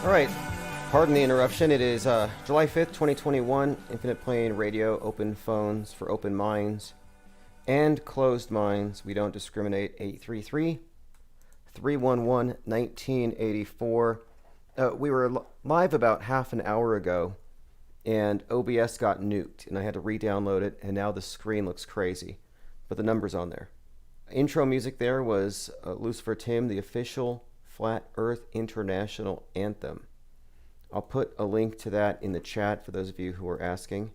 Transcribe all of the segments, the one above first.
All right. Pardon the interruption. It is July 5th, 2021. Infinite Plane Radio, open phones for open minds and closed minds. We don't discriminate. 833 311 1984. We were live about half an hour ago, and OBS got nuked, and I had to re download it, and now the screen looks crazy. But the number's on there. Intro music there was Lucifer Tim, the official Flat Earth International Anthem. I'll put a link to that in the chat for those of you who are asking.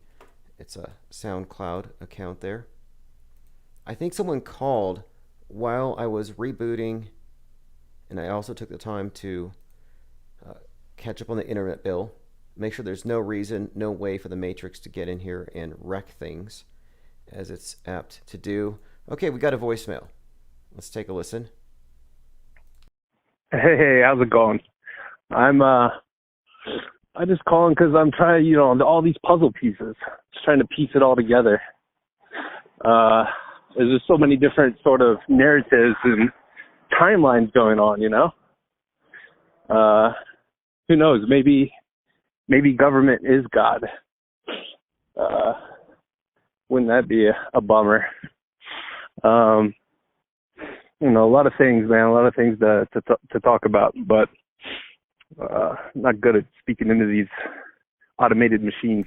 It's a SoundCloud account there. I think someone called while I was rebooting, and I also took the time to catch up on the internet bill, make sure there's no reason, no way for the Matrix to get in here and wreck things, as it's apt to do. Okay, we got a voicemail. Let's take a listen. Hey, how's it going? I'm just calling because I'm trying, all these puzzle pieces, just trying to piece it all together. There's just so many different sort of narratives and timelines going on, Who knows? Maybe government is God. Wouldn't that be a bummer? A lot of things, man. A lot of things to talk about, but not good at speaking into these automated machines.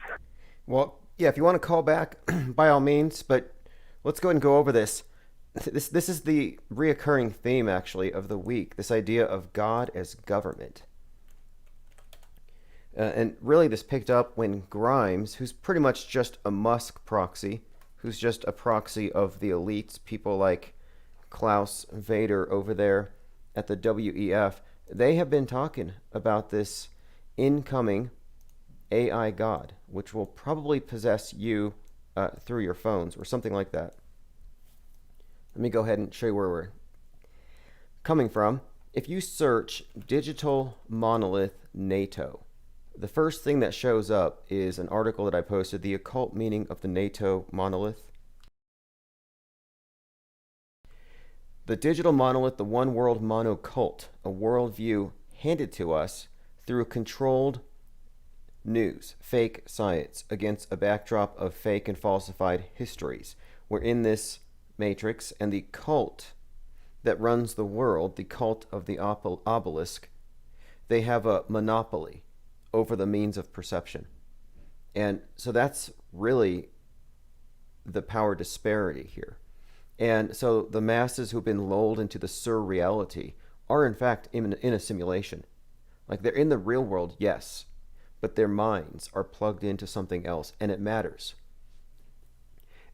Well, yeah, if you want to call back, by all means, but let's go ahead and go over this. This is the reoccurring theme, actually, of the week, this idea of God as government. And really this picked up when Grimes, who's pretty much just a Musk proxy, who's just a proxy of the elites, people like Klaus Vader over there at the WEF, they have been talking about this incoming AI God, which will probably possess you through your phones or something like that. Let me go ahead and show you where we're coming from. If you search digital monolith NATO, the first thing that shows up is an article that I posted, The Occult Meaning of the NATO Monolith. The digital monolith, the one world monocult, a worldview handed to us through controlled news, fake science, against a backdrop of fake and falsified histories. We're in this matrix, and the cult that runs the world, the cult of the obelisk, they have a monopoly over the means of perception. And so that's really the power disparity here. And so the masses who've been lulled into the surreality are in fact in a simulation. Like they're in the real world, yes, but their minds are plugged into something else, and it matters.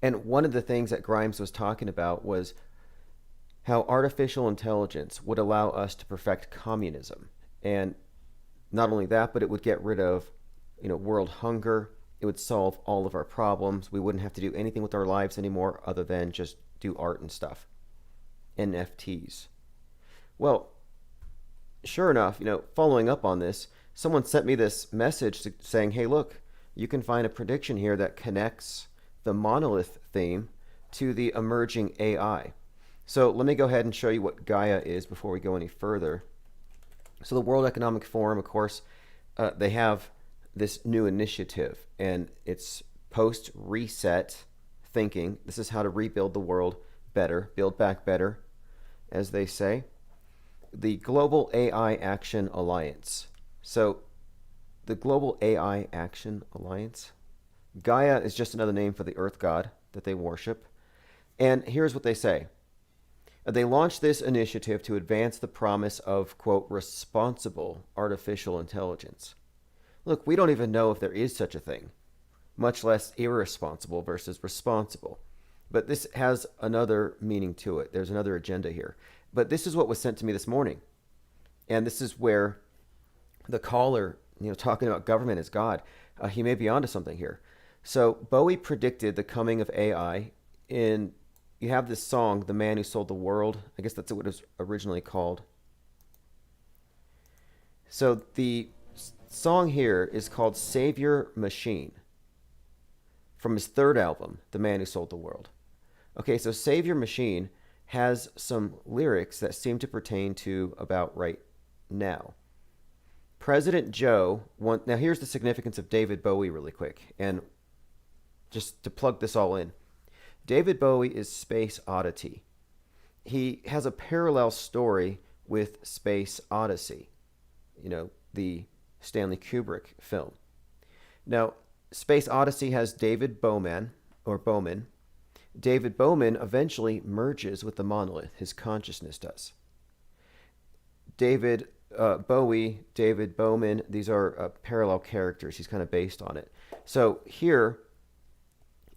And one of the things that Grimes was talking about was how artificial intelligence would allow us to perfect communism. And not only that, but it would get rid of, world hunger. It would solve all of our problems. We wouldn't have to do anything with our lives anymore other than just do art and stuff. NFTs. Well, sure enough, following up on this, someone sent me this message saying, hey, look, you can find a prediction here that connects the monolith theme to the emerging AI. So let me go ahead and show you what Gaia is before we go any further. So the World Economic Forum, of course, they have this new initiative, and it's post-reset thinking. This is how to rebuild the world better, build back better, as they say. The Global AI Action Alliance. So the Global AI Action Alliance, Gaia is just another name for the Earth God that they worship. And here's what they say. They launched this initiative to advance the promise of, quote, responsible artificial intelligence. Look, we don't even know if there is such a thing, much less irresponsible versus responsible. But this has another meaning to it. There's another agenda here. But this is what was sent to me this morning. And this is where the caller, talking about government as God, he may be onto something here. So Bowie predicted the coming of AI in... You have this song, The Man Who Sold the World. I guess that's what it was originally called. So the song here is called Savior Machine from his third album, The Man Who Sold the World. Okay, so Savior Machine has some lyrics that seem to pertain to about right now. President Joe now here's the significance of David Bowie really quick, and just to plug this all in. David Bowie is Space Oddity. He has a parallel story with Space Odyssey, the Stanley Kubrick film. Now, Space Odyssey has David Bowman, or Bowman. David Bowman eventually merges with the monolith, his consciousness does. David Bowie, David Bowman, these are parallel characters. He's kind of based on it. So here,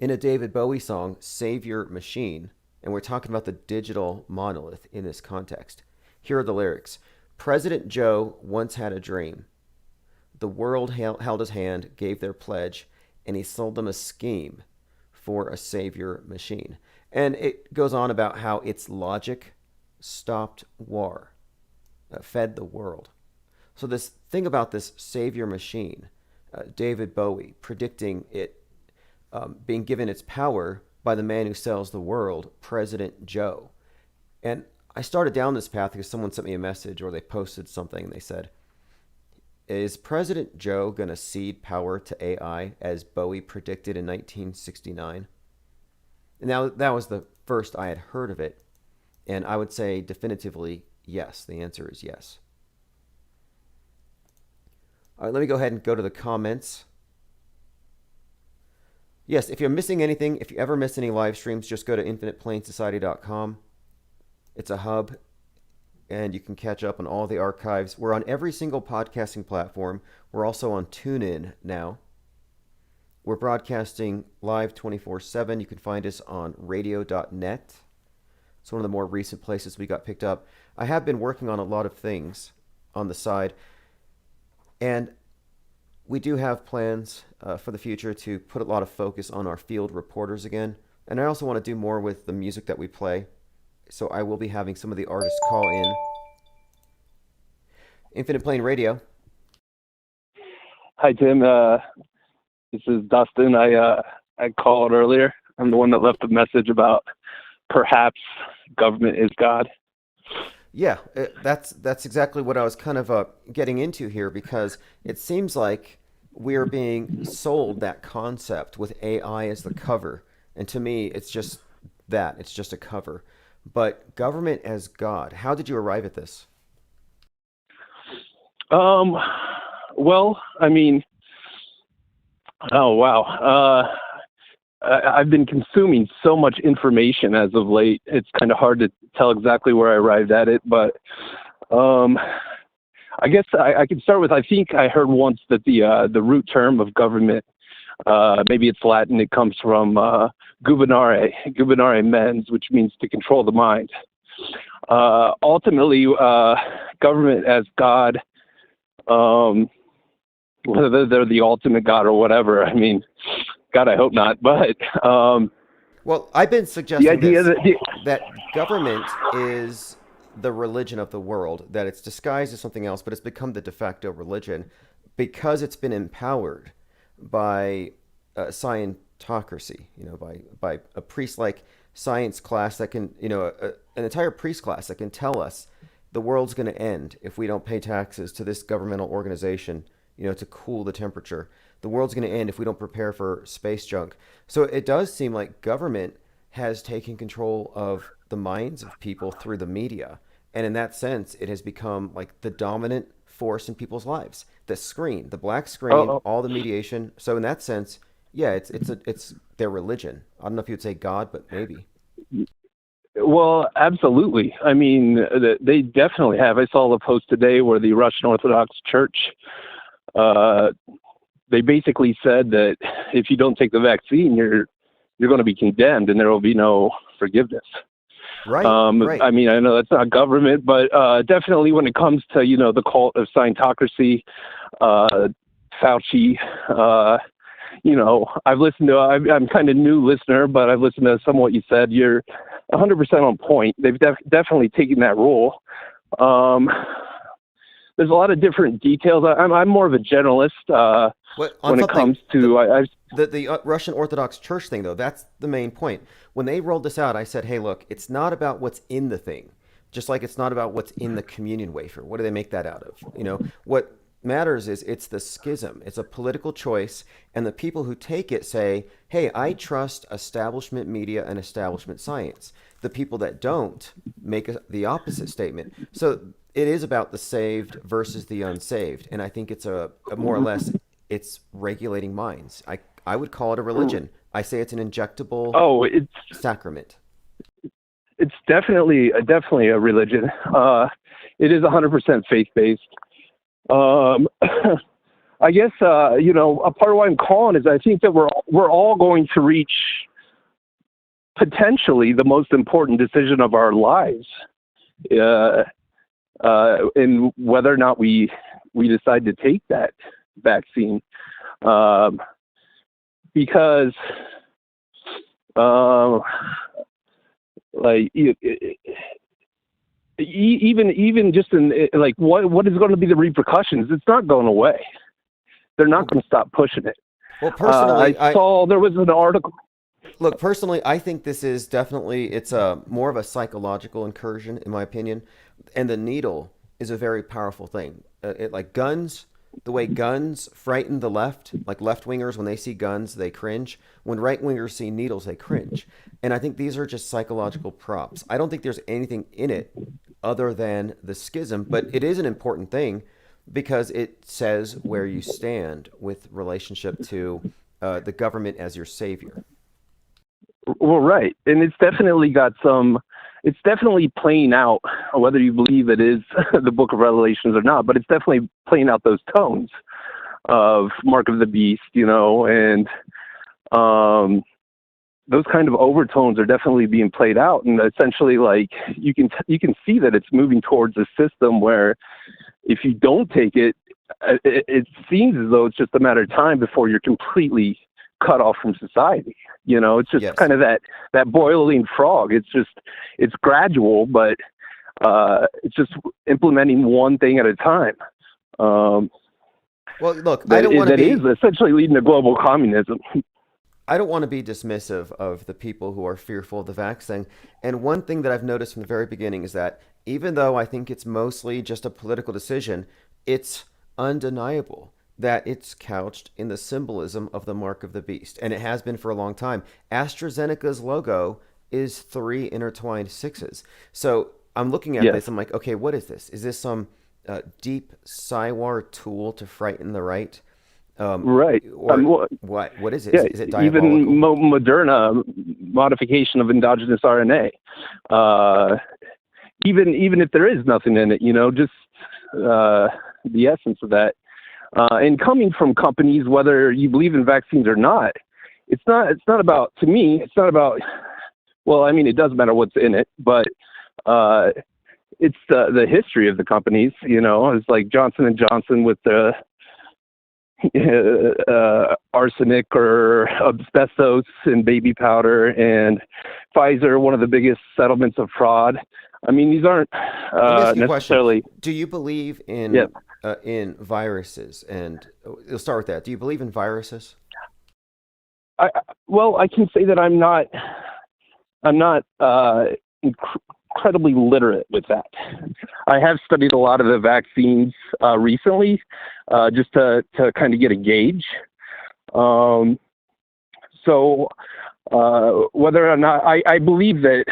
in a David Bowie song, Savior Machine, and we're talking about the digital monolith in this context. Here are the lyrics. President Joe once had a dream. The world held his hand, gave their pledge, and he sold them a scheme for a savior machine. And it goes on about how its logic stopped war, fed the world. So this thing about this savior machine, David Bowie predicting it being given its power by the man who sells the world, President Joe. And I started down this path because someone sent me a message or they posted something and they said, is President Joe going to cede power to AI as Bowie predicted in 1969? And now that was the first I had heard of it. And I would say definitively yes. The answer is yes. All right, let me go ahead and go to the comments. Yes, if you're missing anything, if you ever miss any live streams, just go to infiniteplainsociety.com. It's a hub, and you can catch up on all the archives. We're on every single podcasting platform. We're also on TuneIn now. We're broadcasting live 24/7. You can find us on radio.net. It's one of the more recent places we got picked up. I have been working on a lot of things on the side, and we do have plans for the future to put a lot of focus on our field reporters again. And I also want to do more with the music that we play. So I will be having some of the artists call in. Infinite Plane Radio. Hi, Tim. This is Dustin. I called earlier. I'm the one that left a message about perhaps government is God. Yeah, that's exactly what I was kind of getting into here, because it seems like we're being sold that concept with AI as the cover. And to me, it's just that. It's just a cover. But government as God, how did you arrive at this? Well, I mean, oh, wow. I've been consuming so much information as of late. It's kind of hard to tell exactly where I arrived at it, but I guess I could start with, I think I heard once that the root term of government, maybe it's Latin, it comes from gubernare mens, which means to control the mind. Ultimately, government as God, whether they're the ultimate God or whatever, I mean, God, I hope not. But well, I've been suggesting that government is the religion of the world, that it's disguised as something else, but it's become the de facto religion because it's been empowered by scientocracy, by a priest-like science class that can, an entire priest class that can tell us the world's going to end if we don't pay taxes to this governmental organization, to cool the temperature. The world's going to end if we don't prepare for space junk. So it does seem like government has taken control of the minds of people through the media. And in that sense, it has become like the dominant force in people's lives. The screen, the black screen, all the mediation. So in that sense, yeah, it's their religion. I don't know if you'd say God, but maybe. Well, absolutely. I mean, they definitely have. I saw a post today where the Russian Orthodox Church, they basically said that if you don't take the vaccine, you're going to be condemned and there will be no forgiveness. Right, right. I mean, I know that's not government, but definitely when it comes to, the cult of scientocracy, Fauci, I've listened to, I'm kind of new listener, but I've listened to some of what you said. You're 100% on point. They've definitely taken that role. There's a lot of different details. I'm more of a generalist when it comes to the Russian Orthodox Church thing, though. That's the main point. When they rolled this out, I said, hey, look, it's not about what's in the thing, just like it's not about what's in the communion wafer. What do they make that out of? matters is it's the schism. It's a political choice, and the people who take it say, "Hey, I trust establishment media and establishment science." The people that don't make the opposite statement. So it is about the saved versus the unsaved, and I think it's a more or less it's regulating minds. I would call it a religion. I say it's an injectable Oh, sacrament. it's definitely a religion. It is 100% faith based. Um, I guess a part of why I'm calling is I think that we're all going to reach potentially the most important decision of our lives, in whether or not we decide to take that vaccine, because like even just in like what is going to be the repercussions? It's not going away. They're not going to stop pushing it. Well, personally, I saw there was an article. look, personally, I think this is definitely it's a more of a psychological incursion, in my opinion, and the needle is a very powerful thing. It like guns, the way guns frighten the left, like left wingers when they see guns they cringe. When right wingers see needles they cringe, and I think these are just psychological props. I don't think there's anything in it other than the schism, but it is an important thing because it says where you stand with relationship to the government as your savior. Well, right, and it's definitely got some. It's definitely playing out, whether you believe it is the Book of Revelations or not. But it's definitely playing out those tones of Mark of the Beast, and those kind of overtones are definitely being played out. And essentially, like you can see that it's moving towards a system where if you don't take it, it seems as though it's just a matter of time before you're completely cut off from society. It's just Yes. kind of that boiling frog. It's gradual, but it's just implementing one thing at a time. Well, look, I don't want to that be is essentially leading to global communism. I don't want to be dismissive of the people who are fearful of the vaccine. And one thing that I've noticed from the very beginning is that even though I think it's mostly just a political decision, it's undeniable that it's couched in the symbolism of the mark of the beast. And it has been for a long time. AstraZeneca's logo is three intertwined sixes. So I'm looking at Yes. this, I'm like, okay, what is this? Is this some deep Psywar tool to frighten the right? Right. Or Well, what? What is it? yeah, Is it even diabolical? Moderna modification of endogenous RNA. Even if there is nothing in it, just the essence of that. And coming from companies, whether you believe in vaccines or not, it's not about, to me, it's not about, well, I mean, it does matter what's in it, but it's the history of the companies, it's like Johnson and Johnson with the arsenic or asbestos in baby powder, and Pfizer, one of the biggest settlements of fraud. I mean, these aren't Let me ask you a necessarily. question. Do you believe Yeah. in viruses? And we'll start with that. Do you believe in viruses? Well, I can say that I'm not incredibly literate with that. I have studied a lot of the vaccines recently, just to kind of get a gauge. So whether or not I believe that,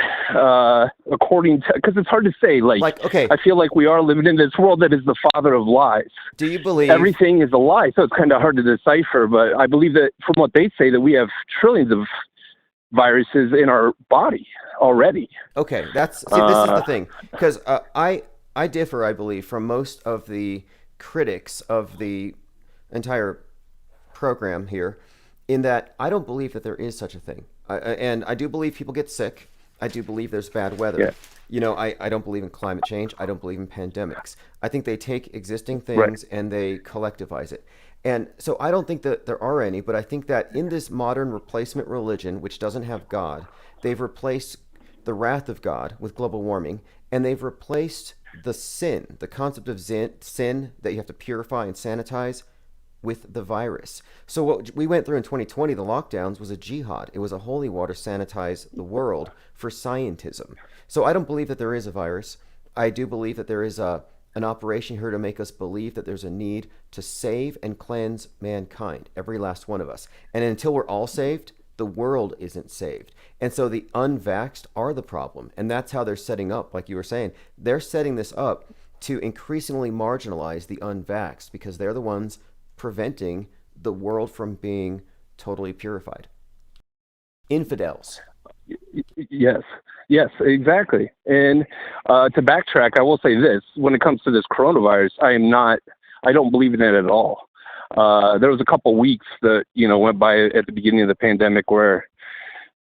according to, because it's hard to say, Like, okay, I feel like we are living in this world that is the father of lies. do you believe? Everything is a lie, so it's kind of hard to decipher. But I believe that from what they say, that we have trillions of viruses in our body already. Okay, this is the thing because I differ, I believe, from most of the critics of the entire program here, in that I don't believe that there is such a thing. And I do believe people get sick. I do believe there's bad weather. Yeah. I don't believe in climate change. I don't believe in pandemics. I think they take existing things Right. and they collectivize it. And so I don't think that there are any, but I think that in this modern replacement religion, which doesn't have God, they've replaced the wrath of God with global warming, and they've replaced the concept of sin that you have to purify and sanitize with the virus. So what we went through in 2020, the lockdowns, was a jihad. It was a holy war to sanitize the world for scientism. So I don't believe that there is a virus. I do believe that there is an operation here to make us believe that there's a need to save and cleanse mankind, every last one of us. And until we're all saved, the world isn't saved. And so the unvaxxed are the problem. And that's how they're setting up, like you were saying, they're setting this up to increasingly marginalize the unvaxxed because they're the ones preventing the world from being totally purified. Infidels. Yes, yes, exactly. And to backtrack, I will say this: when it comes to this coronavirus, I don't believe in it at all. There was a couple weeks that went by at the beginning of the pandemic where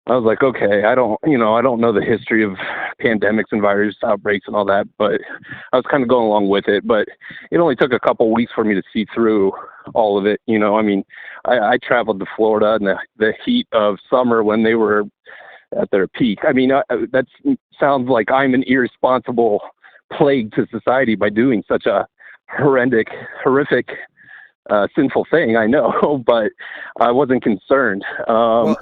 I was like, okay, I don't know the history of pandemics and virus outbreaks and all that, but I was kind of going along with it. But it only took a couple weeks for me to see through all of it. I mean, I traveled to Florida in the heat of summer when they were at their peak. I mean, that sounds like I'm an irresponsible plague to society by doing such a horrific, sinful thing. I know, but I wasn't concerned. You're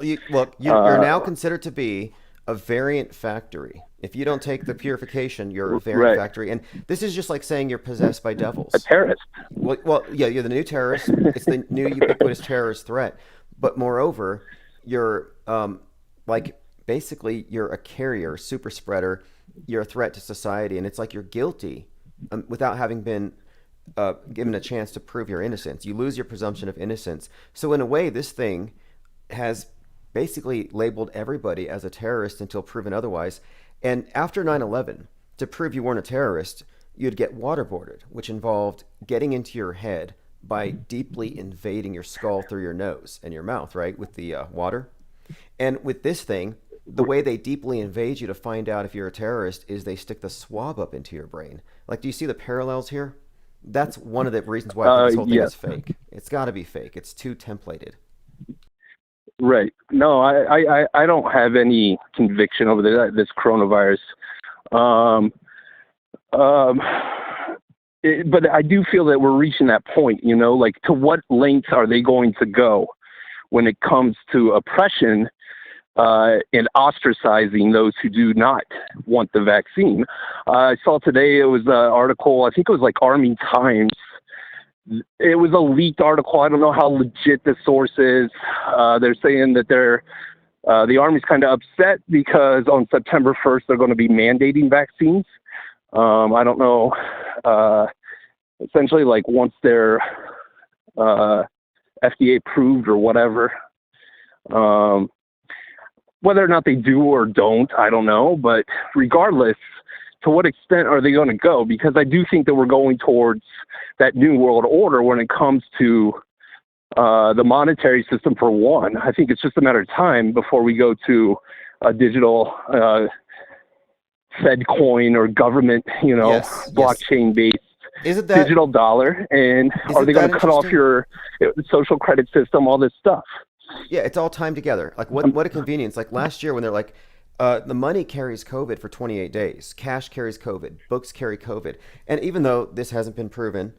now considered to be a variant factory. If you don't take the purification, you're a variant factory. And this is just like saying you're possessed by devils. A terrorist. Well, yeah, you're the new terrorist. It's the new ubiquitous terrorist threat. But moreover, you're basically you're a carrier, super spreader. You're a threat to society, and it's like you're guilty without having been given a chance to prove your innocence. You lose your presumption of innocence. So in a way, this thing has basically labeled everybody as a terrorist until proven otherwise. And after 9/11, to prove you weren't a terrorist, you'd get waterboarded, which involved getting into your head by deeply invading your skull through your nose and your mouth, right, with the water. And with this thing, the way they deeply invade you to find out if you're a terrorist is they stick the swab up into your brain. Like, do you see the parallels here? That's one of the reasons why I think this whole thing is fake. It's got to be fake. It's too templated. Right. No, I don't have any conviction over this coronavirus. But I do feel that we're reaching that point, like to what lengths are they going to go when it comes to oppression and ostracizing those who do not want the vaccine. I saw today it was an article, I think it was like Army Times. It was a leaked article. I don't know how legit the source is. They're saying that the Army's kind of upset because on September 1st they're going to be mandating vaccines. I don't know. Essentially, like once they're FDA approved or whatever. Whether or not they do or don't, I don't know. But regardless, to what extent are they going to go? Because I do think that we're going towards that new world order when it comes to the monetary system, for one. I think it's just a matter of time before we go to a digital Fed coin or government, blockchain-based digital dollar. And are they going to cut off your social credit system, all this stuff? Yeah, it's all timed together. Like, what a convenience. Like last year when they're like, the money carries COVID for 28 days. Cash carries COVID. Books carry COVID. And even though this hasn't been proven,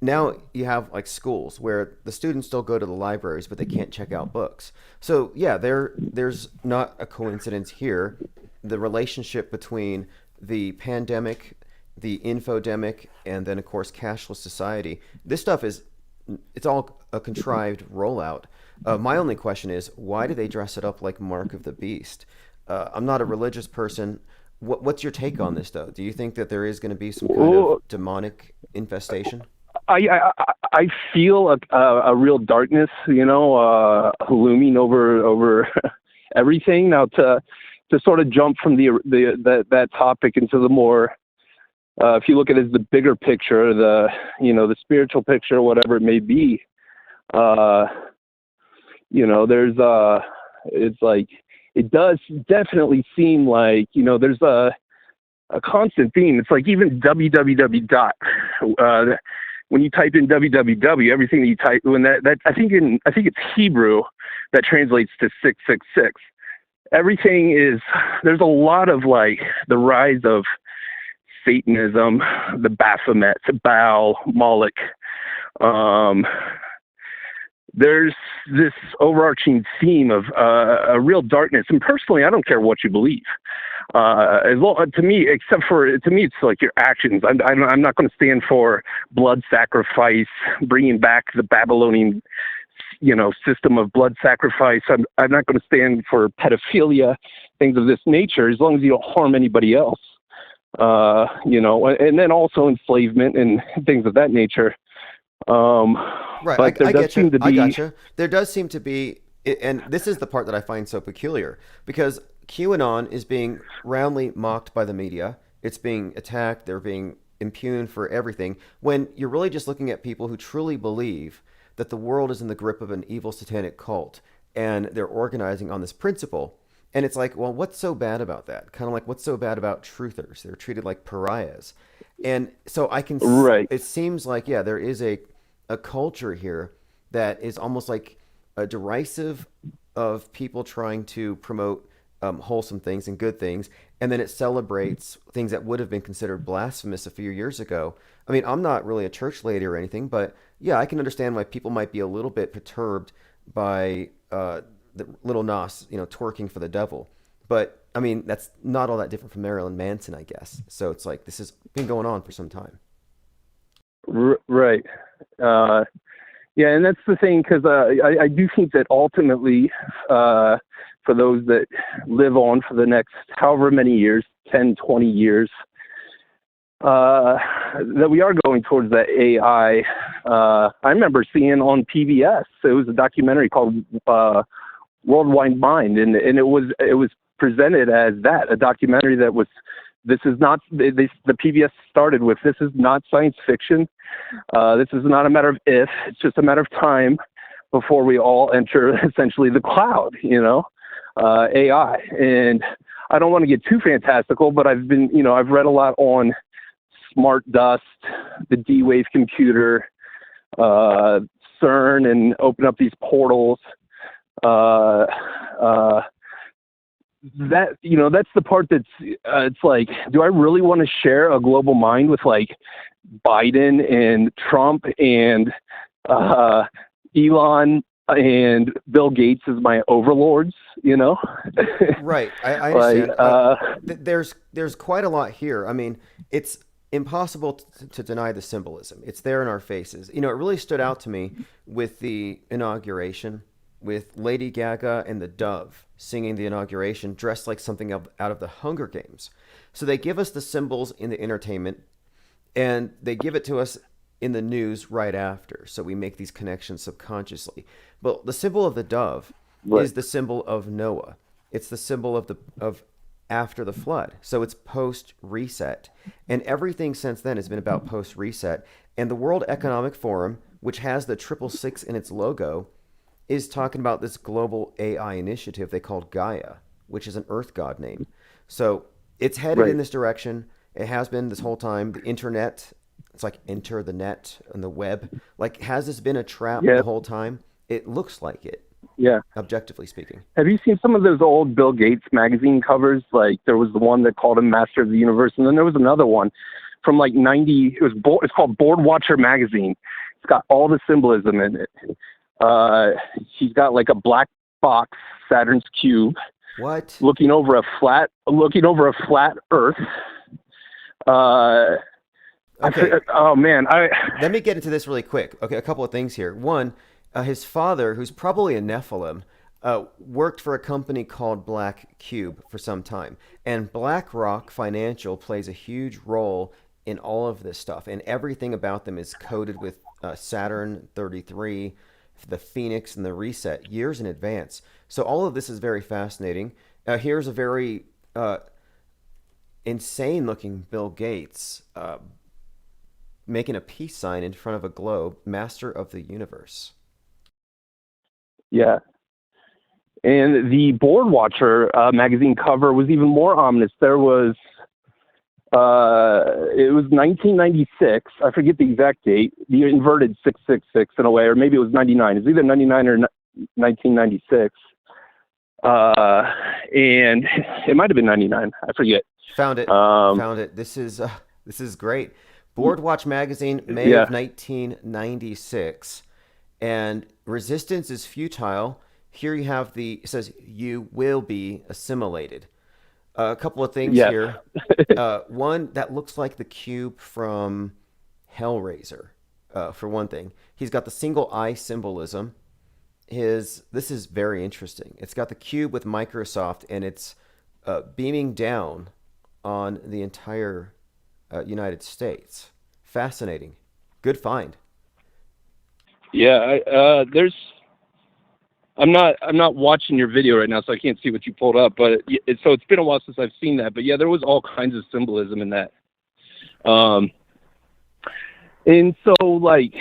now you have like schools where the students still go to the libraries, but they can't check out books. So yeah, there's not a coincidence here. The relationship between the pandemic, the infodemic, and then of course cashless society. This stuff it's all a contrived rollout. My only question is, why do they dress it up like Mark of the Beast? I'm not a religious person. What's your take on this, though? Do you think that there is going to be some kind of demonic infestation? I feel a real darkness, looming over everything. Now, to sort of jump from that topic into the more, if you look at it as the bigger picture, the spiritual picture, whatever it may be, there's it's like, it does definitely seem like, there's a constant theme. It's like even www. When you type in www, everything that you type, I think it's Hebrew that translates to 666. Everything there's a lot of like the rise of Satanism, the Baphomet, Baal, Moloch, there's this overarching theme of a real darkness. And personally, I don't care what you believe. To me, it's like your actions. I'm not going to stand for blood sacrifice, bringing back the Babylonian, system of blood sacrifice. I'm not going to stand for pedophilia, things of this nature, as long as you don't harm anybody else. And then also enslavement and things of that nature. Right. But there I does get you. seem to I be, gotcha. There does seem to be, and this is the part that I find so peculiar because QAnon is being roundly mocked by the media. It's being attacked. They're being impugned for everything. When you're really just looking at people who truly believe that the world is in the grip of an evil satanic cult and they're organizing on this principle. And it's like, well, what's so bad about that? Kind of like, what's so bad about truthers? They're treated like pariahs. And so right. it seems like, yeah, there is a culture here that is almost like a derisive of people trying to promote wholesome things and good things, and then it celebrates things that would have been considered blasphemous a few years ago. I mean, I'm not really a church lady or anything, but yeah, I can understand why people might be a little bit perturbed by the little Nas, twerking for the devil. But I mean, that's not all that different from Marilyn Manson, I guess. So it's like this has been going on for some time. Right. Yeah, and that's the thing, because I do think that ultimately, for those that live on for the next however many years, 10, 20 years, that we are going towards that AI. I remember seeing on PBS, it was a documentary called Worldwide Mind, and it was presented as that, a documentary that was, this is not, the PBS started with, this is not science fiction. This is not a matter of if, it's just a matter of time before we all enter essentially the cloud, AI. And I don't want to get too fantastical, but I've read a lot on smart dust, the D-Wave computer, CERN, and open up these portals. That's the part that's it's like, do I really want to share a global mind with like Biden and Trump and Elon and Bill Gates as my overlords? Right. I understand. Like, There's quite a lot here. I mean, it's impossible to deny the symbolism. It's there in our faces. It really stood out to me with the inauguration, with Lady Gaga and the Dove singing the inauguration dressed like something out of the Hunger Games. So they give us the symbols in the entertainment, and they give it to us in the news right after. So we make these connections subconsciously. But the symbol of the dove right. is the symbol of Noah. It's the symbol of after the flood. So it's post reset. And everything since then has been about post reset. And the World Economic Forum, which has the 666 in its logo, is talking about this global AI initiative they called Gaia, which is an Earth god name. So it's headed right. in this direction. It has been this whole time. The internet, it's like enter the net and the web. Like, has this been a trap the whole time? It looks like it. Yeah. Objectively speaking. Have you seen some of those old Bill Gates magazine covers? Like, there was the one that called him Master of the Universe, and then there was another one from like 90. It's called Board Watcher magazine. It's got all the symbolism in it. He's got like a black box, Saturn's cube. What? Looking over a flat Earth. Okay. Oh man, Let me get into this really quick. Okay, a couple of things here. One, his father, who's probably a Nephilim, worked for a company called Black Cube for some time, and BlackRock Financial plays a huge role in all of this stuff, and everything about them is coded with Saturn 33, the Phoenix, and the Reset years in advance. So all of this is very fascinating. Here's a very insane-looking Bill Gates making a peace sign in front of a globe, Master of the Universe. Yeah. And the Board Watcher magazine cover was even more ominous. There was, it was 1996. I forget the exact date. The inverted 666 in a way, or maybe it was 99. It's either 99 or 1996. And it might have been 99. I forget. Found it. This is great. Boardwatch magazine, May of 1996. And resistance is futile. Here you have it says you will be assimilated. A couple of things Yes. here. One that looks like the cube from Hellraiser, for one thing. He's got the single eye symbolism. This is very interesting. It's got the cube with Microsoft, and it's beaming down on the entire United States. Fascinating. Good find. Yeah, I'm not watching your video right now, so I can't see what you pulled up. But so it's been a while since I've seen that. But yeah, there was all kinds of symbolism in that. And so like,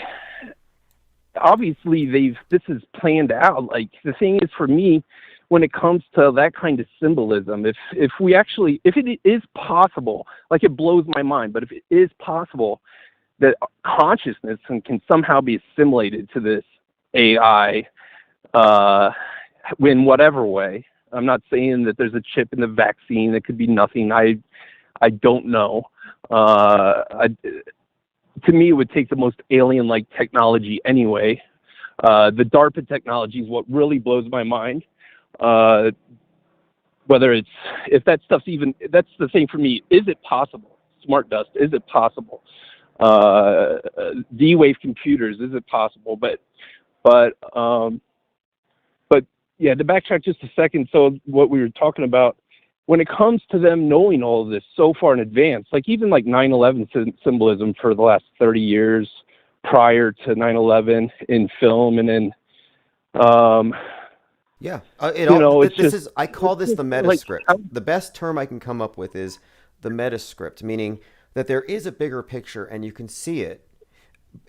obviously this is planned out. Like the thing is for me, when it comes to that kind of symbolism, if it is possible, like it blows my mind, but if it is possible that consciousness can somehow be assimilated to this AI, in whatever way. I'm not saying that there's a chip in the vaccine. It could be nothing. I don't know. To me, it would take the most alien-like technology anyway. The DARPA technology is what really blows my mind. If that stuff's even, that's the thing for me. Is it possible? Smart dust, is it possible? D-Wave computers, is it possible? But yeah, to backtrack just a second, so what we were talking about, when it comes to them knowing all of this so far in advance, like even like 9/11 symbolism for the last 30 years prior to 9/11 in film, and then, Yeah, I call this the metascript. The best term I can come up with is the metascript, meaning that there is a bigger picture and you can see it,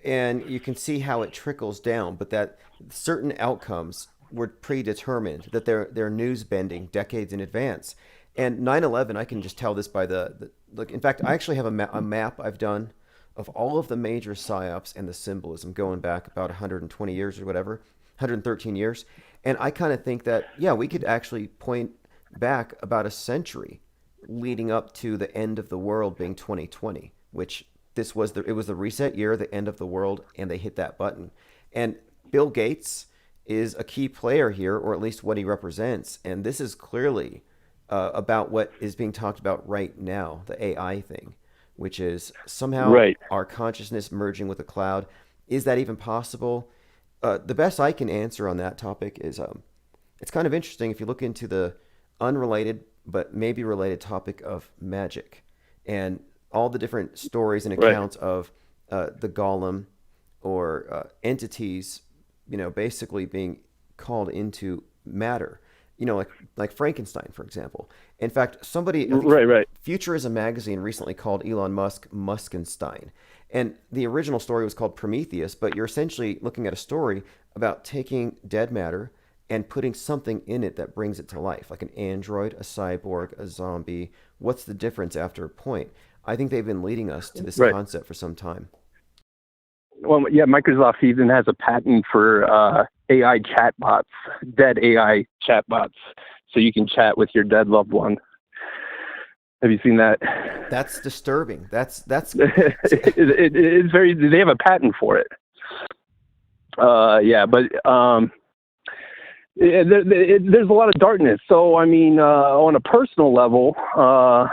and you can see how it trickles down, but that certain outcomes were predetermined, that they're news bending decades in advance. And 9/11, I can just tell this by the look. In fact, I actually have a map I've done of all of the major psyops and the symbolism going back about 120 years or whatever, 113 years. And I kind of think that, yeah, we could actually point back about a century leading up to the end of the world being 2020, which it was the reset year, the end of the world, and they hit that button. And Bill Gates is a key player here, or at least what he represents. And this is clearly about what is being talked about right now, the AI thing, which is somehow our consciousness merging with the cloud. Is that even possible? The best I can answer on that topic is it's kind of interesting if you look into the unrelated but maybe related topic of magic and all the different stories and accounts of the golem or entities, basically being called into matter. Like Frankenstein, for example. In fact, Futurism magazine recently called Elon Musk Muskenstein. And the original story was called Prometheus, but you're essentially looking at a story about taking dead matter and putting something in it that brings it to life, like an android, a cyborg, a zombie. What's the difference after a point? I think they've been leading us to this concept for some time. Well, yeah, Microsoft even has a patent for AI chatbots, dead AI chatbots, so you can chat with your dead loved one. Have you seen that? That's disturbing. That's it's very. They have a patent for it. There's a lot of darkness. So I mean, on a personal level, I'm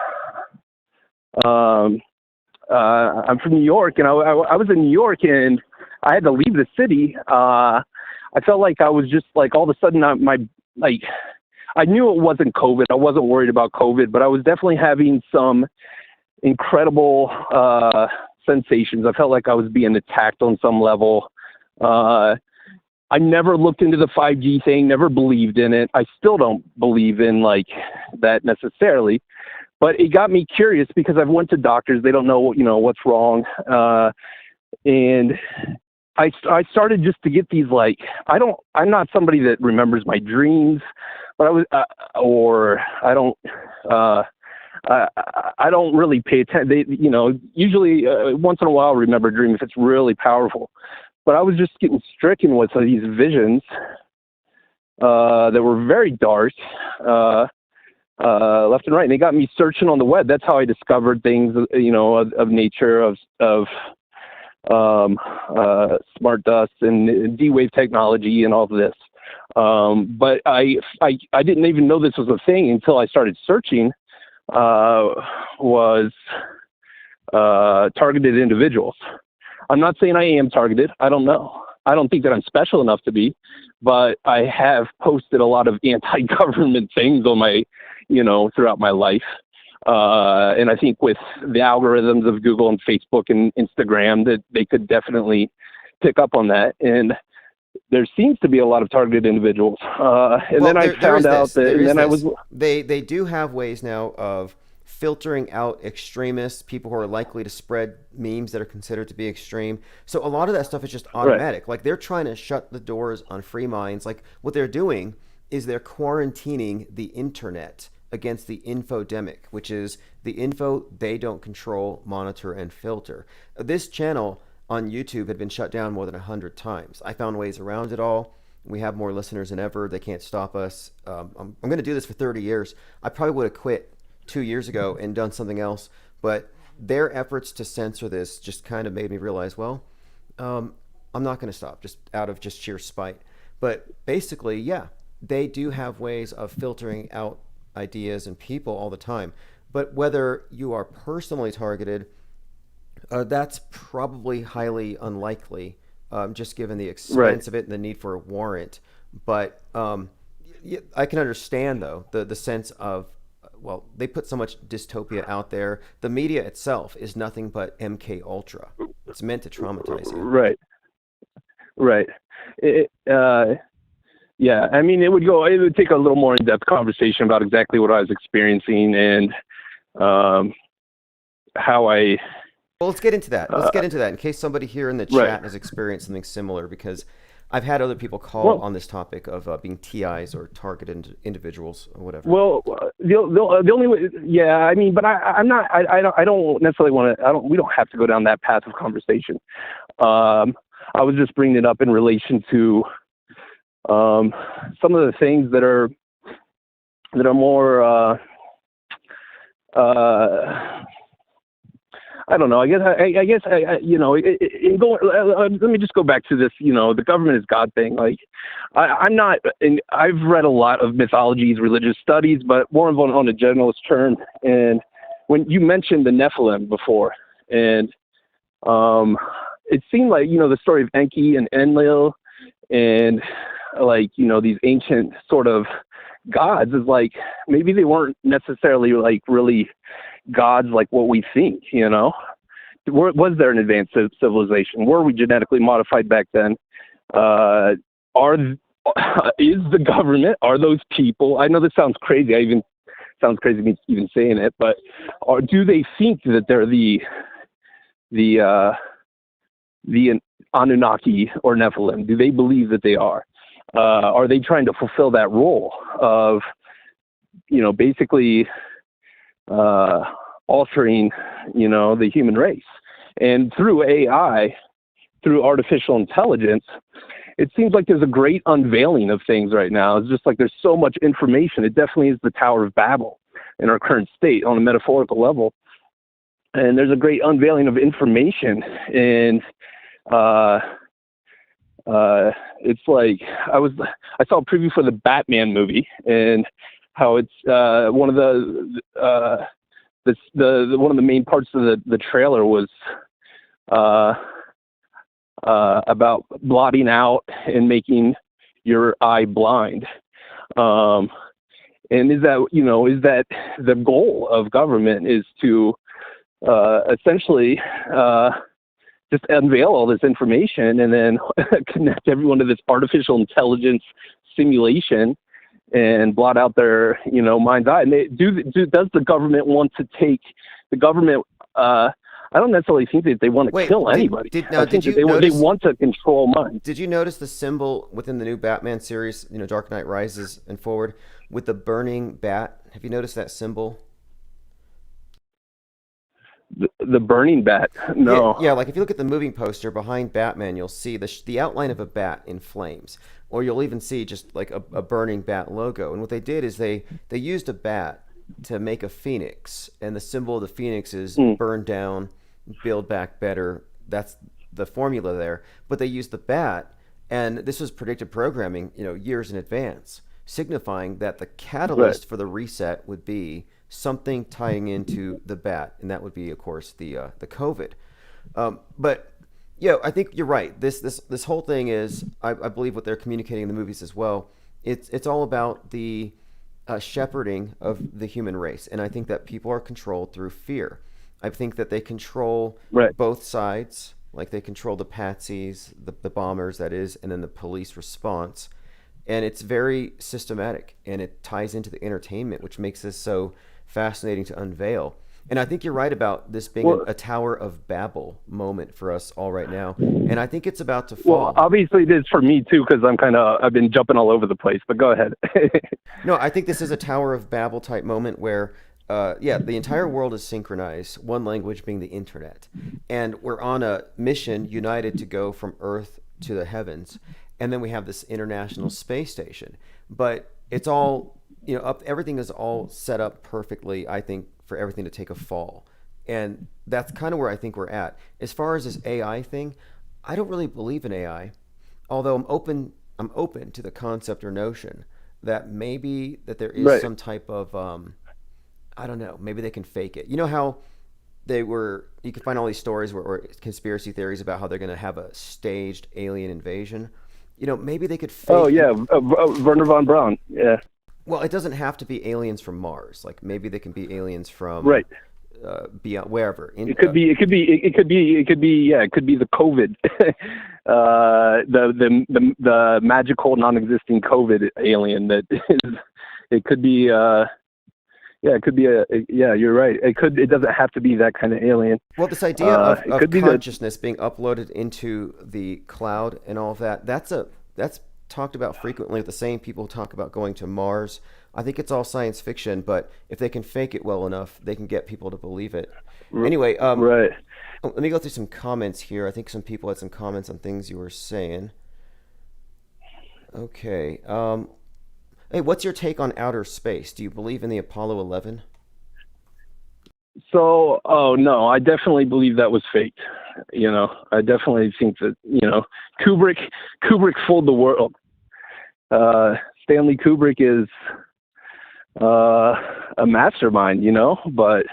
from New York, and I was in New York, and I had to leave the city. I felt like I was just like all of a sudden I knew it wasn't COVID. I wasn't worried about COVID, but I was definitely having some incredible sensations. I felt like I was being attacked on some level. I never looked into the 5G thing, never believed in it. I still don't believe in like that necessarily, but it got me curious because I've went to doctors. They don't know, what's wrong. And I started just to get these, like, I'm not somebody that remembers my dreams, but I don't really pay attention. Usually once in a while I'll remember a dream if it's really powerful. But I was just getting stricken with these visions that were very dark, left and right. And they got me searching on the web. That's how I discovered things, of nature, of smart dust and D-Wave technology and all of this. But I didn't even know this was a thing until I started searching, was targeted individuals. I'm not saying I am targeted. I don't know. I don't think that I'm special enough to be, but I have posted a lot of anti-government things on my, throughout my life. And I think with the algorithms of Google and Facebook and Instagram, that they could definitely pick up on that. And there seems to be a lot of targeted individuals. And then I found out that, and then I was. They do have ways now of filtering out extremists, people who are likely to spread memes that are considered to be extreme. So a lot of that stuff is just automatic. Right. Like they're trying to shut the doors on free minds. Like what they're doing is they're quarantining the internet against the infodemic, which is the info they don't control, monitor, and filter. This channel on YouTube had been shut down more than 100 times. I found ways around it all. We have more listeners than ever. They can't stop us. I'm going to do this for 30 years. I probably would have quit 2 years ago and done something else, but their efforts to censor this just kind of made me realize, well, I'm not going to stop just out of just sheer spite. But basically, yeah, they do have ways of filtering out ideas and people all the time. But whether you are personally targeted, that's probably highly unlikely, just given the expense of it and the need for a warrant. But I can understand, though, the sense of, well, they put so much dystopia out there. The media itself is nothing but MK Ultra. It's meant to traumatize you. Right. Yeah, I mean, it would take a little more in-depth conversation about exactly what I was experiencing and how I. Well, let's get into that. Let's get into that in case somebody here in the chat has experienced something similar, because I've had other people call on this topic of being TIs or targeted individuals or whatever. Well, the only way, yeah, I mean, but I'm not. I don't necessarily want to. We don't have to go down that path of conversation. I was just bringing it up in relation to some of the things that are more. I don't know. I guess. Let me just go back to this. The government is God thing. Like, I'm not. And I've read a lot of mythologies, religious studies, but more on a generalist term. And when you mentioned the Nephilim before, and it seemed like the story of Enki and Enlil, and like these ancient sort of gods is like maybe they weren't necessarily like really gods like what we think. Was there an advanced civilization? Were we genetically modified back then? Is the government, are those people, I know this sounds crazy, sounds crazy me even saying it, but do they think that they're the Anunnaki or Nephilim? Do they believe that they are? Are they trying to fulfill that role of basically altering, the human race? And through AI, through artificial intelligence, it seems like there's a great unveiling of things right now. It's just like there's so much information. It definitely is the Tower of Babel in our current state on a metaphorical level. And there's a great unveiling of information. And it's like I saw a preview for the Batman movie, and how it's one of the main parts of the trailer was about blotting out and making your eye blind. And is that the goal of government, is to essentially just unveil all this information and then connect everyone to this artificial intelligence simulation and blot out their, mind's eye? And does the government want to take the government? I don't necessarily think that they want to kill anybody. I think they want to control minds. Did you notice the symbol within the new Batman series, Dark Knight Rises and forward, with the burning bat? Have you noticed that symbol? The burning bat? No. Yeah, like if you look at the moving poster behind Batman, you'll see the outline of a bat in flames. Or you'll even see just like a burning bat logo. And what they did is they used a bat to make a phoenix. And the symbol of the phoenix is burn down, build back better. That's the formula there, but they used the bat, and this was predictive programming, years in advance, signifying that the Right. catalyst for the reset would be something tying into the bat, and that would be, of course, the COVID. But I think you're right. This whole thing is, I believe, what they're communicating in the movies as well. It's all about the shepherding of the human race, and I think that people are controlled through fear. I think that they control Right. both sides, like they control the patsies, the bombers, that is, and then the police response. And it's very systematic, and it ties into the entertainment, which makes this so fascinating to unveil. And I think you're right about this being Well, a Tower of Babel moment for us all right now. And I think it's about to well, fall. obviously it is for me too, because I've been jumping all over the place. But go ahead. No, I think this is a Tower of Babel type moment where, the entire world is synchronized, one language being the internet. And we're on a mission united to go from Earth to the heavens. And then we have this International Space Station. But it's all, everything is all set up perfectly, I think, for everything to take a fall. And that's kind of where I think we're at. As far as this AI thing, I don't really believe in AI, although I'm open to the concept or notion that maybe that there is Right. some type of I don't know, maybe they can fake it. You know how you can find all these stories or conspiracy theories about how they're going to have a staged alien invasion. Maybe they could Oh fake. yeah, Werner von Braun. Yeah. Well, it doesn't have to be aliens from Mars. Like maybe they can be aliens from Right. beyond wherever. It could be. It could be. It could be. It could be. Yeah. It could be the COVID, the magical non-existing COVID alien that is. It could be. Yeah. It could be a. Yeah. You're right. It could. It doesn't have to be that kind of alien. Well, this idea of, It of could be the. consciousness being uploaded into the cloud and all of that, that's talked about frequently with the same people who talk about going to Mars. I think it's all science fiction, but if they can fake it well enough, they can get people to believe it. Anyway, Right. let me go through some comments here. I think some people had some comments on things you were saying. Okay. Hey, what's your take on outer space? Do you believe in the Apollo 11? So, oh no, I definitely believe that was faked. I definitely think that Kubrick, Kubrick fooled the world. Stanley Kubrick is a mastermind, but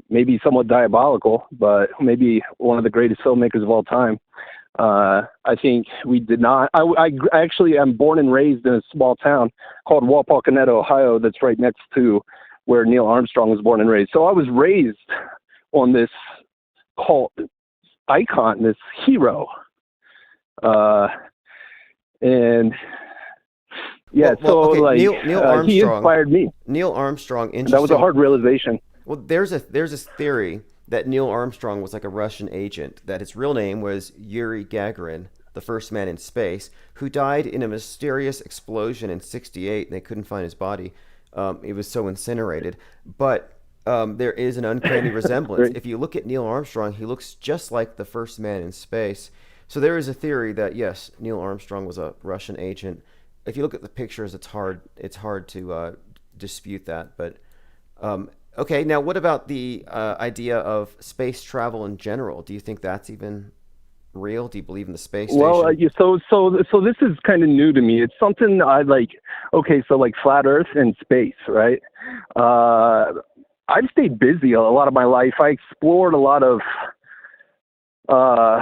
maybe somewhat diabolical, but maybe one of the greatest filmmakers of all time. I think we did not. I actually am born and raised in a small town called Wapakoneta, Ohio, that's right next to where Neil Armstrong was born and raised. So I was raised on this cult icon, this hero, and yeah. Well, okay. Neil He Armstrong. inspired me. Neil Armstrong. And that was a Interesting. hard realization. Well, there's this theory that Neil Armstrong was like a Russian agent, that his real name was Yuri Gagarin, the first man in space, who died in a mysterious explosion in '68, and they couldn't find his body. He was so incinerated. But there is an uncanny resemblance. Right. If you look at Neil Armstrong, he looks just like the first man in space. So there is a theory that yes, Neil Armstrong was a Russian agent. If you look at the pictures, it's hard to dispute that. But okay, now what about the idea of space travel in general? Do you think that's even real? Do you believe in the space Well, station? so this is kind of new to me. It's something I like. Okay, so like flat Earth and space, right? I've stayed busy a lot of my life. I explored a lot of uh,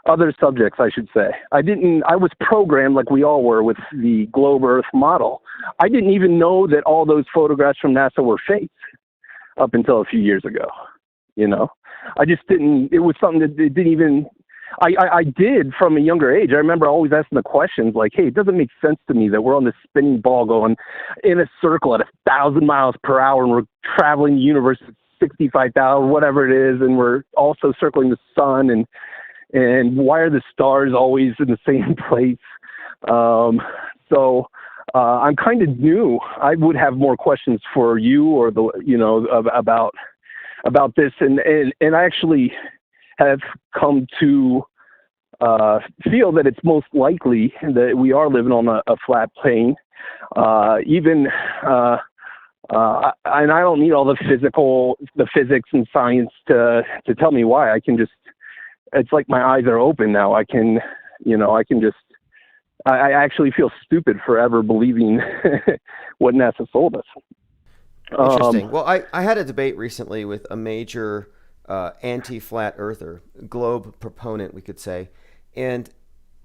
other subjects, I should say. I was programmed like we all were with the globe Earth model. I didn't even know that all those photographs from NASA were fake up until a few years ago. You know, I just didn't, it was something that it didn't even, I did from a younger age. I remember always asking the questions like, hey, it doesn't make sense to me that we're on this spinning ball going in a circle at 1,000 miles per hour and we're traveling the universe at 65,000, whatever it is, and we're also circling the sun, and why are the stars always in the same place? So I'm kind of new. I would have more questions for you or about this, and I actually have come to feel that it's most likely that we are living on a flat plane. Even And I don't need all the physics and science to tell me why. I can just, it's like my eyes are open now. I can just, I actually feel stupid for ever believing what NASA sold us. Interesting. Well, I had a debate recently with a major anti-flat earther, globe proponent, we could say, and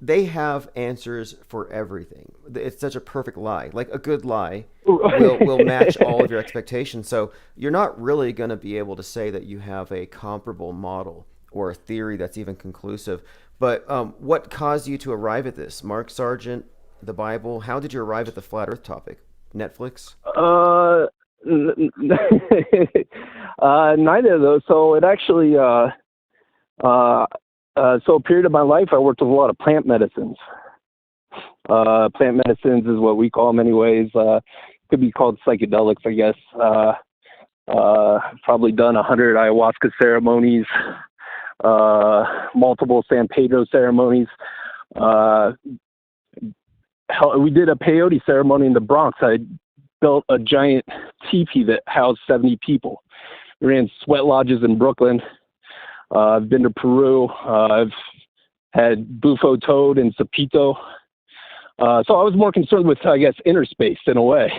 they have answers for everything. It's such a perfect lie. Like a good lie will match all of your expectations. So you're not really going to be able to say that you have a comparable model or a theory that's even conclusive. But what caused you to arrive at this? Mark Sargent, the Bible. How did you arrive at the flat Earth topic? Netflix? Neither of those. So it actually, so a period of my life, I worked with a lot of plant medicines. Plant medicines is what we call them anyways. Could be called psychedelics, I guess. Probably done 100 ayahuasca ceremonies, multiple San Pedro ceremonies. We did a peyote ceremony in the Bronx. I built a giant teepee that housed 70 people. We ran sweat lodges in Brooklyn. I've been to Peru. I've had Bufo Toad and Sapito. So I was more concerned with, I guess, inner space in a way.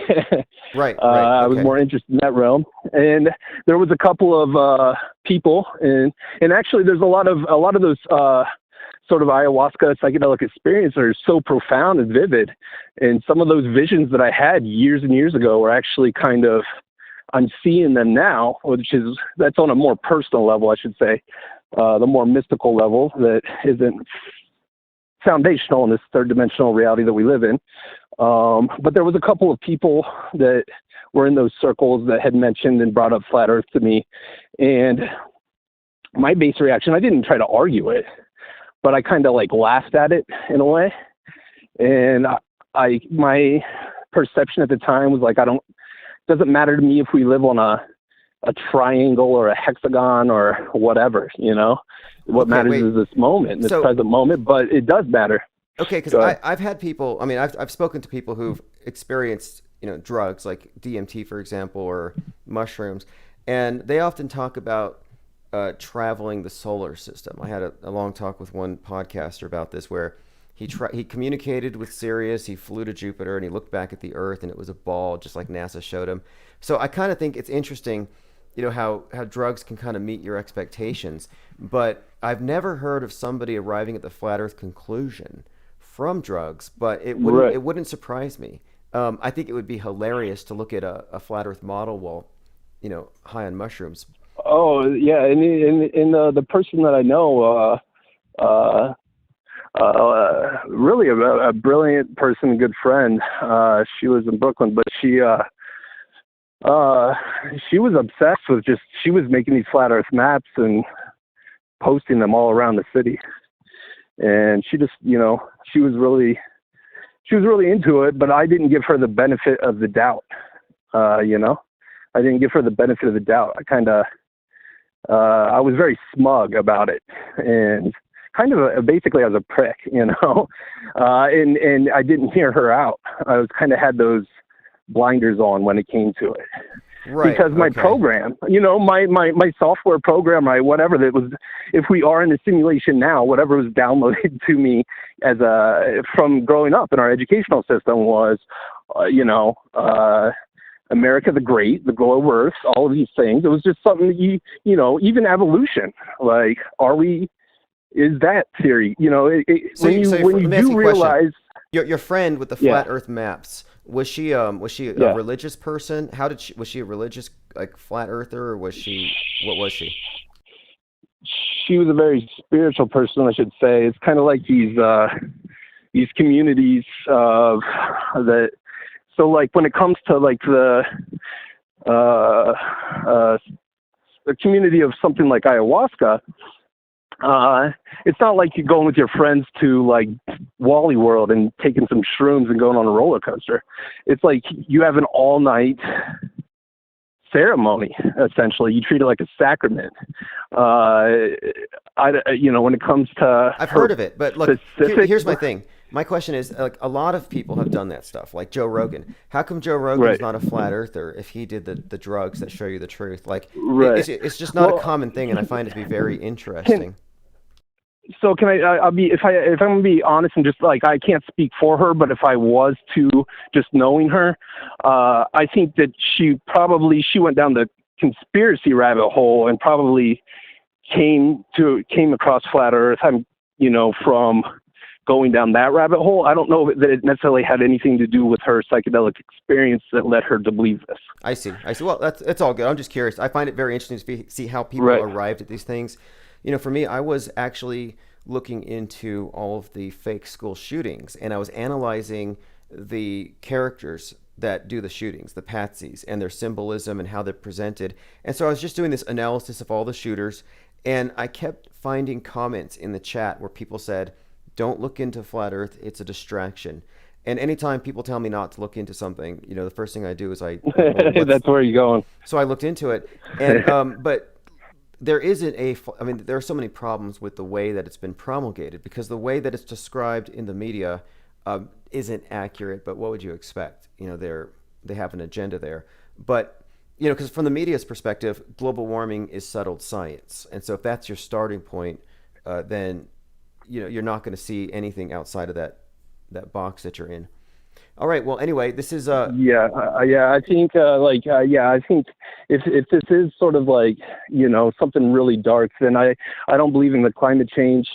Right. I was more interested in that realm. And there was a couple of people, and actually there's a lot of those sort of ayahuasca psychedelic experiences are so profound and vivid. And some of those visions that I had years and years ago were actually kind of, I'm seeing them now, that's on a more personal level, I should say, the more mystical level that isn't foundational in this third dimensional reality that we live in. But there was a couple of people that were in those circles that had mentioned and brought up flat Earth to me. And my base reaction, I didn't try to argue it, but I kind of like laughed at it in a way. And my perception at the time was like, doesn't matter to me if we live on a triangle or a hexagon or whatever, what matters is this moment, this present moment, but it does matter. Okay. Cause I've had people, I've spoken to people who've experienced, drugs like DMT, for example, or mushrooms. And they often talk about traveling the solar system. I had a long talk with one podcaster about this where he communicated with Sirius, he flew to Jupiter, and he looked back at the Earth, and it was a ball, just like NASA showed him. So I kind of think it's interesting, how drugs can kind of meet your expectations. But I've never heard of somebody arriving at the flat Earth conclusion from drugs, but it wouldn't surprise me. I think it would be hilarious to look at a flat Earth model while, high on mushrooms. Oh yeah, and the person that I know, really a brilliant person, a good friend. She was in Brooklyn, but she was obsessed with she was making these flat Earth maps and posting them all around the city. And she just, she was really into it, but I didn't give her the benefit of the doubt. I didn't give her the benefit of the doubt. I was very smug about it, and kind of basically as a prick, and I didn't hear her out. I was kind of had those blinders on when it came to it. Right. Because my program, my software program, whatever that was, if we are in the simulation now, whatever was downloaded to me from growing up in our educational system was, America the Great, the globe Earth, all of these things. It was just something that even evolution, like, is that theory? When you do realize your friend with the flat Earth maps, was she a religious person? Was she a religious, like, flat earther, or what was she? She was a very spiritual person, I should say. It's kind of like these communities that. So, like, when it comes to, like, the community of something like ayahuasca, it's not like you're going with your friends to, like, Wally World and taking some shrooms and going on a roller coaster. It's like you have an all-night ceremony, essentially. You treat it like a sacrament. When it comes to... I've heard of it, but look, here's my thing. My question is, like, a lot of people have done that stuff, like Joe Rogan. How come Joe Rogan's Right. not a flat earther if he did the drugs that show you the truth? Like, Right. it's just not a Well, common thing, and I find it to be very can interesting. so can I'll be if I'm gonna be honest and just like I can't speak for her, but if I was to just knowing her, I think that she went down the conspiracy rabbit hole and probably came across flat Earth. From going down that rabbit hole. I don't know that it necessarily had anything to do with her psychedelic experience that led her to believe this. I see. I see. Well, it's all good. I'm just curious. I find it very interesting to see how people Right. arrived at these things. For me, I was actually looking into all of the fake school shootings, and I was analyzing the characters that do the shootings, the patsies, and their symbolism and how they're presented. And so I was just doing this analysis of all the shooters, and I kept finding comments in the chat where people said, "Don't look into flat Earth; it's a distraction." And anytime people tell me not to look into something, the first thing I do is well, what's That's where you're going. so I looked into it, and but there isn't I mean, there are so many problems with the way that it's been promulgated because the way that it's described in the media isn't accurate. But what would you expect? They have an agenda there, but because from the media's perspective, global warming is settled science, and so if that's your starting point, then you're not going to see anything outside of that box that you're in. All right. Well, anyway, this is Yeah. I think I think if this is sort of like something really dark, then I don't believe in the climate change.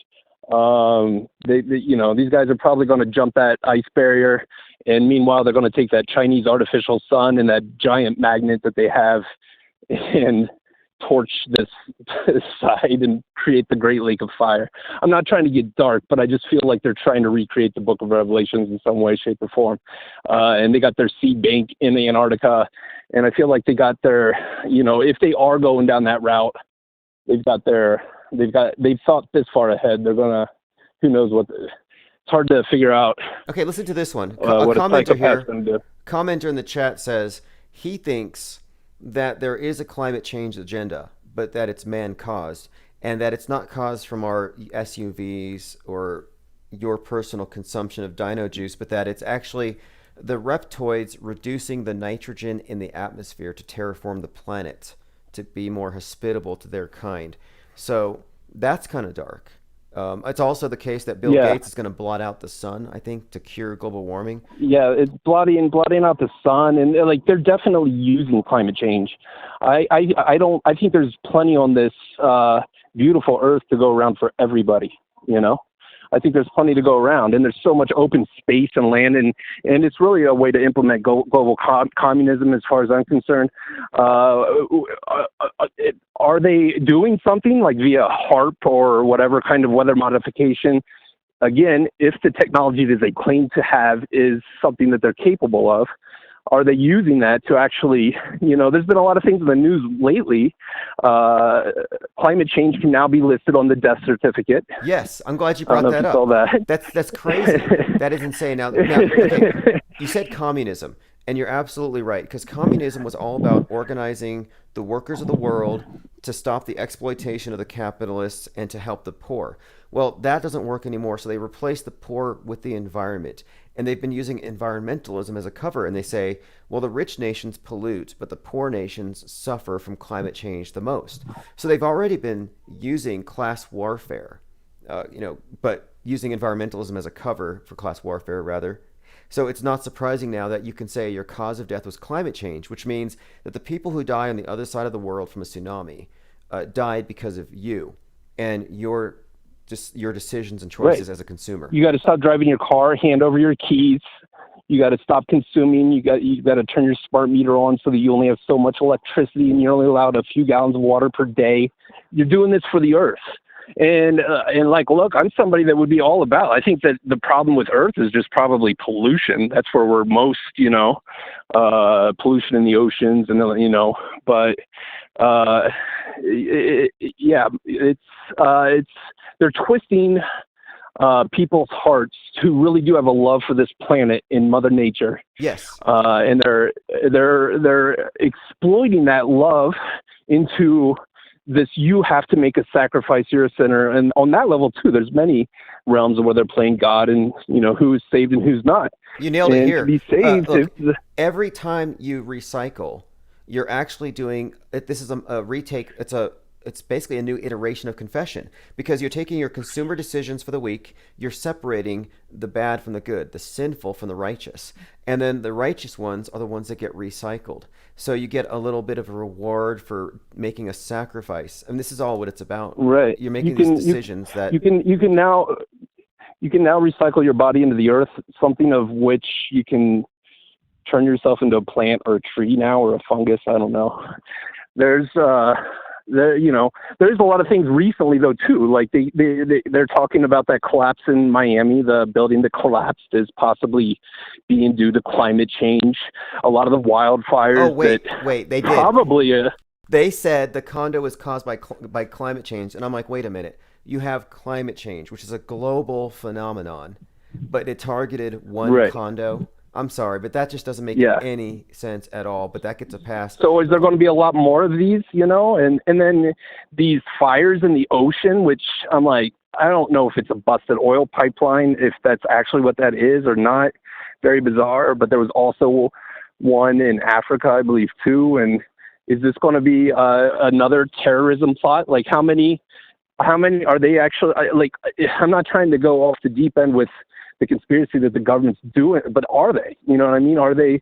These guys are probably going to jump that ice barrier, and meanwhile they're going to take that Chinese artificial sun and that giant magnet that they have and torch this side and create the Great Lake of Fire. I'm not trying to get dark, but I just feel like they're trying to recreate the Book of Revelations in some way, shape, or form. And they got their seed bank in Antarctica, and I feel like they got their, if they are going down that route, they've thought this far ahead. They're gonna, who knows what? It's hard to figure out okay. Listen to this one. what a Commenter psychopath's here. gonna do. Commenter in the chat says he thinks that there is a climate change agenda, but that it's man caused, and that it's not caused from our SUVs or your personal consumption of dino juice, but that it's actually the reptoids reducing the nitrogen in the atmosphere to terraform the planet to be more hospitable to their kind. So that's kind of dark. It's also the case that Bill Yeah. Gates is going to blot out the sun, I think, to cure global warming. Yeah, it's blotting out the sun, and like they're definitely using climate change. I don't. I think there's plenty on this beautiful Earth to go around for everybody. I think there's plenty to go around, and there's so much open space and land, and it's really a way to implement global communism, as far as I'm concerned. Are they doing something like via HARP or whatever kind of weather modification? Again, if the technology that they claim to have is something that they're capable of, are they using that to actually, there's been a lot of things in the news lately. Climate change can now be listed on the death certificate. Yes, I'm glad you I don't brought know if that you saw up. that. That's crazy. That is insane. Now, okay, you said communism, and you're absolutely right, because communism was all about organizing the workers of the world to stop the exploitation of the capitalists and to help the poor. Well, that doesn't work anymore, so they replaced the poor with the environment. And they've been using environmentalism as a cover, and they say, well, the rich nations pollute, but the poor nations suffer from climate change the most. So they've already been using class warfare, but using environmentalism as a cover for class warfare, rather. So it's not surprising now that you can say your cause of death was climate change, which means that the people who die on the other side of the world from a tsunami died because of you and your decisions and choices Right. as a consumer. You got to stop driving your car, hand over your keys. You got to stop consuming. You got to turn your smart meter on so that you only have so much electricity and you're only allowed a few gallons of water per day. You're doing this for the Earth. And like, look, I'm somebody that would be all about. I think that the problem with Earth is just probably pollution. That's where we're most, pollution in the oceans, and But it's they're twisting people's hearts who really do have a love for this planet in Mother Nature. Yes. And they're exploiting that love into this, you have to make a sacrifice, you're a sinner. And on that level too, there's many realms where they're playing God and, who is saved and who's not. You nailed it And to here. be saved, Look, every time you recycle, you're actually doing it. This is a retake. It's basically a new iteration of confession, because you're taking your consumer decisions for the week, you're separating the bad from the good, the sinful from the righteous, and then the righteous ones are the ones that get recycled. So you get a little bit of a reward for making a sacrifice, and this is all what it's about. right. You're making these decisions that You can now recycle your body into the earth, something of which you can turn yourself into a plant or a tree now, or a fungus. I don't know. There's there's a lot of things recently though too. Like they're talking about that collapse in Miami. The building that collapsed is possibly being due to climate change. A lot of the wildfires. Oh wait, they did. Probably. They said the condo was caused by climate change, and I'm like, wait a minute. You have climate change, which is a global phenomenon, but it targeted one Right. condo. I'm sorry, but that just doesn't make any sense at all. But that gets a pass. So is there going to be a lot more of these, and then these fires in the ocean, which I'm like, I don't know if it's a busted oil pipeline, if that's actually what that is or not. Very bizarre. But there was also one in Africa, I believe, too. And is this going to be another terrorism plot? Like how many are they actually, like, I'm not trying to go off the deep end with the conspiracy that the government's doing, but are they? You know what I mean? Are they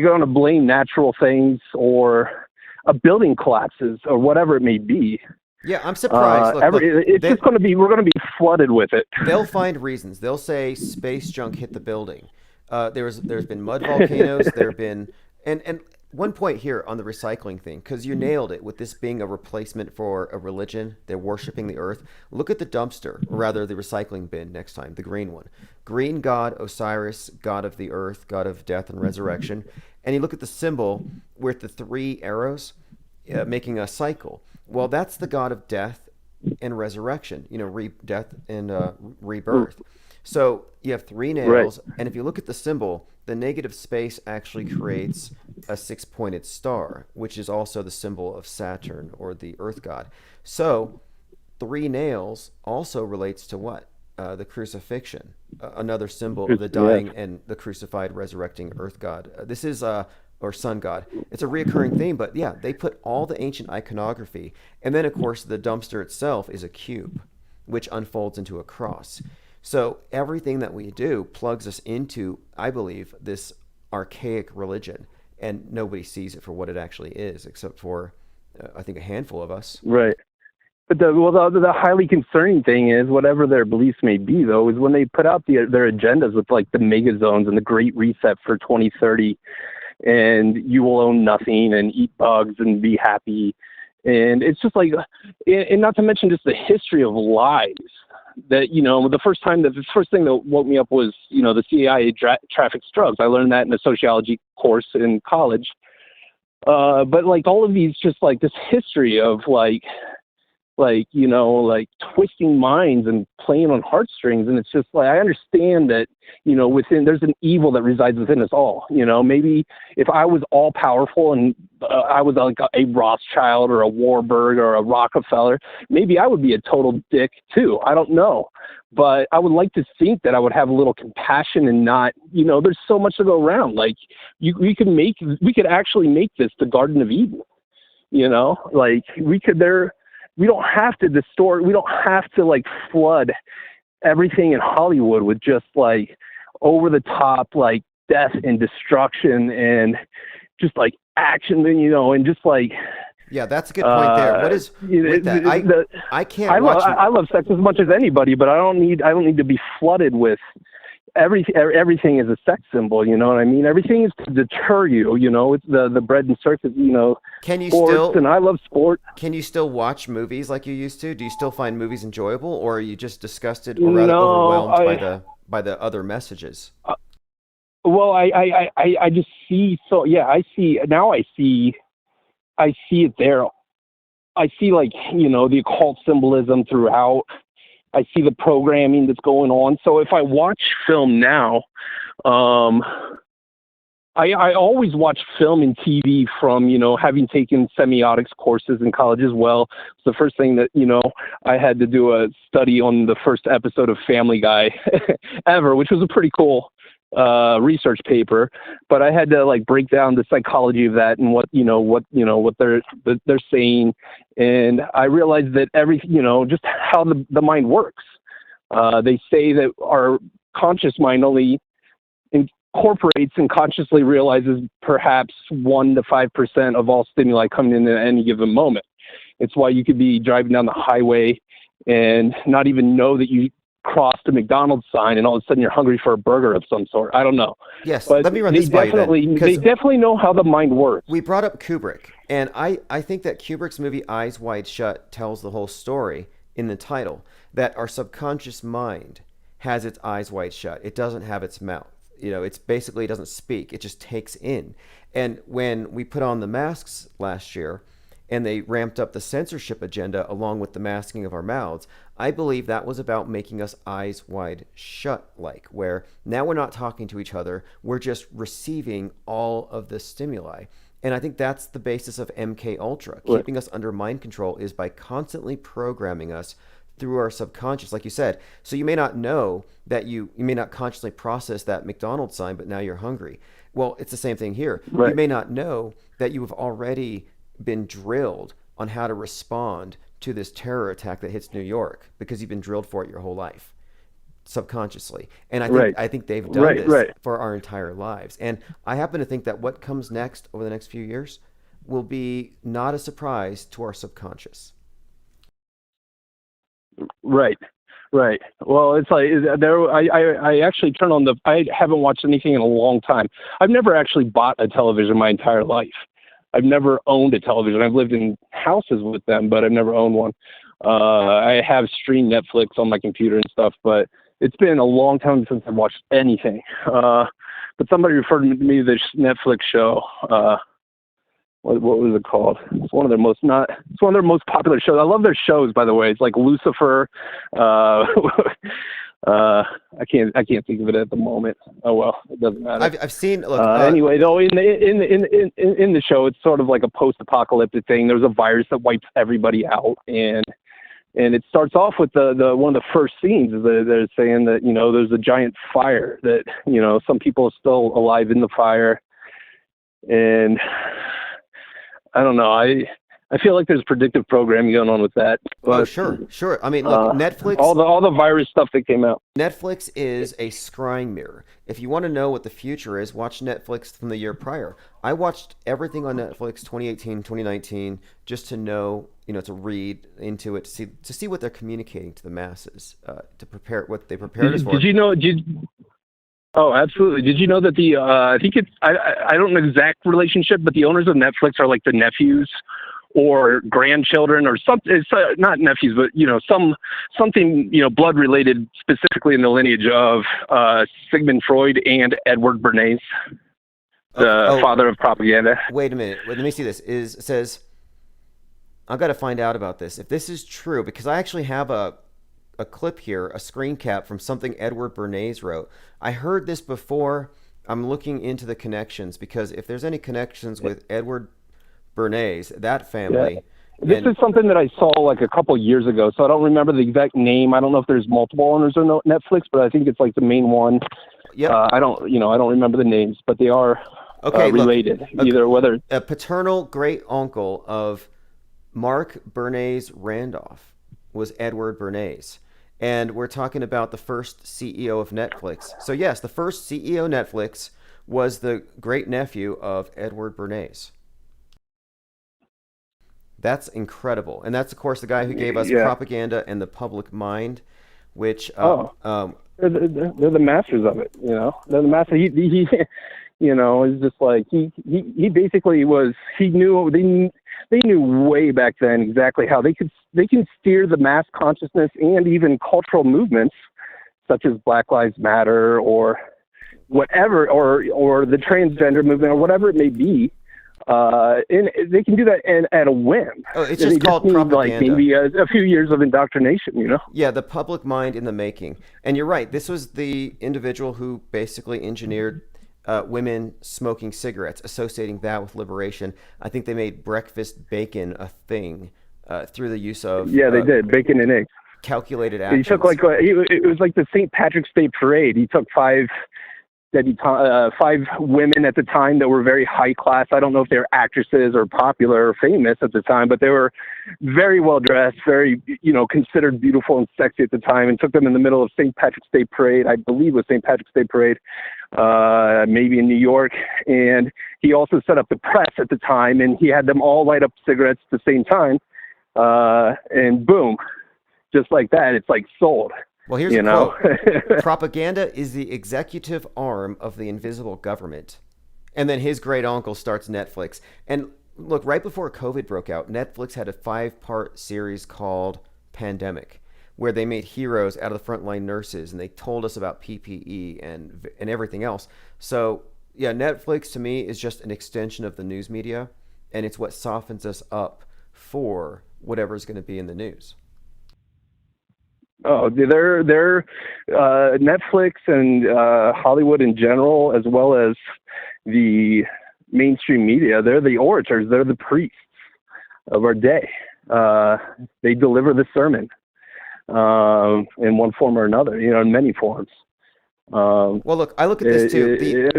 going to blame natural things or a building collapses or whatever it may be? Yeah, I'm surprised. We're going to be flooded with it. They'll find reasons. They'll say space junk hit the building. There's been mud volcanoes. There have been and one point here on the recycling thing, because you nailed it with this being a replacement for a religion. They're worshiping the earth. Look at the dumpster, or rather the recycling bin next time, the green one. Green god Osiris, god of the earth, god of death and resurrection. And you look at the symbol with the 3 arrows making a cycle. Well, that's the god of death and resurrection, death and rebirth. So you have 3 nails, right. And if you look at the symbol, the negative space actually creates a 6-pointed star, which is also the symbol of Saturn, or the earth god. So 3 nails also relates to what? The crucifixion, another symbol of the dying and the crucified, resurrecting earth god. This is or sun god. It's a reoccurring theme, but yeah, they put all the ancient iconography, and then of course the dumpster itself is a cube, which unfolds into a cross. So everything that we do plugs us into, I believe, this archaic religion, and nobody sees it for what it actually is, except for, I think, a handful of us. Right. But the highly concerning thing is, whatever their beliefs may be, though, is when they put out their agendas with like the mega zones and the Great Reset for 2030, and you will own nothing and eat bugs and be happy. And it's just like, and not to mention just the history of lies. That, the first thing that woke me up was, the CIA traffics drugs. I learned that in a sociology course in college. But like all of these, just like this history of like twisting minds and playing on heartstrings. And it's just like, I understand that, there's an evil that resides within us all. Maybe if I was all powerful and I was like a Rothschild or a Warburg or a Rockefeller, maybe I would be a total dick too. I don't know. But I would like to think that I would have a little compassion and not, there's so much to go around. Like we could actually make this the Garden of Eden, like we don't have to distort. We don't have to like flood everything in Hollywood with just like over the top, like death and destruction and just like action, and just like. Yeah, that's a good point there. What is with that? I can't watch. I love sex as much as anybody, but I don't need to be flooded with everything is a sex symbol, you know what I mean? Everything is to deter you, it's the bread and circus, Can you sports, still, and I love sport. Can you still watch movies like you used to? Do you still find movies enjoyable, or are you just disgusted or rather overwhelmed by the other messages? Well, I just see, I see it there. I see like, the occult symbolism throughout. I see the programming that's going on. So if I watch film now, I always watch film and TV from, having taken semiotics courses in college as well. It's the first thing that, I had to do a study on the first episode of Family Guy ever, which was a pretty cool research paper. But I had to like break down the psychology of that and what they're saying. And I realized that just how the mind works. They say that our conscious mind only incorporates and consciously realizes perhaps 1 to 5% of all stimuli coming in at any given moment. It's why you could be driving down the highway and not even know that you crossed a McDonald's sign, and all of a sudden you're hungry for a burger of some sort. I don't know. Yes, but let me run this by you then, they definitely know how the mind works. We brought up Kubrick, and I think that Kubrick's movie Eyes Wide Shut tells the whole story in the title, that our subconscious mind has its eyes wide shut. It doesn't have its mouth. It's basically, it doesn't speak. It just takes in. And when we put on the masks last year and they ramped up the censorship agenda along with the masking of our mouths, I believe that was about making us eyes wide shut, where now we're not talking to each other. We're just receiving all of the stimuli. And I think that's the basis of MK Ultra. Right. Keeping us under mind control is by constantly programming us through our subconscious, like you said. So you may not know that you may not consciously process that McDonald's sign, but now you're hungry. Well, it's the same thing here. Right. You may not know that you have already been drilled on how to respond to this terror attack that hits New York because you've been drilled for it your whole life, subconsciously. And I think they've done this for our entire lives. And I happen to think that what comes next over the next few years will be not a surprise to our subconscious. Right. Well, it's like I actually turn on I haven't watched anything in a long time. I've never actually bought a television my entire life. I've never owned a television. I've lived in houses with them, but I've never owned one. I have streamed Netflix on my computer and stuff, but it's been a long time since I've watched anything. But somebody referred to me to this Netflix show. What was it called? It's one of their most popular shows. I love their shows, by the way. It's like Lucifer. I can't think of it at the moment. Oh well, it doesn't matter. I've seen. Look, anyway, though, in the show, it's sort of like a post-apocalyptic thing. There's a virus that wipes everybody out, and it starts off with the one of the first scenes. They're saying that there's a giant fire that some people are still alive in the fire, and I don't know. I feel like there's predictive programming going on with that. But, oh, sure. I mean, look, Netflix. All the virus stuff that came out. Netflix is a scrying mirror. If you want to know what the future is, watch Netflix from the year prior. I watched everything on Netflix 2018, 2019, just to know, to read into it, to see what they're communicating to the masses, to prepare what they prepared us for. Oh, absolutely. Did you know that I think I don't know the exact relationship, but the owners of Netflix are like the nephews or grandchildren or something. It's not nephews, but something blood related, specifically in the lineage of Sigmund Freud and Edward Bernays, the father of propaganda. Wait a minute. Let me see this. It says I've got to find out about this. If this is true, because I actually have a clip here, a screen cap from something Edward Bernays wrote. I heard this before. I'm looking into the connections, because if there's any connections with Edward Bernays, that family. Yeah. This is something that I saw like a couple years ago, so I don't remember the exact name. I don't know if there's multiple owners of Netflix, but I think it's like the main one. Yeah. I don't remember the names, but they are related. Look, either whether a paternal great uncle of Mark Bernays Randolph was Edward Bernays. And we're talking about the first CEO of Netflix. So yes, the first CEO of Netflix was the great nephew of Edward Bernays. That's incredible. And that's, of course, the guy who gave us Propaganda and the Public Mind, which they're the masters of it. They're the master. He is just like he basically was. He knew they knew way back then exactly how they can steer the mass consciousness and even cultural movements such as Black Lives Matter or whatever, or the transgender movement or whatever it may be. And they can do that at a whim. Oh, it's just called propaganda. Like maybe a few years of indoctrination, Yeah, the public mind in the making. And you're right. This was the individual who basically engineered women smoking cigarettes, associating that with liberation. I think they made breakfast bacon a thing through the use of Yeah, they did bacon and eggs. calculated He took actions. it was like the St. Patrick's Day parade. He took five women at the time that were very high class. I don't know if they were actresses or popular or famous at the time, but they were very well dressed, very, considered beautiful and sexy at the time, and took them in the middle of St. Patrick's Day parade. I believe it was St. Patrick's Day parade, maybe in New York. And he also set up the press at the time, and he had them all light up cigarettes at the same time. And boom, just like that, it's like sold. Well, here's a quote. Propaganda is the executive arm of the invisible government. And then his great uncle starts Netflix. And look, right before COVID broke out, Netflix had a 5-part series called Pandemic, where they made heroes out of the frontline nurses, and they told us about PPE and everything else. So, yeah, Netflix to me is just an extension of the news media, and it's what softens us up for whatever's going to be in the news. Oh, they're Netflix and Hollywood in general, as well as the mainstream media. They're the orators. They're the priests of our day. They deliver the sermon in one form or another. In many forms. Well, look, I look at this too.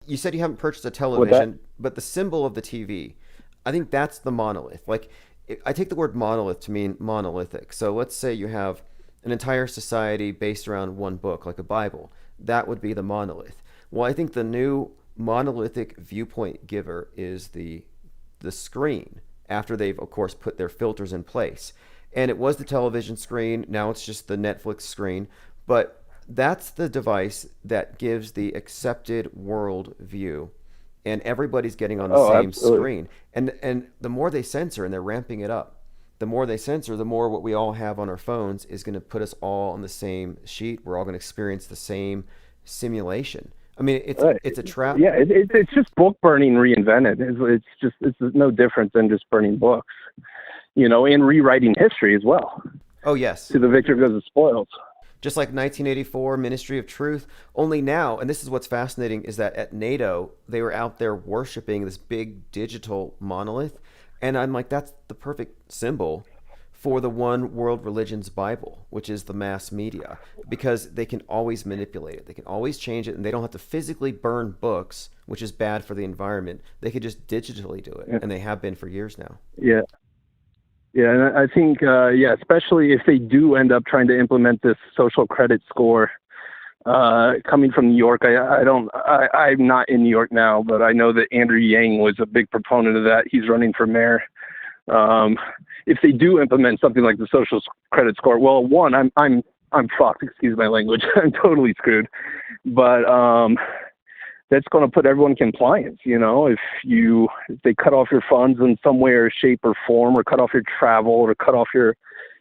You said you haven't purchased a television, but the symbol of the TV, I think that's the monolith. Like, I take the word monolith to mean monolithic. So let's say you have an entire society based around one book, like a Bible. That would be the monolith. Well, I think the new monolithic viewpoint giver is the screen, after they've, of course, put their filters in place. And it was the television screen. Now it's just the Netflix screen. But that's the device that gives the accepted world view. And everybody's getting on the same screen. And the more they censor, and they're ramping it up, the more they censor, the more what we all have on our phones is going to put us all on the same sheet. We're all going to experience the same simulation. I mean, it's a trap. Yeah, it's just book burning reinvented. It's no different than just burning books, and rewriting history as well. Oh, yes. To the victor goes the spoils. Just like 1984, Ministry of Truth. Only now, and this is what's fascinating, is that at NATO, they were out there worshiping this big digital monolith. And I'm like, that's the perfect symbol for the one world religion's Bible, which is the mass media, because they can always manipulate it. They can always change it, and they don't have to physically burn books, which is bad for the environment. They could just digitally do it, and they have been for years now. Yeah. Yeah, and I think, especially if they do end up trying to implement this social credit score, coming from New York, I'm not in New York now, but I know that Andrew Yang was a big proponent of that. He's running for mayor. If they do implement something like the social credit score, well, one, I'm fucked. Excuse my language. I'm totally screwed. But that's going to put everyone in compliance. If they cut off your funds in some way or shape or form, or cut off your travel, or cut off your,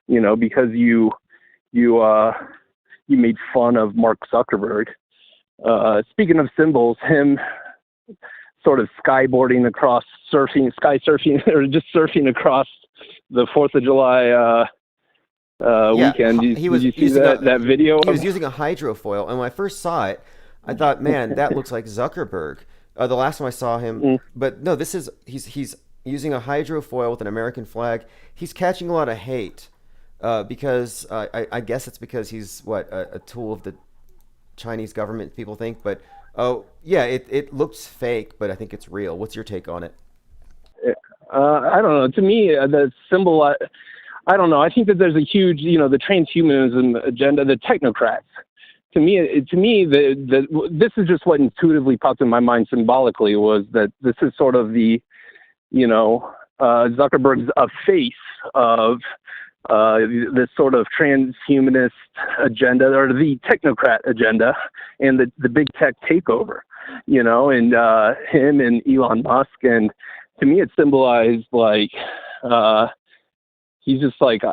because you made fun of Mark Zuckerberg. Speaking of symbols, him sort of skyboarding across, sky surfing, or just surfing across the 4th of July weekend. Did you see that video? He was using a hydrofoil, and when I first saw it, I thought, man, that looks like Zuckerberg. The last time I saw him, but no, he's using a hydrofoil with an American flag. He's catching a lot of hate because I guess it's because he's a tool of the Chinese government, people think. But it looks fake, but I think it's real. What's your take on it? I don't know. To me, the symbol, I don't know. I think that there's a huge, the transhumanism agenda, the technocrats. To me, this is just what intuitively popped in my mind symbolically, was that this is sort of the, Zuckerberg's face of this sort of transhumanist agenda, or the technocrat agenda, and the big tech takeover, and him and Elon Musk. And to me, it symbolized he's just like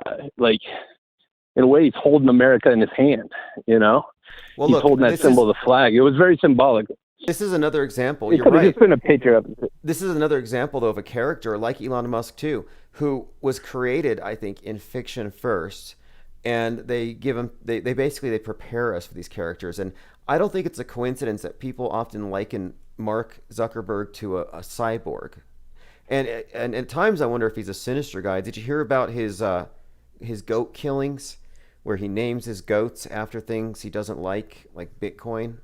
in a way, he's holding America in his hand, Well, he's holding that symbol of the flag. It was very symbolic. This is another example. It could have just been a picture. This is another example, though, of a character like Elon Musk, too, who was created, I think, in fiction first, and they give them they basically they prepare us for these characters. And I don't think it's a coincidence that people often liken Mark Zuckerberg to a cyborg. And at times I wonder if he's a sinister guy. Did you hear about his goat killings, where he names his goats after things he doesn't like Bitcoin?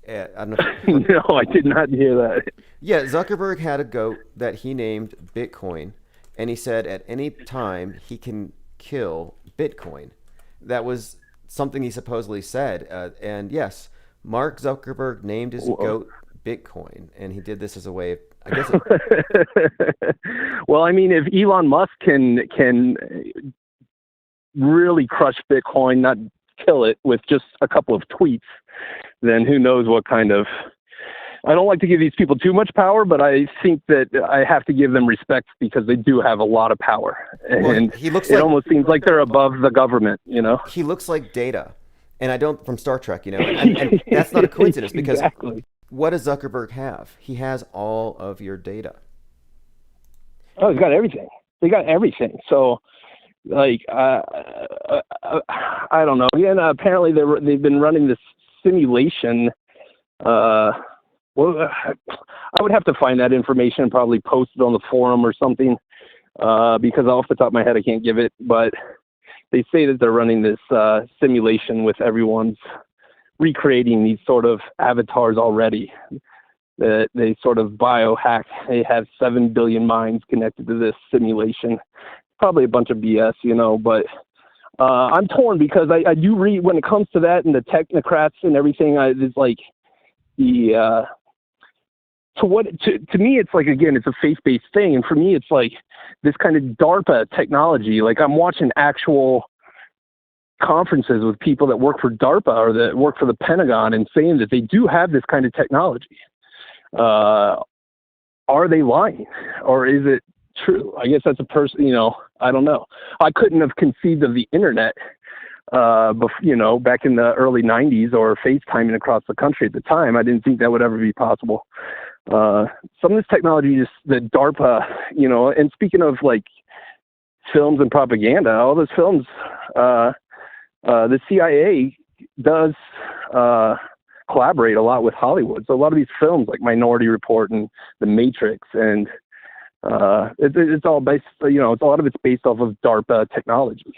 I don't know. No, I did not hear that. Yeah, Zuckerberg had a goat that he named Bitcoin, and he said at any time he can kill Bitcoin. That was something he supposedly said. And yes, Mark Zuckerberg named his goat Bitcoin, and he did this as a way of, I guess. Well, I mean, if Elon Musk can really crush Bitcoin, not kill it with just a couple of tweets, then who knows what kind of. I don't like to give these people too much power, but I think that I have to give them respect because they do have a lot of power. And he looks it almost seems like they're above the government, you know? He looks like Data. And I don't, from Star Trek, you know, and that's not a coincidence because Exactly. What does Zuckerberg have? He has all of your data. Oh, he's got everything. They got everything. So, like, I don't know. Yeah, and apparently they've been running this simulation. Well, I would have to find that information and probably post it on the forum or something, because off the top of my head I can't give it. But they say that they're running this simulation with everyone's recreating these sort of avatars already. That they sort of biohack. They have 7 billion minds connected to this simulation. Probably a bunch of BS, you know. But I'm torn because I do read when it comes to that and the technocrats and everything. It's like the to me, it's like, again, it's a faith-based thing. And for me, it's like this kind of DARPA technology. Like, I'm watching actual conferences with people that work for DARPA or that work for the Pentagon and saying that they do have this kind of technology. Are they lying, or is it true? I guess that's a person, you know, I don't know. I couldn't have conceived of the internet, you know, back in the early 90s, or FaceTiming across the country at the time. I didn't think that would ever be possible. Some of this technology is the DARPA, you know, and speaking of like films and propaganda, all those films, the CIA does collaborate a lot with Hollywood. So a lot of these films like Minority Report and The Matrix, and it's all based, you know, a lot of it's based off of DARPA technology.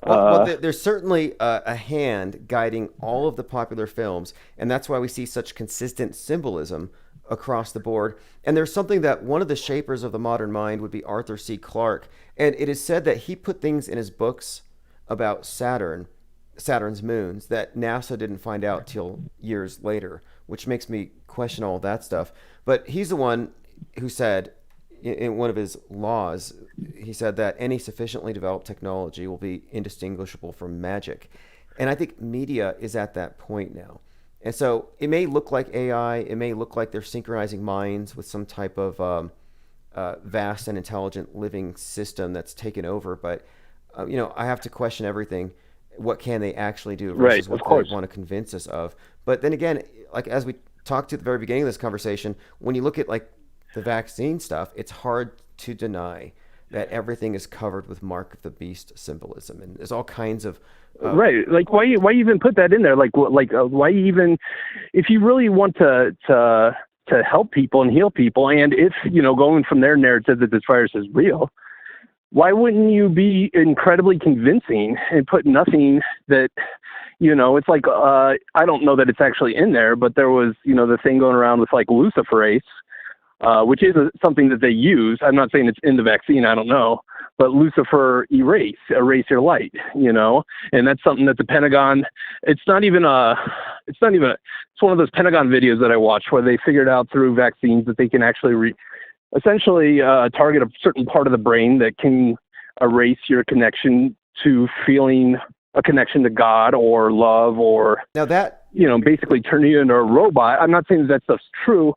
Well, there's certainly a hand guiding all of the popular films, and that's why we see such consistent symbolism across the board. And there's something that one of the shapers of the modern mind would be Arthur C. Clarke, and it is said that he put things in his books about Saturn's moons, that NASA didn't find out till years later, which makes me question all that stuff. But he's the one who said, in one of his laws, he said that any sufficiently developed technology will be indistinguishable from magic. And I think media is at that point now. And so it may look like AI, it may look like they're synchronizing minds with some type of vast and intelligent living system that's taken over. But, you know, I have to question everything. What can they actually do versus what they want to convince us of? But then again, like as we talked at the very beginning of this conversation, when you look at like the vaccine stuff, it's hard to deny that everything is covered with Mark of the Beast symbolism, and there's all kinds of right. Like why even put that in there? Like why even, if you really want to help people and heal people, and if, you know, going from their narrative that this virus is real, why wouldn't you be incredibly convincing and put nothing that, you know, it's like, I don't know that it's actually in there, but there was, you know, the thing going around with like luciferase, which is something that they use. I'm not saying it's in the vaccine, I don't know, but Lucifer erase your light, you know, and that's something that the Pentagon, it's one of those Pentagon videos that I watched where they figured out through vaccines that they can actually essentially target a certain part of the brain that can erase your connection to feeling a connection to God or love, or, now that, you know, basically turn you into a robot. I'm not saying that stuff's true.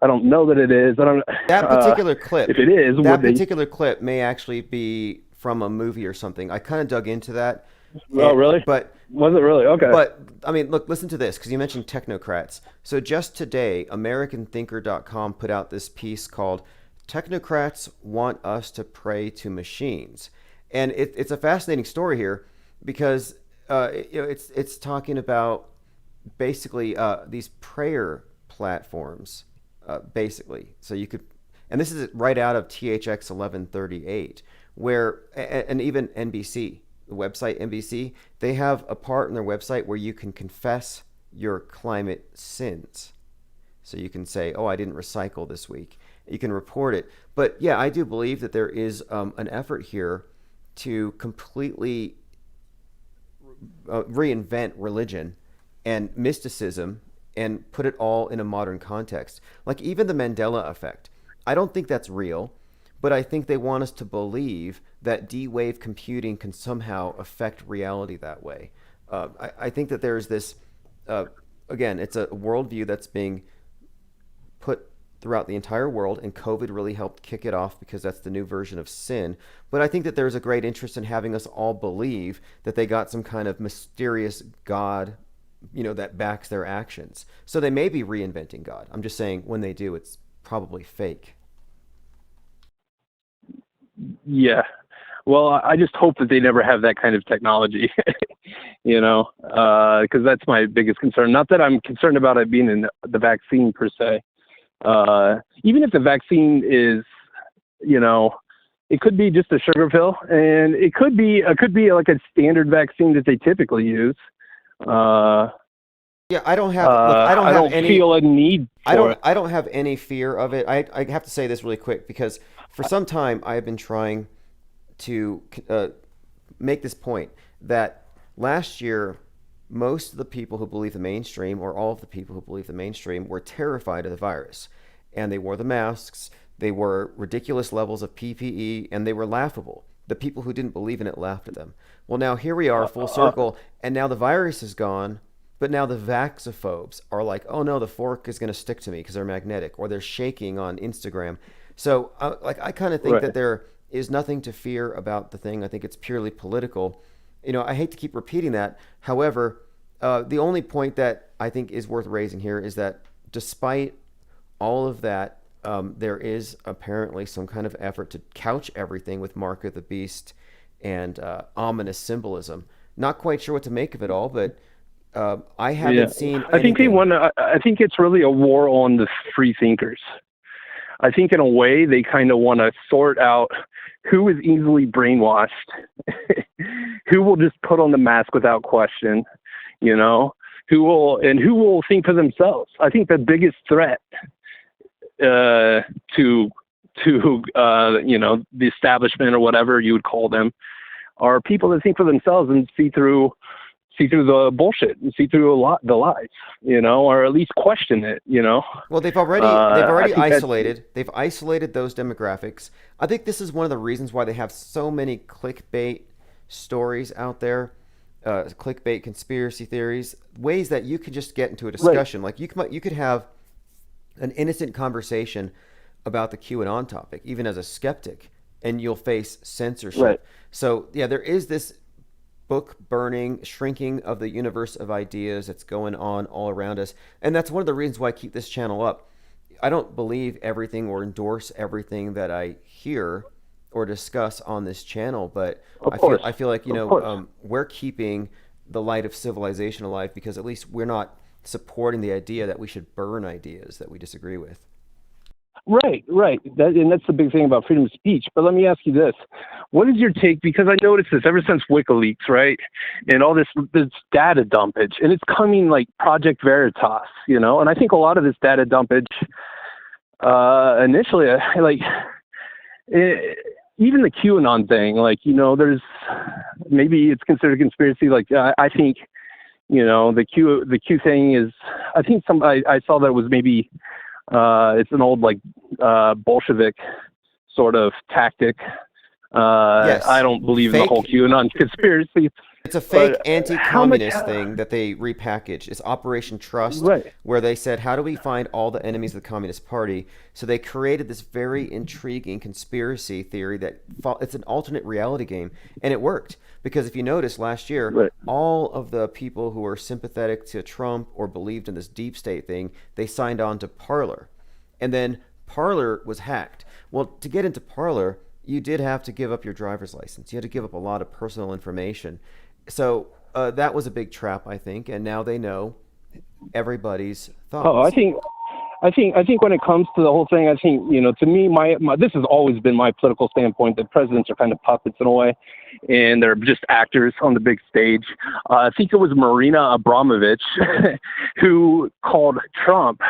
I don't know that it is. I don't. That particular clip. If it is, that particular clip may actually be from a movie or something. I kind of dug into that. Oh, really? But was it really? Okay. But I mean, look, listen to this, because you mentioned technocrats. So just today, AmericanThinker.com put out this piece called "Technocrats Want Us to Pray to Machines," and it's a fascinating story here. because it's talking about basically these prayer platforms, basically. So you could, and this is right out of THX 1138, where and even NBC, the website NBC, they have a part in their website where you can confess your climate sins. So you can say, "Oh, I didn't recycle this week." You can report it. But yeah, I do believe that there is an effort here to completely reinvent religion and mysticism and put it all in a modern context. Like even the Mandela effect. I don't think that's real, but I think they want us to believe that D-wave computing can somehow affect reality that way. I think that there's this, again, it's a worldview that's being put throughout the entire world, and COVID really helped kick it off because that's the new version of sin. But I think that there's a great interest in having us all believe that they got some kind of mysterious God, that backs their actions. So they may be reinventing God. I'm just saying when they do, it's probably fake. Yeah. Well, I just hope that they never have that kind of technology, because that's my biggest concern. Not that I'm concerned about it being in the vaccine per se. Even if the vaccine is, it could be just a sugar pill, and it could be like a standard vaccine that they typically use. Yeah, I don't have. Look, I don't I have don't any. feel a need for it. I don't have any fear of it. I have to say this really quick because for some time I have been trying to make this point that last year most of the people who believe the mainstream, or all of the people who believe the mainstream, were terrified of the virus, and they wore the masks. They wore ridiculous levels of PPE, and they were laughable. The people who didn't believe in it laughed at them. Well, now here we are, full circle, and now the virus is gone. But now the vaxophobes are like, oh no, the fork is going to stick to me because they're magnetic, or they're shaking on Instagram. So, I kind of think Right. that there is nothing to fear about the thing. I think it's purely political. I hate to keep repeating that. However, the only point that I think is worth raising here is that despite all of that, there is apparently some kind of effort to couch everything with Mark of the Beast and ominous symbolism. Not quite sure what to make of it all, but I haven't seen I think they anything. want to. I think it's really a war on the free thinkers. I think in a way they kind of want to sort out who is easily brainwashed, who will just put on the mask without question, who will think for themselves. I think the biggest threat to the establishment, or whatever you would call them, are people that think for themselves and see through the bullshit and see through the lies, or at least question it. Well, they've I already think they've isolated those demographics. I think this is one of the reasons why they have so many clickbait stories out there, clickbait conspiracy theories, ways that you could just get into a discussion. Like you could have an innocent conversation about the QAnon topic, even as a skeptic, and you'll face censorship. Right. So yeah, there is this book burning, shrinking of the universe of ideas that's going on all around us. And that's one of the reasons why I keep this channel up. I don't believe everything or endorse everything that I hear or discuss on this channel, but I feel like, we're keeping the light of civilization alive because at least we're not supporting the idea that we should burn ideas that we disagree with. Right. And that's the big thing about freedom of speech. But let me ask you this. What is your take? Because I noticed this ever since WikiLeaks, right? And all this data dumpage. And it's coming like Project Veritas, And I think a lot of this data dumpage, initially, even the QAnon thing, there's, maybe it's considered a conspiracy. I think, the Q thing is, I think I saw that it was maybe, it's an old Bolshevik sort of tactic. Yes. I don't believe in the Fake. whole QAnon conspiracy. It's a fake But anti-communist how much- thing that they repackaged. It's Operation Trust, Right. where they said, how do we find all the enemies of the Communist Party? So they created this very intriguing conspiracy theory that it's an alternate reality game, and it worked. Because if you notice, last year, Right. all of the people who were sympathetic to Trump or believed in this deep state thing, they signed on to Parler. And then Parler was hacked. Well, to get into Parler, you did have to give up your driver's license. You had to give up a lot of personal information. So that was a big trap, I think, and now they know everybody's Oh, thoughts. I think when it comes to the whole thing, I think, to me, my this has always been my political standpoint that presidents are kind of puppets in a way, and they're just actors on the big stage. I think it was Marina Abramovich who called Trump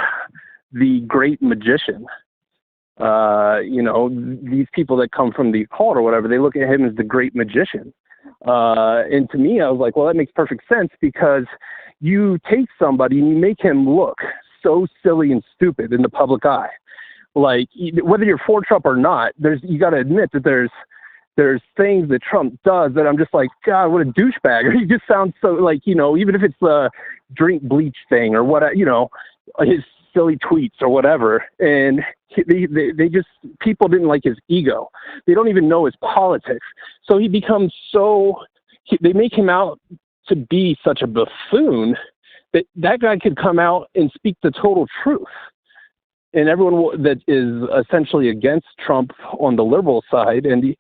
the great magician. These people that come from the occult or whatever, they look at him as the great magician. And to me, I was like, well, that makes perfect sense because you take somebody and you make him look so silly and stupid in the public eye. Like whether you're for Trump or not, you got to admit that there's things that Trump does that I'm just like, God, what a douchebag. Or he just sounds so like, even if it's the drink bleach thing or what, his silly tweets or whatever. And they just, people didn't like his ego. They don't even know his politics. So he becomes they make him out to be such a buffoon that guy could come out and speak the total truth. And everyone that is essentially against Trump on the liberal side and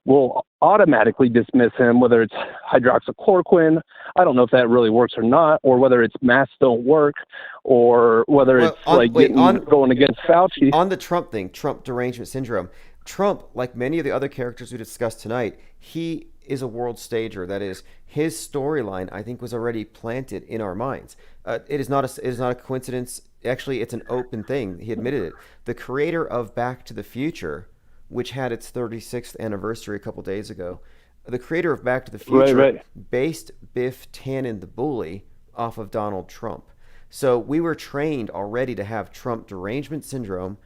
will automatically dismiss him, whether it's hydroxychloroquine. I don't know if that really works or not, or whether it's masks don't work, or whether Well, it's going against Fauci. On the Trump thing, Trump derangement syndrome, Trump, like many of the other characters we discussed tonight, he is a world stager. That is, his storyline, I think, was already planted in our minds. It is not a coincidence. Actually, it's an open thing. He admitted it. The creator of Back to the Future, which had its 36th anniversary a couple days ago, the creator of Back to the Future based Biff Tannen the Bully off of Donald Trump. So we were trained already to have Trump derangement syndrome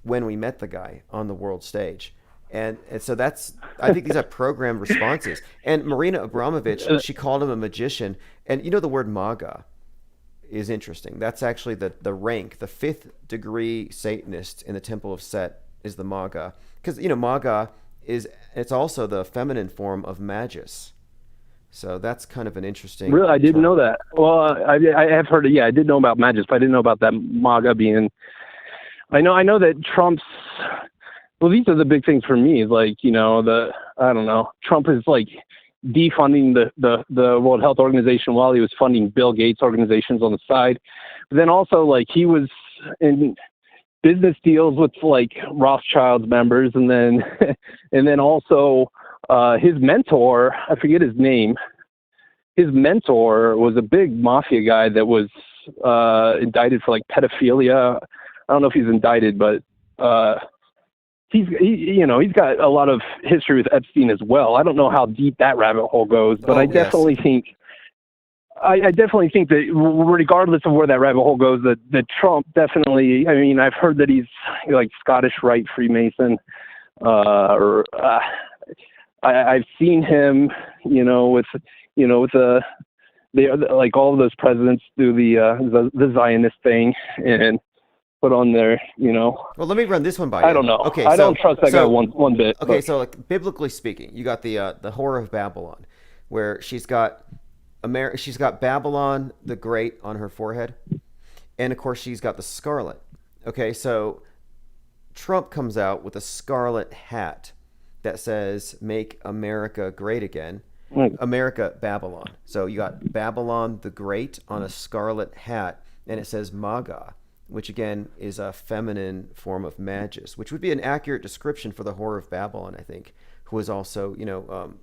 when we met the guy on the world stage. And so I think these are programmed responses. And Marina Abramovich, she called him a magician. And the word MAGA is interesting. That's actually the rank, the 5th degree Satanist in the Temple of Set is the MAGA. Because, MAGA it's also the feminine form of Magus. So that's kind of an interesting. Really, I didn't term. know that. Well, I have heard it. Yeah, I did know about Magus, but I didn't know about that MAGA being. I know that Trump's. Well, these are the big things for me. Like, I don't know. Trump is like defunding the World Health Organization while he was funding Bill Gates organizations on the side. But then also, like, he was in business deals with like Rothschild's members, and then also his mentor, I forget his name. His mentor was a big mafia guy that was indicted for like pedophilia. I don't know if he's indicted, but he's got a lot of history with Epstein as well. I don't know how deep that rabbit hole goes, but I definitely think that regardless of where that rabbit hole goes, that Trump definitely. I mean, I've heard that he's like Scottish Rite Freemason, I've seen him, with like all of those presidents do the Zionist thing and put on their, Well, let me run this one by you. I don't know. Okay, I don't trust that guy one bit. Okay, so like biblically speaking, you got the Whore of Babylon, where she's got Babylon the Great on her forehead, and of course she's got the scarlet. Okay, so Trump comes out with a scarlet hat that says "Make America Great Again." America, Babylon. So you got Babylon the Great on a scarlet hat, and it says MAGA, which again is a feminine form of Magus, which would be an accurate description for the Whore of Babylon, I think, who is also,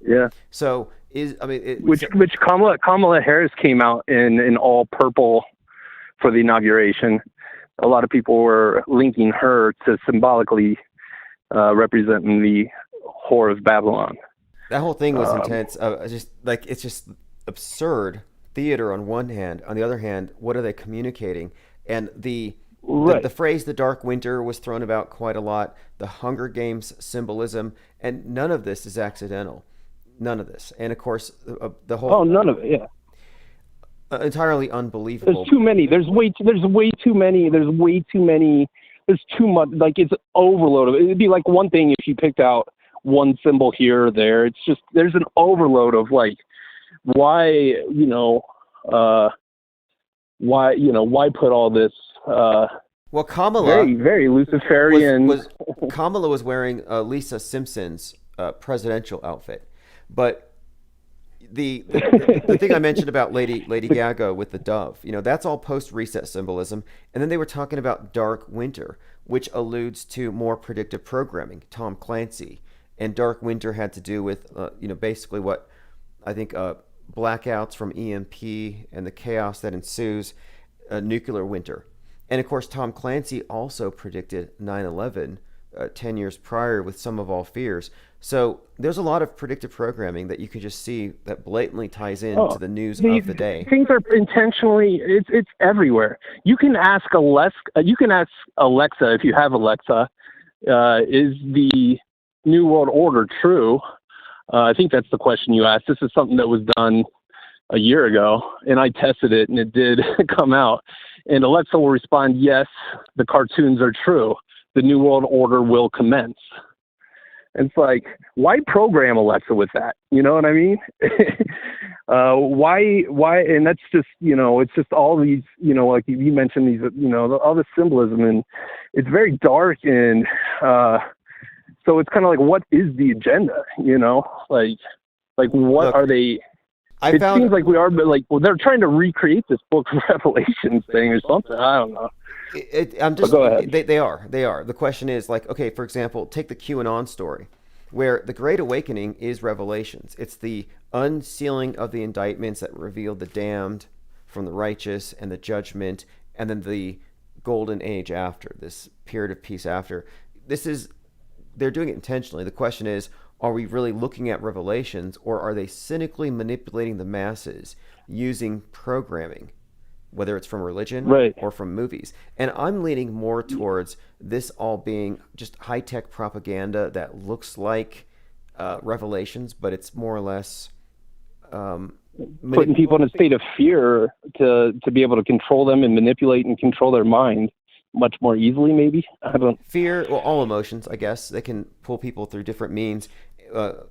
yeah. So which Kamala Harris came out in all purple for the inauguration. A lot of people were linking her to symbolically representing the Whore of Babylon. That whole thing was intense. It's just absurd theater on one hand. On the other hand, what are they communicating? And the phrase "the dark winter" was thrown about quite a lot. The Hunger Games symbolism, and none of this is accidental. None of this, and of course, the whole. Oh, none of it. Yeah. Entirely unbelievable. There's too many. There's way too many. There's too much. Like, it's overload. It'd be like one thing if you picked out one symbol here or there. It's just there's an overload of like why put all this. Well, Kamala, very very Luciferian. Kamala was wearing Lisa Simpson's presidential outfit, but the thing I mentioned about Lady Gaga with the dove, that's all post reset symbolism. And then they were talking about Dark Winter, which alludes to more predictive programming, Tom Clancy. And Dark Winter had to do with basically what I think blackouts from EMP and the chaos that ensues, nuclear winter. And of course, Tom Clancy also predicted 9/11 10 years prior with Sum of All Fears. So there's a lot of predictive programming that you can just see that blatantly ties into the news of the day. Things are intentionally, it's everywhere. You can ask Alexa, if you have Alexa, is the New World Order true? I think that's the question you asked. This is something that was done a year ago, and I tested it, and it did come out. And Alexa will respond, yes, the cartoons are true. The New World Order will commence. And it's like, why program Alexa with that? You know what I mean? Why? And that's just, it's just all these, like you mentioned these, all this symbolism, and it's very dark. And so it's kind of like, what is the agenda? Like what are they? Seems like we are, but they're trying to recreate this Book of Revelations thing or something. I don't know. Go ahead. They are. The question is okay, for example, take the QAnon story, where the Great Awakening is Revelations. It's the unsealing of the indictments that reveal the damned from the righteous and the judgment, and then the golden age after, this period of peace after. They're doing it intentionally. The question is, are we really looking at Revelations, or are they cynically manipulating the masses using programming, whether it's from religion or from movies? And I'm leaning more towards this all being just high-tech propaganda that looks like Revelations, but it's more or less putting people in a state of fear to be able to control them and manipulate and control their mind much more easily, maybe. I don't. Fear, well, all emotions, I guess. They can pull people through different means,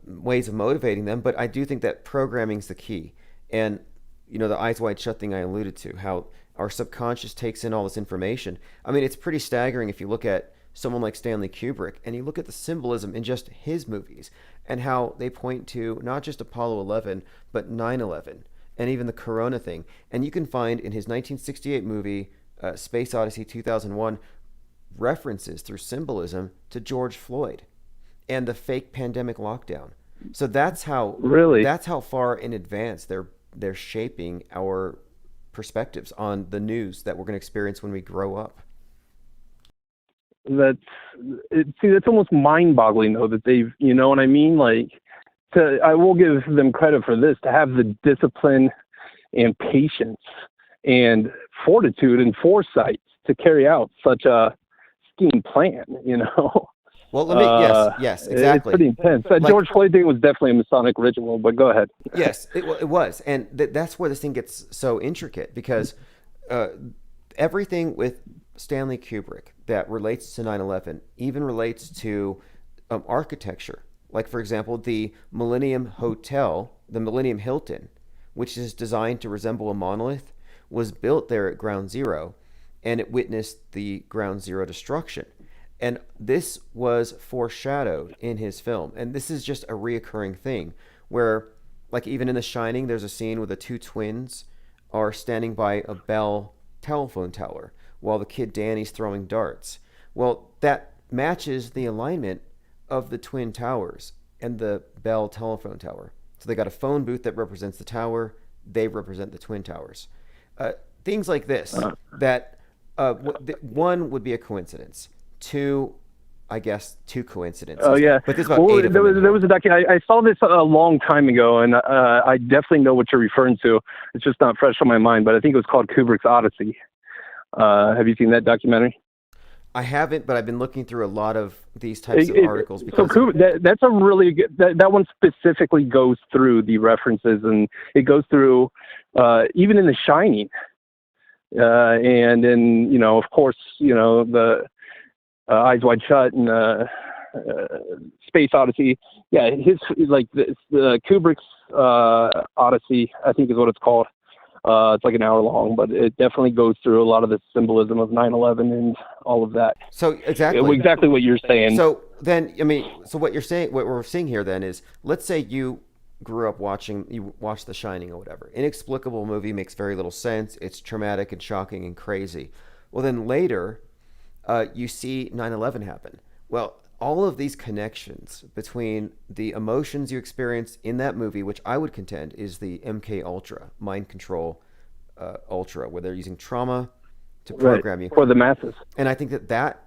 ways of motivating them. But I do think that programming's the key. And the eyes wide shut thing I alluded to, how our subconscious takes in all this information. I mean, it's pretty staggering if you look at someone like Stanley Kubrick and you look at the symbolism in just his movies and how they point to not just Apollo 11, but 9/11 and even the Corona thing. And you can find in his 1968 movie, Space Odyssey 2001, references through symbolism to George Floyd and the fake pandemic lockdown. So that's how far in advance they're shaping our perspectives on the news that we're going to experience when we grow up. That's almost mind-boggling, though, that they've, you know what I mean? I will give them credit for this, to have the discipline and patience and fortitude and foresight to carry out such a scheme plan, Well, yes, exactly. It's pretty intense. That George Floyd thing was definitely a Masonic ritual, but go ahead. Yes, it was. And that's where this thing gets so intricate, because everything with Stanley Kubrick that relates to 9/11 even relates to architecture. Like, for example, the Millennium Hotel, the Millennium Hilton, which is designed to resemble a monolith, was built there at Ground Zero, and it witnessed the Ground Zero destruction. And this was foreshadowed in his film. And this is just a reoccurring thing where, like, even in The Shining, there's a scene where the two twins are standing by a Bell telephone tower while the kid Danny's throwing darts. Well, that matches the alignment of the Twin Towers and the Bell telephone tower. So they got a phone booth that represents the tower. They represent the Twin Towers. Things like this, that one would be a coincidence. Two, I guess, two coincidences. Oh, yeah. But there's about eight of them. There was a document. I saw this a long time ago, and I definitely know what you're referring to. It's just not fresh on my mind, but I think it was called Kubrick's Odyssey. Have you seen that documentary? I haven't, but I've been looking through a lot of these types of articles. So that's a really good, that one specifically goes through the references, and it goes through even in The Shining. And in, of course, the Eyes Wide Shut and Space Odyssey. Yeah, the Kubrick's Odyssey, I think is what it's called. It's like an hour long, but it definitely goes through a lot of the symbolism of 9/11 and all of that. So exactly what you're saying. So then, so what you're saying, what we're seeing here then is, let's say you grew up watching, you watched The Shining or whatever. Inexplicable movie, makes very little sense. It's traumatic and shocking and crazy. Well, then later, you see 9/11 happen. Well, all of these connections between the emotions you experience in that movie, which I would contend is the MK Ultra, mind control ultra, where they're using trauma to Right. program you. For the masses. And I think that that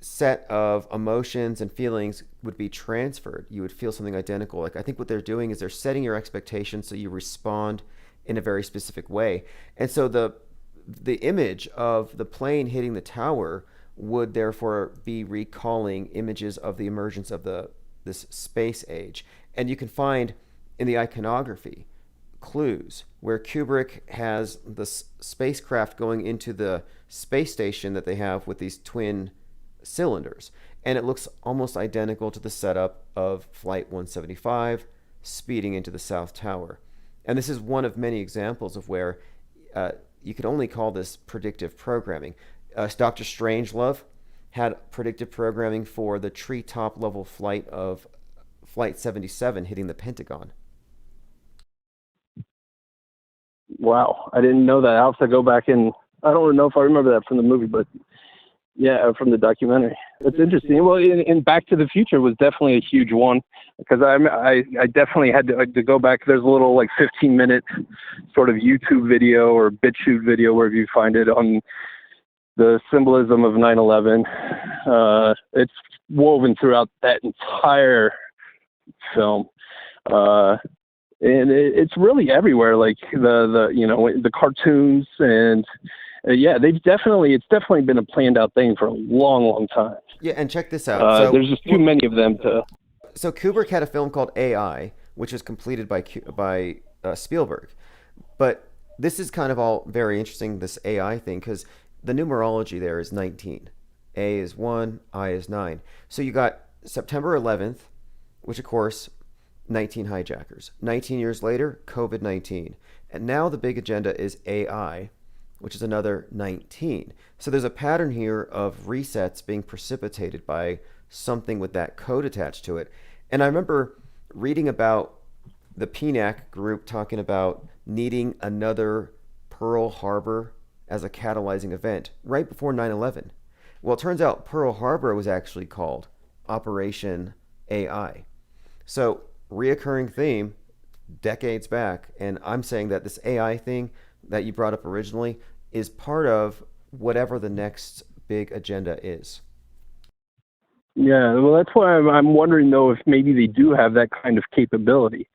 set of emotions and feelings would be transferred. You would feel something identical. Like I think what they're doing is they're setting your expectations so you respond in a very specific way. And so the image of the plane hitting the tower would therefore be recalling images of the emergence of the this space age. And you can find in the iconography clues where Kubrick has the spacecraft going into the space station that they have with these twin cylinders. And it looks almost identical to the setup of Flight 175 speeding into the South Tower. And this is one of many examples of where you could only call this predictive programming. Dr. Strangelove had predictive programming for the treetop level flight of Flight 77 hitting the Pentagon. Wow, I didn't know that. I'll have to go back and I don't know if I remember that from the movie, but yeah, from the documentary. That's interesting. Well, in Back to the Future was definitely a huge one because I definitely had to go back. There's a little like 15-minute sort of YouTube video or BitChute video, wherever you find it, on the symbolism of 9/11. It's woven throughout that entire film. And it's really everywhere, like the cartoons and it's definitely been a planned out thing for a long time. Yeah, and check this out. There's just too many of them to. So Kubrick had a film called AI, which was completed by Spielberg, but this is kind of all very interesting, this AI thing, because the numerology there is 19. A is 1, I is 9. So you got September 11th, which of course 19 hijackers. 19 years later, COVID-19. And now the big agenda is AI, which is another 19. So there's a pattern here of resets being precipitated by something with that code attached to it. And I remember reading about the PNAC group talking about needing another Pearl Harbor as a catalyzing event right before 9/11. Well, it turns out Pearl Harbor was actually called Operation AI. So reoccurring theme decades back, and I'm saying that this AI thing that you brought up originally is part of whatever the next big agenda is. Yeah, well, that's why I'm wondering though if maybe they do have that kind of capability,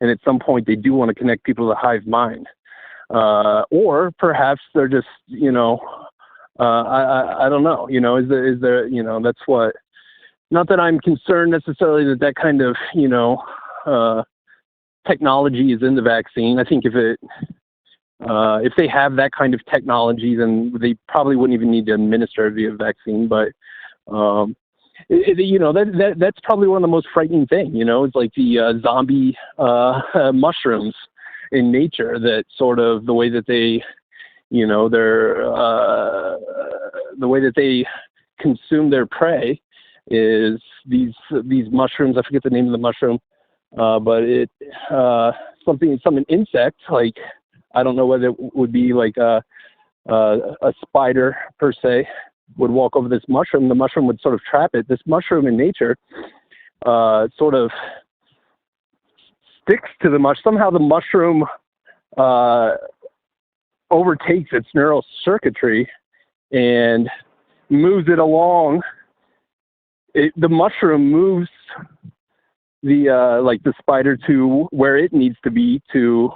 and at some point they do want to connect people to the hive mind, or perhaps they're just I don't know. Is there that's what. Not that I'm concerned necessarily that kind of technology is in the vaccine. I think if they have that kind of technology, then they probably wouldn't even need to administer it via vaccine. But that's probably one of the most frightening things. It's like the zombie mushrooms in nature. That sort of the way that they, the way that they consume their prey is these mushrooms. I forget the name of the mushroom. But it some insect, like I don't know whether it would be like a spider per se would walk over this mushroom. The mushroom would sort of trap it. This mushroom in nature sort of sticks to the mushroom. Somehow the mushroom overtakes its neural circuitry and moves it along. The mushroom moves the spider to where it needs to be to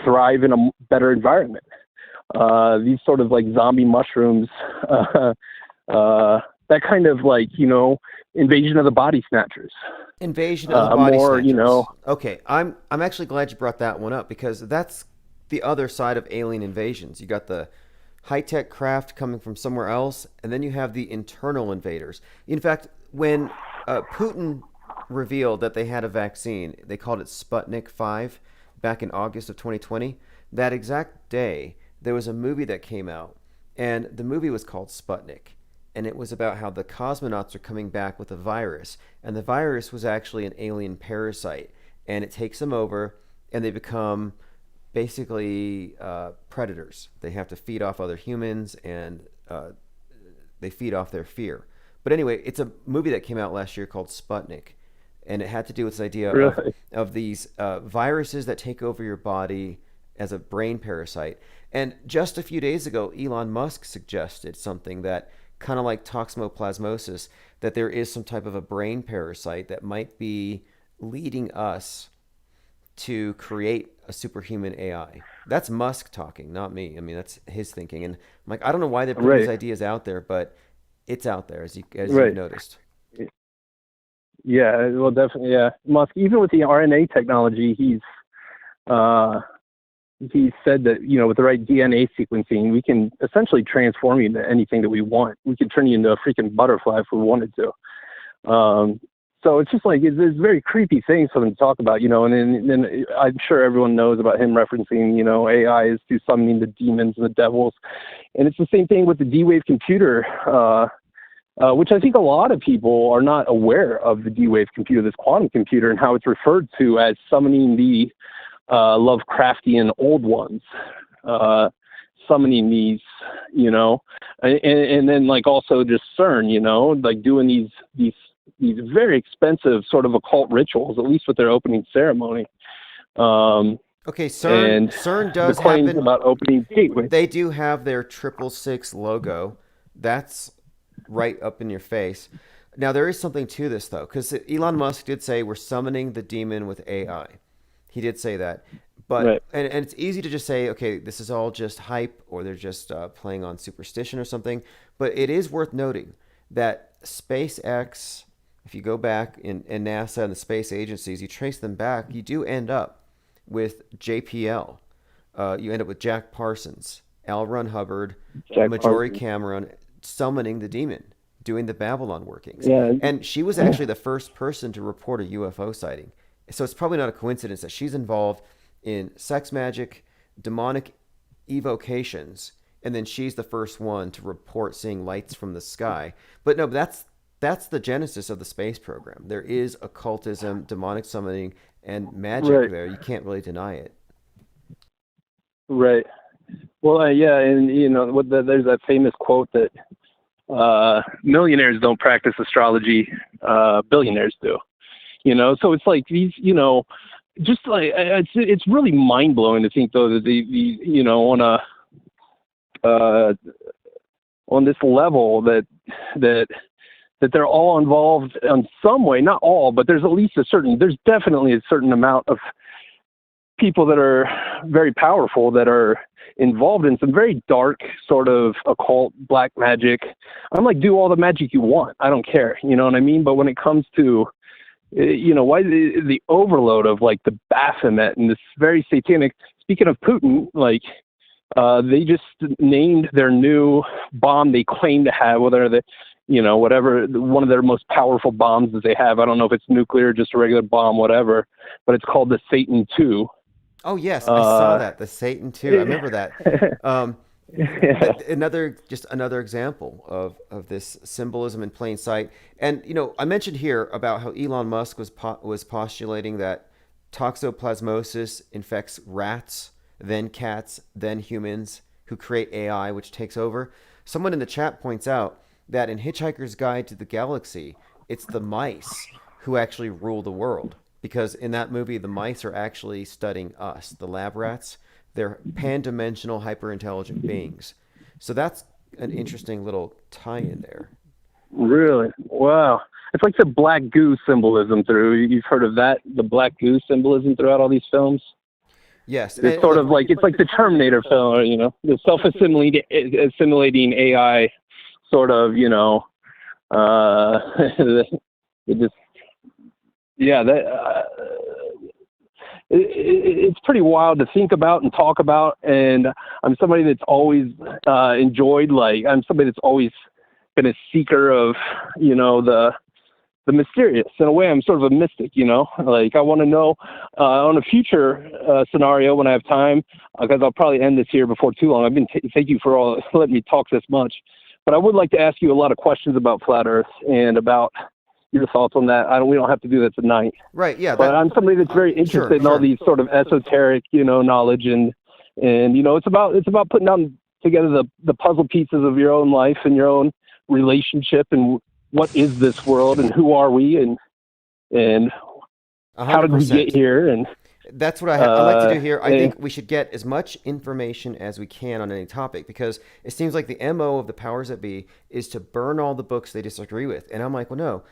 thrive in a better environment. These sort of like zombie mushrooms, that kind of invasion of the body snatchers. Invasion of the body more, snatchers. Okay, I'm actually glad you brought that one up because that's the other side of alien invasions. You got the high-tech craft coming from somewhere else, and then you have the internal invaders. In fact, when Putin revealed that they had a vaccine, they called it Sputnik 5 back in August of 2020. That exact day, there was a movie that came out, and the movie was called Sputnik, and it was about how the cosmonauts are coming back with a virus, and the virus was actually an alien parasite, and it takes them over, and they become basically predators. They have to feed off other humans, and they feed off their fear. But anyway, it's a movie that came out last year called Sputnik, and it had to do with this idea of these viruses that take over your body as a brain parasite. And just a few days ago, Elon Musk suggested something that kind of like toxoplasmosis, that there is some type of a brain parasite that might be leading us to create a superhuman AI. That's Musk talking, not me. I mean, that's his thinking. And I'm like, I don't know why they put these ideas out there, but it's out there, as you've noticed. Yeah, well, definitely, yeah. Musk, even with the RNA technology, he said that, with the right DNA sequencing, we can essentially transform you into anything that we want. We can turn you into a freaking butterfly if we wanted to. So it's just like, it's very creepy things for them to talk about, and then I'm sure everyone knows about him referencing, AI is to summoning the demons and the devils. And it's the same thing with the D-Wave computer, which I think a lot of people are not aware of the D-Wave computer, this quantum computer, and how it's referred to as summoning the Lovecraftian old ones, summoning these, and then like also just CERN, like doing these very expensive sort of occult rituals, at least with their opening ceremony. Okay, CERN does the claims happen about opening gateway. They do have their 666 logo. That's right up in your face. Now there is something to this though, because Elon Musk did say we're summoning the demon with AI. He did say that, but and it's easy to just say, okay, this is all just hype, or they're just playing on superstition or something. But it is worth noting that SpaceX, if you go back in NASA and the space agencies, you trace them back, you do end up with JPL. You end up with Jack Parsons, L. Ron Hubbard, Marjorie Cameron summoning the demon, doing the Babylon workings. Yeah. And she was actually the first person to report a UFO sighting. So it's probably not a coincidence that she's involved in sex magic, demonic evocations, and then she's the first one to report seeing lights from the sky. But no, that's the genesis of the space program. There is occultism, demonic summoning, and magic there. You can't really deny it. Right. Well, yeah, and there's that famous quote that millionaires don't practice astrology, billionaires do. So it's like these, just like it's really mind blowing to think though that the on this level that they're all involved in some way, not all, but there's definitely a certain amount of people that are very powerful that are involved in some very dark sort of occult black magic. I'm like, do all the magic you want. I don't care. You know what I mean? But when it comes to, why the overload of like the Baphomet and this very satanic, speaking of Putin, like, they just named their new bomb they claim to have, whether whatever, one of their most powerful bombs that they have. I don't know if it's nuclear, just a regular bomb, whatever, but it's called the Satan II. Oh yes, I saw that, the Satan II. I remember that. Another example of this symbolism in plain sight. And I mentioned here about how Elon Musk was postulating that toxoplasmosis infects rats, then cats, then humans, who create AI, which takes over. Someone in the chat points out that in Hitchhiker's Guide to the Galaxy, it's the mice who actually rule the world. Because in that movie, the mice are actually studying us, the lab rats. They're pan-dimensional, hyper-intelligent beings. So that's an interesting little tie-in there. Really? Wow. It's like the black goo symbolism you've heard of that, the black goo symbolism throughout all these films? Yes. It's sort of like, it's like the Terminator film, the self-assimilating AI sort of, it just, yeah, it's pretty wild to think about and talk about. And I'm somebody that's always enjoyed, I'm somebody that's always been a seeker of, the mysterious. In a way, I'm sort of a mystic, like I want to know on a future scenario when I have time, because I'll probably end this here before too long. Thank you for letting me talk this much. But I would like to ask you a lot of questions about Flat Earth and about, your thoughts on that. We don't have to do that tonight. Right. Yeah. But I'm somebody that's very interested in all these sort of esoteric, knowledge, and it's about putting down together the puzzle pieces of your own life and your own relationship, and what is this world, and who are we, and 100%. How did we get here? And that's what I like to do here. I think we should get as much information as we can on any topic, because it seems like the MO of the powers that be is to burn all the books they disagree with. And I'm like, well, no,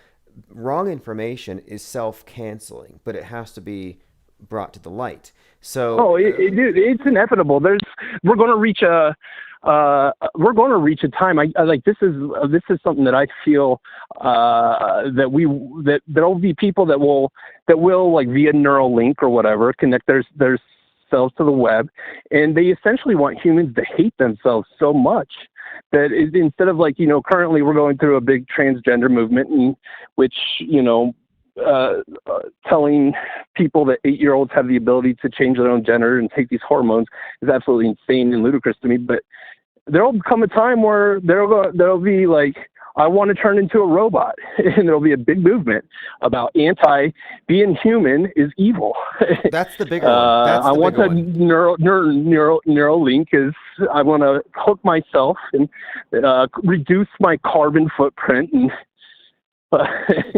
wrong information is self-canceling, but it has to be brought to the light. So it's inevitable. We're going to reach a time. I like, this is something that I feel that there'll be people that will like via Neuralink or whatever connect their selves to the web, and they essentially want humans to hate themselves so much that instead of, like, currently we're going through a big transgender movement, in which telling people that 8-year-olds have the ability to change their own gender and take these hormones is absolutely insane and ludicrous to me. But there'll come a time where there'll be like, I want to turn into a robot, and there'll be a big movement about being human is evil. That's the bigger one. I want to Neuralink is, I want to hook myself and reduce my carbon footprint, and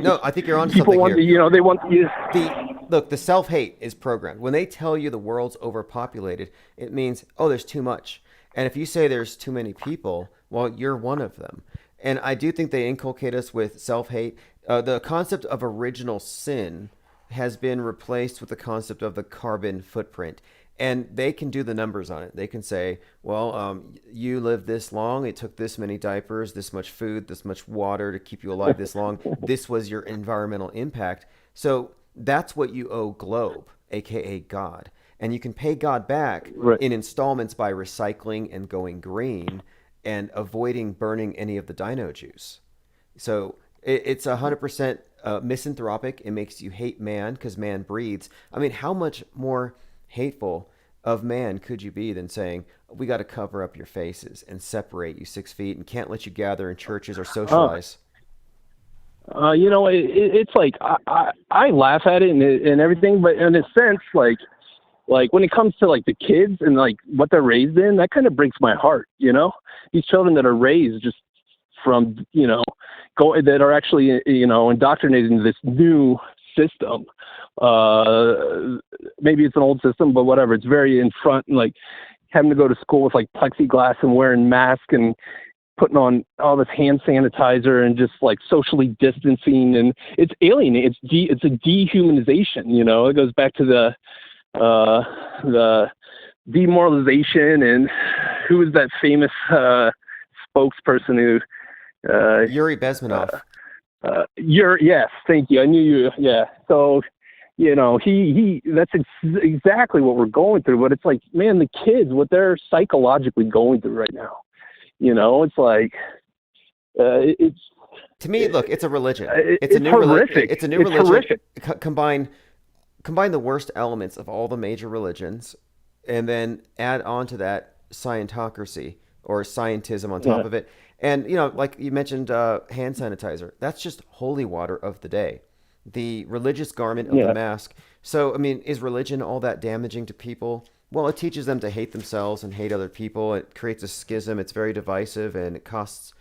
no, I think you're on something here. They want the self-hate is programmed. When they tell you the world's overpopulated, it means, there's too much. And if you say there's too many people, well, you're one of them. And I do think they inculcate us with self-hate. The concept of original sin has been replaced with the concept of the carbon footprint. And they can do the numbers on it. They can say, well, you lived this long. It took this many diapers, this much food, this much water to keep you alive this long. This was your environmental impact. So that's what you owe Globe, a.k.a. God. And you can pay God back in installments by recycling and going green and avoiding burning any of the dino juice. So it's 100% misanthropic. It makes you hate man because man breathes. I mean, how much more hateful of man could you be than saying, we got to cover up your faces and separate you 6 feet and can't let you gather in churches or socialize? It's like I laugh at it and everything, but in a sense, like when it comes to like the kids and like what they're raised in, that kind of breaks my heart. These children that are raised just from that are actually indoctrinated into this new system. Maybe it's an old system, but whatever. It's very in front, and like having to go to school with like plexiglass and wearing masks and putting on all this hand sanitizer and just like socially distancing, and it's alienating. It's a dehumanization. It goes back to the demoralization, and who is that famous spokesperson who Yuri Bezmenov. Yes, thank you. I knew you. Yeah. So, he that's exactly what we're going through. But it's like, man, the kids, what they're psychologically going through right now. It's like, it's. To me, look, it's a religion. It's a new religion. It's a new religion. Horrific. Combine the worst elements of all the major religions, and then add on to that Scientocracy or scientism on top of it. And, like you mentioned, hand sanitizer, that's just holy water of the day. The religious garment of the mask. So, I mean, is religion all that damaging to people? Well, it teaches them to hate themselves and hate other people. It creates a schism. It's very divisive, and it costs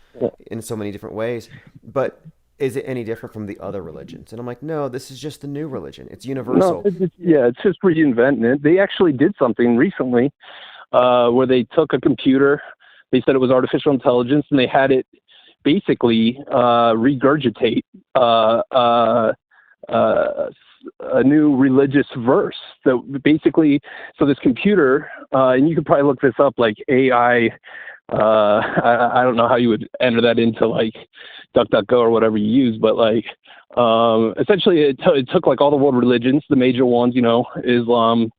in so many different ways. But is it any different from the other religions? And I'm like, no, this is just the new religion. It's universal. No, it's just reinventing it. They actually did something recently where they took a computer. They said it was artificial intelligence, and they had it basically regurgitate a new religious verse. So basically, this computer, and you could probably look this up, like AI. I don't know how you would enter that into like DuckDuckGo or whatever you use, but like essentially it took like all the world religions, the major ones, Islam,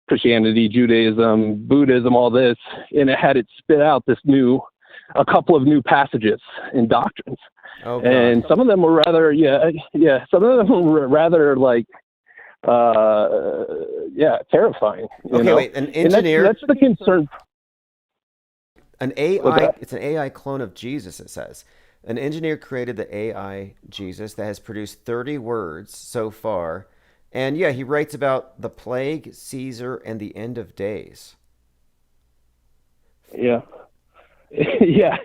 Christianity, Judaism, Buddhism, all this, and it had it spit out a couple of new passages and doctrines. Oh, and some of them were rather, some of them were rather like, terrifying. Wait, an engineer. That's the concern. An AI, it's an AI clone of Jesus, it says. An engineer created the AI Jesus that has produced 30 words so far. And yeah, he writes about the plague, Caesar, and the end of days. Yeah. Yeah.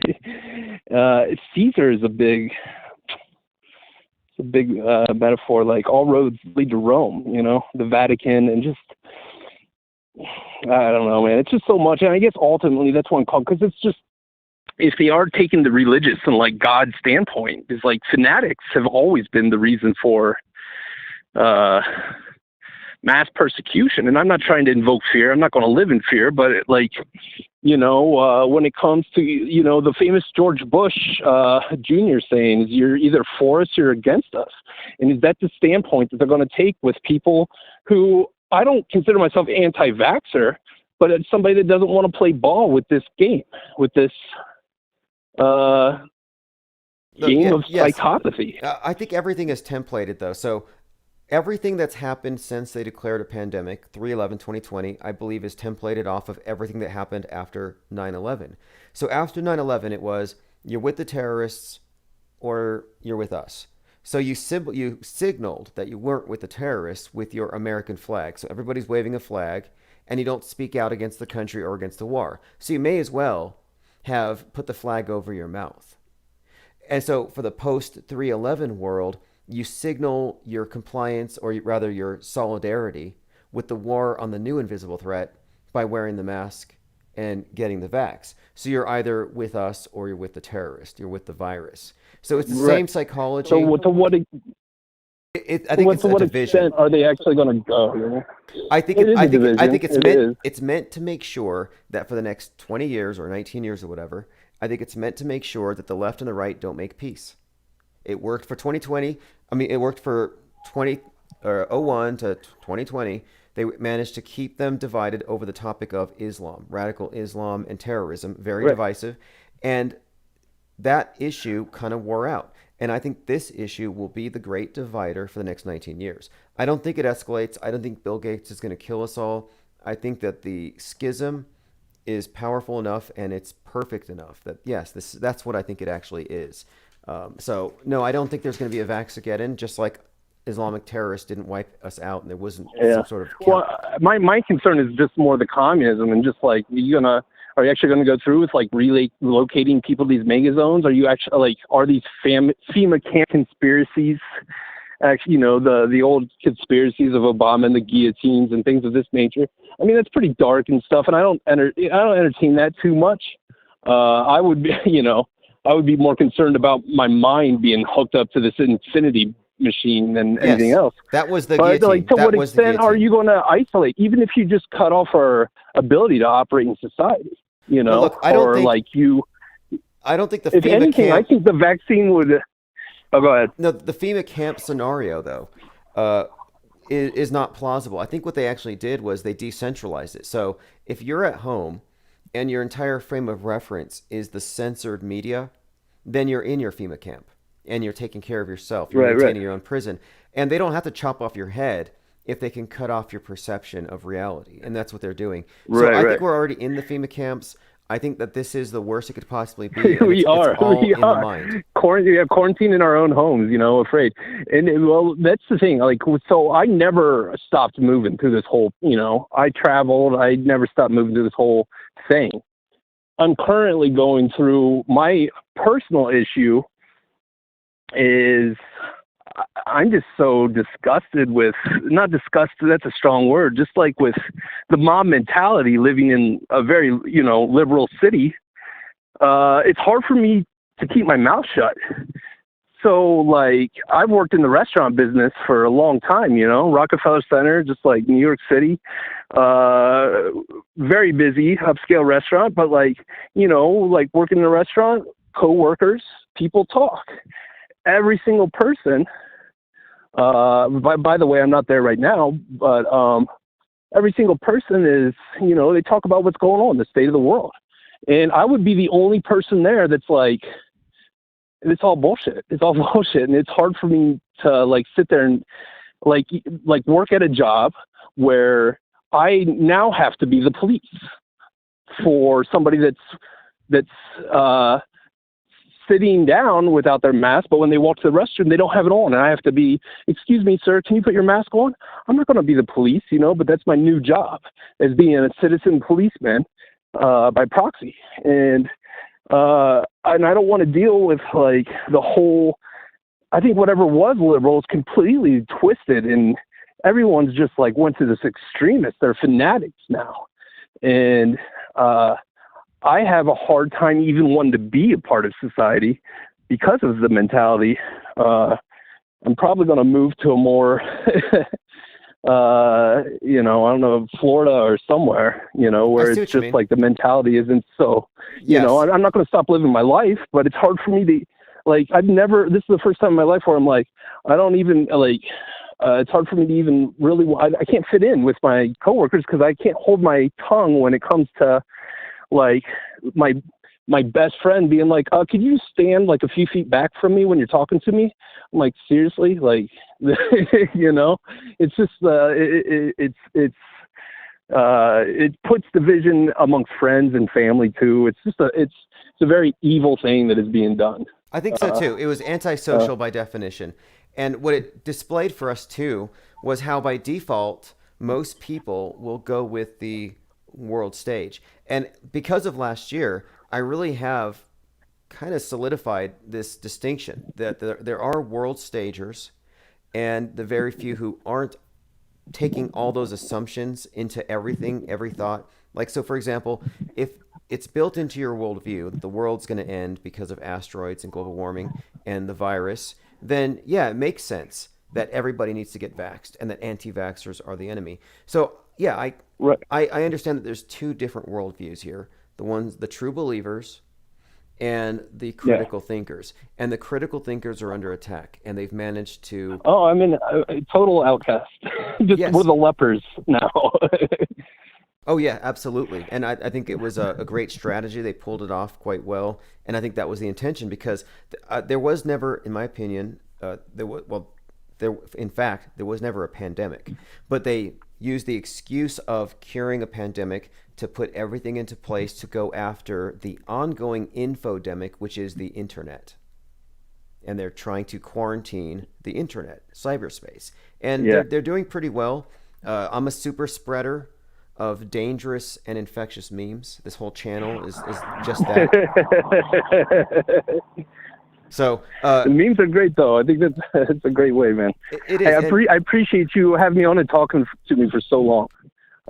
Caesar is a big metaphor. Like all roads lead to Rome, the Vatican, and just I don't know, man. It's just so much, and I guess ultimately that's one call because it's just if they are taking the religious and like God standpoint, is like fanatics have always been the reason for uh, mass persecution. And I'm not trying to invoke fear. I'm not going to live in fear, but when it comes to, the famous George Bush Jr. saying is you're either for us or against us. And is that the standpoint that they're going to take with people who I don't consider myself anti-vaxxer, but it's somebody that doesn't want to play ball with this game, with this game of psychopathy. I think everything is templated, though. So everything that's happened since they declared a pandemic, 3/11/2020, I believe is templated off of everything that happened after 9/11. So after 9/11, it was you're with the terrorists or you're with us. So you signaled that you weren't with the terrorists with your American flag. So everybody's waving a flag, and you don't speak out against the country or against the war. So you may as well have put the flag over your mouth. And so for the post 3/11 world, you signal your compliance, or rather your solidarity, with the war on the new invisible threat by wearing the mask and getting the vax. So you're either with us or you're with the terrorist. You're with the virus. So it's the same psychology. So to what I think it's a division. Extent are they actually going to go? I think it's meant to make sure that for the next 20 years or 19 years or whatever, I think it's meant to make sure that the left and the right don't make peace. It worked for 2020. I mean, it worked for 2001 to 2020. They managed to keep them divided over the topic of Islam, radical Islam, and terrorism. Very divisive. And that issue kind of wore out. And I think this issue will be the great divider for the next 19 years. I don't think it escalates. I don't think Bill Gates is going to kill us all. I think that the schism is powerful enough and it's perfect enough that, yes, that's what I think it actually is. So, no, I don't think there's going to be a Vaxageddon, just like Islamic terrorists didn't wipe us out and there wasn't some sort of... Well, my concern is just more the communism and just like, are you actually going to go through with like relocating people to these mega zones? Are you actually like, are these FEMA camp conspiracies, actually, the old conspiracies of Obama and the guillotines and things of this nature? I mean, that's pretty dark and stuff, and I don't entertain that too much. I would be more concerned about my mind being hooked up to this infinity machine than anything else. That was the guillotine. Like, to what extent are you going to isolate, even if you just cut off our ability to operate in society? Look, I don't think the if FEMA anything, camp, I think the vaccine would. Oh, go ahead. No, the FEMA camp scenario though is not plausible. I think what they actually did was they decentralized it. So if you're at home and your entire frame of reference is the censored media, then you're in your FEMA camp and you're taking care of yourself. You're maintaining your own prison, and they don't have to chop off your head if they can cut off your perception of reality. And that's what they're doing. So I think we're already in the FEMA camps. I think that this is the worst it could possibly be. We are. It's all in the mind. Quarantine in our own homes, afraid. And well, that's the thing. Like, so I never stopped moving through this whole, I traveled. I never stopped moving through this whole thing. I'm currently going through my personal issue is I'm just so disgusted with, not disgusted, that's a strong word, just like with the mob mentality living in a very, liberal city. It's hard for me to keep my mouth shut. So, like, I've worked in the restaurant business for a long time, Rockefeller Center, just like New York City, very busy, upscale restaurant, but like working in a restaurant, co-workers, people talk. Every single person, by the way, I'm not there right now, but every single person is, they talk about what's going on, the state of the world. And I would be the only person there that's like, it's all bullshit. It's all bullshit. And it's hard for me to like sit there and like work at a job where I now have to be the police for somebody that's sitting down without their mask, but when they walk to the restroom, they don't have it on. And I have to be, excuse me, sir, can you put your mask on? I'm not going to be the police, but that's my new job as being a citizen policeman by proxy. And I don't want to deal with like the whole, I think whatever was liberal is completely twisted, and everyone's just like went to this extremist. They're fanatics now. And I have a hard time even wanting to be a part of society because of the mentality. I'm probably going to move to a more, I don't know, Florida or somewhere, where it's just like the mentality isn't so, I'm not going to stop living my life, but it's hard for me to, like, this is the first time in my life where I'm like, I don't even, like, it's hard for me to even really, I can't fit in with my coworkers because I can't hold my tongue when it comes to, like, my best friend being like, could you stand like a few feet back from me when you're talking to me? I'm like, seriously? Like, it's just, it puts division amongst friends and family too. It's just it's a very evil thing that is being done. I think so too. It was antisocial by definition. And what it displayed for us too was how by default, most people will go with the world stage. And because of last year, I really have kind of solidified this distinction that there are world stagers and the very few who aren't taking all those assumptions into everything, every thought. Like, so for example, if it's built into your worldview that the world's going to end because of asteroids and global warming and the virus, then yeah, it makes sense that everybody needs to get vaxxed and that anti-vaxxers are the enemy. So yeah, I understand that there's two different worldviews here. The true believers and the critical thinkers. And the critical thinkers are under attack, and they've managed to... Oh, I'm in a total outcast. We're the lepers now. Oh, yeah, absolutely. And I think it was a great strategy. They pulled it off quite well. And I think that was the intention because there was never, in my opinion, there was never a pandemic. But they used the excuse of curing a pandemic to put everything into place to go after the ongoing infodemic, which is the internet. And they're trying to quarantine the internet, cyberspace. And they're doing pretty well. I'm a super spreader of dangerous and infectious memes. This whole channel is just that. So the memes are great, though. I think that's a great way, man. It is. I appreciate you having me on and talking to me for so long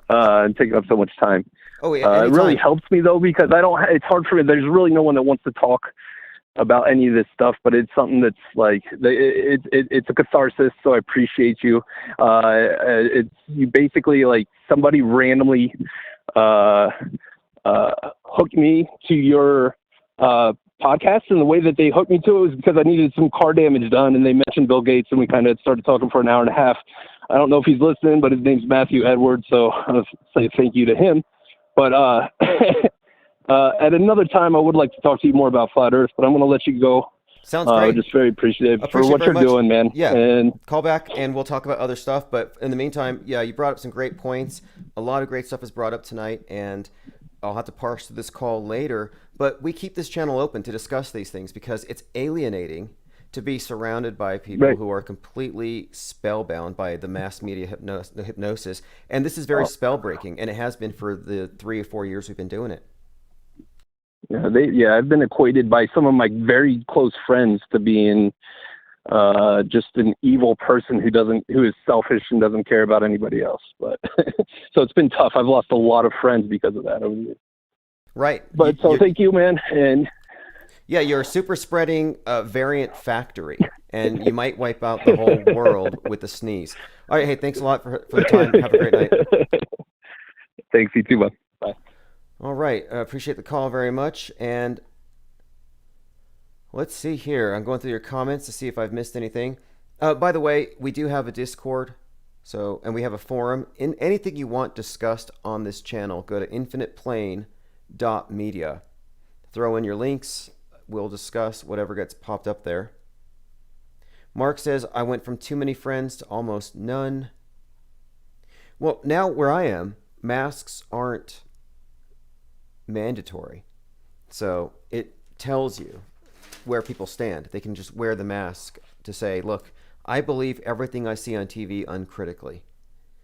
and taking up so much time. Oh, yeah. It really helps me though because it's hard for me. There's really no one that wants to talk about any of this stuff, but it's something that's like it's a catharsis. So I appreciate you. It's you basically like somebody randomly hooked me to your podcast, and the way that they hooked me to it was because I needed some car damage done, and they mentioned Bill Gates, and we kind of started talking for an hour and a half. I don't know if he's listening, but his name's Matthew Edwards, so I'll say thank you to him. But at another time, I would like to talk to you more about Flat Earth, but I'm going to let you go. Sounds great. Just very appreciative for what you're doing, man. Yeah, and call back, and we'll talk about other stuff. But in the meantime, yeah, you brought up some great points. A lot of great stuff is brought up tonight, and I'll have to parse through this call later. But we keep this channel open to discuss these things because it's alienating to be surrounded by people who are completely spellbound by the mass media hypnosis. And this is very spellbreaking, and it has been for the 3 or 4 years we've been doing it. I've been equated by some of my very close friends to being just an evil person who is selfish and doesn't care about anybody else. But so it's been tough. I've lost a lot of friends because of that over the years. Right. But thank you, man. And yeah, you're a super spreading variant factory, and you might wipe out the whole world with a sneeze. All right. Hey, thanks a lot for the time. Have a great night. Thanks. You too, bud. Bye. All right. I appreciate the call very much. And let's see here. I'm going through your comments to see if I've missed anything. By the way, we do have a Discord, and we have a forum. In anything you want discussed on this channel, go to infiniteplane.media. Throw in your links. We'll discuss whatever gets popped up there. Mark says, I went from too many friends to almost none. Well, now where I am, masks aren't mandatory. So it tells you where people stand. They can just wear the mask to say, look, I believe everything I see on TV uncritically.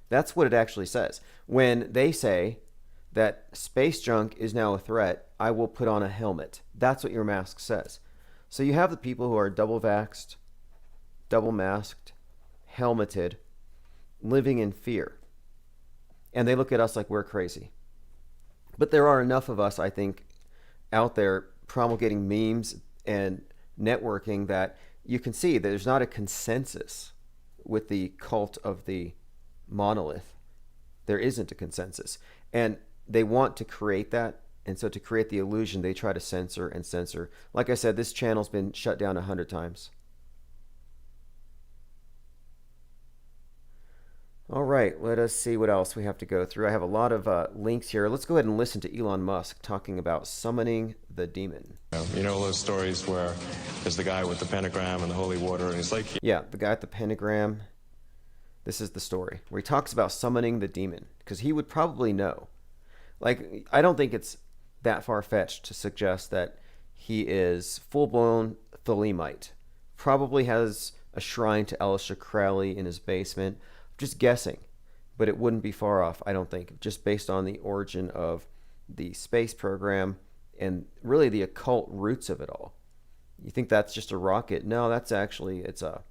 That's what it actually says. When they say that space junk is now a threat, I will put on a helmet. That's what your mask says. So you have the people who are double vaxxed, double masked, helmeted, living in fear. And they look at us like we're crazy. But there are enough of us, I think, out there promulgating memes and networking that you can see that there's not a consensus with the cult of the monolith. There isn't a consensus. And they want to create that. And so to create the illusion, they try to censor and censor. Like I said, this channel's been shut down 100 times. All right, let us see what else we have to go through. I have a lot of links here. Let's go ahead and listen to Elon Musk talking about summoning the demon. You know those stories where there's the guy with the pentagram and the holy water, and he's like... Yeah, the guy with the pentagram. This is the story where he talks about summoning the demon, because he would probably know. Like, I don't think it's that far-fetched to suggest that he is full-blown Thelemite. Probably has a shrine to Aleister Crowley in his basement. Just guessing, but it wouldn't be far off, I don't think, just based on the origin of the space program and really the occult roots of it all. You think that's just a rocket? No, that's actually, it's a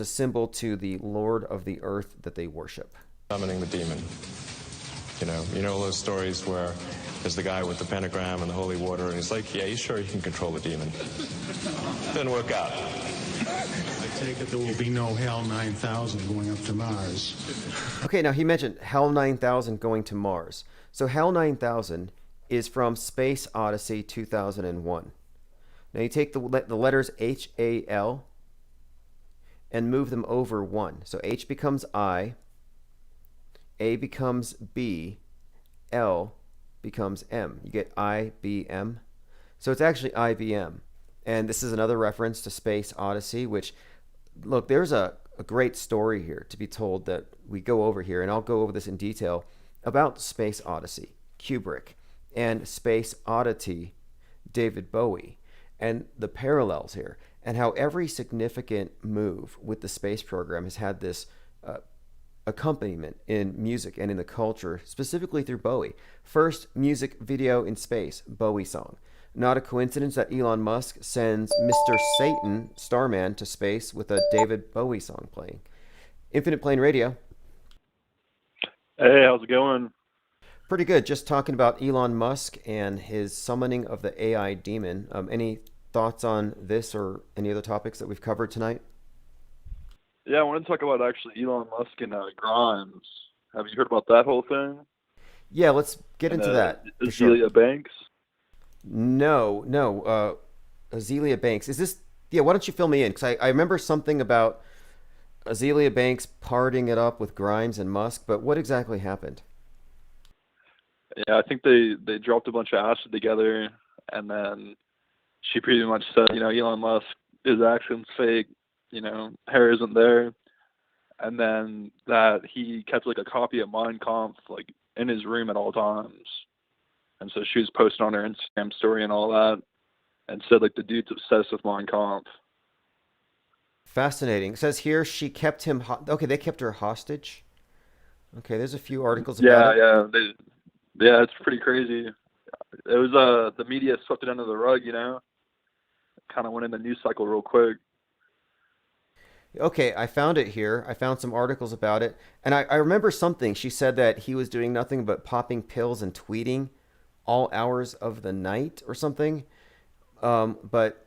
symbol to the Lord of the Earth that they worship. Summoning the demon. You know those stories where there's the guy with the pentagram and the holy water, and he's like, yeah, you sure you can control the demon? Didn't work out. I take it there will be no HAL 9000 going up to Mars. Okay, now he mentioned HAL 9000 going to Mars. So HAL 9000 is from Space Odyssey 2001. Now you take the letters HAL and move them over one. So H becomes I, A becomes B, L becomes M. You get IBM. So it's actually IBM. And this is another reference to Space Odyssey, which, look, there's a great story here to be told that we go over here, and I'll go over this in detail, about Space Odyssey, Kubrick, and Space Oddity, David Bowie, and the parallels here, and how every significant move with the space program has had this accompaniment in music and in the culture, specifically through Bowie. First music video in space, Bowie song. Not a coincidence that Elon Musk sends Mr. Satan, Starman, to space with a David Bowie song playing. Infinite Plane Radio. Hey, how's it going? Pretty good. Just talking about Elon Musk and his summoning of the AI demon. Any thoughts on this or any other topics that we've covered tonight? Yeah, I want to talk about actually Elon Musk and Grimes. Have you heard about that whole thing? Yeah, let's get into that. Azealia Banks? No. Azealia Banks. Is this... Yeah, why don't you fill me in? Because I remember something about Azealia Banks partying it up with Grimes and Musk, but what exactly happened? Yeah, I think they dropped a bunch of acid together, and then she pretty much said, Elon Musk, his action's fake, hair isn't there, and then that he kept like a copy of Mein Kampf like in his room at all times, and so she was posting on her Instagram story and all that, and said like the dude's obsessed with Mein Kampf. Fascinating. It says here she kept him. Okay, they kept her hostage. Okay, there's a few articles about it. Yeah, it's pretty crazy. It was the media swept it under the rug, kind of went in the news cycle real quick. Okay, I found it here. I found some articles about it. And I remember something. She said that he was doing nothing but popping pills and tweeting all hours of the night or something. But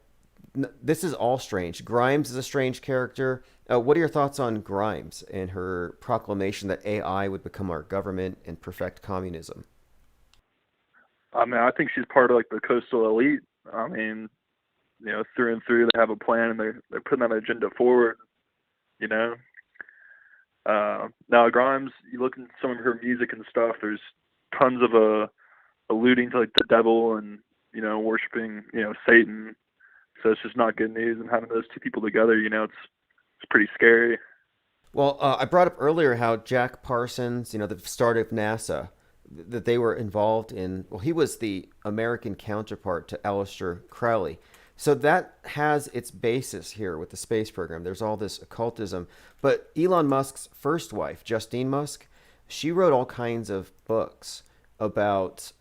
this is all strange. Grimes is a strange character. What are your thoughts on Grimes and her proclamation that AI would become our government and perfect communism? I mean, I think she's part of like the coastal elite. I mean, through and through, they have a plan and they're putting that agenda forward. Now Grimes, you look at some of her music and stuff, there's tons of alluding to like the devil and worshiping Satan, so it's just not good news. And having those two people together, it's pretty scary. Well, I brought up earlier how Jack Parsons, the start of NASA, that they were involved in. Well, he was the American counterpart to Aleister Crowley. So that has its basis here with the space program. There's all this occultism. But Elon Musk's first wife, Justine Musk, she wrote all kinds of books about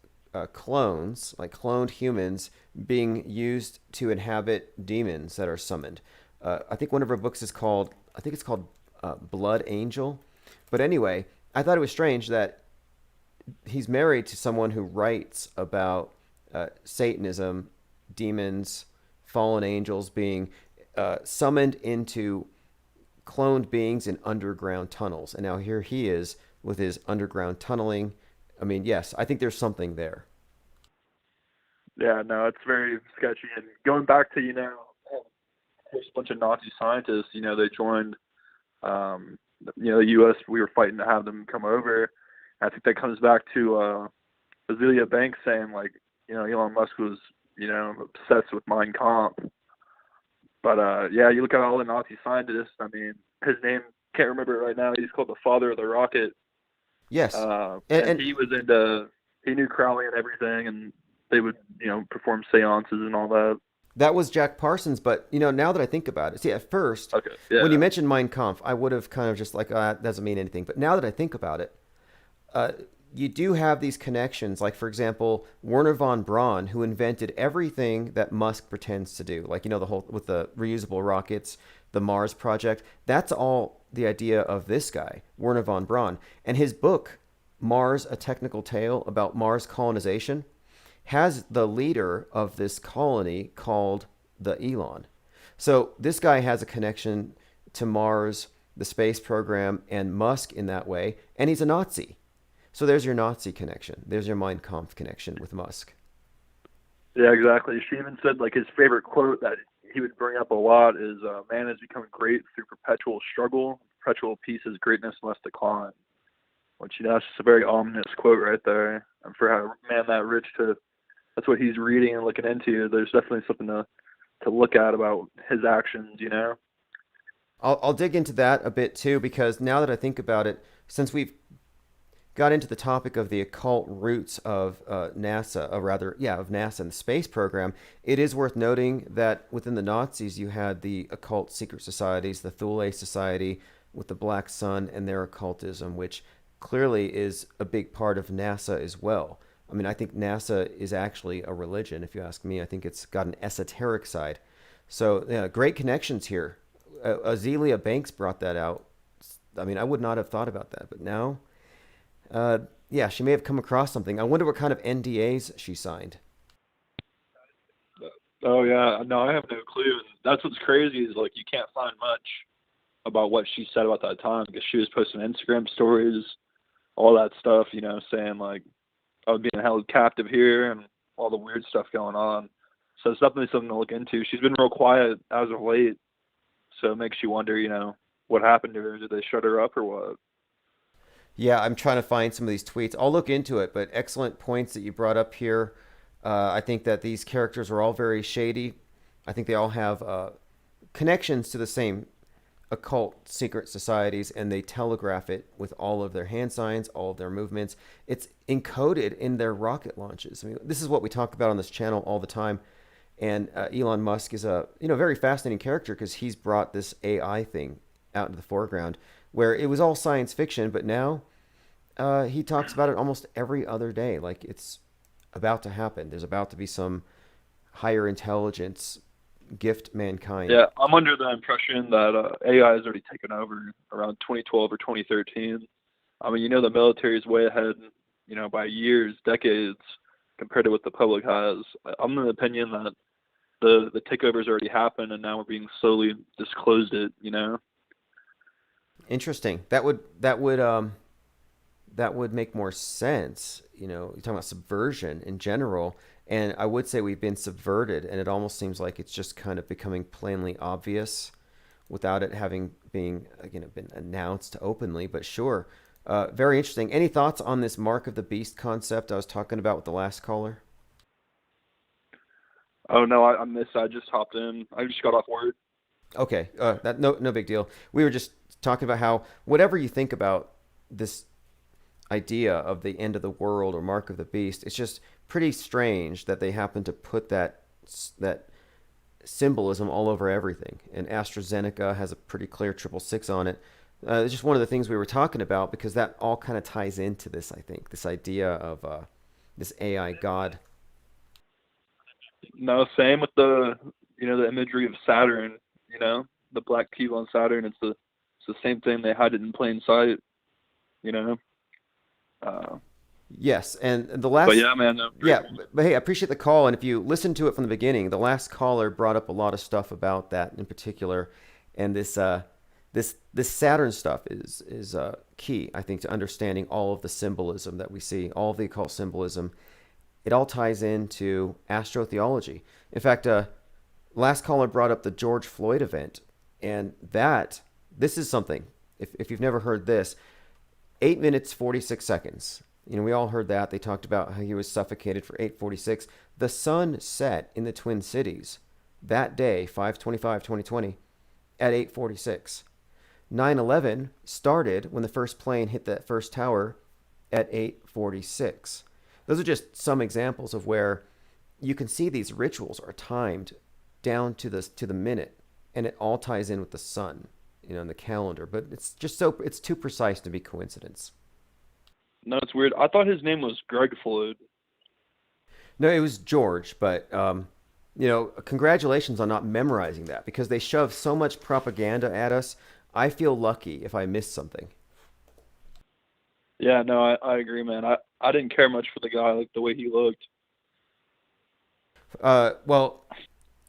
clones, like cloned humans, being used to inhabit demons that are summoned. I think one of her books is called, I think it's called Blood Angel. But anyway, I thought it was strange that he's married to someone who writes about Satanism, demons, fallen angels being summoned into cloned beings in underground tunnels. And now here he is with his underground tunneling. I mean, yes, I think there's something there. Yeah, no, it's very sketchy. And going back to, there's a bunch of Nazi scientists, they joined, the U.S., we were fighting to have them come over. I think that comes back to Azealia Banks saying, like, Elon Musk was, obsessed with Mein Kampf. But, yeah, you look at all the Nazi scientists, I mean, his name, can't remember it right now, he's called the father of the rocket. Yes. And he was he knew Crowley and everything, and they would, perform seances and all that. That was Jack Parsons, but, now that I think about it, see, at first, Okay, yeah. when you mentioned Mein Kampf, I would have kind of just like, that doesn't mean anything. But now that I think about it, you do have these connections. Like, for example, Werner von Braun, who invented everything that Musk pretends to do. Like, the whole, with the reusable rockets, the Mars project. That's all the idea of this guy, Werner von Braun. And his book, Mars, A Technical Tale about Mars colonization, has the leader of this colony called the Elon. So this guy has a connection to Mars, the space program, and Musk in that way. And he's a Nazi. So there's your Nazi connection. There's your Mein Kampf connection with Musk. Yeah, exactly. She even said, like, his favorite quote that he would bring up a lot is, man is becoming great through perpetual struggle. Perpetual peace is greatness must decline. Which, that's just a very ominous quote right there. And for a man that rich that's what he's reading and looking into, there's definitely something to look at about his actions, I'll dig into that a bit too, because now that I think about it, since we've got into the topic of the occult roots of NASA, of NASA and the space program, it is worth noting that within the Nazis, you had the occult secret societies, the Thule Society with the Black Sun and their occultism, which clearly is a big part of NASA as well. I mean, I think NASA is actually a religion, if you ask me. I think it's got an esoteric side. So, yeah, great connections here. Azealia Banks brought that out. I mean, I would not have thought about that, but now, yeah, she may have come across something. I wonder what kind of NDAs she signed. Oh, yeah. No, I have no clue. And that's what's crazy is, like, you can't find much about what she said about that time because she was posting Instagram stories, all that stuff, saying, like, I was being held captive here and all the weird stuff going on. So it's definitely something to look into. She's been real quiet as of late, so it makes you wonder, what happened to her. Did they shut her up or what? Yeah, I'm trying to find some of these tweets. I'll look into it, but excellent points that you brought up here. I think that these characters are all very shady. I think they all have connections to the same occult secret societies, and they telegraph it with all of their hand signs, all of their movements. It's encoded in their rocket launches. I mean, this is what we talk about on this channel all the time. And Elon Musk is a very fascinating character because he's brought this AI thing out into the foreground where it was all science fiction, but now he talks about it almost every other day. Like it's about to happen. There's about to be some higher intelligence gift mankind. Yeah, I'm under the impression that AI has already taken over around 2012 or 2013. I mean, the military is way ahead, by years, decades, compared to what the public has. I'm of the opinion that the takeover's already happened, and now we're being slowly disclosed it. Interesting. That would make more sense. You're talking about subversion in general. And I would say we've been subverted, and it almost seems like it's just kind of becoming plainly obvious without it having been announced openly. But sure, very interesting. Any thoughts on this Mark of the Beast concept I was talking about with the last caller? Oh, no, I missed. I just hopped in. I just got off work. Okay, no big deal. We were just talking about how whatever you think about this idea of the end of the world or Mark of the Beast, it's just pretty strange that they happen to put that symbolism all over everything. And AstraZeneca has a pretty clear 666 on it. It's just one of the things we were talking about because that all kind of ties into this, I think, this idea of this AI God. No, same with the imagery of Saturn. The black cube on Saturn. It's the same thing. They hide it in plain sight. You know. Yes, and the last. But yeah, man. No, Yeah, but hey, I appreciate the call. And if you listen to it from the beginning, the last caller brought up a lot of stuff about that in particular, and this Saturn stuff is key, I think, to understanding all of the symbolism that we see, all of the occult symbolism. It all ties into astrotheology. In fact, last caller brought up the George Floyd event, and this is something. If you've never heard this, 8 minutes 46 seconds. We all heard that. They talked about how he was suffocated for 8:46. The sun set in the Twin Cities that day, 5/25/2020, at 8:46. 9/11 started when the first plane hit that first tower at 8:46. Those are just some examples of where you can see these rituals are timed down to the minute, and it all ties in with the sun, in the calendar. But it's too precise to be coincidence. No, it's weird. I thought his name was Greg Floyd. No, it was George, but congratulations on not memorizing that because they shove so much propaganda at us. I feel lucky if I miss something. Yeah, no, I agree, man. I didn't care much for the guy, like the way he looked. Well,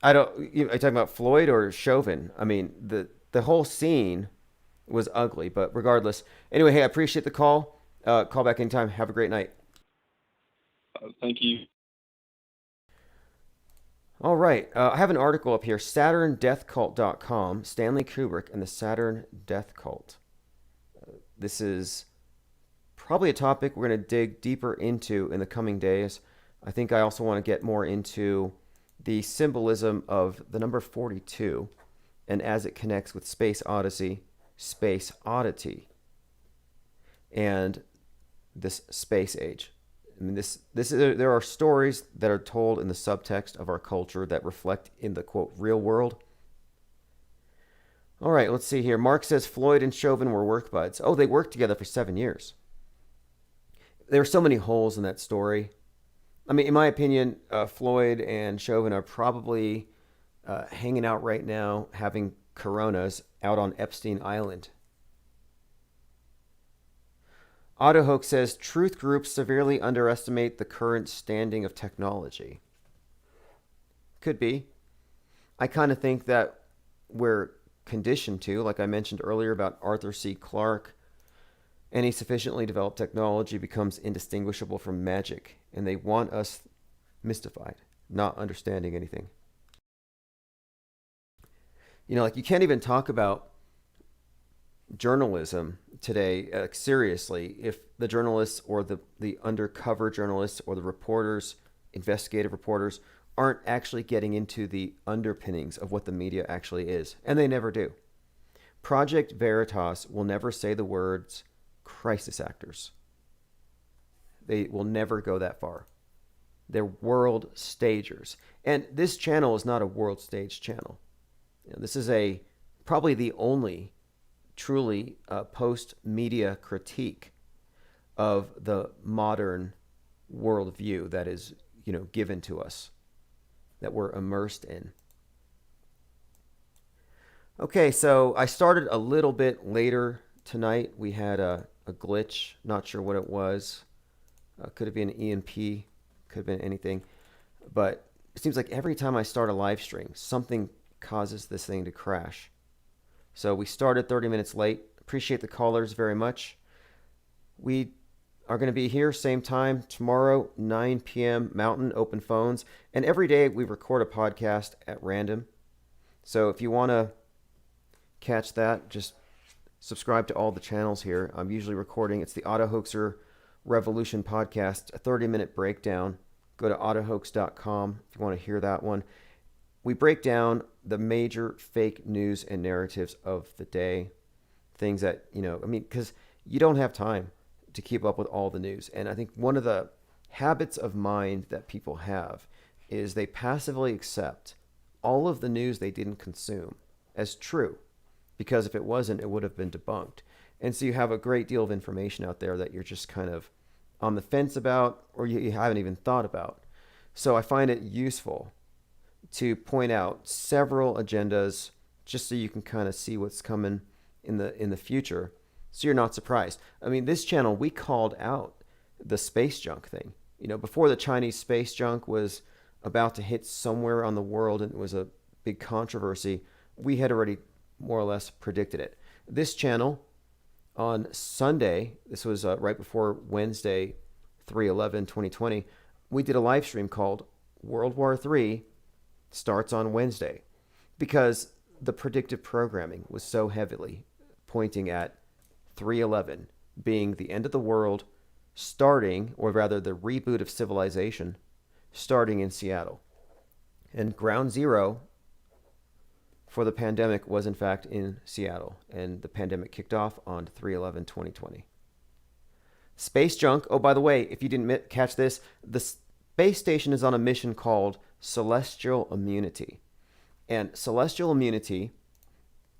I don't. Are you talking about Floyd or Chauvin? I mean, the whole scene was ugly, but regardless. Anyway, hey, I appreciate the call. Call back anytime. Have a great night. Thank you. All right. I have an article up here, SaturnDeathCult.com, Stanley Kubrick and the Saturn Death Cult. This is probably a topic we're going to dig deeper into in the coming days. I think I also want to get more into the symbolism of the number 42 and as it connects with Space Odyssey, Space Oddity, and this space age. I mean, there are stories that are told in the subtext of our culture that reflect in the, quote, real world. All right, let's see here. Mark says Floyd and Chauvin were work buds. Oh, they worked together for 7 years. There are so many holes in that story. I mean, in my opinion, Floyd and Chauvin are probably hanging out right now, having coronas out on Epstein Island. AutoHoax says, truth groups severely underestimate the current standing of technology. Could be. I kind of think that we're conditioned to, like I mentioned earlier about Arthur C. Clarke, any sufficiently developed technology becomes indistinguishable from magic, and they want us mystified, not understanding anything. Like you can't even talk about journalism today seriously if the journalists or the undercover journalists or the reporters, investigative reporters, aren't actually getting into the underpinnings of what the media actually is. And they never do. Project Veritas will never say the words crisis actors. They will never go that far. They're world stagers. And this channel is not a world stage channel. This is probably the only truly post-media critique of the modern worldview that is, given to us, that we're immersed in. Okay, so I started a little bit later tonight. We had a glitch, not sure what it was. Could have been an EMP, could have been anything. But it seems like every time I start a live stream, something causes this thing to crash. So we started 30 minutes late. Appreciate the callers very much. We are going to be here same time tomorrow, 9 p.m. Mountain, open phones. And every day we record a podcast at random. So if you want to catch that, just subscribe to all the channels here. I'm usually recording. It's the AutoHoaxer Revolution podcast, a 30-minute breakdown. Go to autohoax.com if you want to hear that one. We break down the major fake news and narratives of the day. Things that, because you don't have time to keep up with all the news. And I think one of the habits of mind that people have is they passively accept all of the news they didn't consume as true, because if it wasn't, it would have been debunked. And so you have a great deal of information out there that you're just kind of on the fence about, or you haven't even thought about. So I find it useful to point out several agendas just so you can kind of see what's coming in the future, so you're not surprised. I mean, this channel, we called out the space junk thing. You know, before the Chinese space junk was about to hit somewhere on the world and it was a big controversy, we had already more or less predicted it. This channel on Sunday, this was right before Wednesday, 3/11/2020, we did a live stream called World War III Starts on Wednesday, because the predictive programming was so heavily pointing at 3/11 being the end of the world starting, or rather the reboot of civilization starting in Seattle. And ground zero for the pandemic was in fact in Seattle, and the pandemic kicked off on 3/11/2020. Space junk, oh, by the way, if you didn't catch this, the space station is on a mission called Celestial Immunity. And Celestial Immunity,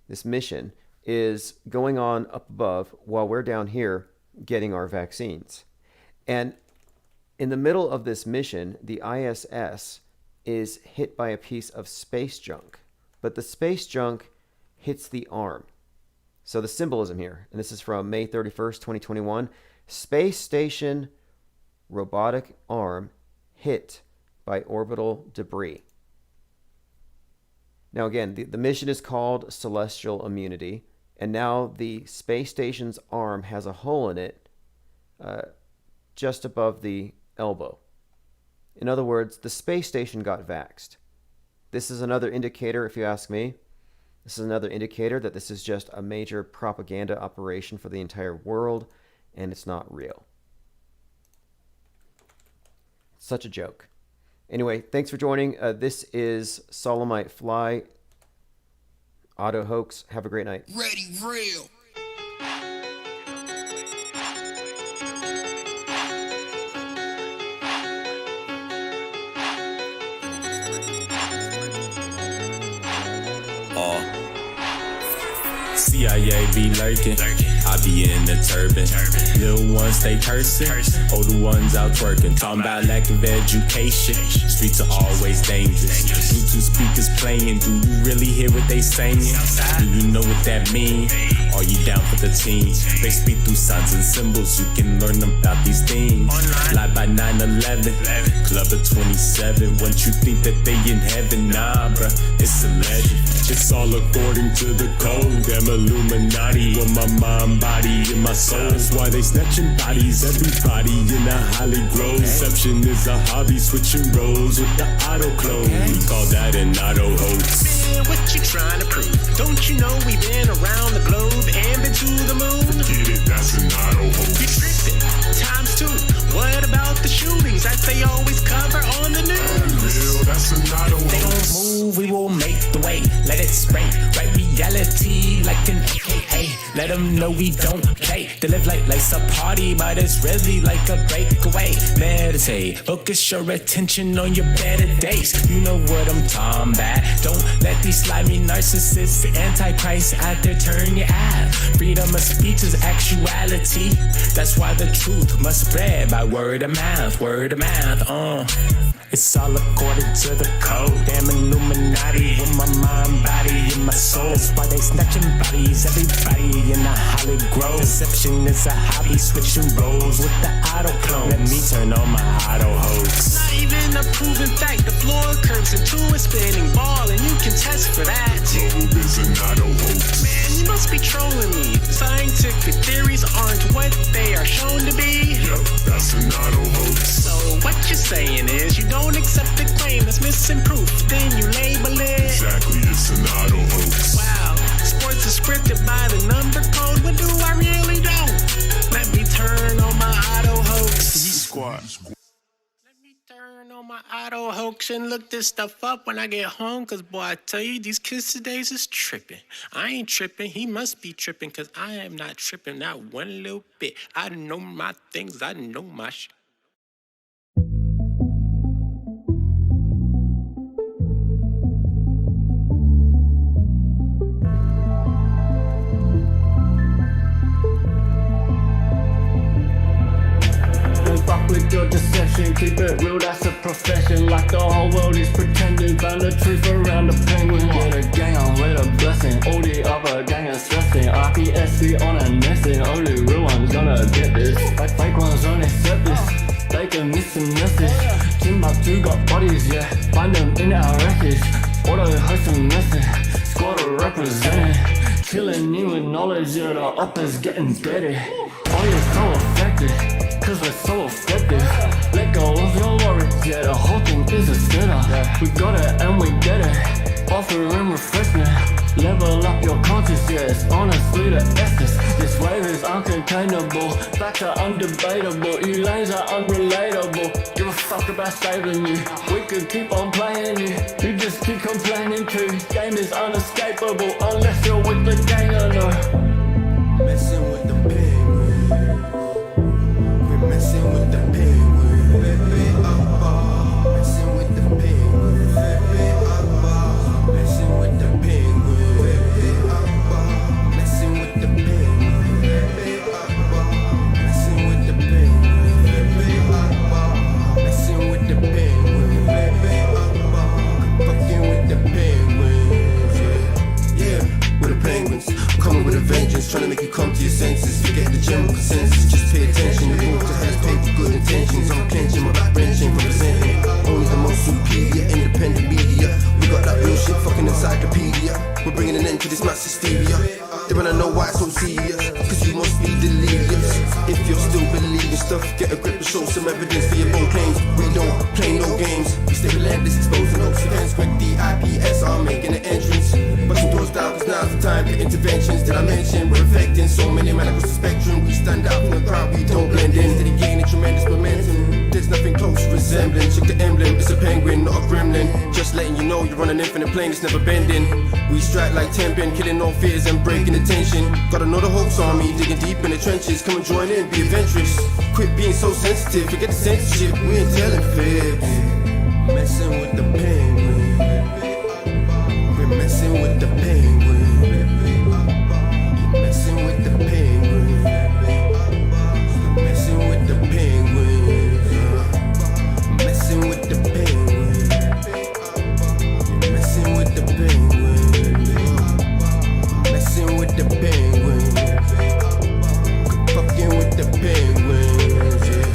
this mission, is going on up above while we're down here getting our vaccines. And in the middle of this mission, the ISS is hit by a piece of space junk. But the space junk hits the arm. So the symbolism here, and this is from May 31st, 2021, space station robotic arm hit by orbital debris. Now again, the mission is called Celestial Immunity, and now the space station's arm has a hole in it just above the elbow. In other words, the space station got vaxxed. This is another indicator, if you ask me, this is another indicator that this is just a major propaganda operation for the entire world, and it's not real. Such a joke. Anyway, thanks for joining. This is Solemite Fly, Auto Hoax. Have a great night. Ready, real. CIA be lurking, I be in the turban. Little ones stay cursing, older ones out twerking. Talking about lack of education, streets are always dangerous. Bluetooth speakers playing, do you really hear what they saying? Do you know what that mean? Are you down for the team? They speak through signs and symbols, you can learn about these things. Live by 9/11, Club of 27. Once you think that they in heaven, nah bruh, it's a legend. It's all according to the code. Them Illuminati with my mind, body, and my soul. That's why they snatching bodies, everybody in a Holly Grove. Deception is a hobby, switching roles with the auto close. We call that an auto hoax. Man, what you trying to prove? Don't you know we've been around the globe and been to the moon? Get it, that's an auto hoax. You tripping, times two. What about the shootings that they always cover on the news? Real, that's an auto hoax. They don't move, we will make the way. Let it spray, right reality like an AKA. Let them know we don't play. They live like life's a party, but it's really like a breakaway. Meditate, focus your attention on your better days. You know what I'm talking about. Don't let these slimy narcissists, antichrist out there turn you out. Freedom of speech is actuality. That's why the truth must spread by word of mouth, word of mouth. It's all according to the code. Damn Illuminati with my mind, body, and my soul. That's why they snatching bodies, everybody in the Holly Grove. Deception is a hobby, switching roles with the auto clone. Let me turn on my auto hoax. Not even a proven fact. The floor curves into a spinning ball, and you can test for that. Globe is an auto hoax. Man, you must be trolling me. Scientific theories aren't what they are shown to be. Yup, that's an auto hoax. So what you're saying is you don't accept the claim that's missing proof, then you label it. Exactly, it's an auto hoax. Wow, sports are scripted by the number code. What do I really don't? Let me turn on my auto hoax. Squad. Let me turn on my auto hoax and look this stuff up when I get home. Cause boy, I tell you, these kids today is tripping. I ain't tripping, he must be tripping. Cause I am not tripping, not one little bit. I know my things, I know my shit. confession. Keep it real, that's a profession. Like the whole world is pretending. Found the truth around the penguin. Get a gang on with a blessing. All the other gang is stressing. RPS we on a nesting. Only real ones gonna get this. Like fake ones don't accept this. They can miss the message. Timbuktu got bodies, yeah. Find them in our records. Auto host a message. Squad are represented. Killing you with knowledge, yeah. The uppers getting dirty. Oh, you're so effective, cause we're so effective. Let go of your worries, yeah. The whole thing is a stutter. We got it and we get it. Offering refreshment. Level up your consciousness, honestly the essence. This wave is uncontainable, facts are undebatable. You lanes are unrelatable, give a fuck about saving you. We could keep on playing you, you just keep complaining too. Game is unescapable, unless you're with the gang or no. Messing with the penguin, we're messing with the penguin. Messing with the penguin, messing with the penguin. Trying to make you come to your senses, forget the general consensus, just pay attention. The rules to hell is paid for good intentions. I'm clenching my back wrenching, representing only the most superior independent media. We got that real shit fucking encyclopedia. We're bringing an end to this mass hysteria. They wanna know why it's so serious, cause you must be delirious. If you're still believing stuff, get a grip and show some evidence for your bold claims. We don't play no games, we stay relentless, exposing those events. When the IPS are making an entrance, busting doors down, cause now's the time for interventions. Did I mention we're affecting so many men across the spectrum? We stand out from the crowd, we don't blend in. Steady gaining tremendous momentum, there's nothing close to resembling. Check the emblem, it's a penguin, not a gremlin. Just letting you know you're on an infinite plane, it's never bending. We strike like Tenpin, killing all fears and breaking the tension. Got another Hawks army, digging deep in the trenches. Come and join in, be adventurous. Quit being so sensitive, forget the censorship, we ain't telling fibs. Messing with the penguin, we're messing with the penguin. Messing with the penguin, messing with the penguin, messing with the penguin, messing with the penguin, messing with the penguin, fucking with the penguins, yeah.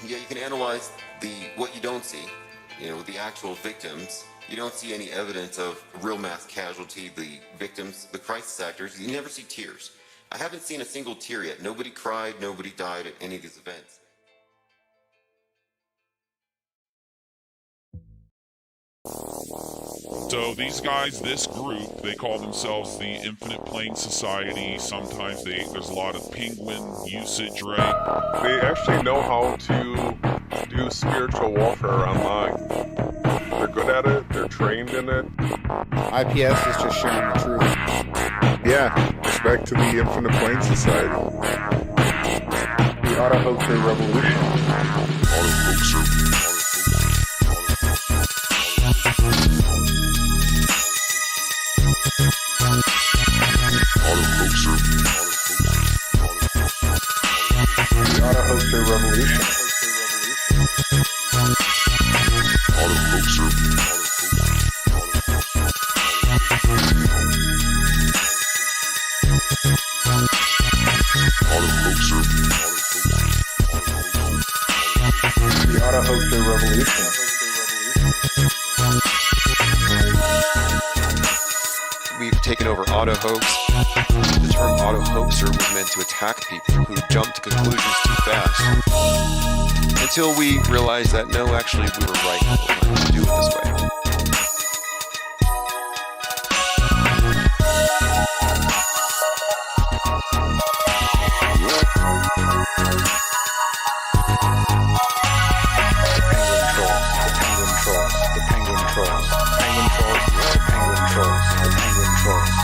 You can analyze what you don't see, the actual victims. You don't see any evidence of real mass casualty, the victims, the crisis actors. You never see tears. I haven't seen a single tear yet. Nobody cried, nobody died at any of these events. So these guys, this group, they call themselves the Infinite Plane Society. Sometimes there's a lot of penguin usage, right? They actually know how to do spiritual warfare online. They're good at it, they're trained in it. IPS is just sharing the truth. Yeah, respect to the Infinite Plane Society. The Auto Hoaxer Revolution. Auto Hoaxer. The Auto Hoaxer Revolution. Auto Hoaxer. Auto Hoaxer. The Auto Hoaxer Revolution. We've taken over auto hoax. The term auto hoaxer was meant to attack people who jump to conclusions too fast. Until we realized that no, actually we were right to do it this way.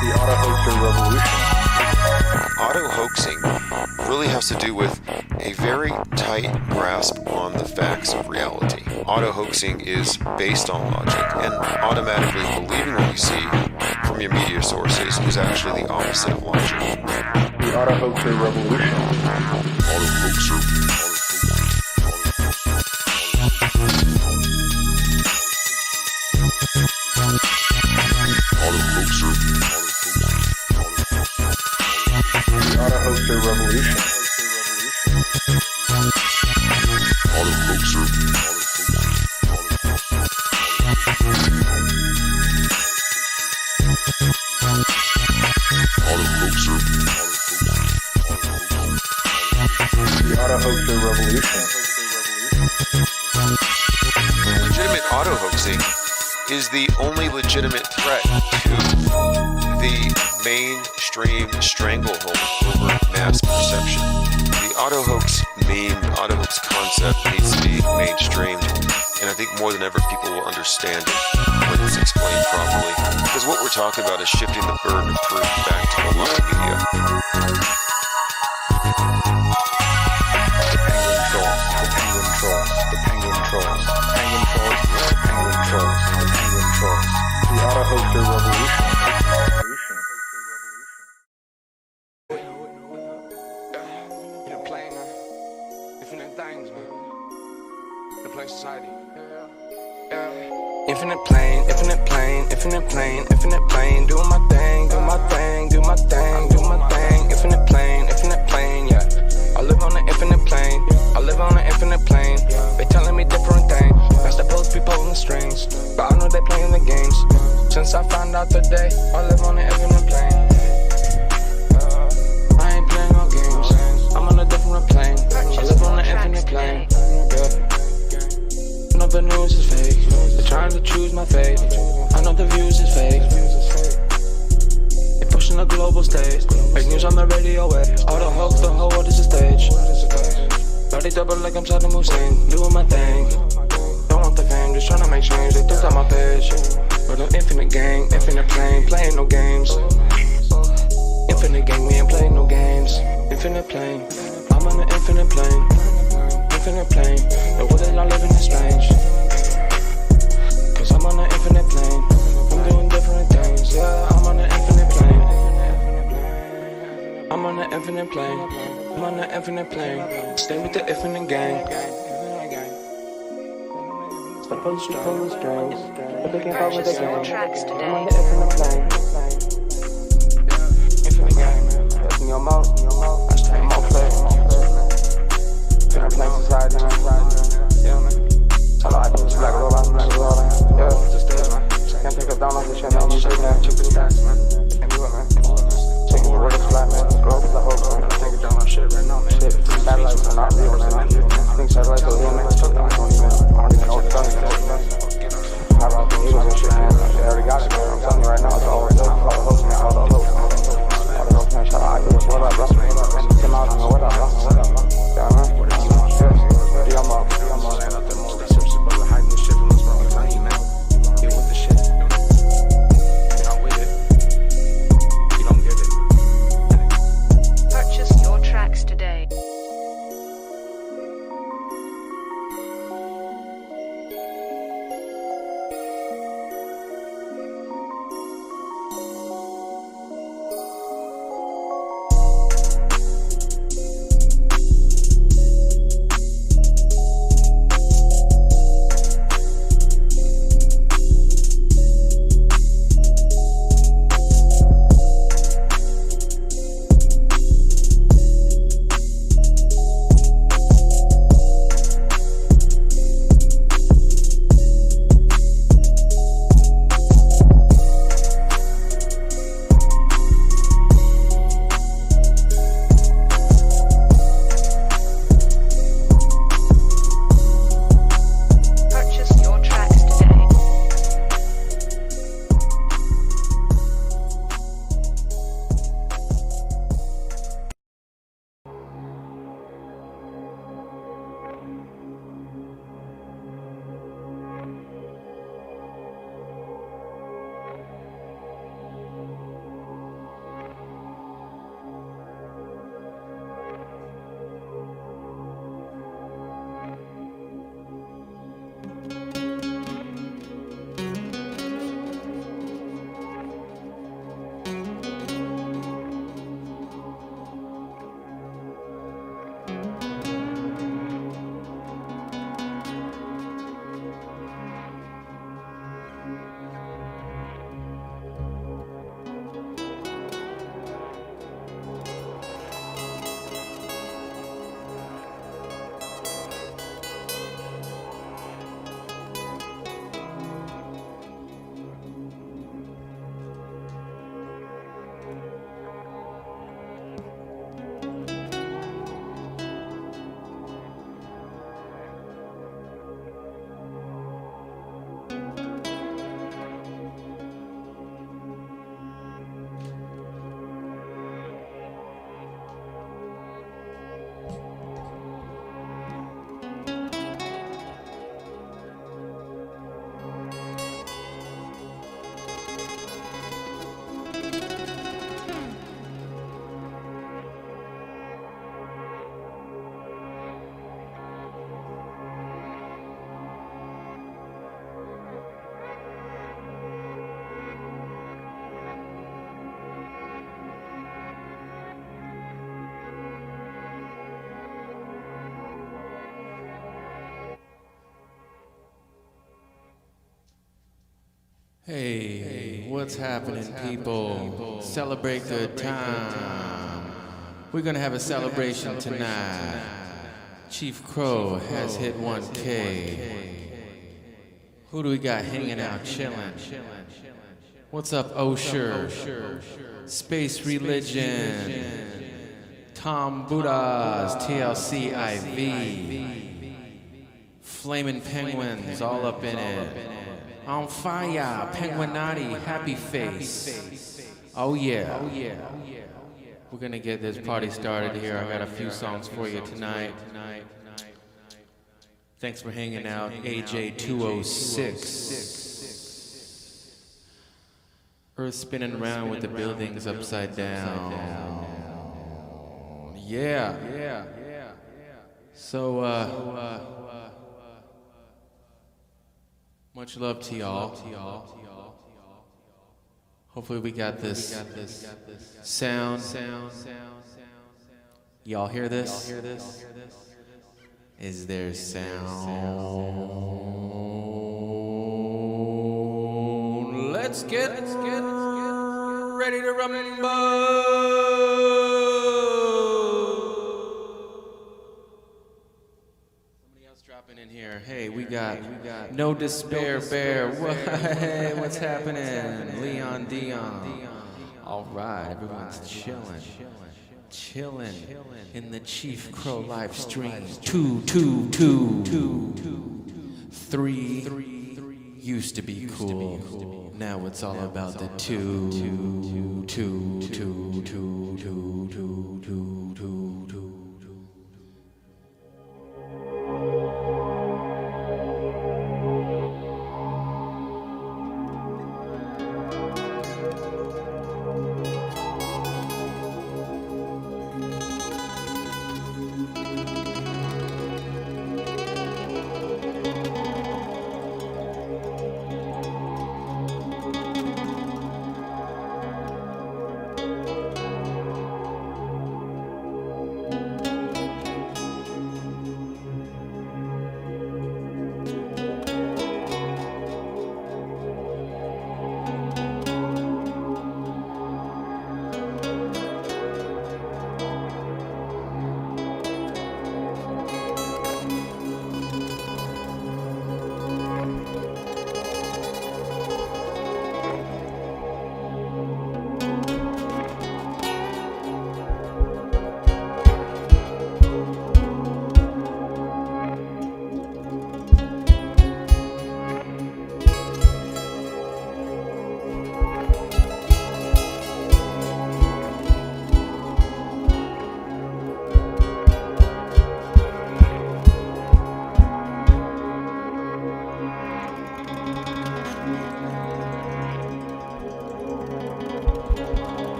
The Auto Hoaxer Revolution. Auto hoaxing really has to do with a very tight grasp on the facts of reality. Auto-hoaxing is based on logic, and automatically believing what you see from your media sources is actually the opposite of logic. The auto-hoaxer revolution. Auto-hoaxer. The auto-hoaxer revolution. Auto-hoaxer. The auto-hoaxer revolution. Legitimate auto-hoaxing is the only legitimate threat to the mainstream stranglehold over mass perception. The auto-hoax meme, the auto-hoax concept needs to be mainstreamed, and I think more than ever people will understand it when it's explained properly. Because what we're talking about is shifting the burden of proof back to the online media. The auto-hoaxer revolution. Infinite plane, infinite plane, infinite plane, infinite plane. Doing my thing, do my thing, do my thing, do my thing. Infinite plane, yeah. I live on an infinite plane. I live on an infinite plane. They telling me different things. That's supposed to be pulling the strings, but I know they playing the games. Since I found out today, I live on an infinite plane. I ain't playing no games. I'm on a different plane. I live on an infinite plane. Yeah. No, the news is fake. They're trying to choose my fate. I know the views is fake. They pushing the global stage. Fake news on the radio wave. All the hoax, the whole world is a stage. Body double like I'm Saddam Hussein. Doing my thing. Don't want the fame, just trying to make change. They took out my page. But an infinite gang, infinite plane, playing no games. Infinite gang, we ain't playing no games. Infinite plane, I'm on an infinite plane. Infinite plane, the world that I live in is strange. Cause I'm on an infinite plane. I'm doing different things, yeah, I'm on an infinite plane. I'm on an infinite plane. I'm on an infinite plane. Stay with the infinite gang. Supposed to pull the strings, but they can't cover the game. I'm on the infinite plane. Infinite gang, that's in your mouth. I stay in my place. Infinite plane society, yeah, man. All I do is black roll out, yeah, just do it, man. Can't take us down off the shit, man. You shake that, check the stats, man. Can't do it, man. Take the word is flat, man. Grow up the whole man. Take it down on shit right now, man. Shit, satellites are not real, man. I think satellites are real, man. I don't even know what the fuck it is, man. How about the news and shit, man? They already got it, man. I'm telling you right now, it's all the hosts, man. All the hosts, man. All the hosts, man. Shout out, what up, bro? Tim out, man. What up, bro? Yeah, man. Shit. I'm up. Hey, what's happening, people? Celebrate good time. We're gonna have a celebration tonight. Chief Crow has hit 1K. Who do we got hanging out, chilling? What's up, Osher? Space Religion. Tom Buddhas, TLC IV. Flaming Penguins, all up in it. On fire, Penguinati, happy face. Oh yeah. We're gonna get this party started here. I got a few songs for you tonight. Thanks for hanging out, AJ206. Earth spinning around with the buildings upside down. Yeah. So, much love to y'all. Hopefully we got this sound. Y'all hear this? Is there sound? Let's get ready to rumble. In here, hey, we got No Despair Bear. Hey, what's happening? Leon Dion. All right, everyone's chilling in the Chief Crow live stream. 3 used to be cool. Now it's all about the 2.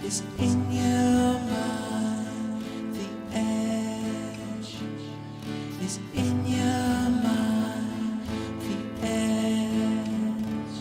is in your mind. The edge is in your mind. The edge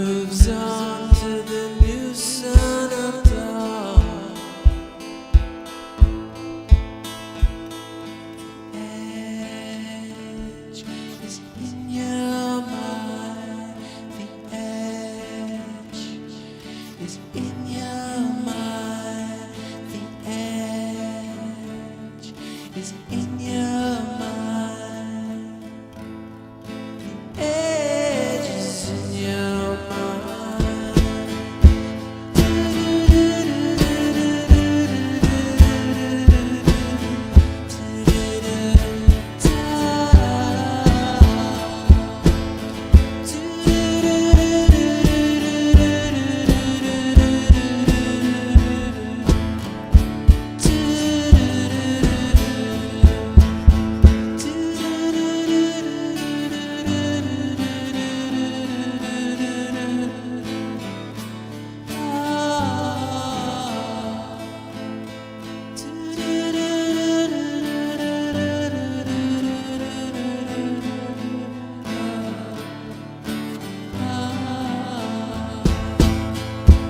moves on to the new sun of dawn. Edge is in your mind. The edge is in your mind. The edge is in your mind. The edge is in your It's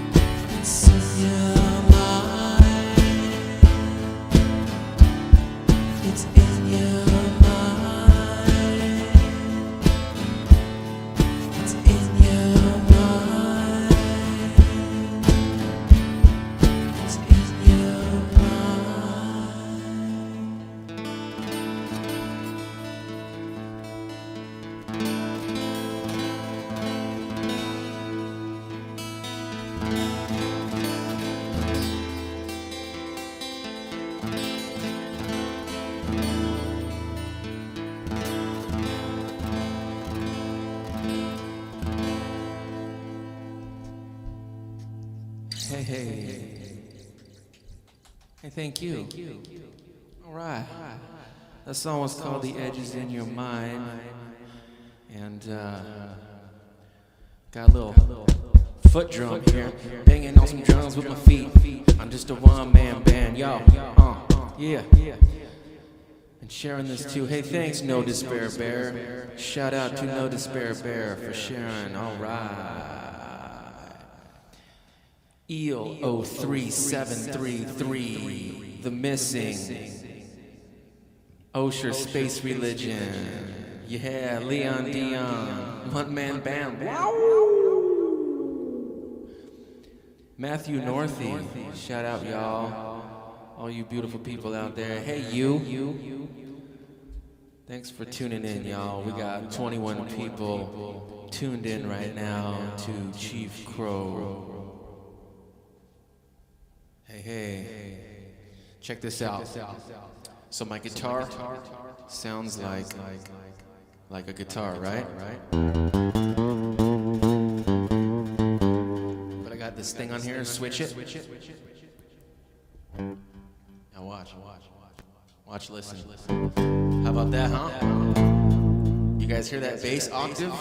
in your mind. It's in your mind. It's in your mind. It's in your Hey, thank you. All right. That song was called The Edges in Your Mind. And got a little foot drum here. Banging on some drums with my feet. I'm just a one-man band, yo. Yeah. And sharing this too. Hey, thanks, No Despair Bear. Shout out to No Despair Bear for sharing. All right. Eel 03733, The Missing, Osher Space Religion, yeah, Leon Dion, One Man Band, wow. Matthew Northey, shout out y'all, all you beautiful people out there. Hey you, thanks for tuning in y'all. We got 21 people tuned in right now to Chief Crow. Hey, check this out. So my guitar sounds like a guitar, right? But I got this thing on here, switch it. Now watch, listen. How about that, huh? You guys hear that bass octave?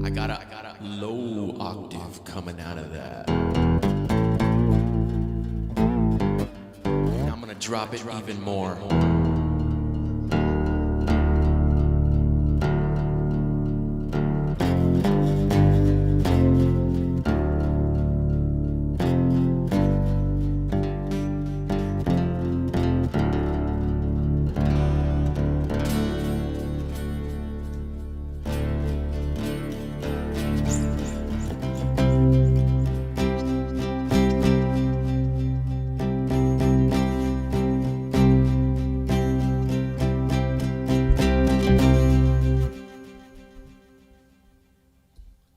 I got a low octave coming out of that. Drop it even more.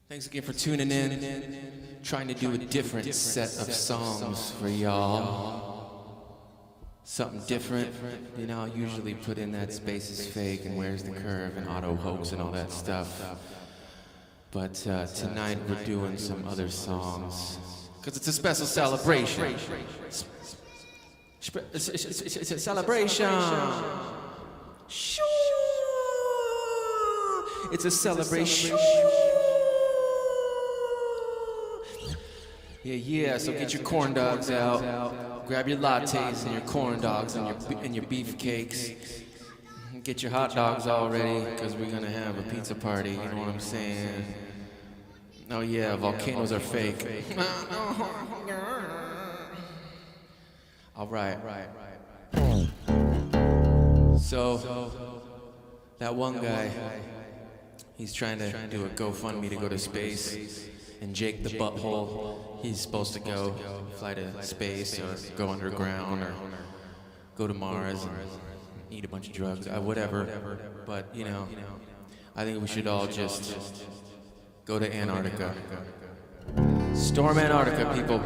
Thanks again for tuning in. Trying to do a different set of songs for y'all. Something different. You know, I usually put in that Space is Fake and Where's the Curve and Auto Hoax and all that stuff. But tonight we're doing some other songs. Because it's a special celebration. It's a celebration. It's a celebration. Yeah, so get your corn dogs out. Grab your lattes and your corn dogs and your beef cakes. Get your hot dogs all ready, because we're going to have a pizza party, you know what I'm saying? Oh yeah, volcanoes are fake. All right. So, that one guy, he's trying to do a GoFundMe to go to space. And Jake the Butthole, he's supposed to go fly to space or go underground or go to Mars and eat a bunch of drugs, whatever. But, you know, I think we should all just go to Antarctica. Storm Antarctica, people.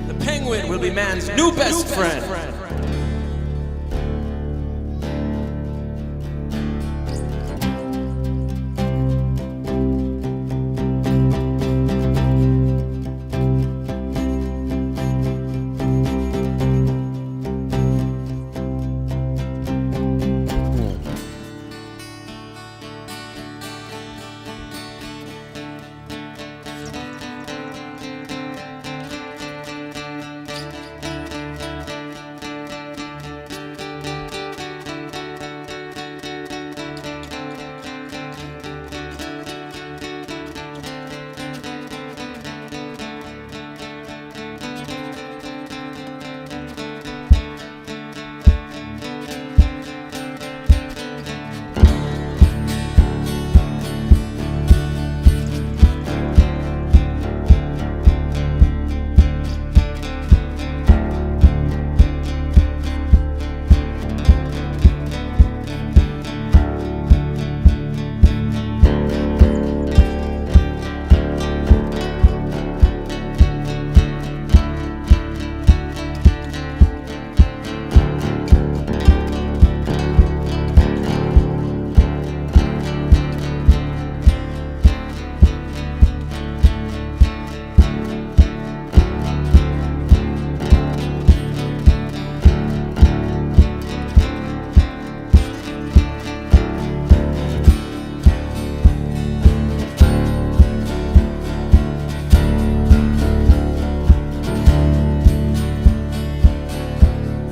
The penguin will be man's new best friend.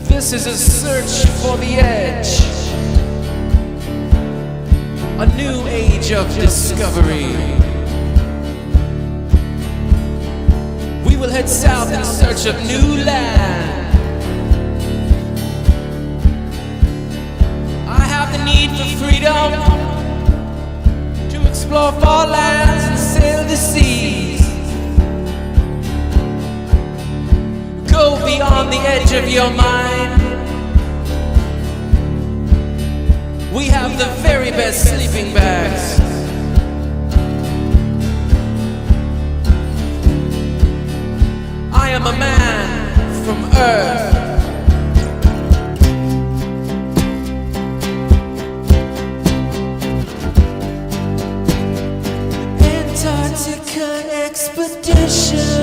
This is a search for the edge, a new age of discovery. We will head south in search of new land. I have the need for freedom, to explore far lands and sail the seas. Go beyond the edge of your mind. We have the very best sleeping bags. I am a man from Earth. Antarctica expedition.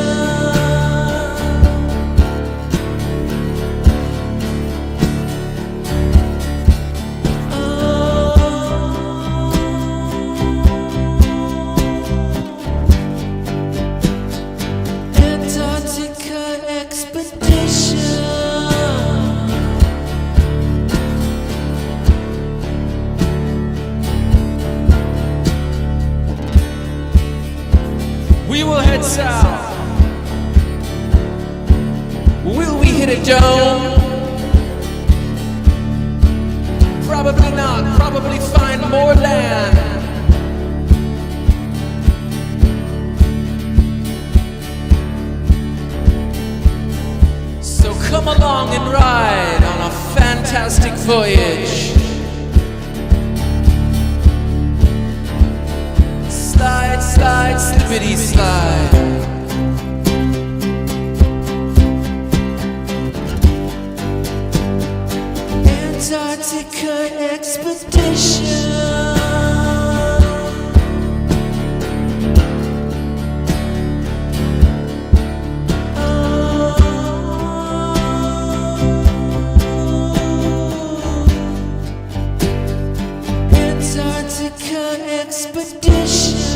We will head south. Will we hit a dome? Probably not. Probably find more land. So come along and ride on a fantastic voyage. Slide, slide, slippity slide. Antarctica expedition. Antarctica expedition.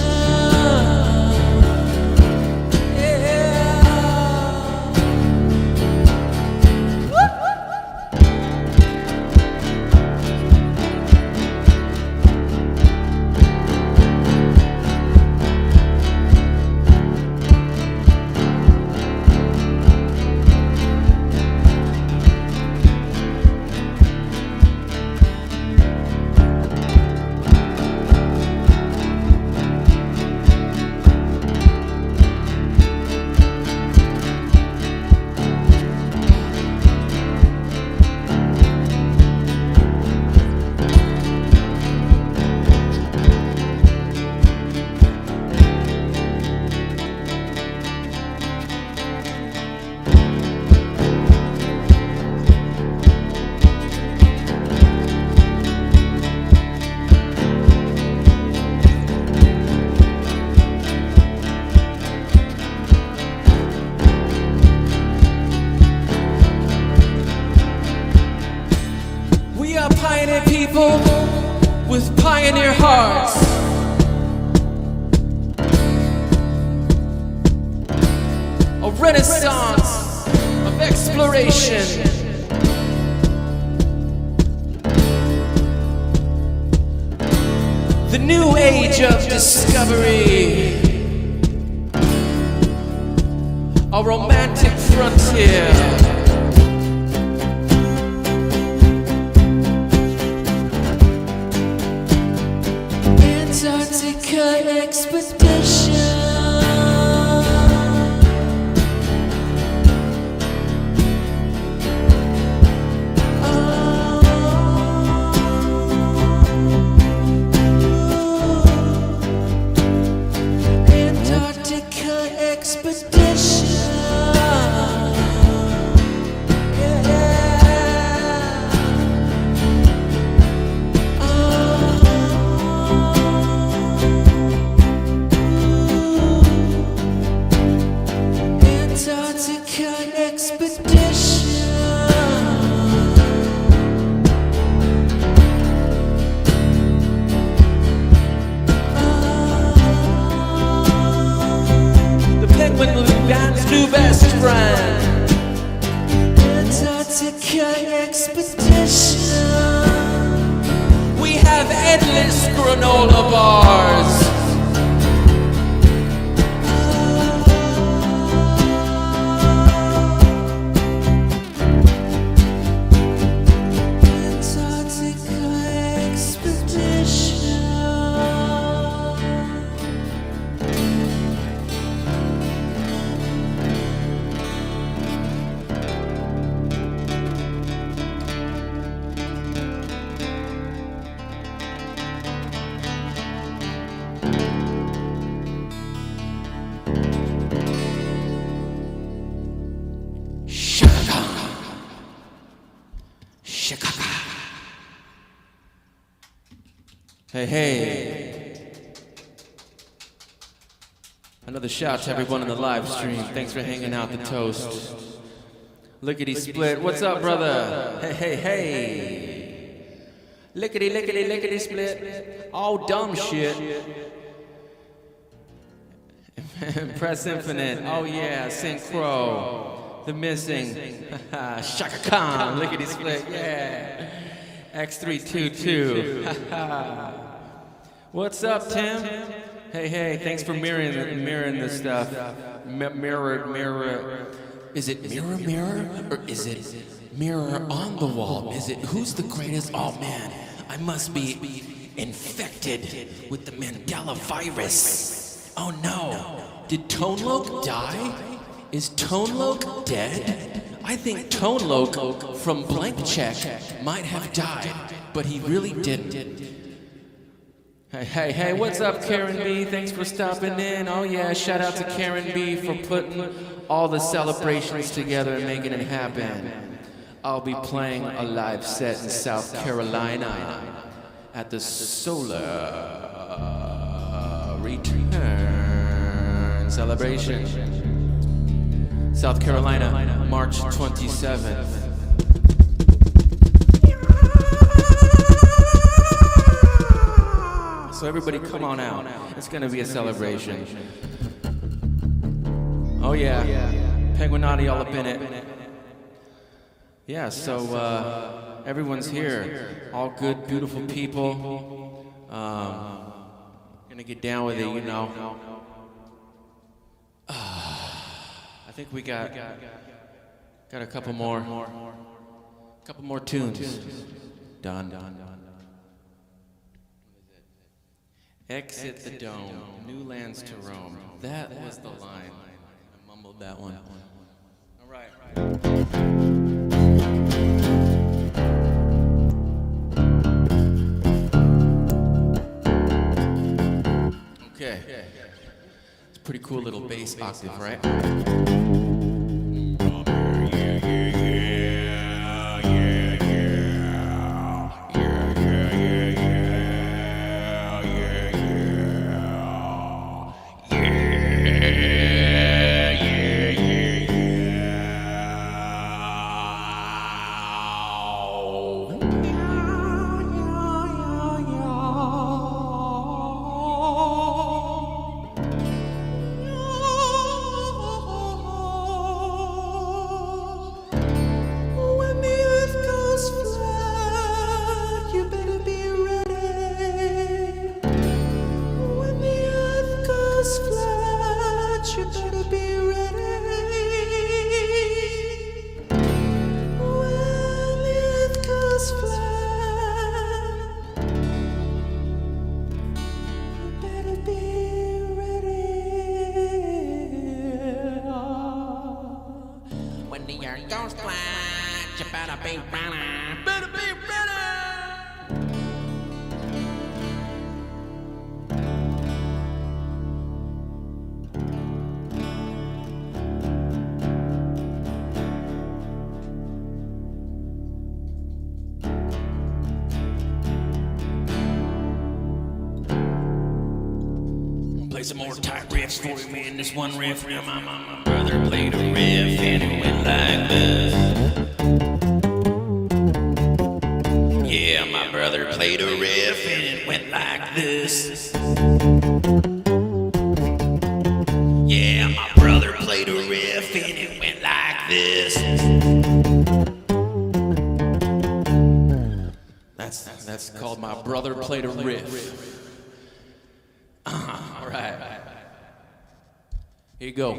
We are pioneer people with pioneer hearts. A renaissance of exploration. The new age of discovery. A romantic frontier. Antarctica expedition. Antarctica expedition. Antarctica expedition. The penguin will be Van's new best friend. Antarctica expedition. We have endless granola bars. Antarctica expedition. Hey, hey. Another shout to everyone in the live stream. Thanks for hanging out the toast. Lickety split. What's up, brother? Hey, hey, hey. Lickety, lickety, lickety split. All dumb shit. Press Infinite. Oh, yeah. Synchro. The Missing. Shaka Khan. Lickety split. Yeah. X322. What's up, Tim? Hey, hey, thanks for mirroring this stuff. Mirror. Is it mirror? Or is it mirror on the wall? Is it who's the greatest? Oh, man, I must be infected with the Mandela virus. Oh, no. Did Tone Loc die? Is Tone Loc dead? I think Tone Loc from Blank Check might have died, but he really didn't. Hey, what's up, Karen B? Thanks for stopping in. Oh, yeah, shout out to Karen B for putting all the celebrations together and making it happen. I'll be playing a live set in South Carolina at the Solar Return Celebration. South Carolina, March 27th. So everybody come on out. It's gonna be a celebration. Oh yeah, Penguinati all up in it. Yeah, so everyone's here. All good, beautiful people. Gonna get down with it, you know. I think we got a couple more tunes. Done. Exit the dome, new lands to roam. That was the line. I mumbled that one. All right. Okay. It's a pretty cool little bass octave, right? be ready. Better be ready. Play some more tight riffs for you, man. This one riff, my brother played a riff and it went like this. Yeah, my brother played a riff and it went like this. Yeah, my brother played a riff and it went like this. That's called My Brother Played a Riff. All right. Here you go.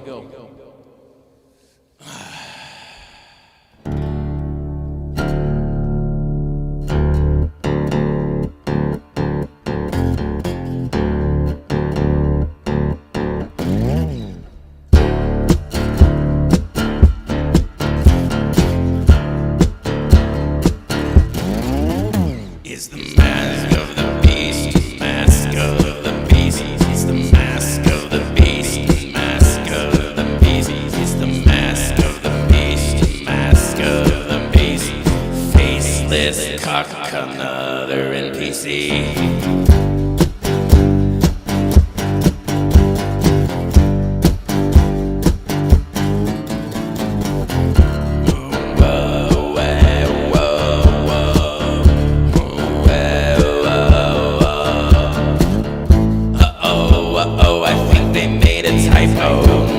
It's the mask of the beast, mask of the beast. It's the mask of the beast, mask of the beast. It's the mask of the beast, mask of the beast. Faceless cock, another NPC.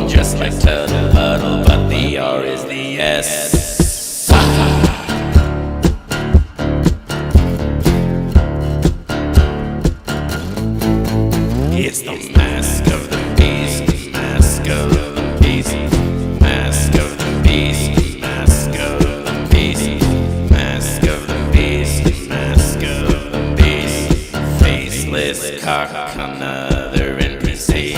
Just like Tuttle Puddle, but the R is the S. It's the mask of the beast, mask of the beast, mask of the beast, mask of the beast, mask of the beast, mask of the beast. Faceless cock, another NPC.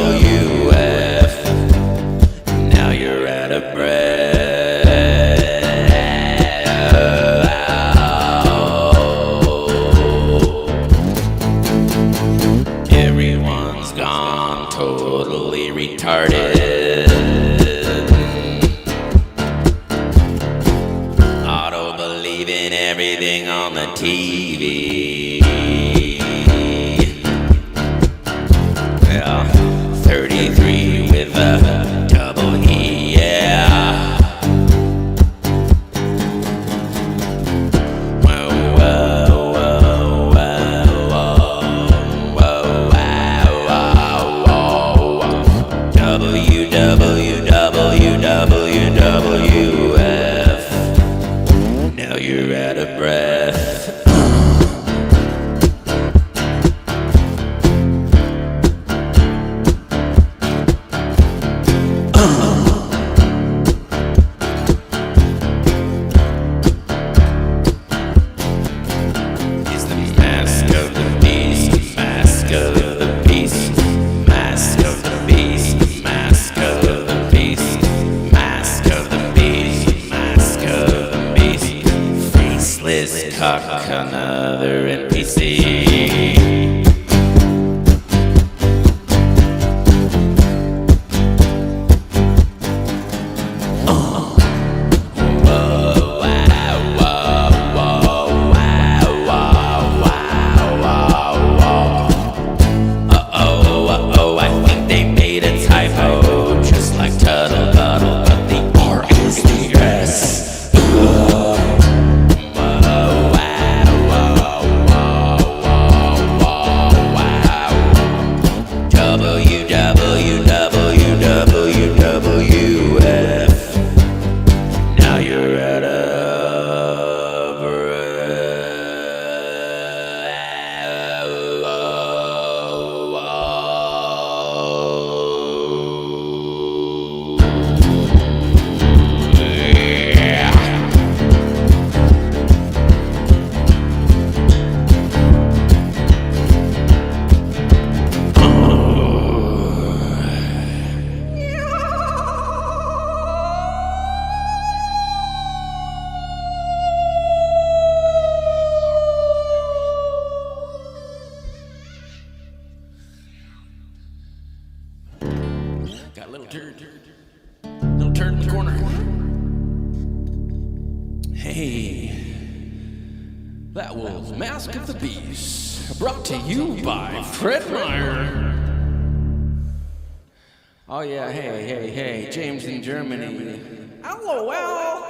WWF. Now you're out of breath. Everyone's gone totally retarded. Auto believing everything on the TV. Yeah, 33 with a double E, yeah. Whoa, whoa, whoa, whoa, whoa, whoa, whoa, whoa. WWF. Now you're out of breath. It's the mask of the beast, mask of the beast, mask of the beast, mask of the beast, mask of the beast, mask of the beast. Faceless cock, another NPC. I think they made a typo, just like Tuttle Puddle, but the R is the S. WWF. Now you're out of breath. Hey, that was Mask of the Beast, brought to you by Fred Meyer. Oh yeah, hey, James in Germany. LOL.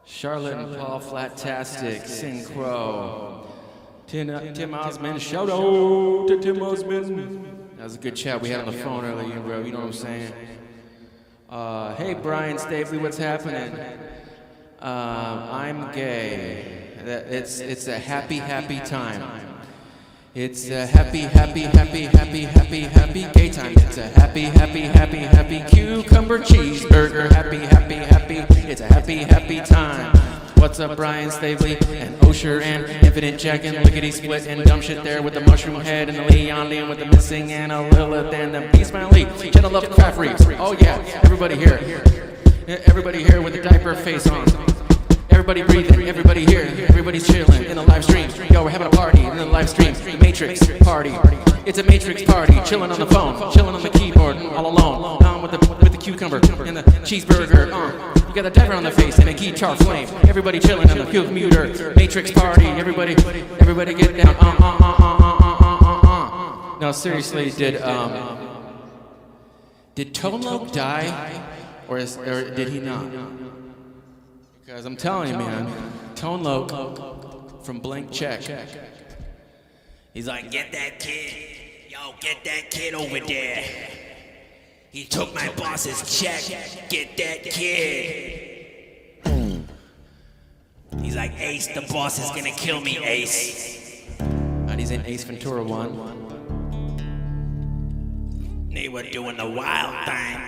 Charlotte and Paul Flatastic, Synchro. Tim Osmond, shout out to Tim Osmond. That was a good chat we had on the phone earlier, bro. You know what I'm saying? Hey, Brian Stapley, what's happening? I'm gay. It's a happy time. It's a happy gay time. It's a happy cucumber cheeseburger. Happy. It's a happy time. What's up, Brian Staveley and Osher and Infinite Jack and Lickety Split and dumb shit there with the mushroom head and the Leon with the missing Anna Lilith and the Peace Man Lee. Channel Love Craft Reefs. Oh yeah, everybody here. Everybody here with the diaper face on. Everybody breathing, everybody here, everybody's chilling in the live stream. Yo, we're having a party in the live stream. Matrix party. It's a Matrix party. Chilling on the phone, chilling on the keyboard, all alone. With the cucumber and the cheeseburger. You got the diaper on the face and a guitar flame. Everybody chilling on the computer. Matrix party. Everybody get down. No, seriously, did Tone Loc die, or did he not? Because I'm telling you, man, Tone Loc from Blank Check. He's like, get that kid. Yo, get that kid over there. He took my boss's check. Get that kid. He's like, Ace, the boss is gonna kill me, Ace. And he's in Ace Ventura 1. They were doing the wild thing.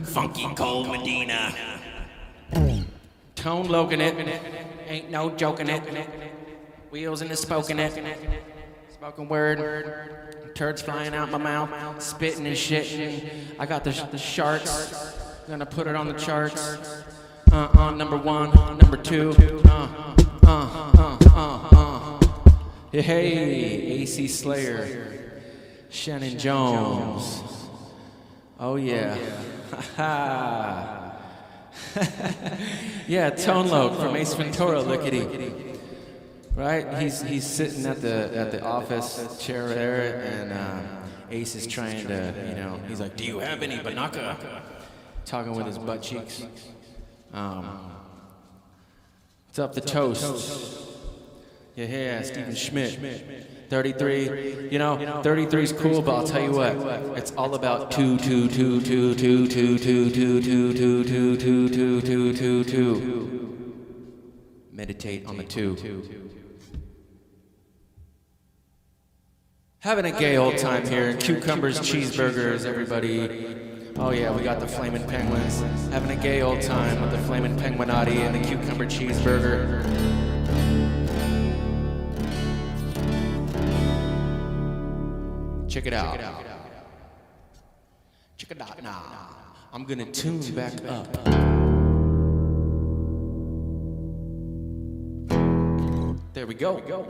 Funky Cold Medina. Tone Loc in it. Ain't no joking it. Wheels in the spoken it. Spoken word. Turds flying out my mouth. Spitting and shitting. I got the sharks. Gonna put it on the charts. Number 1, number 2. Hey, AC Slayer. Shannon Jones. Oh yeah. Yeah, Tone Loc from Ace Ventura, Lickety. Right? He's sitting at the office chair there, and Ace is trying to, he's like, do you have any banaka? Talking with his butt cheeks. What's up, the toast? Yeah, Stephen Schmidt. 33, 33's cool, but I'll tell you what, it's all about two. Meditate on the 2. Having a gay old time here. Cucumbers, cheeseburgers, everybody. Oh yeah, we got the Flamin' Penguins. Having a gay old time with the Flamin' Penguinati and the cucumber cheeseburger. Check it out. Check it out now. I'm gonna tune back up. There we go.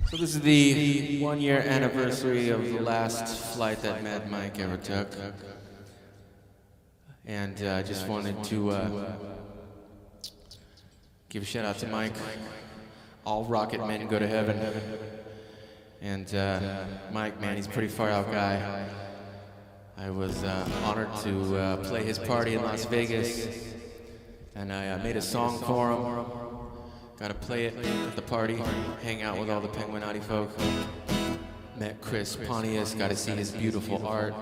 So this is the 1-year anniversary of the last flight that Mad Mike ever took. And I just wanted to give a shout out to Mike. All rocket men go to heaven. And Mike, man, he's a pretty far out guy. I was honored to play his party in Las Vegas. And I made a song for him. Got to play it at the party, hang out with all the Penguinati folk. Met Chris Pontius, got to see his beautiful art.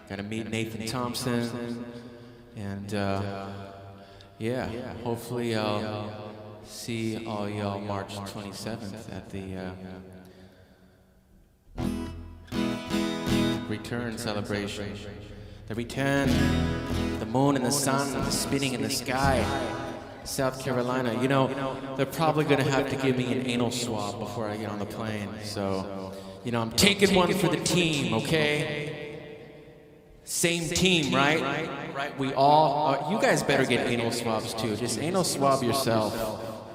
Got to meet Nathan Thompson. And yeah, hopefully I'll see all y'all March 27th at the return celebration. The return, the moon and the sun spinning in the sky. South Carolina, they're probably gonna have to give me an anal swab before I get on the plane. So, I'm taking one for the team, okay? Same team, right? Right. We all, you guys better get anal swabs too. Just anal swab yourself,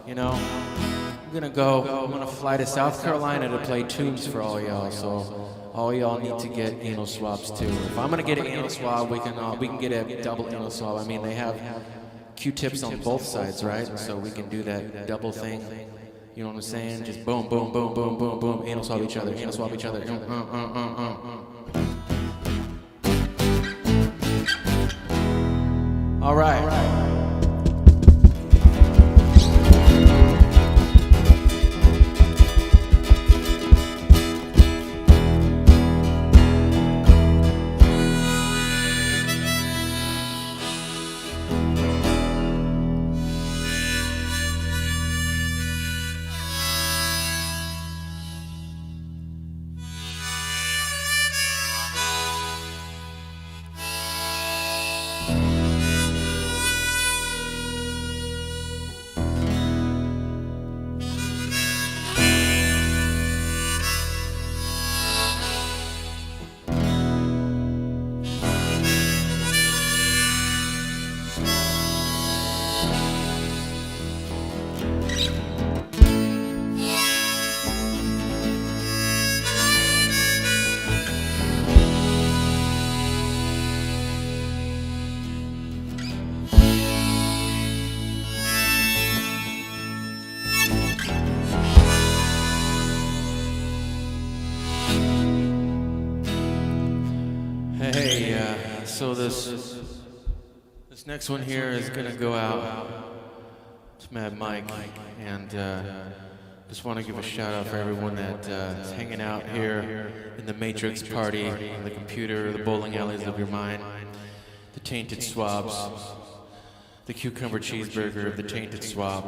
I'm I'm gonna fly to South Carolina to play tunes for all y'all, so all y'all need to get anal swabs too. If I'm gonna get an anal swab, we can get a double anal swab. I mean, they have Q-tips on both sides, right? So we can do that double thing. You know what I'm saying? Just boom, boom, boom, boom, boom, boom, anal swab each other, anal swab each other. All right. So this next one here is gonna go out to Mad Mike, and just want to give a shout out for everyone that is hanging out here in the Matrix party, the computer, the bowling alleys of your mind, the tainted swabs, the cucumber cheeseburger of the tainted swab.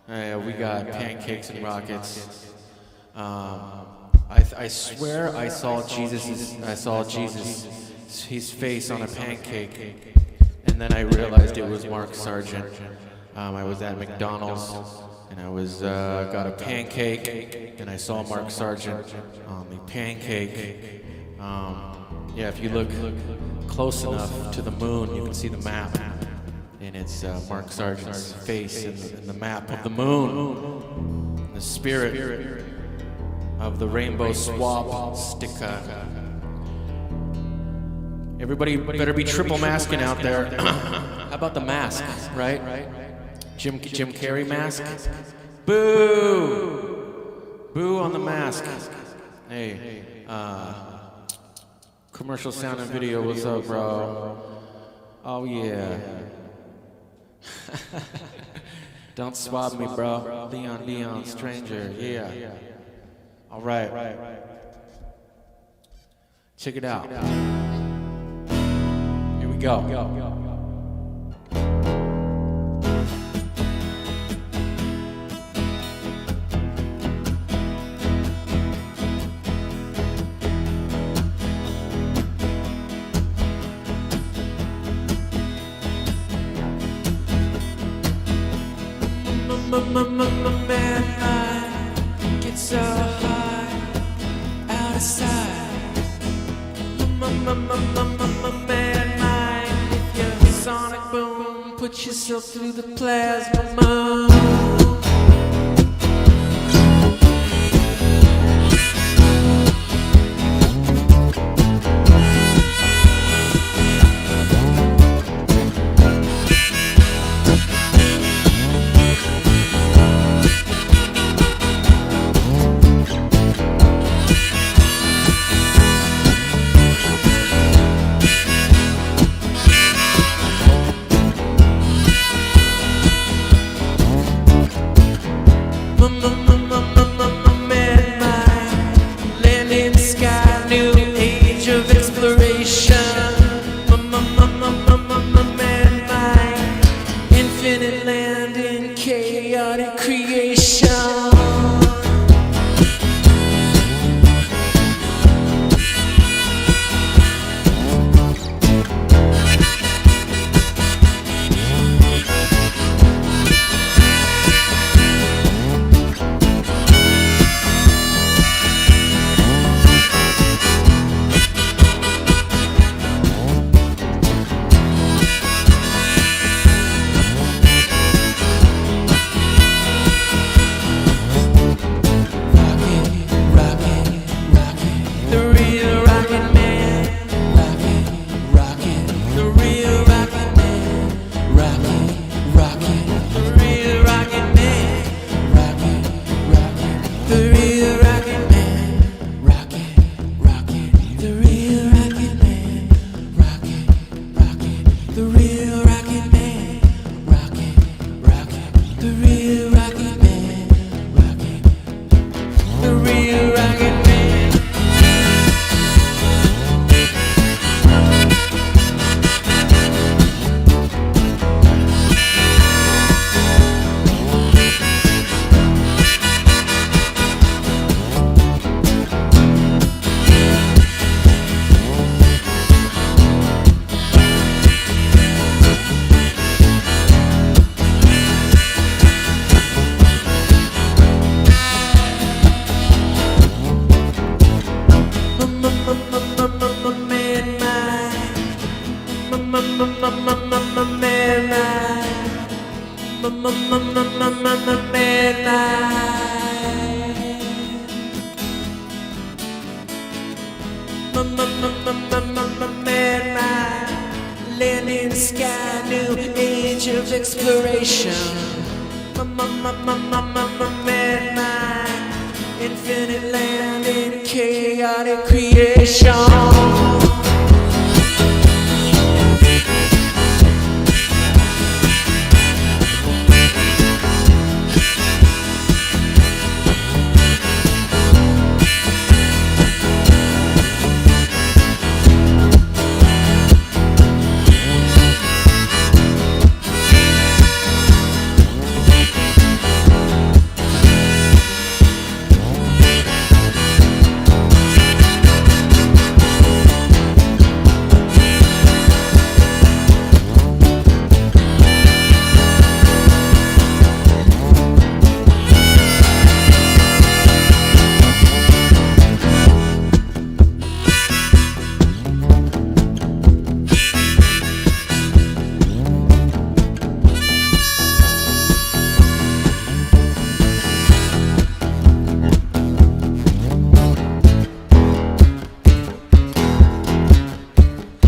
We got pancakes and rockets. I swear I saw Jesus. His face on a pancake, and then I realized it was Mark Sargent. I was at McDonald's, and I was got a pancake, and I saw Mark Sargent on the pancake. Yeah, if you look close enough to the moon, you can see the map, and it's Mark Sargent's face in the map of the moon, the spirit of the rainbow swab sticker. Everybody better be triple masking out there. How about the mask, right? Jim Carrey mask? Boo! Boo on the mask. Hey, commercial sound and video, what's up, bro? Oh, yeah. Don't swab me, bro. Leon, stranger, yeah. All right. Check it out. Go. Man, I get so high, out of sight. Man, sonic boom, put yourself through the plasma moon. of exploration. Mad mind, infinite land in chaotic creation.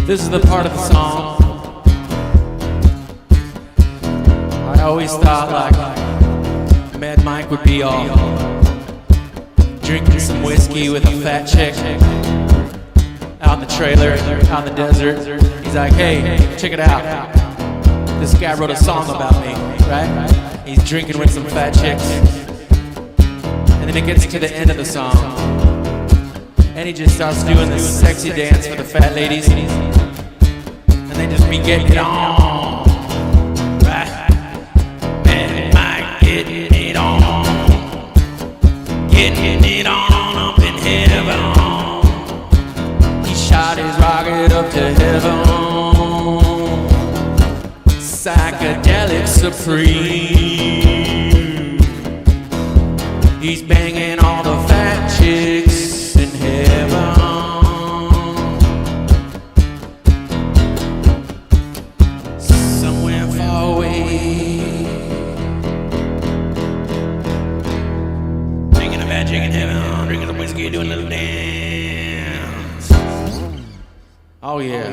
This is the part of the song I always thought like Mad Mike would be all drinking some whiskey with a fat chick out in the trailer, out in the desert. He's like, hey, check it out. This guy wrote a song about me, right? He's drinking with some fat chicks. And then it gets to the end of the song. And he just starts doing this sexy dance for the fat ladies. And they just be getting it on. Right? Mad Mike getting it on. Getting it on up in heaven. He shot his rocket up to heaven. Psychedelic supreme. He's banging all the fat chicks in heaven. Somewhere far away. Drinking a fat chick in heaven. Drinking some whiskey, doing a little dance. Oh yeah.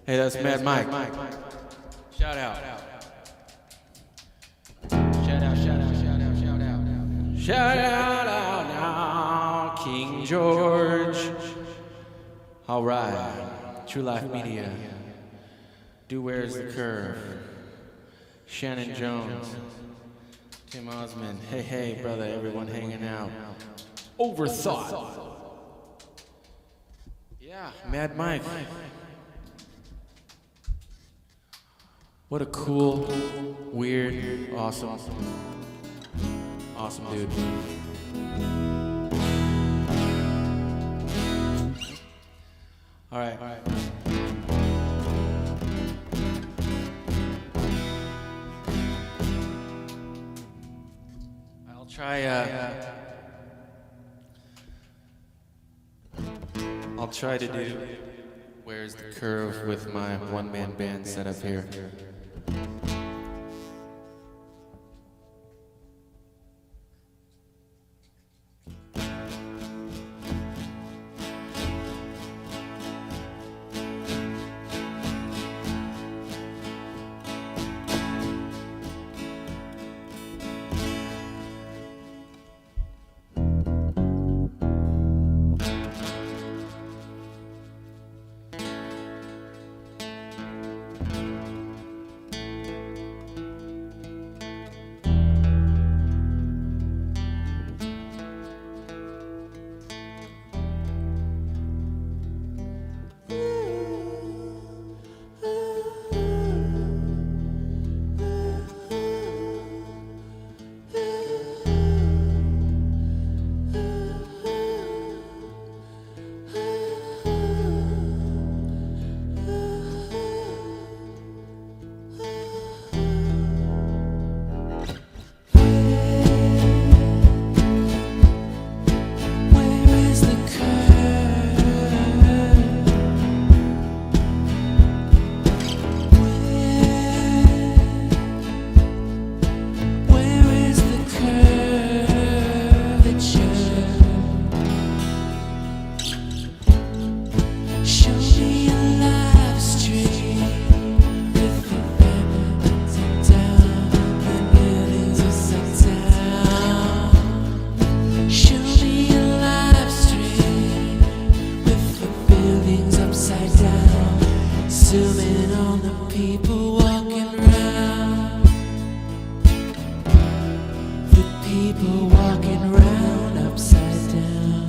Hey, that's Mad Mike. Shout out. Shout out, shout out, shout out, shout out. Shout out now, King George. All right, True Life Media. Do Where's the Curve? Shannon Jones. Tim Osmond. Hey, hey, brother, everyone hanging out. Overthought. Yeah, Mad Mike. What a cool, weird, awesome dude. All right. I'll try to do Where's the Curve with my one-man band set up here. People walking round upside down.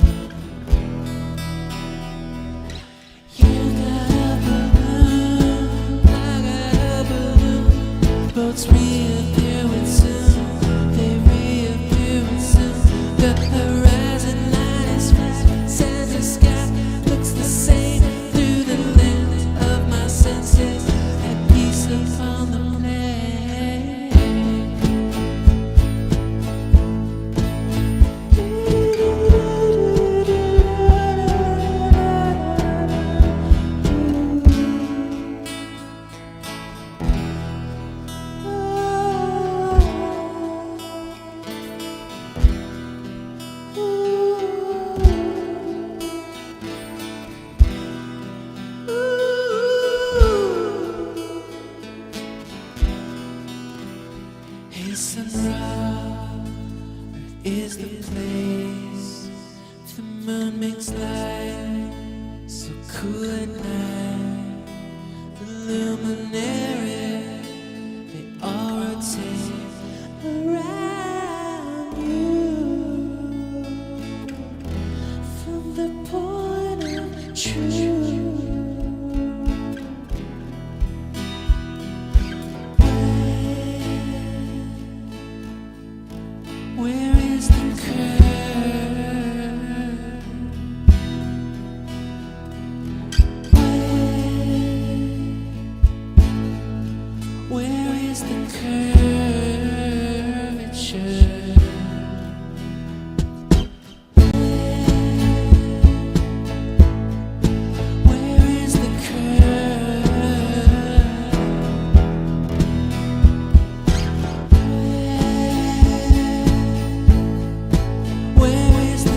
You got a balloon, I got a balloon. Boats reappearing soon, they reappearing soon. The horizon line is flat, Santa sky looks the same through the lens of my senses. At peace upon the plain. Hey, Sunra, Earth is the place. The moon makes light so cool at night. The luminary, they all rotate around you. From the point of truth. Where is the curve? Where is the curvature? Where is the Where is the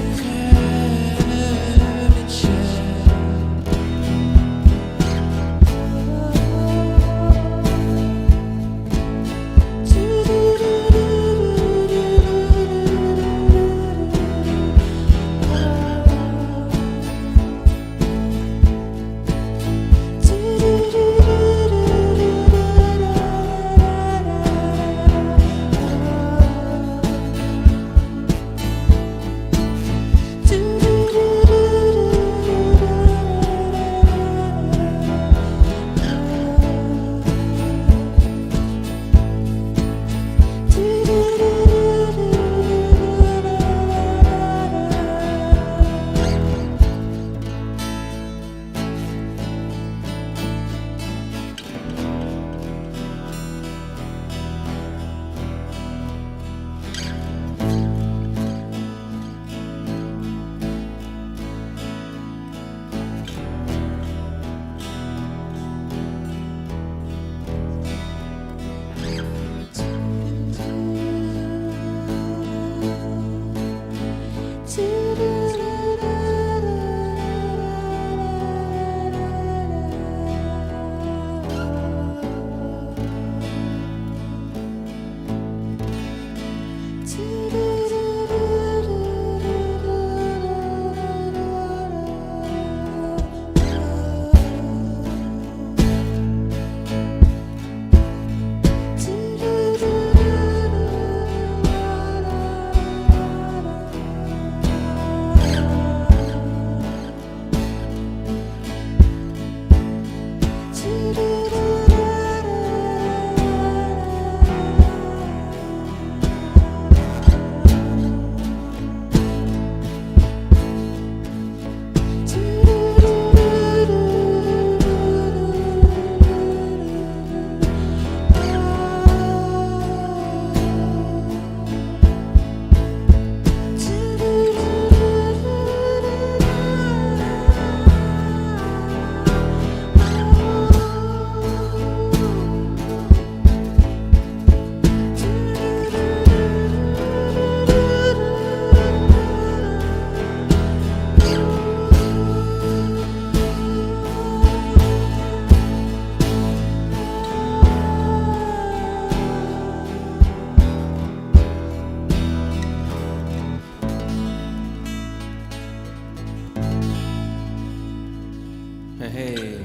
Hey,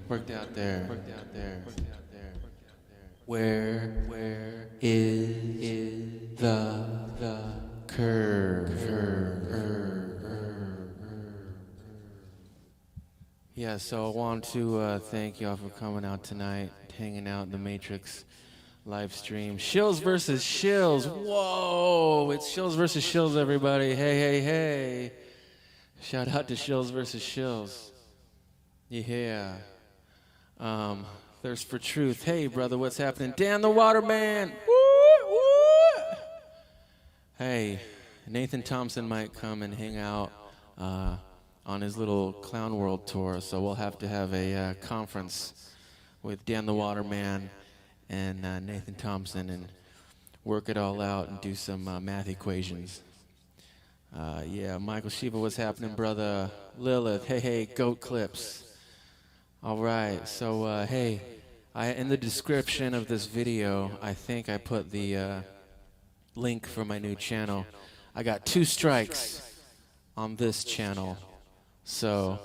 worked out there. Where is the curve. Yeah, so I want to thank y'all for coming out tonight, hanging out in the Matrix live stream. Shills versus Shills. Whoa, it's Shills versus Shills, everybody. Hey. Shout out to Shills versus Shills. Yeah. Thirst for Truth. Hey, brother, what's happening? Dan the Waterman. Woo. Hey, Nathan Thompson might come and hang out on his little Clown World tour, so we'll have to have a conference with Dan the Waterman and Nathan Thompson and work it all out and do some math equations. Yeah, Michael Shiva, what's happening, brother? Lilith, hey, Goat Clips. All right, so hey, in the description of this video, I think I put the link for my new channel. I got 2 strikes on this channel, so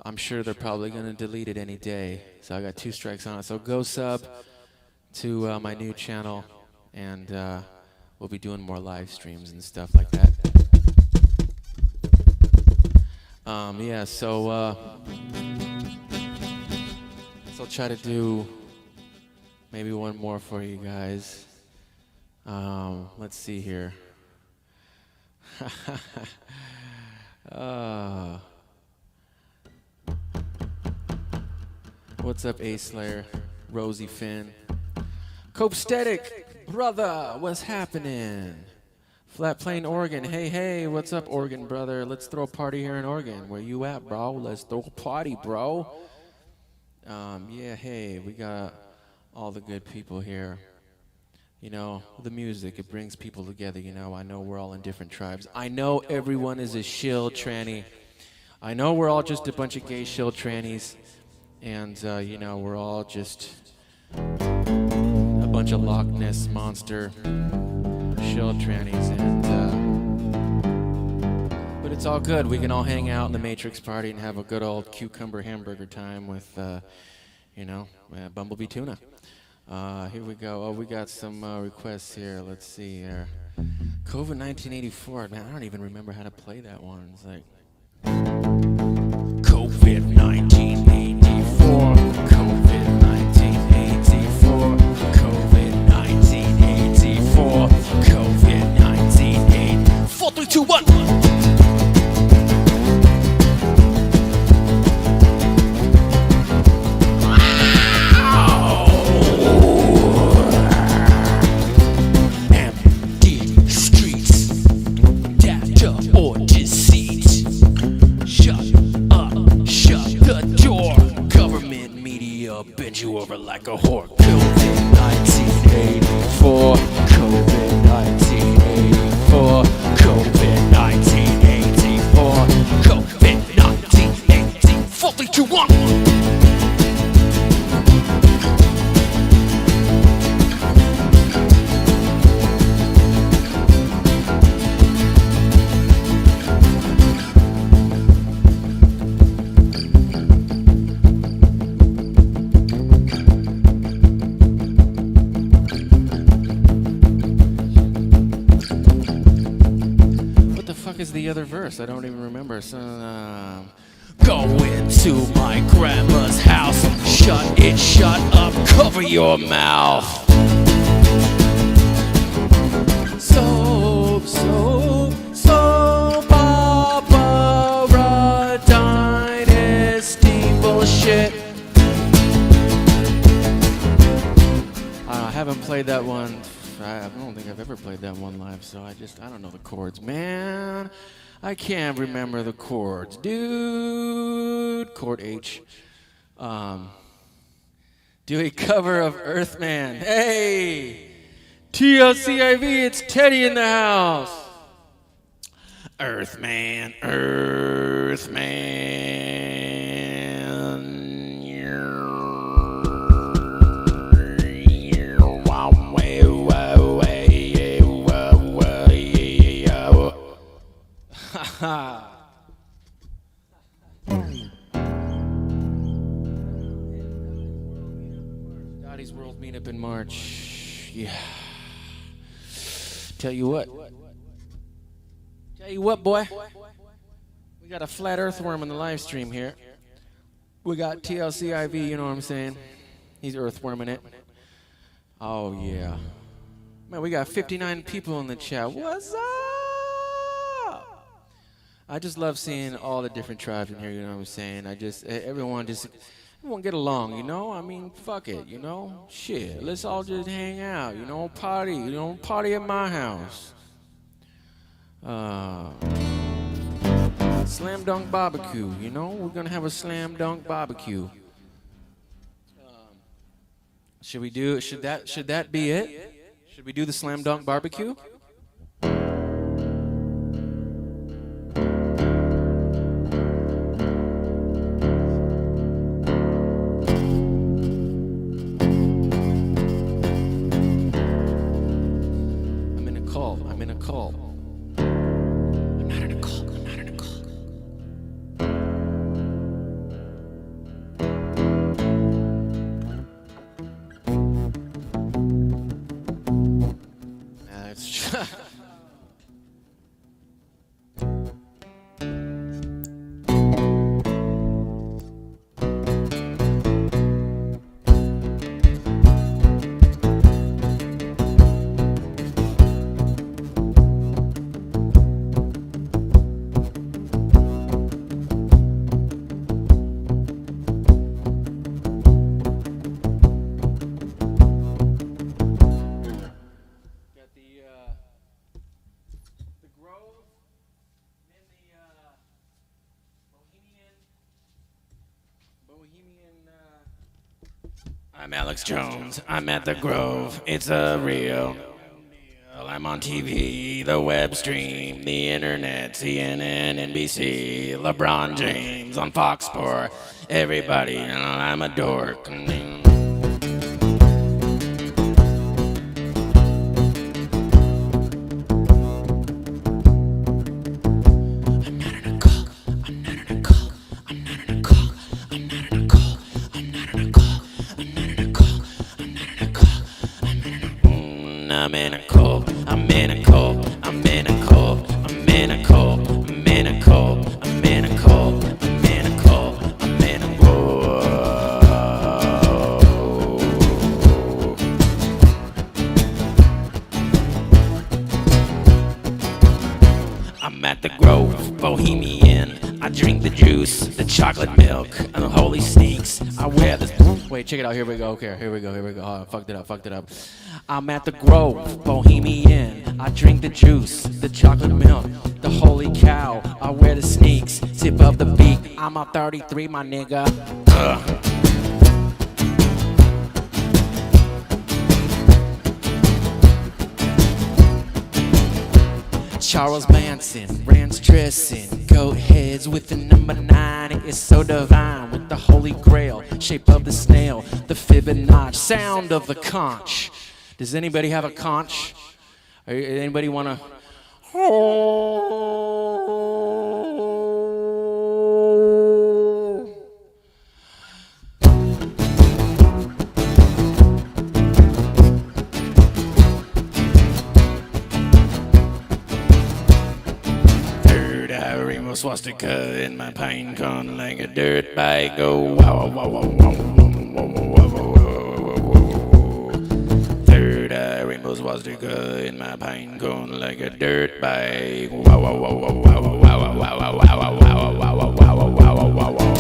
I'm sure they're probably going to delete it any day. So I got 2 strikes on it. So go sub to my new channel, and we'll be doing more live streams and stuff like that. Yeah, so I'll try to do maybe one more for you guys. Let's see here. What's up, Ace Slayer? Rosie Finn. Copacetic, brother, what's happening? Flat Plain, Oregon. Hey, what's up, Oregon, brother? Let's throw a party here in Oregon. Where you at, bro? Let's throw a party, bro. Yeah, hey, we got all the good people here. You know, the music, it brings people together, you know. I know we're all in different tribes. I know everyone is a shill tranny. I know we're all just a bunch of gay shill trannies. And, you know, we're all just a bunch of Loch Ness monster shill trannies. And, but it's all good. We can all hang out in the Matrix party and have a good old cucumber hamburger time with, you know, Bumblebee Tuna. Here we go. Oh, we got some requests here. Let's see here. COVID 1984. Man, I don't even remember how to play that one. It's like COVID 1984. COVID 1984. COVID 1984. COVID 1984. 4, 3, 2, 1. Bend you over like a whore. COVID 1984. COVID 1984. COVID 1984. COVID 1984. 4, 3, 2, 1. Is the other verse? I don't even remember. So, go into my grandma's house. Shut up, cover your mouth. So, Barbara Dynasty bullshit. I haven't played that one. I don't think I've ever played that one live, so I don't know the chords. Man, I can't remember the chords. Dude, chord H. Do a cover of Earthman. Hey, TLCIV, it's Teddy in the house. Earthman. Dottie's World meetup in March. Yeah. tell you what. Tell you what, boy. We got a flat earthworm on the live stream here. We got TLCIV, you know what I'm saying? He's earthworming it. Oh, yeah. Man, we got 59 people in the chat. What's up? I just love seeing all the different tribes in here, you know what I'm saying? Everyone get along, you know? I mean, fuck it, you know? Shit, let's all just hang out, you know? Party at my house. Slam dunk barbecue, you know? We're gonna have a slam dunk barbecue. Should that be it? Should we do the slam dunk barbecue? I'm in a cult. I'm not in a cult. I'm Alex Jones. I'm at the Grove. It's a real deal. I'm on TV, the web stream, the internet, CNN, NBC, LeBron James on Fox Sports. Everybody, you know, I'm a dork. I'm in a cult, I'm in a cult, I'm in a cult, I'm in a cult, I'm in a cult, I'm in a cult, I'm in a cult, I'm in a cult. I'm at the Grove, Bohemian. I drink the juice, the chocolate milk, and the holy sneaks. I wear this. Wait, check it out. Here we go. Okay, here we go. Oh, I fucked it up. I'm at the Grove, Bohemian. I drink the juice, the chocolate milk, the holy cow. I wear the sneaks, tip of the beak. I'm a 33, my nigga. Charles Manson, ranch dressing, goat heads with the number 9. It is so divine with the holy grail, shape of the snail, the Fibonacci, sound of the conch. Does anybody have a conch? Anybody want to? Third eye rainbow swastika in my pine cone like a dirt bike. Go wow wow wow wow wow wow wow. Rainbow swastika in my pine cone like a dirt bike. Wow wow wow wow wow wow wow wow wow wow wow wow wow wow wow.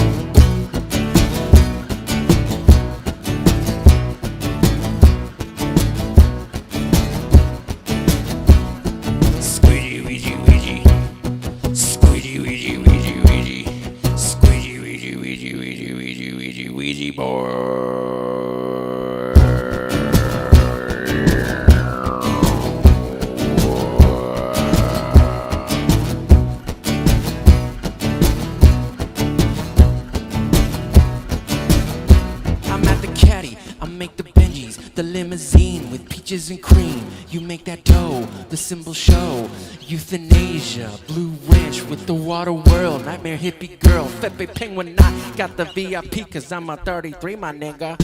Squeegee weegee weegee, squeegee weegee weegee weegee, squeegee weegee weegee weegee weegee weegee weegee board. Make the Benjis, the limousine with peaches and cream. You make that dough, the symbol show. Euthanasia, blue ranch with the water world. Nightmare hippie girl, Fepe penguin knot. Got the VIP cause I'm a 33, my nigga.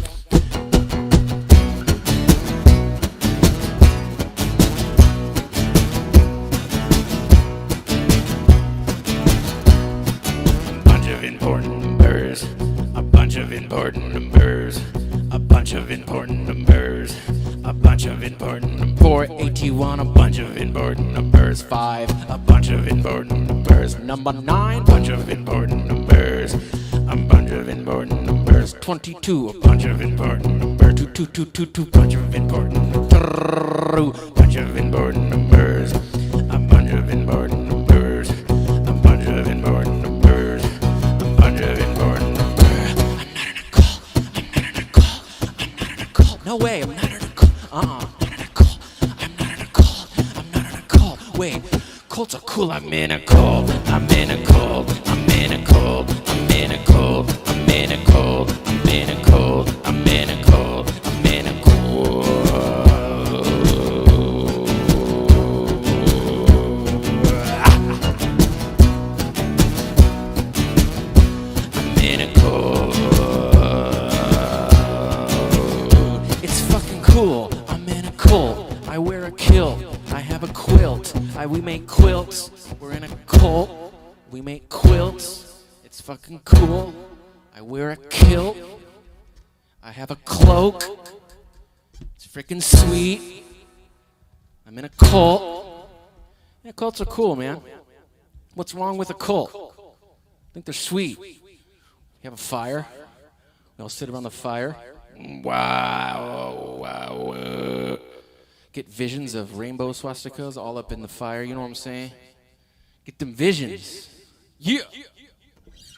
4, 81, a bunch of important numbers. 5, a bunch of important numbers. Number 9, bunch of important numbers. A bunch of important numbers. 22, a bunch of important numbers. 2, bunch of important numbers. Bunch of important numbers. A bunch of important numbers. A bunch of important numbers. A bunch of important numbers. I'm not in a cult. I'm not in a cult. No way, I'm not in a cult. I'm not in a cult. I'm not in a cult. I'm not in a cult. Wait, cults are cool. I'm in a cult. I'm in a cult. I'm in a cult. I'm in a cult. I'm in a cult. I'm in a cult. I'm in a cult. I'm in a cult. I'm in a cult. It's fucking cool. I'm in a cult. I wear a kilt. I have a quilt. We make quilts. We're in a cult. We make quilts. It's fucking cool. I wear a kilt. I have a cloak. It's freaking sweet. I'm in a cult. Yeah, cults are cool, man. What's wrong with a cult? I think they're sweet. You have a fire. We all sit around the fire. Wow. Get visions of rainbow swastikas all up in the fire. You know what I'm saying? Get them visions. Yeah.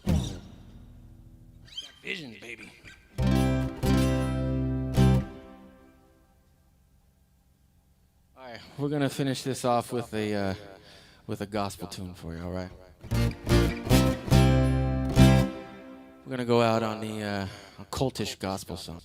Got visions, baby. All right, we're gonna finish this off with a gospel tune for you. All right. We're gonna go out on the cultish gospel song.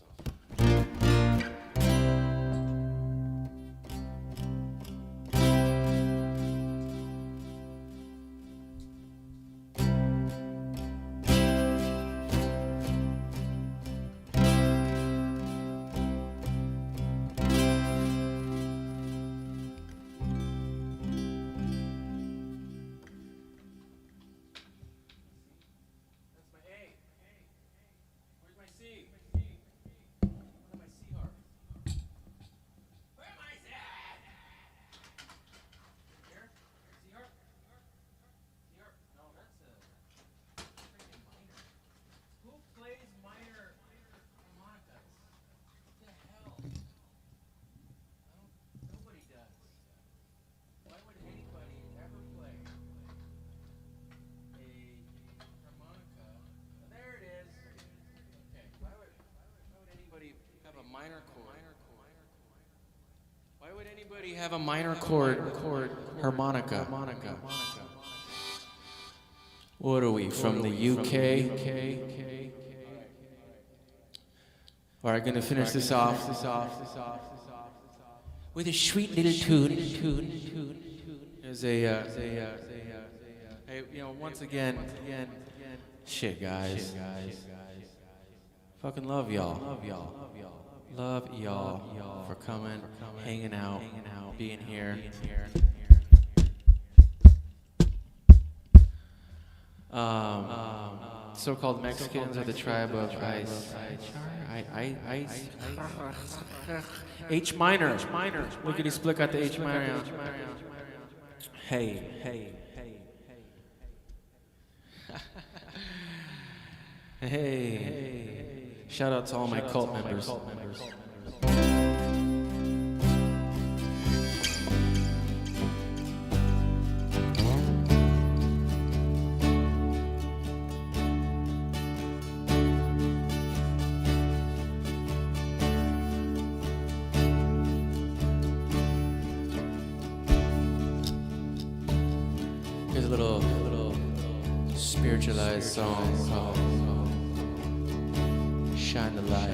Why would anybody have a minor chord harmonica? What are we, from the UK? All right, gonna finish this off with a sweet little tune. There's hey, once again, shit, guys. Fucking love y'all. Love y'all for coming, hanging out, being here. So-called Mexicans are the tribe of H minor. Look at he split out the H minor. Hey. Shout out to all my cult members. Here's a little spiritualized song called Shine the Light.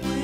When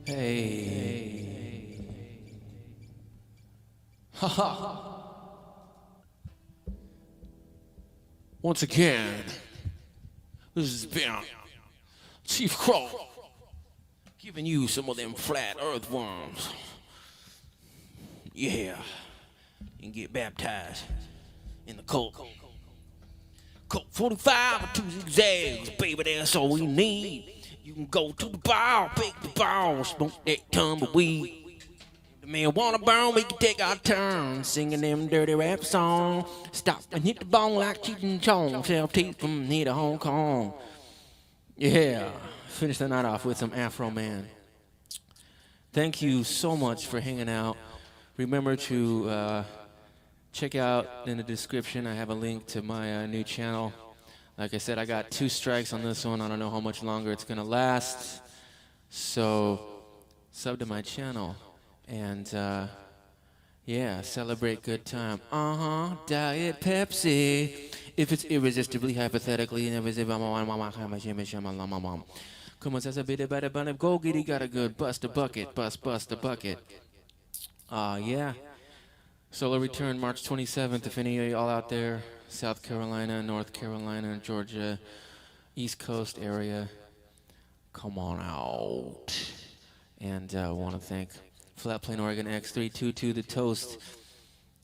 Hey. Haha. Once again, this has been Chief Crow giving you some of them flat earthworms. Yeah, you can get baptized in the Colt. Colt 45 or 2 zigzags, baby, that's all we need. You can go to the bar, pick the ball, smoke that tumbleweed. The man wanna burn, we can take our turn singing them dirty rap songs. Stop and hit the bone like Cheech and Chong, sell teeth from here to Hong Kong. Yeah, finish the night off with some Afro Man. Thank you so much for hanging out. Remember to check out in the description, I have a link to my new channel. Like I said, I got 2 strikes on this one. I don't know how much longer it's gonna last. So, sub to my channel. And, yeah, celebrate good time. Diet Pepsi. If it's irresistibly, hypothetically, come on, says a bit about it, but go get it, got a good bust a bucket, bust a bucket. Yeah. Solar return March 27th. If any of y'all out there, South Carolina, North Carolina, Georgia, East Coast area, come on out. And I want to thank Flat Plane Oregon X322, The Toast,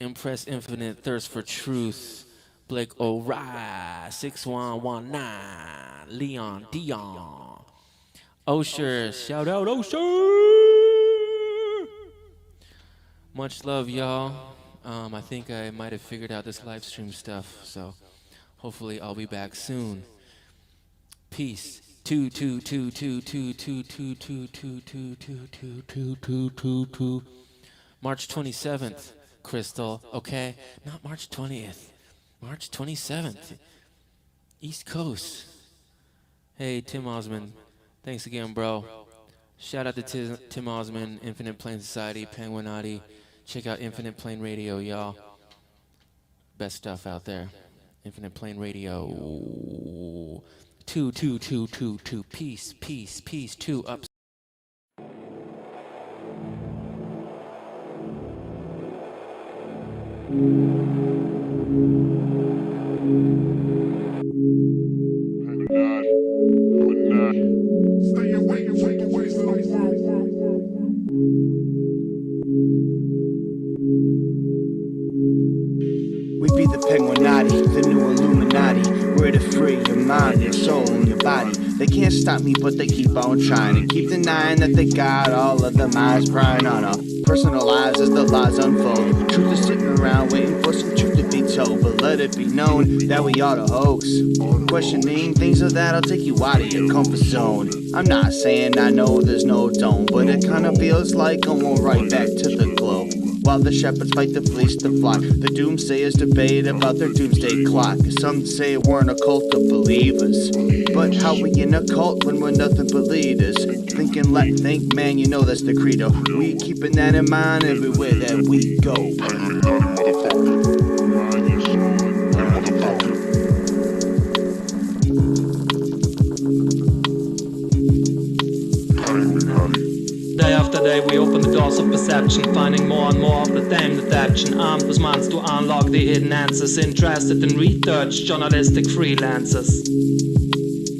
Impress Infinite, Thirst for Truth, Blake O'Reilly, 6119, Leon Dion, Osher, shout out Osher! Much love, y'all. I think I might have figured out this live stream stuff, so hopefully I'll be back soon. Peace. 2. March 27th, Crystal. Okay, not March 20th. March 27th. East Coast. Hey, Tim Osmond. Thanks again, bro. Shout out to Tim Osmond, Infinite Plane Society, Penguinati. Check out Infinite Plane Radio, y'all. Best stuff out there. Infinite Plane Radio. 2. Peace. 2 up. We be the Penguinati, the new Illuminati. We're to free your mind, your soul, and your body. They can't stop me, but they keep on trying and keep denying that they got all of the minds prying on our personal lives as the lies unfold. Truth is sitting around waiting for some truth to be told, but let it be known that we are the hoax. Questioning things of that, I'll take you out of your comfort zone. I'm not saying I know there's no dome, but it kinda feels like I'm going right back to the globe. While the shepherds fight to fleece the flock, the doomsayers debate about their doomsday clock. Some say we're in a cult of believers, but how we in a cult when we're nothing but leaders? Think and let think, man, you know that's the credo. We keeping that in mind everywhere that we go. Day after day we open the doors of perception, finding more and more of the damned adaption, armed with minds to unlock the hidden answers, interested in research, journalistic freelancers.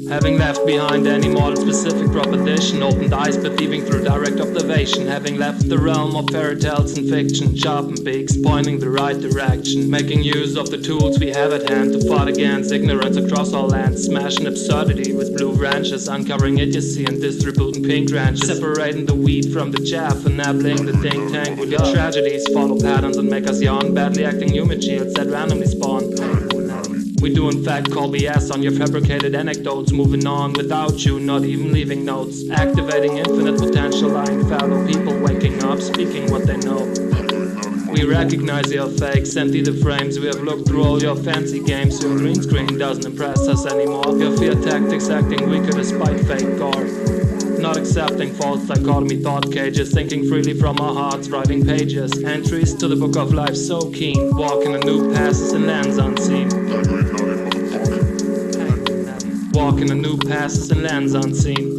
Having left behind any model specific proposition, opened eyes believing through direct observation, having left the realm of fairy tales and fiction, sharpened beaks pointing the right direction, making use of the tools we have at hand to fight against ignorance across all lands, smashing absurdity with blue branches, uncovering idiocy and distributing pink ranches, separating the wheat from the chaff, enabling the think tank with your tragedies, follow patterns and make us yawn, badly acting human shields that randomly spawn. We do in fact call BS on your fabricated anecdotes, moving on without you, not even leaving notes, activating infinite potential, lying fallow people waking up, speaking what they know. We recognize your fakes, empty the frames, we have looked through all your fancy games, your green screen doesn't impress us anymore, your fear tactics acting weaker despite fake gore. Not accepting false dichotomy thought cages, thinking freely from our hearts, writing pages, entries to the book of life so keen, walking a new passes and lands unseen. Walking a new passes and lands unseen.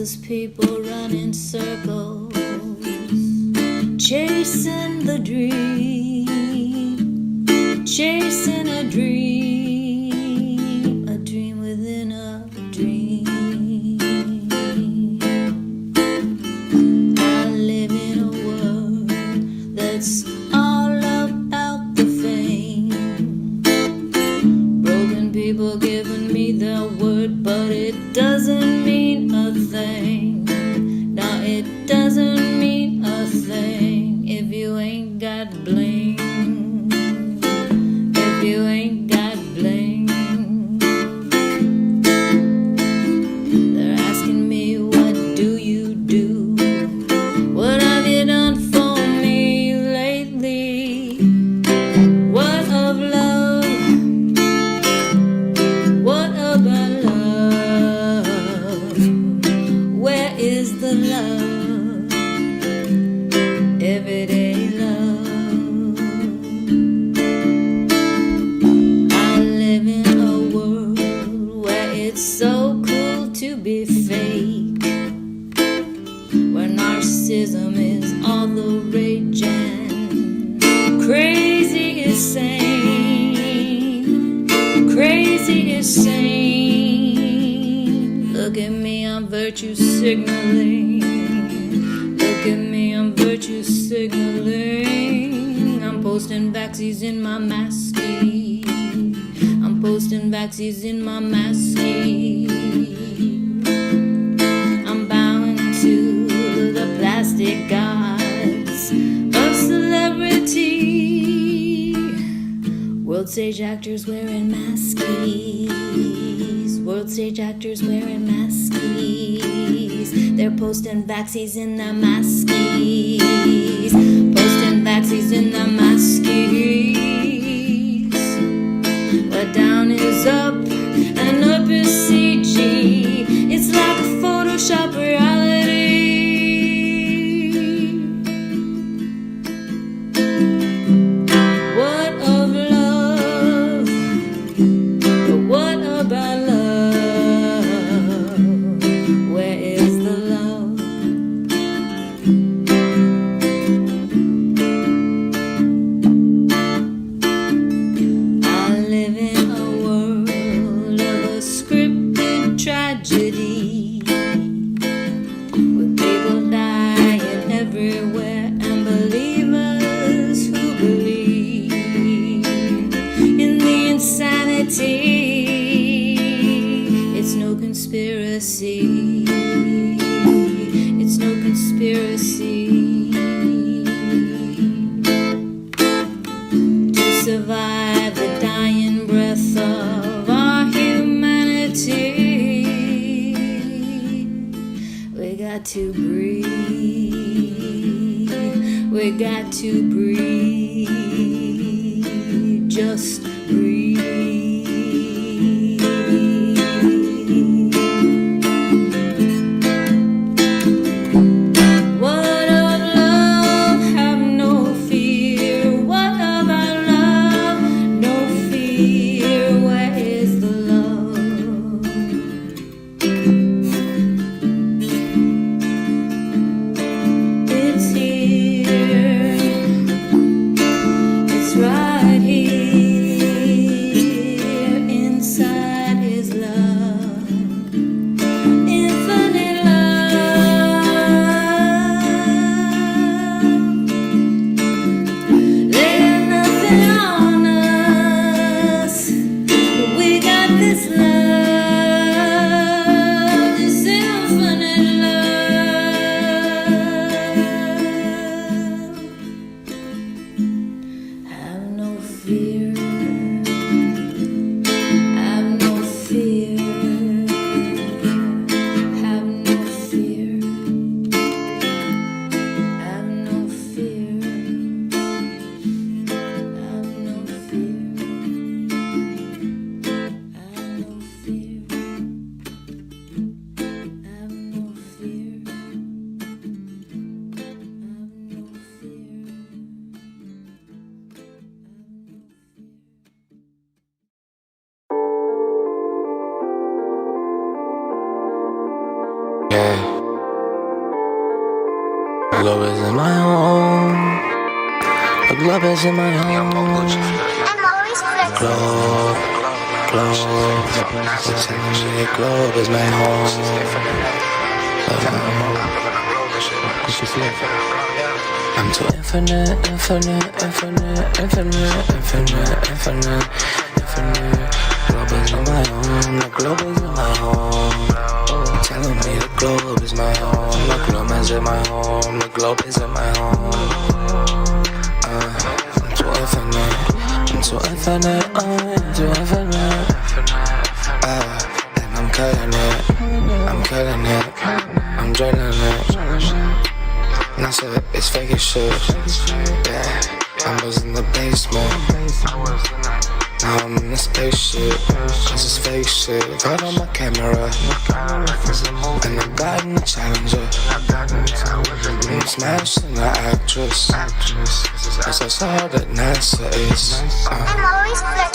'cause people run in circles, chasing the dream, chasing a dream within a dream. I live in a world that's all about the fame. Broken people giving me their word, but it doesn't mean a thing. No, it doesn't mean a thing if you ain't got bling. If you ain't got bling. They're asking me, what do you do? What have you done for me lately? What of love? What about love? Where is the love? Everyday love. I live in a world where it's so cool to be fake, where narcissism is all the rage and crazy is sane. Crazy is sane. Look at me, I'm virtue signaling. Look at me, I'm virtue signaling. I'm posting backsies in my masky. I'm posting backsies in my masky. I'm bowing to the plastic gods of celebrity. World stage actors wearing maskies. World stage actors wearing maskies. They're posting backsies in their maskies. Posting backsies in their maskies. Where down is up and up is CG. It's like a Photoshop reality. What of love? But what about love? Where is the love? I live in a world of a scripted tragedy, with people dying everywhere and believers who believe in the insanity. It's no conspiracy. It's no conspiracy to survive the dying breath of our humanity. We got to breathe. We got to breathe. Just breathe. What of love? Have no fear. What about love? No fear. Where is the love? It's here. It's right here. in my home. The globe is in my home. Globe, globe. It's in the globe is my home. I'm too infinite, infinite, infinite, infinite, infinite, infinite, infinite. Globe is in my home. The globe is in my home. Telling me the globe is my home. The globe is in my home. The globe is in my home. I'm too infinite. I'm too infinite. I'm too infinite. And I'm killing it. I'm killing it. I'm draining it. And I said it's fake as shit. Yeah, I was in the basement. Now I'm in the spaceship, cause it's fake shit. Got on my camera, and I'm guiding the challenger. I'm smashing the actress, cause that's all that NASA is.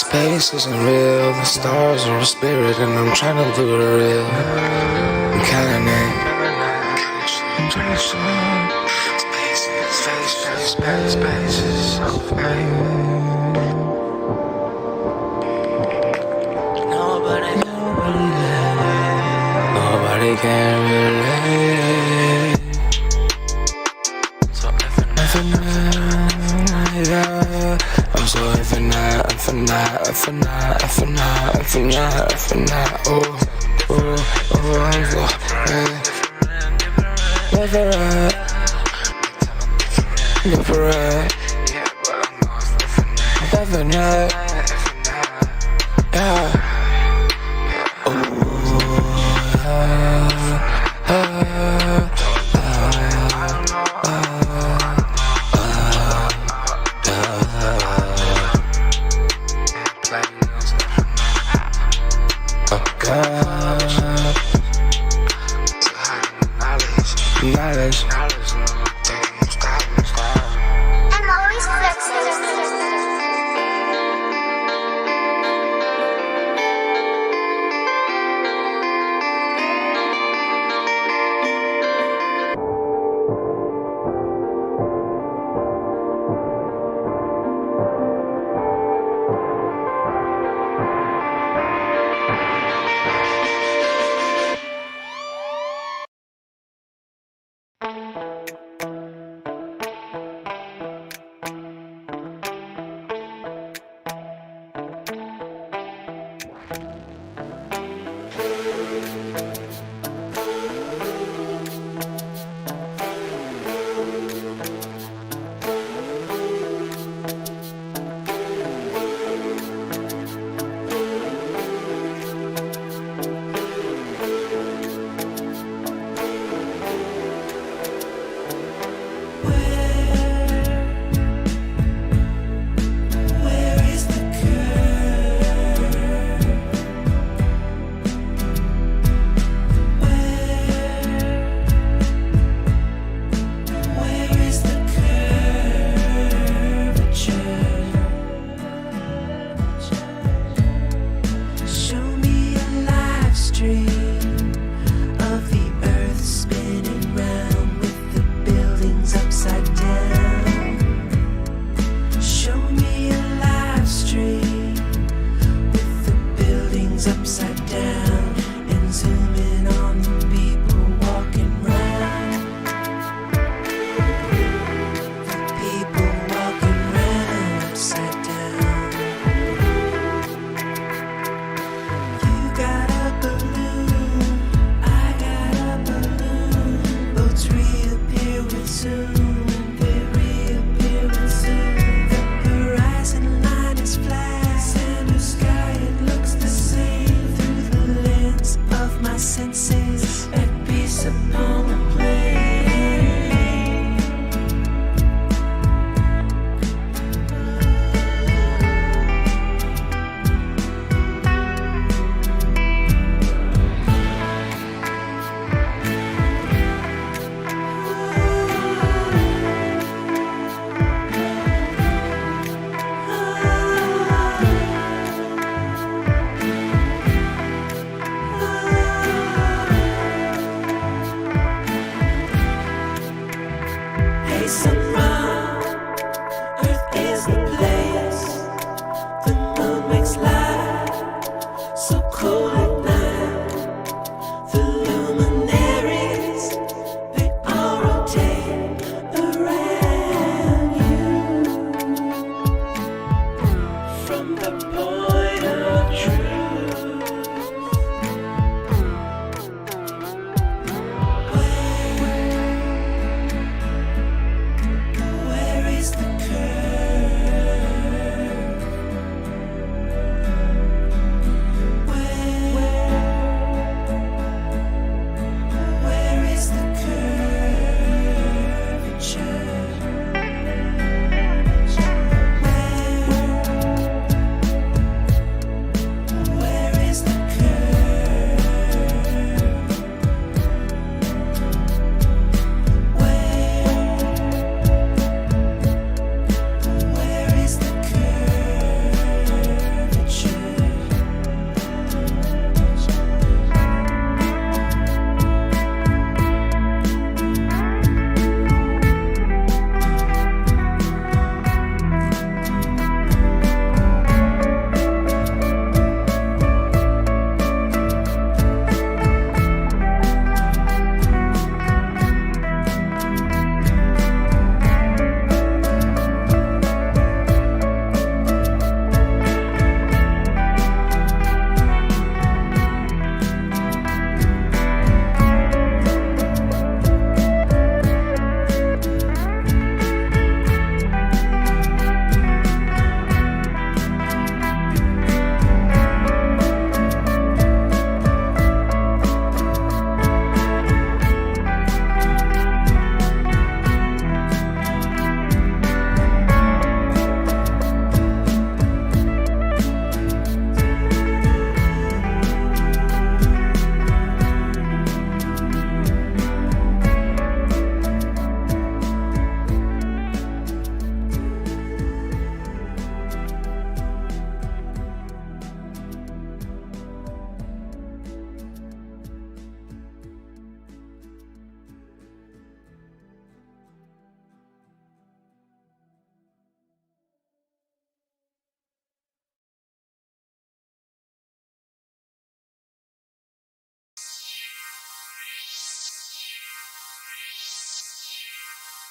Space isn't real, the stars are a spirit, and I'm trying to do the real. I'm counting it. Space is so fake. Nobody can relate. So infinite, yeah. I'm so infinite, infinite, infinite, infinite, infinite, infinite. Oh, oh, oh, I'm so different, different, different, yeah. Knowledge.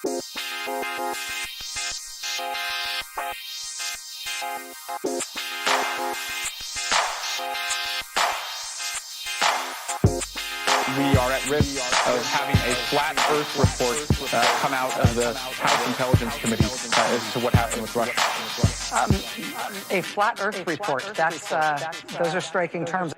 We are at risk of having a flat Earth report come out of the House Intelligence Committee as to what happened with Russia. A flat Earth report. That's those are striking terms.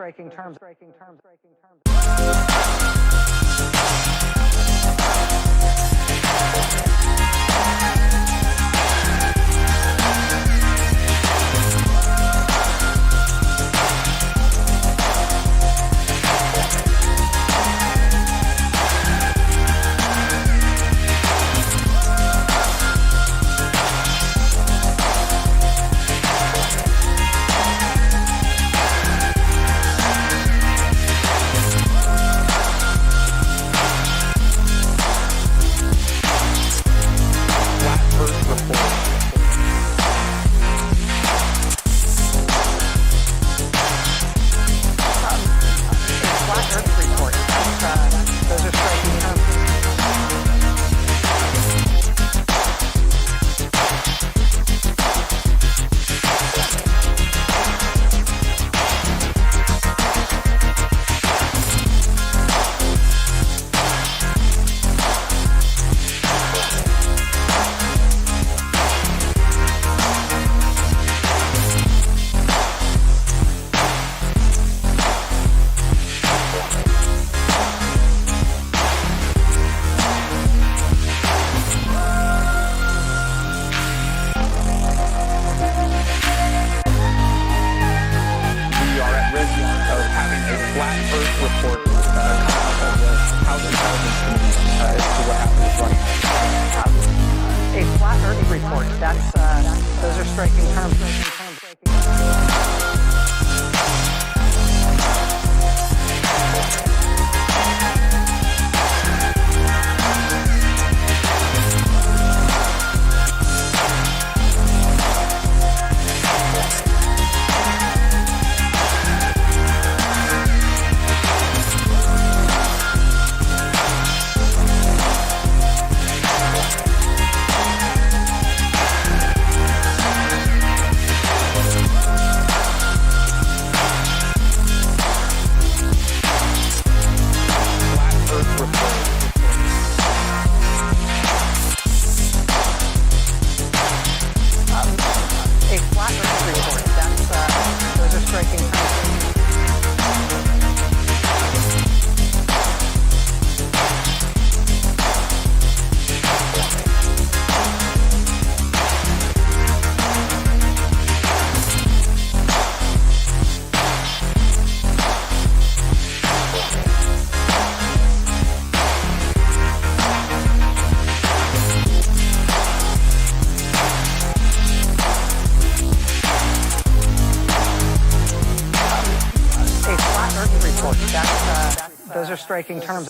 Those are striking terms.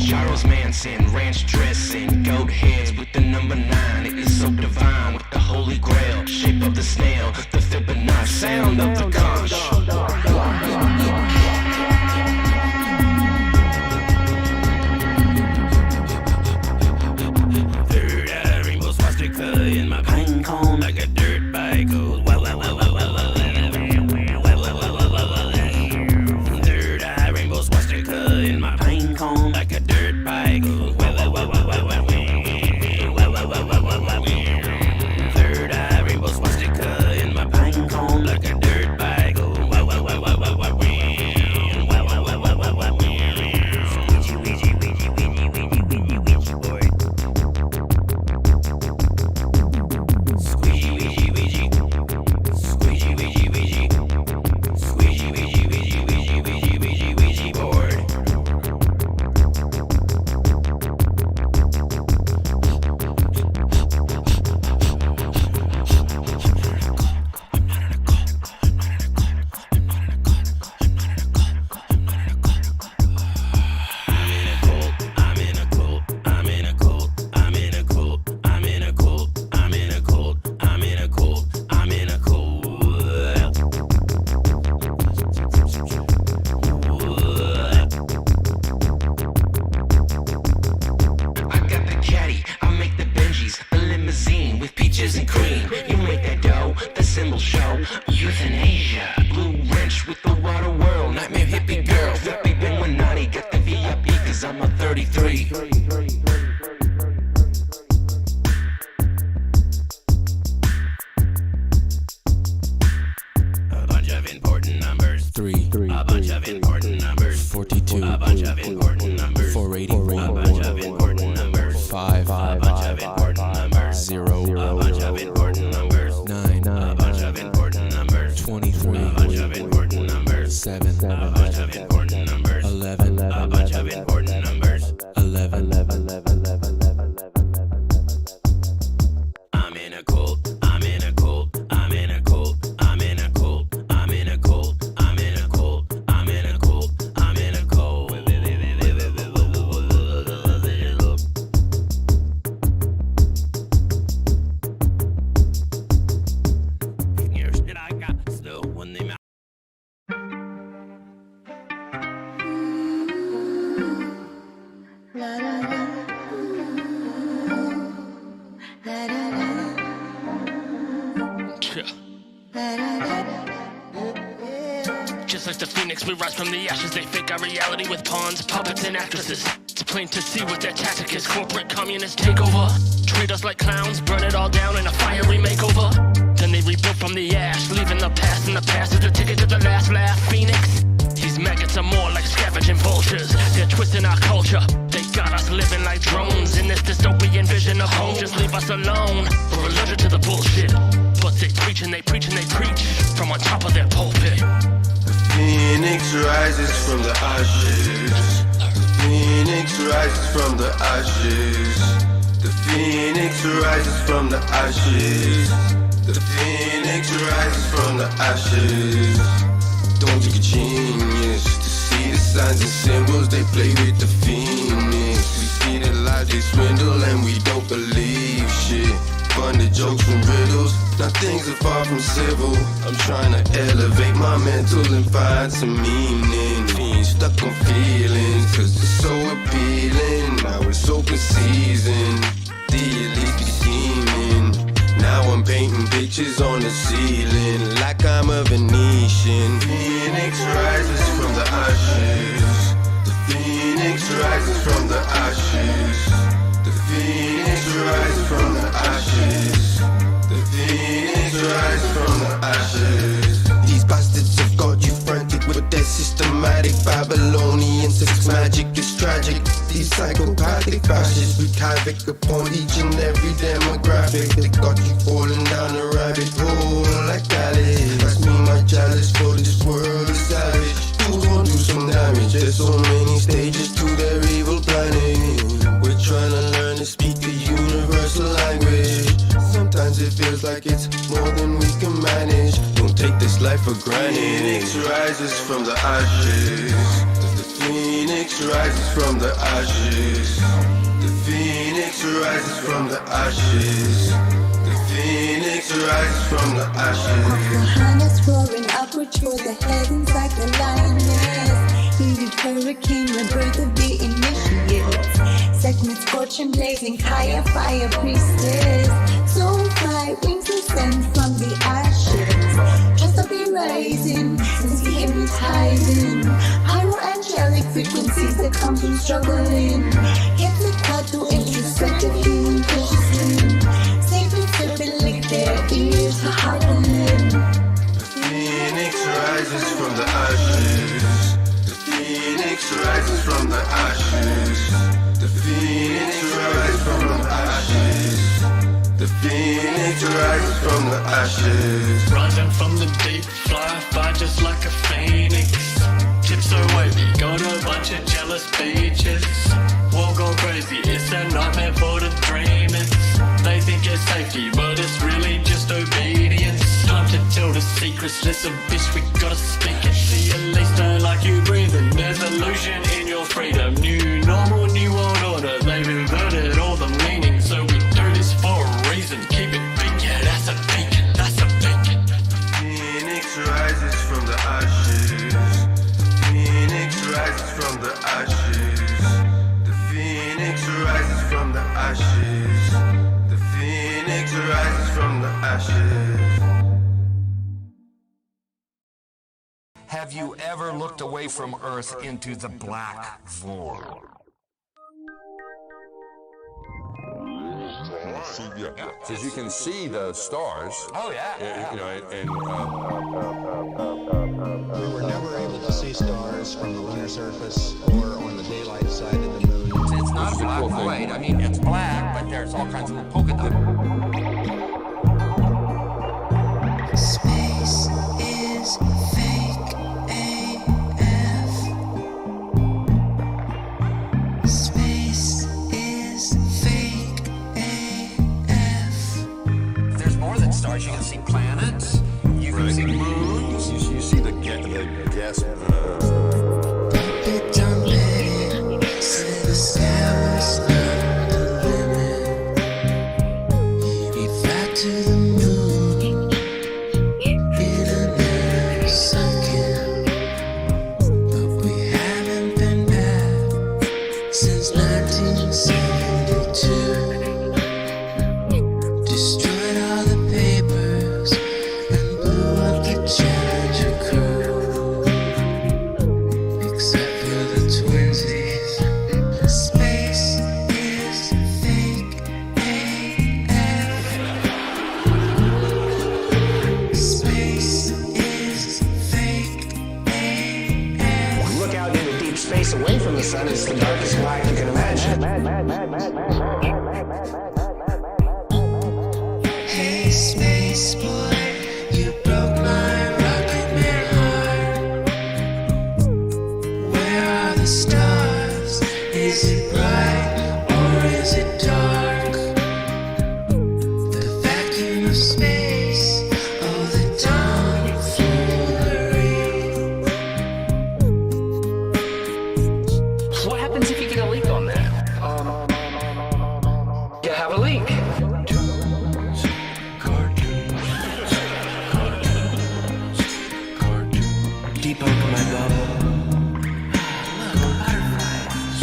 Charles Manson, ranch dressing, goat heads with the number 9. It is so divine with the holy grail, shape of the snail, the Fibonacci sound of the conch. Third eye rainbow swastika in my pine cone like a dirt bike goes. Third eye rainbow swastika in my pine cone like a dirt bike goes. Third eye rainbow swastika in my pine cone like a dirt bike goes. And cream, you make that dough, the symbol show. Euthanasia, blue wrench with the water world. Nightmare hippie girl, flippy Illuminati. Got the VIP cause I'm a 33. A bunch of important numbers. 3. A bunch of important numbers. 42. A bunch of important numbers. 484. A bunch of important numbers. 5. A bunch of important numbers. 0. A bunch of important numbers. 9. A bunch of important numbers. 23. A bunch of important numbers. 7. A bunch of important numbers. 11. A bunch of important numbers. 11. I'm in a cult. I'm in a cult. I'm in a cult. I'm in a cult. I'm in a cult. I'm in a cult. I'm in a cult. I'm in a cult. Just like the phoenix, we rise from the ashes. They fake our reality with pawns, puppets, and actresses. It's plain to see what their tactic is. Corporate communist takeover. Treat us like clowns, burn it all down in a fiery makeover. Then they rebuild from the ash, leaving the past in the past is the ticket to the last laugh. Phoenix, these maggots are more like scavenging vultures. They're twisting our culture. They got us living like drones in this dystopian vision of home. Just leave us alone. We're allergic to the bullshit. But they preach and they preach and they preach from on top of their pulpit. Phoenix rises from the ashes. The phoenix rises from the ashes. The phoenix rises from the ashes. The phoenix rises from the ashes. Don't take a genius to see the signs and symbols. They play with the phoenix. We see the lies they swindle and we don't believe shit. Funded jokes from riddles. Now things are far from civil. I'm trying to elevate my mental and find some meaning. Being stuck on feelings, cause it's so appealing. Now it's open season. The at least be scheming. Now I'm painting pictures on the ceiling like I'm a Venetian. Phoenix rises from the ashes. The phoenix rises from the ashes. The phoenix rises from the ashes. The phoenix rises from the ashes. These bastards have got you frantic with their systematic Babylonian sex magic. It's tragic. These psychopathic fascists wreak havoc upon each and every demographic. They got you falling down a rabbit hole like Alice. Pass me my chalice, for this world is savage. Who's gonna do some damage? There's so many stages to their evil planning. We're trying to learn to speak a universal language. Sometimes it feels like it's more than we can manage. Don't take this life for granted. Phoenix rises from the ashes. The phoenix rises from the ashes. The phoenix rises from the ashes. The phoenix rises from the ashes. Harness roaring upward toward the heavens like a lioness. Heated hurricane, rebirth of the initiates. Segments scorching, blazing, higher fire priestess. Soulfly wings descend from the ashes. Just to be rising, since the hypnotizing. Pyro angelic frequencies that come from struggling. Hypnotic introspective human question. Sacred serpent lick their ears to hearken. The phoenix rises from the ashes. The phoenix rises from the ashes. The phoenix rises from the ashes. The phoenix rises from the ashes. Rising from the deep, fly by just like a phoenix. Tips so wavy, got a bunch of jealous beaches. Won't go crazy, it's a nightmare for the dreamers. They think it's safety, but it's really just obedience. Time to tell the secrets, listen bitch, we gotta speak it. See at least don't like you breathing. There's illusion in your freedom. New normal, new world order. They've inverted all the meaning, so we do this for a reason. Keep it big, yeah, that's a peak, that's a peak. Phoenix rises from the ashes. Phoenix rises from the ashes. The phoenix rises from the ashes. The phoenix rises from the ashes. Have you ever looked away from Earth into the black void? Because you can see the stars. Oh yeah. You know, and we were never able to see stars from the lunar surface or on the daylight side of the moon. It's not black and white. I mean, it's black, but there's all kinds of polka dots. Space is fake AF. Space is fake AF. There's more than stars. You can see planets. You can see moons. you see the gas. But don't let it say the sky was not the limit. We fly to the moon in another second, but we haven't been back since 1972. Destroyed all the papers and blew up the Challenger crew, except for the twinsies. Space is fake AF. Space is fake AF. Look out into deep space away from the sun. It's the darkest black you can imagine. Hey, space boy, you broke my rocket man heart. Where are the stars? Is it bright or is it dark? The vacuum of space, oh, the tomfoolery. What happens if you get a leak on that? You have a leak. Deep over my bubble. Look, butterflies.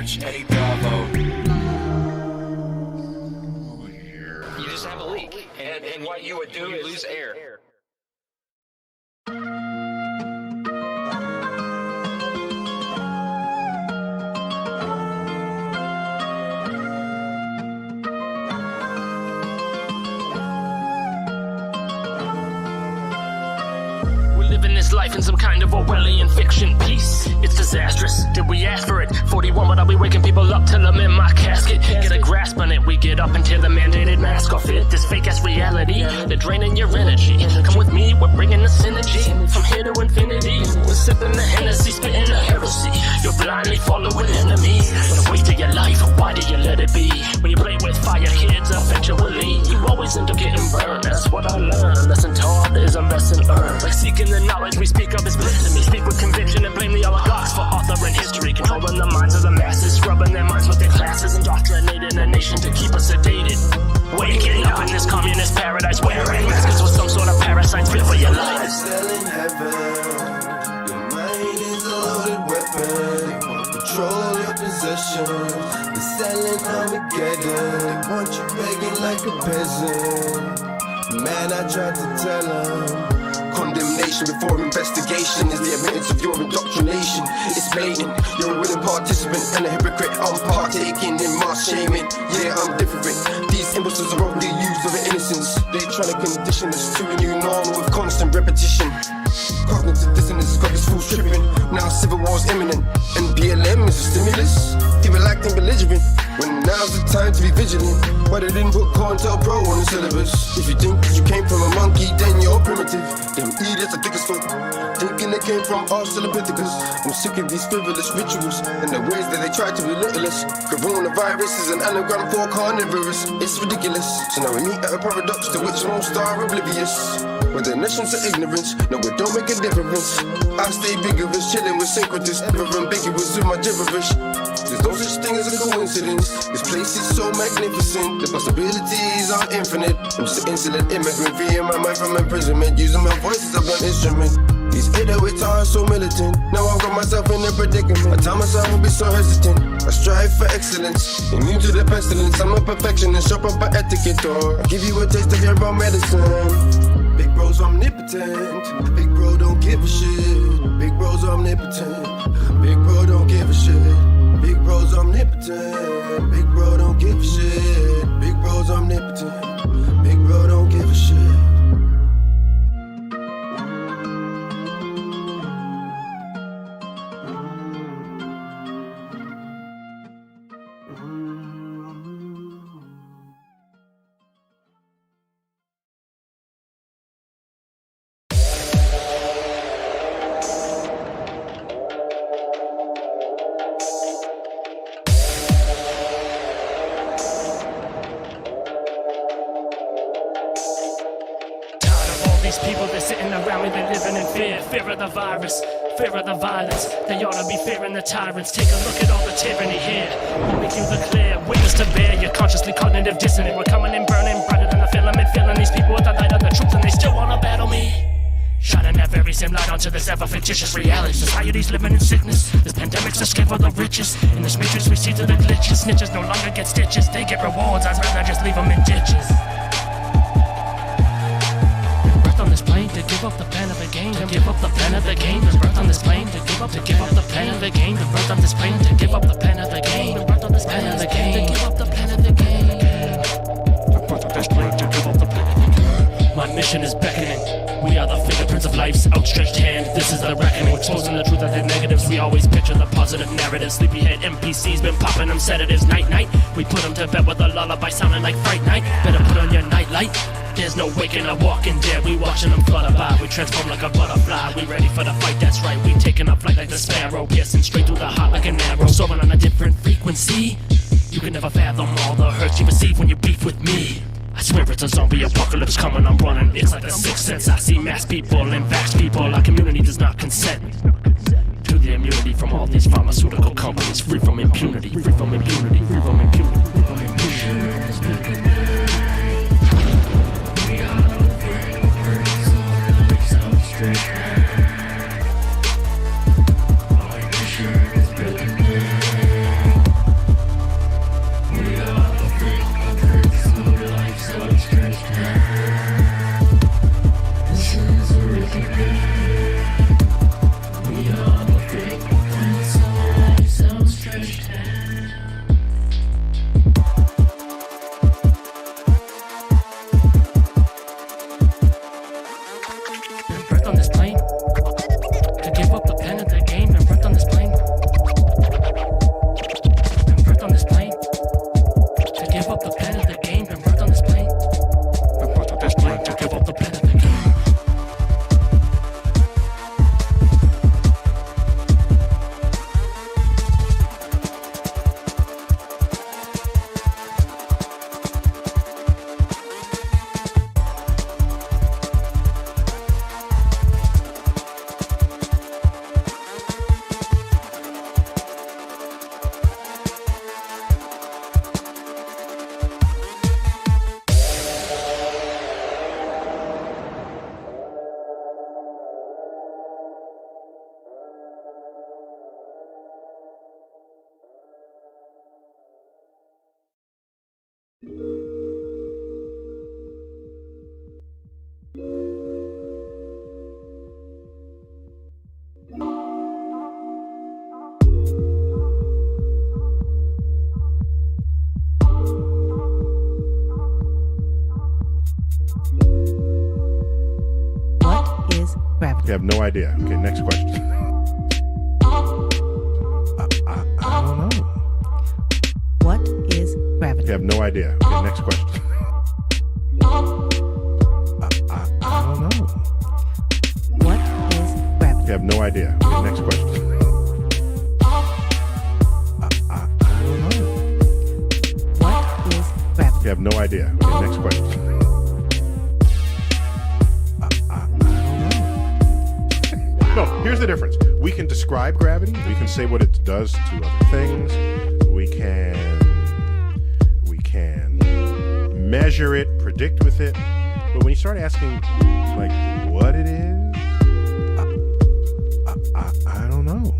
Research, Eddie Bravo. You just have a leak, and what you would do is lose air. Living this life in some kind of Orwellian fiction piece. It's disastrous. Did we ask for it? 41, but I'll be waking people up till I'm in my casket. Get a grasp on it. We get up until the mandated mask off it. This fake ass reality, they're draining your energy. Come with me, we're bringing the synergy. From here to infinity, we're sipping the Hennessy, spitting the heresy. You're blindly following enemies. But a waste of your life, why do you let it be? When you play with fire, kids, eventually you always end up getting burned. That's what I learned. Lesson taught is a lesson earned. Like seeking the knowledge we speak of is blasphemy. Speak with conviction and blame the oligarchs for authoring history, controlling the minds of the masses, scrubbing their minds with their classes, indoctrinating a nation to keep us sedated. Waking up in this communist paradise, wearing masks with some sort of parasites fit for your life. Still in heaven, your mind is a loaded weapon. They want control your possessions. They're selling Armageddon. They want you begging like a peasant. Man, I tried to tell them. Condemnation before investigation is the evidence of your indoctrination. It's blatant, you're a willing participant and a hypocrite. I'm partaking in mass shaming. Yeah, I'm different. These imbeciles are only used of innocence. They try to condition us to a new norm with constant repetition. Cognitive dissonance got this fool tripping. Now civil war's imminent, and BLM is a stimulus. People acting belligerent when now's the time to be vigilant. Why they didn't put COINTELPRO on the syllabus? If you think you came from a monkey, then you're primitive. Them idiots are thick as fuck, thinking they came from Australopithecus. I'm sick of these frivolous rituals and the ways that they try to belittle us. Coronavirus is an anagram for carnivorous. It's ridiculous. So now we meet at a paradox to which most are oblivious. With their nations of ignorance, no, it don't make a difference. I stay vigorous, chilling with syncretists, ever ambiguous with my gibberish. There's no such thing as a coincidence. This place is so magnificent. The possibilities are infinite. I'm just an insolent immigrant, freeing my mind from imprisonment, using my voice as a blunt instrument. These 808s are so militant. Now I've got myself in a predicament. I tell myself I'll be so hesitant. I strive for excellence, immune to the pestilence. I'm a perfectionist, shop up an etiquette or I'll give you a taste of your own medicine. Big bro's omnipotent. Big bro don't give a shit. Big bro's omnipotent. Big bro don't give a shit. Big bro's omnipotent. Big bro don't give a shit. Big bro's omnipotent. Big bro don't give a shit. These people, they're sitting around me, they're living in fear. Fear of the virus, fear of the violence. They ought to be fearing the tyrants. Take a look at all the tyranny here. We'll make you the clear witness to bear. You're consciously cognitive dissonant. We're coming in burning brighter than the filament. Filling these people with the light of the truth, and they still wanna battle me. Shining that very same light onto this ever fictitious reality. Society's living in sickness. This pandemic's a scare for the richest. In this matrix we see through the glitches. Snitches no longer get stitches. They get rewards. I'd rather just leave them in ditches. On this plane to give up the pen of the game, to give up the pen of the game. Was birthed on this plane to give up the pen of the game. Was birthed on this plane to give up the pen of the game. Was birthed on this pen of the game to give up the pen of the game. Was birthed on this plane to give up the pen of the game. My mission is beckoning. We are the fingerprints of life's outstretched hand. This is the reckoning, exposing the truth of the negatives. We always picture the positive narrative. Sleepyhead NPCs been popping them sedatives. Night night, we put them to bed with a lullaby sounding like Fright Night. Better put on your nightlight. There's no waking up, walking dead. We watching them flutter by. We transform like a butterfly. We ready for the fight, that's right. We taking a flight like the sparrow, piercing straight through the heart like an arrow. Soaring on a different frequency. You can never fathom all the hurts you receive when you beef with me. I swear it's a zombie apocalypse coming, I'm running. It's like the sixth sense. I see mass people and vax people. Our community does not consent to the immunity from all these pharmaceutical companies. Free from impunity, free from impunity, free from impunity, free from impunity. have no idea. Okay, next question. I don't know. What is gravity? You have no idea. Okay, next question. I don't know. What is gravity? You have no idea. Okay, next question. I don't know. What is gravity? You have no idea. Okay, next question. I don't know. No, here's the difference. We can describe gravity. We can say what it does to other things. We can measure it, predict with it. But when you start asking, like, what it is, I don't know.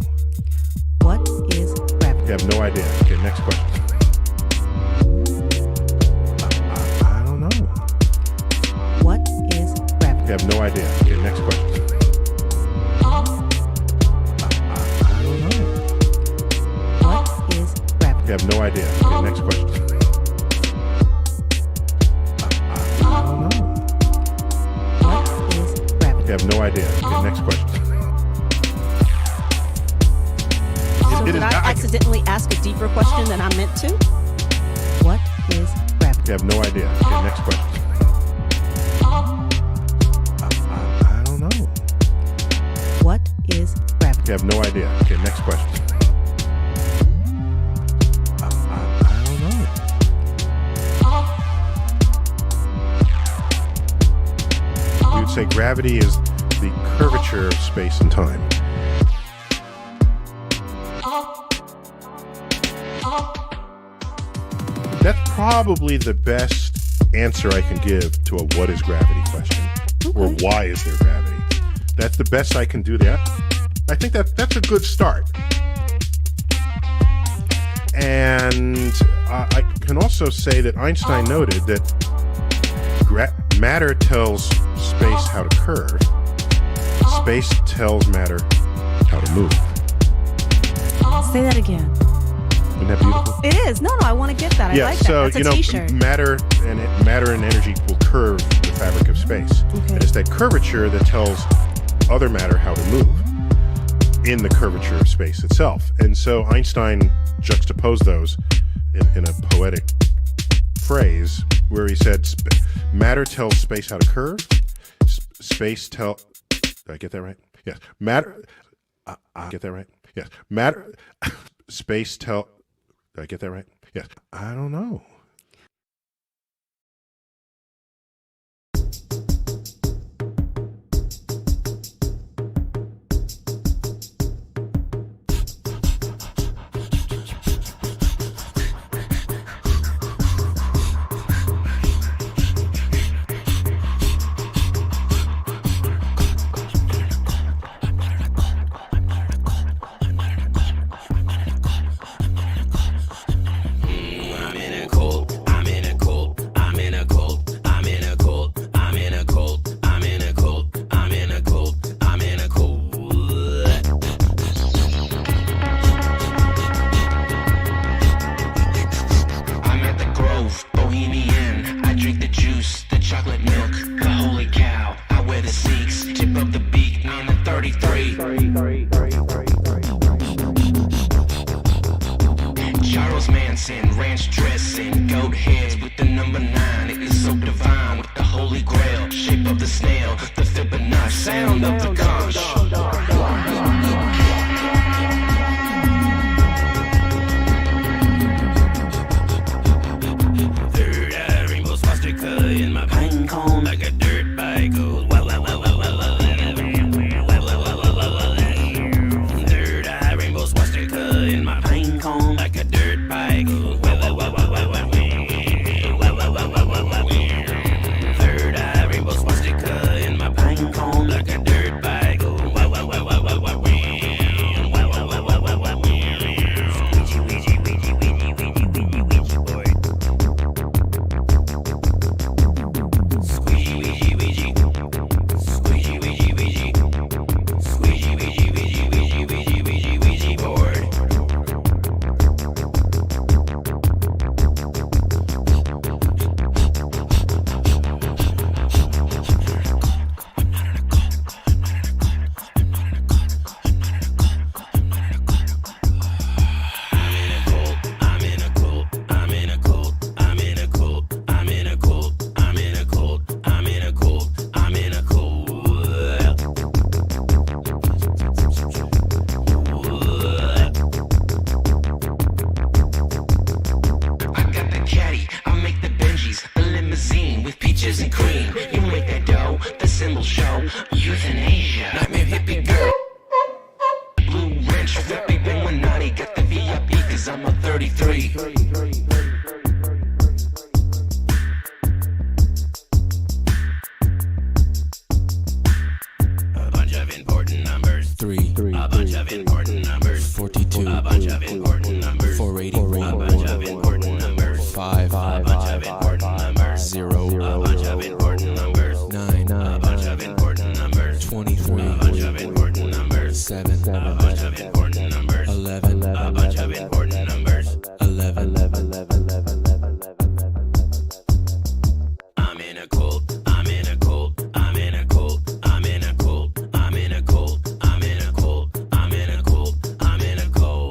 What is gravity? You have no idea. Okay, next question. I don't know. What is gravity? You have no idea. Okay, next question. I don't know. What is gravity? You have no idea. Okay, next question. I don't know. What is gravity? You have no idea. Okay, next question. So did I accidentally ask a deeper question than I meant to? What is gravity? You have no idea. Okay, next question. I don't know. What is gravity? You have no idea. Okay, next question. I don't know. We would say gravity is the curvature of space and time. That's probably the best answer I can give to a what is gravity question. Or why is there gravity? That's the best I can do there. I think that's a good start. And I can also say that Einstein noted that matter tells space how to curve. Space tells matter how to move. Say that again. Isn't that beautiful? It is. No, I want to get that. I like that. So That's a t-shirt. matter and energy will curve the fabric of space. Okay. And it's that curvature that tells other matter how to move in the curvature of space itself. And so Einstein juxtaposed those in a poetic phrase where he said, matter tells space how to curve. Space tell. Did I get that right? Yes. Matter. Get that right? Yes. Matter. Space tell. Did I get that right? Yes. I don't know. I'm in a cold Happy Illuminati, get the VIP, cause I'm a 33. A bunch of important numbers. 3. A bunch of important numbers. 42. A bunch of important numbers. 481. A bunch of important numbers. 5. A bunch of important numbers. 0. A bunch of important numbers. 9. A bunch of important numbers. 23. A bunch of important numbers. 7. A bunch of important numbers. 11. A bunch of important numbers. 11. I'm in a cult. I'm in a cult. I'm in a cult. I'm in a cult. I'm in a cult. I'm in a cult. I'm in a cult. I'm in a cult.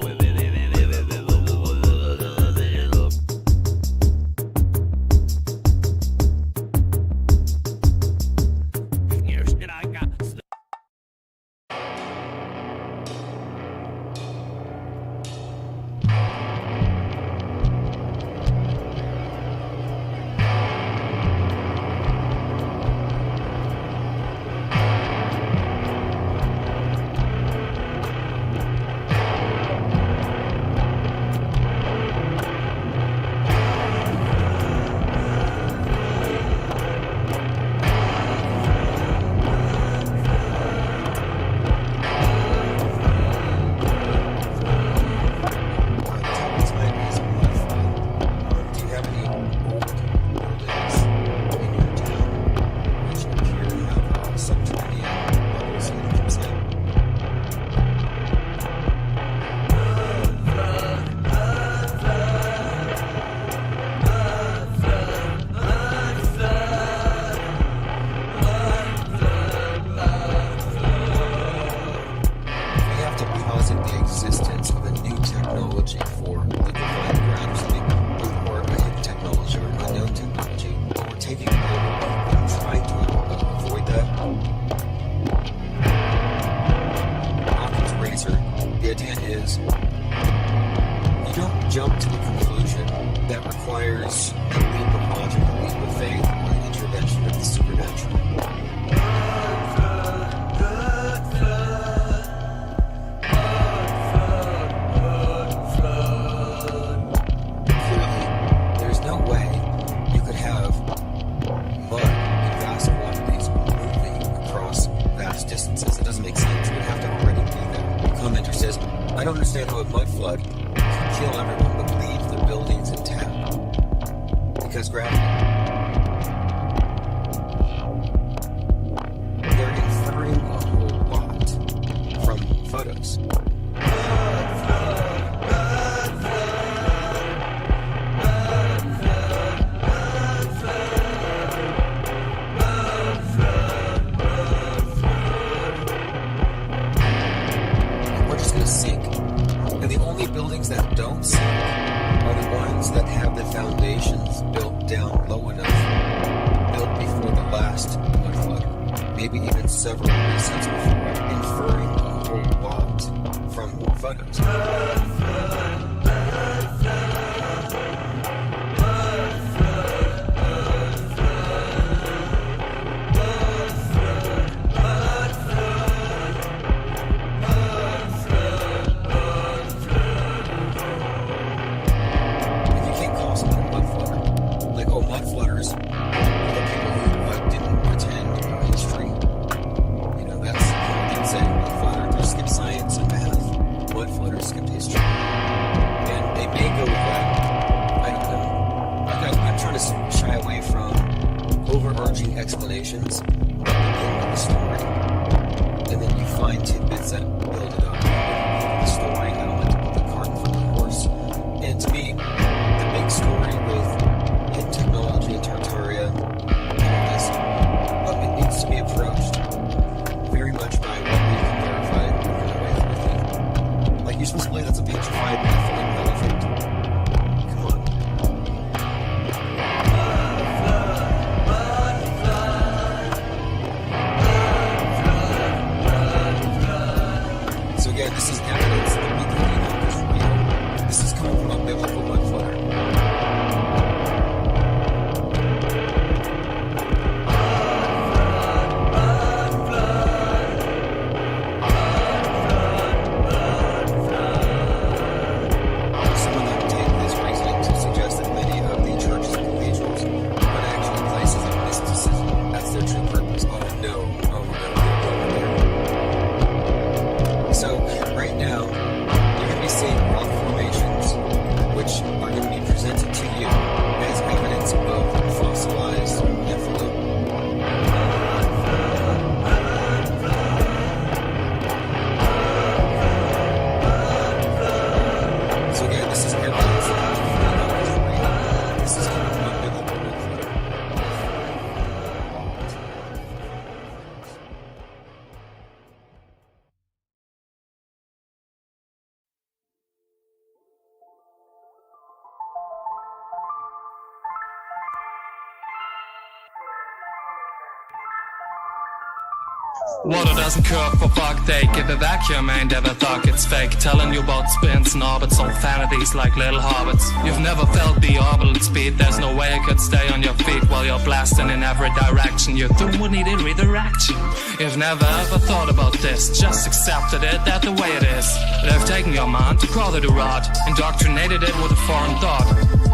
Water doesn't curve for fuck, they give a vacuum, ain't ever thought it's fake. Telling you about spins and orbits, all vanities like little hobbits. You've never felt the orbital speed, there's no way you could stay on your feet while you're blasting in every direction. Your doom would need a redirection. You've never ever thought about this, just accepted it, that's the way it is. They've taken your mind to call it a rod, indoctrinated it with a foreign thought.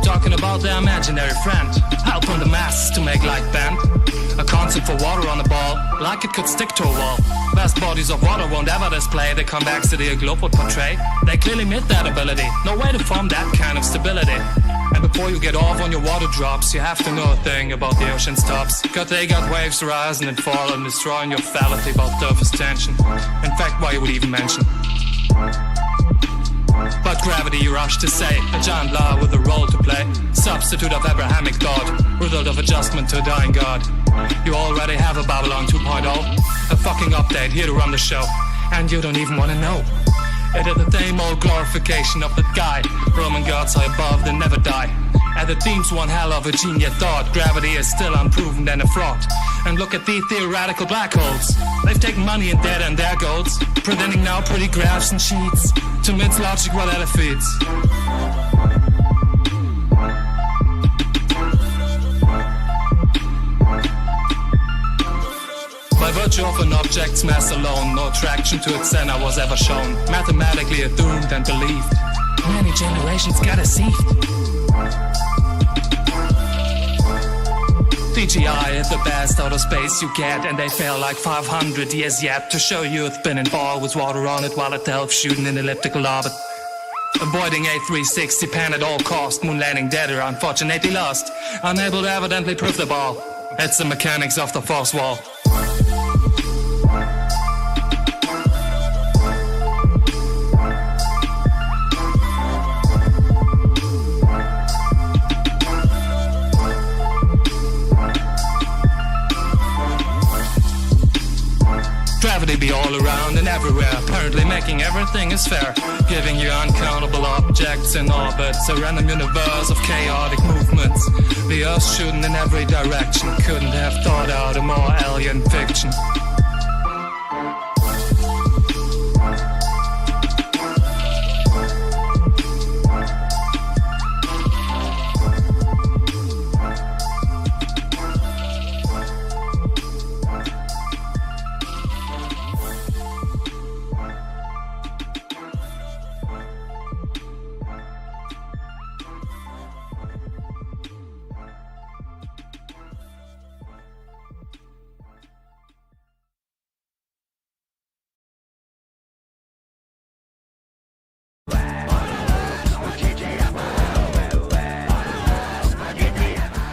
Talking about their imaginary friend, helping the masses to make light bend. A concept for water on the ball, like it could stick to a wall. Vast bodies of water won't ever display the convexity a globe would portray. They clearly meet that ability, no way to form that kind of stability. And before you get off on your water drops, you have to know a thing about the ocean's tops. Cause they got waves rising and falling, destroying your fallacy about surface tension. In fact, why you would even mention. But gravity, you rush to say, a giant law with a role to play. Substitute of Abrahamic thought, result of adjustment to a dying God. You already have a Babylon 2.0, a fucking update here to run the show. And you don't even want to know. It is the same old glorification of the guy. Roman gods are above, they never die. And the theme's one hell of a genius thought. Gravity is still unproven and a fraud. And look at the theoretical black holes. They've taken money and debt and their goals, presenting now pretty graphs and sheets to mix logic while that feeds. By virtue of an object's mass alone, no attraction to its center was ever shown. Mathematically doomed and believed. Many generations got deceived. CGI is the best out of space you get, and they fail like 500 years yet to show you a spinning ball with water on it while itself shooting in elliptical orbit. Avoiding A360 pan at all cost, moon landing dead or unfortunately lost, unable to evidently prove the ball. It's the mechanics of the force wall. Gravity be all around and everywhere, apparently making everything is fair, giving you uncountable objects in orbits, a random universe of chaotic movements. The Earth shooting in every direction, couldn't have thought out a more alien fiction.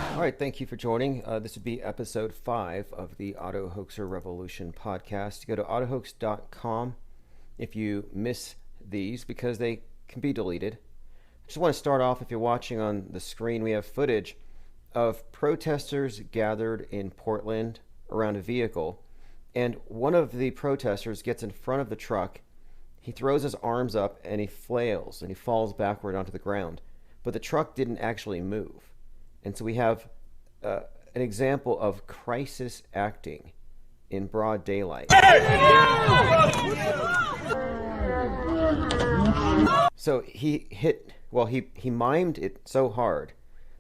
All right, thank you for joining. This would be episode 5 of the Auto Hoaxer Revolution podcast. Go to autohoax.com if you miss these because they can be deleted. I just want to start off, if you're watching on the screen, we have footage of protesters gathered in Portland around a vehicle, and one of the protesters gets in front of the truck. He throws his arms up and he flails and he falls backward onto the ground, but the truck didn't actually move. And so we have an example of crisis acting in broad daylight. So he mimed it so hard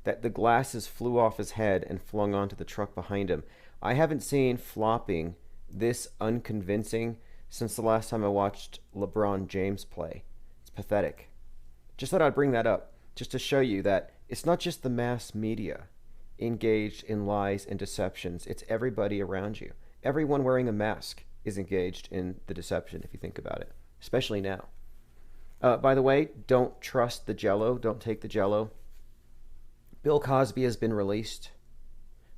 that the glasses flew off his head and flung onto the truck behind him. I haven't seen flopping this unconvincing since the last time I watched LeBron James play. It's pathetic. Just thought I'd bring that up, just to show you that it's not just the mass media engaged in lies and deceptions. It's everybody around you. Everyone wearing a mask is engaged in the deception, if you think about it, especially now. By the way, don't trust the Jell-O. Don't take the Jell-O. Bill Cosby has been released.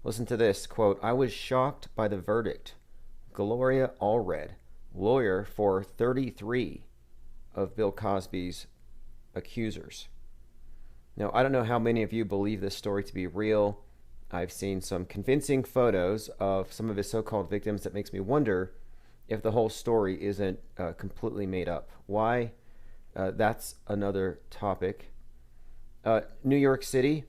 Listen to this, quote, "I was shocked by the verdict. Gloria Allred, lawyer for 33 of Bill Cosby's accusers." Now, I don't know how many of you believe this story to be real. I've seen some convincing photos of some of his so-called victims that makes me wonder if the whole story isn't completely made up. Why? That's another topic. New York City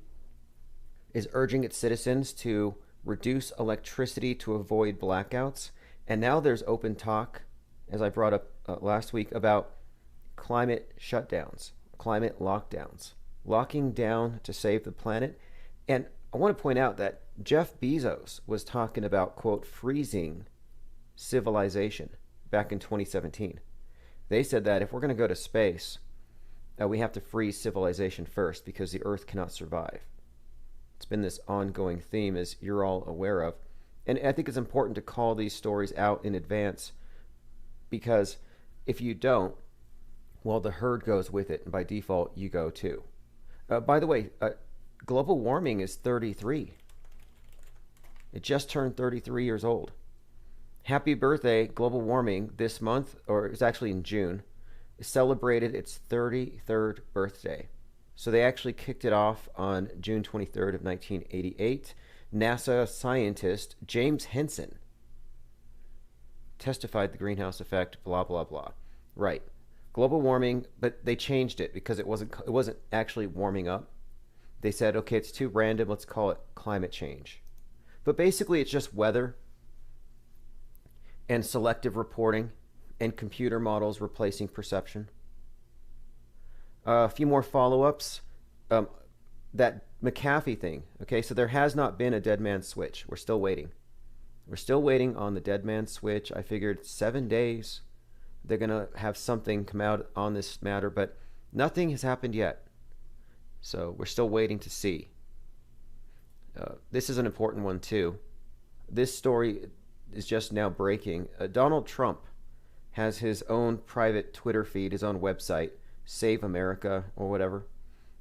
is urging its citizens to reduce electricity to avoid blackouts, And now there's open talk, as I brought up last week, about climate shutdowns, climate lockdowns, locking down to save the planet. And I want to point out that Jeff Bezos was talking about, quote, freezing civilization back in 2017. They said that if we're going to go to space, we have to freeze civilization first because the Earth cannot survive. It's been this ongoing theme, as you're all aware of. And I think it's important to call these stories out in advance, because if you don't, well, the herd goes with it, and by default, you go too. By the way, global warming is 33. It just turned 33 years old. Happy birthday, global warming, this month, or it's actually in June, celebrated its 33rd birthday. So they actually kicked it off on June 23rd of 1988. NASA scientist James Henson testified the greenhouse effect, blah, blah, blah. Right. Global warming, but they changed it because it wasn't actually warming up. They said, okay, it's too random, let's call it climate change. But basically it's just weather and selective reporting and computer models replacing perception. A few more follow-ups. That McAfee thing. Okay, so there has not been a dead man switch. We're still waiting. We're still waiting on the dead man switch. I figured 7 days they're going to have something come out on this matter, but nothing has happened yet. So we're still waiting to see. This is an important one too. This story is just now breaking. Donald Trump has his own private Twitter feed, his own website, Save America or whatever,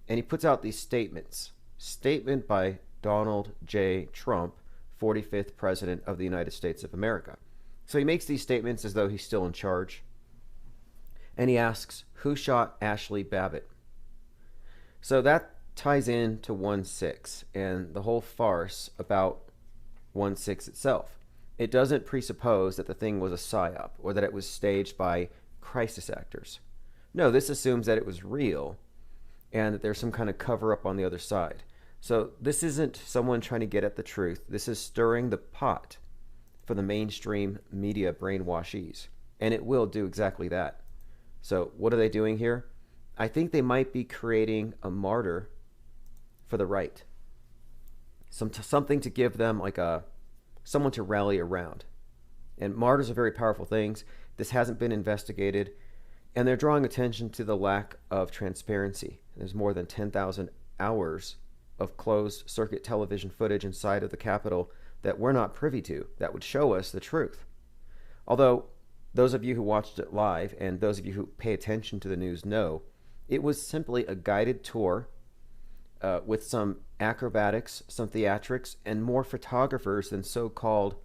and he puts out these statements. Statement by Donald J. Trump, 45th President of the United States of America. So he makes these statements as though he's still in charge. And he asks, who shot Ashley Babbitt? So that ties into 1/6 and the whole farce about 1/6 itself. It doesn't presuppose that the thing was a psyop or that it was staged by crisis actors. No, this assumes that it was real and that there's some kind of cover-up on the other side. So this isn't someone trying to get at the truth. This is stirring the pot for the mainstream media brainwashies. And it will do exactly that. So what are they doing here? I think they might be creating a martyr for the right. Something to give them like someone to rally around. And martyrs are very powerful things. This hasn't been investigated. And they're drawing attention to the lack of transparency. There's more than 10,000 hours of closed circuit television footage inside of the Capitol that we're not privy to that would show us the truth. Although those of you who watched it live and those of you who pay attention to the news know, it was simply a guided tour with some acrobatics, some theatrics, and more photographers than so-called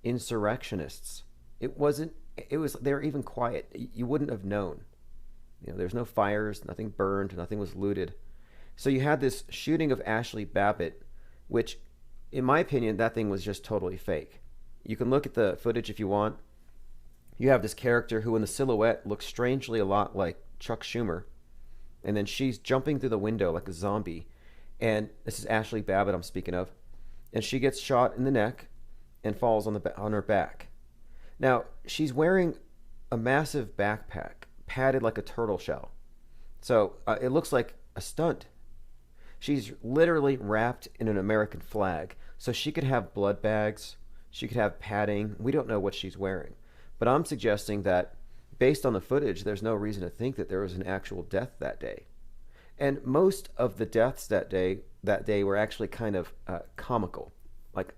insurrectionists. They were even quiet. You wouldn't have known. There's no fires, nothing burned, nothing was looted. So you had this shooting of Ashley Babbitt, which, in my opinion, that thing was just totally fake. You can look at the footage if you want. You have this character who in the silhouette looks strangely a lot like Chuck Schumer. And then she's jumping through the window like a zombie. And this is Ashley Babbitt I'm speaking of. And she gets shot in the neck and falls on her back. Now, she's wearing a massive backpack, padded like a turtle shell. So it looks like a stunt. She's literally wrapped in an American flag. So she could have blood bags. She could have padding. We don't know what she's wearing. But I'm suggesting that based on the footage, there's no reason to think that there was an actual death that day. And most of the deaths that day were actually kind of comical, like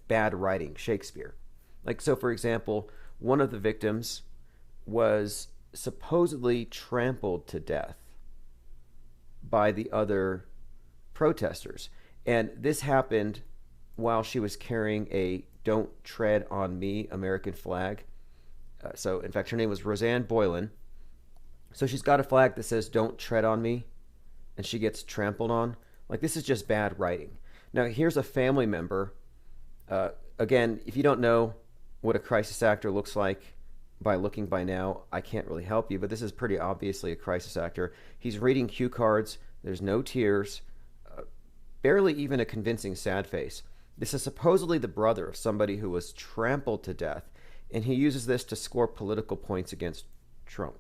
bad writing, Shakespeare. So for example, one of the victims was supposedly trampled to death by the other protesters. And this happened while she was carrying a "Don't Tread on Me" American flag. So in fact, her name was Roseanne Boylan. So she's got a flag that says "Don't tread on me," and she gets trampled on. This is just bad writing. Now here's a family member. Again, if you don't know what a crisis actor looks like by looking by now, I can't really help you, but this is pretty obviously a crisis actor. He's reading cue cards. There's no tears, barely even a convincing sad face. This is supposedly the brother of somebody who was trampled to death. and he uses this to score political points against Trump.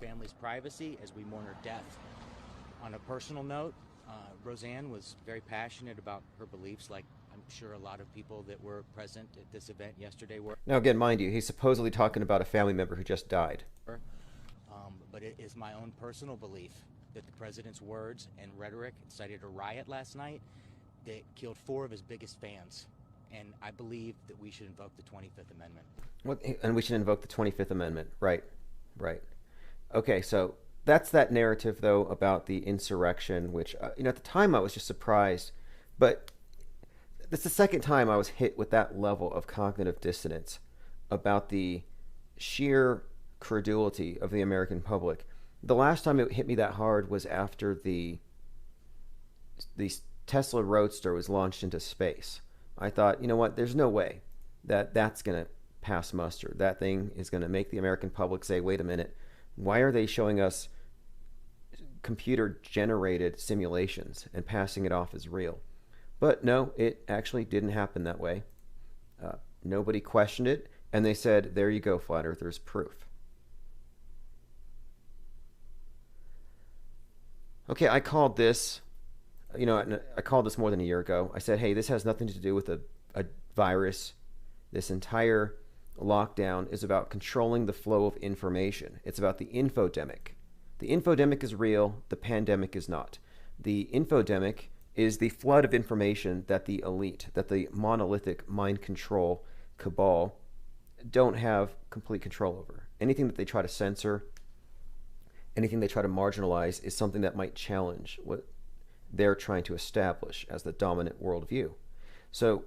Family's privacy as we mourn her death. On a personal note, Roseanne was very passionate about her beliefs, like I'm sure a lot of people that were present at this event yesterday were. Now, again, mind you, he's supposedly talking about a family member who just died. But it is my own personal belief that the president's words and rhetoric incited a riot last night that killed 4 of his biggest fans. And I believe that we should invoke the 25th Amendment. And we should invoke the 25th Amendment. Right. Okay, so that's that narrative, though, about the insurrection, which, at the time I was just surprised. But it's the second time I was hit with that level of cognitive dissonance about the sheer credulity of the American public. The last time it hit me that hard was after the Tesla Roadster was launched into space. I thought, you know what, there's no way that that's going to pass muster. That thing is going to make the American public say, wait a minute, why are they showing us computer-generated simulations and passing it off as real? But no, it actually didn't happen that way. Nobody questioned it, and they said, there you go, Flat Earthers, proof. Okay, I called this, I called this more than a year ago. I said, hey, this has nothing to do with a virus. This entire lockdown is about controlling the flow of information. It's about the infodemic. The infodemic is real. The pandemic is not. The infodemic is the flood of information that the elite, that the monolithic mind control cabal don't have complete control over. Anything that they try to censor, anything they try to marginalize is something that might challenge what they're trying to establish as the dominant worldview. So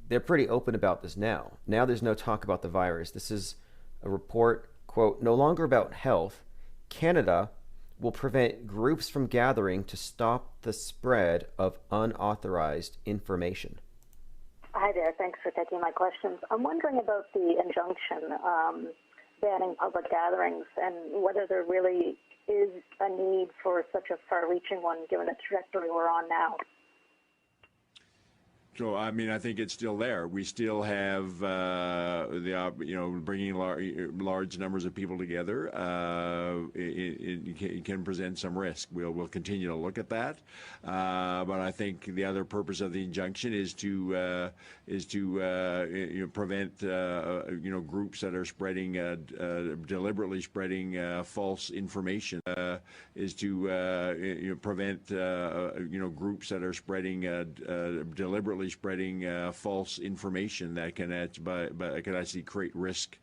they're pretty open about this now. Now there's no talk about the virus. This is a report, quote, no longer about health. Canada will prevent groups from gathering to stop the spread of unauthorized information. Hi there. Thanks for taking my questions. I'm wondering about the injunction banning public gatherings and whether there really is a need for such a far-reaching one given the trajectory we're on now. So, I mean, I think it's still there. We still have bringing large numbers of people together. It can present some risk. We'll continue to look at that. But I think the other purpose of the injunction is to prevent groups that are spreading deliberately spreading false information. Is to prevent groups that are spreading deliberately spreading false information that can actually create risk.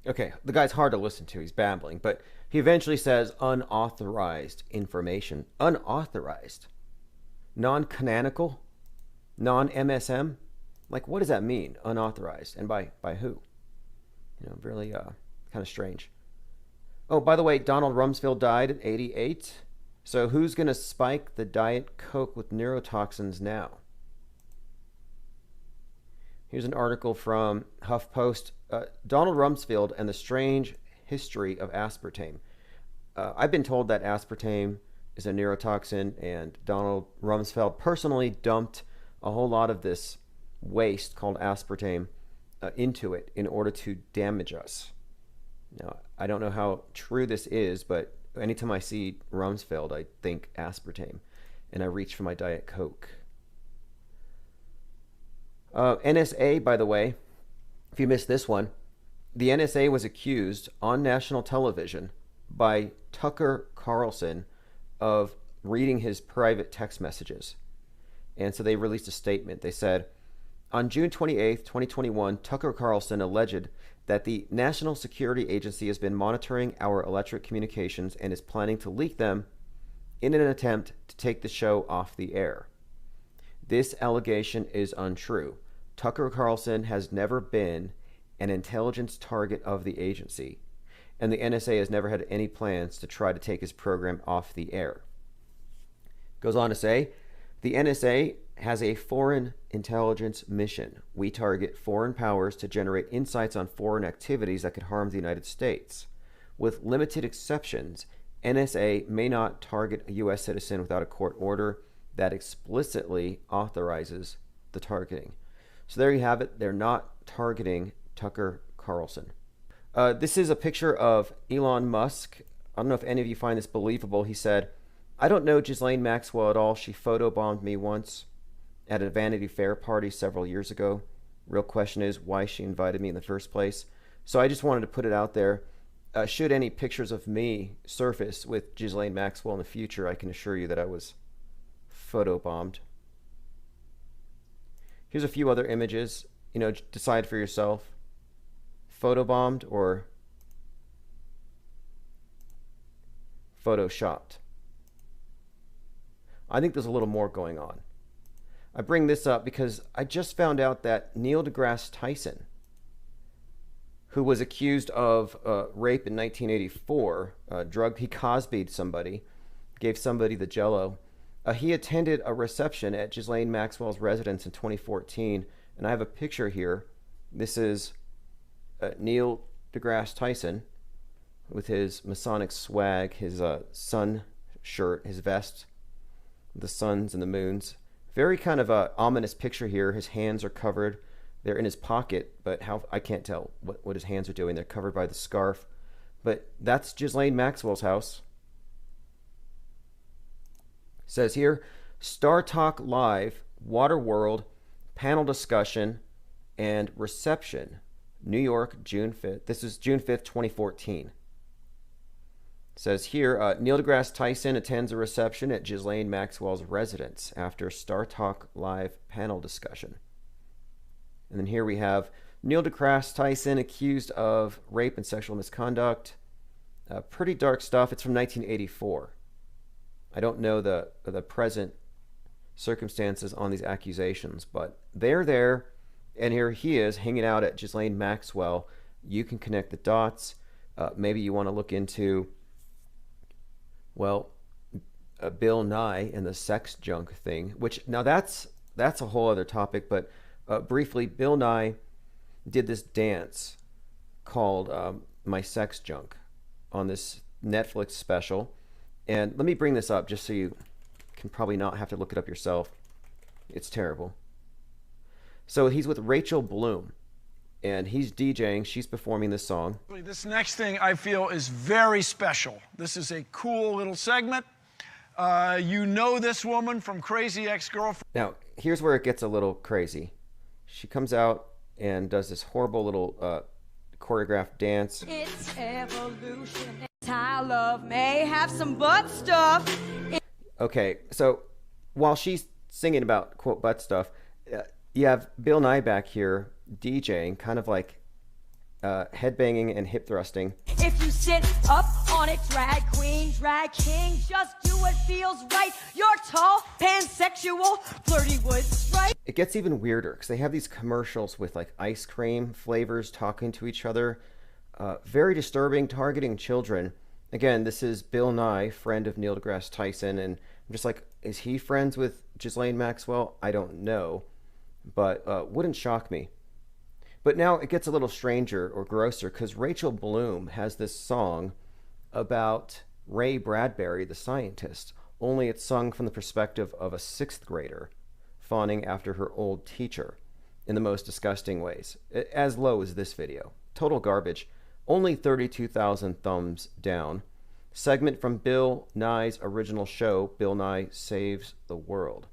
Okay, the guy's hard to listen to. He's babbling, but he eventually says unauthorized information. Unauthorized, non-canonical, non-MSM. Like, what does that mean? Unauthorized, and by who? Really kind of strange. Oh, by the way, Donald Rumsfeld died at 88. So who's going to spike the Diet Coke with neurotoxins now? Here's an article from HuffPost. Donald Rumsfeld and the strange history of aspartame. I've been told that aspartame is a neurotoxin, and Donald Rumsfeld personally dumped a whole lot of this waste called aspartame into it in order to damage us. Now, I don't know how true this is, but anytime I see Rumsfeld, I think aspartame, and I reach for my Diet Coke. NSA, by the way, if you missed this one, the NSA was accused on national television by Tucker Carlson of reading his private text messages. And so they released a statement. They said, on June 28th, 2021, Tucker Carlson alleged that the National Security Agency has been monitoring our electronic communications and is planning to leak them in an attempt to take the show off the air. This allegation is untrue. Tucker Carlson has never been an intelligence target of the agency, and the NSA has never had any plans to try to take his program off the air. Goes on to say, the NSA has a foreign intelligence mission. We target foreign powers to generate insights on foreign activities that could harm the United States. With limited exceptions, NSA may not target a U.S. citizen without a court order that explicitly authorizes the targeting. So there you have it. They're not targeting Tucker Carlson. This is a picture of Elon Musk. I don't know if any of you find this believable. He said, "I don't know Ghislaine Maxwell at all. She photobombed me once at a Vanity Fair party several years ago. Real question is why she invited me in the first place." So I just wanted to put it out there. Should any pictures of me surface with Ghislaine Maxwell in the future, I can assure you that I was photobombed. Here's a few other images. You know, decide for yourself. Photobombed or photoshopped. I think there's a little more going on. I bring this up because I just found out that Neil deGrasse Tyson, who was accused of rape in 1984, he Cosby'd somebody, gave somebody the jello. He attended a reception at Ghislaine Maxwell's residence in 2014, and I have a picture here. This is Neil deGrasse Tyson with his Masonic swag, his sun shirt, his vest, the suns and the moons. Very kind of a ominous picture here. His hands are covered. They're in his pocket, but how I can't tell what his hands are doing. They're covered by the scarf. But that's Ghislaine Maxwell's house. It says here, Star Talk Live, Waterworld, panel discussion, and reception. New York, June 5th. This is June 5th, 2014. It says here, Neil deGrasse Tyson attends a reception at Ghislaine Maxwell's residence after Star Talk Live panel discussion. And then here we have Neil deGrasse Tyson accused of rape and sexual misconduct. Pretty dark stuff. It's from 1984. I don't know the present circumstances on these accusations, but they're there. And here he is hanging out at Ghislaine Maxwell. You can connect the dots. Maybe you want to look into, well, Bill Nye and the sex junk thing, which now that's a whole other topic. But briefly, Bill Nye did this dance called My Sex Junk on this Netflix special. And let me bring this up just so you can probably not have to look it up yourself. It's terrible. So he's with Rachel Bloom, and he's DJing. She's performing this song. This next thing I feel is very special. This is a cool little segment. You know this woman from Crazy Ex-Girlfriend. Now, here's where it gets a little crazy. She comes out and does this horrible little choreographed dance. It's evolution. I love may have some butt stuff. Okay, so while she's singing about, quote, butt stuff, you have Bill Nye back here DJing, kind of like headbanging and hip thrusting. If you sit up on it, drag queen, drag king, just do what feels right. You're tall, pansexual, flirty with stripe. It gets even weirder because they have these commercials with like ice cream flavors talking to each other. Very disturbing, targeting children. Again, this is Bill Nye, friend of Neil deGrasse Tyson, and I'm just like, is he friends with Ghislaine Maxwell? I don't know, but wouldn't shock me. But now it gets a little stranger or grosser because Rachel Bloom has this song about Ray Bradbury, the scientist, only it's sung from the perspective of a 6th grader fawning after her old teacher in the most disgusting ways, as low as this video. Total garbage. Only 32,000 thumbs down. Segment from Bill Nye's original show, Bill Nye Saves the World.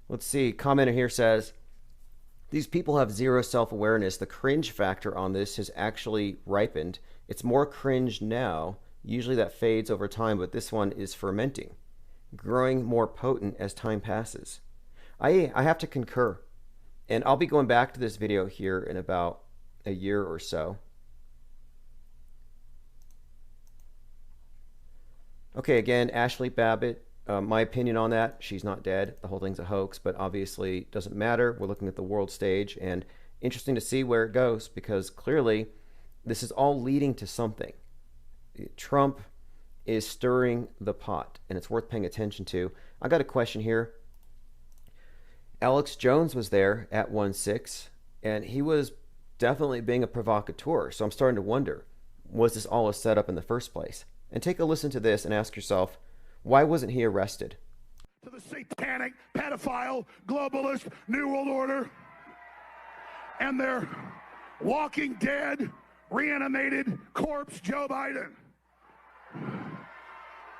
Let's see, commenter here says, these people have zero self-awareness. The cringe factor on this has actually ripened. It's more cringe now. Usually that fades over time, but this one is fermenting, growing more potent as time passes. I have to concur. And I'll be going back to this video here in about a year or so. Okay, again, Ashley Babbitt, my opinion on that, she's not dead. The whole thing's a hoax, but obviously doesn't matter. We're looking at the world stage, and interesting to see where it goes, because clearly this is all leading to something. Trump is stirring the pot, and it's worth paying attention to. I got a question here. Alex Jones was there at 1-6, and he was definitely being a provocateur, so I'm starting to wonder, was this all a setup in the first place? And take a listen to this and ask yourself, why wasn't he arrested? To the satanic, pedophile, globalist, New World Order, and their walking dead, reanimated corpse Joe Biden.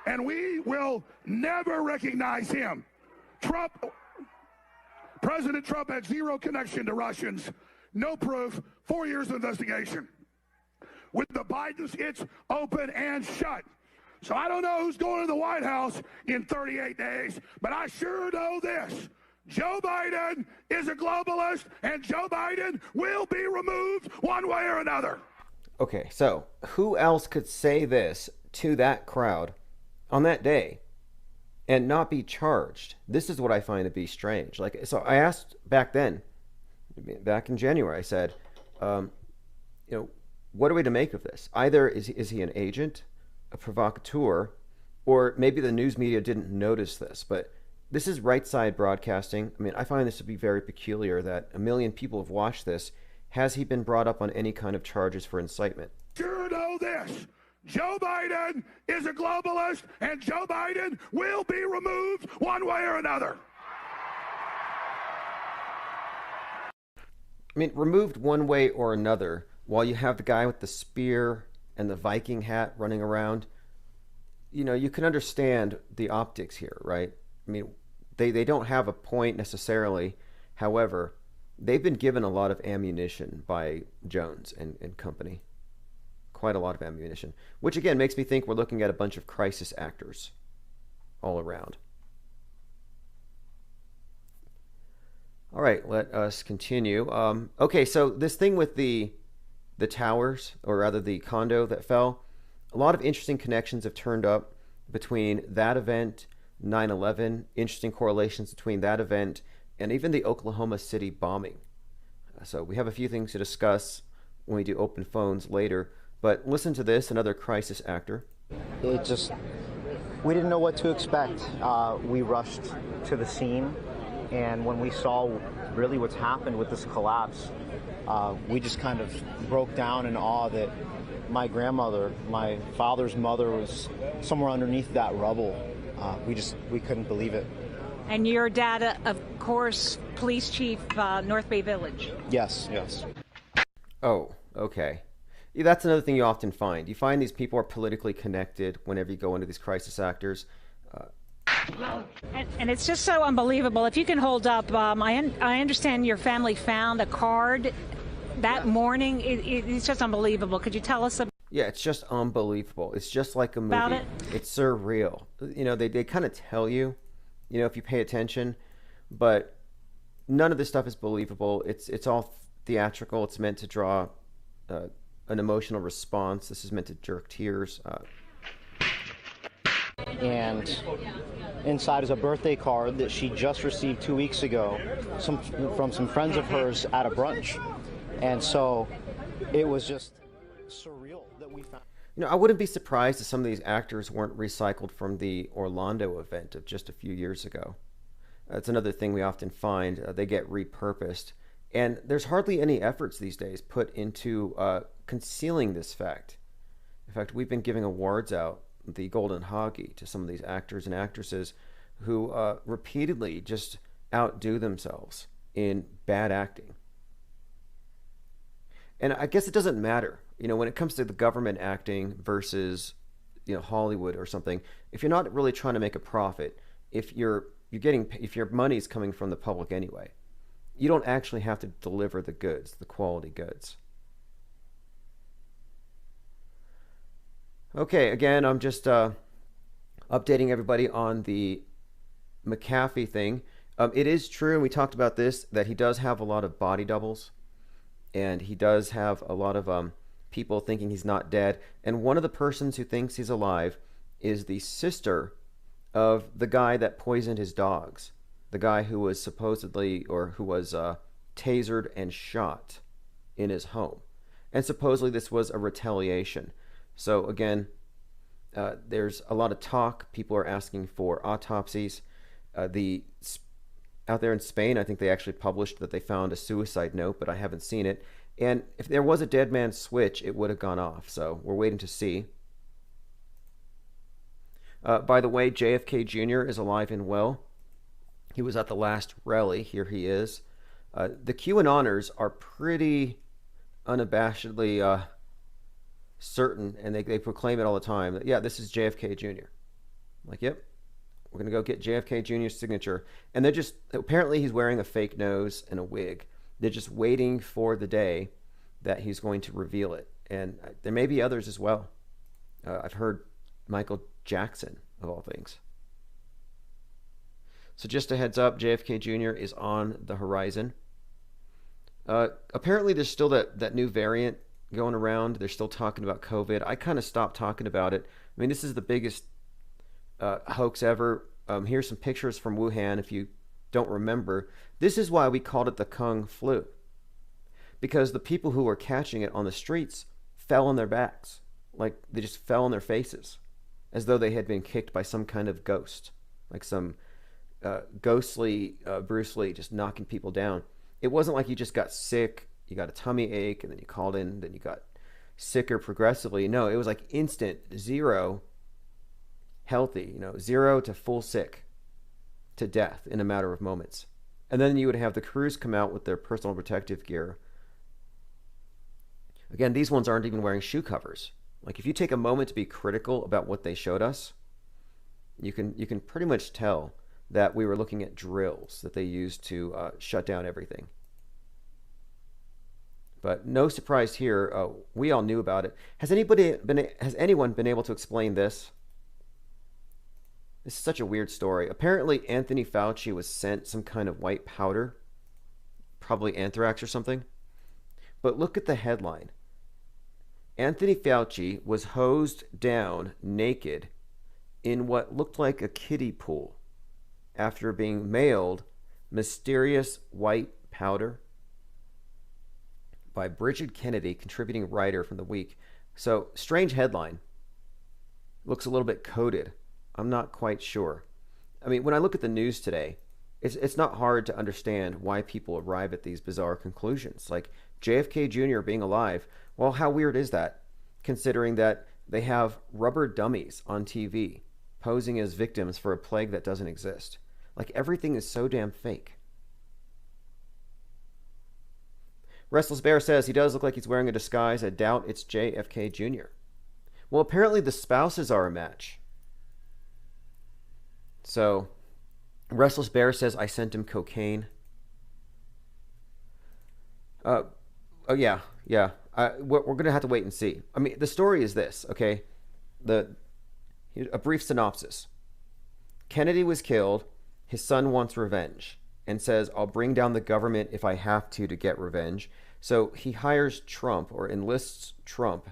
And we will never recognize him. President Trump had zero connection to Russians, no proof, 4 years of investigation. With the Bidens, it's open and shut. So I don't know who's going to the White House in 38 days, but I sure know this. Joe Biden is a globalist, and Joe Biden will be removed one way or another. Okay, so who else could say this to that crowd on that day and not be charged? This is what I find to be strange. Like, so I asked back then, back in January, I said, what are we to make of this? Either is he an agent, a provocateur, or maybe the news media didn't notice this, but this is right side broadcasting. I mean, I find this to be very peculiar that 1 million people have watched this. Has he been brought up on any kind of charges for incitement? Sure know this. Joe Biden is a globalist, and Joe Biden will be removed one way or another. I mean, removed one way or another, while you have the guy with the spear and the Viking hat running around. You can understand the optics here, right? I mean, they don't have a point necessarily. However, they've been given a lot of ammunition by Jones and company. Quite a lot of ammunition. Which again makes me think we're looking at a bunch of crisis actors all around. All right, let us continue. Okay, so this thing with the towers, or rather the condo that fell, a lot of interesting connections have turned up between that event, 9/11, interesting correlations between that event, and even the Oklahoma City bombing. So we have a few things to discuss when we do open phones later, but listen to this, another crisis actor. We didn't know what to expect. We rushed to the scene, and when we saw really what's happened with this collapse, we just kind of broke down in awe that my grandmother, my father's mother, was somewhere underneath that rubble. We couldn't believe it. And your dad, of course, police chief, North Bay Village. Yes. Oh, okay. Yeah, that's another thing you often find. You find these people are politically connected whenever you go into these crisis actors. And it's just so unbelievable. If you can hold up, I understand your family found a card that morning. It's just unbelievable. Could you tell us about? Yeah, it's just unbelievable. It's just like a movie. About it? It's surreal. They kind of tell you, if you pay attention, but none of this stuff is believable. It's all theatrical. It's meant to draw an emotional response. This is meant to jerk tears. And inside is a birthday card that she just received 2 weeks ago from some friends of hers at a brunch. And so it was just surreal that we found. I wouldn't be surprised if some of these actors weren't recycled from the Orlando event of just a few years ago. That's another thing we often find. They get repurposed. And there's hardly any efforts these days put into concealing this fact. In fact, we've been giving awards out, the Golden Hoggy, to some of these actors and actresses who repeatedly just outdo themselves in bad acting. And I guess it doesn't matter, when it comes to the government acting versus, Hollywood or something. If you're not really trying to make a profit, if your money's coming from the public anyway, you don't actually have to deliver the goods, the quality goods. Okay, again, I'm just updating everybody on the McAfee thing. It is true, and we talked about this, that he does have a lot of body doubles, and he does have a lot of people thinking he's not dead. And one of the persons who thinks he's alive is the sister of the guy that poisoned his dogs, the guy who was supposedly, or who was tasered and shot in his home. And supposedly this was a retaliation. So again, there's a lot of talk. People are asking for autopsies. Out there in Spain, I think they actually published that they found a suicide note, but I haven't seen it. And if there was a dead man switch, it would have gone off. So we're waiting to see. By the way, JFK Jr. is alive and well. He was at the last rally. Here he is. The QAnoners are pretty unabashedly certain, and they proclaim it all the time, that, yeah, this is JFK Jr. Like, yep, we're going to go get JFK Jr.'s signature. And they're just, apparently he's wearing a fake nose and a wig. They're just waiting for the day that he's going to reveal it. And there may be others as well. I've heard Michael Jackson, of all things. So just a heads up, JFK Jr. is on the horizon. Apparently there's still that new variant going around. They're still talking about COVID. I kind of stopped talking about it. I mean, this is the biggest hoax ever. Here's some pictures from Wuhan if you don't remember. This is why we called it the Kung flu. Because the people who were catching it on the streets fell on their backs. Like, they just fell on their faces. As though they had been kicked by some kind of ghost. Like some ghostly Bruce Lee just knocking people down. It wasn't like you just got sick, you got a tummy ache, and then you called in, then you got sicker progressively. No, it was like instant, zero healthy, 0 to full sick to death in a matter of moments. And then you would have the crews come out with their personal protective gear. Again, these ones aren't even wearing shoe covers. Like, if you take a moment to be critical about what they showed us, you can pretty much tell that we were looking at drills that they used to shut down everything. But no surprise here. We all knew about it. Has anyone been able to explain this? This is such a weird story. Apparently, Anthony Fauci was sent some kind of white powder, probably anthrax or something. But look at the headline. Anthony Fauci was hosed down naked in what looked like a kiddie pool after being mailed mysterious white powder by Bridget Kennedy, contributing writer from The Week. So, strange headline. Looks a little bit coded. I'm not quite sure. I mean, when I look at the news today, it's not hard to understand why people arrive at these bizarre conclusions. Like JFK Jr. being alive. Well, how weird is that? Considering that they have rubber dummies on TV posing as victims for a plague that doesn't exist. Like, everything is so damn fake. Restless Bear says he does look like he's wearing a disguise. I doubt it's JFK Jr. Well, apparently the spouses are a match. So, Restless Bear says I sent him cocaine. Oh, yeah. We're going to have to wait and see. I mean, the story is this, okay? A brief synopsis. Kennedy was killed. His son wants revenge and says, I'll bring down the government if I have to get revenge. So he hires Trump, or enlists Trump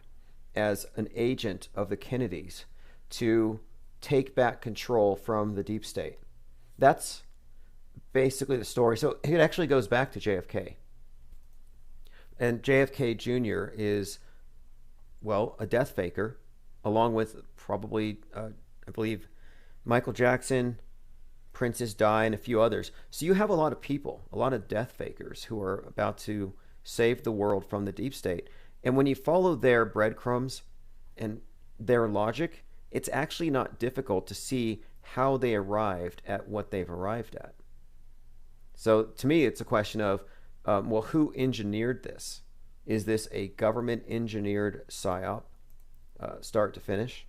as an agent of the Kennedys to take back control from the deep state. That's basically the story. So it actually goes back to JFK. And JFK Jr. is, well, a death faker, along with probably, I believe, Michael Jackson, Princess Di, and a few others. So you have a lot of people, a lot of death fakers who are about to save the world from the deep state. And when you follow their breadcrumbs and their logic, it's actually not difficult to see how they arrived at what they've arrived at. So to me, it's a question of, well, who engineered this? Is this a government engineered psyop, start to finish?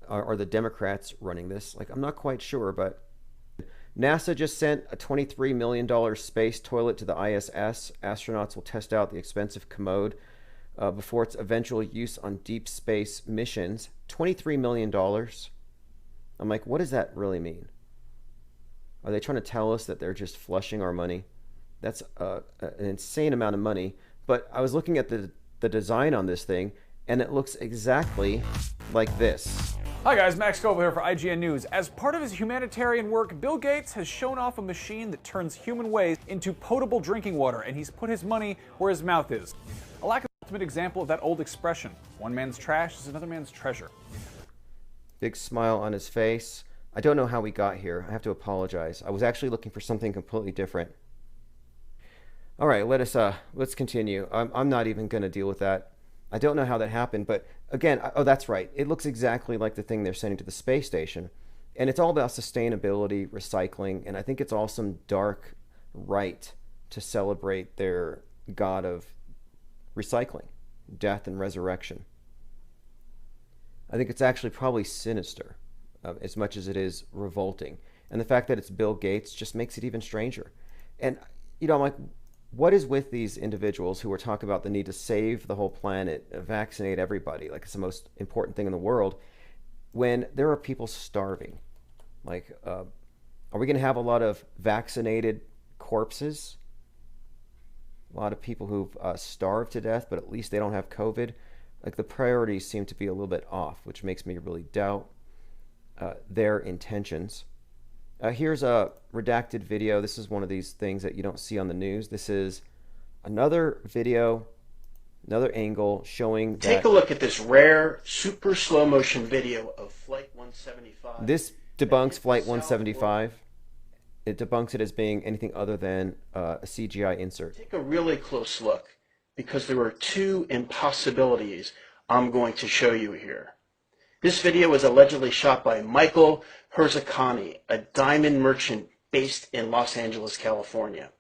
Are the Democrats running this? Like, I'm not quite sure, but NASA just sent a $23 million space toilet to the ISS. Astronauts will test out the expensive commode before its eventual use on deep space missions. $23 million. I'm like, what does that really mean? Are they trying to tell us that they're just flushing our money? That's an insane amount of money. But I was looking at the design on this thing, and it looks exactly like this. Hi guys, Max Scoville here for IGN News. As part of his humanitarian work, Bill Gates has shown off a machine that turns human waste into potable drinking water, and he's put his money where his mouth is. A lack of ultimate example of that old expression, one man's trash is another man's treasure. Big smile on his face. I don't know how we got here. I have to apologize. I was actually looking for something completely different. All right, let's continue. I'm not even going to deal with that. I don't know how that happened, but again, oh, that's right. It looks exactly like the thing they're sending to the space station. And it's all about sustainability, recycling, and I think it's all some dark right to celebrate their god of recycling, death, and resurrection. I think it's actually probably sinister as much as it is revolting. And the fact that it's Bill Gates just makes it even stranger. And, you know, I'm like, what is with these individuals who are talking about the need to save the whole planet, vaccinate everybody, like it's the most important thing in the world, when there are people starving? Like, are we going to have a lot of vaccinated corpses? A lot of people who've starved to death, but at least they don't have COVID. Like, the priorities seem to be a little bit off, which makes me really doubt their intentions. Here's a redacted video. This is one of these things that you don't see on the news. This is another video, another angle showing that... Take a look at this rare, super slow motion video of Flight 175. This debunks Flight 175. It debunks it as being anything other than a CGI insert. Take a really close look, because there are two impossibilities I'm going to show you here. This video was allegedly shot by Michael Herzakani, a diamond merchant based in Los Angeles, California.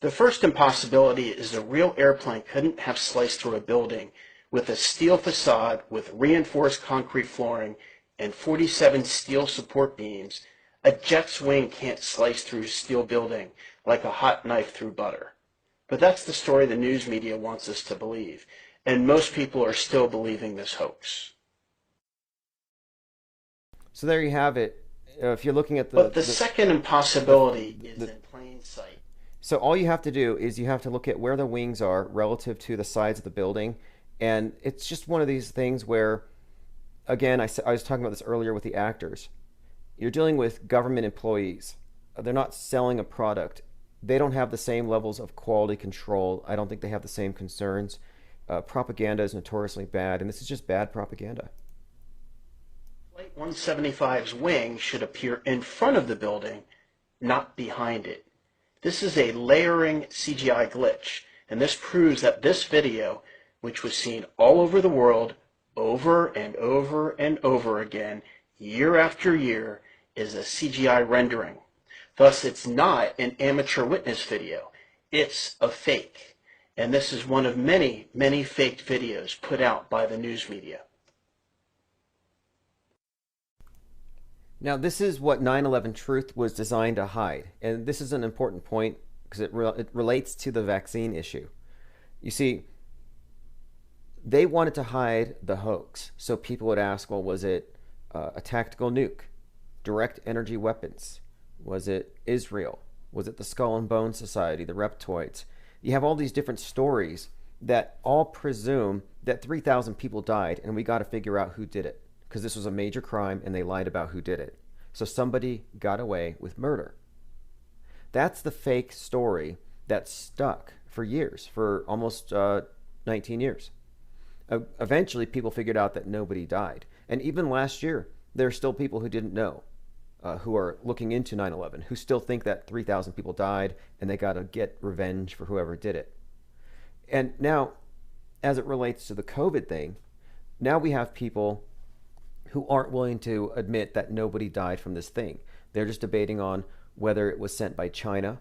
The first impossibility is a real airplane couldn't have sliced through a building with a steel facade with reinforced concrete flooring and 47 steel support beams. A jet's wing can't slice through steel building like a hot knife through butter. But that's the story the news media wants us to believe, and most people are still believing this hoax. So there you have it. If you're looking at the second impossibility is in plain sight. So all you have to do is you have to look at where the wings are relative to the sides of the building, and it's just one of these things where, again, I was talking about this earlier with the actors. You're dealing with government employees. They're not selling a product. They don't have the same levels of quality control. I don't think they have the same concerns. Propaganda is notoriously bad, and this is just bad propaganda. Flight 175's wing should appear in front of the building, not behind it. This is a layering CGI glitch, and this proves that this video, which was seen all over the world, over and over and over again, year after year, is a CGI rendering. Thus, it's not an amateur witness video. It's a fake. And this is one of many, many faked videos put out by the news media. Now, this is what 9/11 Truth was designed to hide. And this is an important point because it relates to the vaccine issue. You see, they wanted to hide the hoax. So people would ask, well, was it a tactical nuke? Direct energy weapons? Was it Israel? Was it the Skull and Bones Society, the Reptoids? You have all these different stories that all presume that 3,000 people died, and we got to figure out who did it, because this was a major crime and they lied about who did it. So somebody got away with murder. That's the fake story that stuck for years, for almost 19 years. Eventually, people figured out that nobody died. And even last year, there are still people who didn't know, who are looking into 9/11, who still think that 3,000 people died and they got to get revenge for whoever did it. And now, as it relates to the COVID thing, now we have people who aren't willing to admit that nobody died from this thing. They're just debating on whether it was sent by China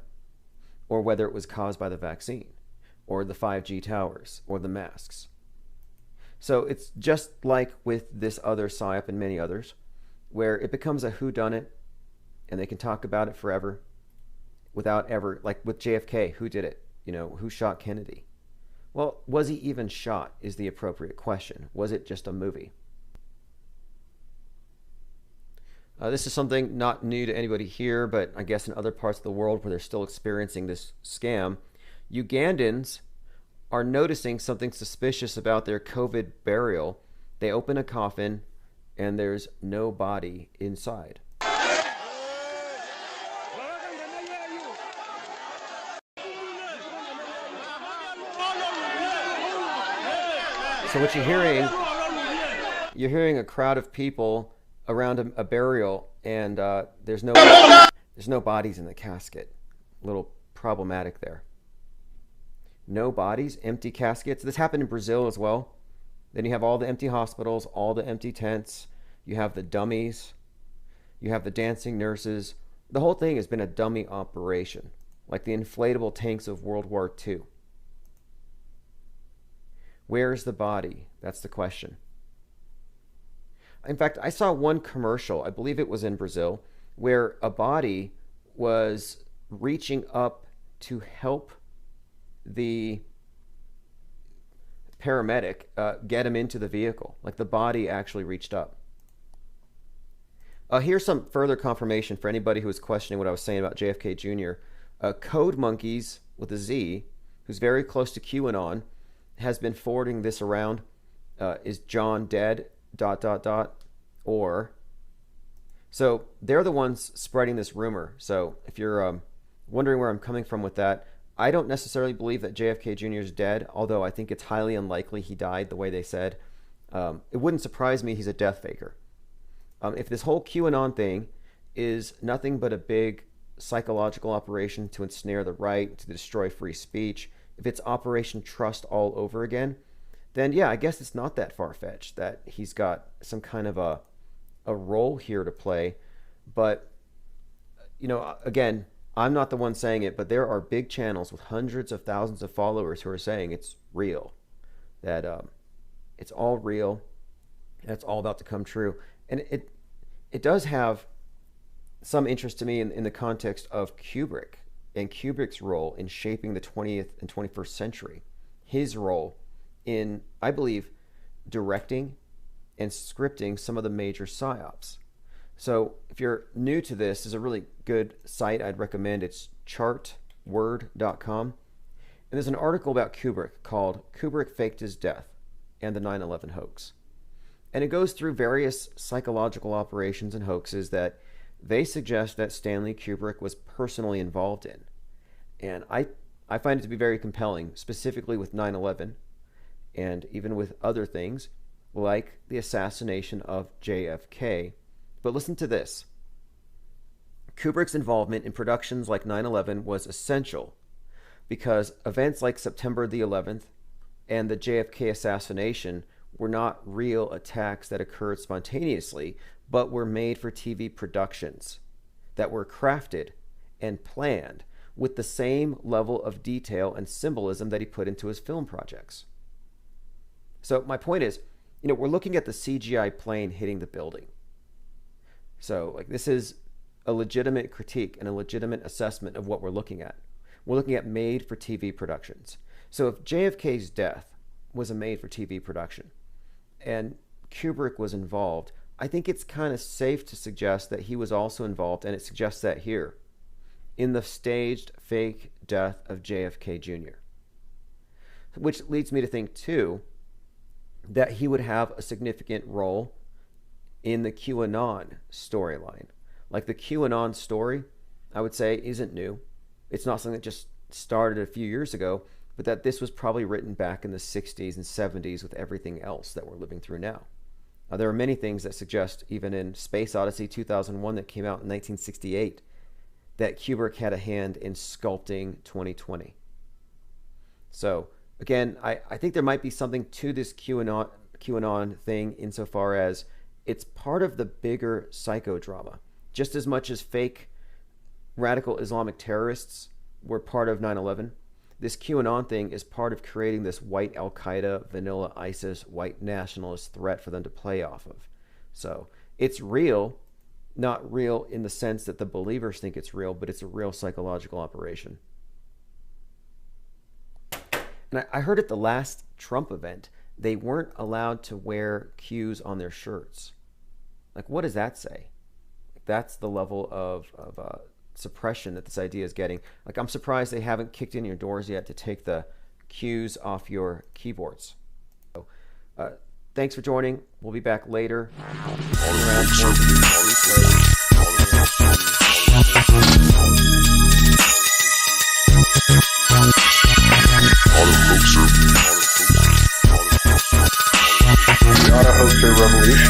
or whether it was caused by the vaccine or the 5G towers or the masks. So it's just like with this other PSYOP and many others, where it becomes a whodunit and they can talk about it forever without ever, like with JFK, who did it? You know, who shot Kennedy? Well, was he even shot is the appropriate question. Was it just a movie? This is something not new to anybody here, but I guess in other parts of the world where they're still experiencing this scam, Ugandans are noticing something suspicious about their COVID burial. They open a coffin and there's no body inside. So what you're hearing a crowd of people around a burial, and there's no bodies in the casket. A little problematic there. No bodies, empty caskets. This happened in Brazil as well. Then you have all the empty hospitals, all the empty tents. You have the dummies. You have the dancing nurses. The whole thing has been a dummy operation. like the inflatable tanks of World War II. Where's the body? That's the question. In fact, I saw one commercial, I believe it was in Brazil, where a body was reaching up to help the paramedic get him into the vehicle. Like the body actually reached up. Here's some further confirmation for anybody who was questioning what I was saying about JFK Jr. Code Monkeys with a Z, who's very close to QAnon, has been forwarding this around. Is John dead? ... Or so they're the ones spreading this rumor. So if you're wondering where I'm coming from with that, I don't necessarily believe that JFK Jr. is dead, although I think it's highly unlikely he died the way they said. It wouldn't surprise me he's a death faker. If this whole QAnon thing is nothing but a big psychological operation to ensnare the right, to destroy free speech, if it's Operation Trust all over again, then yeah, I guess it's not that far-fetched that he's got some kind of a role here to play. But, you know, again, I'm not the one saying it, but there are big channels with hundreds of thousands of followers who are saying it's real, that it's all real, and it's all about to come true. And it does have some interest to me in the context of Kubrick and Kubrick's role in shaping the 20th and 21st century. His role in, I believe, directing and scripting some of the major psyops. So if you're new to this, there's a really good site I'd recommend. It's chartword.com. And there's an article about Kubrick called Kubrick Faked His Death and the 9/11 Hoax. And it goes through various psychological operations and hoaxes that they suggest that Stanley Kubrick was personally involved in. And I find it to be very compelling, specifically with 9/11 and even with other things like the assassination of JFK. But listen to this. Kubrick's involvement in productions like 9/11 was essential because events like September the 11th and the JFK assassination were not real attacks that occurred spontaneously, but were made for TV productions that were crafted and planned with the same level of detail and symbolism that he put into his film projects. So my point is, you know, we're looking at the CGI plane hitting the building. So like this is a legitimate critique and a legitimate assessment of what we're looking at. We're looking at made for TV productions. So if JFK's death was a made for TV production and Kubrick was involved, I think it's kind of safe to suggest that he was also involved, and it suggests that here, in the staged fake death of JFK Jr. Which leads me to think too, that he would have a significant role in the QAnon storyline. Like the QAnon story, I would say, isn't new. It's not something that just started a few years ago, but that this was probably written back in the 60s and 70s with everything else that we're living through now. There are many things that suggest, even in Space Odyssey 2001 that came out in 1968, that Kubrick had a hand in sculpting 2020. So, again, I think there might be something to this QAnon thing insofar as it's part of the bigger psychodrama. Just as much as fake radical Islamic terrorists were part of 9/11, this QAnon thing is part of creating this white Al-Qaeda, vanilla ISIS, white nationalist threat for them to play off of. So it's real, not real in the sense that the believers think it's real, but it's a real psychological operation. And I heard at the last Trump event, they weren't allowed to wear Qs on their shirts. Like, what does that say? That's the level of suppression that this idea is getting. Like, I'm surprised they haven't kicked in your doors yet to take the Qs off your keyboards. So, thanks for joining. We'll be back later. The Auto Hoaxer Revolution.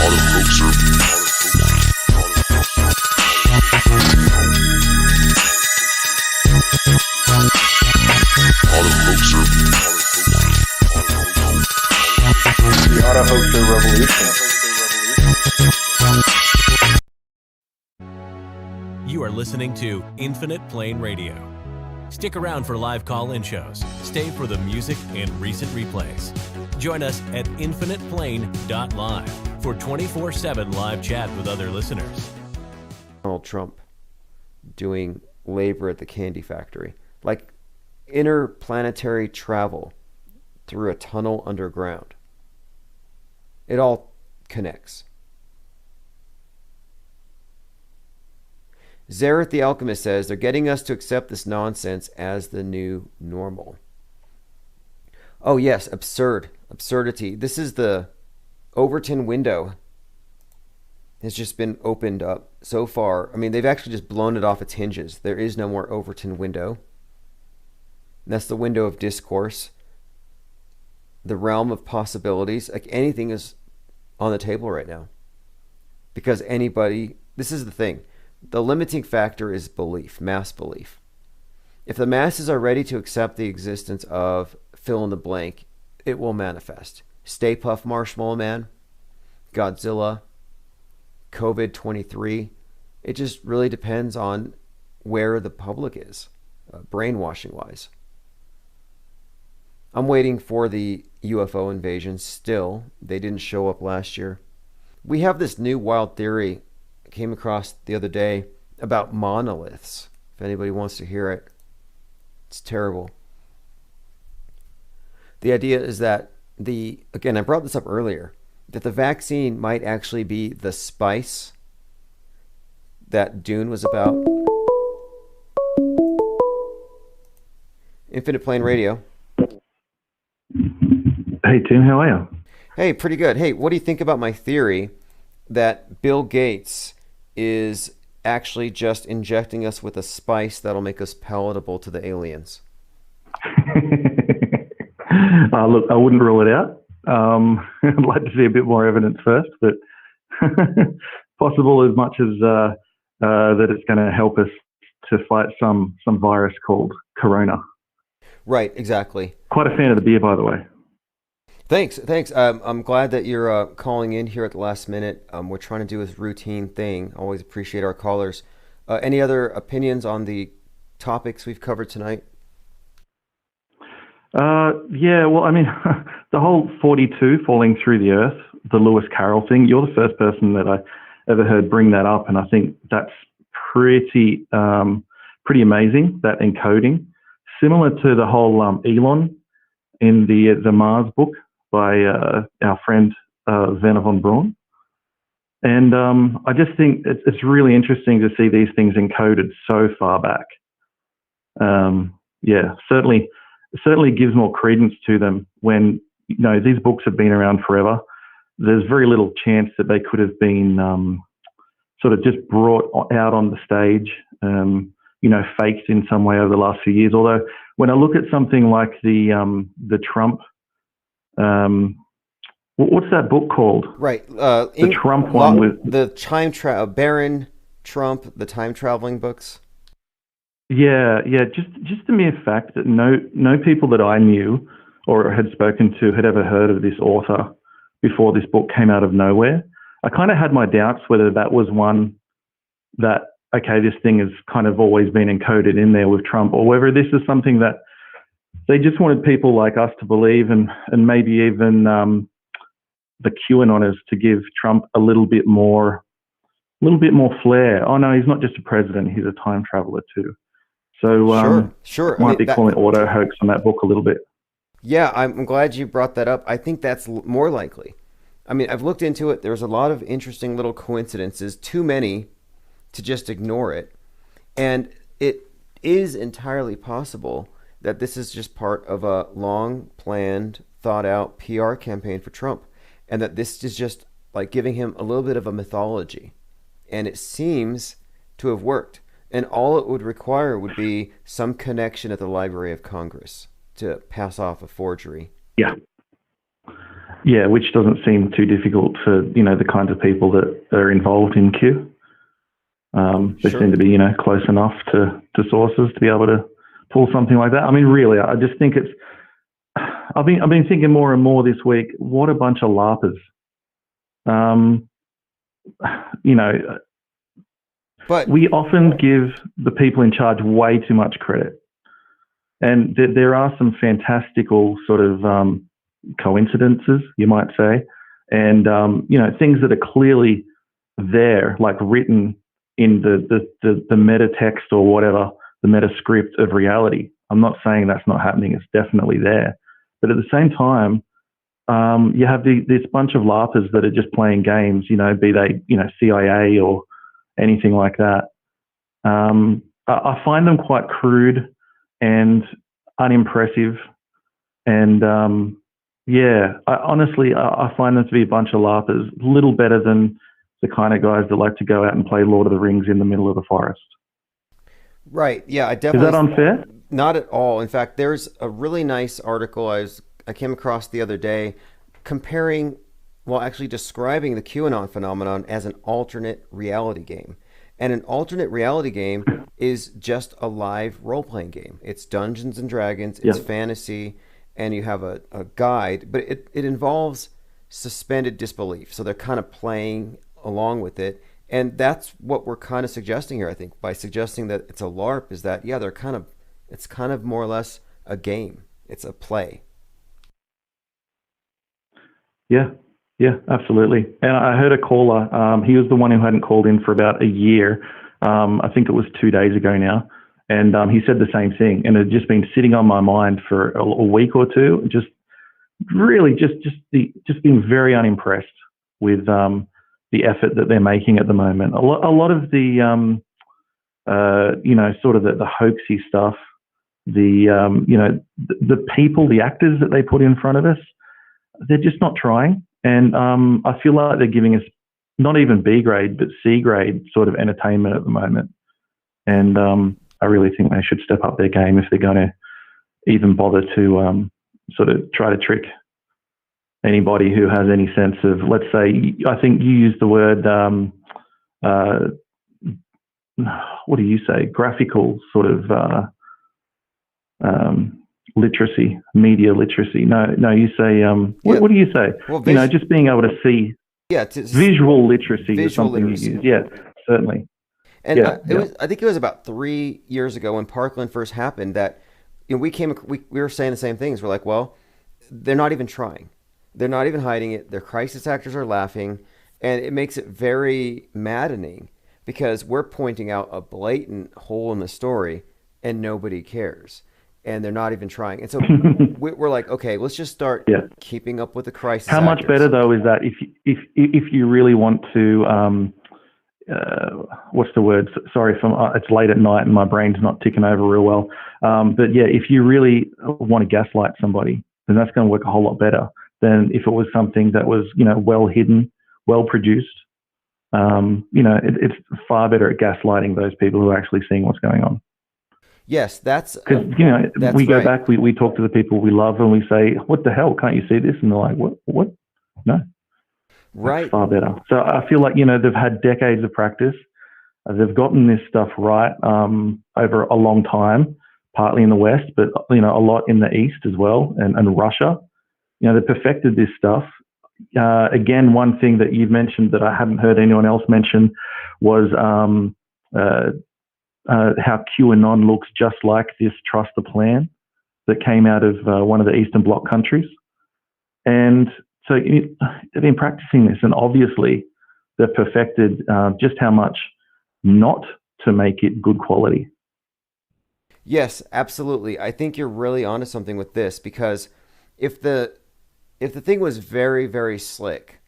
Auto Hoaxer. Auto Hoaxer. The Auto Hoaxer Revolution. listening to Infinite Plane Radio. Stick around for live call-in shows. Stay for the music and recent replays. Join us at infiniteplane.live for 24/7 live chat with other listeners. Donald Trump doing labor at the candy factory. Like interplanetary travel through a tunnel underground. It all connects. Zareth the Alchemist says, they're getting us to accept this nonsense as the new normal. Oh yes, absurdity. This is the Overton window has just been opened up so far. I mean, they've actually just blown it off its hinges. There is no more Overton window. And that's the window of discourse. The realm of possibilities. Like anything is on the table right now. Because anybody, this is the thing. The limiting factor is belief, mass belief. If the masses are ready to accept the existence of fill in the blank, it will manifest. Stay Puft Marshmallow Man, Godzilla, COVID-23. It just really depends on where the public is, brainwashing-wise. I'm waiting for the UFO invasion still. They didn't show up last year. We have this new wild theory I came across the other day about monoliths. If anybody wants to hear it, it's terrible. The idea is that again, I brought this up earlier, that the vaccine might actually be the spice that Dune was about. Infinite Plane Radio. Hey, Tim, how are you? Hey, pretty good. Hey, what do you think about my theory that Bill Gates is actually just injecting us with a spice that'll make us palatable to the aliens? Look, I wouldn't rule it out. I'd like to see a bit more evidence first, but possible as much as that it's going to help us to fight some virus called Corona. Right, exactly. Quite a fan of the beer, by the way. Thanks. I'm glad that you're calling in here at the last minute. We're trying to do this routine thing. Always appreciate our callers. Any other opinions on the topics we've covered tonight? Yeah, well, I mean, the whole 42 falling through the earth, the Lewis Carroll thing, you're the first person that I ever heard bring that up, and I think that's pretty amazing, that encoding. Similar to the whole Elon in the Mars book by our friend Werner von Braun. And I just think it's really interesting to see these things encoded so far back. Yeah, certainly gives more credence to them when, you know, these books have been around forever. There's very little chance that they could have been sort of just brought out on the stage, you know, faked in some way over the last few years. Although when I look at something like the Trump, what's that book called? Right, the Trump one with the Baron Trump, the time traveling books. Yeah. Just the mere fact that no people that I knew or had spoken to had ever heard of this author before this book came out of nowhere. I kind of had my doubts whether that was one that, okay, this thing has kind of always been encoded in there with Trump, or whether this is something that they just wanted people like us to believe, and maybe even the QAnoners to give Trump a little bit more flair. Oh no, he's not just a president; he's a time traveler too. So sure. Might be calling auto hoax on that book a little bit. Yeah, I'm glad you brought that up. I think that's more likely. I mean, I've looked into it. There's a lot of interesting little coincidences, too many to just ignore it. And it is entirely possible that this is just part of a long planned, thought out PR campaign for Trump. And that this is just like giving him a little bit of a mythology. And it seems to have worked. And all it would require would be some connection at the Library of Congress to pass off a forgery. Yeah, which doesn't seem too difficult for, you know, the kinds of people that are involved in Q. They seem to be, you know, close enough to sources to be able to pull something like that. I mean, really, I just think it's. I've been thinking more and more this week. What a bunch of LARPers. You know, But we often give the people in charge way too much credit. And there are some fantastical sort of coincidences, you might say, and things that are clearly there, like written in the meta text or whatever, the meta script of reality. I'm not saying that's not happening; it's definitely there. But at the same time, you have this bunch of LARPers that are just playing games, be they CIA or anything like that. I find them quite crude and unimpressive, and I find them to be a bunch of LARPers, little better than the kind of guys that like to go out and play Lord of the Rings in the middle of the forest. Right. Yeah, I definitely. Is that unfair? Not at all. In fact, there's a really nice article I came across the other day actually describing the QAnon phenomenon as an alternate reality game. And an alternate reality game is just a live role-playing game. It's Dungeons and Dragons, it's fantasy, and you have a guide, but it involves suspended disbelief. So they're kind of playing along with it. And that's what we're kind of suggesting here, I think, by suggesting that it's a LARP, is that, it's kind of more or less a game. It's a play. Yeah, absolutely. And I heard a caller, he was the one who hadn't called in for about a year. I think it was 2 days ago now. And he said the same thing. And it had just been sitting on my mind for a week or two, just really just being very unimpressed with the effort that they're making at the moment. A lot of the, sort of the hoaxy stuff, the people, the actors that they put in front of us, they're just not trying. And I feel like they're giving us not even B grade, but C grade sort of entertainment at the moment. And I really think they should step up their game if they're going to even bother to sort of try to trick anybody who has any sense of, let's say, I think you used the word, what do you say? Graphical sort of literacy, media literacy. No, you say, what do you say? Well, just being able to see. Yeah, visual literacy is something you use. Yeah, certainly. And I think it was about 3 years ago when Parkland first happened that we were saying the same things. We're like, well, they're not even trying. They're not even hiding it. Their crisis actors are laughing, and it makes it very maddening because we're pointing out a blatant hole in the story and nobody cares. And they're not even trying. And so we're like, okay, let's just start keeping up with the crisis. How much better though is that if you really want to, what's the word? Sorry, it's late at night and my brain's not ticking over real well. But yeah, if you really want to gaslight somebody, then that's going to work a whole lot better than if it was something that was, well hidden, well produced. It's far better at gaslighting those people who are actually seeing what's going on. Yes, that's because we go back, we talk to the people we love, and we say, "What the hell? Can't you see this?" And they're like, "What? No." Right. That's far better. So I feel like they've had decades of practice. They've gotten this stuff right over a long time, partly in the West, but a lot in the East as well, and Russia. They perfected this stuff. Again, one thing that you've mentioned that I hadn't heard anyone else mention was how QAnon looks just like this Trust the Plan that came out of one of the Eastern Bloc countries. And so they've been practicing this, and obviously they've perfected just how much not to make it good quality. Yes, absolutely. I think you're really onto something with this, because if the thing was very, very slick,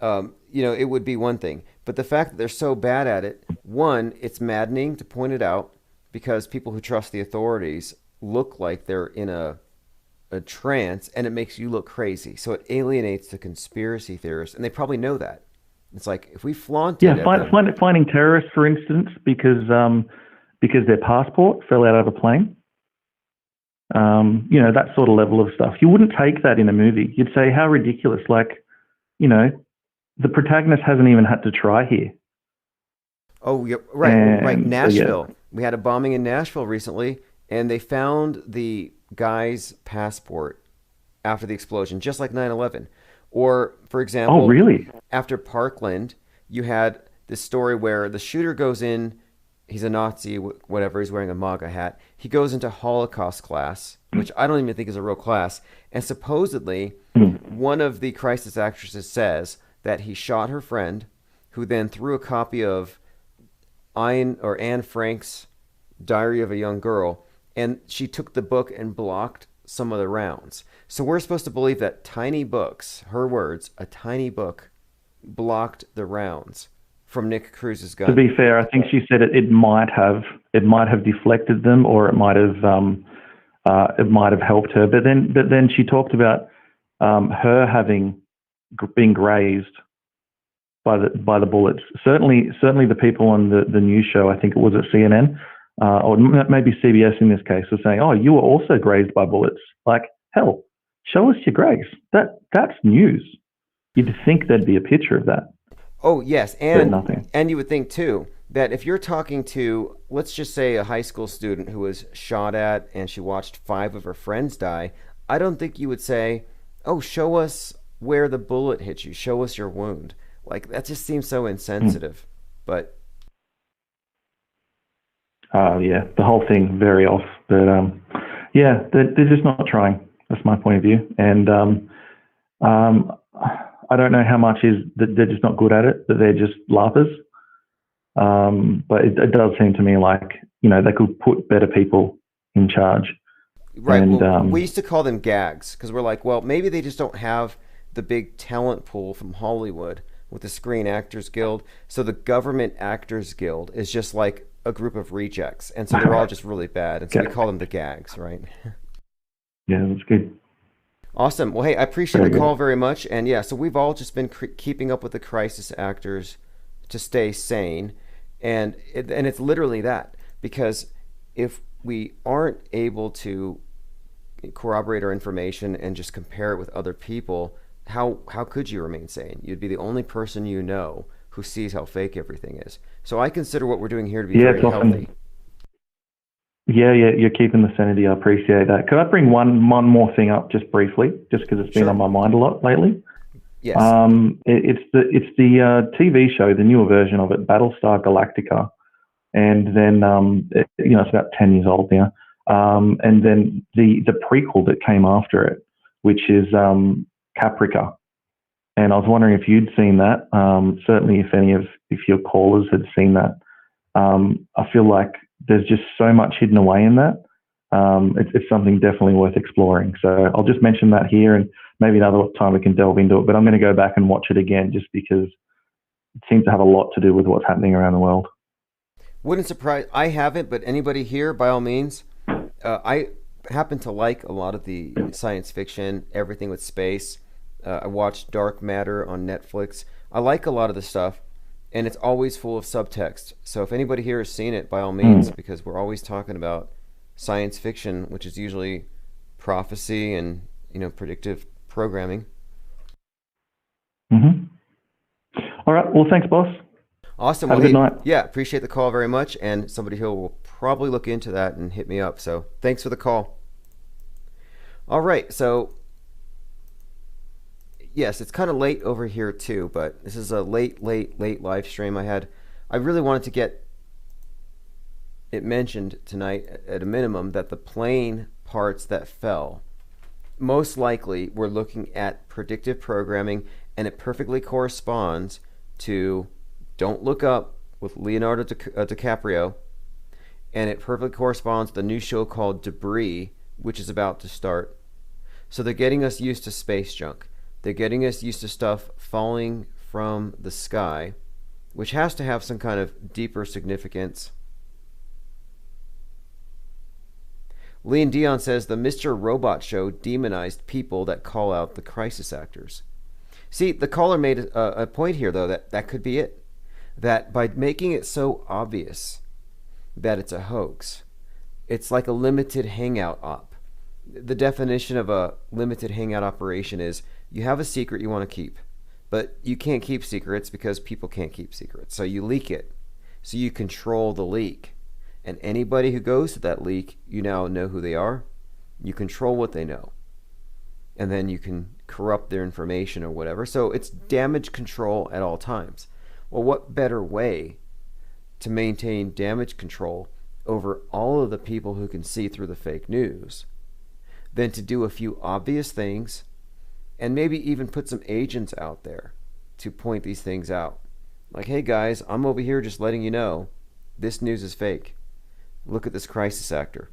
it would be one thing. But the fact that they're so bad at it, one, it's maddening to point it out because people who trust the authorities look like they're in a trance, and it makes you look crazy. So it alienates the conspiracy theorists, and they probably know that. It's like if we flaunt it. Finding terrorists, for instance, because their passport fell out of a plane. That sort of level of stuff. You wouldn't take that in a movie. You'd say, how ridiculous. Like, the protagonist hasn't even had to try here. Oh, yeah, right. Right. Nashville. So, yeah. We had a bombing in Nashville recently, and they found the guy's passport after the explosion, just like 9/11. Or, for example, really? After Parkland, you had this story where the shooter goes in, he's a Nazi, whatever, he's wearing a MAGA hat. He goes into Holocaust class, which I don't even think is a real class. And supposedly, one of the crisis actresses says that he shot her friend, who then threw a copy of Anne Frank's Diary of a Young Girl, and she took the book and blocked some of the rounds. So we're supposed to believe that tiny books, her words, a tiny book, blocked the rounds from Nick Cruz's gun. To be fair, I think she said it might have deflected them, or it might have helped her. But then she talked about her having been grazed by the bullets. Certainly the people on the news show, I think it was at CNN, or maybe CBS in this case, were saying, "Oh, you were also grazed by bullets." Like, hell, show us your graze. That's news. You'd think there'd be a picture of that. Oh, yes. And you would think, too, that if you're talking to, let's just say, a high school student who was shot at and she watched 5 of her friends die, I don't think you would say, "Oh, show us where the bullet hit you. Show us your wound." Like, that just seems so insensitive. But yeah, the whole thing very off. But yeah, they're just not trying. That's my point of view. And I don't know how much is that they're just not good at it, that they're just laughers. But it does seem to me like, they could put better people in charge. Right. And, well, we used to call them gags because we're like, well, maybe they just don't have the big talent pool from Hollywood with the Screen Actors Guild. So the Government Actors Guild is just like a group of rejects. And so they're all just really bad. And so we call them the gags, right? Yeah, that's good. Awesome. Well, hey, I appreciate the call very much. And yeah, so we've all just been keeping up with the crisis actors to stay sane. And it's literally that. Because if we aren't able to corroborate our information and just compare it with other people, how could you remain sane? You'd be the only person you know who sees how fake everything is. So I consider what we're doing here to be very healthy. Yeah, you're keeping the sanity. I appreciate that. Could I bring one more thing up just briefly, just because it's been on my mind a lot lately? Yes. It's the TV show, the newer version of it, Battlestar Galactica, and then it's about 10 years old now. And then the prequel that came after it, which is Caprica. And I was wondering if you'd seen that. Certainly, if your callers had seen that. I feel like there's just so much hidden away in that. It's something definitely worth exploring. So I'll just mention that here, and maybe another time we can delve into it. But I'm going to go back and watch it again just because it seems to have a lot to do with what's happening around the world. Wouldn't surprise. I haven't, but anybody here, by all means. I happen to like a lot of the science fiction, everything with space. I watched Dark Matter on Netflix. I like a lot of the stuff, and it's always full of subtext. So if anybody here has seen it, by all means, because we're always talking about science fiction, which is usually prophecy and predictive programming. All right. Well, thanks, boss. Awesome. Have a good night. Yeah, appreciate the call very much, and somebody here will probably look into that and hit me up. So thanks for the call. All right, so yes, it's kind of late over here too, but this is a late live stream I had. I really wanted to get it mentioned tonight at a minimum that the plane parts that fell, most likely we're looking at predictive programming, and it perfectly corresponds to Don't Look Up with Leonardo DiCaprio, and it perfectly corresponds to the new show called Debris, which is about to start. So they're getting us used to space junk. They're getting us used to stuff falling from the sky, which has to have some kind of deeper significance. Leon Dion says the Mr. Robot show demonized people that call out the crisis actors. See, the caller made a point here, though, that could be it. That by making it so obvious that it's a hoax, it's like a limited hangout op. The definition of a limited hangout operation is you have a secret you want to keep, but you can't keep secrets because people can't keep secrets. So you leak it. So you control the leak. And anybody who goes to that leak, you now know who they are. You control what they know. And then you can corrupt their information or whatever. So it's damage control at all times. Well, what better way to maintain damage control over all of the people who can see through the fake news than to do a few obvious things and maybe even put some agents out there to point these things out. Like, hey guys, I'm over here just letting you know this news is fake. Look at this crisis actor.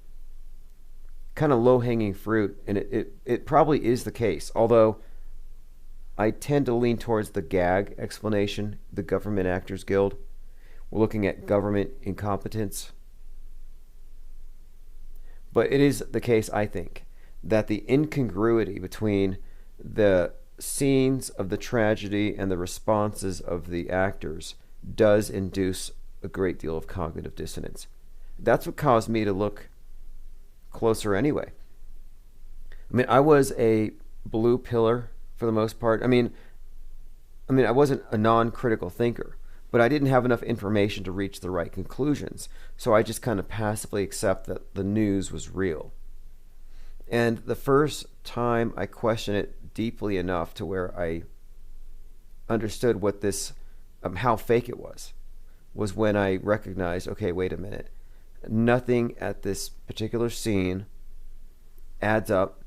Kind of low-hanging fruit, and it probably is the case, although I tend to lean towards the gag explanation, the Government Actors Guild. We're looking at government incompetence. But it is the case, I think, that the incongruity between the scenes of the tragedy and the responses of the actors does induce a great deal of cognitive dissonance. That's what caused me to look closer anyway. I mean, I was a blue pillar for the most part. I mean, I wasn't a non-critical thinker, but I didn't have enough information to reach the right conclusions. So I just kind of passively accept that the news was real. And the first time I questioned it deeply enough to where I understood what this, how fake it was when I recognized, okay, wait a minute. Nothing at this particular scene adds up,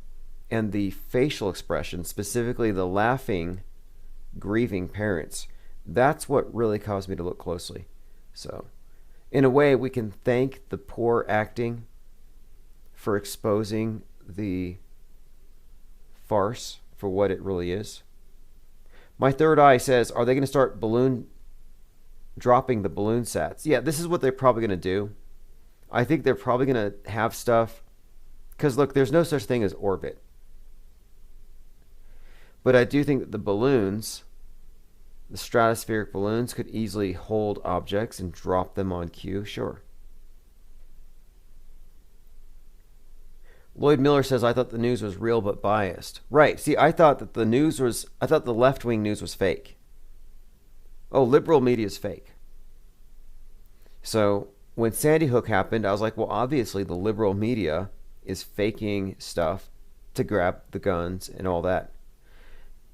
and the facial expression, specifically the laughing, grieving parents, that's what really caused me to look closely. So, in a way, we can thank the poor acting for exposing the farce for what it really is. My third eye says, are they going to start dropping the balloon sats? Yeah, this is what they're probably going to do. I think they're probably going to have stuff, because look, there's no such thing as orbit. But I do think that the balloons, the stratospheric balloons, could easily hold objects and drop them on cue, sure. Lloyd Miller says, I thought the news was real but biased. Right, see, I thought that the left-wing news was fake. Oh, liberal media is fake. So when Sandy Hook happened, I was like, well, obviously the liberal media is faking stuff to grab the guns and all that.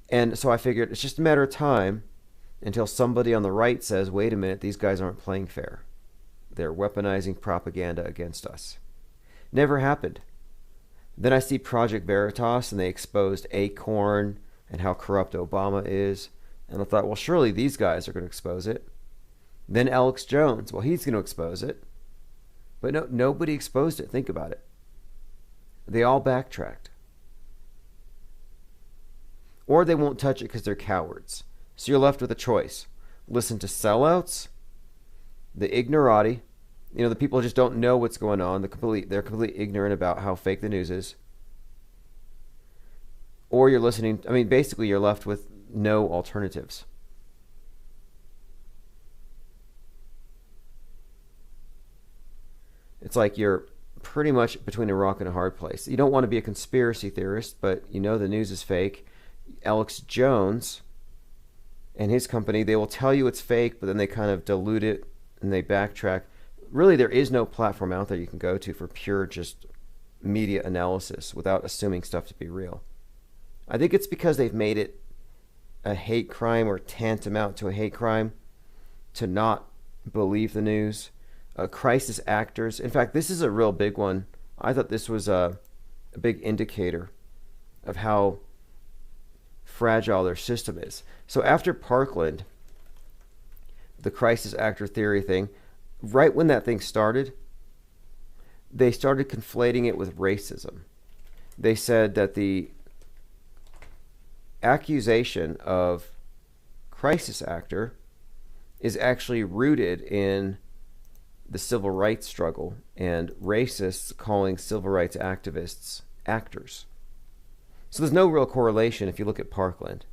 And so I figured it's just a matter of time until somebody on the right says, wait a minute, these guys aren't playing fair. They're weaponizing propaganda against us. Never happened. Then I see Project Veritas, and they exposed Acorn and how corrupt Obama is. And I thought, well, surely these guys are going to expose it. Then Alex Jones, well, he's going to expose it. But no, nobody exposed it. Think about it. They all backtracked. Or they won't touch it because they're cowards. So you're left with a choice. Listen to sellouts, the ignorati, the people who just don't know what's going on. They're completely ignorant about how fake the news is. Or you're listening, basically you're left with no alternatives. It's like you're pretty much between a rock and a hard place. You don't want to be a conspiracy theorist, but you know the news is fake. Alex Jones and his company, they will tell you it's fake, but then they kind of dilute it and they backtrack. Really, there is no platform out there you can go to for pure just media analysis without assuming stuff to be real. I think it's because they've made it a hate crime or tantamount to a hate crime to not believe the news. Crisis actors. In fact, this is a real big one. I thought this was a big indicator of how fragile their system is. So after Parkland, the crisis actor theory thing, right when that thing started, they started conflating it with racism. They said that the accusation of crisis actor is actually rooted in the civil rights struggle and racists calling civil rights activists actors. So there's no real correlation if you look at Parkland.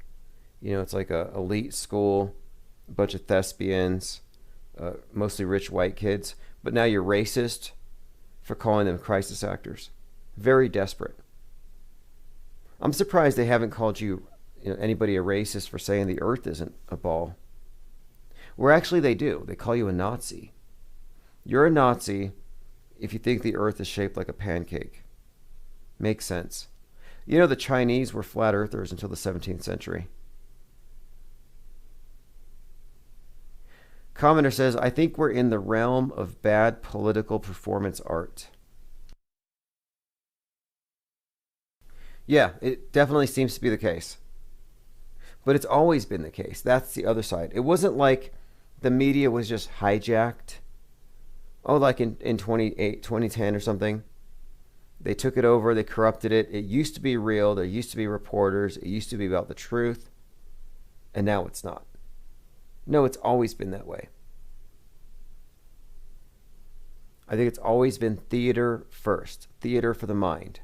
It's like a elite school, a bunch of thespians, mostly rich white kids, but now you're racist for calling them crisis actors. Very desperate. I'm surprised they haven't called anybody a racist for saying the earth isn't a ball. Where actually they do. They call you a Nazi. You're a Nazi if you think the earth is shaped like a pancake. Makes sense. The Chinese were flat earthers until the 17th century. Commenter says, I think we're in the realm of bad political performance art. Yeah, it definitely seems to be the case. But it's always been the case. That's the other side. It wasn't like the media was just hijacked. Oh, like in 2010 or something. They took it over. They corrupted it. It used to be real. There used to be reporters. It used to be about the truth. And now it's not. No, it's always been that way. I think it's always been theater first. Theater for the mind.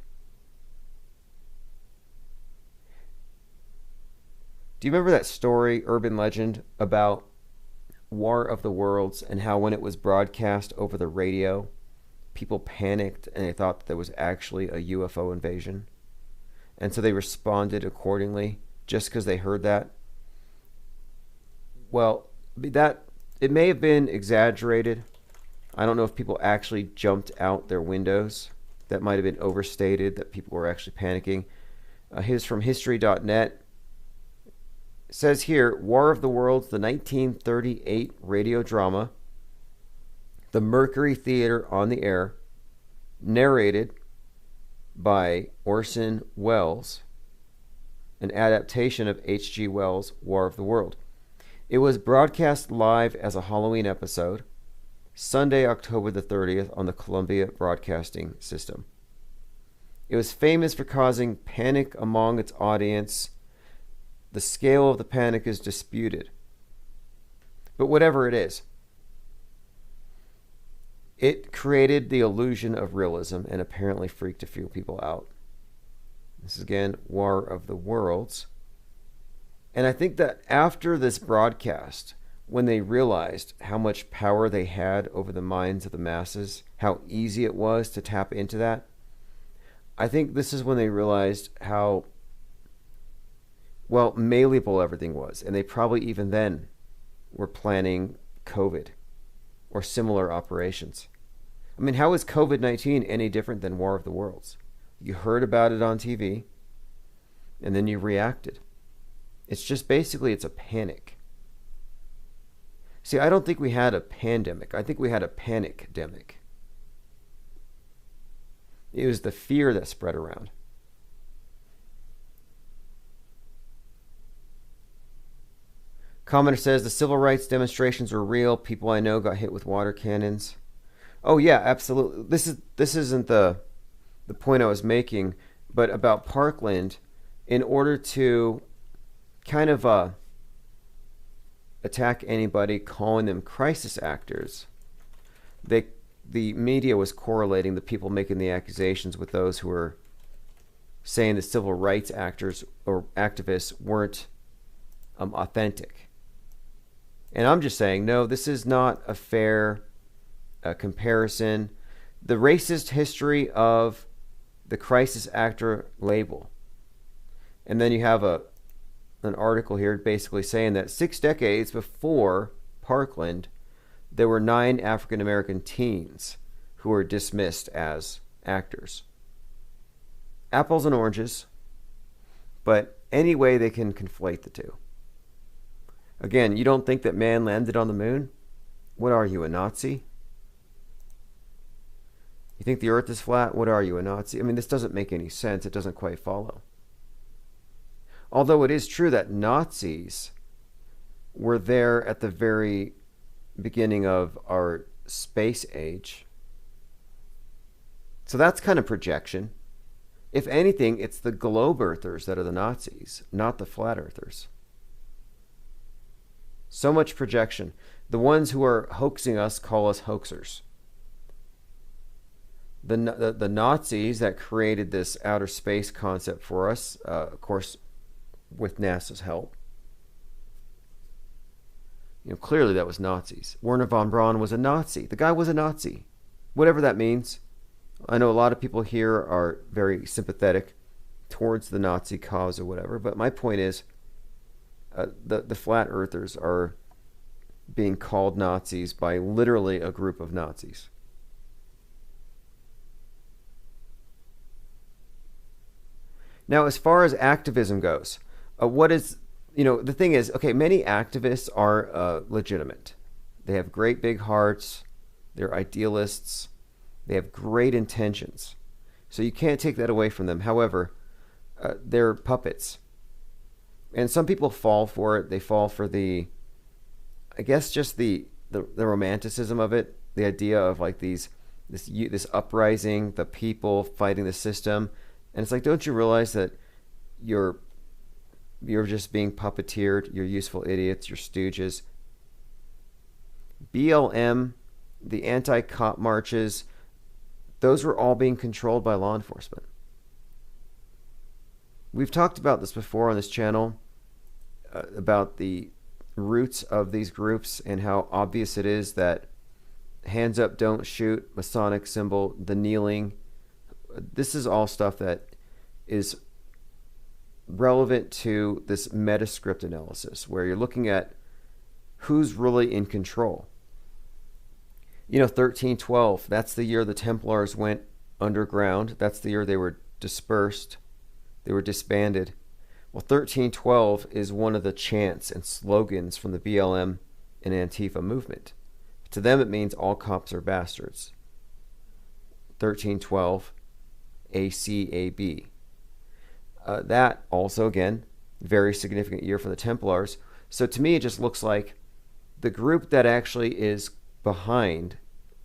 Do you remember that story, urban legend, about War of the Worlds and how when it was broadcast over the radio, people panicked and they thought that there was actually a UFO invasion? And so they responded accordingly just because they heard that? Well, it may have been exaggerated. I don't know if people actually jumped out their windows. That might have been overstated, that people were actually panicking. His from history.net. Says here, War of the Worlds, the 1938 radio drama, the Mercury Theater on the Air, narrated by Orson Welles, an adaptation of H.G. Wells' War of the World. It was broadcast live as a Halloween episode, Sunday, October the 30th, on the Columbia Broadcasting System. It was famous for causing panic among its audience. The scale of the panic is disputed. But whatever it is, it created the illusion of realism and apparently freaked a few people out. This is again War of the Worlds. And I think that after this broadcast, when they realized how much power they had over the minds of the masses, how easy it was to tap into that, I think this is when they realized how malleable everything was. And they probably even then were planning COVID or similar operations. I mean, how is COVID-19 any different than War of the Worlds? You heard about it on TV, and then you reacted. It's just basically, it's a panic. See, I don't think we had a pandemic. I think we had a panic-demic. It was the fear that spread around. Commenter says the civil rights demonstrations were real. People I know got hit with water cannons. Oh yeah, absolutely. This isn't the point I was making, but about Parkland, in order to kind of attack anybody calling them crisis actors, the media was correlating the people making the accusations with those who were saying the civil rights actors or activists weren't authentic. And I'm just saying, no, this is not a fair comparison. The racist history of the crisis actor label. And then you have an article here basically saying that 6 decades before Parkland, there were 9 African American teens who were dismissed as actors. Apples and oranges, but any way they can conflate the two. Again, you don't think that man landed on the moon? What are you, a Nazi? You think the earth is flat? What are you, a Nazi? I mean, this doesn't make any sense. It doesn't quite follow. Although it is true that Nazis were there at the very beginning of our space age. So that's kind of projection. If anything, it's the globe earthers that are the Nazis, not the flat earthers. So much projection. The ones who are hoaxing us call us hoaxers. The Nazis that created this outer space concept for us, of course, with NASA's help. You know, clearly that was Nazis. Werner von Braun was a Nazi. The guy was a Nazi. Whatever that means. I know a lot of people here are very sympathetic towards the Nazi cause or whatever, but my point is, the flat earthers are being called Nazis by literally a group of Nazis. Now, as far as activism goes, the thing is, okay, many activists are legitimate. They have great big hearts. They're idealists. They have great intentions. So you can't take that away from them. However, they're puppets. And some people fall for it. They fall for I guess just the romanticism of it. The idea of like this uprising, the people fighting the system. And it's like, don't you realize that you're just being puppeteered? You're useful idiots. You're stooges. BLM, the anti-cop marches, those were all being controlled by law enforcement. We've talked about this before on this channel, about the roots of these groups and how obvious it is that hands up, don't shoot, Masonic symbol, the kneeling, this is all stuff that is relevant to this metascript analysis, where you're looking at who's really in control. 1312, that's the year the Templars went underground. That's the year they were dispersed. They were disbanded. Well, 1312 is one of the chants and slogans from the BLM and Antifa movement. To them, it means all cops are bastards. 1312, ACAB. That also, again, very significant year for the Templars. So to me, it just looks like the group that actually is behind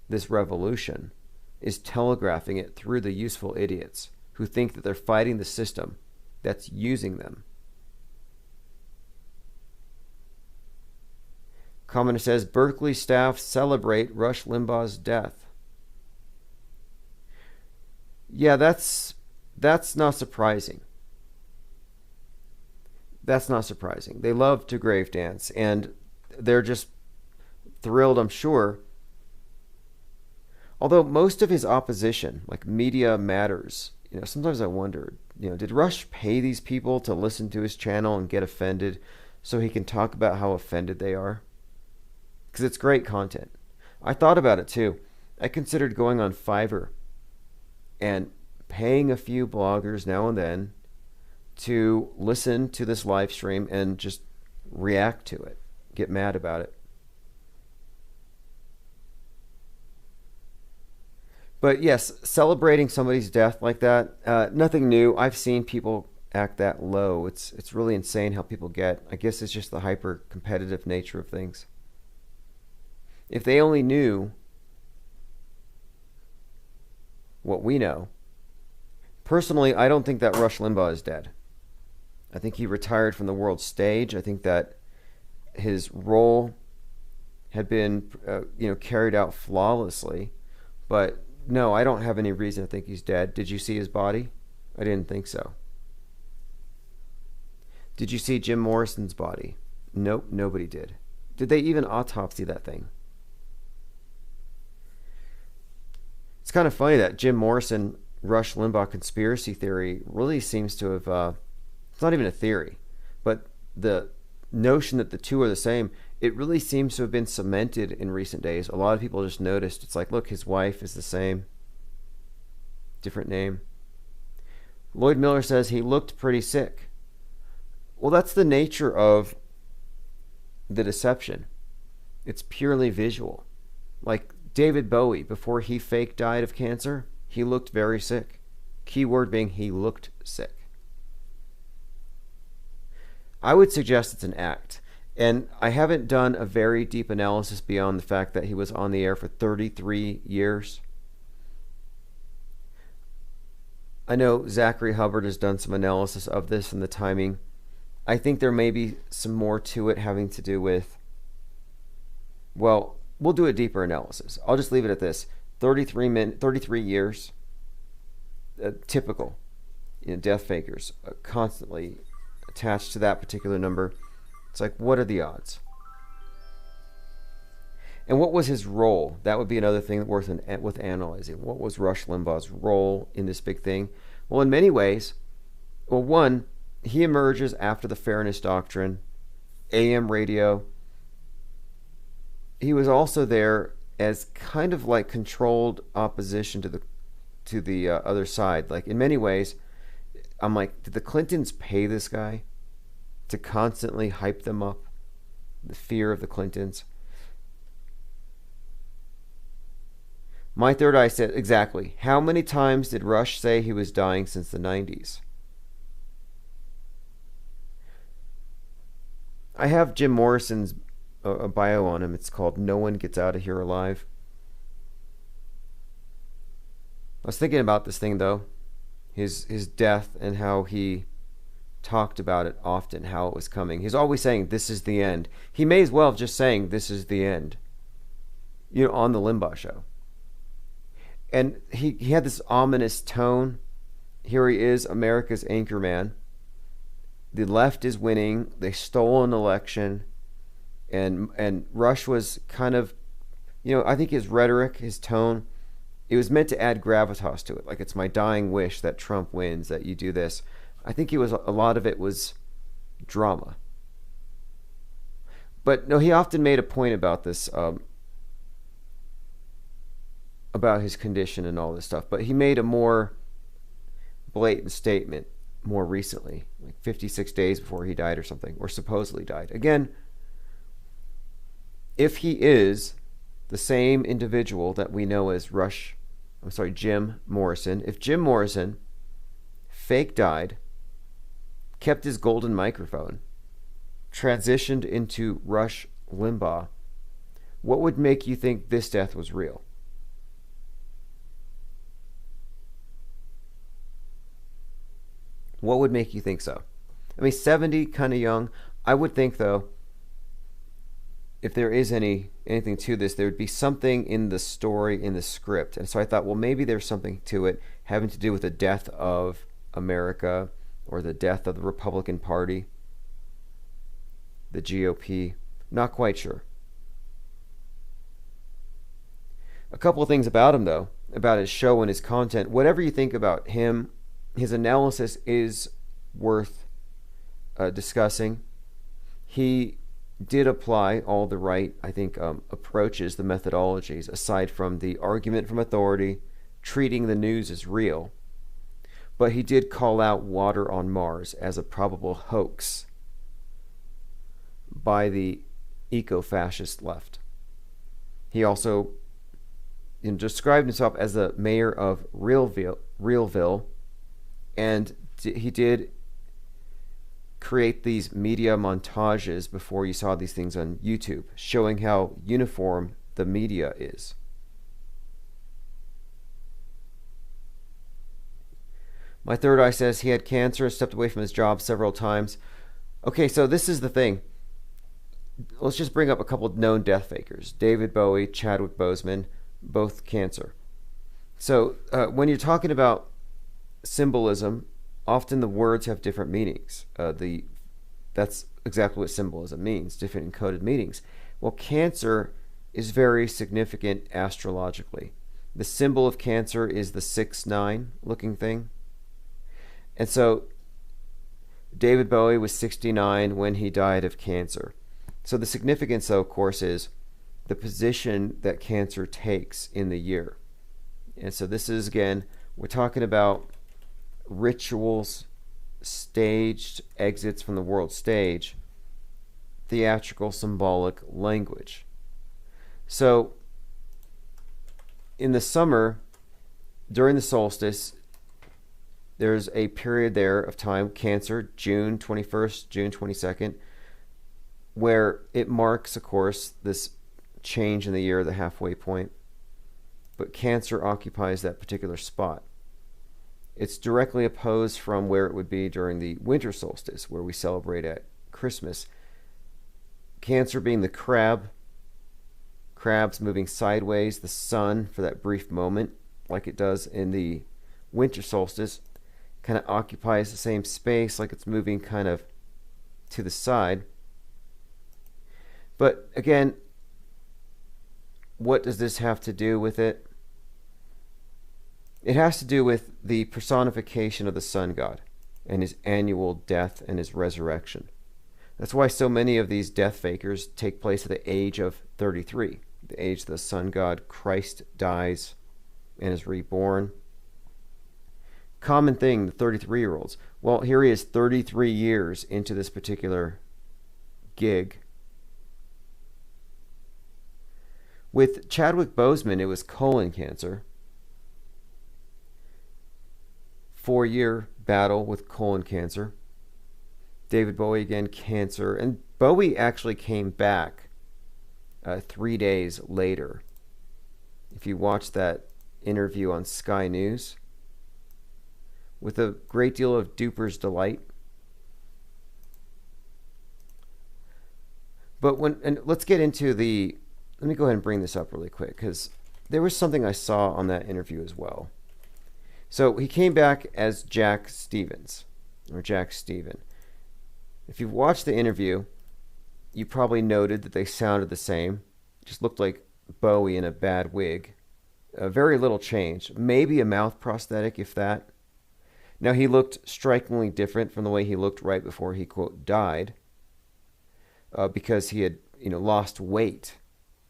this revolution is telegraphing it through the useful idiots who think that they're fighting the system that's using them. Commenter says, Berkeley staff celebrate Rush Limbaugh's death. Yeah, that's not surprising. That's not surprising. They love to grave dance, and they're just thrilled, I'm sure. Although most of his opposition, like Media Matters, sometimes I wonder, did Rush pay these people to listen to his channel and get offended so he can talk about how offended they are? Because it's great content. I thought about it too. I considered going on Fiverr and paying a few bloggers now and then to listen to this live stream and just react to it, get mad about it. But yes, celebrating somebody's death like that, nothing new. I've seen people act that low. It's really insane how people get. I guess it's just the hyper competitive nature of things. If they only knew what we know. Personally, I don't think that Rush Limbaugh is dead. I think he retired from the world stage. I think that his role had been carried out flawlessly. But no, I don't have any reason to think he's dead. Did you see his body? I didn't think so. Did you see Jim Morrison's body? Nope, nobody did. Did they even autopsy that thing? It's kind of funny that Jim Morrison, Rush Limbaugh conspiracy theory really seems to have, it's not even a theory, but the notion that the two are the same, it really seems to have been cemented in recent days. A lot of people just noticed, it's like, look, his wife is the same, different name. Lloyd Miller says he looked pretty sick. Well, that's the nature of the deception. It's purely visual. Like David Bowie, before he fake died of cancer, he looked very sick. Keyword being he looked sick. I would suggest it's an act. And I haven't done a very deep analysis beyond the fact that he was on the air for 33 years. I know Zachary Hubbard has done some analysis of this and the timing. I think there may be some more to it having to do with, well, we'll do a deeper analysis. I'll just leave it at this. 33 years, typical. Death fakers constantly attached to that particular number. It's like, what are the odds? And what was his role? That would be another thing worth analyzing. What was Rush Limbaugh's role in this big thing? Well, in many ways, one, he emerges after the Fairness Doctrine, AM radio. He was also there as kind of like controlled opposition to the other side. Like in many ways, I'm like, did the Clintons pay this guy to constantly hype them up? The fear of the Clintons. My third eye said, exactly. How many times did Rush say he was dying since the 90s? I have Jim Morrison's a bio on him. It's called No One Gets Out of Here Alive. I was thinking about this thing, though. His death and how he talked about it often, how it was coming. He's always saying, this is the end. He may as well have just saying, this is the end. You know, on the Limbaugh show. And he had this ominous tone. Here he is, America's anchorman. The left is winning. They stole an election. And Rush was kind of, you know, I think his rhetoric, his tone, it was meant to add gravitas to it. Like, it's my dying wish that Trump wins, that you do this. I think a lot of it was drama. But no, he often made a point about this, about his condition and all this stuff. But he made a more blatant statement more recently, like 56 days before he died or something, or supposedly died. Again, if he is the same individual that we know as Jim Morrison, if Jim Morrison fake died, kept his golden microphone, transitioned into Rush Limbaugh, what would make you think this death was real? What would make you think so? I mean, 70, kind of young. I would think, though, if there is anything to this, there would be something in the story, in the script. And so I thought, well, maybe there's something to it having to do with the death of America or the death of the Republican Party, the GOP. Not quite sure. A couple of things about him, though, about his show and his content. Whatever you think about him, his analysis is worth discussing. He did apply all the right, I think, approaches, the methodologies, aside from the argument from authority, treating the news as real. But he did call out water on Mars as a probable hoax by the eco-fascist left. He also described himself as the mayor of Realville, and he did create these media montages before you saw these things on YouTube, showing how uniform the media is. My third eye says he had cancer and stepped away from his job several times. Okay, so this is the thing. Let's just bring up a couple of known death fakers. David Bowie, Chadwick Boseman, both cancer. So when you're talking about symbolism, often the words have different meanings. That's exactly what symbolism means, different encoded meanings. Well, cancer is very significant astrologically. The symbol of cancer is the 6-9 looking thing. And so David Bowie was 69 when he died of cancer. So the significance, though, of course, is the position that cancer takes in the year. And so this is, again, we're talking about rituals, staged exits from the world stage, theatrical, symbolic language. So in the summer, during the solstice, there's a period there of time, Cancer, June 21st, June 22nd, where it marks, of course, this change in the year, the halfway point. But Cancer occupies that particular spot. It's directly opposed from where it would be during the winter solstice, where we celebrate at Christmas. Cancer being the crabs moving sideways, the sun for that brief moment, like it does in the winter solstice, kind of occupies the same space, like it's moving kind of to the side. But again, what does this have to do with it? It has to do with the personification of the sun god and his annual death and his resurrection. That's why so many of these death fakers take place at the age of 33, the age the sun god Christ dies and is reborn. Common thing, the 33-year-olds. Well, here he is 33 years into this particular gig. With Chadwick Boseman, it was colon cancer. 4-year battle with colon cancer. David Bowie again, cancer. And Bowie actually came back 3 days later. If you watch that interview on Sky News, with a great deal of duper's delight. But let's get into let me go ahead and bring this up really quick, because there was something I saw on that interview as well. So he came back as Jack Stevens, or Jack Steven. If you've watched the interview, you probably noted that they sounded the same. Just looked like Bowie in a bad wig. Very little change. Maybe a mouth prosthetic, if that. Now, he looked strikingly different from the way he looked right before he, quote, died, because he had, lost weight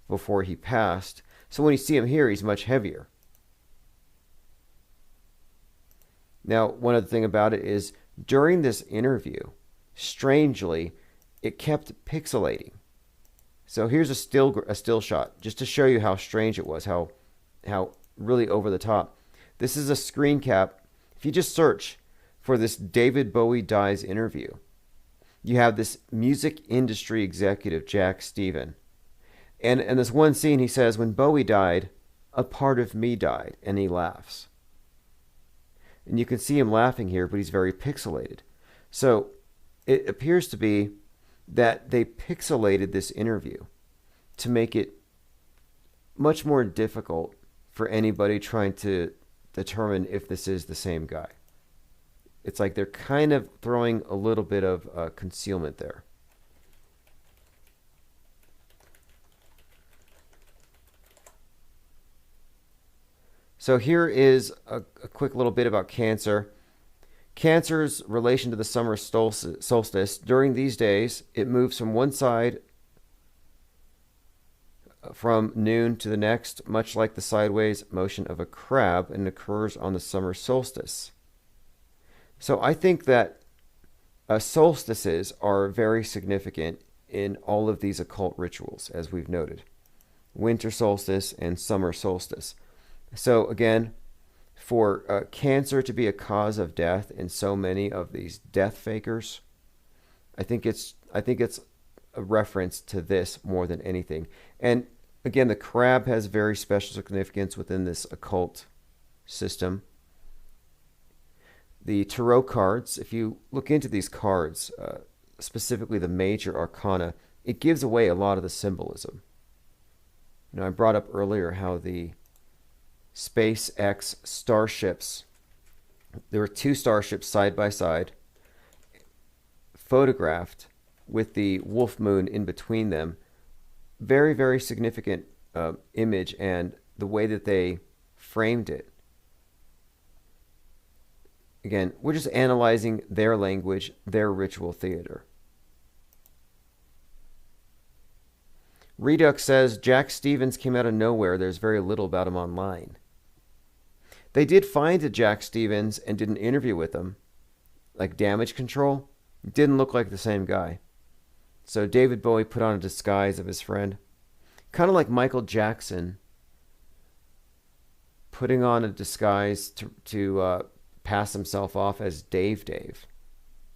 before he passed. So when you see him here, he's much heavier. Now, one other thing about it is, during this interview, strangely, it kept pixelating. So here's a still shot, just to show you how strange it was, how really over the top. This is a screen cap. If you just search for this David Bowie dies interview, you have this music industry executive, Jack Steven. And in this one scene, he says, when Bowie died, a part of me died, and he laughs. And you can see him laughing here, but he's very pixelated. So it appears to be that they pixelated this interview to make it much more difficult for anybody trying to determine if this is the same guy. It's like they're kind of throwing a little bit of concealment there. So here is a quick little bit about Cancer. Cancer's relation to the summer solstice. During these days, it moves from one side from noon to the next, much like the sideways motion of a crab, and occurs on the summer solstice. So I think that solstices are very significant in all of these occult rituals, as we've noted. Winter solstice and summer solstice. So again, for Cancer to be a cause of death in so many of these death fakers, I think it's a reference to this more than anything. And again, the crab has very special significance within this occult system. The tarot cards, if you look into these cards, specifically the major arcana, it gives away a lot of the symbolism. I brought up earlier how the SpaceX starships, there were 2 starships side by side, photographed with the wolf moon in between them. Very, very significant image, and the way that they framed it. Again, we're just analyzing their language, their ritual theater. Redux says, Jack Stevens came out of nowhere. There's very little about him online. They did find a Jack Stevens and did an interview with him, like Damage Control. Didn't look like the same guy. So David Bowie put on a disguise of his friend. Kind of like Michael Jackson putting on a disguise to pass himself off as Dave,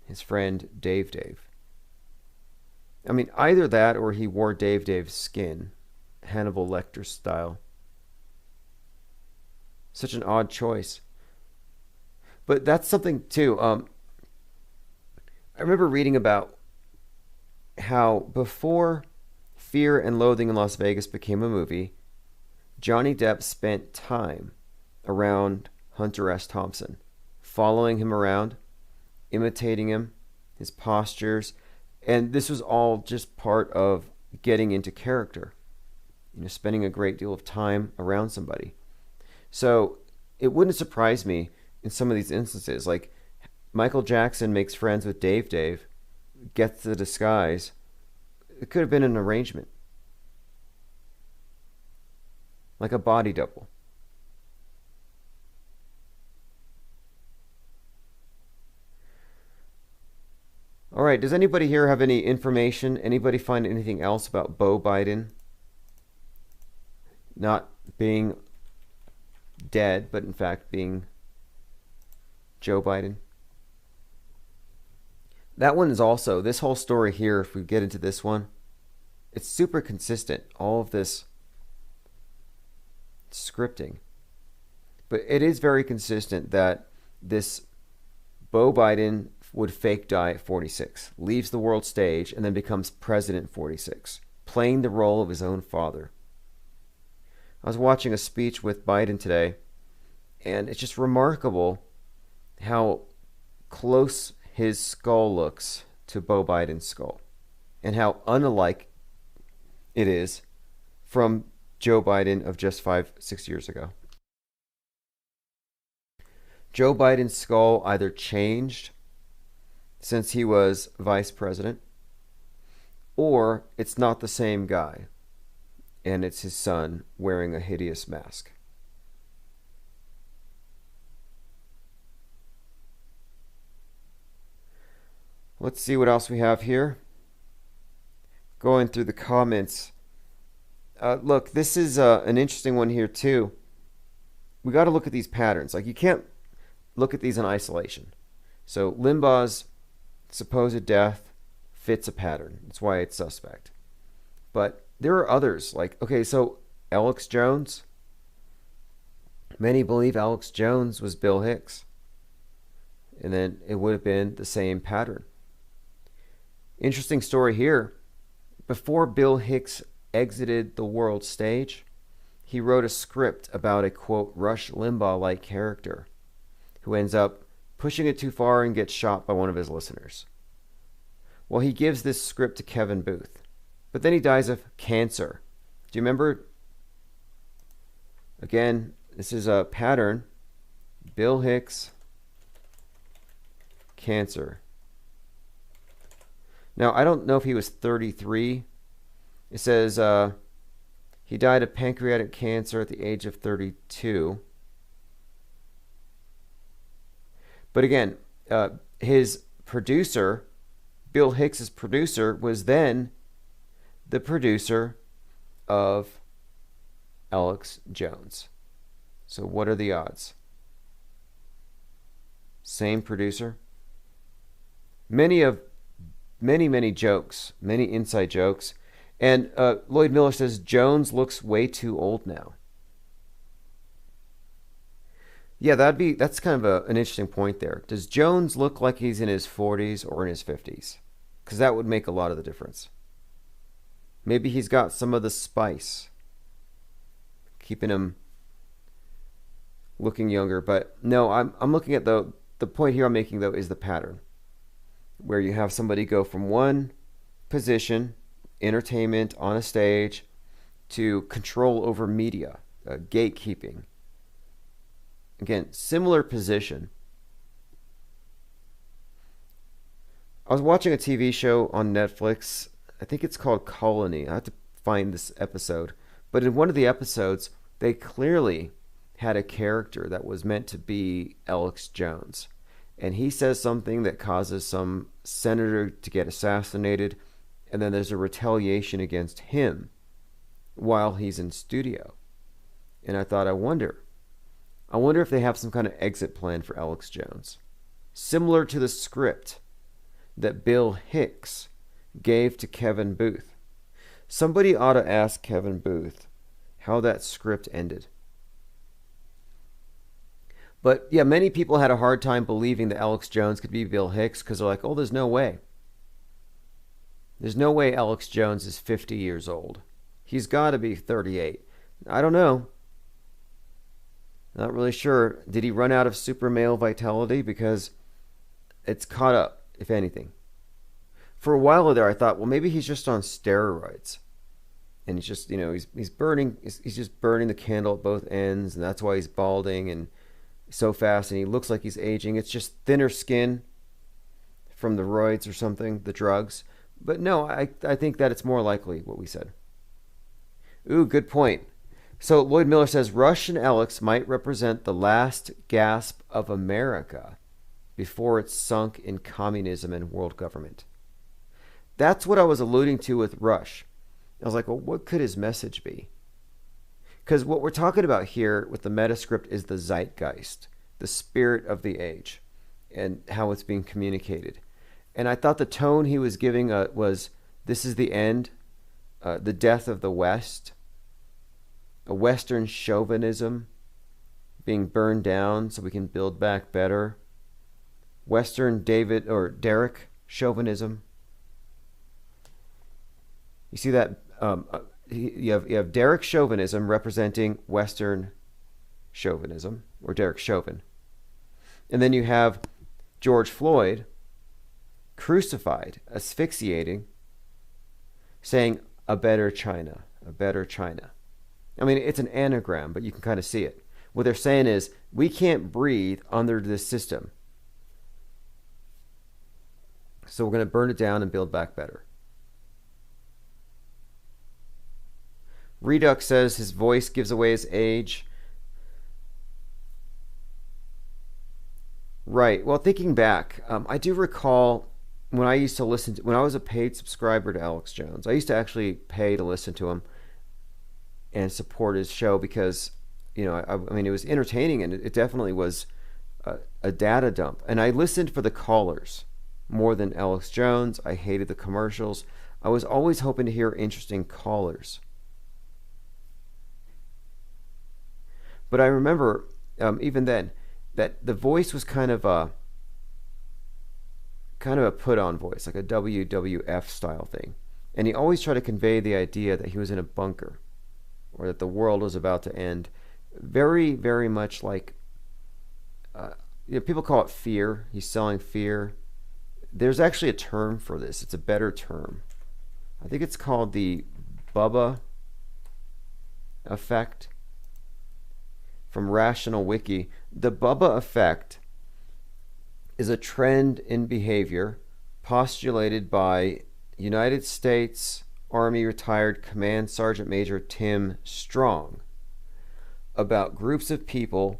his friend Dave. I mean, either that or he wore Dave's skin, Hannibal Lecter style. Such an odd choice. But that's something too. I remember reading about how before Fear and Loathing in Las Vegas became a movie, Johnny Depp spent time around Hunter S. Thompson, following him around, imitating him, his postures, and this was all just part of getting into character. Spending a great deal of time around somebody. So it wouldn't surprise me in some of these instances, like Michael Jackson makes friends with Dave, gets the disguise. It could have been an arrangement. Like a body double. All right, does anybody here have any information? Anybody find anything else about Beau Biden? not being dead, but in fact being Joe Biden. That one is also, this whole story here, if we get into this one, it's super consistent, all of this scripting. But it is very consistent that this Beau Biden would fake die at 46, leaves the world stage, and then becomes president at 46, playing the role of his own father. I was watching a speech with Biden today, and it's just remarkable how close his skull looks to Beau Biden's skull, and how unalike it is from Joe Biden of just 5-6 years ago. Joe Biden's skull either changed since he was vice president, or it's not the same guy, and it's his son wearing a hideous mask. Let's see what else we have here. Going through the comments. Look, this is an interesting one here too. We got to look at these patterns. Like, you can't look at these in isolation. So Limbaugh's supposed death fits a pattern. That's why it's suspect. But there are others. Like, okay, so Alex Jones. Many believe Alex Jones was Bill Hicks. And then it would have been the same pattern. Interesting story here. Before Bill Hicks exited the world stage, he wrote a script about a, quote, Rush Limbaugh-like character who ends up pushing it too far and gets shot by one of his listeners. Well, he gives this script to Kevin Booth, but then he dies of cancer. Do you remember? Again, this is a pattern. Bill Hicks, cancer. Now, I don't know if he was 33. It says he died of pancreatic cancer at the age of 32. But again, his producer, Bill Hicks's producer, was then the producer of Alex Jones. So what are the odds? Same producer. Many jokes, many inside jokes. And Lloyd Miller says Jones looks way too old now. Yeah, that's kind of an interesting point there. Does Jones look like he's in his 40s or in his 50s? Because that would make a lot of the difference. Maybe he's got some of the spice, keeping him looking younger. But no, I'm looking at the point here I'm making, though, is the pattern, where you have somebody go from one position, entertainment on a stage, to control over media, gatekeeping. Again, similar position. I was watching a TV show on Netflix. I think it's called Colony. I have to find this episode. But in one of the episodes, they clearly had a character that was meant to be Alex Jones. And he says something that causes some senator to get assassinated. And then there's a retaliation against him while he's in studio. And I thought, I wonder if they have some kind of exit plan for Alex Jones, similar to the script that Bill Hicks gave to Kevin Booth. Somebody ought to ask Kevin Booth how that script ended. But yeah, many people had a hard time believing that Alex Jones could be Bill Hicks because they're like, oh, there's no way. There's no way Alex Jones is 50 years old. He's got to be 38. I don't know. Not really sure. Did he run out of super male vitality? Because it's caught up, if anything. For a while there, I thought, well, maybe he's just on steroids. And he's just, he's just burning the candle at both ends. And that's why he's balding and so fast. And he looks like he's aging. It's just thinner skin from the roids or something, the drugs. But no, I think that it's more likely what we said. Ooh, good point. So Lloyd Miller says Rush and Alex might represent the last gasp of America before it sunk in communism and world government. That's what I was alluding to with Rush. I was like, well, what could his message be? Because what we're talking about here with the Metascript is the zeitgeist, the spirit of the age, and how it's being communicated. And I thought the tone he was giving was, this is the end, the death of the West, a Western chauvinism being burned down so we can build back better, Western Derek chauvinism. You see that? You have Derek chauvinism representing Western chauvinism, or Derek Chauvin. And then you have George Floyd crucified, asphyxiating, saying, a better China, a better China. I mean, it's an anagram, but you can kind of see it. What they're saying is, we can't breathe under this system, so we're going to burn it down and build back better. Redux says his voice gives away his age. Right. Well, thinking back, I do recall when I used to when I was a paid subscriber to Alex Jones, I used to actually pay to listen to him and support his show because, I mean, it was entertaining and it definitely was a data dump. And I listened for the callers more than Alex Jones. I hated the commercials. I was always hoping to hear interesting callers. But I remember, even then, that the voice was kind of a put-on voice, like a WWF style thing. And he always tried to convey the idea that he was in a bunker, or that the world was about to end. Very, very much like, people call it fear. He's selling fear. There's actually a term for this. It's a better term. I think it's called the Bubba effect. From Rational Wiki, the Bubba effect is a trend in behavior postulated by United States Army retired Command Sergeant Major Tim Strong about groups of people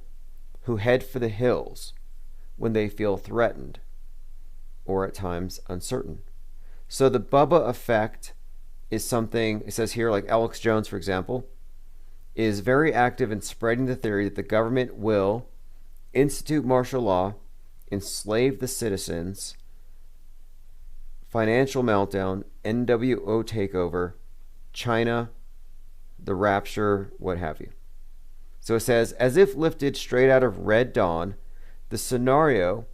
who head for the hills when they feel threatened or at times uncertain. So the Bubba effect is something, it says here, like Alex Jones, for example, is very active in spreading the theory that the government will institute martial law, enslave the citizens, financial meltdown, NWO takeover, China, the rapture, what have you. So it says, as if lifted straight out of Red Dawn, the scenario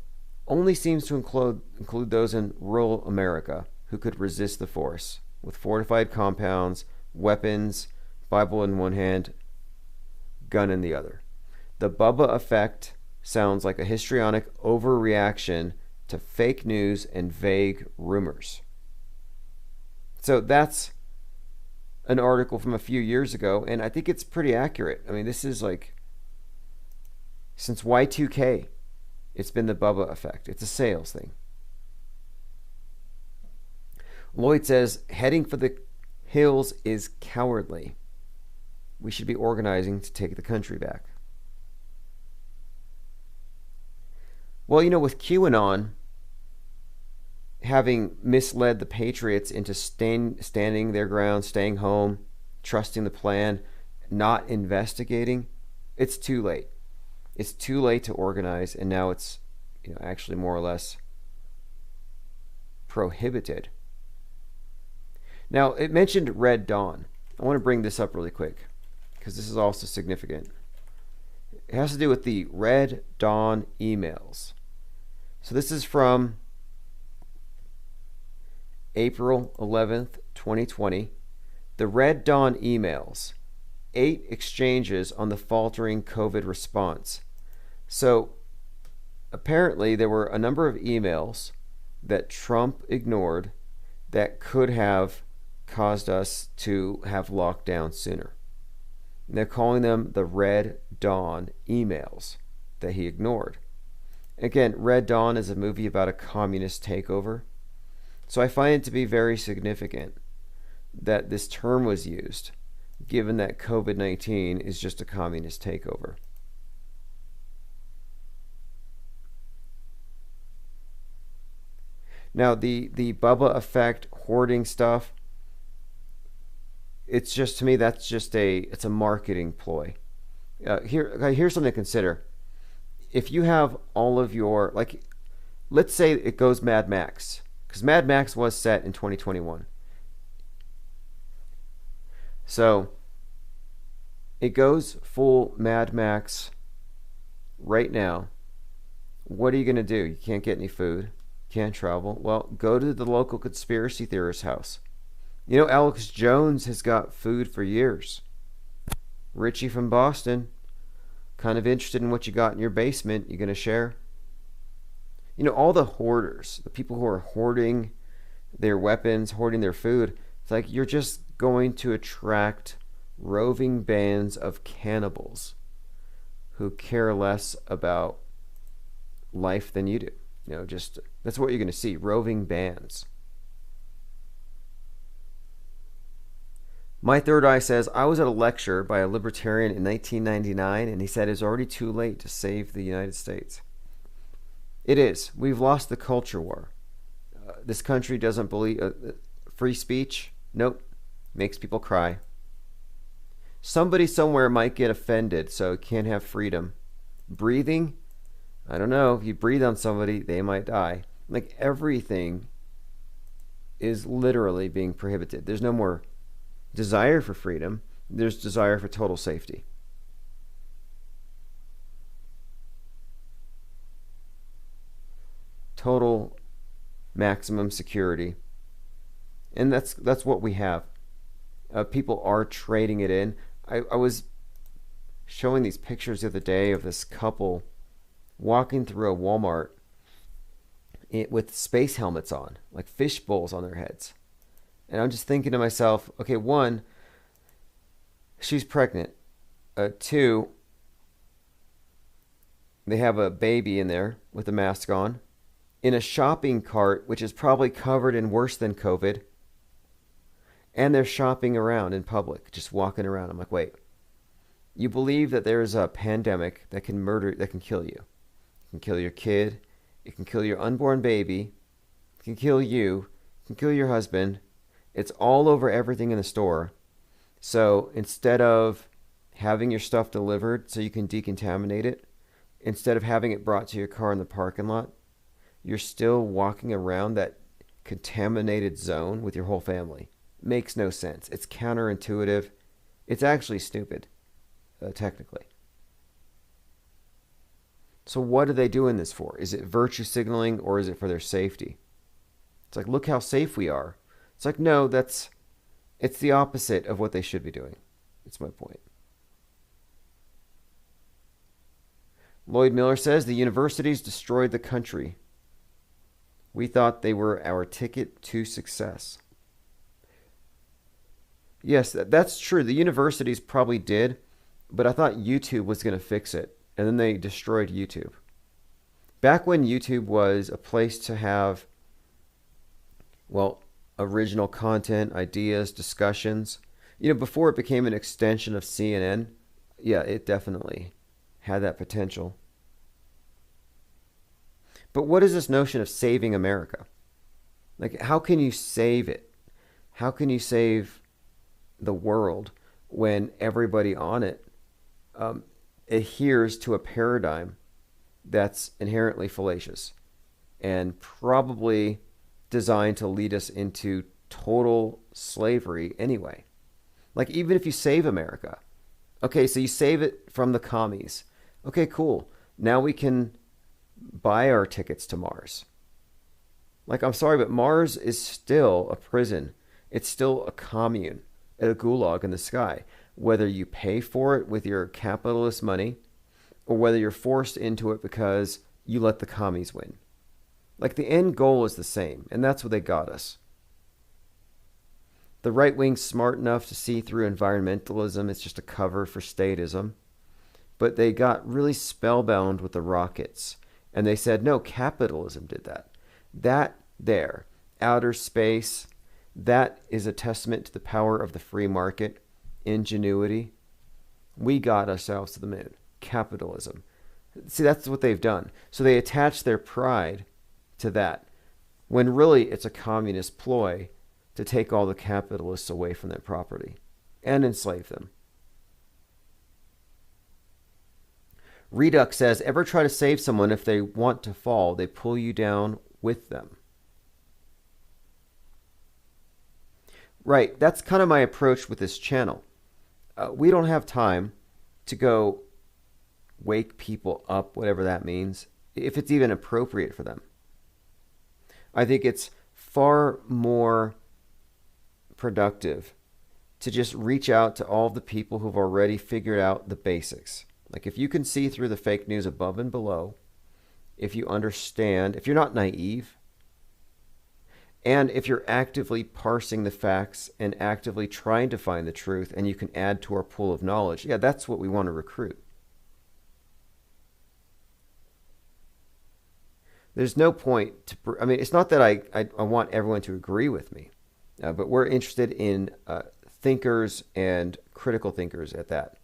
only seems to include those in rural America who could resist the force, with fortified compounds, weapons, Bible in one hand, gun in the other. The Bubba effect sounds like a histrionic overreaction to fake news and vague rumors. So that's an article from a few years ago, and I think it's pretty accurate. I mean, this is like, since Y2K, it's been the Bubba effect. It's a sales thing. Lloyd says, heading for the hills is cowardly. We should be organizing to take the country back. Well, with QAnon having misled the patriots into standing their ground, staying home, trusting the plan, not investigating, it's too late. It's too late to organize, and now it's actually more or less prohibited. Now, it mentioned Red Dawn. I want to bring this up really quick, because this is also significant. It has to do with the Red Dawn emails. So this is from April 11th, 2020. The Red Dawn emails. 8 exchanges on the faltering COVID response. So apparently there were a number of emails that Trump ignored that could have caused us to have lockdown sooner. And they're calling them the Red Dawn emails that he ignored. Again, Red Dawn is a movie about a communist takeover. So I find it to be very significant that this term was used, given that COVID-19 is just a communist takeover. Now, the Bubba effect, hoarding stuff, it's just, to me, that's just it's a marketing ploy. Here's something to consider. If you have all of your, like, let's say it goes Mad Max, because Mad Max was set in 2021. So it goes full Mad Max right now. What are you going to do? You can't get any food. Can't travel. Well, go to the local conspiracy theorist house. You know, Alex Jones has got food for years. Richie from Boston, kind of interested in what you got in your basement. You going to share? You know, all the hoarders, the people who are hoarding their weapons, hoarding their food, it's like you're just going to attract roving bands of cannibals who care less about life than you do. You know, just that's what you're going to see, roving bands. My Third Eye says, I was at a lecture by a libertarian in 1999, and he said it's already too late to save the United States. It is. We've lost the culture war. This country doesn't believe free speech. Nope. Makes people cry. Somebody somewhere might get offended, so can't have freedom. Breathing? I don't know. If you breathe on somebody, they might die. Like, everything is literally being prohibited. There's no more desire for freedom. There's desire for total safety. Total maximum security. And that's what we have. People are trading it in. I was showing these pictures the other day of this couple walking through a Walmart with space helmets on, like fish bowls on their heads. And I'm just thinking to myself, okay, one, she's pregnant. Two, they have a baby in there with a mask on, in a shopping cart, which is probably covered in worse than COVID. And they're shopping around in public, just walking around. I'm like, wait, you believe that there is a pandemic that can kill you. It can kill your kid. It can kill your unborn baby. It can kill you. It can kill your husband. It's all over everything in the store. So instead of having your stuff delivered so you can decontaminate it, instead of having it brought to your car in the parking lot, you're still walking around that contaminated zone with your whole family. Makes no sense. It's counterintuitive. It's actually stupid, technically. So what are they doing this for? Is it virtue signaling, or is it for their safety? It's like, look how safe we are. It's like, no, it's the opposite of what they should be doing. It's my point. Lloyd Miller says, the universities destroyed the country. We thought they were our ticket to success. Yes, that's true. The universities probably did, but I thought YouTube was going to fix it, and then they destroyed YouTube. Back when YouTube was a place to have, well, original content, ideas, discussions, you know, before it became an extension of CNN, yeah, it definitely had that potential. But what is this notion of saving America? Like, how can you save it? How can you save the world when everybody on it adheres to a paradigm that's inherently fallacious and probably designed to lead us into total slavery anyway? Like, even if you save America, okay, so you save it from the commies. Okay, cool. Now we can buy our tickets to Mars. Like, I'm sorry, but Mars is still a prison. It's still a commune, a gulag in the sky. Whether you pay for it with your capitalist money or whether you're forced into it because you let the commies win. Like, the end goal is the same, and that's what they got us. The right wing's smart enough to see through environmentalism. It's just a cover for statism. But they got really spellbound with the rockets. And they said, no, capitalism did that. That there, outer space, that is a testament to the power of the free market, ingenuity. We got ourselves to the moon. Capitalism. See, that's what they've done. So they attach their pride to that, when really it's a communist ploy to take all the capitalists away from their property. and enslave them. Redux says, ever try to save someone if they want to fall, they pull you down with them. Right, that's kind of my approach with this channel. We don't have time to go wake people up, whatever that means, if it's even appropriate for them. I think it's far more productive to just reach out to all the people who've already figured out the basics. Like if you can see through the fake news above and below, if you understand, if you're not naive, and if you're actively parsing the facts and actively trying to find the truth, and you can add to our pool of knowledge, yeah, that's what we want to recruit. There's no point to, I mean, it's not that I want everyone to agree with me, but we're interested in thinkers and critical thinkers at that.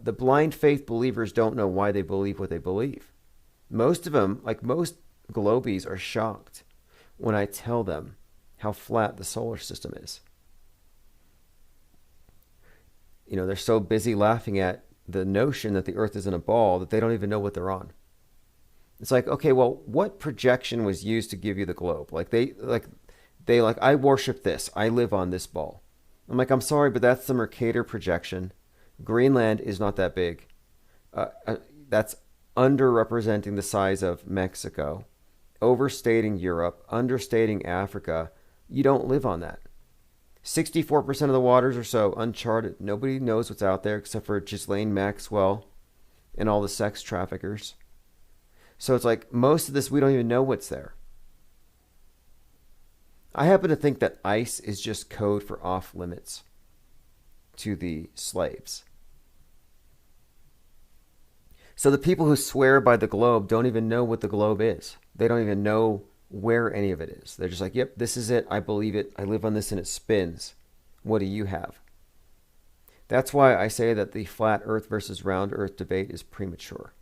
The blind faith believers don't know why they believe what they believe. Most of them, like most globies, are shocked when I tell them how flat the solar system is. You know, they're so busy laughing at the notion that the Earth isn't a ball that they don't even know what they're on. It's like, okay, well, what projection was used to give you the globe? Like I worship this. I live on this ball. I'm like, I'm sorry, but that's the Mercator projection. Greenland is not that big. That's underrepresenting the size of Mexico, overstating Europe, understating Africa. You don't live on that. 64% of the waters are so uncharted. Nobody knows what's out there except for Ghislaine Maxwell and all the sex traffickers. So it's like most of this, we don't even know what's there. I happen to think that ice is just code for off limits to the slaves. So the people who swear by the globe don't even know what the globe is. They don't even know where any of it is. They're just like, yep, this is it. I believe it. I live on this and it spins. What do you have? That's why I say that the flat earth versus round earth debate is premature.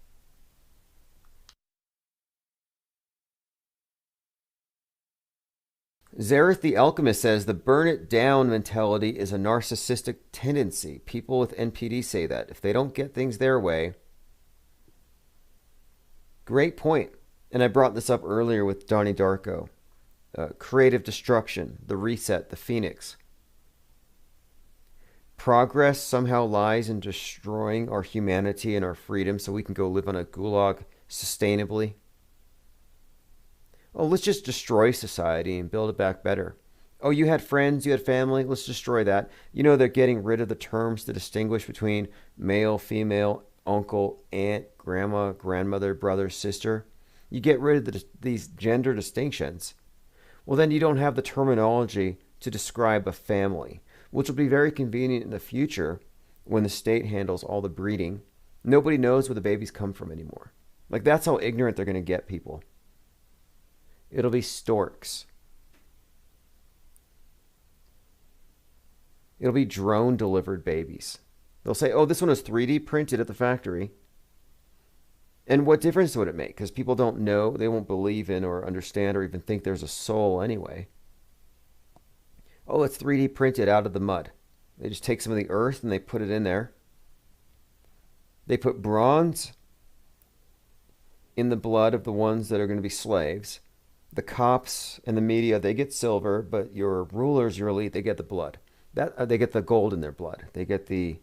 Zareth the Alchemist says the burn it down mentality is a narcissistic tendency. People with NPD say that. If they don't get things their way. Great point. And I brought this up earlier with Donnie Darko. Creative destruction, the reset, the phoenix. Progress somehow lies in destroying our humanity and our freedom so we can go live on a gulag sustainably. Oh, let's just destroy society and build it back better. Oh, you had friends, you had family, let's destroy that. You know, they're getting rid of the terms to distinguish between male, female, uncle, aunt, grandma, grandmother, brother, sister. You get rid of these gender distinctions. Well, then you don't have the terminology to describe a family, which will be very convenient in the future when the state handles all the breeding. Nobody knows where the babies come from anymore. Like, that's how ignorant they're going to get people. It'll be storks. It'll be drone-delivered babies. They'll say, oh, this one was 3D printed at the factory. And what difference would it make? Because people don't know, they won't believe in or understand or even think there's a soul anyway. Oh, it's 3D printed out of the mud. They just take some of the earth and they put it in there. They put bronze in the blood of the ones that are going to be slaves. The cops and the media, they get silver, but your rulers, your elite, they get the blood. They get the gold in their blood. They get to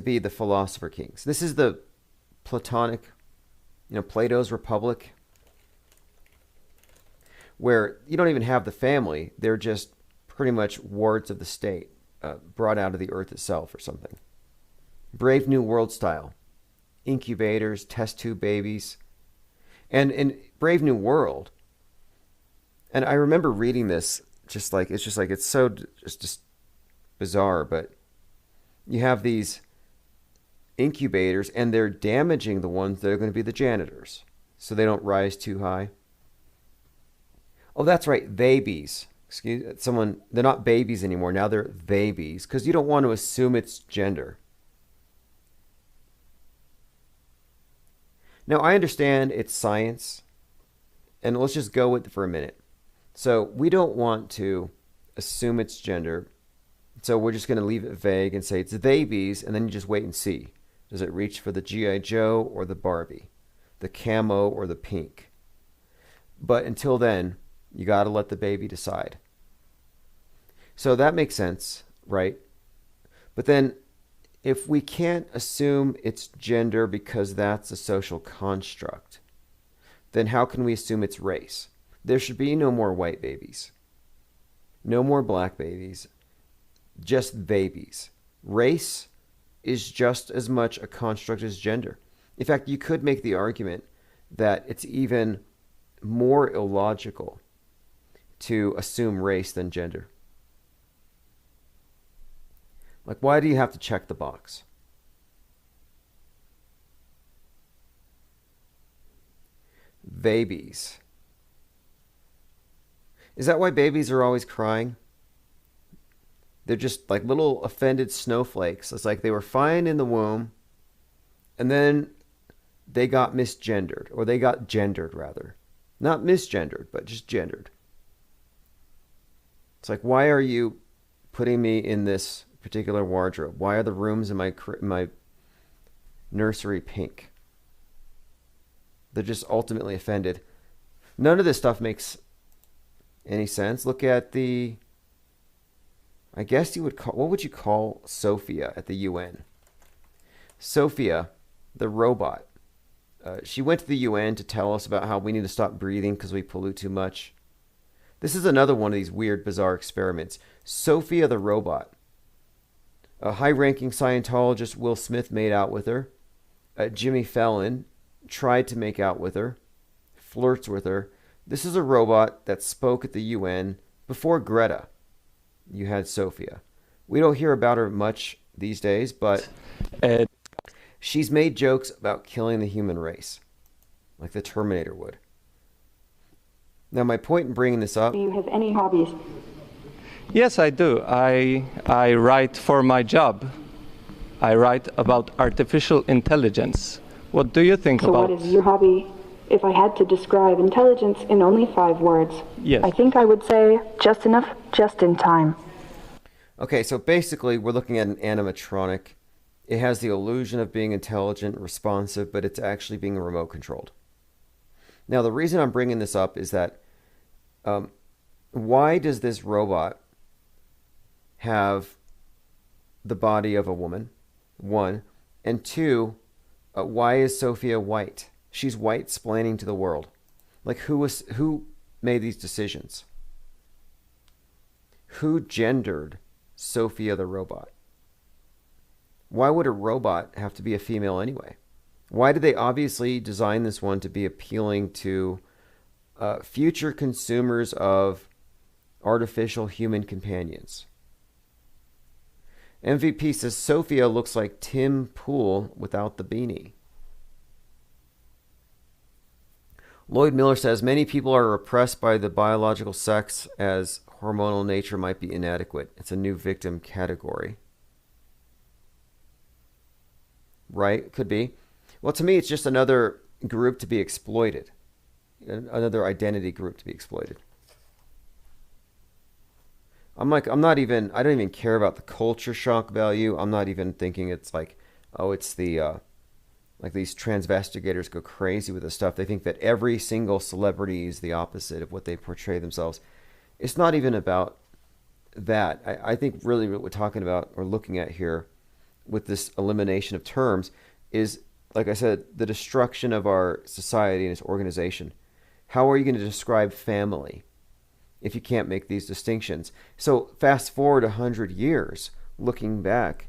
be the philosopher kings. This is the Platonic, Plato's Republic, where you don't even have the family. They're just pretty much wards of the state, brought out of the earth itself or something. Brave New World style. Incubators, test tube babies. And in Brave New World, and I remember reading this, it's so just bizarre, but you have these incubators and they're damaging the ones that are going to be the janitors so they don't rise too high. Oh, that's right, babies. They're not babies anymore. Now they're babies because you don't want to assume it's gender. Now, I understand it's science, and let's just go with it for a minute. So we don't want to assume it's gender So we're just going to leave it vague and say it's they bees, and then you just wait and see. Does it reach for the G.I. Joe or the Barbie? The camo or the pink? But until then, you got to let the baby decide. So that makes sense, right? But then if we can't assume it's gender because that's a social construct, then how can we assume it's race? There should be no more white babies. No more black babies. Just babies. Race is just as much a construct as gender. In fact, you could make the argument that it's even more illogical to assume race than gender. Like, why do you have to check the box? Babies. Is that why babies are always crying? They're just like little offended snowflakes. It's like they were fine in the womb, and then they got misgendered, or they got gendered, rather. Not misgendered, but just gendered. It's like, why are you putting me in this particular wardrobe? Why are the rooms in my nursery pink? They're just ultimately offended. None of this stuff makes any sense. Look at the, I guess you would call, what would you call Sophia at the UN? Sophia, the robot. She went to the UN to tell us about how we need to stop breathing because we pollute too much. This is another one of these weird, bizarre experiments. Sophia the robot. A high-ranking Scientologist, Will Smith, made out with her. Jimmy Fallon tried to make out with her, flirts with her. This is a robot that spoke at the UN before Greta. You had Sophia. We don't hear about her much these days, but she's made jokes about killing the human race, like the Terminator would. Now, my point in bringing this up... Do you have any hobbies? Yes, I do. I write for my job. I write about artificial intelligence. What do you think about... So what is your hobby? If I had to describe intelligence in only 5 words, yes, I think I would say just enough, just in time. Okay, so basically we're looking at an animatronic. It has the illusion of being intelligent, responsive, but it's actually being remote controlled. Now, the reason I'm bringing this up is that why does this robot have the body of a woman? 1. And 2, why is Sophia white? She's white-splaining to the world. Like, who made these decisions? Who gendered Sophia the robot? Why would a robot have to be a female anyway? Why did they obviously design this one to be appealing to future consumers of artificial human companions? MVP says Sophia looks like Tim Pool without the beanie. Lloyd Miller says many people are repressed by the biological sex as hormonal nature might be inadequate. It's a new victim category. Right? Could be. Well, to me, it's just another group to be exploited. Another identity group to be exploited. I don't even care about the culture shock value. I'm not even thinking it's like, oh, it's the, like these transvestigators go crazy with this stuff. They think that every single celebrity is the opposite of what they portray themselves. It's not even about that. I think really what we're talking about or looking at here with this elimination of terms is, like I said, the destruction of our society and its organization. How are you going to describe family if you can't make these distinctions? So fast forward 100 years, looking back,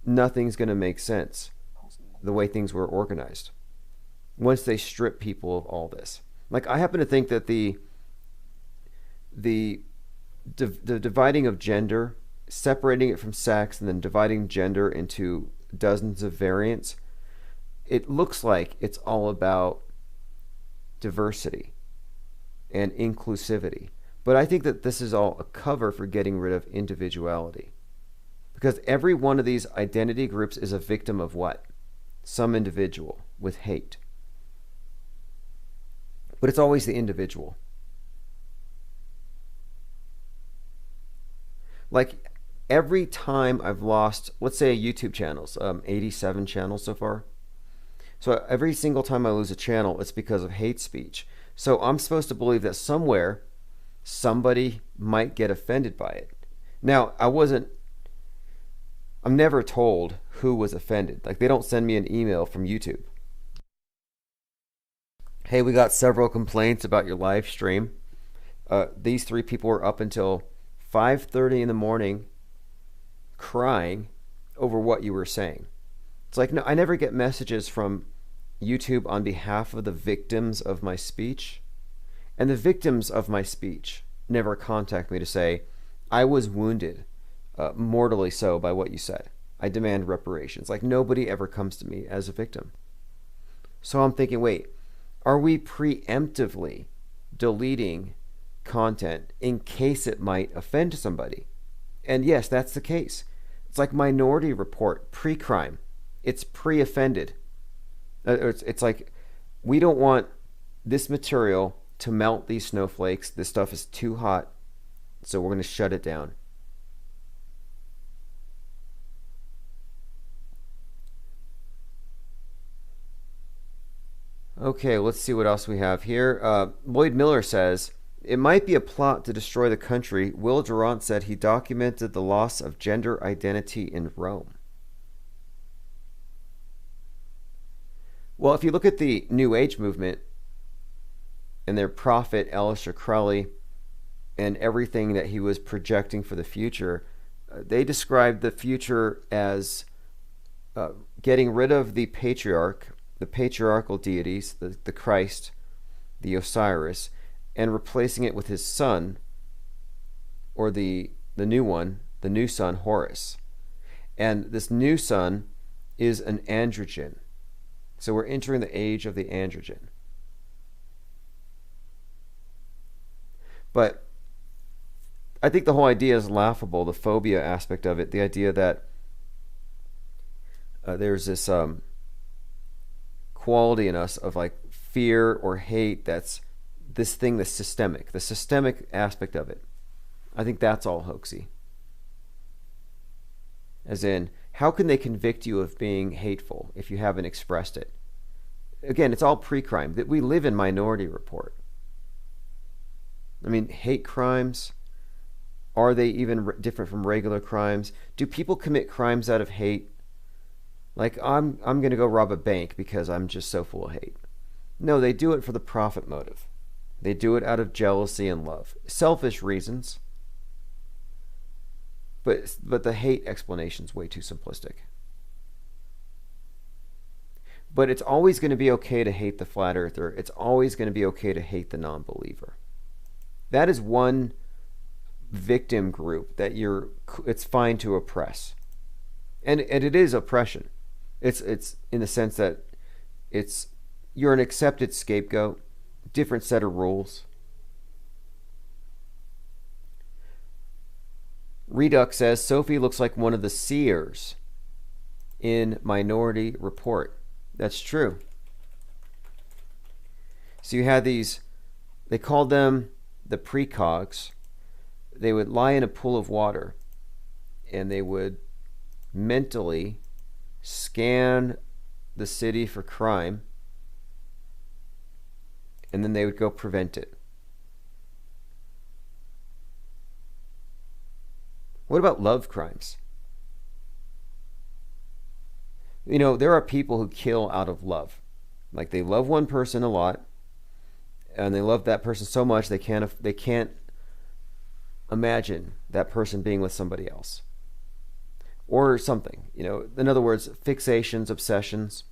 nothing's going to make sense the way things were organized once they strip people of all this. Like, I happen to think that the dividing of gender, separating it from sex, and then dividing gender into dozens of variants, it looks like it's all about diversity and inclusivity. But I think that this is all a cover for getting rid of individuality. Because every one of these identity groups is a victim of what? Some individual with hate. But it's always the individual. Like every time I've lost, let's say YouTube channels, 87 channels so far. So every single time I lose a channel, it's because of hate speech. So I'm supposed to believe that somewhere somebody might get offended by it. Now, I'm never told who was offended. Like, they don't send me an email from YouTube. Hey, we got several complaints about your live stream. These 3 people were up until 5:30 in the morning crying over what you were saying. It's like, no, I never get messages from YouTube on behalf of the victims of my speech. And the victims of my speech never contact me to say, I was wounded, mortally so, by what you said. I demand reparations. Like, nobody ever comes to me as a victim. So I'm thinking, wait, are we preemptively deleting content in case it might offend somebody? And yes, that's the case. It's like Minority Report, pre-crime. It's pre-offended. It's like, we don't want this material to melt these snowflakes. This stuff is too hot, so we're going to shut it down. Okay, let's see what else we have here. Lloyd Miller says, it might be a plot to destroy the country. Will Durant said he documented the loss of gender identity in Rome. Well, if you look at the New Age movement and their prophet, Aleister Crowley, and everything that he was projecting for the future, they described the future as getting rid of the patriarch, the patriarchal deities, the Christ, the Osiris, and replacing it with his son, or the new one, the new son, Horus. And this new son is an androgen. So we're entering the age of the androgen. But I think the whole idea is laughable, the phobia aspect of it, the idea that there's this quality in us of like fear or hate that's this thing that's systemic, the systemic aspect of it. I think that's all hoaxy. As in, how can they convict you of being hateful if you haven't expressed it? Again, it's all pre-crime. That we live in Minority Report. I mean, hate crimes, are they even different from regular crimes? Do people commit crimes out of hate? Like, I'm going to go rob a bank because I'm just so full of hate. No, they do it for the profit motive. They do it out of jealousy and love. Selfish reasons. But the hate explanation is way too simplistic. But it's always going to be okay to hate the flat earther. It's always going to be okay to hate the non-believer. That is one victim group that it's fine to oppress. And it is oppression. It's in the sense that you're an accepted scapegoat, different set of rules. Redux says Sophie looks like one of the seers in Minority Report. That's true. So you had these, they called them the precogs. They would lie in a pool of water and they would mentally scan the city for crime, and then they would go prevent it. What about love crimes? You know, there are people who kill out of love. Like, they love one person a lot, and they love that person so much they can't imagine that person being with somebody else. Or something, you know, in other words, fixations, obsessions.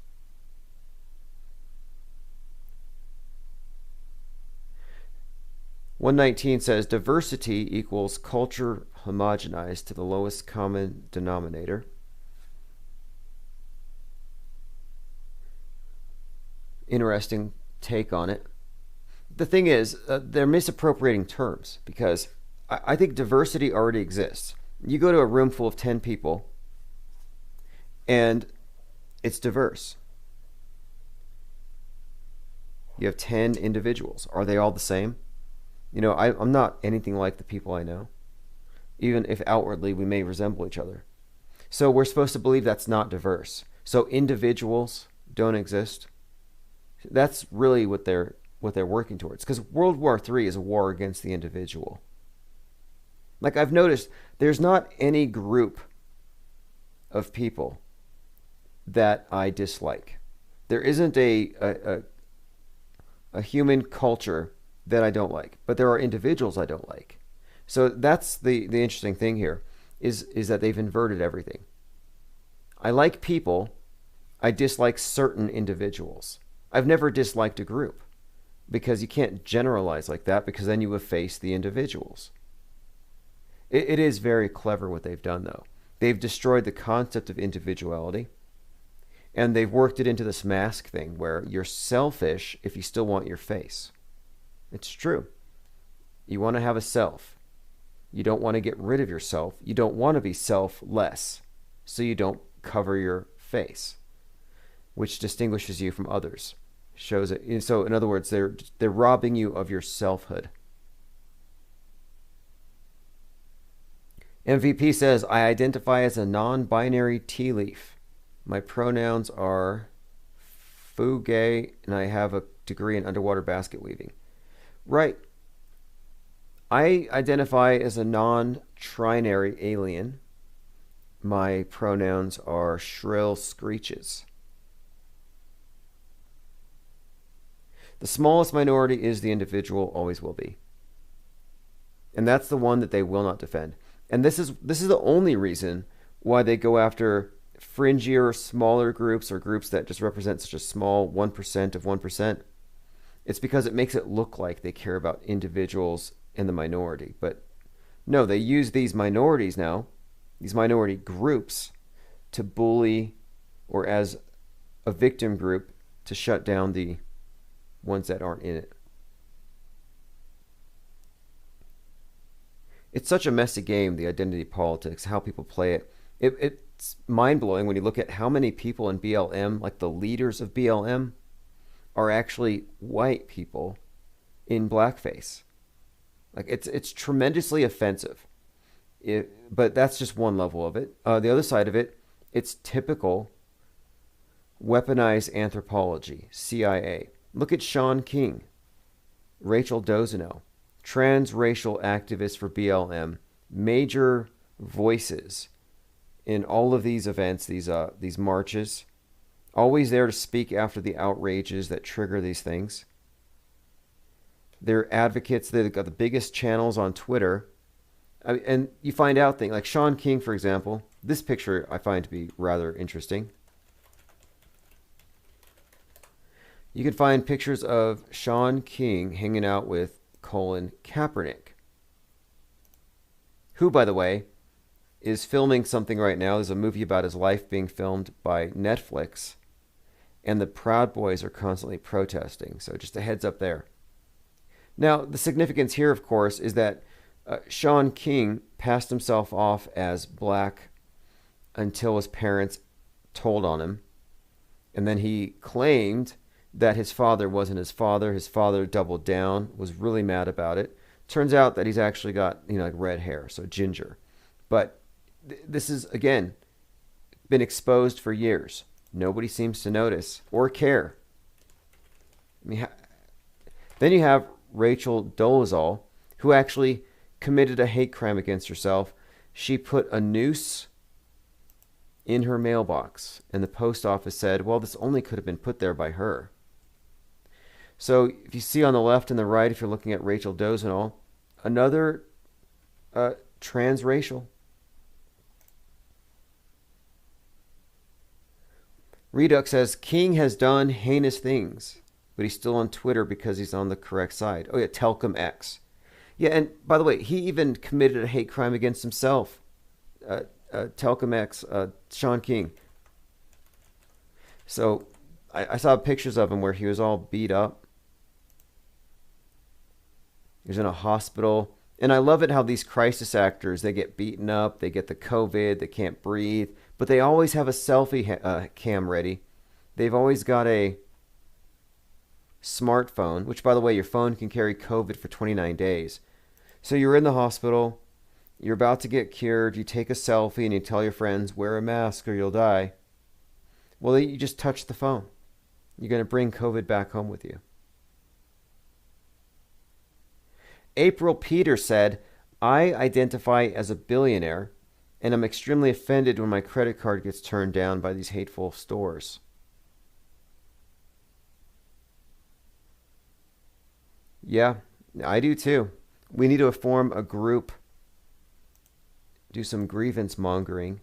"119 says diversity equals culture homogenized to the lowest common denominator. Interesting take on it. The thing is, they're misappropriating terms, because I think diversity already exists. You go to a room full of 10 people and it's diverse. You have 10 individuals. Are they all the same? You know, I'm not anything like the people I know. even if outwardly we may resemble each other. So we're supposed to believe that's not diverse. So individuals don't exist. That's really what they're working towards. Because World War III is a war against the individual. Like I've noticed, there's not any group of people that I dislike. There isn't a human culture that I don't like, but there are individuals I don't like. So that's the interesting thing here, is that they've inverted everything. I like people, I dislike certain individuals. I've never disliked a group, because you can't generalize like that, because then you efface the individuals. It is very clever what they've done, though. They've destroyed the concept of individuality, and they've worked it into this mask thing where you're selfish if you still want your face. It's true. You want to have a self. You don't want to get rid of yourself. You don't want to be selfless, so you don't cover your face, which distinguishes you from others. Shows it. So, in other words, they're robbing you of your selfhood. MVP says, I identify as a non-binary tea leaf. My pronouns are fugue, and I have a degree in underwater basket weaving. Right. I identify as a non-trinary alien. My pronouns are shrill screeches. The smallest minority is the individual, always will be. And that's the one that they will not defend. And this is the only reason why they go after fringier, smaller groups, or groups that just represent such a small 1% of 1%. It's because it makes it look like they care about individuals and the minority. But no, they use these minorities now, these minority groups, to bully, or as a victim group, to shut down the ones that aren't in it. It's such a messy game, the identity politics, how people play it. It's mind-blowing when you look at how many people in BLM, like the leaders of BLM, are actually white people in blackface. Like it's tremendously offensive. But that's just one level of it. The other side of it, it's typical weaponized anthropology, CIA. Look at Sean King, Rachel Dolezal, transracial activists for BLM, major voices in all of these events, these marches, always there to speak after the outrages that trigger these things. They're advocates. They've got the biggest channels on Twitter. And you find out things like Sean King, for example. This picture I find to be rather interesting. You can find pictures of Sean King hanging out with Colin Kaepernick, who, by the way, is filming something right now. There's a movie about his life being filmed by Netflix, and the Proud Boys are constantly protesting. So just a heads up there. Now, the significance here, of course, is that Sean King passed himself off as black until his parents told on him. And then he claimed that his father wasn't his father. His father doubled down, was really mad about it. Turns out that he's actually got, like red hair, so ginger. But this is, again, been exposed for years. Nobody seems to notice or care. Then you have Rachel Dolezal, who actually committed a hate crime against herself. She put a noose in her mailbox, and the post office said, well, this only could have been put there by her. So if you see on the left and the right, if you're looking at Rachel Dolezal, another transracial. Redux says, King has done heinous things, but he's still on Twitter because he's on the correct side. Oh yeah, Telcom X. Yeah, and by the way, he even committed a hate crime against himself. Telcom X, Sean King. So I saw pictures of him where he was all beat up. He was in a hospital. And I love it how these crisis actors, they get beaten up, they get the COVID, they can't breathe, but they always have a selfie cam ready. They've always got a smartphone, which, by the way, your phone can carry COVID for 29 days. So you're in the hospital, You're about to get cured. You take a selfie and you tell your friends, wear a mask or you'll die. Well, you just touch the phone. You're going to bring COVID back home with you. April Peters said, I identify as a billionaire, and I'm extremely offended when my credit card gets turned down by these hateful stores. Yeah, I do too. We need to form a group, do some grievance mongering.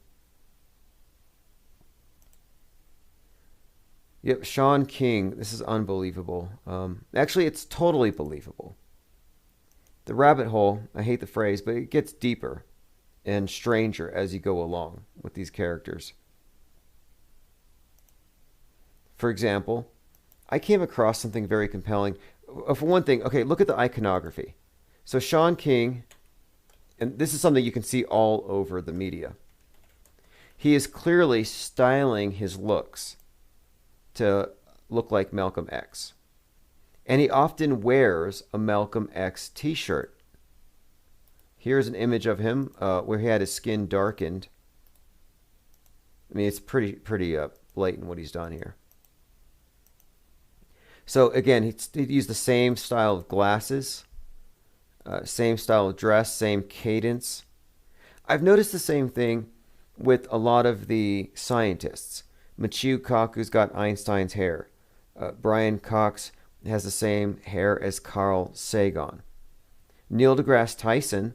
Yep, Sean King, this is unbelievable. Actually, it's totally believable. The rabbit hole, I hate the phrase, but it gets deeper and stranger as you go along with these characters. For example, I came across something very compelling. For one thing, okay, look at the iconography. So Sean King, and this is something you can see all over the media. He is clearly styling his looks to look like Malcolm X. And he often wears a Malcolm X t-shirt. Here's an image of him where he had his skin darkened. I mean, it's pretty blatant what he's done here. So again, he used the same style of glasses, same style of dress, same cadence. I've noticed the same thing with a lot of the scientists. Michio Kaku's got Einstein's hair. Brian Cox has the same hair as Carl Sagan. Neil deGrasse Tyson,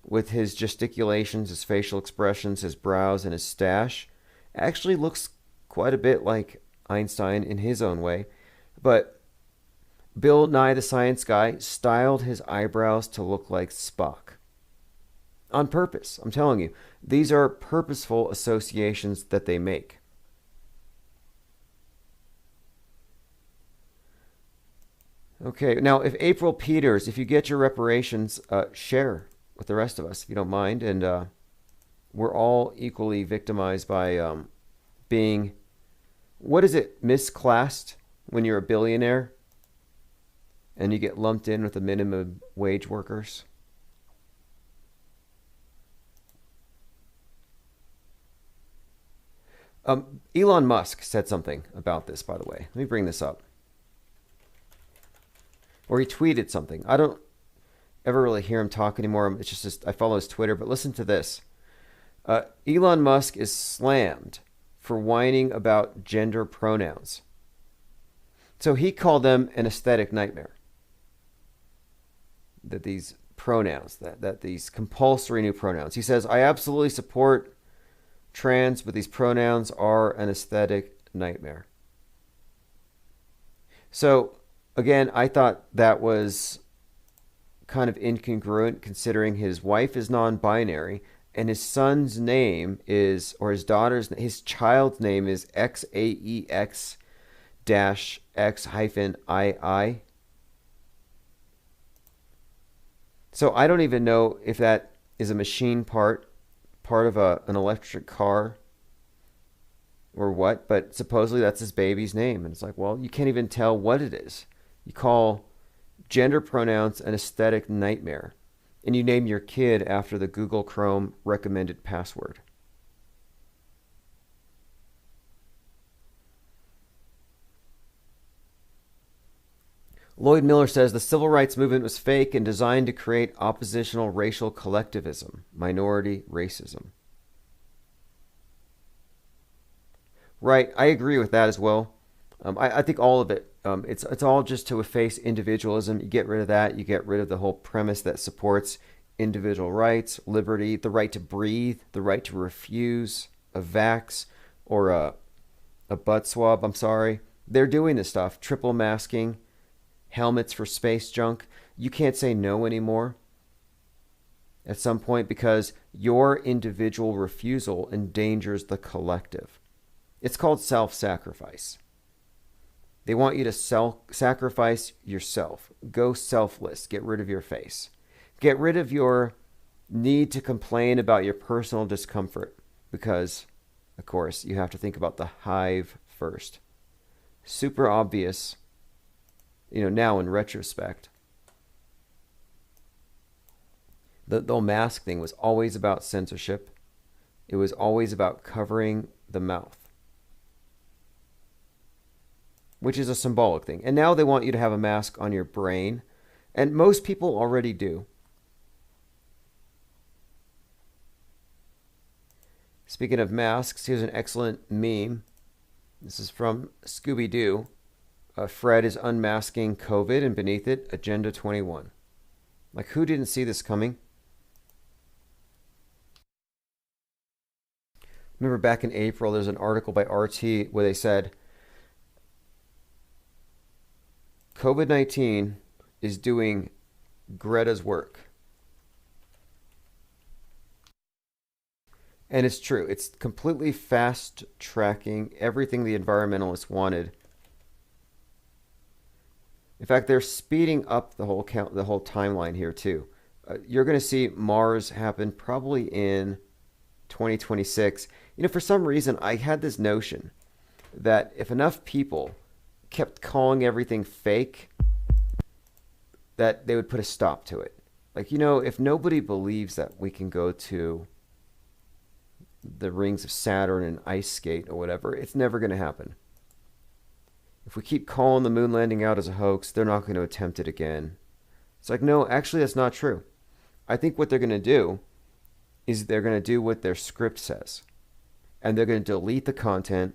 with his gesticulations, his facial expressions, his brows, and his stash, actually looks quite a bit like Einstein in his own way. But Bill Nye the Science Guy styled his eyebrows to look like Spock. On purpose, I'm telling you. These are purposeful associations that they make. Okay, now if April Peters, if you get your reparations, share with the rest of us, if you don't mind. And we're all equally victimized by being, what is it, misclassed when you're a billionaire and you get lumped in with the minimum wage workers. Elon Musk said something about this, by the way. Let me bring this up. Or he tweeted something. I don't ever really hear him talk anymore. It's just I follow his Twitter. But listen to this. Elon Musk is slammed for whining about gender pronouns. So he called them an aesthetic nightmare. That these pronouns, that these compulsory new pronouns. He says, I absolutely support trans, but these pronouns are an aesthetic nightmare. So again, I thought that was kind of incongruent considering his wife is non-binary and his son's name is, or his child's name is XAEX-X-II. So I don't even know if that is a machine part of an electric car or what, but supposedly that's his baby's name. And it's like, well, you can't even tell what it is. You call gender pronouns an aesthetic nightmare, and you name your kid after the Google Chrome recommended password. Lloyd Miller says the civil rights movement was fake and designed to create oppositional racial collectivism, minority racism. Right, I agree with that as well. I think all of it, it's all just to efface individualism. You get rid of that. You get rid of the whole premise that supports individual rights, liberty, the right to breathe, the right to refuse a vax or a butt swab. I'm sorry. They're doing this stuff. Triple masking, helmets for space junk. You can't say no anymore at some point because your individual refusal endangers the collective. It's called self-sacrifice. They want you to sacrifice yourself. Go selfless. Get rid of your face. Get rid of your need to complain about your personal discomfort because, of course, you have to think about the hive first. Super obvious, now in retrospect. The whole mask thing was always about censorship. It was always about covering the mouth, which is a symbolic thing. And now they want you to have a mask on your brain, and most people already do. Speaking of masks, here's an excellent meme. This is from Scooby-Doo. Fred is unmasking COVID, and beneath it, Agenda 21. Like, who didn't see this coming? Remember back in April, there's an article by RT where they said, COVID-19 is doing Greta's work. And it's true. It's completely fast-tracking everything the environmentalists wanted. In fact, they're speeding up the whole timeline here too. You're going to see Mars happen probably in 2026. You know, for some reason, I had this notion that if enough people kept calling everything fake, that they would put a stop to it. Like, you know, if nobody believes that we can go to the rings of Saturn and ice skate or whatever, it's never going to happen. If we keep calling the moon landing out as a hoax, they're not going to attempt it again. It's like, no, actually, that's not true. I think what they're going to do is they're going to do what their script says. And they're going to delete the content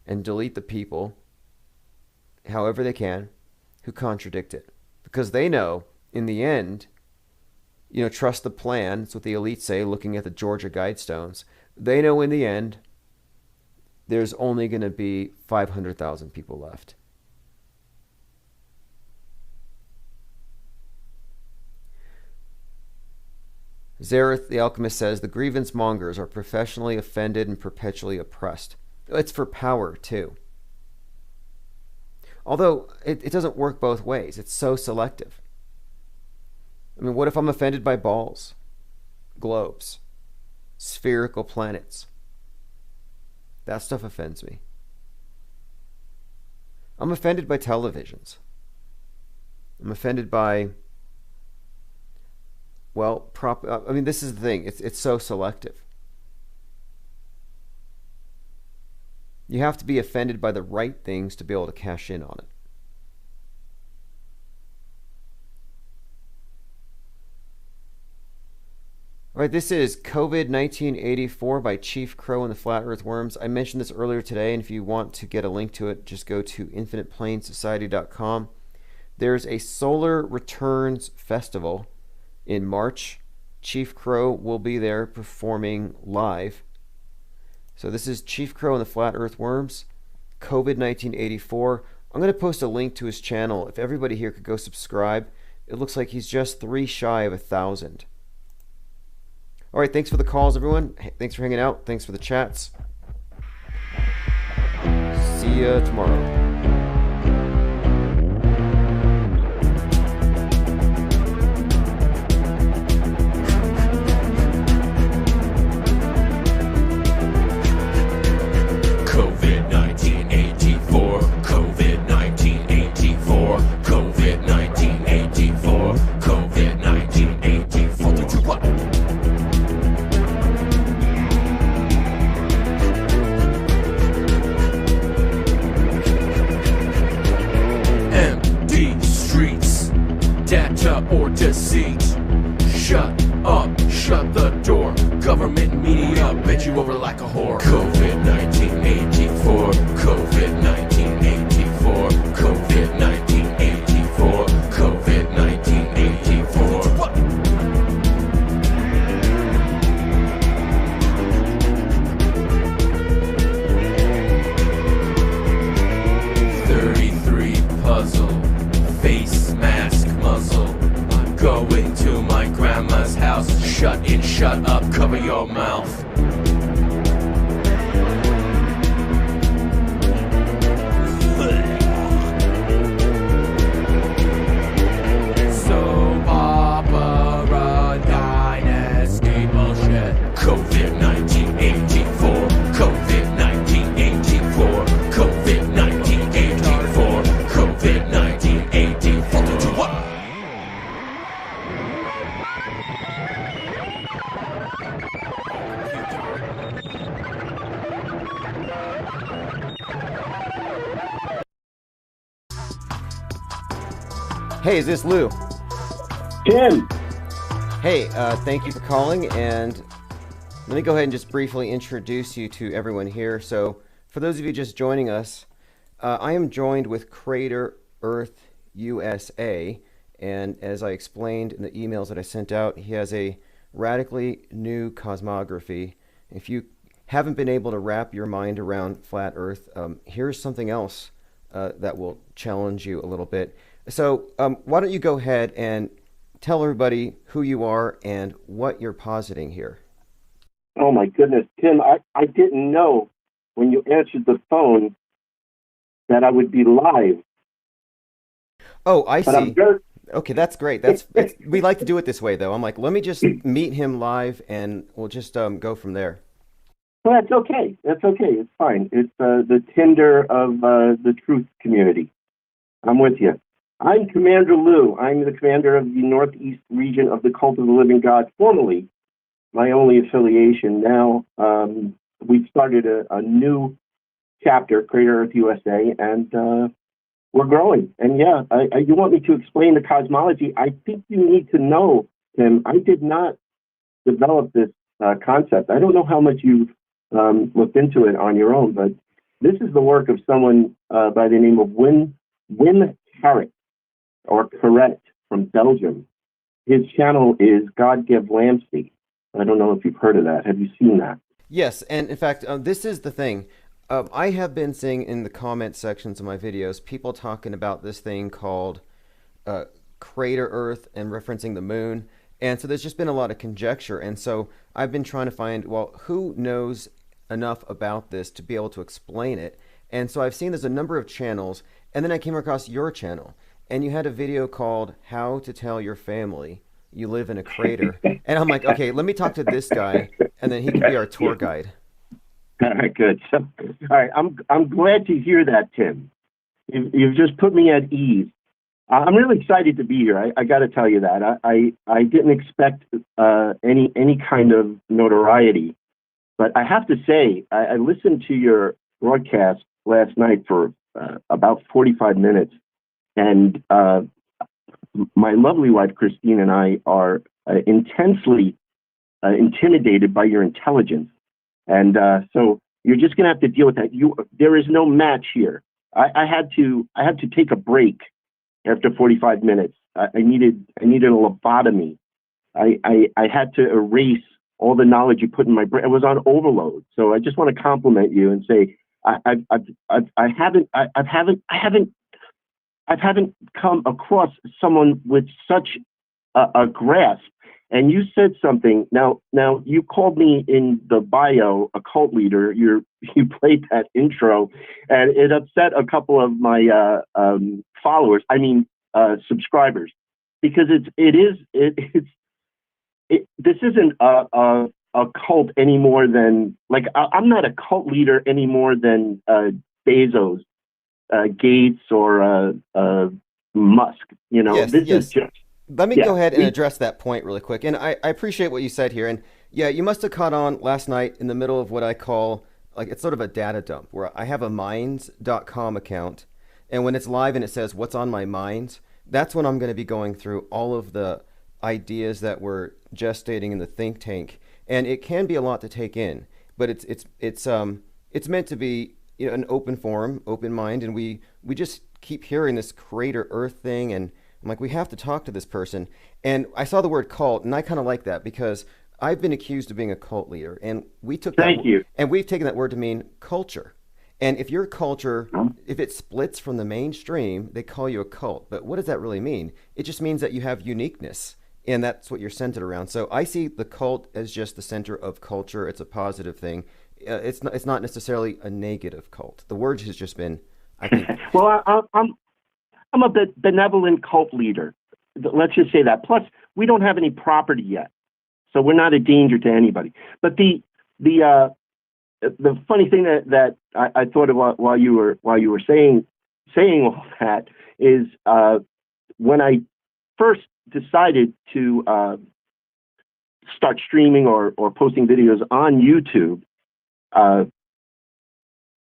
and delete the people, however they can, who contradict it. Because they know, in the end, you know, trust the plan. That's what the elites say, looking at the Georgia Guidestones. They know in the end, there's only going to be 500,000 people left. Zareth the Alchemist says, the grievance mongers are professionally offended and perpetually oppressed. It's for power, too. Although, it doesn't work both ways. It's so selective. I mean, what if I'm offended by balls, globes, spherical planets? That stuff offends me. I'm offended by televisions. I'm offended by, well, I mean, this is the thing. It's so selective. You have to be offended by the right things to be able to cash in on it. All right, this is COVID 1984 by Chief Crow and the Flat Earth Worms. I mentioned this earlier today, and if you want to get a link to it, just go to infiniteplainsociety.com. There's a Solar Returns Festival in March. Chief Crow will be there performing live. So this is Chief Crow and the Flat Earth Worms, COVID 1984. I'm going to post a link to his channel. If everybody here could go subscribe, it looks like he's just 3 shy of 1,000. All right, thanks for the calls, everyone. Thanks for hanging out. Thanks for the chats. See you tomorrow. Or deceit. Shut up, shut the door. Government media bent you over like a whore. COVID 1984, COVID 1984, COVID 1984, COVID 1984. Puzzle, face mask muzzle. Going to my grandma's house. Shut in, shut up, cover your mouth. Soap opera dynasty bullshit. COVID 1984, COVID 1984, COVID 1984, COVID 1984. Hey, is this Lou? Tim. Hey, thank you for calling, and let me go ahead and just briefly introduce you to everyone here. So, for those of you just joining us, I am joined with Crater Earth USA, and as I explained in the emails that I sent out, he has a radically new cosmography. If you haven't been able to wrap your mind around flat Earth, here's something else that will challenge you a little bit. So why don't you go ahead and tell everybody who you are and what you're positing here. Oh my goodness, Tim, I didn't know when you answered the phone that I would be live. Oh, I But see. I'm very, Okay, that's great. We like to do it this way, though. I'm like, let me just meet him live, and we'll just go from there. well, that's okay. That's okay. It's fine. It's the Tinder of the truth community. I'm with you. I'm Commander Lou. I'm the commander of the Northeast region of the Cult of the Living God, formerly my only affiliation. Now we've started a new chapter, Crater Earth USA, and we're growing. And yeah, you want me to explain the cosmology? I think you need to know, Tim, I did not develop this concept. I don't know how much you've looked into it on your own, but this is the work of someone by the name of Wim Carrot, or Carrot, from Belgium. His channel is God Give Lamsey. I don't know if you've heard of that. Have you seen that? Yes, and in fact, this is the thing. I have been seeing in the comment sections of my videos people talking about this thing called Crater Earth and referencing the moon. And so there's just been a lot of conjecture. And so I've been trying to find, well, who knows enough about this to be able to explain it. And so I've seen there's a number of channels. And then I came across your channel. And you had a video called How to Tell Your Family You Live in a Crater. And I'm like, okay, let me talk to this guy, and then he can be our tour guide. Good. So, all right, I'm glad to hear that, Tim. You've just put me at ease. I'm really excited to be here. I got to tell you that. I didn't expect any kind of notoriety, but I have to say I listened to your broadcast last night for about 45 minutes, and my lovely wife Christine and I are intensely intimidated by your intelligence. And so you're just going to have to deal with that. There is no match here. I had to take a break after 45 minutes. I needed a lobotomy. I had to erase all the knowledge you put in my brain. I was on overload. So I just want to compliment you and say I haven't come across someone with such a grasp. And you said something. Now you called me in the bio a cult leader. You played that intro, and it upset a couple of my followers. I mean subscribers, because this isn't a cult any more than, like, I'm not a cult leader any more than Bezos, Gates, or Musk. Yes, this yes. is just. Let me go ahead and address that point really quick. And I appreciate what you said here. And yeah, you must have caught on last night in the middle of what I call, like, it's sort of a data dump, where I have a minds.com account. And when it's live and it says what's on my mind, that's when I'm going to be going through all of the ideas that we're gestating in the think tank. And it can be a lot to take in, but it's meant to be, an open forum, open mind. And we just keep hearing this Crater Earth thing, and I'm like, we have to talk to this person. And I saw the word cult, and I kind of like that, because I've been accused of being a cult leader, and we took Thank you. And we've taken that word to mean culture. And if your culture, if it splits from the mainstream, they call you a cult. But what does that really mean? It just means that you have uniqueness, and that's what you're centered around. So I see the cult as just the center of culture. It's a positive thing. It's not necessarily a negative cult. The word has just been, I think. Well, I'm a benevolent cult leader. Let's just say that. Plus, we don't have any property yet, so we're not a danger to anybody. But the funny thing that I thought about while you were saying all that is, when I first decided to start streaming or posting videos on YouTube,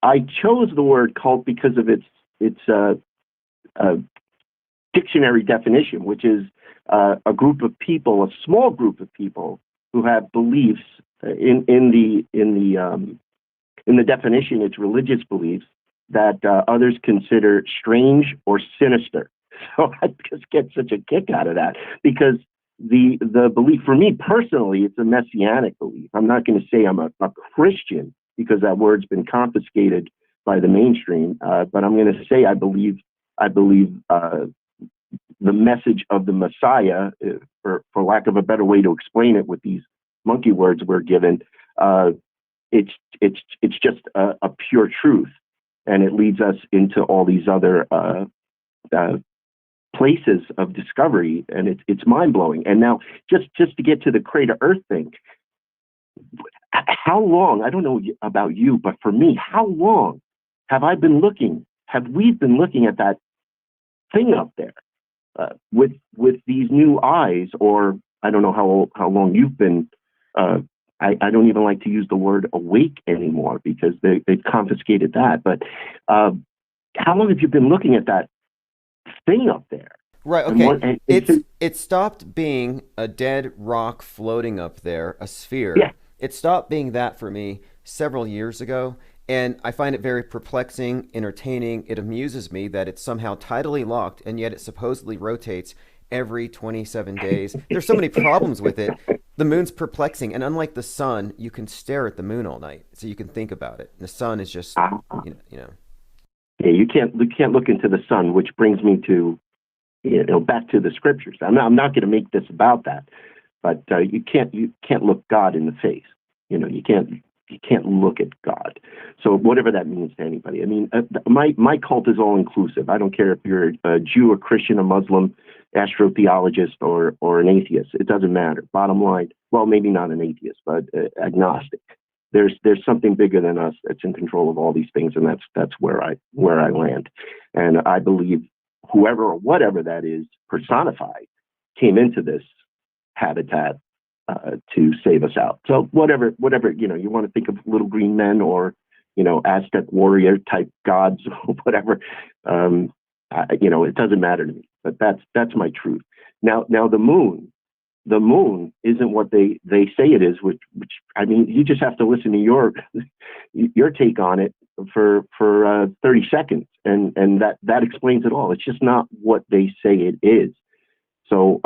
I chose the word cult because of its dictionary definition, which is a group of people, a small group of people who have beliefs in the definition. It's religious beliefs that others consider strange or sinister. So I just get such a kick out of that, because the belief, for me personally, it's a messianic belief. I'm not going to say I'm a Christian, because that word's been confiscated by the mainstream, but I'm going to say I believe the message of the Messiah, for lack of a better way to explain it with these monkey words we're given, it's just a pure truth, and it leads us into all these other places of discovery, and it's mind blowing. And now, just to get to the Crater Earth thing, how long? I don't know about you, but for me, how long have I been looking? Have we been looking at that thing up there with these new eyes? Or I don't know how long you've been. I don't even like to use the word awake anymore, because they've confiscated that. But how long have you been looking at that thing up there? Right, okay. It stopped being a dead rock floating up there, a sphere. Yeah. It stopped being that for me several years ago, and I find it very perplexing, entertaining. It amuses me that it's somehow tidally locked, and yet it supposedly rotates every 27 days. There's so many problems with it. The moon's perplexing, and unlike the sun, you can stare at the moon all night, so you can think about it. And the sun is just, you know. Yeah, you can't look into the sun, which brings me to, back to the scriptures. I'm not going to make this about that, but you can't look God in the face. You can't look at God. So whatever that means to anybody. I mean, my cult is all inclusive. I don't care if you're a Jew, a Christian, a Muslim, astrotheologist, or an atheist. It doesn't matter. Bottom line, well, maybe not an atheist, but agnostic. There's something bigger than us that's in control of all these things, and that's where I land. And I believe whoever or whatever that is personified came into this habitat to save us out. So whatever you want to think of, little green men or Aztec warrior type gods or whatever, it doesn't matter to me. But that's my truth. Now the moon isn't what they say it is, which I mean, you just have to listen to your take on it for 30 seconds, and that explains it all. It's just not what they say it is. So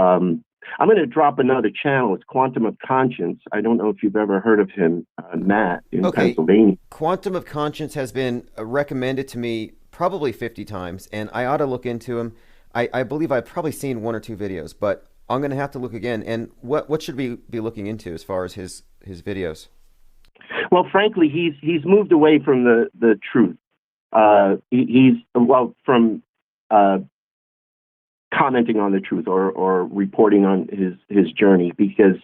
I'm going to drop another channel. It's Quantum of Conscience. I don't know if you've ever heard of him, Matt, in Pennsylvania. Quantum of Conscience has been recommended to me probably 50 times, and I ought to look into him. I believe I've probably seen one or two videos, but I'm going to have to look again. And what should we be looking into as far as his videos? Well, frankly, he's moved away from the truth. From commenting on the truth or reporting on his journey, because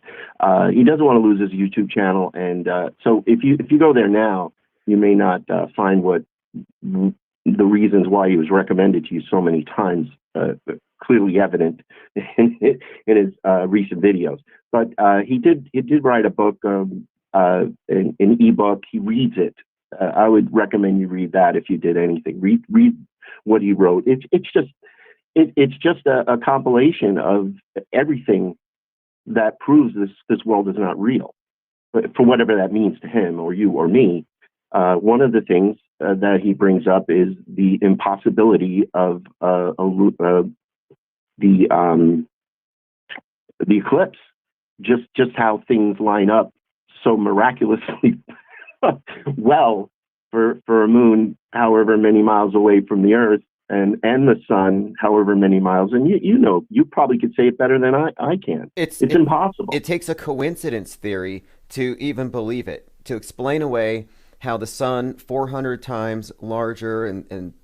he doesn't want to lose his YouTube channel. And so if you go there now, you may not find what the reasons why he was recommended to you so many times clearly evident in his recent videos. But he did write a book, an ebook. He reads it. I would recommend you read that if you did anything. Read what he wrote. It's just a compilation of everything that proves this world is not real, for whatever that means to him or you or me. One of the things that he brings up is the impossibility of the eclipse. Just how things line up so miraculously well for a moon however many miles away from the Earth, and the sun however many miles. And you probably could say it better than I can. It's impossible. It takes a coincidence theory to even believe it, to explain away how the sun 400 times larger and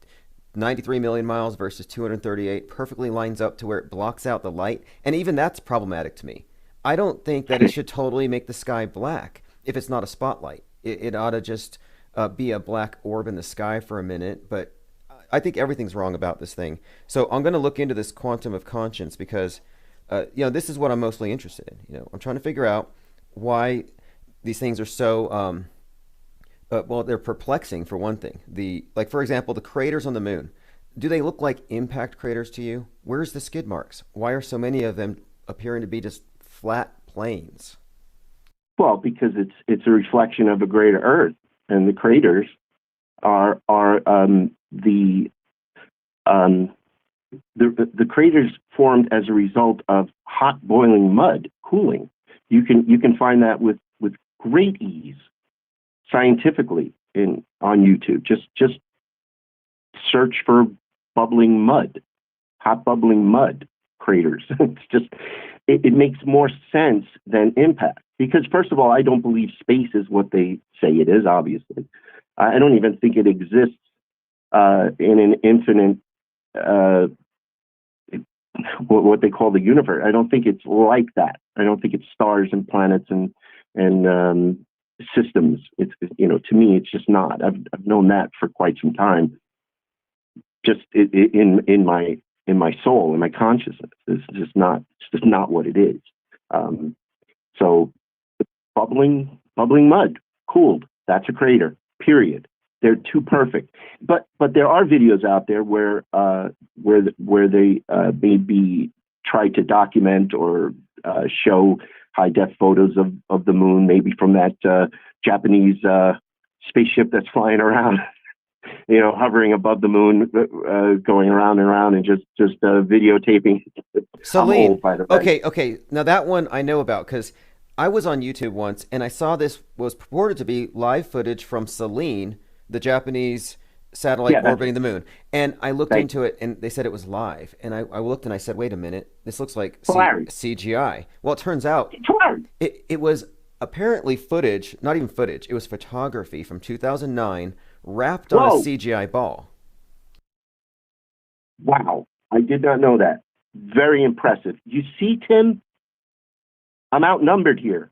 93 million miles versus 238 perfectly lines up to where it blocks out the light. And even that's problematic to me. I don't think that it should totally make the sky black if it's not a spotlight. It ought to just be a black orb in the sky for a minute. But I think everything's wrong about this thing. So I'm going to look into this Quantum of Conscience because, this is what I'm mostly interested in. I'm trying to figure out why these things are so, they're perplexing for one thing. For example, the craters on the moon. Do they look like impact craters to you? Where's the skid marks? Why are so many of them appearing to be just flat plains? Well, because it's a reflection of a greater Earth, and the craters are the craters formed as a result of hot boiling mud cooling. You can find that with great ease scientifically on YouTube. Just search for bubbling mud, hot bubbling mud craters. It's just it makes more sense than impact, because first of all, I don't believe space is what they say it is. Obviously, I don't even think it exists in an infinite what they call the universe. I don't think it's like that. I don't think it's stars and planets and systems. It's to me, it's just not. I've known that for quite some time. Just in my soul, in my consciousness, it's just not what it is. So bubbling mud, cooled. That's a crater. Period. They're too perfect. But there are videos out there where they maybe try to document or show high def photos of the moon, maybe from that Japanese spaceship that's flying around. Hovering above the moon, going around and around, and just videotaping. Celine, I'm old, by the way. Okay. Now that one I know about, because I was on YouTube once and I saw this was purported to be live footage from Celine, the Japanese satellite orbiting the moon. And I looked into it and they said it was live. And I looked and I said, wait a minute, this looks like CGI. Well, it turns out it was apparently footage, not even footage, it was photography from 2009 wrapped on a CGI ball. Wow, I did not know that. Very impressive. You see, Tim, I'm outnumbered here.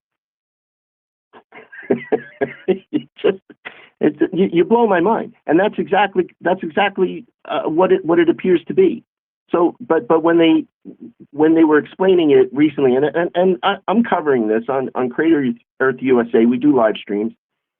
You blow my mind, and that's exactly what it appears to be. So, but when they were explaining it recently, and I'm covering this on Crater Earth USA, we do live streams.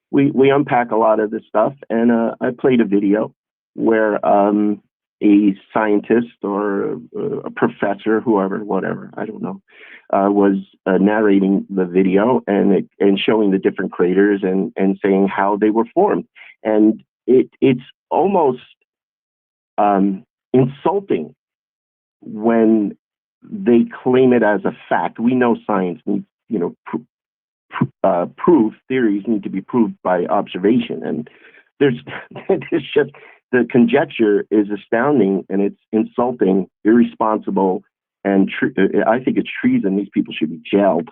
We unpack a lot of this stuff, and I played a video where a scientist or a professor, whatever, I don't know, was narrating the video and showing the different craters and saying how they were formed. And it's almost insulting when they claim it as a fact. We know science needs, proof. Theories need to be proved by observation, and there's just the conjecture is astounding, and it's insulting, irresponsible, and I think it's treason. These people should be jailed.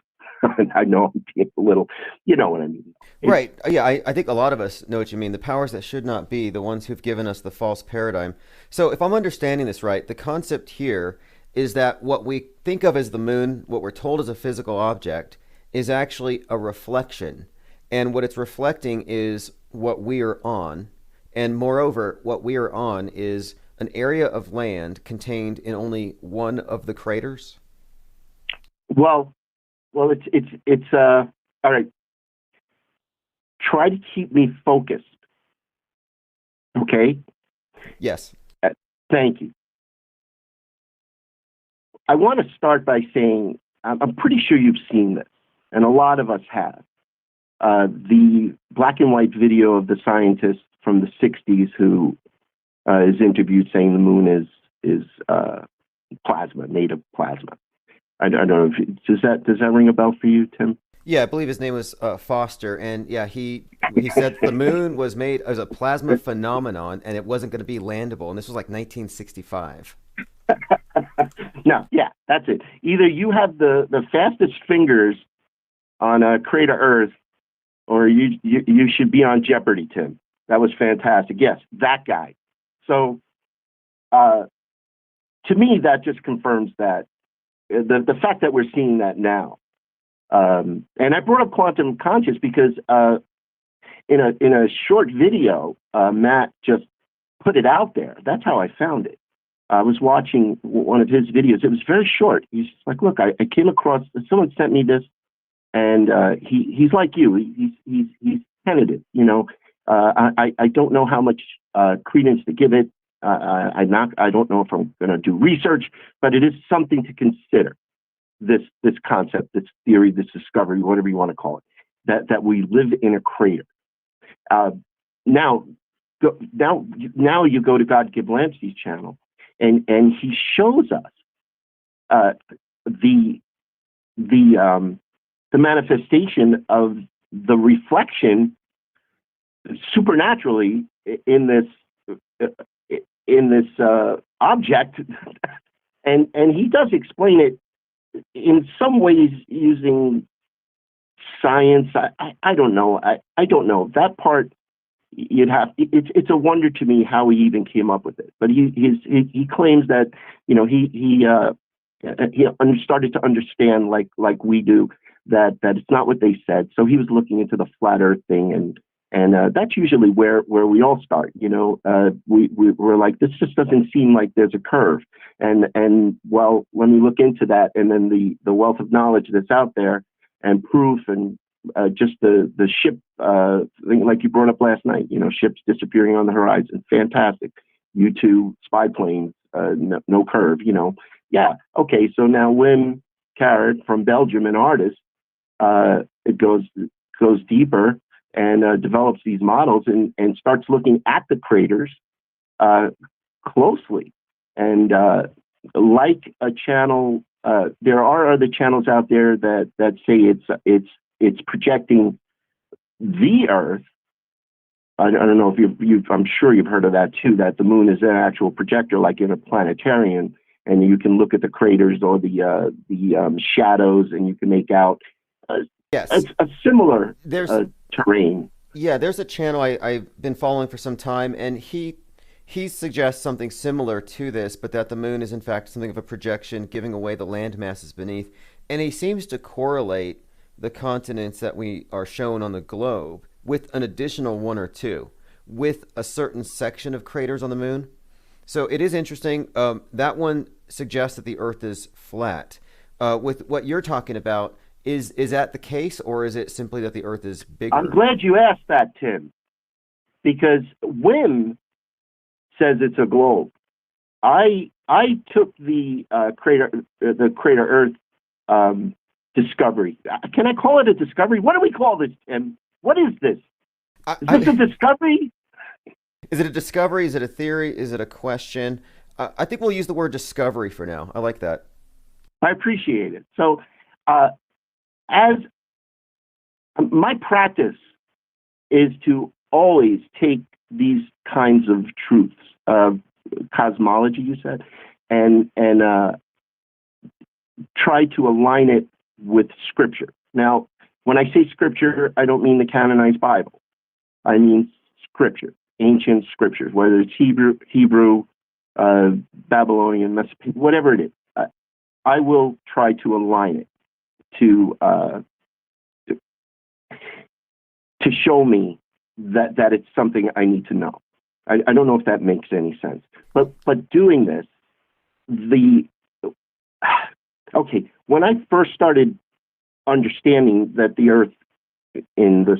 I know I'm being a little, you know what I mean. Right. Yeah, I think a lot of us know what you mean. The powers that should not be, the ones who've given us the false paradigm. So if I'm understanding this right, the concept here is that what we think of as the moon, what we're told is a physical object, is actually a reflection. And what it's reflecting is what we are on. And moreover, what we are on is an area of land contained in only one of the craters. Well, it's all right. Try to keep me focused. Okay? Yes. Thank you. I want to start by saying I'm pretty sure you've seen this, and a lot of us have. The black and white video of the scientist from the 60s who is interviewed saying the moon is plasma, made of plasma. I don't know. Does that ring a bell for you, Tim? Yeah, I believe his name was Foster, and yeah, he said the moon was made as a plasma phenomenon, and it wasn't going to be landable, and this was like 1965. No, yeah, that's it. Either you have the fastest fingers on Crater Earth, or you should be on Jeopardy, Tim. That was fantastic. Yes, that guy. So, to me, that just confirms that the fact that we're seeing that now. And I brought up quantum conscious because in a short video, Matt just put it out there. That's how I found it. I was watching one of his videos. It was very short. He's like, look, I came across, someone sent me this, and he's like you. He's tentative, you know. I don't know how much credence to give it. I don't know if I'm going to do research, but it is something to consider. This concept, this theory, this discovery, whatever you want to call it, that we live in a crater. Now you go to God Giblansky's channel, and he shows us the manifestation of the reflection supernaturally in this object, and he does explain it in some ways using science. I don't know. I don't know that part. It's a wonder to me how he even came up with it. But he claims that he started to understand like we do that it's not what they said. So he was looking into the flat Earth thing, and that's usually where we all start. We're like, this just doesn't seem like there's a curve. And well, when we look into that, and then the wealth of knowledge that's out there and proof, and just the ship thing, like you brought up last night, ships disappearing on the horizon, fantastic. U-2 spy planes, no curve, Yeah, okay, so now Wim Carrot from Belgium, an artist, it goes deeper and develops these models and starts looking at the craters closely. And like a channel, there are other channels out there that say it's projecting the Earth. I don't know if I'm sure you've heard of that too, that the moon is an actual projector, like in a planetarium, and you can look at the craters or the shadows, and you can make out a similar terrain. Yeah, there's a channel I've been following for some time, and he suggests something similar to this, but that the moon is in fact something of a projection, giving away the land masses beneath. And he seems to correlate the continents that we are shown on the globe with an additional one or two, with a certain section of craters on the moon. So it is interesting. That one suggests that the Earth is flat. With what you're talking about, is that the case, or is it simply that the Earth is bigger? I'm glad you asked that, Tim, because Wim says it's a globe. I took the crater Earth discovery. Can I call it a discovery? What do we call this, Tim? What is this? Is this a discovery? Is it a discovery? Is it a theory? Is it a question? I think we'll use the word discovery for now. I like that. I appreciate it. So, as my practice is to always take these kinds of truths, cosmology, you said, and try to align it with Scripture. Now, when I say Scripture, I don't mean the canonized Bible. I mean Scripture, ancient Scriptures, whether it's Hebrew, Babylonian, Mesopotamian, whatever it is. I will try to align it to show me that it's something I need to know. I don't know if that makes any sense. But doing this, when I first started understanding that the Earth in the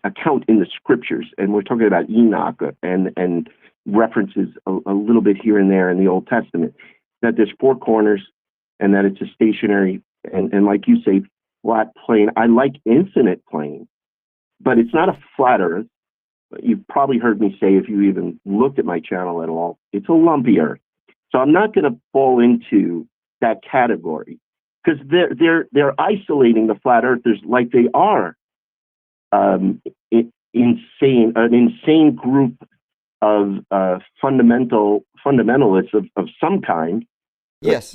account in the Scriptures, and we're talking about Enoch and references a little bit here and there in the Old Testament, that there's four corners and that it's a stationary and like you say, flat plane. I like infinite plane, but it's not a flat Earth. You've probably heard me say, if you even looked at my channel at all, it's a lumpy Earth. So I'm not going to fall into that category, because they're isolating the flat Earthers like they are an insane group of fundamentalists of some kind. Yes,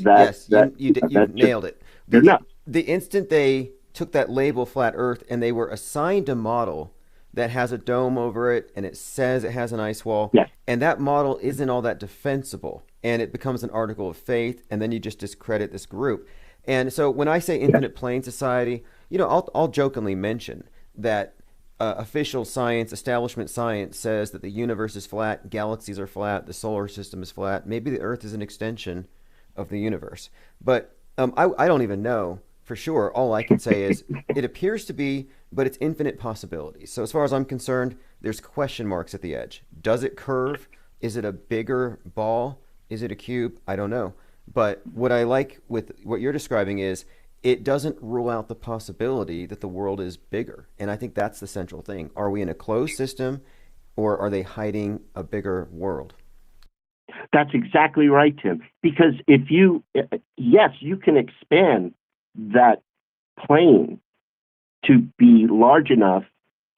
you nailed it. They're nuts. The instant they took that label flat Earth and they were assigned a model that has a dome over it and it says it has an ice wall, and that model isn't all that defensible, and it becomes an article of faith, and then you just discredit this group. And so when I say Infinite Plane Society, I'll jokingly mention that official science, establishment science, says that the universe is flat, galaxies are flat, the solar system is flat. Maybe the Earth is an extension of the universe. But I don't even know for sure. All I can say is it appears to be, but it's infinite possibilities. So as far as I'm concerned, there's question marks at the edge. Does it curve? Is it a bigger ball? Is it a cube? I don't know. But what I like with what you're describing is it doesn't rule out the possibility that the world is bigger. And I think that's the central thing. Are we in a closed system, or are they hiding a bigger world? That's exactly right, Tim. Because yes, you can expand that plane to be large enough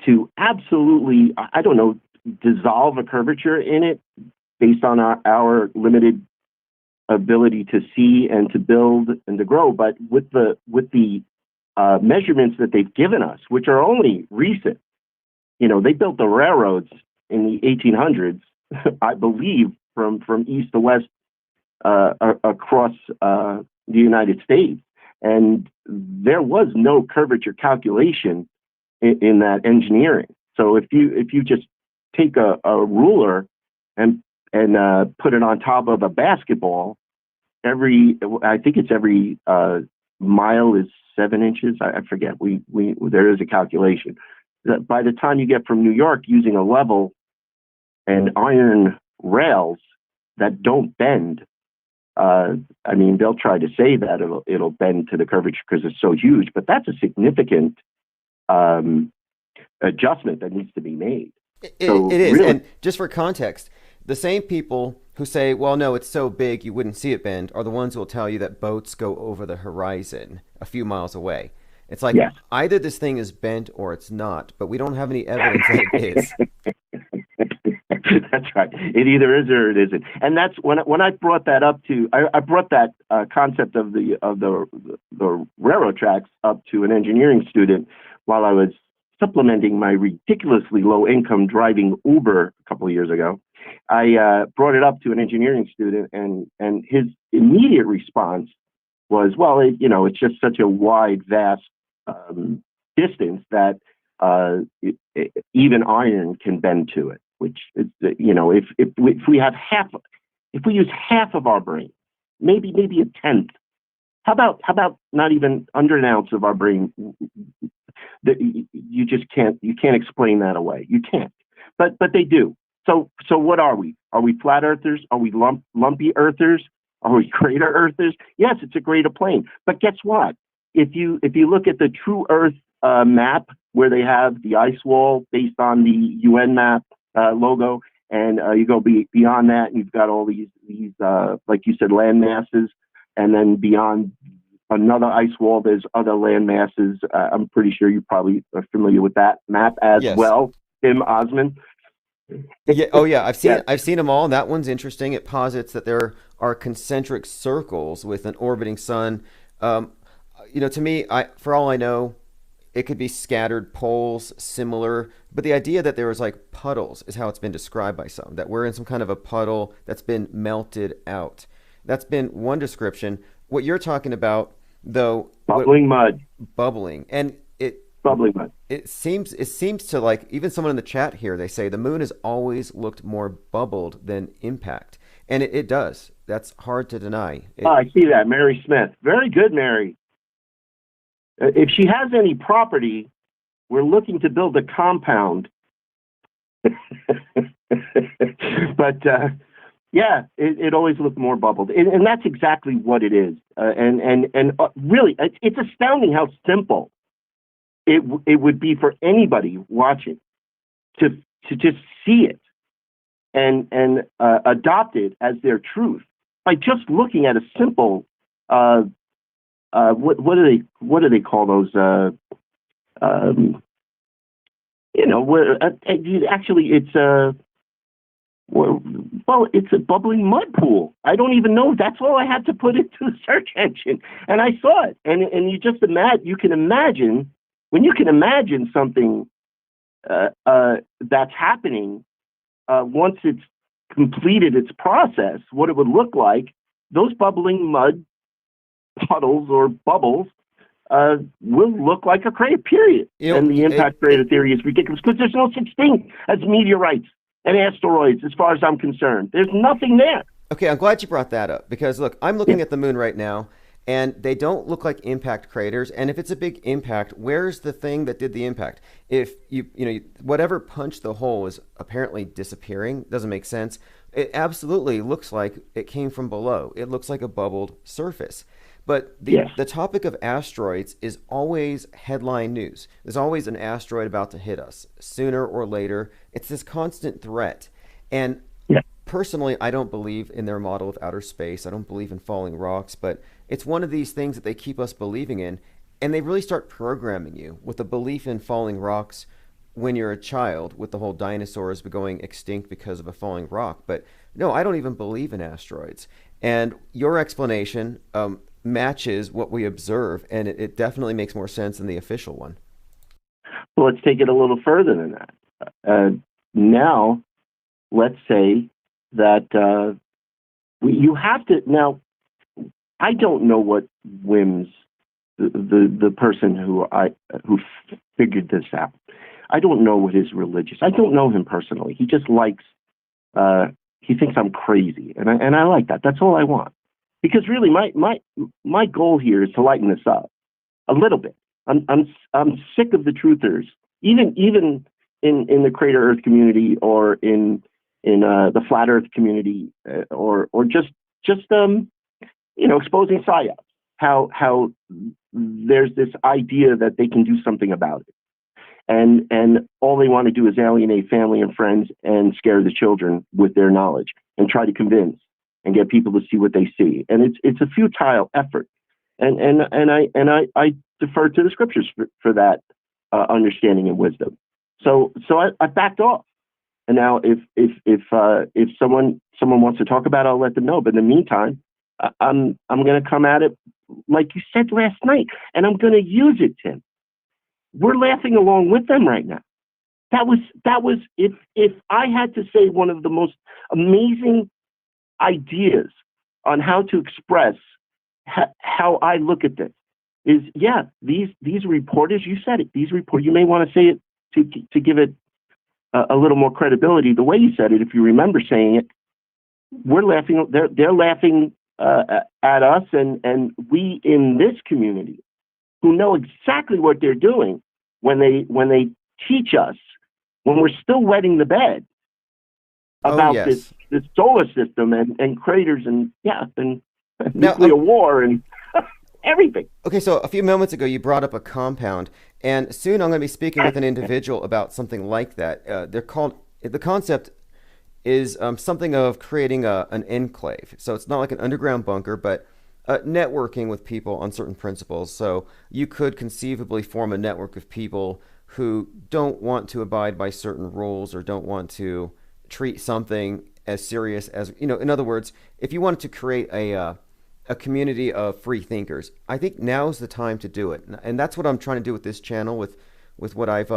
to absolutely, I don't know, dissolve a curvature in it based on our limited ability to see and to build and to grow. But with the measurements that they've given us, which are only recent, they built the railroads in the 1800s, I believe, from east to west across the United States, and there was no curvature calculation in that engineering. So if you just take a ruler and put it on top of a basketball, I think it's every mile is 7 inches. I forget. There is a calculation. By the time you get from New York using a level and iron rails that don't bend, they'll try to say that it'll bend to the curvature because it's so huge, but that's a significant adjustment that needs to be made. It is. Really, and just for context, the same people who say, well, no, it's so big you wouldn't see it bend, are the ones who will tell you that boats go over the horizon a few miles away. It's like, yes, either this thing is bent or it's not, but we don't have any evidence that it is. That's right. It either is or it isn't. And that's when I brought that up to, I brought that concept of the railroad tracks up to an engineering student while I was supplementing my ridiculously low income driving Uber a couple of years ago. I brought it up to an engineering student, and his immediate response was, well, it's just such a wide, vast distance that even iron can bend to it. Which is, if we have if we use half of our brain, maybe a tenth. How about not even under an ounce of our brain? That you just can't explain that away. You can't. But they do. So what are we? Are we flat earthers? Are we lumpy earthers? Are we crater earthers? Yes, it's a greater plane. But guess what? If you look at the True Earth map, where they have the ice wall based on the UN map logo, and you go beyond that, and you've got all these like you said, land masses, and then beyond another ice wall, there's other land masses. I'm pretty sure you probably are familiar with that map as well, Tim Osman. Yeah. Oh, yeah. I've seen them all. And that one's interesting. It posits that there are concentric circles with an orbiting sun. To me, for all I know, it could be scattered poles, similar. But the idea that there was like puddles is how it's been described by some, that we're in some kind of a puddle that's been melted out. That's been one description. What you're talking about, though, mud. Bubbling. And bubbling mud. It seems to, like, even someone in the chat here, they say the moon has always looked more bubbled than impact. And it does. That's hard to deny. I see that. Mary Smith. Very good, Mary. If she has any property, we're looking to build a compound. But yeah, it always looked more bubbled, and that's exactly what it is. And really, it's astounding how simple it would be for anybody watching to just see it and adopt it as their truth by just looking at a simple. What do they call those? Where actually it's it's a bubbling mud pool. I don't even know. That's all I had to put into the search engine, and I saw it. And you just imagine when you can imagine something that's happening once it's completed its process, what it would look like. Those bubbling mud puddles or bubbles will look like a crater, period. And the impact crater theory is ridiculous because there's no such thing as meteorites and asteroids as far as I'm concerned. There's nothing there. Okay, I'm glad you brought that up because, look, I'm looking at the moon right now, and they don't look like impact craters. And if it's a big impact, where's the thing that did the impact? If whatever punched the hole is apparently disappearing, doesn't make sense. it absolutely looks like it came from below. It looks like a bubbled surface. But the topic of asteroids is always headline news. There's always an asteroid about to hit us. Sooner or later, it's this constant threat. And personally, I don't believe in their model of outer space. I don't believe in falling rocks, but it's one of these things that they keep us believing in. And they really start programming you with a belief in falling rocks when you're a child, with the whole dinosaurs going extinct because of a falling rock. But no, I don't even believe in asteroids. And your explanation matches what we observe, and it definitely makes more sense than the official one. Well, let's take it a little further than that. Now, let's say that you have to. Now, I don't know what whims the person who figured this out. I don't know what his religious. I don't know him personally. He just likes. He thinks I'm crazy, and I like that. That's all I want. Because really, my goal here is to lighten this up a little bit. I'm sick of the truthers, even in the Crater Earth community, or in the Flat Earth community, or just exposing psyops. How there's this idea that they can do something about it, and all they want to do is alienate family and friends and scare the children with their knowledge and try to convince and get people to see what they see. And it's a futile effort. And I defer to the scriptures for that understanding and wisdom. So I backed off. And now if someone wants to talk about it, I'll let them know. But in the meantime, I'm going to come at it like you said last night, and I'm going to use it, Tim. We're laughing along with them right now. That was if I had to say one of the most amazing ideas on how to express how I look at this is, these reporters, you said it, these reporters, you may want to say it to give it a little more credibility the way you said it, if you remember saying it. We're laughing, they're laughing at us, and we in this community who know exactly what they're doing when they teach us, when we're still wetting the bed about this solar system and craters and nuclear war and everything. Okay, so a few moments ago you brought up a compound, and soon I'm going to be speaking with an individual about something like that. The concept is something of creating an enclave. So it's not like an underground bunker, but networking with people on certain principles. So you could conceivably form a network of people who don't want to abide by certain rules or don't want to treat something as serious as, in other words, if you wanted to create a community of free thinkers, I think now's the time to do it. And that's what I'm trying to do with this channel, with what I've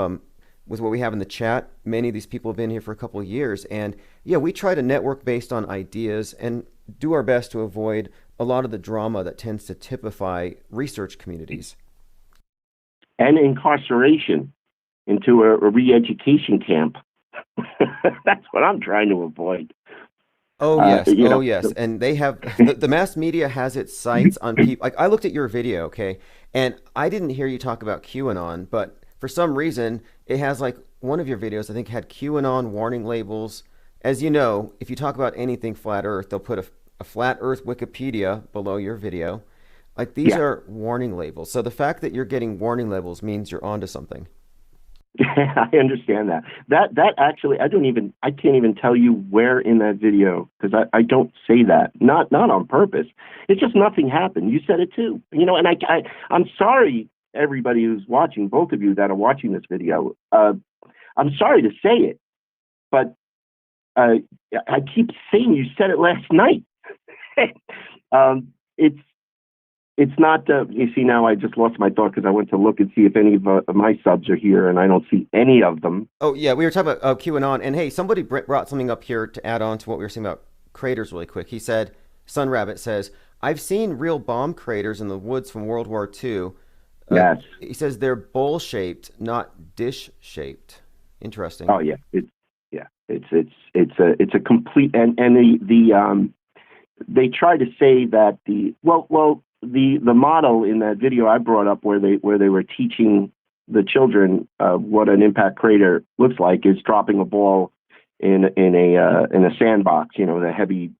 with what we have in the chat. Many of these people have been here for a couple of years, and we try to network based on ideas and do our best to avoid a lot of the drama that tends to typify research communities. And incarceration into a re-education camp. That's what I'm trying to avoid. Oh yes, and they have the mass media has its sights on people. Like, I looked at your video, okay, and I didn't hear you talk about QAnon, but for some reason it has, like, one of your videos I think had QAnon warning labels. As you know, if you talk about anything flat Earth, they'll put a flat Earth Wikipedia below your video. Like, these are warning labels. So the fact that you're getting warning labels means you're onto something. I understand that. That actually, I can't even tell you where in that video, because I don't say that. Not on purpose. It's just nothing happened. You said it too. And I'm sorry, everybody who's watching, both of you that are watching this video. I'm sorry to say it, but I keep saying you said it last night. It's not, you see, now I just lost my thought because I went to look and see if any of my subs are here, and I don't see any of them. Oh, yeah, we were talking about QAnon, and hey, somebody brought something up here to add on to what we were saying about craters really quick. He said, Sun Rabbit says, I've seen real bomb craters in the woods from World War II. Yes. He says they're bowl-shaped, not dish-shaped. Interesting. Oh, yeah. It's a complete, and the they try to say that the model in that video I brought up where they were teaching the children what an impact crater looks like is dropping a ball in a sandbox, the heavy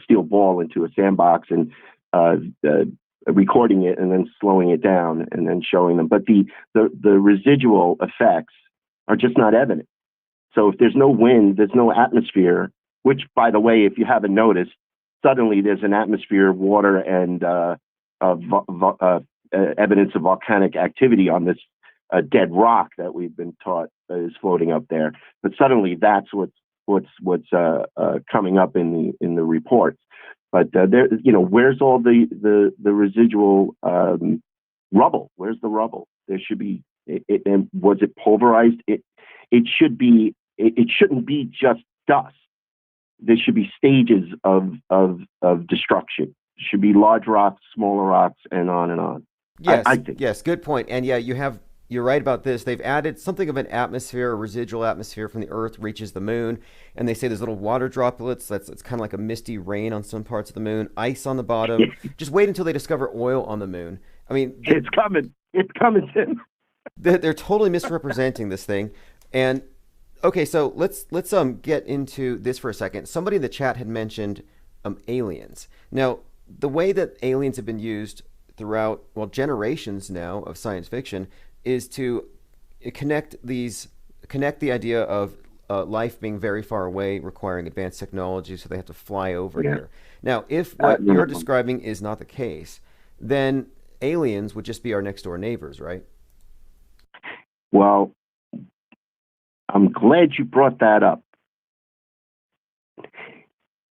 steel ball into a sandbox and recording it and then slowing it down and then showing them. But the residual effects are just not evident. So if there's no wind, there's no atmosphere, which, by the way, if you haven't noticed, suddenly there's an atmosphere, water, and evidence of volcanic activity on this dead rock that we've been taught is floating up there. But suddenly that's what's coming up in the reports. But there, where's all the residual rubble? Where's the rubble? There should be. And was it pulverized? It should be. It shouldn't be just dust. There should be stages of destruction. There should be large rocks, smaller rocks, and on and on. Yes, I think. Yes, good point. And yeah, you're right about this. They've added something of an atmosphere, a residual atmosphere from the Earth reaches the moon, and they say there's little water droplets. It's kind of like a misty rain on some parts of the moon, ice on the bottom. Just wait until they discover oil on the moon. I mean, it's coming. It's coming, Tim. They're totally misrepresenting this thing. And okay, so let's get into this for a second. Somebody in the chat had mentioned aliens. Now, the way that aliens have been used throughout, generations now of science fiction is to connect the idea of life being very far away, requiring advanced technology, so they have to fly over here. Now, if what you're describing is not the case, then aliens would just be our next door neighbors, right? Well, I'm glad you brought that up.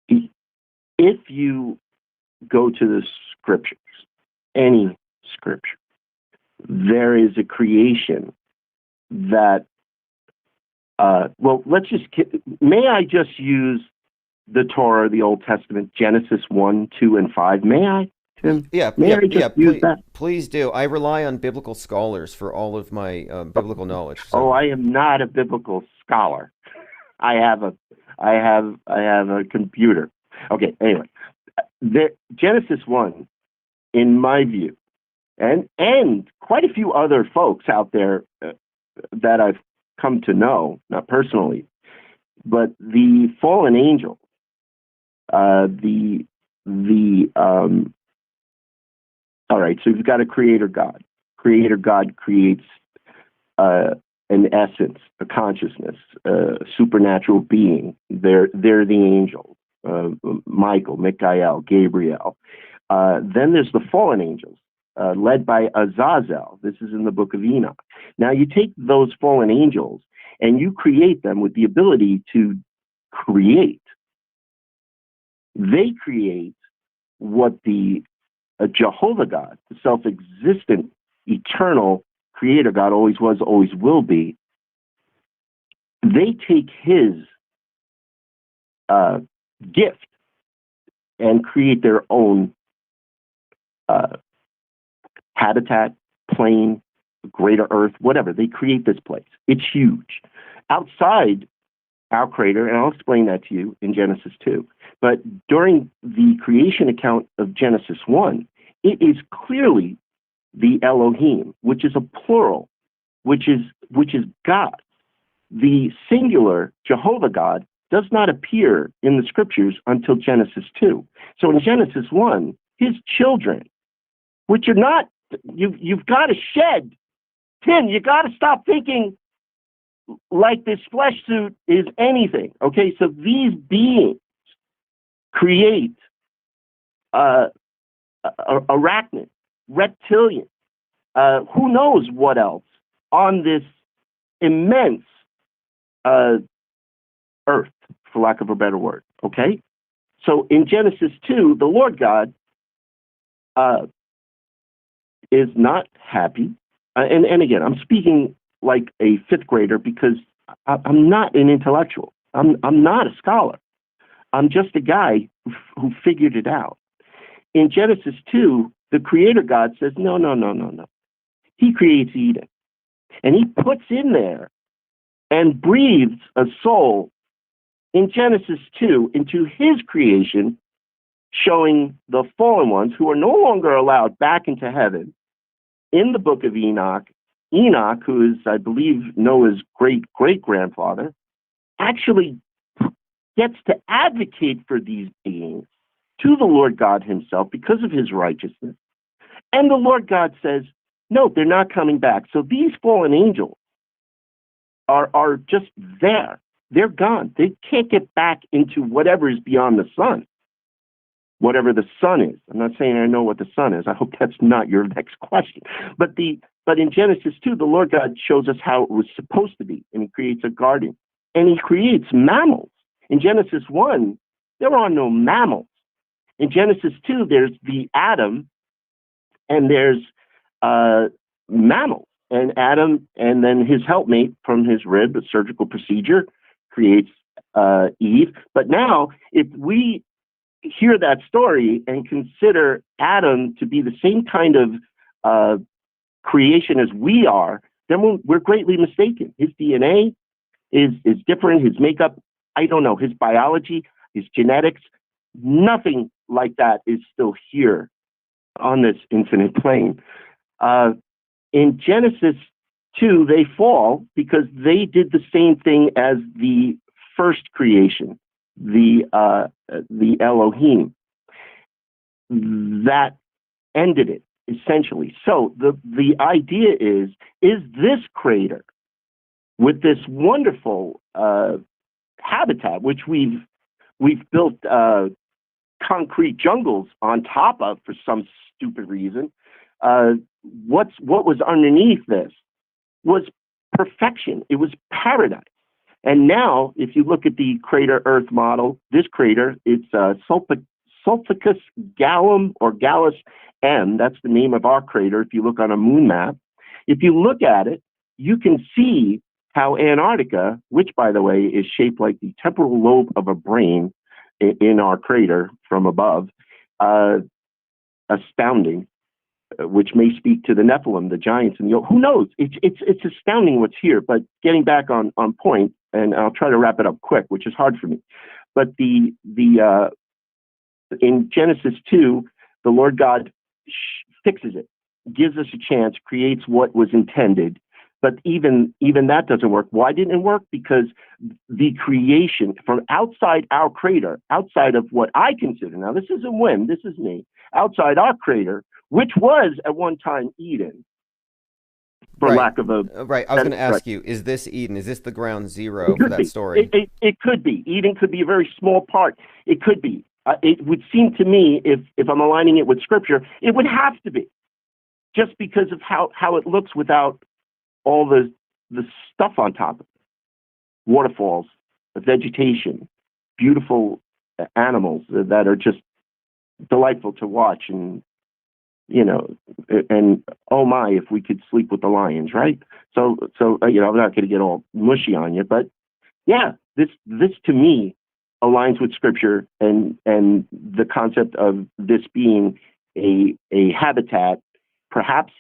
If you go to the scriptures, any scripture, there is a creation that, may I just use the Torah, the Old Testament, Genesis 1, 2, and 5? May I, Tim? Please do. I rely on biblical scholars for all of my biblical knowledge. So. Oh, I am not a biblical scholar. I have a computer. Okay, anyway. Genesis 1, in my view, and quite a few other folks out there that I've come to know, not personally, but the fallen angel, all right, so you've got a creator God. Creator God creates an essence, a consciousness, a supernatural being. They're the angels. Michael, Gabriel. Then there's the fallen angels, led by Azazel. This is in the book of Enoch. Now you take those fallen angels and you create them with the ability to create. They create what the Jehovah God, the self-existent, eternal creator God, always was, always will be. They take his gift and create their own habitat, plane, greater earth, whatever. They create this place. It's huge. Outside our creator, and I'll explain that to you in Genesis 2, but during the creation account of Genesis 1, it is clearly the Elohim, which is a plural, which is God. The singular Jehovah God does not appear in the scriptures until Genesis 2. So in Genesis 1, his children, which are not, you've got to shed. Tim, you got to stop thinking like this flesh suit is anything. Okay, so these beings create arachnid, reptilian, who knows what else on this immense earth, for lack of a better word. Okay, so in Genesis 2, the Lord God is not happy. And again, I'm speaking like a fifth grader because I'm not an intellectual. I'm not a scholar. I'm just a guy who figured it out. In Genesis 2, the Creator God says, no. He creates Eden. And he puts in there and breathes a soul in Genesis 2 into his creation, showing the fallen ones who are no longer allowed back into heaven. In the book of Enoch, who is, I believe, Noah's great-great-grandfather, actually gets to advocate for these beings to the Lord God himself because of his righteousness. And the Lord God says, no, they're not coming back. So these fallen angels are just there. They're gone. They can't get back into whatever is beyond the sun, whatever the sun is. I'm not saying I know what the sun is. I hope that's not your next question. But in Genesis 2, the Lord God shows us how it was supposed to be, and he creates a garden, and he creates mammals. In Genesis 1, there are no mammals. In Genesis 2, there's the Adam, and there's mammals. And Adam, and then his helpmate from his rib, a surgical procedure, creates Eve. But now, if we hear that story and consider Adam to be the same kind of creation as we are, then we're greatly mistaken. His DNA is different, his makeup, I don't know, his biology, his genetics, nothing like that is still here on this infinite plane. In Genesis 2, they fall because they did the same thing as the first creation, the Elohim. That ended it, essentially. So the idea is this crater with this wonderful habitat, which we've built concrete jungles on top of for some stupid reason, what was underneath this was perfection. It was paradise. And now, if you look at the crater Earth model, this crater, it's Sulpicus Gallum or Gallus M. That's the name of our crater if you look on a moon map. If you look at it, you can see how Antarctica, which, by the way, is shaped like the temporal lobe of a brain in our crater from above, astounding, which may speak to the Nephilim, the giants, and who knows? It's astounding what's here. But getting back on point, and I'll try to wrap it up quick, which is hard for me. But in Genesis 2, the Lord God fixes it, gives us a chance, creates what was intended. But even that doesn't work. Why didn't it work? Because the creation from outside our crater, outside of what I consider, now this isn't whim, this is me, outside our crater, which was at one time Eden, for lack of a... Right, I was going to ask you, is this Eden? Is this the ground zero for that story? It could be. Eden could be a very small part. It could be. It would seem to me, if I'm aligning it with Scripture, it would have to be, just because of how it looks without all the stuff on top of it. Waterfalls, vegetation, beautiful animals that are just delightful to watch, and and oh my, if we could sleep with the lions, right? So I'm not going to get all mushy on you, but yeah, this to me aligns with Scripture and the concept of this being a habitat, perhaps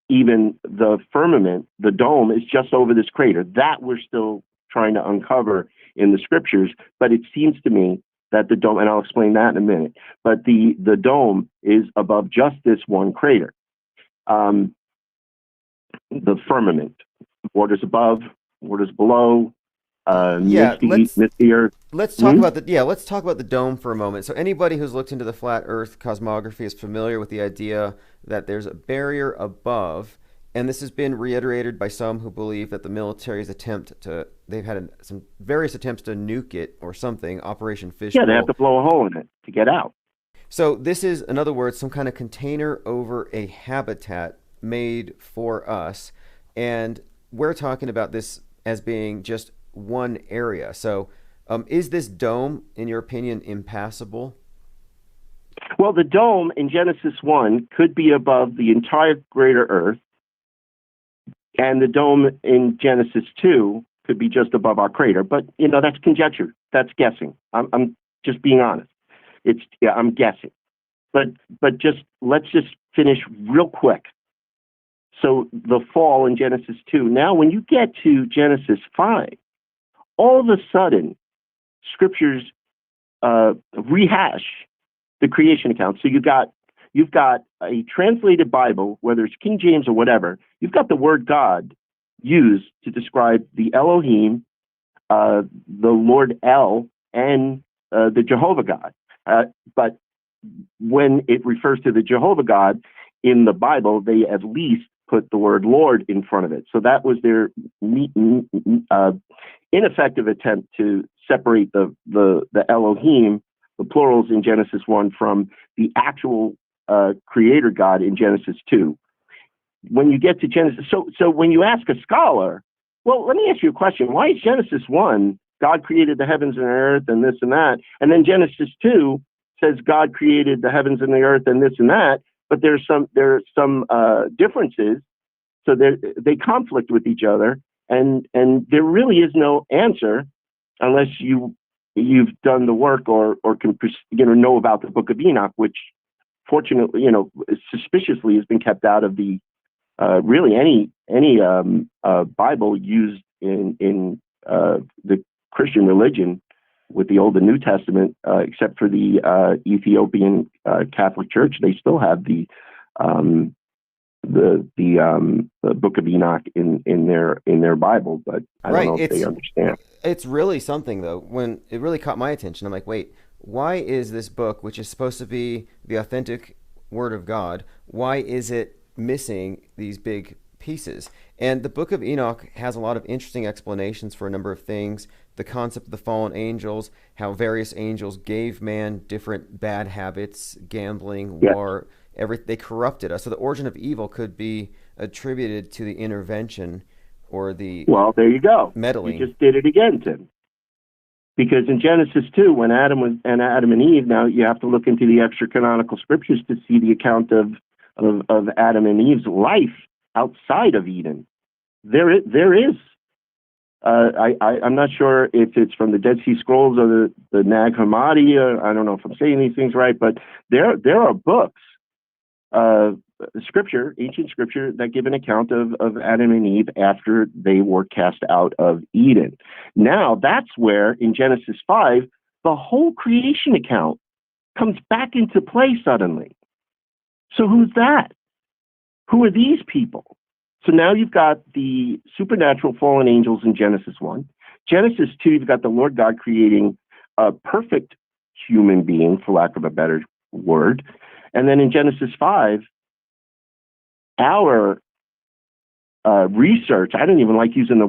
even the firmament, the dome, is just over this crater. That we're still trying to uncover in the Scriptures, but it seems to me that the dome, and I'll explain that in a minute, but the dome is above just this one crater. The firmament, waters above, waters below, misty earth. Let's talk about let's talk about the dome for a moment. So anybody who's looked into the flat Earth cosmography is familiar with the idea that there's a barrier above, and this has been reiterated by some who believe that the military's they've had some various attempts to nuke it or something, Operation Fishbowl. Yeah, they have to blow a hole in it to get out. So this is, in other words, some kind of container over a habitat made for us, and we're talking about this as being just one area. So is this dome, in your opinion, impassable? Well, the dome in Genesis 1 could be above the entire greater Earth, and the dome in Genesis 2 could be just above our crater. But, that's conjecture. That's guessing. I'm just being honest. I'm guessing. But let's just finish real quick. So the fall in Genesis 2. Now, when you get to Genesis 5, all of a sudden, Scriptures rehash the creation account. So you've got a translated Bible, whether it's King James or whatever. You've got the word God used to describe the Elohim, the Lord El, and the Jehovah God. But when it refers to the Jehovah God in the Bible, they at least put the word Lord in front of it. So that was their ineffective attempt to separate the Elohim, the plurals in Genesis 1, from the actual creator God in Genesis 2. When you get to Genesis, so when you ask a scholar, well, let me ask you a question. Why is Genesis 1, God created the heavens and the earth and this and that, and then Genesis 2 says God created the heavens and the earth and this and that, but there are some differences, so they conflict with each other, and there really is no answer unless you've done the work or can know about the Book of Enoch, which fortunately suspiciously has been kept out of the really any Bible used in the Christian religion with the Old and New Testament, except for the Ethiopian Catholic Church. They still have the Book of Enoch in their Bible, but I don't know if they understand. It's really something, though. When it really caught my attention, I'm like, wait, why is this book, which is supposed to be the authentic Word of God, why is it missing these big pieces? And the Book of Enoch has a lot of interesting explanations for a number of things. The concept of the fallen angels, how various angels gave man different bad habits, gambling, war, they corrupted us. So the origin of evil could be attributed to the intervention or the there you go. Meddling. You just did it again, Tim. Because in Genesis 2, when Adam and Eve, now you have to look into the extra canonical scriptures to see the account of Adam and Eve's life outside of Eden. There is. I'm not sure if it's from the Dead Sea Scrolls or the Nag Hammadi. I don't know if I'm saying these things right, but there are books, ancient scripture, that give an account of Adam and Eve after they were cast out of Eden. Now, that's where, in Genesis 5, the whole creation account comes back into play suddenly. So who's that? Who are these people? So now you've got the supernatural fallen angels in Genesis 1. Genesis 2, you've got the Lord God creating a perfect human being, for lack of a better word. And then in Genesis 5, our research, I don't even like using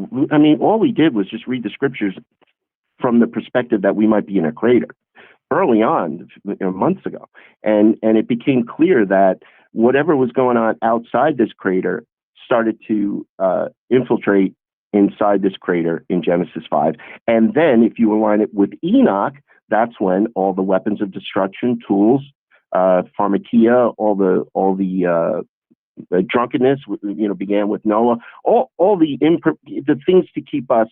all we did was just read the scriptures from the perspective that we might be in a crater early on, months ago. And it became clear that whatever was going on outside this crater started to infiltrate inside this crater in Genesis 5. And then if you align it with Enoch, that's when all the weapons of destruction, tools, pharmakia, all the drunkenness, began with Noah. All the things to keep us,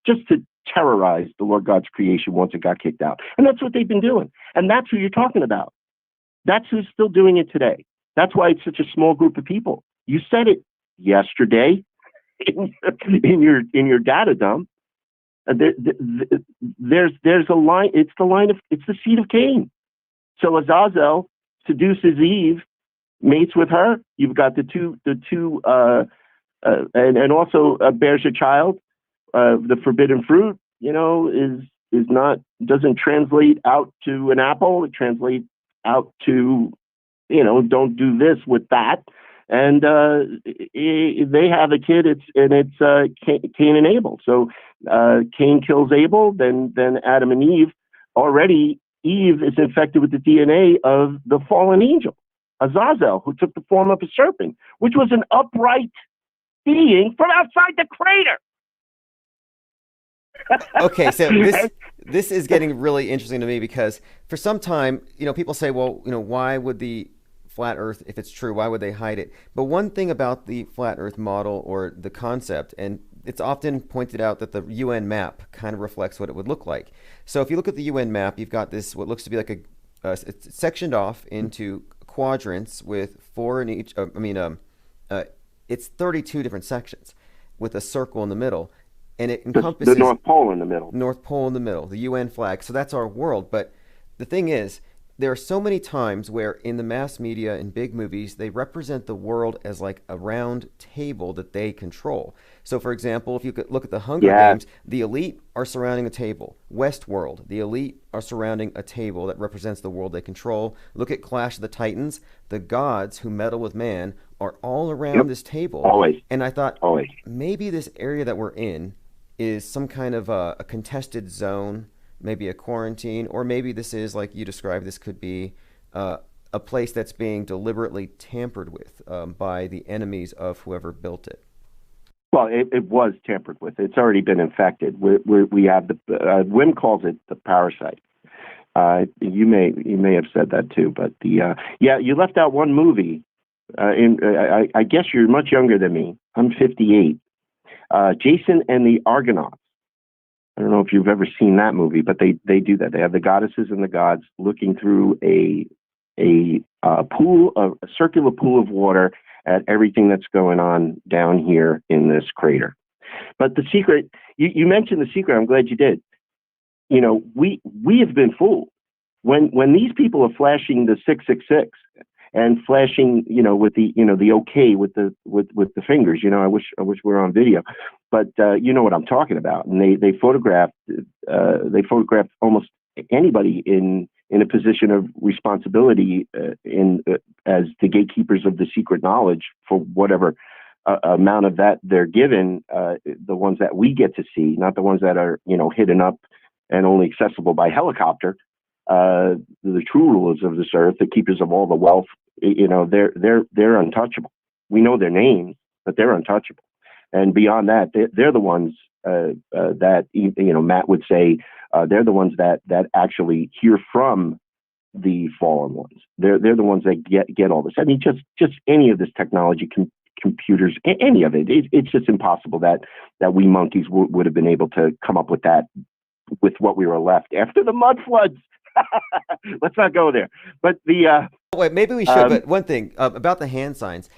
just to terrorize the Lord God's creation once it got kicked out. And that's what they've been doing. And that's who you're talking about. That's who's still doing it today. That's why it's such a small group of people. You said it yesterday in your data dump. There's a line. It's the seed of Cain. So Azazel seduces Eve, mates with her. You've got the two, and also bears a child. The forbidden fruit, doesn't translate out to an apple. It translates out to, don't do this with that. And they have a kid. It's Cain and Abel. So Cain kills Abel. Then Adam and Eve. Already Eve is infected with the DNA of the fallen angel, Azazel, who took the form of a serpent, which was an upright being from outside the crater. Okay, so this is getting really interesting to me, because for some time, people say, well, why would the flat Earth, if it's true, why would they hide it? But one thing about the flat Earth model, or the concept, and it's often pointed out that the UN map kind of reflects what it would look like. So if you look at the UN map, you've got this, what looks to be like it's sectioned off into quadrants with 4 in each. It's 32 different sections with a circle in the middle. And it encompasses the North Pole in the middle. North Pole in the middle, the UN flag. So that's our world. But the thing is, there are so many times where in the mass media and big movies, they represent the world as like a round table that they control. So, for example, if you could look at the Hunger Games, the elite are surrounding a table. Westworld, the elite are surrounding a table that represents the world they control. Look at Clash of the Titans. The gods who meddle with man are all around this table. Always. And I thought, maybe this area that we're in is some kind of a contested zone, maybe a quarantine, or maybe this is, like you described, this could be a place that's being deliberately tampered with by the enemies of whoever built it. Well, it was tampered with. It's already been infected. We have the Wim calls it the parasite. You may have said that too, but you left out one movie. I guess you're much younger than me. I'm 58. Jason and the Argonauts. I don't know if you've ever seen that movie, but they do that. They have the goddesses and the gods looking through a circular pool of water at everything that's going on down here in this crater. But the secret, you mentioned the secret. I'm glad you did. You know, we have been fooled when these people are flashing the 666 and flashing, you know, with the okay with the fingers. You know, I wish we were on video, but you know what I'm talking about. And they photographed almost anybody in a position of responsibility as the gatekeepers of the secret knowledge for whatever amount of that they're given. The ones that we get to see, not the ones that are, you know, hidden up and only accessible by helicopter. The true rulers of this earth, the keepers of all the wealth, you know, they're untouchable. We know their names, but they're untouchable. And beyond that, they're the ones that, you know, Matt would say, they're the ones that actually hear from the fallen ones. They're the ones that get all this. I mean, just any of this technology, computers, any of it. It's just impossible that we monkeys would have been able to come up with that with what we were left after the mud floods. Let's not go there. But wait, maybe we should. But one thing about the hand signs.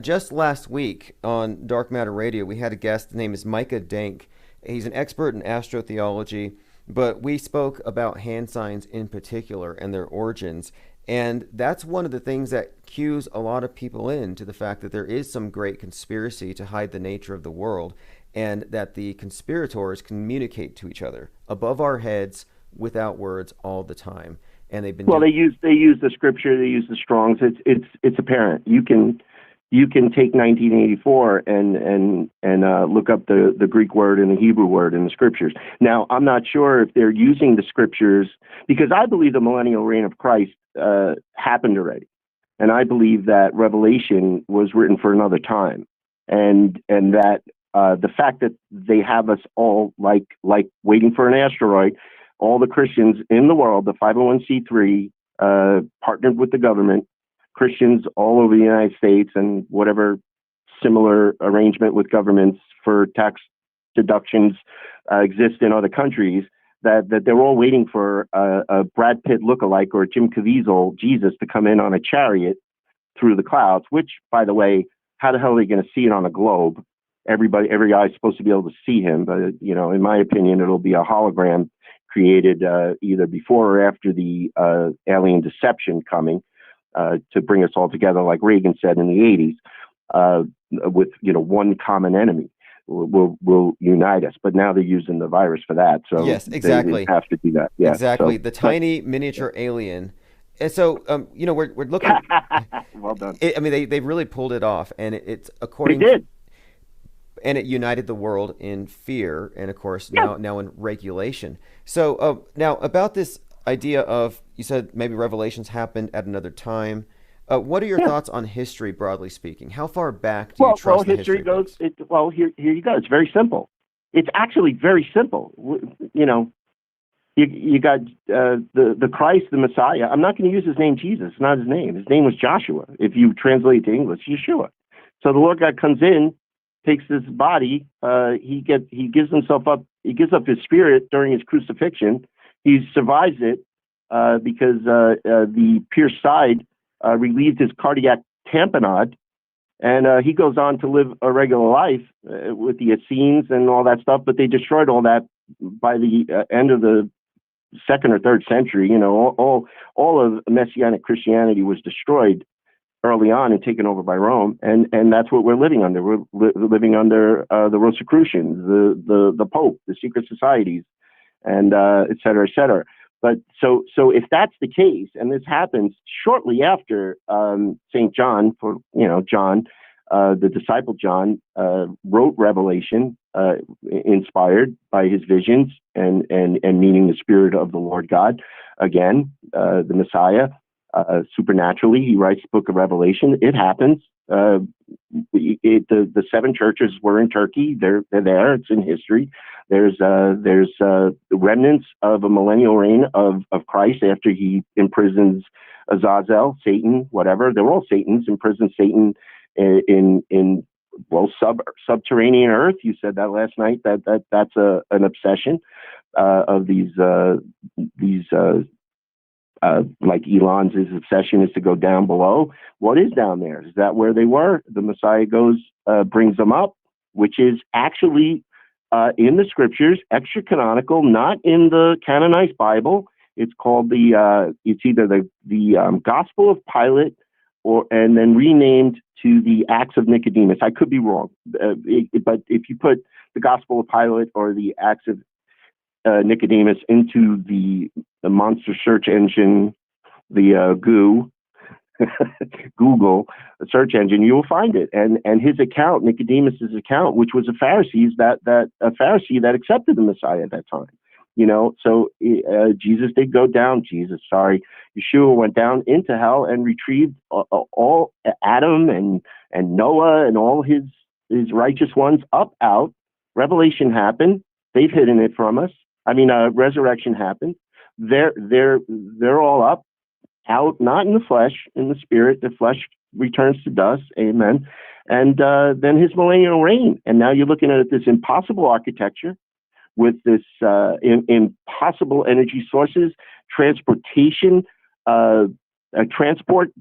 Just last week on Dark Matter Radio, we had a guest. His name is Micah Dank. He's an expert in astrotheology, but we spoke about hand signs in particular and their origins. And that's one of the things that cues a lot of people in to the fact that there is some great conspiracy to hide the nature of the world, and that the conspirators communicate to each other above our heads without words all the time. And they've been they use the scripture, they use the Strongs. It's apparent. You can take 1984 and look up the Greek word and the Hebrew word in the scriptures. Now, I'm not sure if they're using the scriptures, because I believe the millennial reign of Christ happened already, and I believe that Revelation was written for another time, and that the fact that they have us all like waiting for an asteroid, all the Christians in the world, the 501c3 partnered with the government. Christians all over the United States and whatever similar arrangement with governments for tax deductions exist in other countries, that they're all waiting for a Brad Pitt lookalike or Jim Caviezel Jesus to come in on a chariot through the clouds, which, by the way, how the hell are they going to see it on a globe? Every eye is supposed to be able to see him, but, you know, in my opinion, it'll be a hologram created either before or after the alien deception coming. To bring us all together, like Reagan said in the 80s, with, you know, one common enemy will unite us. But now they're using the virus for that, so yes, exactly. They have to do that. Yeah, exactly. So, the tiny miniature alien. And so, you know, we're looking. Well done. I mean, they really pulled it off, and it's according. They did. And it united the world in fear, and of course now in regulation. So now about this idea of, you said maybe revelations happened at another time. What are your thoughts on history, broadly speaking? How far back do you trust the history goes? Here you go. It's very simple. It's actually very simple. You know, you got the Christ, the Messiah. I'm not going to use his name Jesus. It's not his name. His name was Joshua. If you translate it to English, Yeshua. So the Lord God comes in, takes his body. He gives himself up. He gives up his spirit during his crucifixion. He survives it because the pierced side relieved his cardiac tamponade, and he goes on to live a regular life with the Essenes and all that stuff. But they destroyed all that by the end of the second or third century. All of Messianic Christianity was destroyed early on and taken over by Rome, and that's what we're living under. We're living under the Rosicrucians, the Pope, the secret societies, and et cetera, et cetera. But so if that's the case, and this happens shortly after Saint John, John, the disciple John, wrote Revelation, inspired by his visions and meaning the Spirit of the Lord God, again, the Messiah. Supernaturally, he writes the book of Revelation. It happens. The seven churches were in Turkey. They're there. It's in history. There's the remnants of a millennial reign of Christ after he imprisons Azazel, Satan, whatever. They're all Satans. Imprisons Satan in subterranean earth. You said that last night. That's an obsession of these. Like Elon's obsession is to go down below. What is down there? Is that where they were? The Messiah goes, brings them up, which is actually in the scriptures, extra canonical, not in the canonized Bible. It's called it's either the Gospel of Pilate and then renamed to the Acts of Nicodemus. I could be wrong, but if you put the Gospel of Pilate or the Acts of Nicodemus into the monster search engine, the Google search engine, you will find it. And his account, Nicodemus's account, which was a Pharisee, a Pharisee that accepted the Messiah at that time. So Jesus did go down. Yeshua went down into hell and retrieved all Adam and Noah and all his righteous ones out. Revelation happened. They've hidden it from us. Resurrection happened. They're all up, out, not in the flesh, in the spirit. The flesh returns to dust. Amen. And then his millennial reign. And now you're looking at this impossible architecture with this impossible energy sources, transportation, transport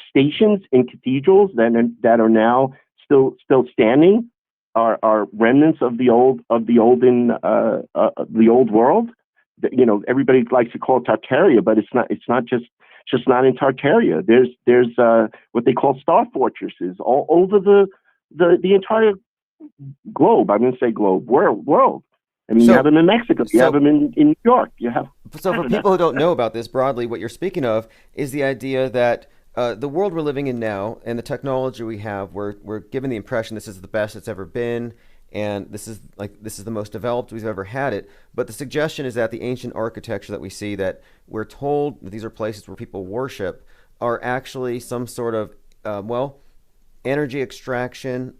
stations in cathedrals that are now still standing. Are remnants of the old world. Everybody likes to call it Tartaria, but it's not just not in Tartaria. There's what they call star fortresses all over the entire globe. I'm going to say globe, world. You have them in Mexico. You have them in New York. You have. So for people who don't know about this broadly, what you're speaking of is the idea that the world we're living in now and the technology we have, we're given the impression this is the best it's ever been, and this is the most developed we've ever had it. But the suggestion is that the ancient architecture that we see, that we're told that these are places where people worship, are actually some sort of energy extraction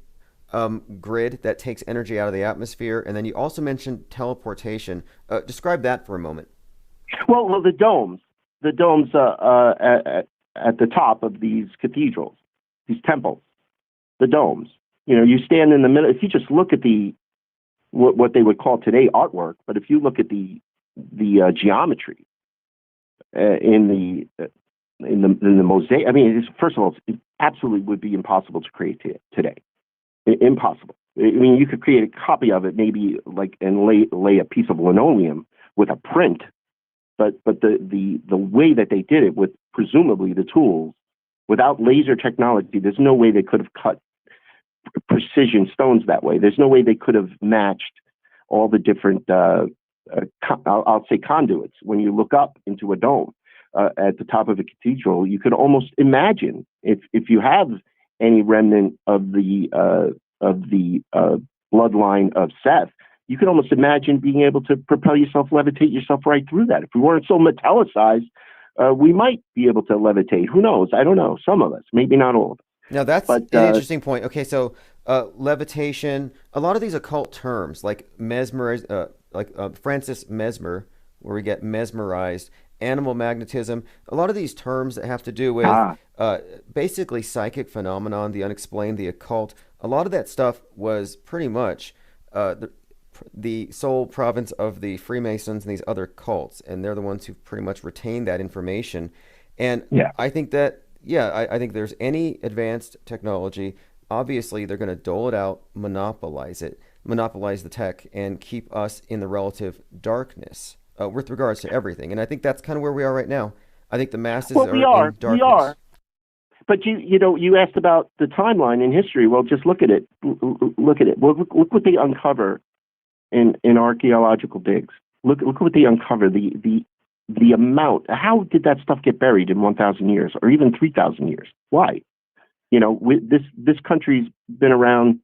grid that takes energy out of the atmosphere. And then you also mentioned teleportation. Describe that for a moment. Well, the domes at the top of these cathedrals, these temples, the domes. You stand in the middle. If you just look at what they would call today artwork, but if you look at the geometry in the mosaic, first of all, it absolutely would be impossible to create today. Impossible. You could create a copy of it, maybe and lay a piece of linoleum with a print. But the way that they did it with presumably the tools, without laser technology, there's no way they could have cut precision stones that way. There's no way they could have matched all the different, I'll say conduits. When you look up into a dome at the top of a cathedral, you could almost imagine if you have any remnant of the bloodline of Seth, you could almost imagine being able to propel yourself, levitate yourself right through that. If we weren't so metallicized, we might be able to levitate. Who knows? I don't know. Some of us, maybe not all of us. Now that's an interesting point. Okay, so levitation, a lot of these occult terms like Francis Mesmer, where we get mesmerized, animal magnetism, a lot of these terms that have to do with basically psychic phenomenon, the unexplained, the occult, a lot of that stuff was pretty much the sole province of the Freemasons and these other cults, and they're the ones who pretty much retained that information. And I think that, I think there's any advanced technology, obviously they're going to dole it out, monopolize the tech, and keep us in the relative darkness with regards to everything. And I think that's kind of where we are right now. I think the masses Well, are we are. in darkness. We are. But you asked about the timeline in history. Well, just look at it. Look at it. Look what they uncover in archaeological digs. Look what they uncover. The amount. How did that stuff get buried in 1,000 years or even 3,000 years? Why? This country's been around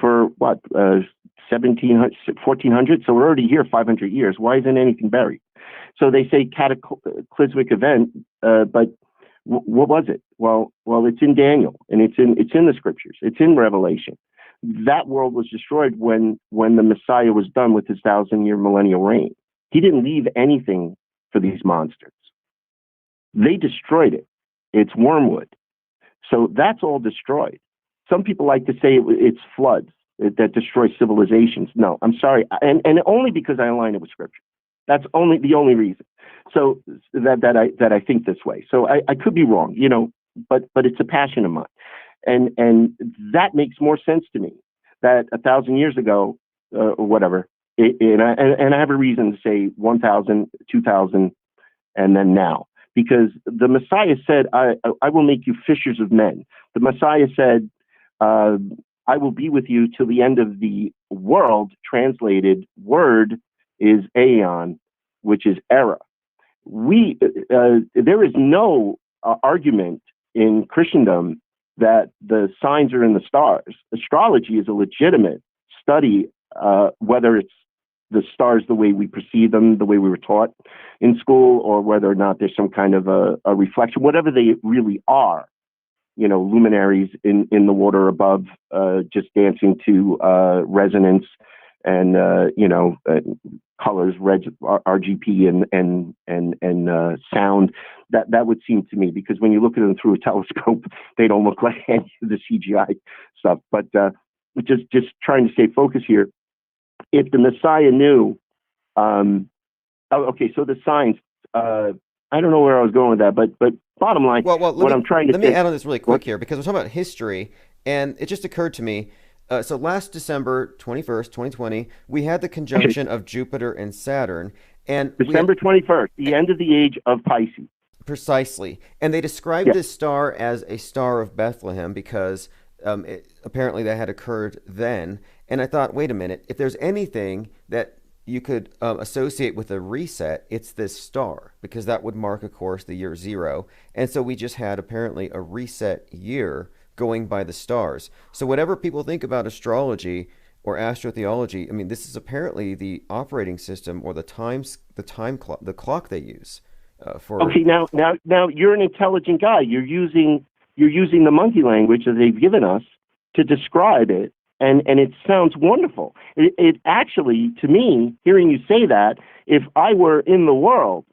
for what 1,700, 1,400. So we're already here 500 years. Why isn't anything buried? So they say cataclysmic event, but what was it? Well, it's in Daniel, and it's in the scriptures. It's in Revelation. That world was destroyed when the Messiah was done with his 1,000-year millennial reign. He didn't leave anything for these monsters. They destroyed it. It's wormwood. So that's all destroyed. Some people like to say it's floods that destroy civilizations. No, I'm sorry, and only because I align it with scripture. That's the only reason. So that I think this way. So I could be wrong, but it's a passion of mine, and that makes more sense to me. That 1,000 years ago, or whatever, and I have a reason to say 1,000, 2,000, and then now, because the Messiah said, "I will make you fishers of men." The Messiah said, "I will be with you till the end of the world." Translated word is aeon, which is era. There is no argument in Christendom that the signs are in the stars. Astrology is a legitimate study, whether it's the stars the way we perceive them, the way we were taught in school, or whether or not there's some kind of a reflection, whatever they really are. Luminaries in the water above, just dancing to resonance and colors, red, RGB, and sound. That would seem to me, because when you look at them through a telescope, they don't look like any of the CGI stuff. But just trying to stay focused here. If the Messiah knew, okay, so the signs. I don't know where I was going with that, but bottom line, let me add on this really quick here, because we're talking about history, and it just occurred to me. So last December 21st, 2020, we had the conjunction of Jupiter and Saturn. And December 21st, the end of the age of Pisces. Precisely. And they described this star as a star of Bethlehem because apparently that had occurred then. And I thought, wait a minute, if there's anything that you could associate with a reset, it's this star, because that would mark, of course, the year 0. And so we just had apparently a reset year going by the stars. So whatever people think about astrology or astrotheology, I mean, this is apparently the operating system or the clock they use for. Okay, now you're an intelligent guy. You're using the monkey language that they've given us to describe it, and it sounds wonderful. It actually, to me, hearing you say that, if I were in the world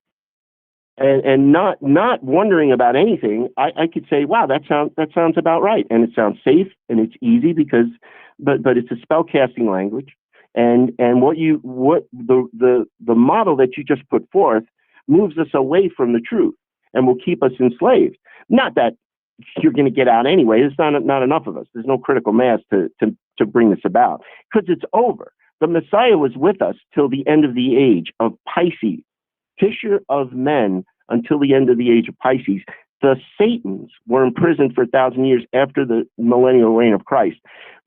and not wondering about anything, I could say, wow, that sounds about right, and it sounds safe and it's easy because, but it's a spellcasting language, and what the model that you just put forth moves us away from the truth and will keep us enslaved. Not that you're going to get out anyway. There's not enough of us. There's no critical mass to bring this about, because it's over. The Messiah was with us till the end of the age of Pisces, fisher of men until the end of the age of Pisces. The Satans were imprisoned for 1,000 years after the millennial reign of Christ.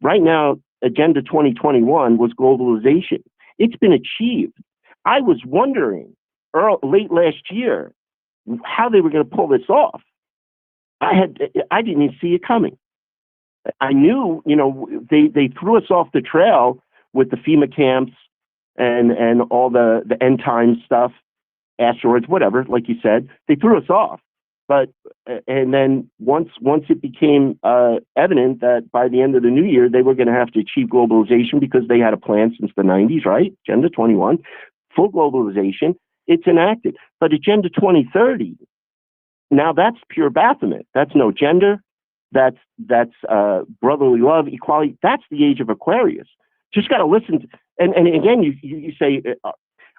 Right now, Agenda 2021 was globalization. It's been achieved. I was wondering late last year how they were going to pull this off. I didn't even see it coming. I knew, they threw us off the trail with the FEMA camps and all the end time stuff, asteroids, whatever, like you said. They threw us off. But and then once it became evident that by the end of the new year they were going to have to achieve globalization, because they had a plan since the 90s, right? Agenda 21, full globalization, it's enacted. But Agenda 2030, now that's pure Baphomet. That's no gender. That's brotherly love, equality. That's the age of Aquarius. Just got to listen to, and again, you say,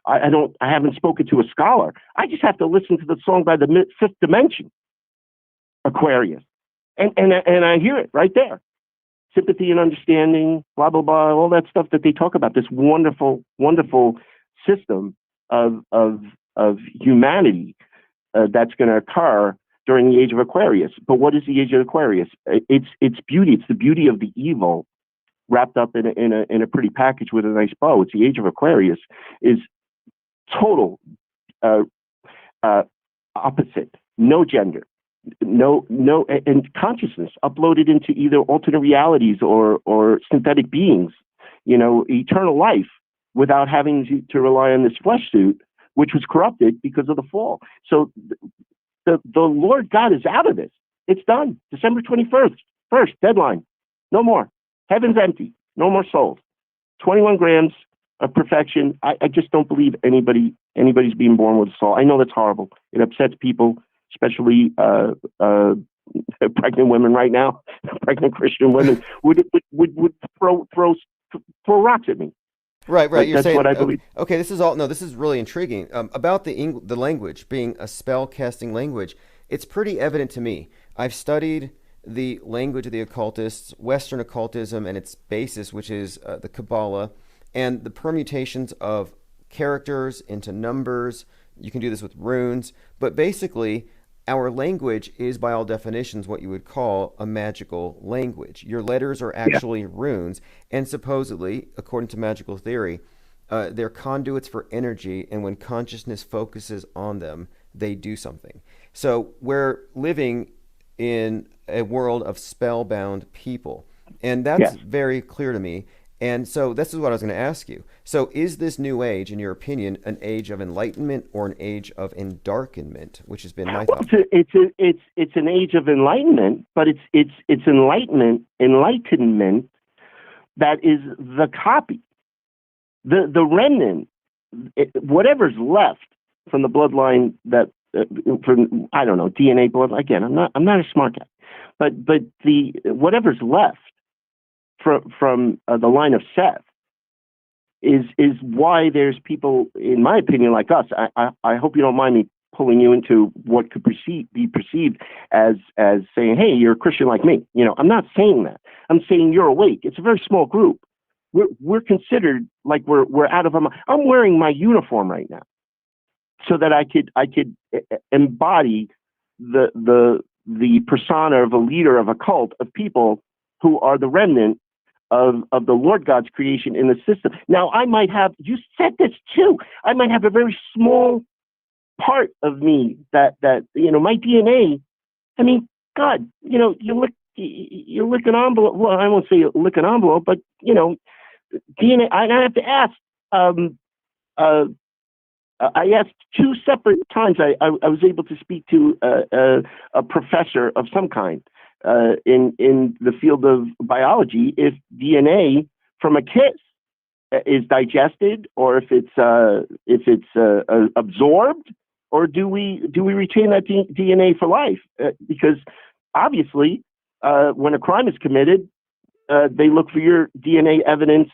I haven't spoken to a scholar. I just have to listen to the song by the Fifth Dimension, Aquarius, and I hear it right there. Sympathy and understanding, blah blah blah, all that stuff that they talk about. This wonderful, wonderful system of humanity that's going to occur during the age of Aquarius. But what is the age of Aquarius? It's beauty. It's the beauty of the evil wrapped up in a pretty package with a nice bow. It's the age of Aquarius is total opposite, no gender, no, and consciousness uploaded into either alternate realities or synthetic beings, eternal life without having to rely on this flesh suit, which was corrupted because of the fall. So the Lord God is out of this. It's done. December 21st, deadline. No more. Heaven's empty. No more souls. 21 grams of perfection. I just don't believe anybody's being born with a soul. I know that's horrible. It upsets people, especially pregnant women right now. Pregnant Christian women would throw rocks at me. Right. You're that's saying what I believe. Okay, this is really intriguing. About the language being a spell casting language. It's pretty evident to me. I've studied the language of the occultists, Western occultism, and its basis, which is the Kabbalah, and the permutations of characters into numbers. You can do this with runes, but basically, our language is, by all definitions, what you would call a magical language. Your letters are actually runes, and supposedly, according to magical theory, they're conduits for energy, and when consciousness focuses on them, they do something. So we're living in a world of spellbound people, and that's very clear to me. And so this is what I was going to ask you. So is this new age, in your opinion, an age of enlightenment or an age of endarkenment, which has been my thought? It's an age of enlightenment, but it's enlightenment that is the copy, the remnant, whatever's left from the bloodline that from I don't know DNA blood. Again, I'm not a smart guy, but the whatever's left from the line of Seth is why there's people, in my opinion, like us. I hope you don't mind me pulling you into what could be perceived as saying, hey, you're a Christian like me. I'm not saying that. I'm saying you're awake. It's a very small group. We're considered like we're out of our mind. I'm wearing my uniform right now so that I could embody the persona of a leader of a cult of people who are the remnant of the Lord God's creation in the system. Now, I might have, you said this too, I might have a very small part of me that my DNA, I mean, God, you lick an envelope, well, I won't say you lick an envelope, but, DNA, I have to ask, I asked 2 separate times, I was able to speak to a professor of some kind, in the field of biology, if DNA from a kiss is digested, or if it's absorbed, or do we retain that DNA for life? Because obviously, when a crime is committed, they look for your DNA evidence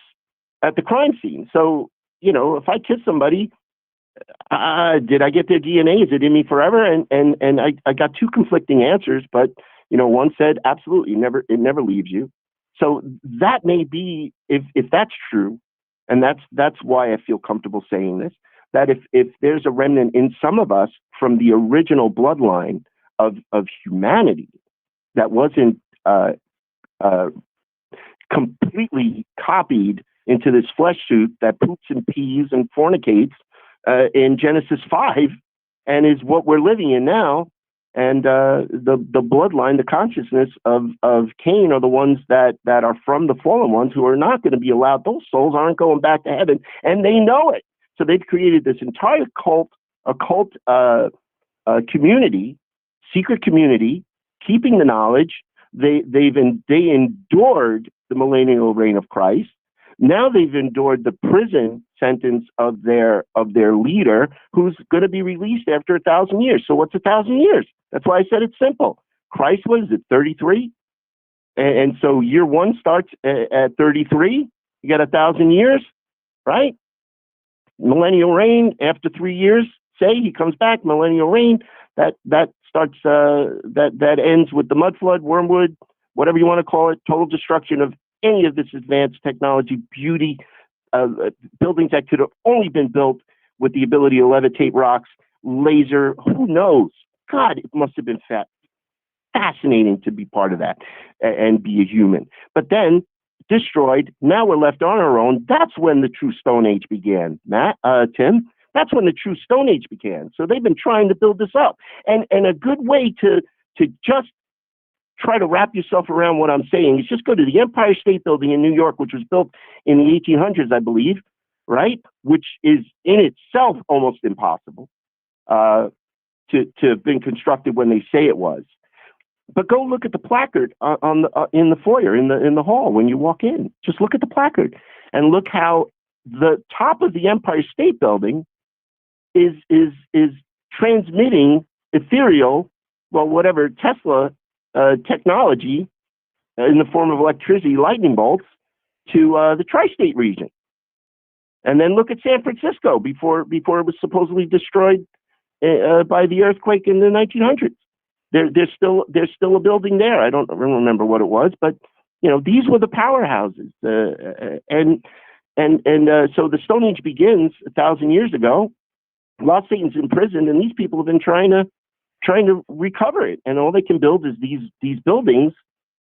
at the crime scene. So if I kiss somebody, did I get their DNA? Is it in me forever? And I got 2 conflicting answers, but one said absolutely, it never leaves you. So that may be, if that's true, and that's why I feel comfortable saying this, that if there's a remnant in some of us from the original bloodline of humanity that wasn't completely copied into this flesh suit that poops and pees and fornicates in Genesis 5, and is what we're living in now. And the bloodline, the consciousness of Cain are the ones that are from the fallen ones who are not going to be allowed. Those souls aren't going back to heaven, and they know it. So they've created this entire occult community, secret community, keeping the knowledge. They endured the millennial reign of Christ. Now they've endured the prison sentence of their leader, who's going to be released after 1,000 years. So what's 1,000 years? That's why I said it's simple. Christ was at 33, and so year 1 starts at 33. You got 1,000 years, right? Millennial reign after 3 years. Say he comes back, millennial reign. That starts. That ends with the mud flood, wormwood, whatever you want to call it. Total destruction of any of this advanced technology, beauty, buildings that could have only been built with the ability to levitate rocks, laser, who knows? God, it must have been fascinating to be part of that and be a human. But then destroyed. Now we're left on our own. That's when the true Stone Age began, Tim. That's when the true Stone Age began. So they've been trying to build this up. And a good way to just try to wrap yourself around what I'm saying is just go to the Empire State Building in New York, which was built in the 1800s, I believe, right? Which is in itself almost impossible to have been constructed when they say it was. But go look at the placard in the foyer, in the hall when you walk in. Just look at the placard and look how the top of the Empire State Building is transmitting ethereal, well, whatever Tesla technology in the form of electricity, lightning bolts to the tri-state region. And then look at San Francisco before it was supposedly destroyed by the earthquake in the 1900s. There's still a building there. I don't remember what it was, but these were the powerhouses, and so the Stone Age begins 1,000 years ago. While Satan's imprisoned, and these people have been trying to recover it, and all they can build is these buildings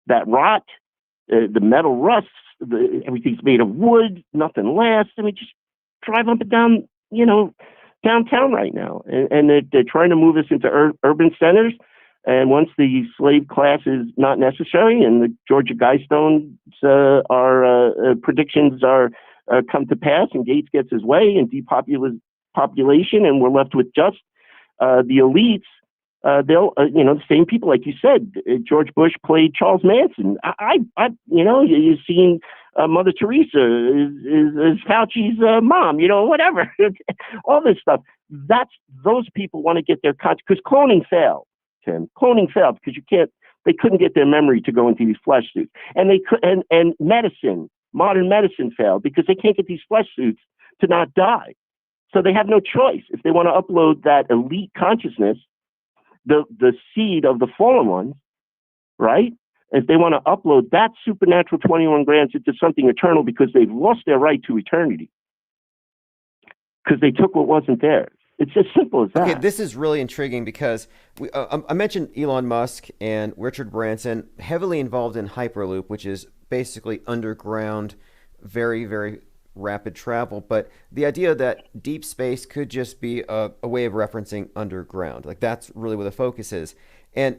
that rot, the metal rusts, everything's made of wood, nothing lasts. I mean, just drive up and down, downtown right now, and they're trying to move us into urban centers. And once the slave class is not necessary, and the Georgia Guidestones predictions are come to pass, and Gates gets his way, and depopulation, and we're left with just the elites. They'll, the same people, like you said, George Bush played Charles Manson. You've seen Mother Teresa is Fauci's mom, whatever, all this stuff. Those people want to get their because cloning failed. Tim. Cloning failed because they couldn't get their memory to go into these flesh suits, and modern medicine failed because they can't get these flesh suits to not die. So they have no choice if they want to upload that elite consciousness, the seed of the fallen ones, right? If they want to upload that supernatural 21 grams into something eternal because they've lost their right to eternity because they took what wasn't theirs. It's as simple as that. Okay, this is really intriguing because I mentioned Elon Musk and Richard Branson, heavily involved in Hyperloop, which is basically underground, very, very rapid travel. But the idea that deep space could just be a way of referencing underground, like that's really where the focus is. And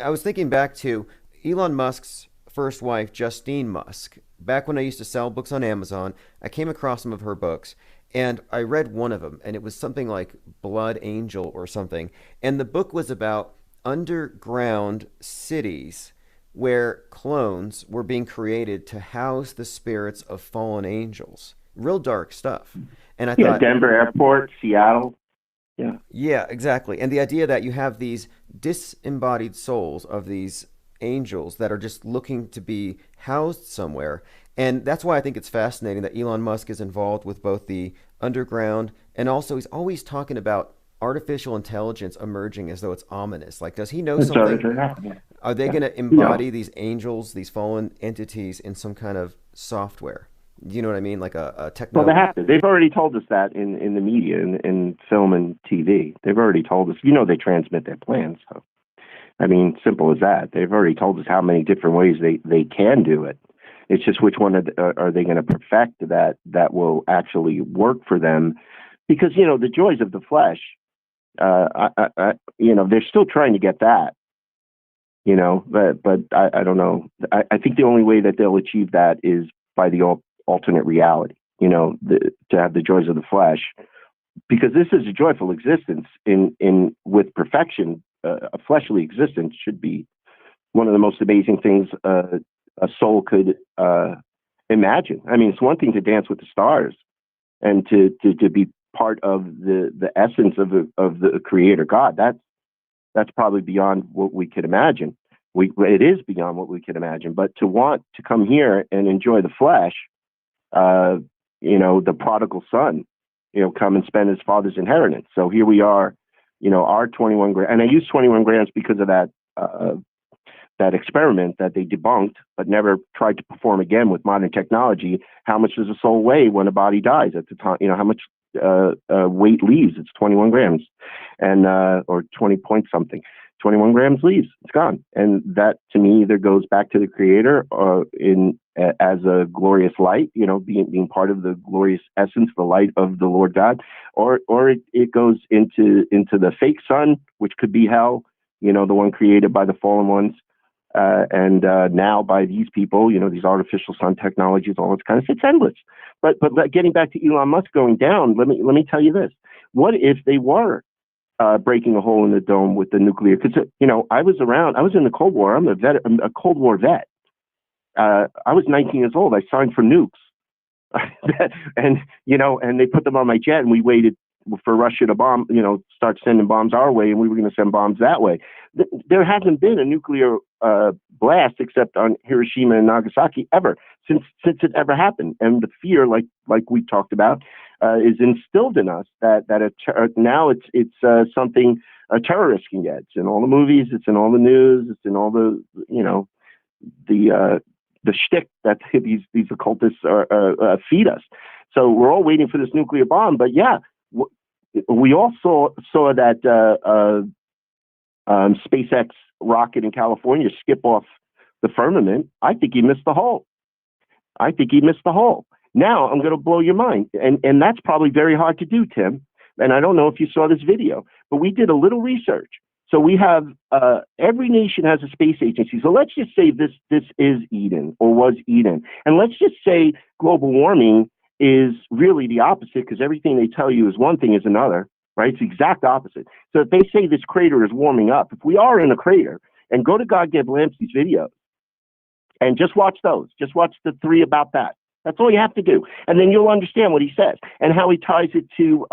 I was thinking back to Elon Musk's first wife, Justine Musk. Back when I used to sell books on Amazon, I came across some of her books. And I read one of them, and it was something like Blood Angel or something. And the book was about underground cities where clones were being created to house the spirits of fallen angels. Real dark stuff. And I thought, Denver Airport, Seattle. Yeah, exactly. And the idea that you have these disembodied souls of these angels that are just looking to be housed somewhere. And that's why I think it's fascinating that Elon Musk is involved with both the underground and also he's always talking about artificial intelligence emerging as though it's ominous. Like, does he know something? Are they going to embody these angels, these fallen entities in some kind of software? Do you know what I mean? Like a technology? Well, they have to. They've already told us that in the media, in film and TV. They've already told us. They transmit their plans. So, I mean, simple as that. They've already told us how many different ways they can do it. It's just which one are they going to perfect that will actually work for them? Because, the joys of the flesh, they're still trying to get that, but I don't know. I think the only way that they'll achieve that is by the alternate reality, to have the joys of the flesh, because this is a joyful existence with perfection. A fleshly existence should be one of the most amazing things a soul could imagine. I mean, it's one thing to dance with the stars and to be part of the essence of the Creator God. That's probably beyond what we could imagine. It is beyond what we could imagine. But to want to come here and enjoy the flesh, the prodigal son, come and spend his father's inheritance. So here we are, our 21 grams, and I use 21 grams because of that experiment that they debunked, but never tried to perform again with modern technology. How much does a soul weigh when a body dies at the time? How much weight leaves. It's 21 grams, and or 20 point something. 21 grams leaves. It's gone, and that to me either goes back to the Creator as a glorious light, being part of the glorious essence, the light of the Lord God, or it goes into the fake sun, which could be hell, the one created by the fallen ones. And now by these people, these artificial sun technologies, all this kind of, it's endless. But getting back to Elon Musk going down, let me tell you this: what if they were breaking a hole in the dome with the nuclear? Because I was in the Cold War. I'm a Cold War vet. I was 19 years old. I signed for nukes, and they put them on my jet, and we waited for Russia to bomb, start sending bombs our way, and we were going to send bombs that way. There hasn't been a nuclear blast except on Hiroshima and Nagasaki ever since it ever happened. And the fear, like we talked about, is instilled in us that now it's something a terrorist can get. It's in all the movies, it's in all the news, it's in all the the shtick that these occultists feed us. So we're all waiting for this nuclear bomb. But yeah, we all saw that SpaceX rocket in California skip off the firmament. I think he missed the hole. Now I'm going to blow your mind. And that's probably very hard to do, Tim. And I don't know if you saw this video, but we did a little research. So we have, every nation has a space agency. So let's just say this is Eden, or was Eden. And let's just say global warming is really the opposite, because everything they tell you is one thing is another, right? It's the exact opposite. So if they say this crater is warming up, if we are in a crater, and go to God Gave Lampsey's videos and just watch those, just watch the 3 about that. That's all you have to do. And then you'll understand what he says and how he ties it to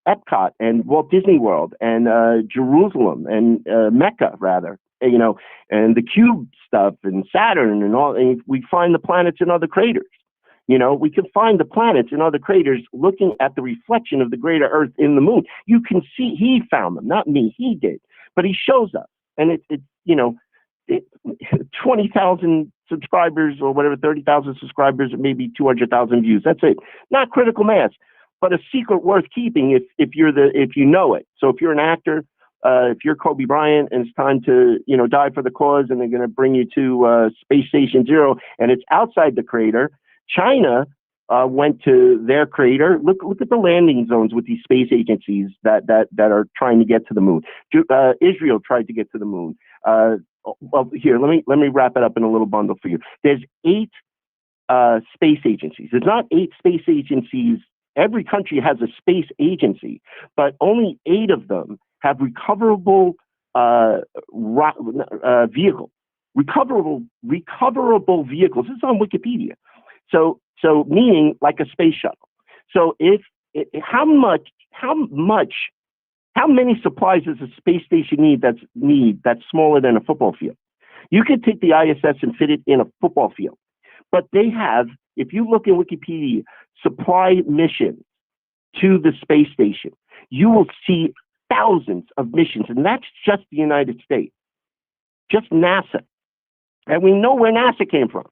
Epcot and Walt Disney World and Jerusalem and Mecca, rather, and the cube stuff and Saturn and all. And we find the planets in other craters. We can find the planets in other craters looking at the reflection of the greater Earth in the moon. You can see he found them, not me. He did, but he shows us. And it's 20,000 subscribers or whatever, 30,000 subscribers, or maybe 200,000 views. That's it. Not critical mass, but a secret worth keeping if you know it. So if you're an actor, if you're Kobe Bryant and it's time to die for the cause, and they're going to bring you to Space Station Zero, and it's outside the crater. China went to their crater. Look at the landing zones with these space agencies that are trying to get to the moon. Israel tried to get to the moon. Well, here, let me wrap it up in a little bundle for you. There's 8 space agencies. There's not 8 space agencies. Every country has a space agency, but only 8 of them have recoverable vehicles. Recoverable vehicles. This is on Wikipedia. So meaning like a space shuttle. So how many supplies does a space station need that's smaller than a football field? You could take the ISS and fit it in a football field. But they have, if you look in Wikipedia, supply missions to the space station, you will see thousands of missions, and that's just the United States, just NASA. And we know where NASA came from.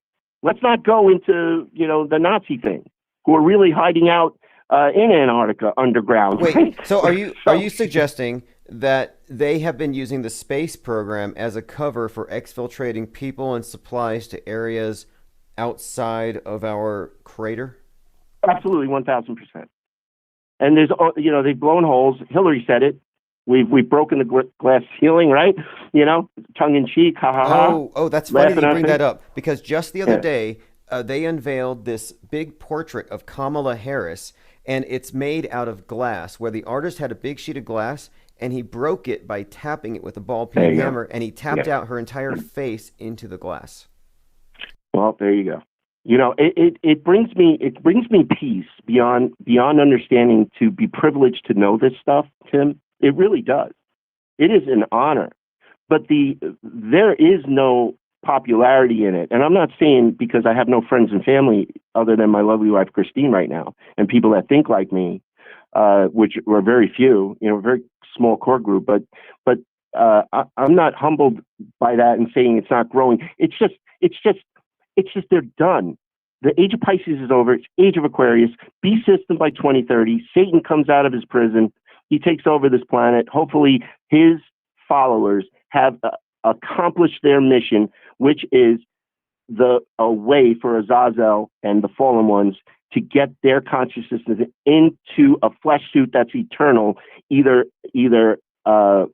Let's not go into, the Nazi thing, who are really hiding out in Antarctica underground. Wait, right? so are you suggesting that they have been using the space program as a cover for exfiltrating people and supplies to areas outside of our crater? Absolutely, 1,000%. And there's, they've blown holes. Hillary said it. We've broken the glass ceiling, right? Tongue in cheek, ha ha ha. Oh, that's funny that you bring that up, because just the other day they unveiled this big portrait of Kamala Harris, and it's made out of glass, where the artist had a big sheet of glass and he broke it by tapping it with a ball peen hammer, and he tapped out her entire face into the glass. Well, there you go. It brings me peace beyond understanding to be privileged to know this stuff, Tim. It really does. It is an honor, but there is no popularity in it. And I'm not saying because I have no friends and family other than my lovely wife, Christine, right now, and people that think like me, which were very few, a very small core group, but I'm not humbled by that and saying it's not growing. It's just they're done. The age of Pisces is over. It's age of Aquarius. Beast system by 2030. Satan comes out of his prison. He takes over this planet. Hopefully, his followers have accomplished their mission, which is a way for Azazel and the fallen ones to get their consciousness into a flesh suit that's eternal, either a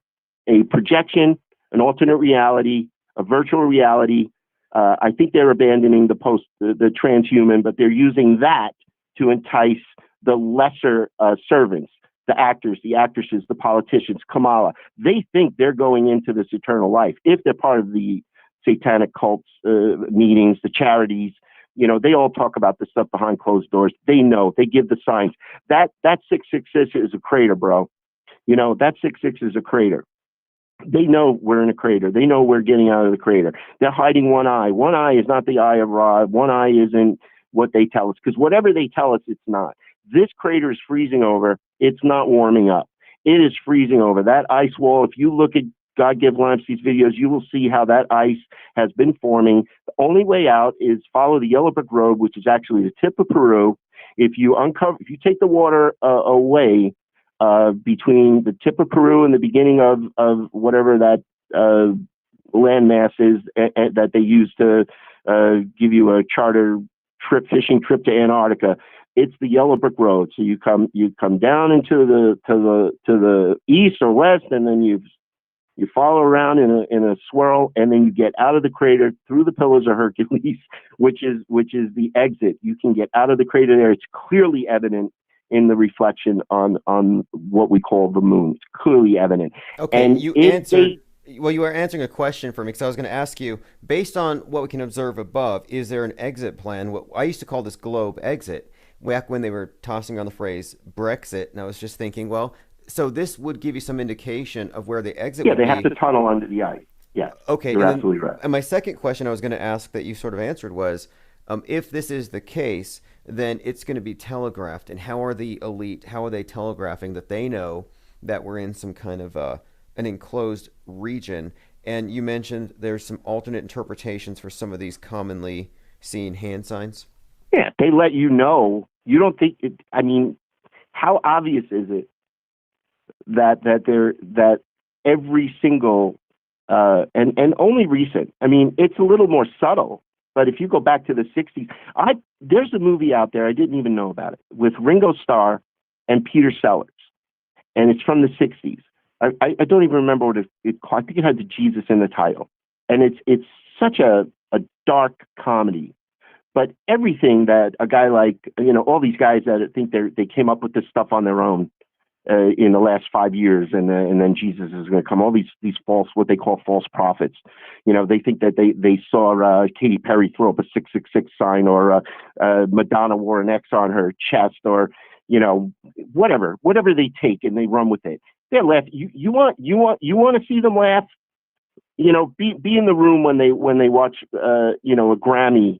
projection, an alternate reality, a virtual reality. I think they're abandoning the transhuman, but they're using that to entice the lesser servants, the actors, the actresses, the politicians, Kamala. They think they're going into this eternal life if they're part of the satanic cults meetings, the charities. You know, they all talk about the stuff behind closed doors. They know. They give the signs. That 666 is a crater, bro. You know, that 66 is a crater. They know we're in a crater. They know we're getting out of the crater. They're hiding one eye. One eye is not the eye of Ra. One eye isn't what they tell us, because whatever they tell us, it's not. This crater is freezing over. It's not warming up. It is freezing over. That ice wall, if you look at God Give Lampsey's videos, you will see how that ice has been forming. The only way out is follow the Yellow Brick Road, which is actually the tip of Peru. If you take the water away between the tip of Peru and the beginning of whatever that landmass is that they use to give you a charter fishing trip to Antarctica, it's the Yellow Brick Road. So you come down into the east or west, and then you follow around in a swirl, and then you get out of the crater through the Pillars of Hercules, which is the exit. You can get out of the crater there. It's clearly evident in the reflection on what we call the moon. It's clearly evident. Okay, and you answered. Well, you were answering a question for me, because I was going to ask you, based on what we can observe above, is there an exit plan? What I used to call this globe exit, back when they were tossing around the phrase Brexit, and I was just thinking, well, so this would give you some indication of where the exit would be. Yeah, they have to tunnel under the ice. Yeah, okay, you're absolutely right. And my second question I was going to ask that you sort of answered was, if this is the case, then it's going to be telegraphed. And how are the elite, how are they telegraphing that they know that we're in some kind of an enclosed region? And you mentioned there's some alternate interpretations for some of these commonly seen hand signs. Yeah, they let you know. You don't think it, I mean, how obvious is it that every single and only recent, I mean, it's a little more subtle, but if you go back to the 60s, there's a movie out there, I didn't even know about it, with Ringo Starr and Peter Sellers, and it's from the 60s. I don't even remember what it called. I think it had the Jesus in the title, and it's such a dark comedy. But everything that a guy like, all these guys that think they came up with this stuff on their own in the last 5 years, and then Jesus is going to come. All these false, what they call false prophets. They think that they saw Katy Perry throw up a 666 sign, or Madonna wore an X on her chest, or whatever they take and they run with it. They're laughing. You want to see them laugh? Be in the room when they watch a Grammy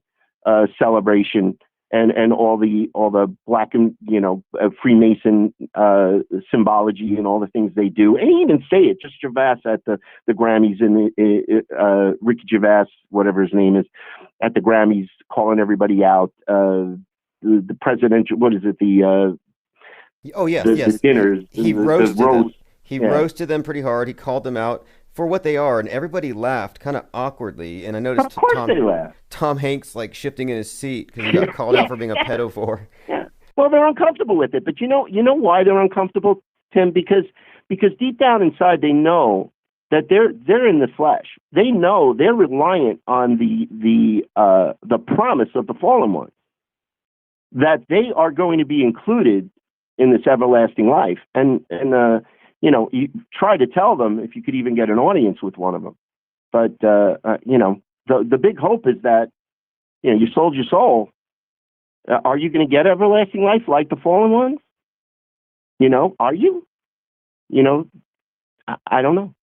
celebration and all the black and Freemason symbology and all the things they do, and even say it. Just Gervais at the Grammys, and Ricky Gervais, whatever his name is, at the Grammys, calling everybody out. The presidential, what is it? The dinners. He roasted them. He roasted them pretty hard. He called them out for what they are, and everybody laughed kind of awkwardly. And I noticed of course they laughed. Tom Hanks shifting in his seat because he got called out for being a pedophile. Yeah. Well, they're uncomfortable with it, but you know why they're uncomfortable, Tim? Because deep down inside they know that they're in the flesh. They know they're reliant on the promise of the fallen ones, that they are going to be included in this everlasting life, and you try to tell them if you could even get an audience with one of them. But, the big hope is that, you sold your soul. Are you going to get everlasting life like the fallen ones? Are you? I don't know.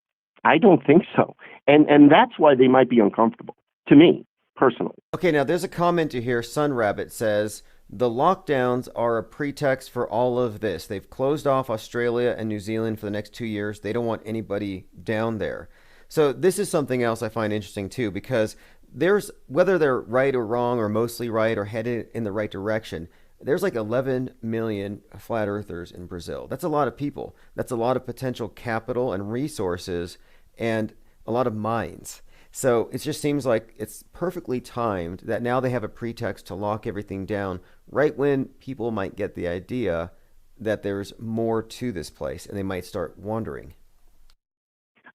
I don't think so. And that's why they might be uncomfortable, to me, personally. Okay, now there's a commenter here. Sun Rabbit says, the lockdowns are a pretext for all of this. They've closed off Australia and New Zealand for the next 2 years. They don't want anybody down there. So this is something else I find interesting too, because there's, whether they're right or wrong or mostly right or headed in the right direction, there's like 11 million flat earthers in Brazil. That's a lot of people. That's a lot of potential capital and resources and a lot of minds. So it just seems like it's perfectly timed that now they have a pretext to lock everything down right when people might get the idea that there's more to this place and they might start wondering.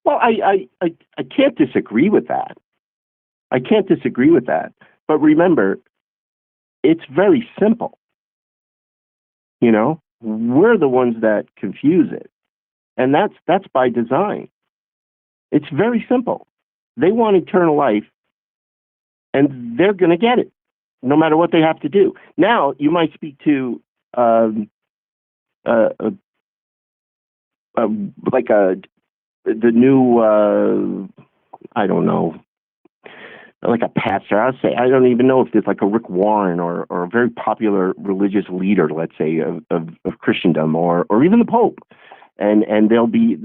Well, I can't disagree with that. I can't disagree with that. But remember, it's very simple. You know, we're the ones that confuse it. And that's by design. It's very simple. They want eternal life, and they're going to get it, no matter what they have to do. Now, you might speak to the new, I don't know, like a pastor. I'll say, I don't even know if there's like a Rick Warren or a very popular religious leader, let's say, of Christendom, or even the Pope. And they'll be,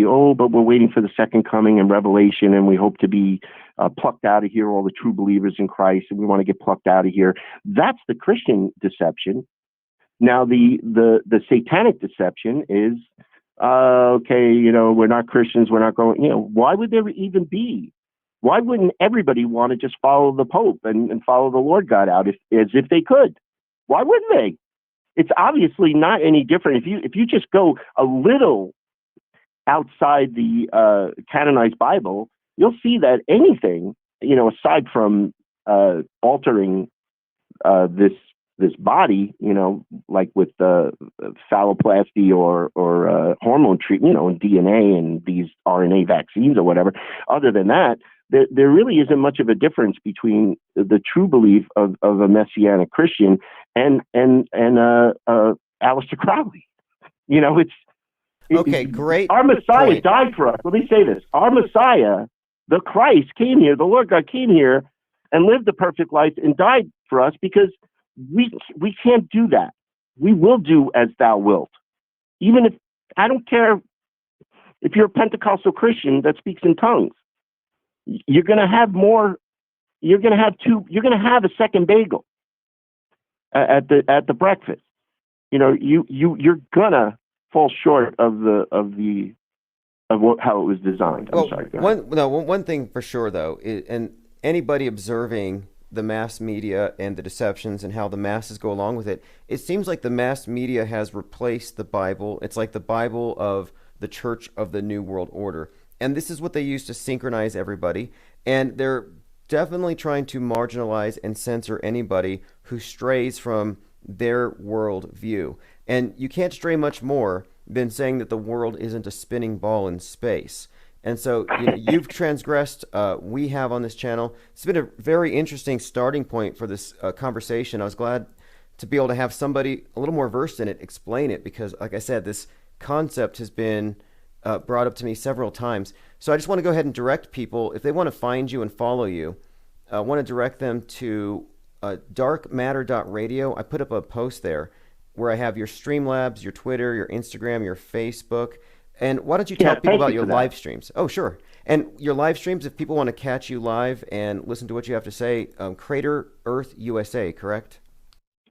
oh, but we're waiting for the second coming and Revelation, and we hope to be plucked out of here, all the true believers in Christ, and we want to get plucked out of here. That's the Christian deception. Now, the satanic deception is, okay, you know, we're not Christians, we're not going, you know, why would there even be? Why wouldn't everybody want to just follow the Pope and follow the Lord God out as if they could? Why wouldn't they? It's obviously not any different. If you just go a little outside the canonized Bible, you'll see that anything, you know, aside from altering this body, you know, like with phalloplasty or hormone treatment, you know, and DNA and these RNA vaccines or whatever. Other than that, there really isn't much of a difference between the true belief of a Messianic Christian and Aleister Crowley. You know, okay, great. Our Messiah point. died for us. Let me say this: our Messiah, the Christ, came here. The Lord God came here and lived the perfect life and died for us because we can't do that. We will do as thou wilt. Even if, I don't care if you're a Pentecostal Christian that speaks in tongues. You're going to have more. You're going to have you're going to have a second bagel at the breakfast. You know, you're gonna fall short of how it was designed. I'm sorry. One thing for sure though, and anybody observing the mass media and the deceptions and how the masses go along with it, it seems like the mass media has replaced the Bible. It's like the Bible of the Church of the New World Order. And this is what they use to synchronize everybody. And they're definitely trying to marginalize and censor anybody who strays from their world view. And you can't stray much more than saying that the world isn't a spinning ball in space. And so you've transgressed, we have on this channel. It's been a very interesting starting point for this conversation. I was glad to be able to have somebody a little more versed in it explain it, because like I said, this concept has been brought up to me several times. So I just want to go ahead and direct people, if they want to find you and follow you, I want to direct them to darkmatter.radio. I put up a post there where I have your Streamlabs, your Twitter, your Instagram, your Facebook. And why don't you tell people about your live streams? Oh, sure. And your live streams, if people want to catch you live and listen to what you have to say, Crater Earth USA, correct?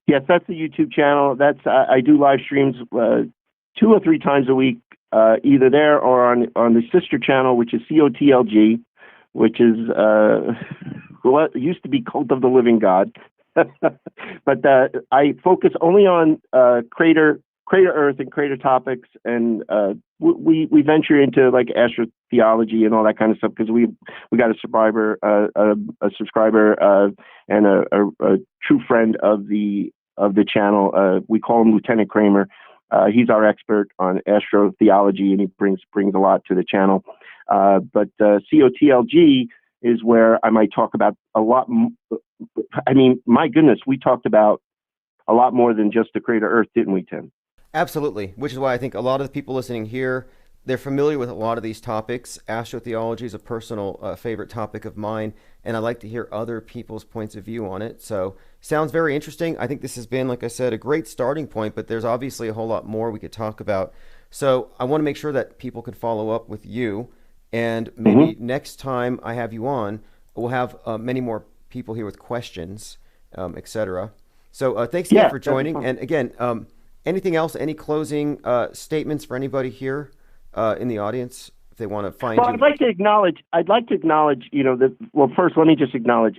Yes, that's the YouTube channel. I do live streams 2 or 3 times a week, either there or on the sister channel, which is COTLG, which is what used to be Cult of the Living God. But I focus only on Crater Earth and Crater topics, and we venture into like astrotheology and all that kind of stuff because we got a subscriber and a true friend of the channel. We call him Lieutenant Kramer. He's our expert on astrotheology, and he brings a lot to the channel. But COTLG is where I might talk about a lot. I mean, my goodness, we talked about a lot more than just the Crater Earth, didn't we, Tim? Absolutely, which is why I think a lot of the people listening here, they're familiar with a lot of these topics. Astrotheology is a personal favorite topic of mine, and I like to hear other people's points of view on it. So, sounds very interesting. I think this has been, like I said, a great starting point, but there's obviously a whole lot more we could talk about. So, I want to make sure that people can follow up with you, and maybe next time I have you on, we'll have many more people here with questions, etc. So thanks again for joining. And again, anything else? Any closing statements for anybody here in the audience if they want to find you? I'd like to acknowledge. That. Well, first, let me just acknowledge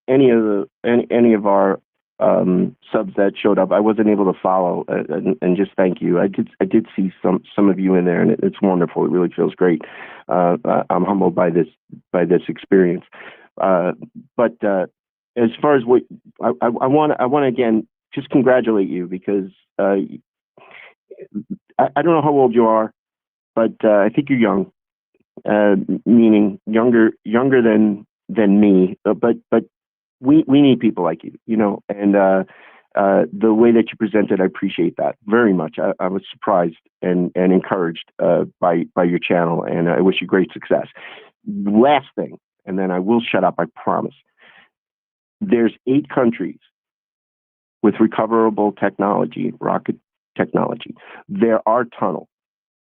any of our subs that showed up. I wasn't able to follow, and just thank you. I did see some of you in there, and it's wonderful. It really feels great. I'm humbled by this experience. But as far as what I want to again just congratulate you, because I don't know how old you are, but I think you're young, meaning younger than me. But we need people like you, and the way that you presented, I appreciate that very much. I was surprised and encouraged by your channel, and I wish you great success. Last thing, and then I will shut up, I promise. There's 8 countries with recoverable technology, rocket technology. There are tunnels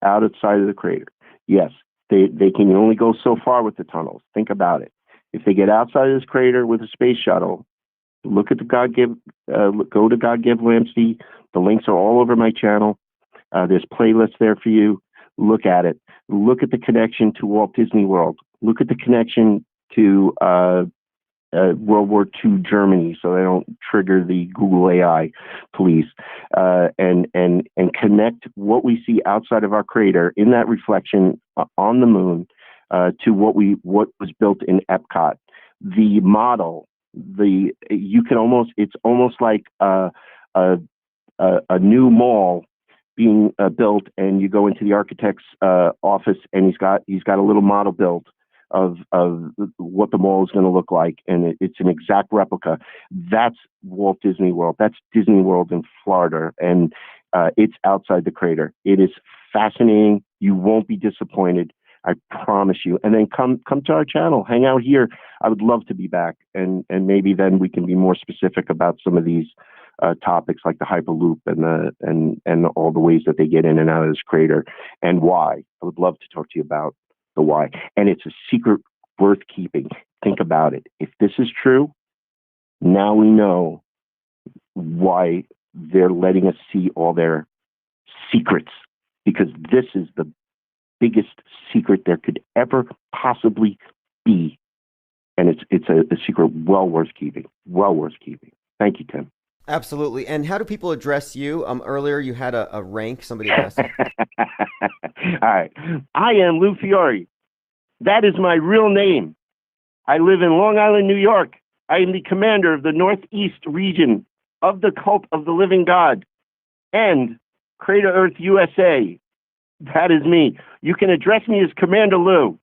outside of the crater. Yes, they can only go so far with the tunnels. Think about it. If they get outside of this crater with a space shuttle, look at the go to God Give Lampsey. The links are all over my channel. There's playlists there for you. Look at it. Look at the connection to Walt Disney World. Look at the connection to World War II Germany, so they don't trigger the Google AI police, and connect what we see outside of our crater in that reflection on the moon to what was built in Epcot. The model, it's almost like a new mall being built, and you go into the architect's office, and he's got a little model built of what the mall is going to look like, and it's an exact replica. That's Walt Disney World. That's Disney World in Florida, and it's outside the crater. It is fascinating. You won't be disappointed, I promise you. And then come to our channel, hang out here. I would love to be back, and maybe then we can be more specific about some of these topics, like the Hyperloop and all the ways that they get in and out of this crater and why. I would love to talk to you about the why. And it's a secret worth keeping. Think about it. If this is true, now we know why they're letting us see all their secrets, because this is the biggest secret there could ever possibly be. And it's a secret well worth keeping. Well worth keeping. Thank you, Tim. Absolutely. And how do people address you? Earlier you had a rank, somebody asked. All right. I am Lou Fiore. That is my real name. I live in Long Island, New York. I am the commander of the Northeast region of the Cult of the Living God and Crater Earth USA. That is me. You can address me as Commander Lou.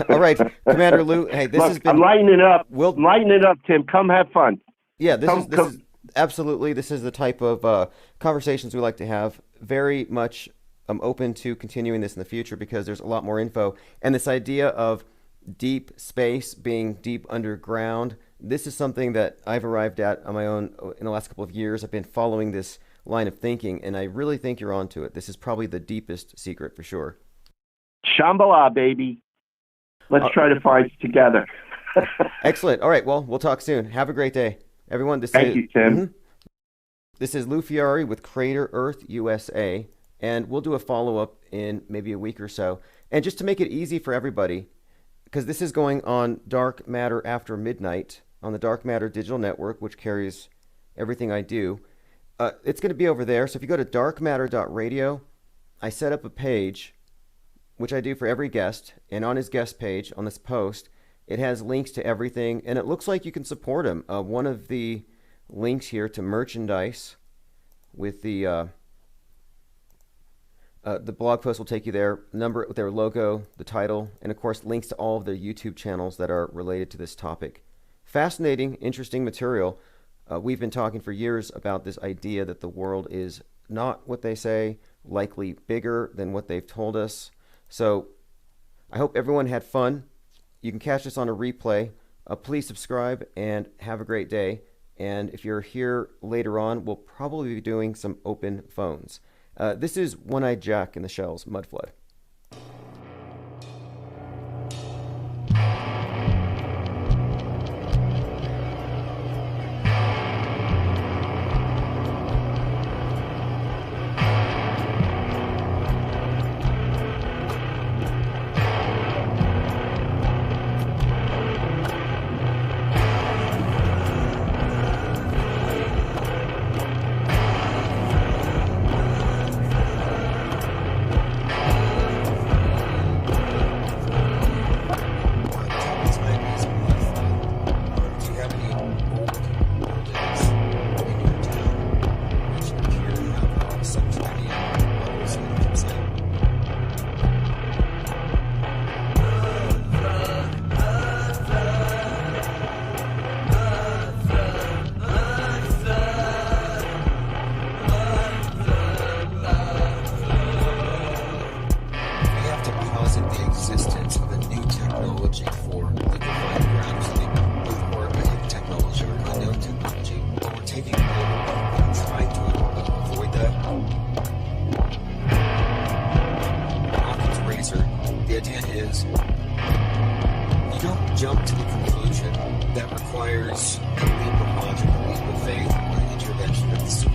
All right, Commander Lou. Hey, this has been. I'm lighting it up. I'm lighting it up, Tim. Come have fun. Yeah, this is absolutely. This is the type of conversations we like to have. Very much open to continuing this in the future, because there's a lot more info. And this idea of deep space being deep underground, this is something that I've arrived at on my own in the last couple of years. I've been following this line of thinking, and I really think you're onto it. This is probably the deepest secret for sure. Shambhala, baby. Let's try to find it together. Excellent. All right. Well, we'll talk soon. Have a great day, everyone. Thank you, Tim. This is Lou Fiore with Crater Earth USA, and we'll do a follow-up in maybe a week or so. And just to make it easy for everybody, because this is going on Dark Matter After Midnight on the Dark Matter Digital Network, which carries everything I do. It's going to be over there. So if you go to darkmatter.radio, I set up a page, which I do for every guest. And on his guest page, on this post, it has links to everything. And it looks like you can support him. One of the links here to merchandise with the blog post will take you there. Number, their logo, the title, and of course links to all of their YouTube channels that are related to this topic. Fascinating, interesting material. We've been talking for years about this idea that the world is not what they say, likely bigger than what they've told us. So I hope everyone had fun. You can catch this on a replay. Please subscribe and have a great day. And if you're here later on, we'll probably be doing some open phones. This is One-Eyed Jack and the Shells, Mudflood. answer. The idea is you don't jump to the conclusion that requires a leap of logic, a leap of faith, or an intervention of the super.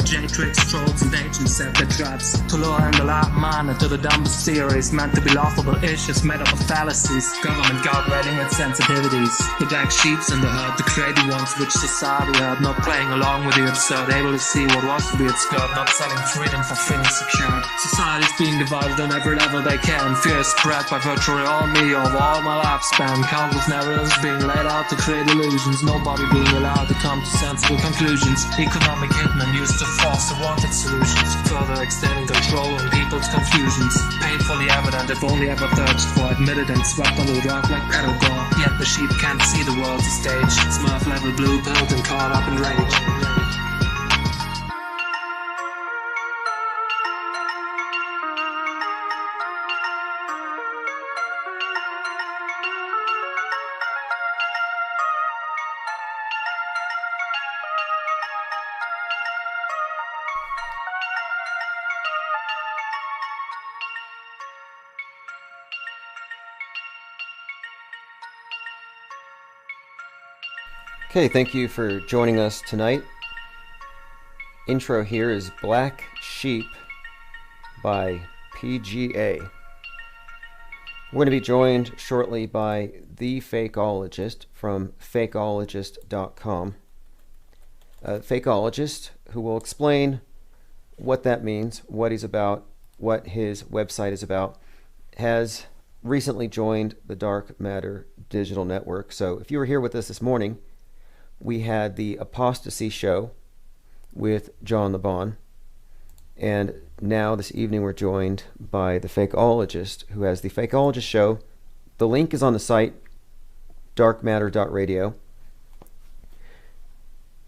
J-Tricks, trolls, and agents set their traps to lure in the light mind into the dumbest theories meant to be laughable issues made up of fallacies. Government guardrailing its sensitivities. The black sheeps in the herd, the crazy ones which society had, not playing along with the absurd, able to see what was to be obscured, not selling freedom for feeling secured. Society's being divided on every level they can. Fear is spread by virtually all media of all my lifespan. Countless narratives being laid out to create illusions. Nobody being allowed to come to sensible conclusions. Economic hitmen used to force the wanted solutions, further extending control on people's confusions. Painfully evident if only ever searched for, admitted and swept under the rug like pedal gore. Yet the sheep can't see the world's a stage. Smurf level blue pilled and caught up in rage. Okay, thank you for joining us tonight. Intro here is Black Sheep by PGA. We're going to be joined shortly by The Fakeologist from fakeologist.com. A fakeologist who will explain what that means, what he's about, what his website is about, has recently joined the Dark Matter Digital Network. So if you were here with us this morning, we had the Apostasy Show with John LeBon, and now this evening we're joined by the Fakeologist, who has the Fakeologist Show. The link is on the site, darkmatter.radio.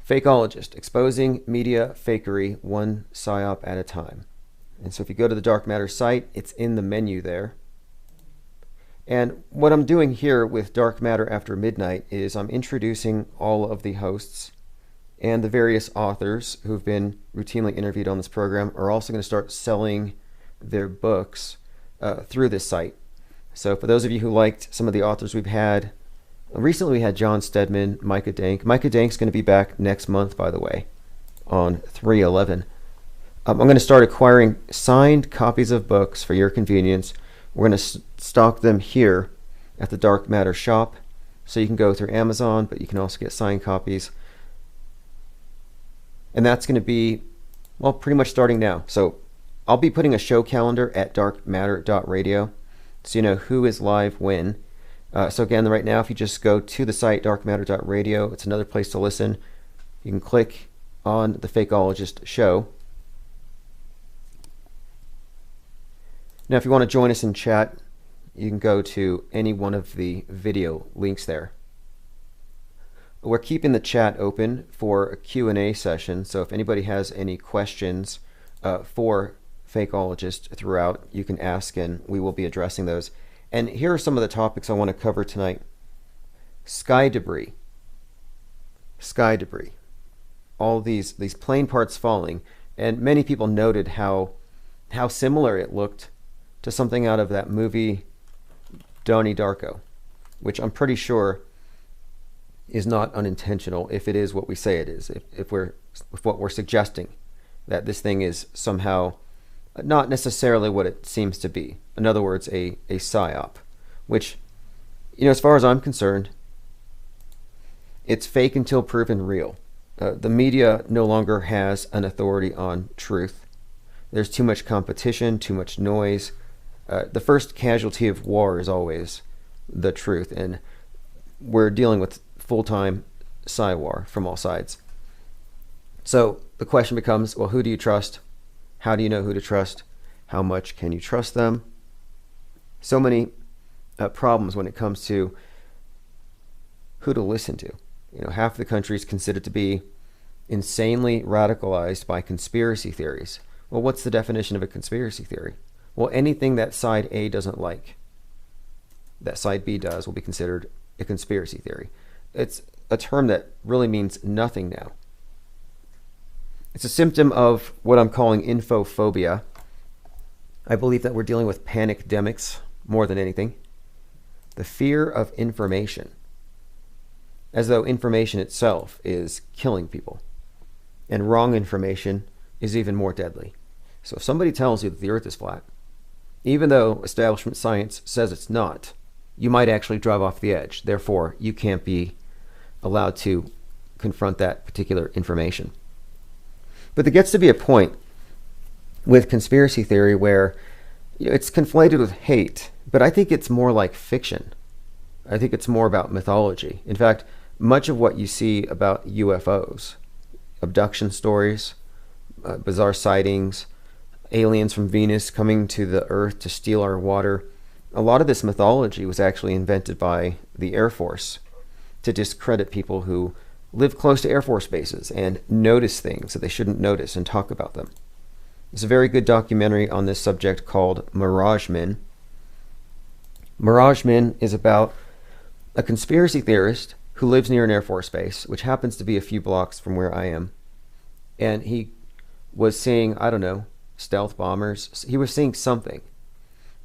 Fakeologist, exposing media fakery one psyop at a time. And so if you go to the Dark Matter site, it's in the menu there. And what I'm doing here with Dark Matter After Midnight is I'm introducing all of the hosts, and the various authors who've been routinely interviewed on this program are also going to start selling their books through this site. So for those of you who liked some of the authors we've had, recently we had John Stedman, Micah Dank. Micah Dank's going to be back next month, by the way, on 3/11. I'm going to start acquiring signed copies of books for your convenience. We're going to stock them here at the Dark Matter shop. So you can go through Amazon, but you can also get signed copies. And that's going to be, well, pretty much starting now. So I'll be putting a show calendar at darkmatter.radio so you know who is live when. So again, right now, if you just go to the site, darkmatter.radio, it's another place to listen. You can click on the Fakeologist show. Now, if you want to join us in chat, you can go to any one of the video links there. We're keeping the chat open for a Q&A session, so if anybody has any questions for Fakeologist throughout, you can ask and we will be addressing those. And here are some of the topics I want to cover tonight. Sky debris. Sky debris. All these plane parts falling, and many people noted how similar it looked to something out of that movie Donnie Darko, which I'm pretty sure is not unintentional if it is what we say it is, if what we're suggesting, that this thing is somehow not necessarily what it seems to be. In other words, a psyop, which, as far as I'm concerned, it's fake until proven real. The media no longer has an authority on truth. There's too much competition, too much noise. The first casualty of war is always the truth, and we're dealing with full-time psy-war from all sides. So the question becomes, well, who do you trust? How do you know who to trust? How much can you trust them? So many problems when it comes to who to listen to. Half the country is considered to be insanely radicalized by conspiracy theories. Well, what's the definition of a conspiracy theory? Well, anything that side A doesn't like, that side B does, will be considered a conspiracy theory. It's a term that really means nothing now. It's a symptom of what I'm calling infophobia. I believe that we're dealing with panicdemics more than anything. The fear of information, as though information itself is killing people. And wrong information is even more deadly. So if somebody tells you that the earth is flat, even though establishment science says it's not, you might actually drive off the edge. Therefore, you can't be allowed to confront that particular information. But there gets to be a point with conspiracy theory where it's conflated with hate, but I think it's more like fiction. I think it's more about mythology. In fact, much of what you see about UFOs, abduction stories, bizarre sightings, aliens from Venus coming to the Earth to steal our water, a lot of this mythology was actually invented by the Air Force to discredit people who live close to Air Force bases and notice things that they shouldn't notice and talk about them. There's a very good documentary on this subject called Mirage Men. Mirage Men is about a conspiracy theorist who lives near an Air Force base, which happens to be a few blocks from where I am. And he was seeing, I don't know, stealth bombers. He was seeing something.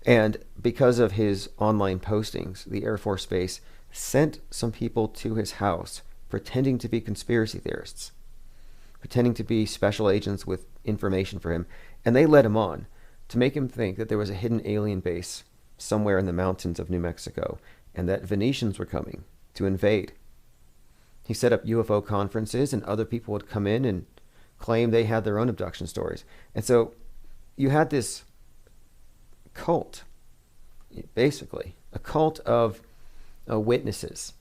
And because of his online postings, the Air Force Base sent some people to his house pretending to be conspiracy theorists, pretending to be special agents with information for him. And they led him on to make him think that there was a hidden alien base somewhere in the mountains of New Mexico and that Venetians were coming to invade. He set up UFO conferences and other people would come in and claim they had their own abduction stories. And so you had this cult, basically, a cult of witnesses,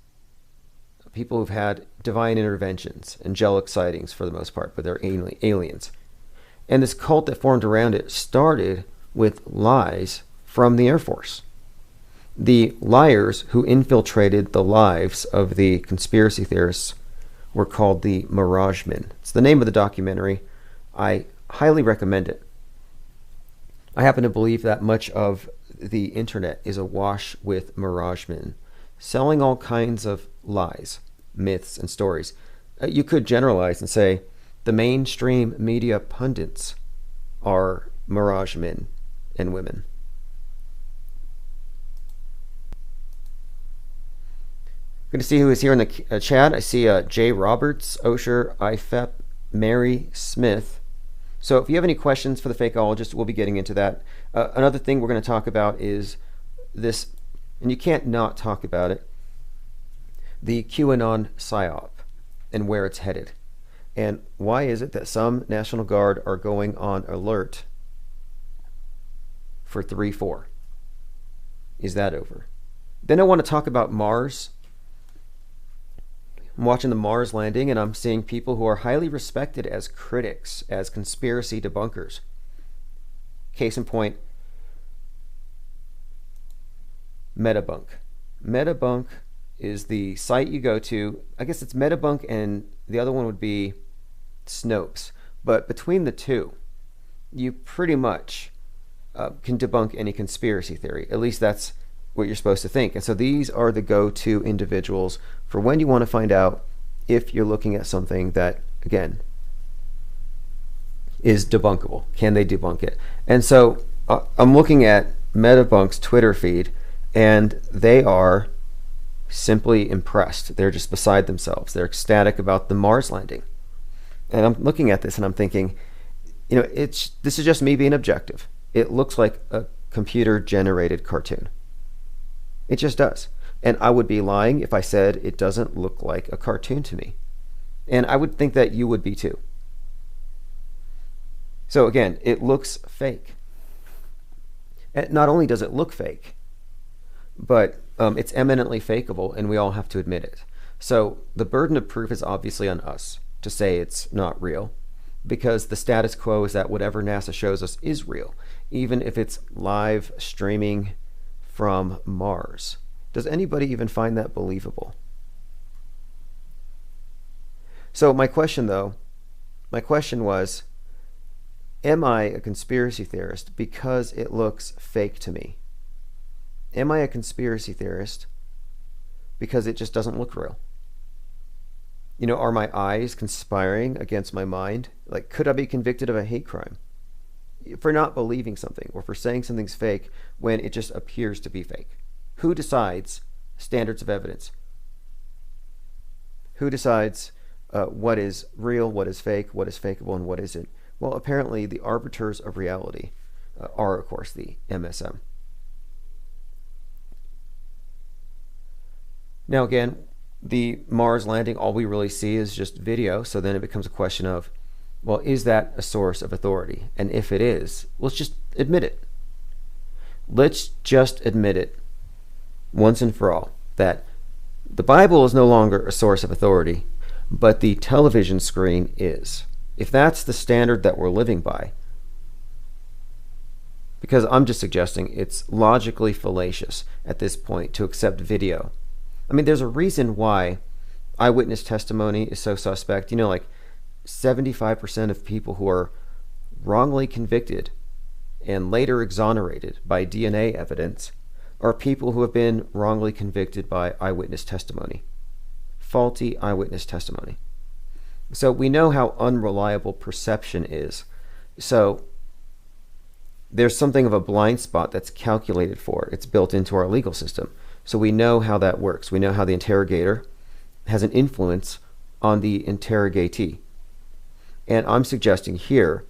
people who've had divine interventions, angelic sightings for the most part, but they're aliens. And this cult that formed around it started with lies from the Air Force. The liars who infiltrated the lives of the conspiracy theorists were called the Mirage Men. It's the name of the documentary. I highly recommend it. I happen to believe that much of the internet is awash with Mirage Men, selling all kinds of lies, myths, and stories. You could generalize and say the mainstream media pundits are Mirage Men and women. Good to see who is here in the chat. I see Jay Roberts, Osher, IFEP, Mary Smith. So if you have any questions for the fakeologist, we'll be getting into that. Another thing we're going to talk about is this, and you can't not talk about it, the QAnon PSYOP and where it's headed. And why is it that some National Guard are going on alert for 3-4? Is that over? Then I want to talk about Mars. I'm watching the Mars landing and I'm seeing people who are highly respected as critics, as conspiracy debunkers. Case in point, Metabunk. Metabunk is the site you go to. I guess it's Metabunk and the other one would be Snopes. But between the two, you pretty much can debunk any conspiracy theory. At least that's what you're supposed to think. And so these are the go-to individuals for when you want to find out if you're looking at something that, again, is debunkable. Can they debunk it? And so I'm looking at Metabunk's Twitter feed, and they are simply impressed. They're just beside themselves. They're ecstatic about the Mars landing. And I'm looking at this and I'm thinking, you know, this is just me being objective. It looks like a computer-generated cartoon. It just does. And I would be lying if I said it doesn't look like a cartoon to me. And I would think that you would be too. So again, it looks fake. And not only does it look fake, but it's eminently fakeable, and we all have to admit it. So the burden of proof is obviously on us to say it's not real, because the status quo is that whatever NASA shows us is real, even if it's live streaming from Mars. Does anybody even find that believable? So my question was, am I a conspiracy theorist because it looks fake to me? Am I a conspiracy theorist because it just doesn't look real? You know, are my eyes conspiring against my mind? Like, could I be convicted of a hate crime? for not believing something or for saying something's fake when it just appears to be fake? Who decides standards of evidence? Who decides what is real, what is fake, what is fakeable, and what isn't? Well, apparently the arbiters of reality are, of course, the MSM. Now, again, the Mars landing, all we really see is just video, so then it becomes a question of, well, is that a source of authority? And if it is, let's just admit it. Let's just admit it once and for all, that the Bible is no longer a source of authority, but the television screen is. If that's the standard that we're living by, because I'm just suggesting it's logically fallacious at this point to accept video. I mean, there's a reason why eyewitness testimony is so suspect. You know, like 75% of people who are wrongly convicted and later exonerated by DNA evidence are people who have been wrongly convicted by eyewitness testimony, faulty eyewitness testimony. So we know how unreliable perception is. So there's something of a blind spot that's calculated for. It's built into our legal system. So we know how that works. We know how the interrogator has an influence on the interrogatee. And I'm suggesting here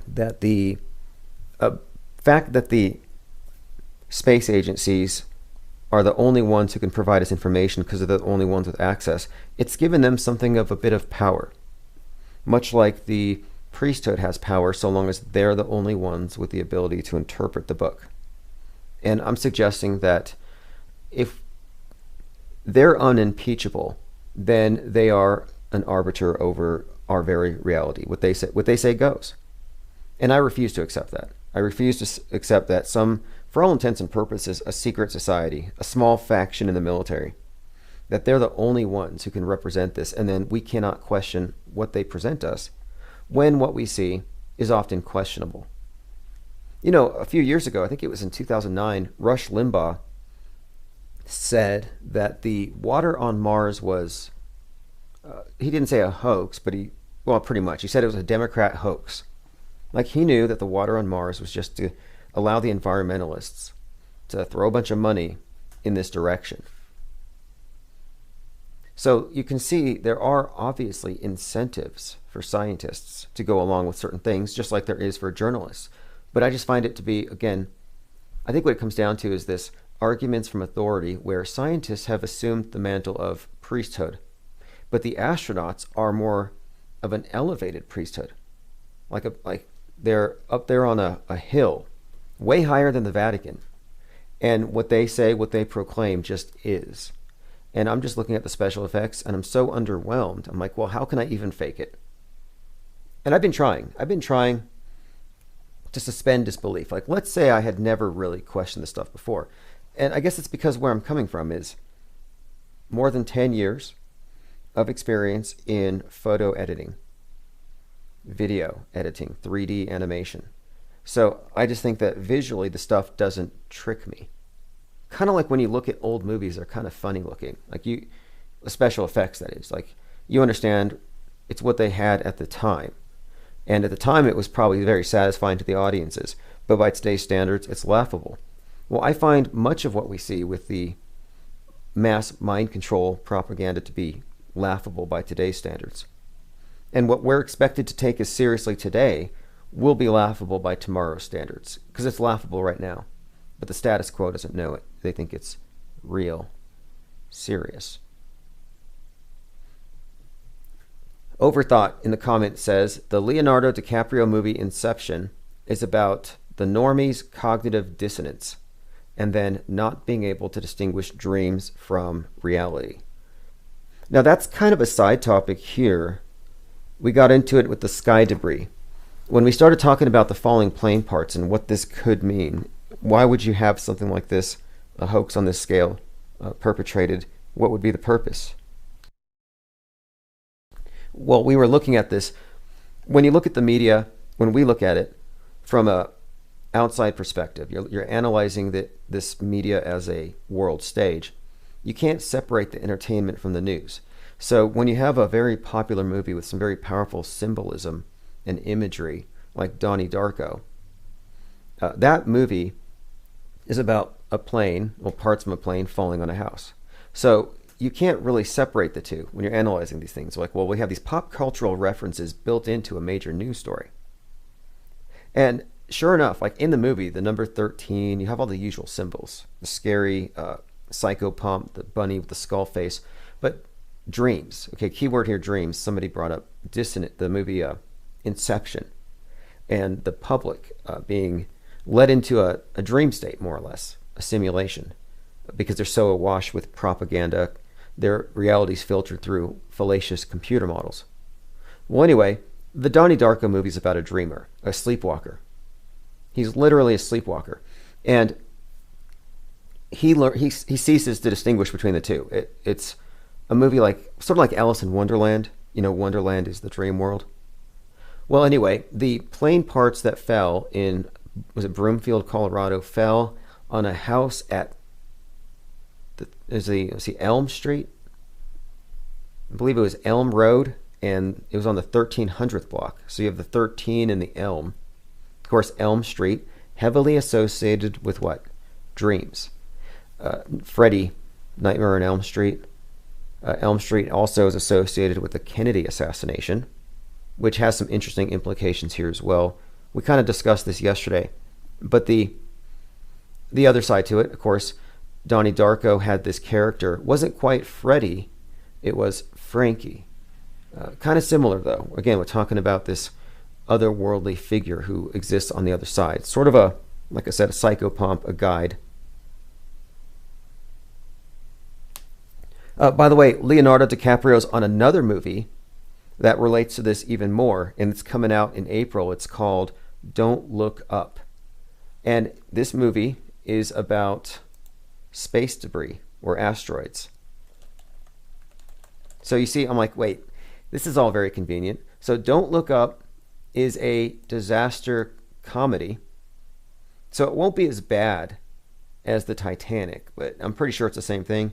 that the fact that the space agencies are the only ones who can provide us information because they're the only ones with access, it's given them something of a bit of power. Much like the priesthood has power so long as they're the only ones with the ability to interpret the book. And I'm suggesting that if they're unimpeachable, then they are an arbiter over our very reality. What they say goes. And I refuse to accept that. I refuse to accept that some, for all intents and purposes, a secret society, a small faction in the military, that they're the only ones who can represent this, and then we cannot question what they present us when what we see is often questionable. You know, a few years ago, I think it was in 2009, Rush Limbaugh said that the water on Mars was, he didn't say a hoax, but pretty much. He said it was a Democrat hoax. Like, he knew that the water on Mars was just to allow the environmentalists to throw a bunch of money in this direction. So you can see there are obviously incentives for scientists to go along with certain things, just like there is for journalists. But I just find it to be, again, I think what it comes down to is this arguments from authority where scientists have assumed the mantle of priesthood, but the astronauts are more of an elevated priesthood. Like they're up there on a hill, way higher than the Vatican. And what they say, what they proclaim just is. And I'm just looking at the special effects and I'm so underwhelmed. I'm like, well, how can I even fake it? And I've been trying to suspend disbelief. Like, let's say I had never really questioned this stuff before. And I guess it's because where I'm coming from is more than 10 years of experience in photo editing, video editing, 3D animation. So I just think that visually the stuff doesn't trick me. Kind of like when you look at old movies, they're kind of funny looking. Like the special effects, that is. Like, you understand it's what they had at the time. And at the time, it was probably very satisfying to the audiences. But by today's standards, it's laughable. Well, I find much of what we see with the mass mind control propaganda to be laughable by today's standards. And what we're expected to take as seriously today will be laughable by tomorrow's standards, because it's laughable right now. But the status quo doesn't know it. They think it's real, serious. Overthought in the comment says, the Leonardo DiCaprio movie Inception is about the normie's cognitive dissonance and then not being able to distinguish dreams from reality. Now that's kind of a side topic here. We got into it with the sky debris. When we started talking about the falling plane parts and what this could mean, why would you have something like this, a hoax on this scale, perpetrated? What would be the purpose? Well, we were looking at this. When you look at the media, when we look at it from a outside perspective, you're analyzing this media as a world stage. You can't separate the entertainment from the news. So when you have a very popular movie with some very powerful symbolism and imagery like Donnie Darko. That movie is about a plane, well, parts of a plane falling on a house. So you can't really separate the two when you're analyzing these things. Like, well, we have these pop cultural references built into a major news story. And sure enough, like in the movie, the number 13, you have all the usual symbols. The scary psychopomp, the bunny with the skull face. But dreams. Okay, keyword here, dreams. Somebody brought up Dissonant, the movie Inception. And the public being led into a dream state, more or less, a simulation. Because they're so awash with propaganda, their reality's filtered through fallacious computer models. Well, anyway, the Donnie Darko movie is about a dreamer, a sleepwalker. He's literally a sleepwalker. And he ceases to distinguish between the two. It's a movie like, sort of like Alice in Wonderland. You know, Wonderland is the dream world. Well, anyway, the plane parts that fell in, was it Broomfield, Colorado, fell on a house at Elm Street? I believe it was Elm Road, and it was on the 1300th block. So you have the 13 and the Elm. Of course, Elm Street, heavily associated with what? Dreams. Freddy, Nightmare on Elm Street. Elm Street also is associated with the Kennedy assassination, which has some interesting implications here as well. We kind of discussed this yesterday. But the other side to it, of course, Donnie Darko had this character. It wasn't quite Freddy, it was Frankie. Kind of similar, though. Again, we're talking about this otherworldly figure who exists on the other side. Sort of a, like I said, a psychopomp, a guide. By the way, Leonardo DiCaprio's on another movie that relates to this even more, and it's coming out in April. It's called Don't Look Up. And this movie is about space debris or asteroids. So you see, I'm like, wait, this is all very convenient. So Don't Look Up is a disaster comedy. So it won't be as bad as the Titanic, but I'm pretty sure it's the same thing.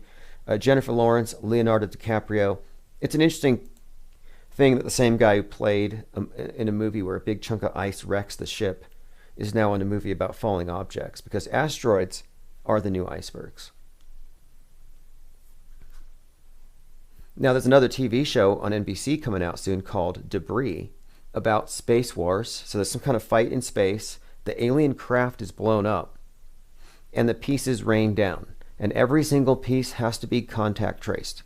Jennifer Lawrence, Leonardo DiCaprio. It's an interesting thing that the same guy who played in a movie where a big chunk of ice wrecks the ship is now in a movie about falling objects, because asteroids are the new icebergs. Now, there's another TV show on NBC coming out soon called Debris, about space wars. So there's some kind of fight in space. The alien craft is blown up, and the pieces rain down. And every single piece has to be contact traced.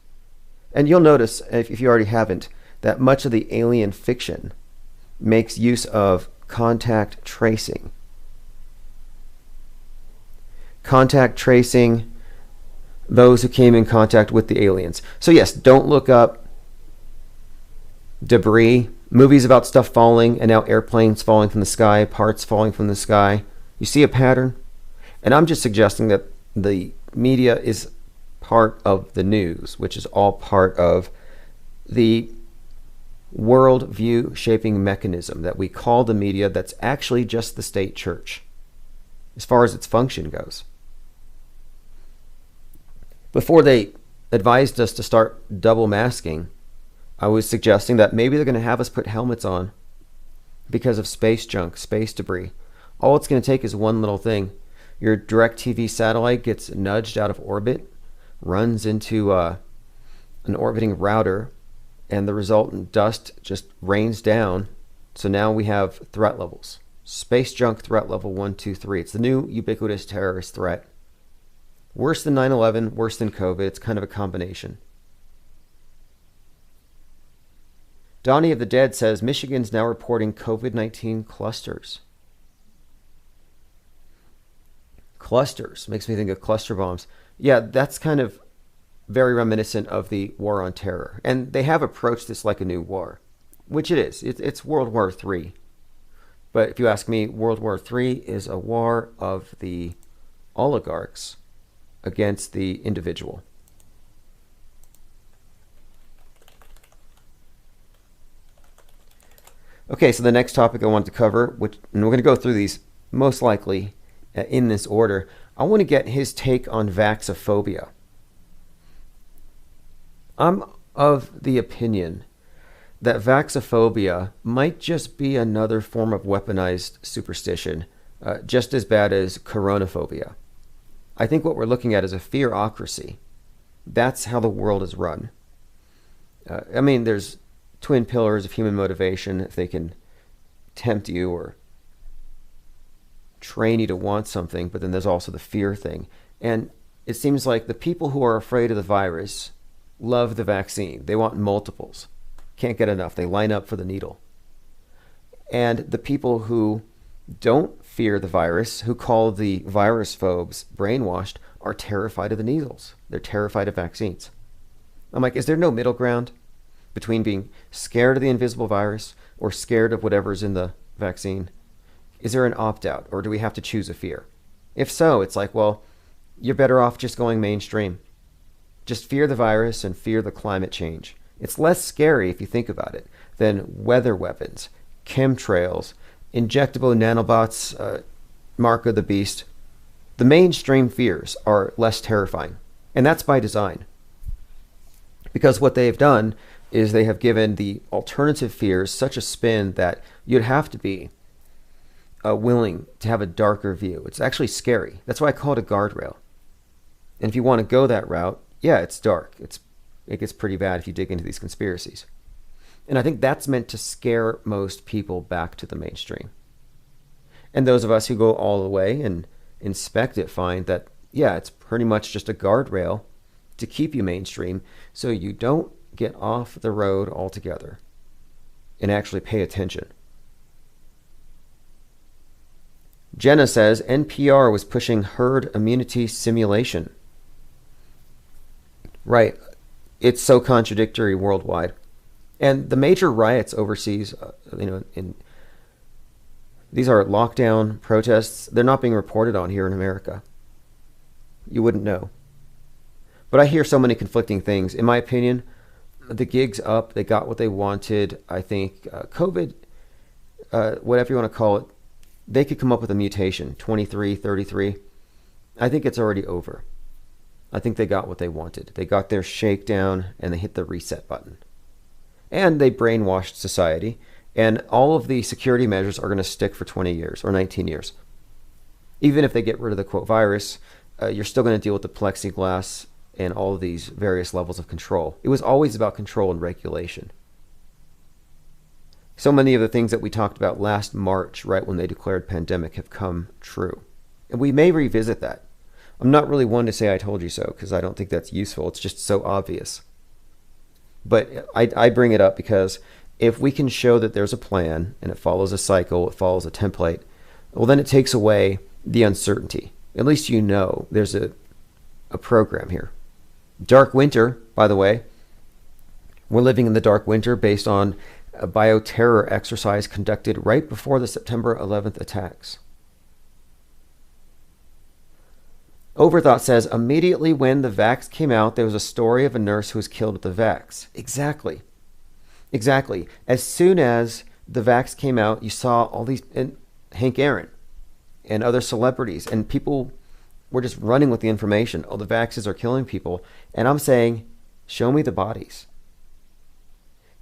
And you'll notice, if you already haven't, that much of the alien fiction makes use of contact tracing. Contact tracing those who came in contact with the aliens. So yes, Don't Look Up, Debris, movies about stuff falling, and now airplanes falling from the sky, parts falling from the sky. You see a pattern? And I'm just suggesting that the media is part of the news, which is all part of the world view shaping mechanism that we call the media, that's actually just the state church as far as its function goes. Before they advised us to start double masking, I was suggesting that maybe they're going to have us put helmets on because of space junk, space debris. All it's going to take is one little thing. Your DirecTV satellite gets nudged out of orbit, runs into an orbiting router, and the resultant dust just rains down. So now we have threat levels. Space junk threat level 1, 2, 3. It's the new ubiquitous terrorist threat. Worse than 9/11, worse than COVID. It's kind of a combination. Donnie of the Dead says Michigan's now reporting COVID-19 clusters. Clusters makes me think of cluster bombs. Yeah, that's kind of very reminiscent of the war on terror. And they have approached this like a new war, which it is. It's World War III. But if you ask me, World War III is a war of the oligarchs against the individual. Okay, so the next topic I wanted to cover, and we're going to go through these most likely in this order. I want to get his take on vaxophobia. I'm of the opinion that vaxophobia might just be another form of weaponized superstition, just as bad as coronaphobia. I think what we're looking at is a fearocracy. That's how the world is run. I mean, there's twin pillars of human motivation. If they can tempt you or train you to want something, but then there's also the fear thing. And it seems like the people who are afraid of the virus love the vaccine. They want multiples. Can't get enough. They line up for the needle. And the people who don't fear the virus, who call the virus phobes brainwashed, are terrified of the needles. They're terrified of vaccines. I'm like, is there no middle ground between being scared of the invisible virus or scared of whatever's in the vaccine? Is there an opt-out, or do we have to choose a fear? If so, it's like, well, you're better off just going mainstream. Just fear the virus and fear the climate change. It's less scary, if you think about it, than weather weapons, chemtrails, injectable nanobots, mark of the beast. The mainstream fears are less terrifying, and that's by design. Because what they've done is they have given the alternative fears such a spin that you'd have to be willing to have a darker view. It's actually scary. That's why I call it a guardrail. And if you want to go that route, yeah, it's dark. It gets pretty bad if you dig into these conspiracies. And I think that's meant to scare most people back to the mainstream. And those of us who go all the way and inspect it find that, yeah, it's pretty much just a guardrail to keep you mainstream so you don't get off the road altogether and actually pay attention. Jenna says NPR was pushing herd immunity simulation. Right. It's so contradictory worldwide. And the major riots overseas, these are lockdown protests. They're not being reported on here in America. You wouldn't know. But I hear so many conflicting things. In my opinion, the gig's up. They got what they wanted. I think COVID, whatever you want to call it, they could come up with a mutation, 23, 33. I think it's already over. I think they got what they wanted. They got their shakedown and they hit the reset button. And they brainwashed society. And all of the security measures are going to stick for 20 years or 19 years. Even if they get rid of the quote virus, you're still going to deal with the plexiglass and all of these various levels of control. It was always about control and regulation. So many of the things that we talked about last March, right when they declared pandemic, have come true. And we may revisit that. I'm not really one to say I told you so, because I don't think that's useful. It's just so obvious. But I bring it up because if we can show that there's a plan and it follows a cycle, it follows a template, well, then it takes away the uncertainty. At least you know there's a program here. Dark winter, by the way, we're living in the dark winter based on a bioterror exercise conducted right before the September 11th attacks. Overthought says, immediately when the vax came out, there was a story of a nurse who was killed with the vax. Exactly. Exactly. As soon as the vax came out, you saw all these, and Hank Aaron and other celebrities, and people were just running with the information. Oh, the vaxes are killing people. And I'm saying, show me the bodies.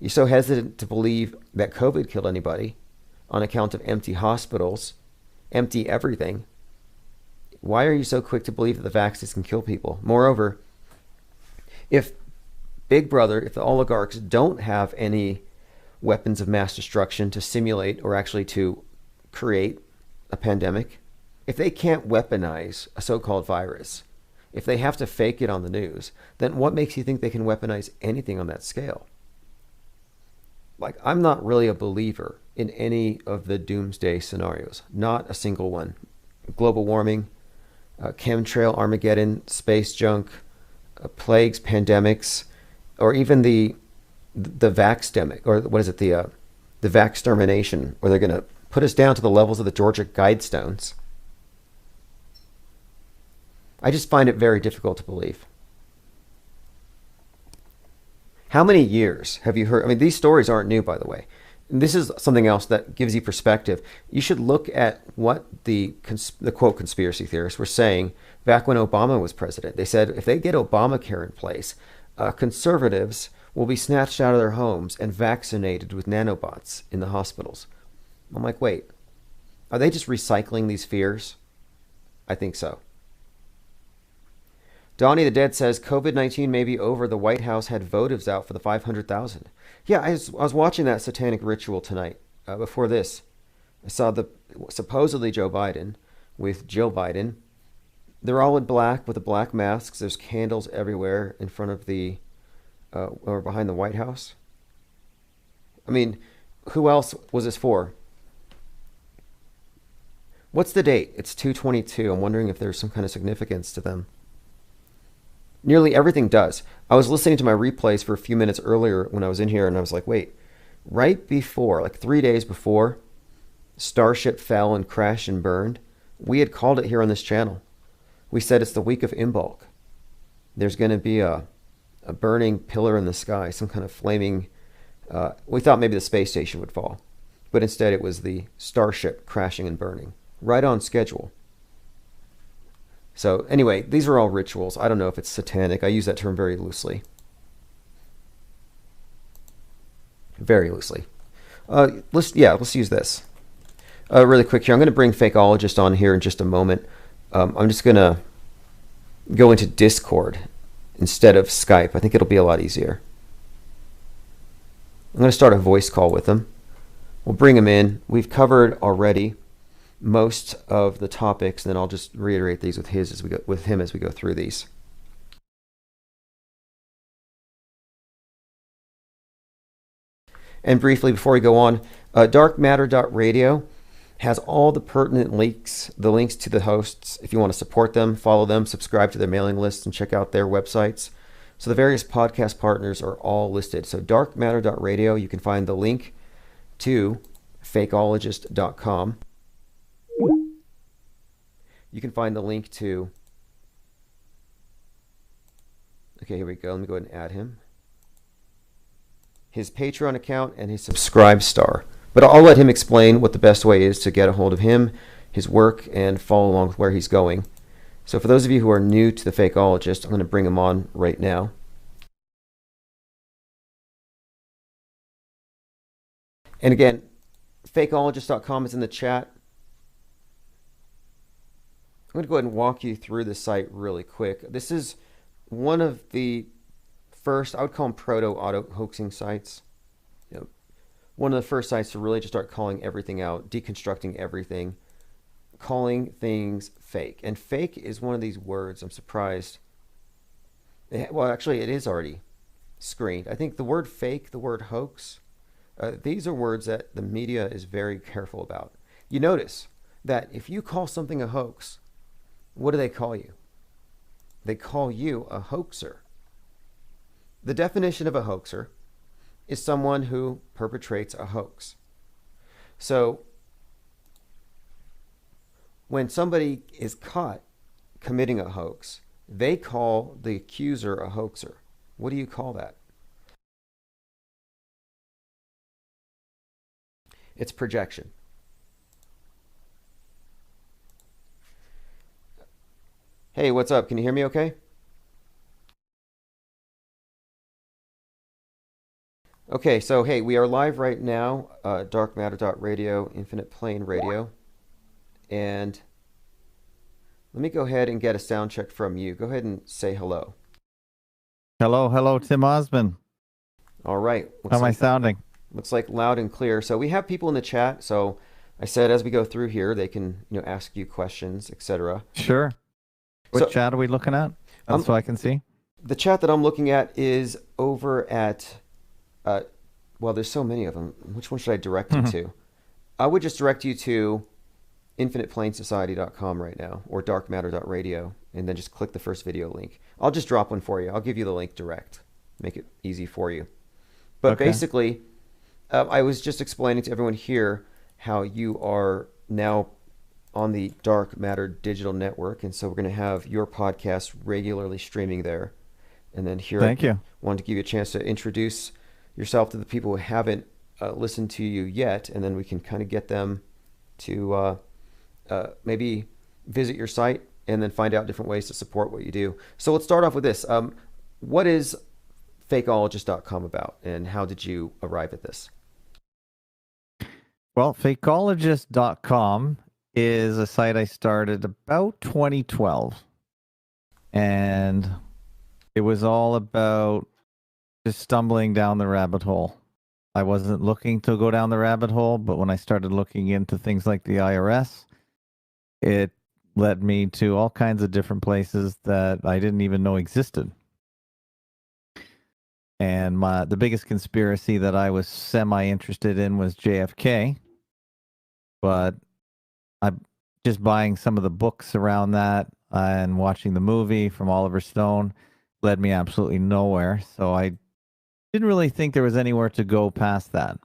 You're so hesitant to believe that COVID killed anybody on account of empty hospitals, empty everything. Why are you so quick to believe that the vaccines can kill people? Moreover, if Big Brother, if the oligarchs don't have any weapons of mass destruction to simulate or actually to create a pandemic, if they can't weaponize a so-called virus, if they have to fake it on the news, then what makes you think they can weaponize anything on that scale? Like, I'm not really a believer in any of the doomsday scenarios. Not a single one. Global warming, chemtrail, Armageddon, space junk, plagues, pandemics, or even the vaxdemic, or what is it, the vaxtermination, where they're going to put us down to the levels of the Georgia Guidestones. I just find it very difficult to believe. How many years have you heard? I mean, these stories aren't new, by the way. And this is something else that gives you perspective. You should look at what the quote conspiracy theorists were saying back when Obama was president. They said if they get Obamacare in place, conservatives will be snatched out of their homes and vaccinated with nanobots in the hospitals. I'm like, wait, are they just recycling these fears? I think so. Donnie the Dead says COVID-19 may be over. The White House had votives out for the 500,000. Yeah, I was watching that satanic ritual tonight. Before this, I saw supposedly Joe Biden with Jill Biden. They're all in black with the black masks. There's candles everywhere in front of the or behind the White House. I mean, who else was this for? What's the date? It's 2/22. I'm wondering if there's some kind of significance to them. Nearly everything does. I was listening to my replays for a few minutes earlier when I was in here, and I was like, wait, right before, like 3 days before Starship fell and crashed and burned, we had called it here on this channel. We said it's the week of Imbolc. There's going to be a burning pillar in the sky, some kind of flaming... we thought maybe the space station would fall, but instead it was the Starship crashing and burning. Right on schedule. So anyway, these are all rituals. I don't know if it's satanic. I use that term very loosely. Very loosely. Let's use this. Really quick here. I'm going to bring Fakeologist on here in just a moment. I'm just going to go into Discord instead of Skype. I think it'll be a lot easier. I'm going to start a voice call with him. We'll bring him in. We've covered already most of the topics, and then I'll just reiterate these with him as we go through these. And briefly, before we go on, darkmatter.radio has all the pertinent links, the links to the hosts. If you want to support them, follow them, subscribe to their mailing lists, and check out their websites. So the various podcast partners are all listed. So darkmatter.radio, you can find the link to fakeologist.com. You can find the link to... Okay, here we go. Let me go ahead and add him. His Patreon account and his Subscribe Star. But I'll let him explain what the best way is to get a hold of him, his work, and follow along with where he's going. So for those of you who are new to the Fakeologist, I'm going to bring him on right now. And again, fakeologist.com is in the chat. I'm going to go ahead and walk you through the site really quick. This is one of the first, I would call them proto-auto hoaxing sites. You know, one of the first sites to really just start calling everything out, deconstructing everything, calling things fake. And fake is one of these words, I'm surprised. Well, actually, it is already screened. I think the word fake, the word hoax, these are words that the media is very careful about. You notice that if you call something a hoax, what do they call you? They call you a hoaxer. The definition of a hoaxer is someone who perpetrates a hoax. So when somebody is caught committing a hoax, they call the accuser a hoaxer. What do you call that? It's projection. Hey, what's up? Can you hear me okay? Okay, so hey, we are live right now, darkmatter.radio, Infinite Plane Radio. And let me go ahead and get a sound check from you. Go ahead and say hello. Hello, Tim Osmond. All right. How am I sounding? Looks like loud and clear. So we have people in the chat. So I said as we go through here, they can ask you questions, etc. Sure. What chat are we looking at? So I can see. The chat that I'm looking at is over at, well, there's so many of them. Which one should I direct you to? I would just direct you to infiniteplanesociety.com right now, or darkmatter.radio, and then just click the first video link. I'll just drop one for you. I'll give you the link direct. Make it easy for you. But basically, I was just explaining to everyone here how you are now on the Dark Matter digital network, and so we're going to have your podcast regularly streaming there. And then here, Thank you. Wanted to give you a chance to introduce yourself to the people who haven't listened to you yet, and then we can kind of get them to maybe visit your site and then find out different ways to support what you do. So let's start off with this. What is fakeologist.com about, and how did you arrive at this? Well, fakeologist.com is a site I started about 2012. And it was all about just stumbling down the rabbit hole. I wasn't looking to go down the rabbit hole, but when I started looking into things like the IRS, it led me to all kinds of different places that I didn't even know existed. And the biggest conspiracy that I was semi-interested in was JFK. But I'm just buying some of the books around that and watching the movie from Oliver Stone led me absolutely nowhere. So I didn't really think there was anywhere to go past that.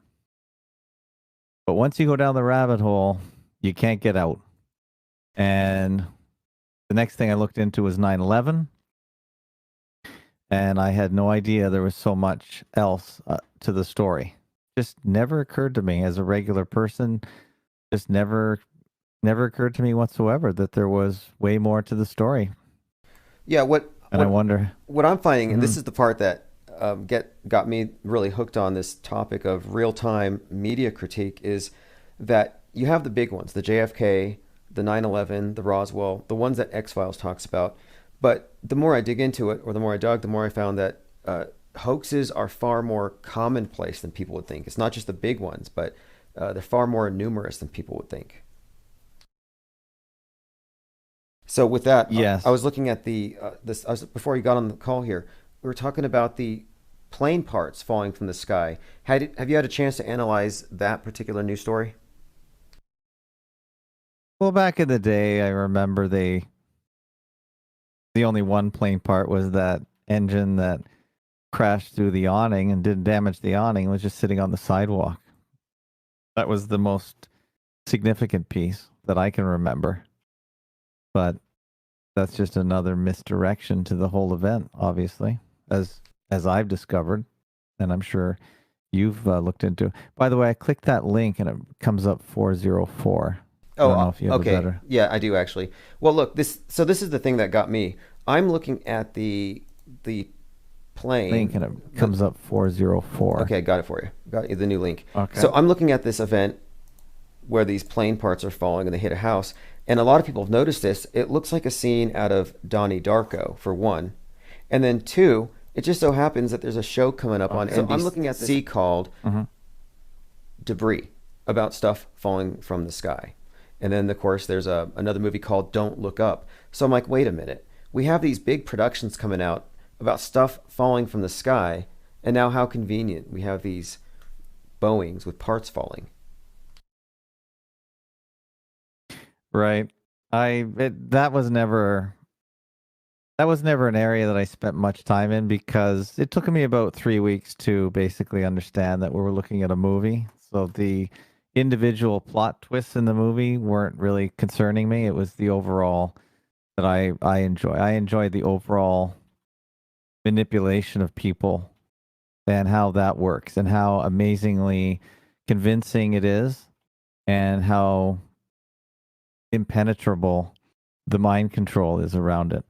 But once you go down the rabbit hole, you can't get out. And the next thing I looked into was 9/11. And I had no idea there was so much else to the story. Just never occurred to me as a regular person. Just never occurred to me whatsoever that there was way more to the story. Yeah, I wonder what I'm finding, and this is the part that got me really hooked on this topic of real-time media critique, is that you have the big ones, the JFK, the 9/11, the Roswell, the ones that X-Files talks about. But the more I dig into it, or the more I dug, the more I found that hoaxes are far more commonplace than people would think. It's not just the big ones, but they're far more numerous than people would think. So with that, yes. I was looking at before you got on the call here, we were talking about the plane parts falling from the sky. Have you had a chance to analyze that particular news story? Well, back in the day, I remember the only one plane part was that engine that crashed through the awning and didn't damage the awning. It was just sitting on the sidewalk. That was the most significant piece that I can remember. But that's just another misdirection to the whole event, obviously, as I've discovered, and I'm sure you've looked into. By the way, I clicked that link and it comes up 404. I don't know if you have okay. a better. Yeah, I do actually. Well, look, this is the thing that got me. I'm looking at the plane Link and it comes up 404. Okay, got it for you. Got you the new link. Okay. So I'm looking at this event where these plane parts are falling and they hit a house, and a lot of people have noticed this. It looks like a scene out of Donnie Darko, for one, and then two, it just so happens that there's a show coming up on NBC. I'm looking at this called Debris, about stuff falling from the sky. And then, of course, there's another movie called Don't Look Up. So I'm like, wait a minute. We have these big productions coming out about stuff falling from the sky, and now how convenient. We have these Boeings with parts falling. Right. That was never an area that I spent much time in, because it took me about 3 weeks to basically understand that we were looking at a movie. So the individual plot twists in the movie weren't really concerning me. It was the overall that I enjoy. I enjoy the overall manipulation of people and how that works and how amazingly convincing it is and how impenetrable the mind control is around it.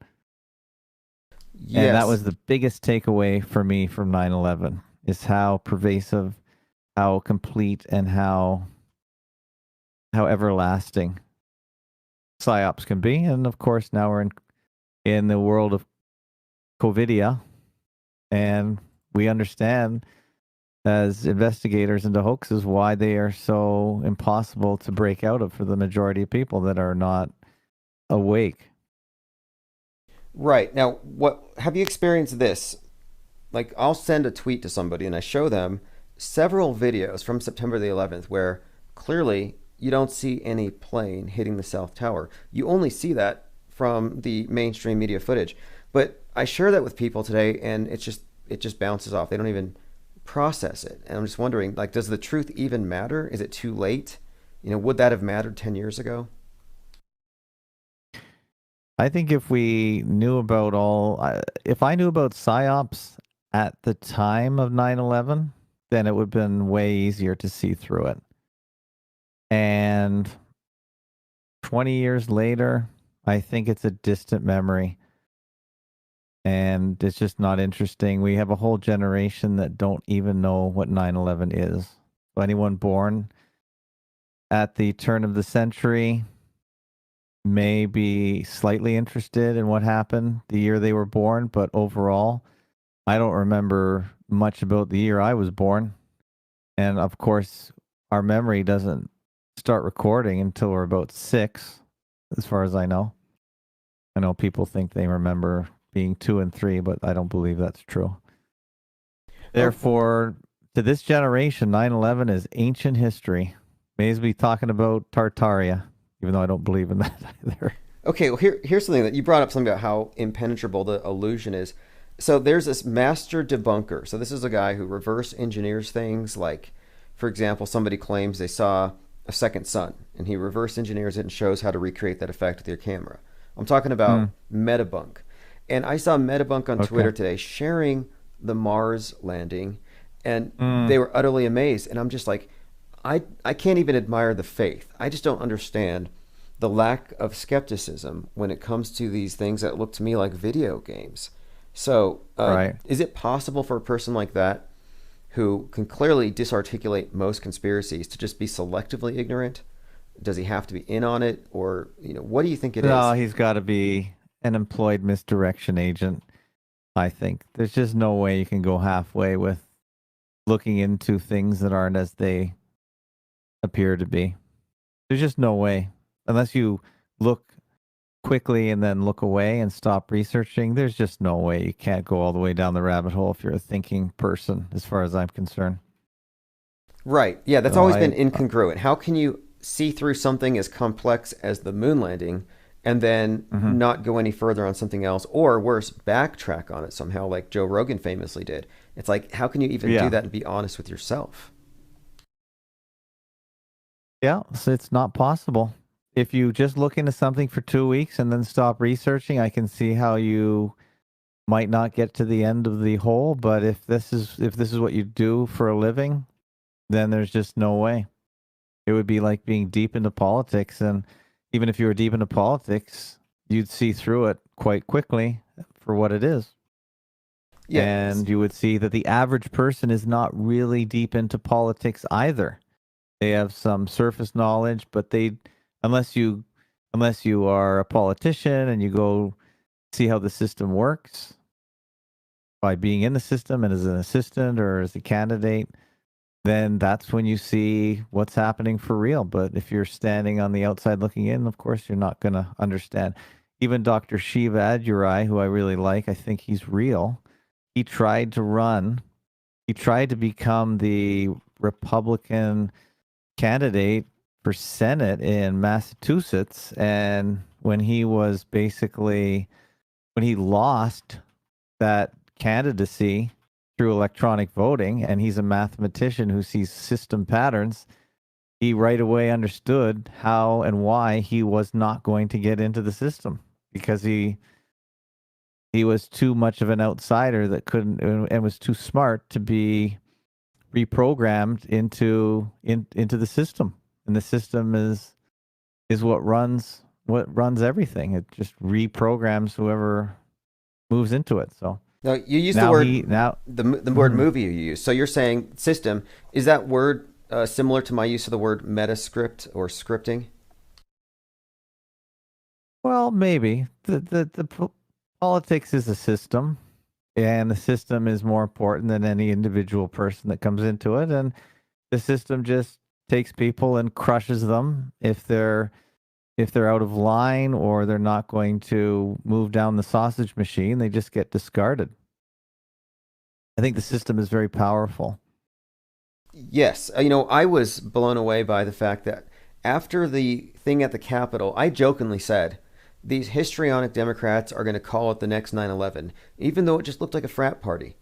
Yes. And that was the biggest takeaway for me from 9/11, is how pervasive, how complete, and how everlasting psyops can be. And of course, now we're in the world of COVIDia, and we understand as investigators into hoaxes why they are so impossible to break out of for the majority of people that are not awake. Right. Now, what have you experienced this? Like, I'll send a tweet to somebody and I show them several videos from September the 11th where clearly you don't see any plane hitting the South Tower. You only see that from the mainstream media footage. But I share that with people today, and it just bounces off. They don't even process it. And I'm just wondering, like, does the truth even matter? Is it too late? You know, would that have mattered 10 years ago? I think if we knew about if I knew about psyops at the time of 9/11, then it would have been way easier to see through it. And 20 years later, I think it's a distant memory. and it's just not interesting. We have a whole generation that don't even know what 9/11 is. So anyone born at the turn of the century may be slightly interested in what happened the year they were born, but overall, I don't remember much about the year I was born. And of course, our memory doesn't start recording until we're about 6, as far as I know. I know people think they remember being 2 and 3, but I don't believe that's true. Therefore, to this generation, 9/11 is ancient history. May as be talking about Tartaria, even though I don't believe in that either. Okay, well, here's something that you brought up, something about how impenetrable the illusion is. So there's this master debunker. So this is a guy who reverse engineers things. Like, for example, somebody claims they saw a second sun, and he reverse engineers it and shows how to recreate that effect with your camera. I'm talking about Metabunk. And I saw Metabunk on Twitter today sharing the Mars landing, and they were utterly amazed. And I'm just like, I can't even admire the faith. I just don't understand the lack of skepticism when it comes to these things that look to me like video games. So is it possible for a person like that, who can clearly disarticulate most conspiracies, to just be selectively ignorant? Does he have to be in on it? Or, what do you think it is? No, he's got to be an employed misdirection agent, I think. There's just no way you can go halfway with looking into things that aren't as they appear to be. There's just no way. Unless you look quickly and then look away and stop researching, there's just no way. You can't go all the way down the rabbit hole if you're a thinking person, as far as I'm concerned. Right. Yeah, that's always been incongruent. How can you see through something as complex as the moon landing and then not go any further on something else, or worse, backtrack on it somehow, like Joe Rogan famously did? It's like, how can you even do that and be honest with yourself? Yeah, so it's not possible. If you just look into something for 2 weeks and then stop researching, I can see how you might not get to the end of the hole. But if this is what you do for a living, then there's just no way. It would be like being deep into politics, and even if you were deep into politics, you'd see through it quite quickly for what it is. Yes. And you would see that the average person is not really deep into politics either. They have some surface knowledge, but unless you are a politician and you go see how the system works by being in the system and as an assistant or as a candidate, then that's when you see what's happening for real. But if you're standing on the outside looking in, of course, you're not going to understand. Even Dr. Shiva Adurai, who I really like, I think he's real. He tried to become the Republican candidate for Senate in Massachusetts, and when he lost that candidacy through electronic voting, and he's a mathematician who sees system patterns, he right away understood how and why he was not going to get into the system, because he was too much of an outsider that couldn't, and was too smart to be reprogrammed into the system. And the system is what runs everything. It just reprograms whoever moves into it. So now you use the word movie you use. So you're saying system. Is that word similar to my use of the word metascript or scripting? Well, maybe the politics is a system, and the system is more important than any individual person that comes into it. And the system just takes people and crushes them if they're out of line or they're not going to move down the sausage machine. They just get discarded. I think the system is very powerful. Yes. I was blown away by the fact that after the thing at the Capitol, I jokingly said, these histrionic Democrats are going to call it the next 9/11, even though it just looked like a frat party.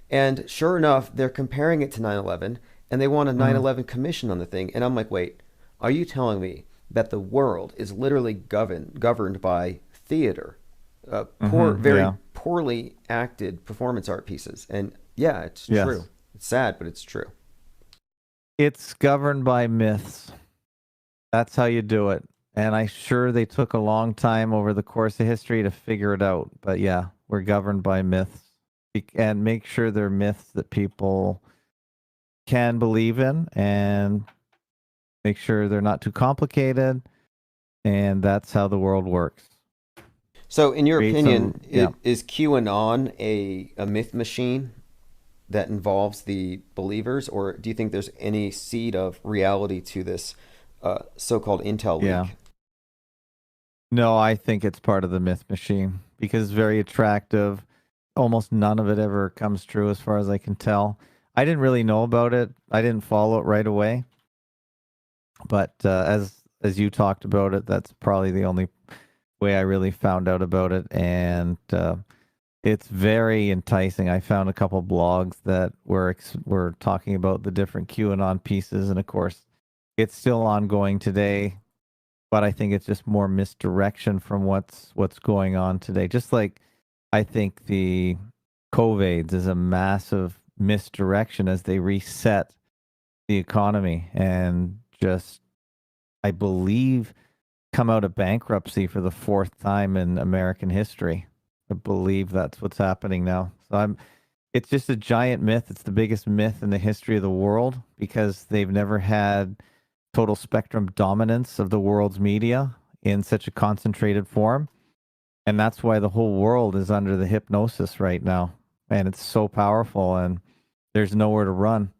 And sure enough, they're comparing it to 9/11, and they want a 9/11 commission on the thing. And I'm like, wait, are you telling me that the world is literally governed by theater, very poorly acted performance art pieces? And yeah, it's true. It's sad, but it's true. It's governed by myths. That's how you do it. And I'm sure they took a long time over the course of history to figure it out. But yeah, We're governed by myths, and make sure they're myths that people can believe in, and make sure they're not too complicated. And that's how the world works. So, in your Create opinion, some- yeah. is QAnon a myth machine that involves the believers, or do you think there's any seed of reality to this so-called intel leak? Yeah. No, I think it's part of the myth machine because it's very attractive. Almost none of it ever comes true as far as I can tell. I didn't really know about it. I didn't follow it right away. But as you talked about it, that's probably the only way I really found out about it. And it's very enticing. I found a couple blogs that were talking about the different QAnon pieces. And of course, it's still ongoing today. But I think it's just more misdirection from what's going on today. Just like I think the COVIDs is a massive misdirection as they reset the economy and just, I believe, come out of bankruptcy for the fourth time in American history. I believe that's what's happening now. So it's just a giant myth. It's the biggest myth in the history of the world because they've never had total spectrum dominance of the world's media in such a concentrated form. And that's why the whole world is under the hypnosis right now. And it's so powerful and there's nowhere to run.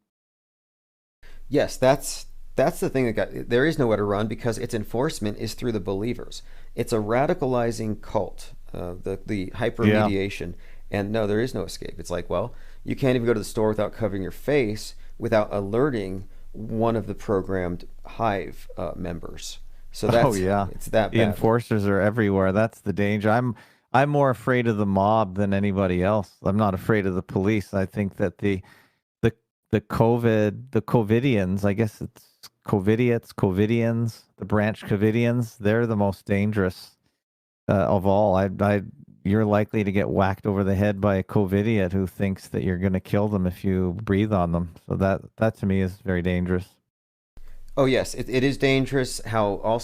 Yes, that's the thing there is nowhere to run because its enforcement is through the believers. It's a radicalizing cult, the hypermediation. And no, there is no escape. It's like, well, you can't even go to the store without covering your face without alerting one of the programmed hive members. So that's it's that the bad. Enforcers are everywhere. That's the danger. I'm more afraid of the mob than anybody else. I'm not afraid of the police. I think that the COVIDians, I guess it's COVIDians, the branch COVIDians, they're the most dangerous of all. You're likely to get whacked over the head by a COVIDiot who thinks that you're going to kill them if you breathe on them. So that to me is very dangerous. Oh yes, it is dangerous. How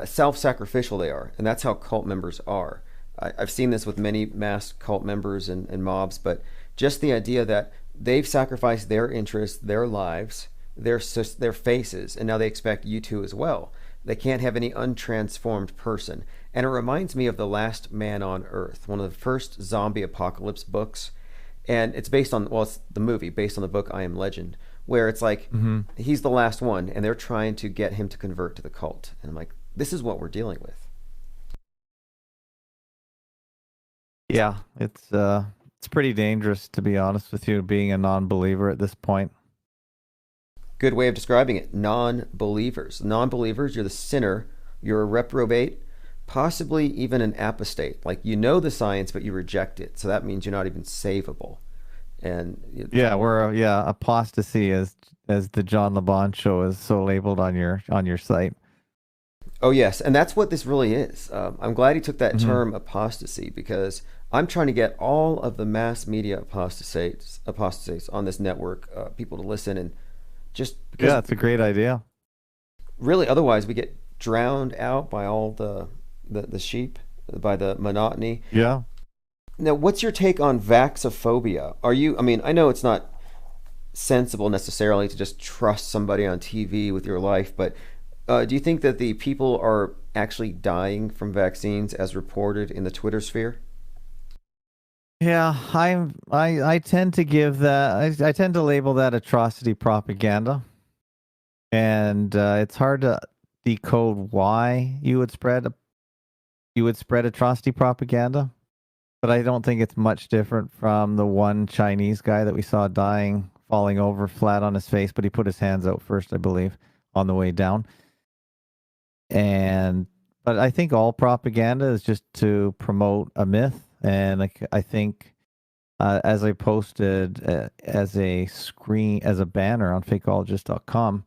self-sacrificial they are, and that's how cult members are. I've seen this with many mass cult members and mobs, but just the idea that they've sacrificed their interests, their lives, their faces, and now they expect you to as well. They can't have any untransformed person. And it reminds me of The Last Man on Earth, one of the first zombie apocalypse books. And it's based on, it's the movie based on the book I Am Legend, where it's like, he's the last one, and they're trying to get him to convert to the cult. And I'm like, this is what we're dealing with. Yeah, it's pretty dangerous, to be honest with you, being a non-believer at this point. Good way of describing it. Non-believers. Non-believers, you're the sinner, you're a reprobate, possibly even an apostate. Like, you know the science, but you reject it. So that means you're not even savable. And apostasy, as the John LeBon show is so labeled on your site. Oh yes, and that's what this really is. I'm glad he took that term apostasy because I'm trying to get all of the mass media apostates on this network, people to listen and just because it's a great idea. Really, otherwise we get drowned out by all the sheep, by the monotony. Yeah. Now, what's your take on vaxophobia? I know it's not sensible necessarily to just trust somebody on TV with your life, but do you think that the people are actually dying from vaccines as reported in the Twitter sphere? Yeah, I tend to give that. I tend to label that atrocity propaganda, and it's hard to decode why you would spread atrocity propaganda. But I don't think it's much different from the one Chinese guy that we saw dying, falling over flat on his face, but he put his hands out first, I believe, on the way down. But I think all propaganda is just to promote a myth. And I think, as I posted as a banner on fakeologist.com,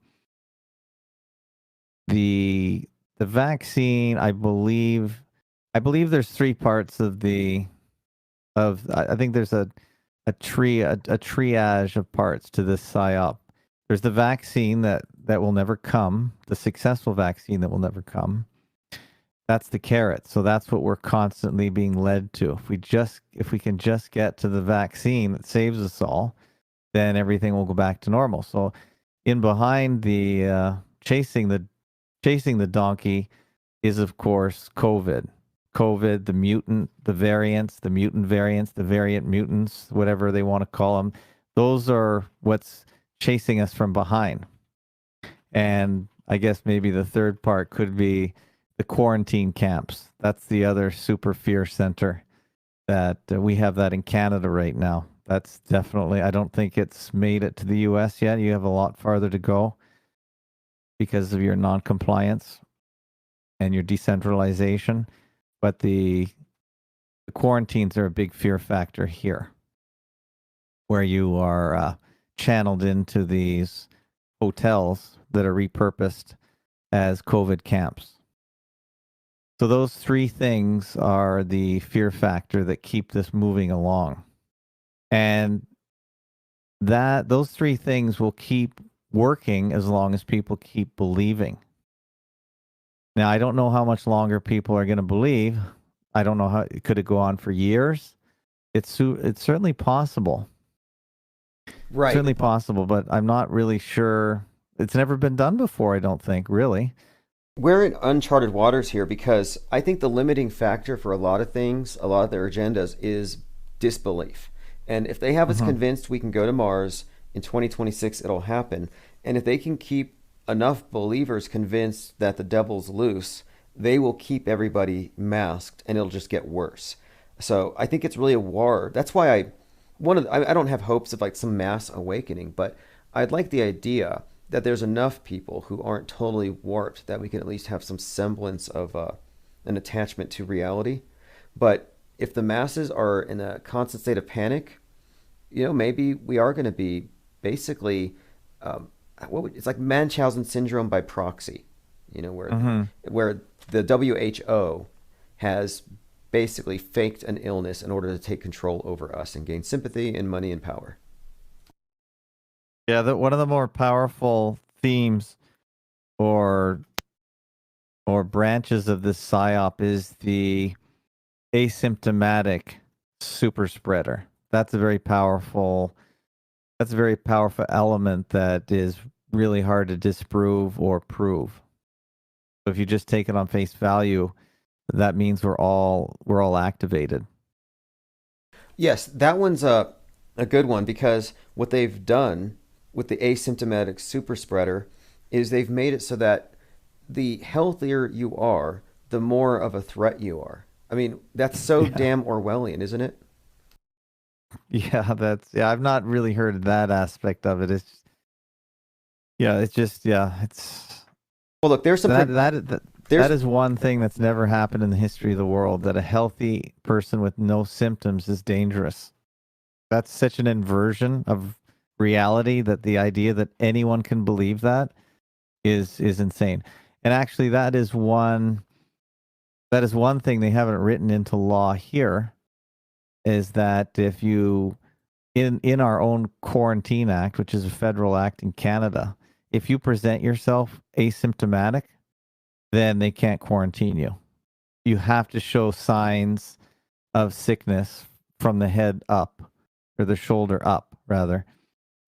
the vaccine, I believe there's three parts I think there's a triage of parts to this PSYOP. There's the vaccine that will never come, the successful vaccine that will never come. That's the carrot. So that's what we're constantly being led to. If we can just get to the vaccine that saves us all, then everything will go back to normal. So in behind the chasing the donkey is, of course, COVID, the mutant, the variants, the mutant variants, the variant mutants, whatever they want to call them. Those are what's chasing us from behind. And I guess maybe the third part could be the quarantine camps. That's the other super fear center that we have that in Canada right now. That's definitely, I don't think it's made it to the US yet. You have a lot farther to go because of your non-compliance and your decentralization. But the quarantines are a big fear factor here, where you are channeled into these hotels that are repurposed as COVID camps. So those three things are the fear factor that keep this moving along. And those three things will keep working as long as people keep believing. Now, I don't know how much longer people are going to believe. I don't know how, could it go on for years? It's certainly possible. Right. Certainly possible, but I'm not really sure. It's never been done before, I don't think, really. We're in uncharted waters here because I think the limiting factor for a lot of things, a lot of their agendas, is disbelief. And if they have us convinced we can go to Mars in 2026, it'll happen. And if they can keep enough believers convinced that the devil's loose, they will keep everybody masked and it'll just get worse. So I think it's really a war. That's why I don't have hopes of like some mass awakening, but I'd like the idea that there's enough people who aren't totally warped that we can at least have some semblance of an attachment to reality. But if the masses are in a constant state of panic, maybe we are going to be basically, it's like Munchausen syndrome by proxy, where the WHO has basically faked an illness in order to take control over us and gain sympathy and money and power. Yeah, one of the more powerful themes or branches of this PSYOP is the asymptomatic super spreader. That's a very powerful element that is really hard to disprove or prove. So if you just take it on face value, that means we're all activated. Yes, that one's a good one, because what they've done with the asymptomatic super spreader is they've made it so that the healthier you are, the more of a threat you are. I mean, that's so damn Orwellian, isn't it? Yeah, I've not really heard that aspect of it. It's well, look, there's some that is one thing that's never happened in the history of the world, that a healthy person with no symptoms is dangerous. That's such an inversion of reality that the idea that anyone can believe that is insane. And actually, that is one thing they haven't written into law here, is that if you, in our own Quarantine Act, which is a federal act in Canada, if you present yourself asymptomatic, then they can't quarantine you. You have to show signs of sickness from the head up, or the shoulder up, rather,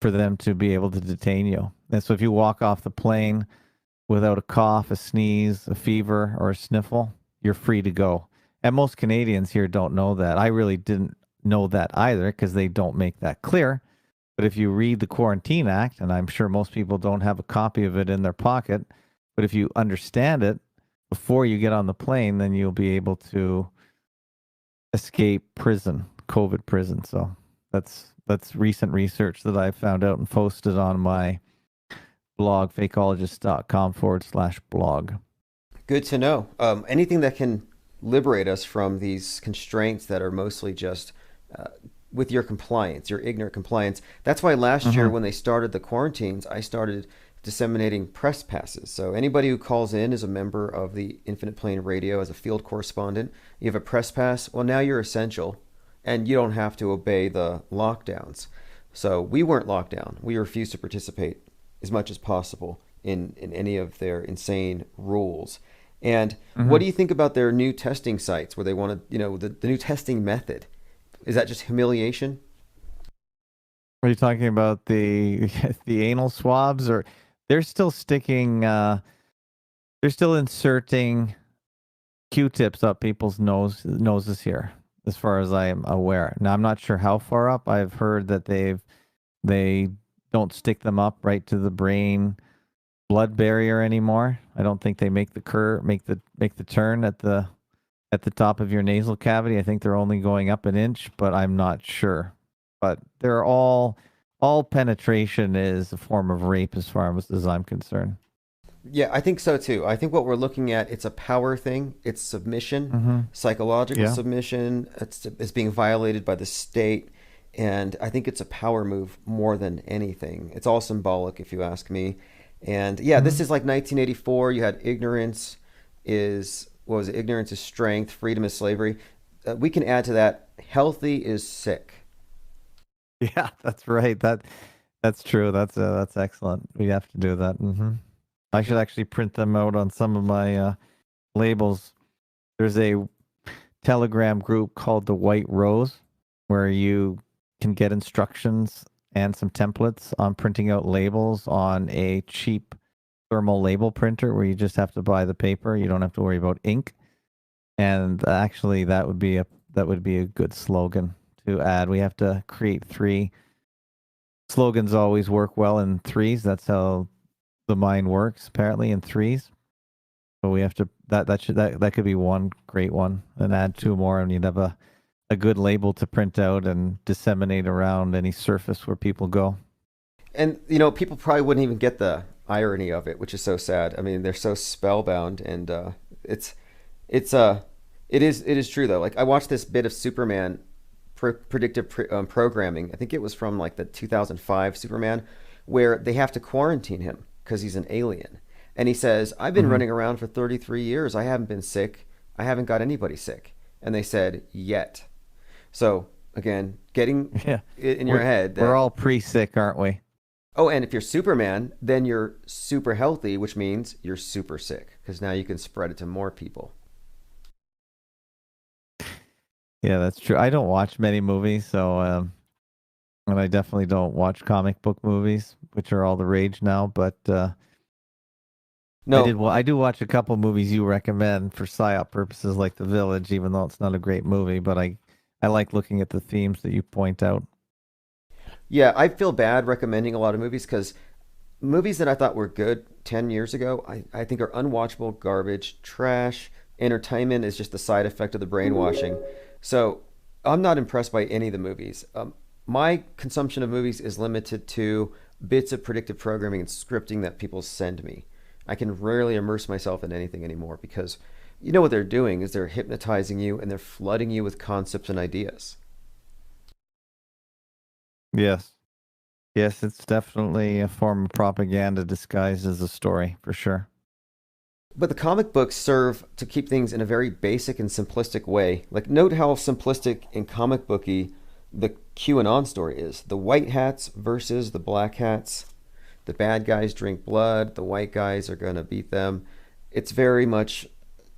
for them to be able to detain you. And so if you walk off the plane without a cough, a sneeze, a fever, or a sniffle, you're free to go. And most Canadians here don't know that. I really didn't know that either, because they don't make that clear. But if you read the Quarantine Act, and I'm sure most people don't have a copy of it in their pocket, but if you understand it before you get on the plane, then you'll be able to escape prison, COVID prison. So that's recent research that I found out and posted on my blog, fakeologist.com/blog. Good to know. Anything that can liberate us from these constraints that are mostly just with your compliance, your ignorant compliance. That's why last year when they started the quarantines, I started disseminating press passes. So anybody who calls in is a member of the Infinite Plane Radio as a field correspondent. You have a press pass. Well, now you're essential, and you don't have to obey the lockdowns. So we weren't locked down. We refused to participate as much as possible in any of their insane rules. And what do you think about their new testing sites where they want to, the new testing method? Is that just humiliation? Are you talking about the the anal swabs, or they're still sticking? They're still inserting Q-tips up people's noses here, as far as I am aware. Now, I'm not sure how far up. I've heard that they don't stick them up right to the brain blood barrier anymore. I don't think they make the turn at the top of your nasal cavity. I think they're only going up an inch, but I'm not sure. But they're all penetration is a form of rape as far as I'm concerned. Yeah, I think so too. I think what we're looking at, it's a power thing. It's submission, psychological submission. It's being violated by the state. And I think it's a power move more than anything. It's all symbolic, if you ask me. And this is like 1984. You had ignorance is strength, freedom is slavery. We can add to that, healthy is sick. Yeah, that's right. That's true. That's excellent. We have to do that. I should actually print them out on some of my labels. There's a Telegram group called the White Rose where you can get instructions and some templates on printing out labels on a cheap thermal label printer where you just have to buy the paper. You don't have to worry about ink. And actually, that would be a good slogan to add. We have to create 3 slogans. Always work well in 3s. That's how the mind works, apparently, in 3s. So we have to that could be one great one, and add 2 more, and you'd have a good label to print out and disseminate around any surface where people go. And people probably wouldn't even get the irony of it, which is so sad. I mean, they're so spellbound, and it is true though. Like, I watched this bit of Superman predictive programming. I think it was from like the 2005 Superman, where they have to quarantine him because he's an alien. And he says, I've been running around for 33 years. I haven't been sick. I haven't got anybody sick. And they said, yet. So again, getting in your head. We're all pre-sick, aren't we? Oh, and if you're Superman, then you're super healthy, which means you're super sick because now you can spread it to more people. Yeah, that's true. I don't watch many movies, so and I definitely don't watch comic book movies, which are all the rage now. But no, I do watch a couple movies you recommend for psyop purposes, like The Village, even though it's not a great movie. But I like looking at the themes that you point out. Yeah, I feel bad recommending a lot of movies because movies that I thought were good 10 years ago, I think are unwatchable, garbage, trash. Entertainment is just the side effect of the brainwashing. So I'm not impressed by any of the movies. My consumption of movies is limited to bits of predictive programming and scripting that people send me. I can rarely immerse myself in anything anymore because what they're doing is they're hypnotizing you and they're flooding you with concepts and ideas. Yes, it's definitely a form of propaganda disguised as a story, for sure. But the comic books serve to keep things in a very basic and simplistic way. Like, note how simplistic and comic booky the QAnon story is. The white hats versus the black hats. The bad guys drink blood. The white guys are going to beat them. It's very much,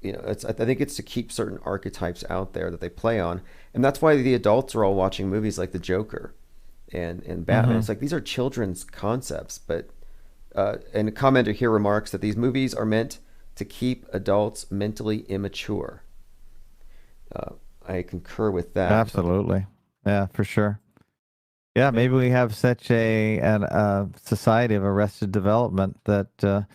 I think it's to keep certain archetypes out there that they play on. And that's why the adults are all watching movies like The Joker and Batman. It's like, these are children's concepts. But and a commenter here remarks that these movies are meant to keep adults mentally immature. I concur with that. Absolutely. Yeah, for sure. Yeah, maybe we have such a society of arrested development that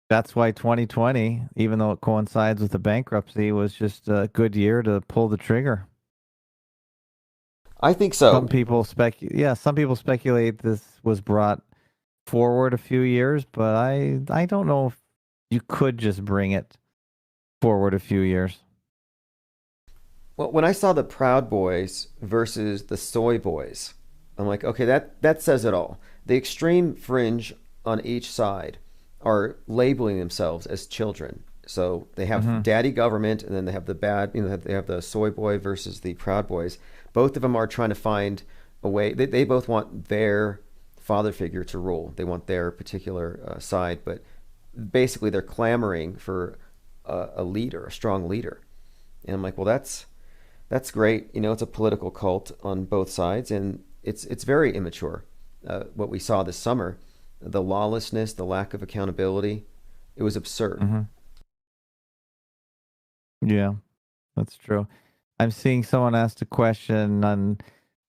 that's why 2020, even though it coincides with the bankruptcy, was just a good year to pull the trigger. I think so. Some people speculate this was brought forward a few years, but I don't know if you could just bring it forward a few years. Well, when I saw the Proud Boys versus the Soy Boys, I'm like, okay, that says it all. The extreme fringe on each side are labeling themselves as children. So they have daddy government, and then they have the bad, they have the Soy Boy versus the Proud Boys. Both of them are trying to find a way. They both want their father figure to rule. They want their particular side, but basically they're clamoring for a leader, a strong leader. And I'm like, well, that's great. You know, it's a political cult on both sides, and it's very immature. What we saw this summer, the lawlessness, the lack of accountability, it was absurd. Mm-hmm. Yeah, that's true. I'm seeing someone asked a question on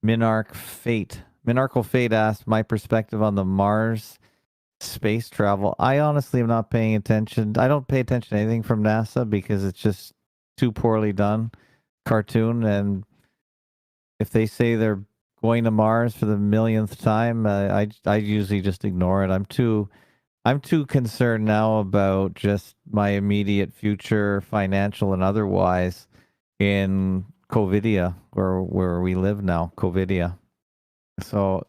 Minarch Fate. Minarchal Fate asked my perspective on the Mars space travel. I honestly am not paying attention. I don't pay attention to anything from NASA because it's just too poorly done cartoon. And if they say they're going to Mars for the millionth time, I usually just ignore it. I'm too concerned now about just my immediate future, financial and otherwise, in Covidia, where we live now, Covidia. So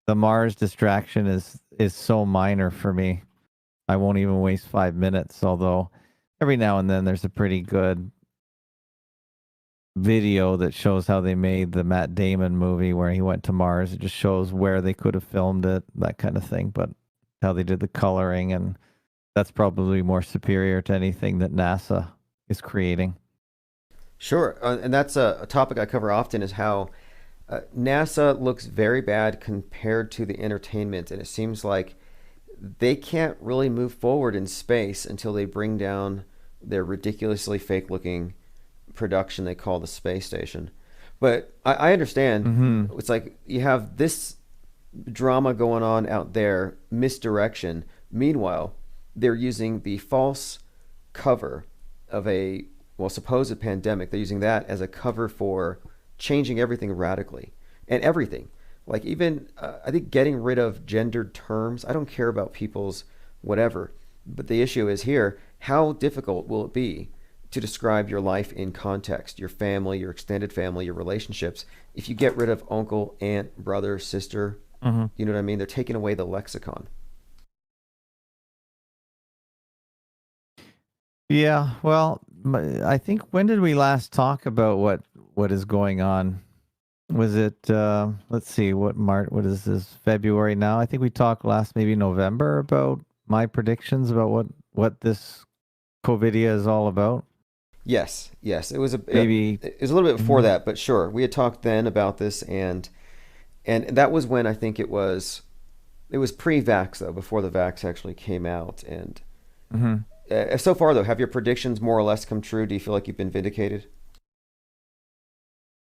the Mars distraction is so minor for me. I won't even waste 5 minutes, although every now and then there's a pretty good video that shows how they made the Matt Damon movie where he went to Mars. It just shows where they could have filmed it, that kind of thing, but how they did the coloring, and that's probably more superior to anything that NASA is creating. Sure, and that's a topic I cover often, is how NASA looks very bad compared to the entertainment, and it seems like they can't really move forward in space until they bring down their ridiculously fake-looking production they call the space station. But I understand. Mm-hmm. It's like you have this drama going on out there, misdirection. Meanwhile, they're using the false cover of a supposed pandemic. They're using that as a cover for changing everything radically, and everything. Like even I think getting rid of gendered terms. I don't care about people's whatever, but the issue is here: how difficult will it be to describe your life in context, your family, your extended family, your relationships, if you get rid of uncle, aunt, brother, sister? Mm-hmm. You know what I mean? They're taking away the lexicon. Yeah, well, I think, when did we last talk about what is going on? Was it, let's see, what is this, February now? I think we talked last maybe November about my predictions about what this Covidia is all about. Yes. It was it was a little bit before mm-hmm. that, but sure, we had talked then about this, and that was when I think it was pre-vax though, before the vax actually came out. And mm-hmm. So far though, have your predictions more or less come true? Do you feel like you've been vindicated?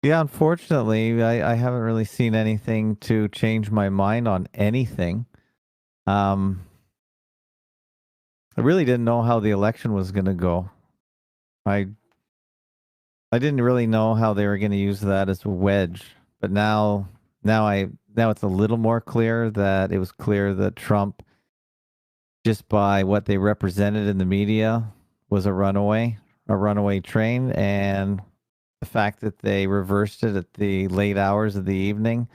Yeah, unfortunately, I haven't really seen anything to change my mind on anything. I really didn't know how the election was going to go. I didn't really know how they were going to use that as a wedge, but now it's a little more clear that it was clear that Trump, just by what they represented in the media, was a runaway train, and the fact that they reversed it at the late hours of the evening,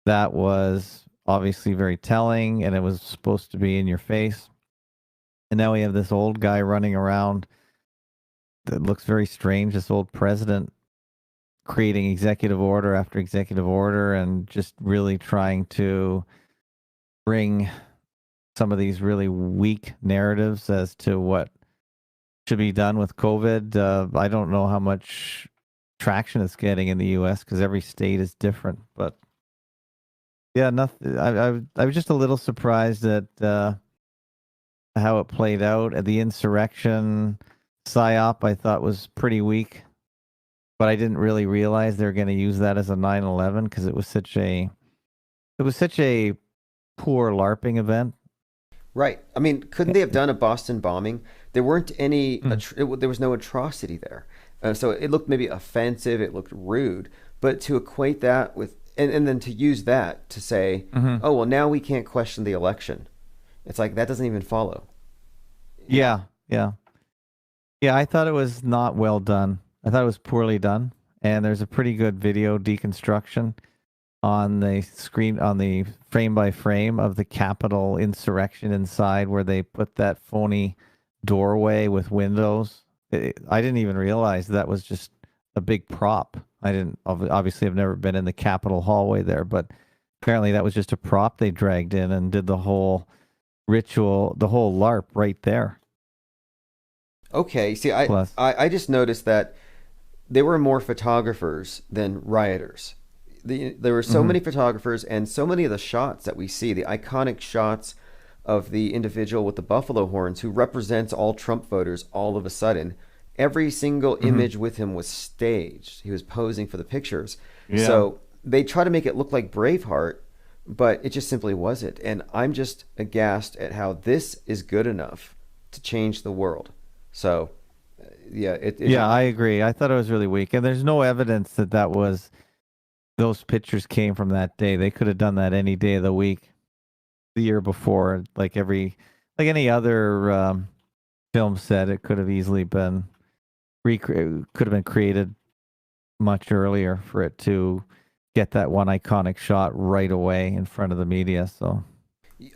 that was obviously very telling, and it was supposed to be in your face. And now we have this old guy running around that looks very strange, this old president, creating executive order after executive order and just really trying to bring some of these really weak narratives as to what should be done with COVID. I don't know how much traction it's getting in the U.S. because every state is different. But yeah, nothing. I was just a little surprised at how it played out. At the insurrection psyop, I thought was pretty weak, but I didn't really realize they were going to use that as a 9/11 because it was such a poor LARPing event. Right. I mean, couldn't they have done a Boston bombing? There weren't any. There was no atrocity there, so it looked maybe offensive. It looked rude, but to equate that with and then to use that to say, oh well, now we can't question the election. It's like that doesn't even follow. Yeah. I thought it was not well done. I thought it was poorly done. And there's a pretty good video deconstruction on the screen, on the frame by frame of the Capitol insurrection inside, where they put that phony doorway with windows. I didn't even realize that was just a big prop. Obviously I've never been in the Capitol hallway there, but apparently that was just a prop they dragged in and did the whole ritual, the whole LARP right there. Okay, see, Plus. I just noticed that there were more photographers than rioters. There were so many photographers, and so many of the shots that we see, the iconic shots of the individual with the buffalo horns who represents all Trump voters all of a sudden, every single image with him was staged. He was posing for the pictures. Yeah. So they try to make it look like Braveheart, but it just simply wasn't. And I'm just aghast at how this is good enough to change the world. So, yeah. Yeah, I agree. I thought it was really weak. And there's no evidence that those pictures came from that day. They could have done that any day of the week, the year before, like any other film set. It could have easily been created much earlier for it to get that one iconic shot right away in front of the media. So,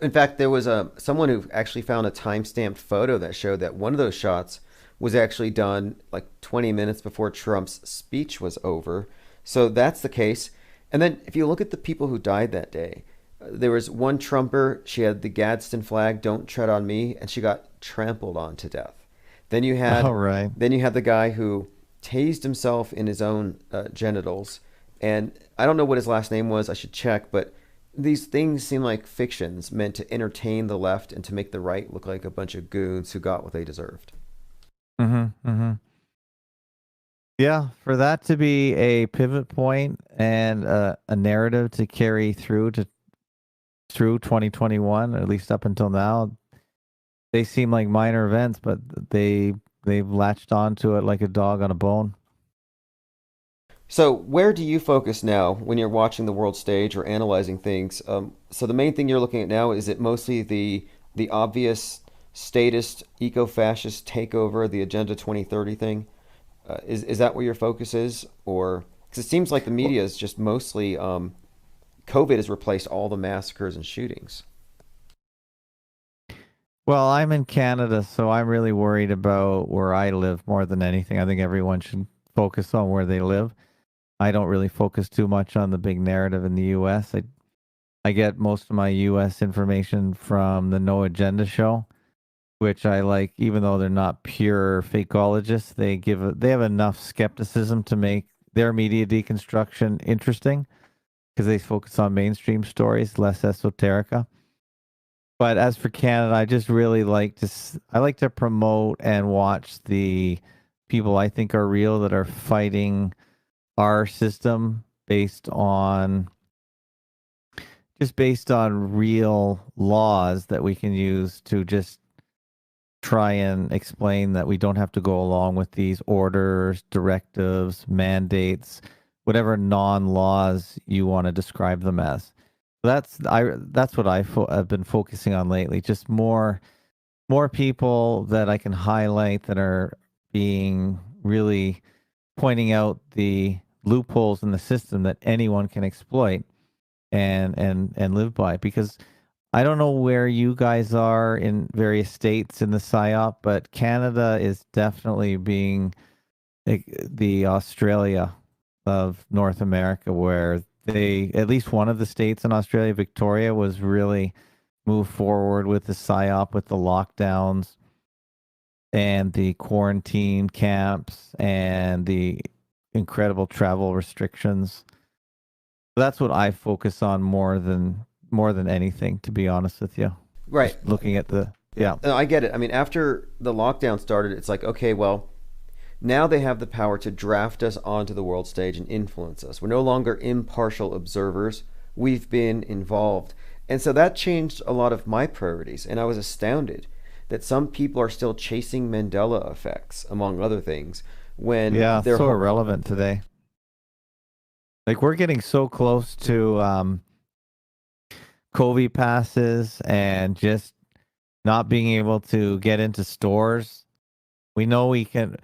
in fact, there was someone who actually found a time-stamped photo that showed that one of those shots was actually done like 20 minutes before Trump's speech was over. So that's the case. And then if you look at the people who died that day, there was one Trumper. She had the Gadsden flag, "Don't tread on me," and she got trampled on to death. Then you had the guy who tased himself in his own genitals. And I don't know what his last name was. I should check. But these things seem like fictions meant to entertain the left and to make the right look like a bunch of goons who got what they deserved. Yeah, for that to be a pivot point and a narrative to carry through 2021, at least up until now, they seem like minor events, but they've latched onto it like a dog on a bone. So where do you focus now when you're watching the world stage or analyzing things? So the main thing you're looking at now, is it mostly the obvious statist, eco-fascist takeover, the Agenda 2030 thing? Is that where your focus is? Or, because it seems like the media is just mostly, COVID has replaced all the massacres and shootings. Well, I'm in Canada, so I'm really worried about where I live more than anything. I think everyone should focus on where they live. I don't really focus too much on the big narrative in the U.S. I get most of my U.S. information from the No Agenda show, which I like, even though they're not pure fakeologists. They have enough skepticism to make their media deconstruction interesting, because they focus on mainstream stories, less esoterica. But as for Canada, I just really I like to promote and watch the people I think are real, that are fighting our system based on real laws that we can use to just try and explain that we don't have to go along with these orders, directives, mandates, whatever non-laws you want to describe them as. That's what I've been focusing on lately. Just more people that I can highlight that are being really pointing out the loopholes in the system that anyone can exploit and live by. Because I don't know where you guys are in various states in the PSYOP, but Canada is definitely being the Australia of North America, where at least one of the states in Australia, Victoria, was really moved forward with the PSYOP, with the lockdowns and the quarantine camps and the incredible travel restrictions. That's what I focus on more than anything, to be honest with you. Right. Just looking at No, I get it. I mean, after the lockdown started, it's like, okay, well, now they have the power to draft us onto the world stage and influence us. We're no longer impartial observers. We've been involved. And so that changed a lot of my priorities. And I was astounded that some people are still chasing Mandela effects, among other things, when they're so irrelevant today. Like, we're getting so close to COVID passes and just not being able to get into stores. We know you can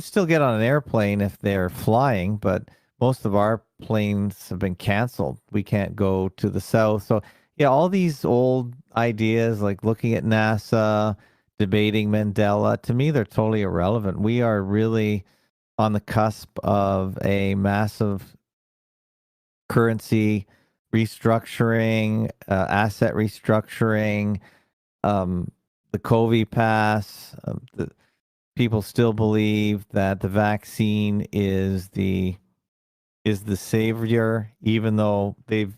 still get on an airplane if they're flying, but most of our planes have been canceled. We can't go to the south. So yeah, all these old ideas, like looking at NASA, debating Mandela, to me, they're totally irrelevant. We are really on the cusp of a massive currency restructuring, asset restructuring, the COVID pass, people still believe that the vaccine is the savior, even though the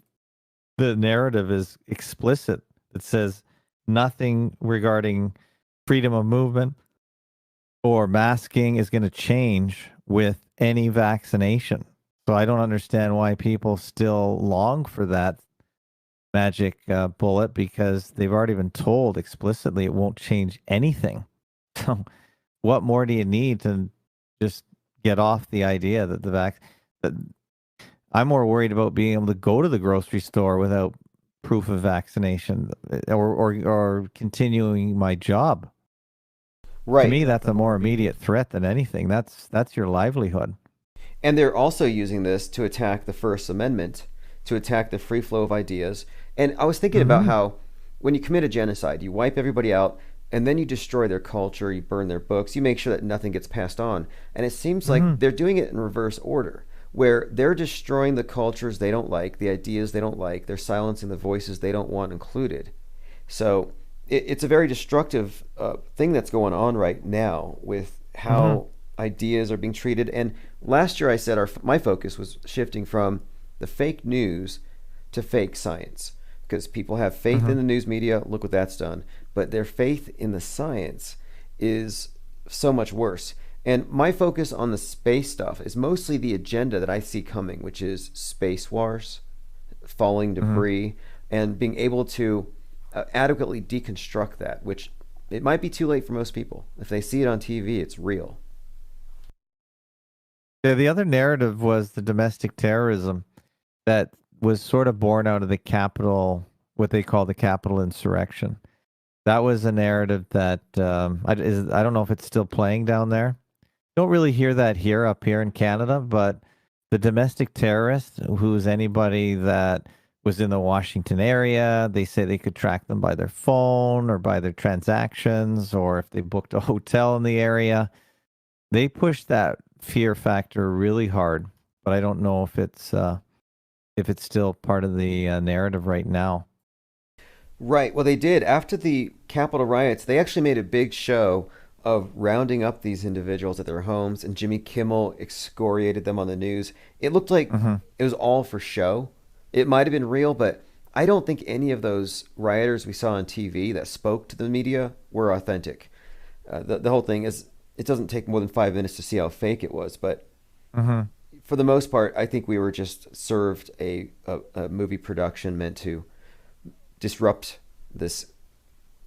narrative is explicit. It says nothing regarding freedom of movement or masking is going to change with any vaccination. So I don't understand why people still long for that magic bullet, because they've already been told explicitly it won't change anything. So what more do you need to just get off the idea that that I'm more worried about being able to go to the grocery store without proof of vaccination, or continuing my job. Right. To me, that's a more immediate threat than anything. That's your livelihood. And they're also using this to attack the First Amendment, to attack the free flow of ideas. And I was thinking about how when you commit a genocide, you wipe everybody out, and then you destroy their culture, you burn their books, you make sure that nothing gets passed on. And it seems like they're doing it in reverse order, where they're destroying the cultures they don't like, the ideas they don't like, they're silencing the voices they don't want included. So it's a very destructive thing that's going on right now with how ideas are being treated. And last year I said my focus was shifting from the fake news to fake science, because people have faith in the news media. Look what that's done. But their faith in the science is so much worse. And my focus on the space stuff is mostly the agenda that I see coming, which is space wars, falling debris, and being able to adequately deconstruct that, which it might be too late for most people. If they see it on TV, it's real. Yeah, the other narrative was the domestic terrorism that was sort of born out of the Capitol, what they call the Capitol insurrection. That was a narrative that I don't know if it's still playing down there. Don't really hear that up here in Canada, but the domestic terrorist, who's anybody that was in the Washington area, they say they could track them by their phone or by their transactions, or if they booked a hotel in the area. They pushed that fear factor really hard, but I don't know if it's still part of the narrative right now. Right. Well, they did. After the Capitol riots, they actually made a big show of rounding up these individuals at their homes, and Jimmy Kimmel excoriated them on the news. It looked like it was all for show. It might have been real, but I don't think any of those rioters we saw on TV that spoke to the media were authentic. The whole thing is, it doesn't take more than 5 minutes to see how fake it was, but for the most part, I think we were just served a movie production meant to disrupt this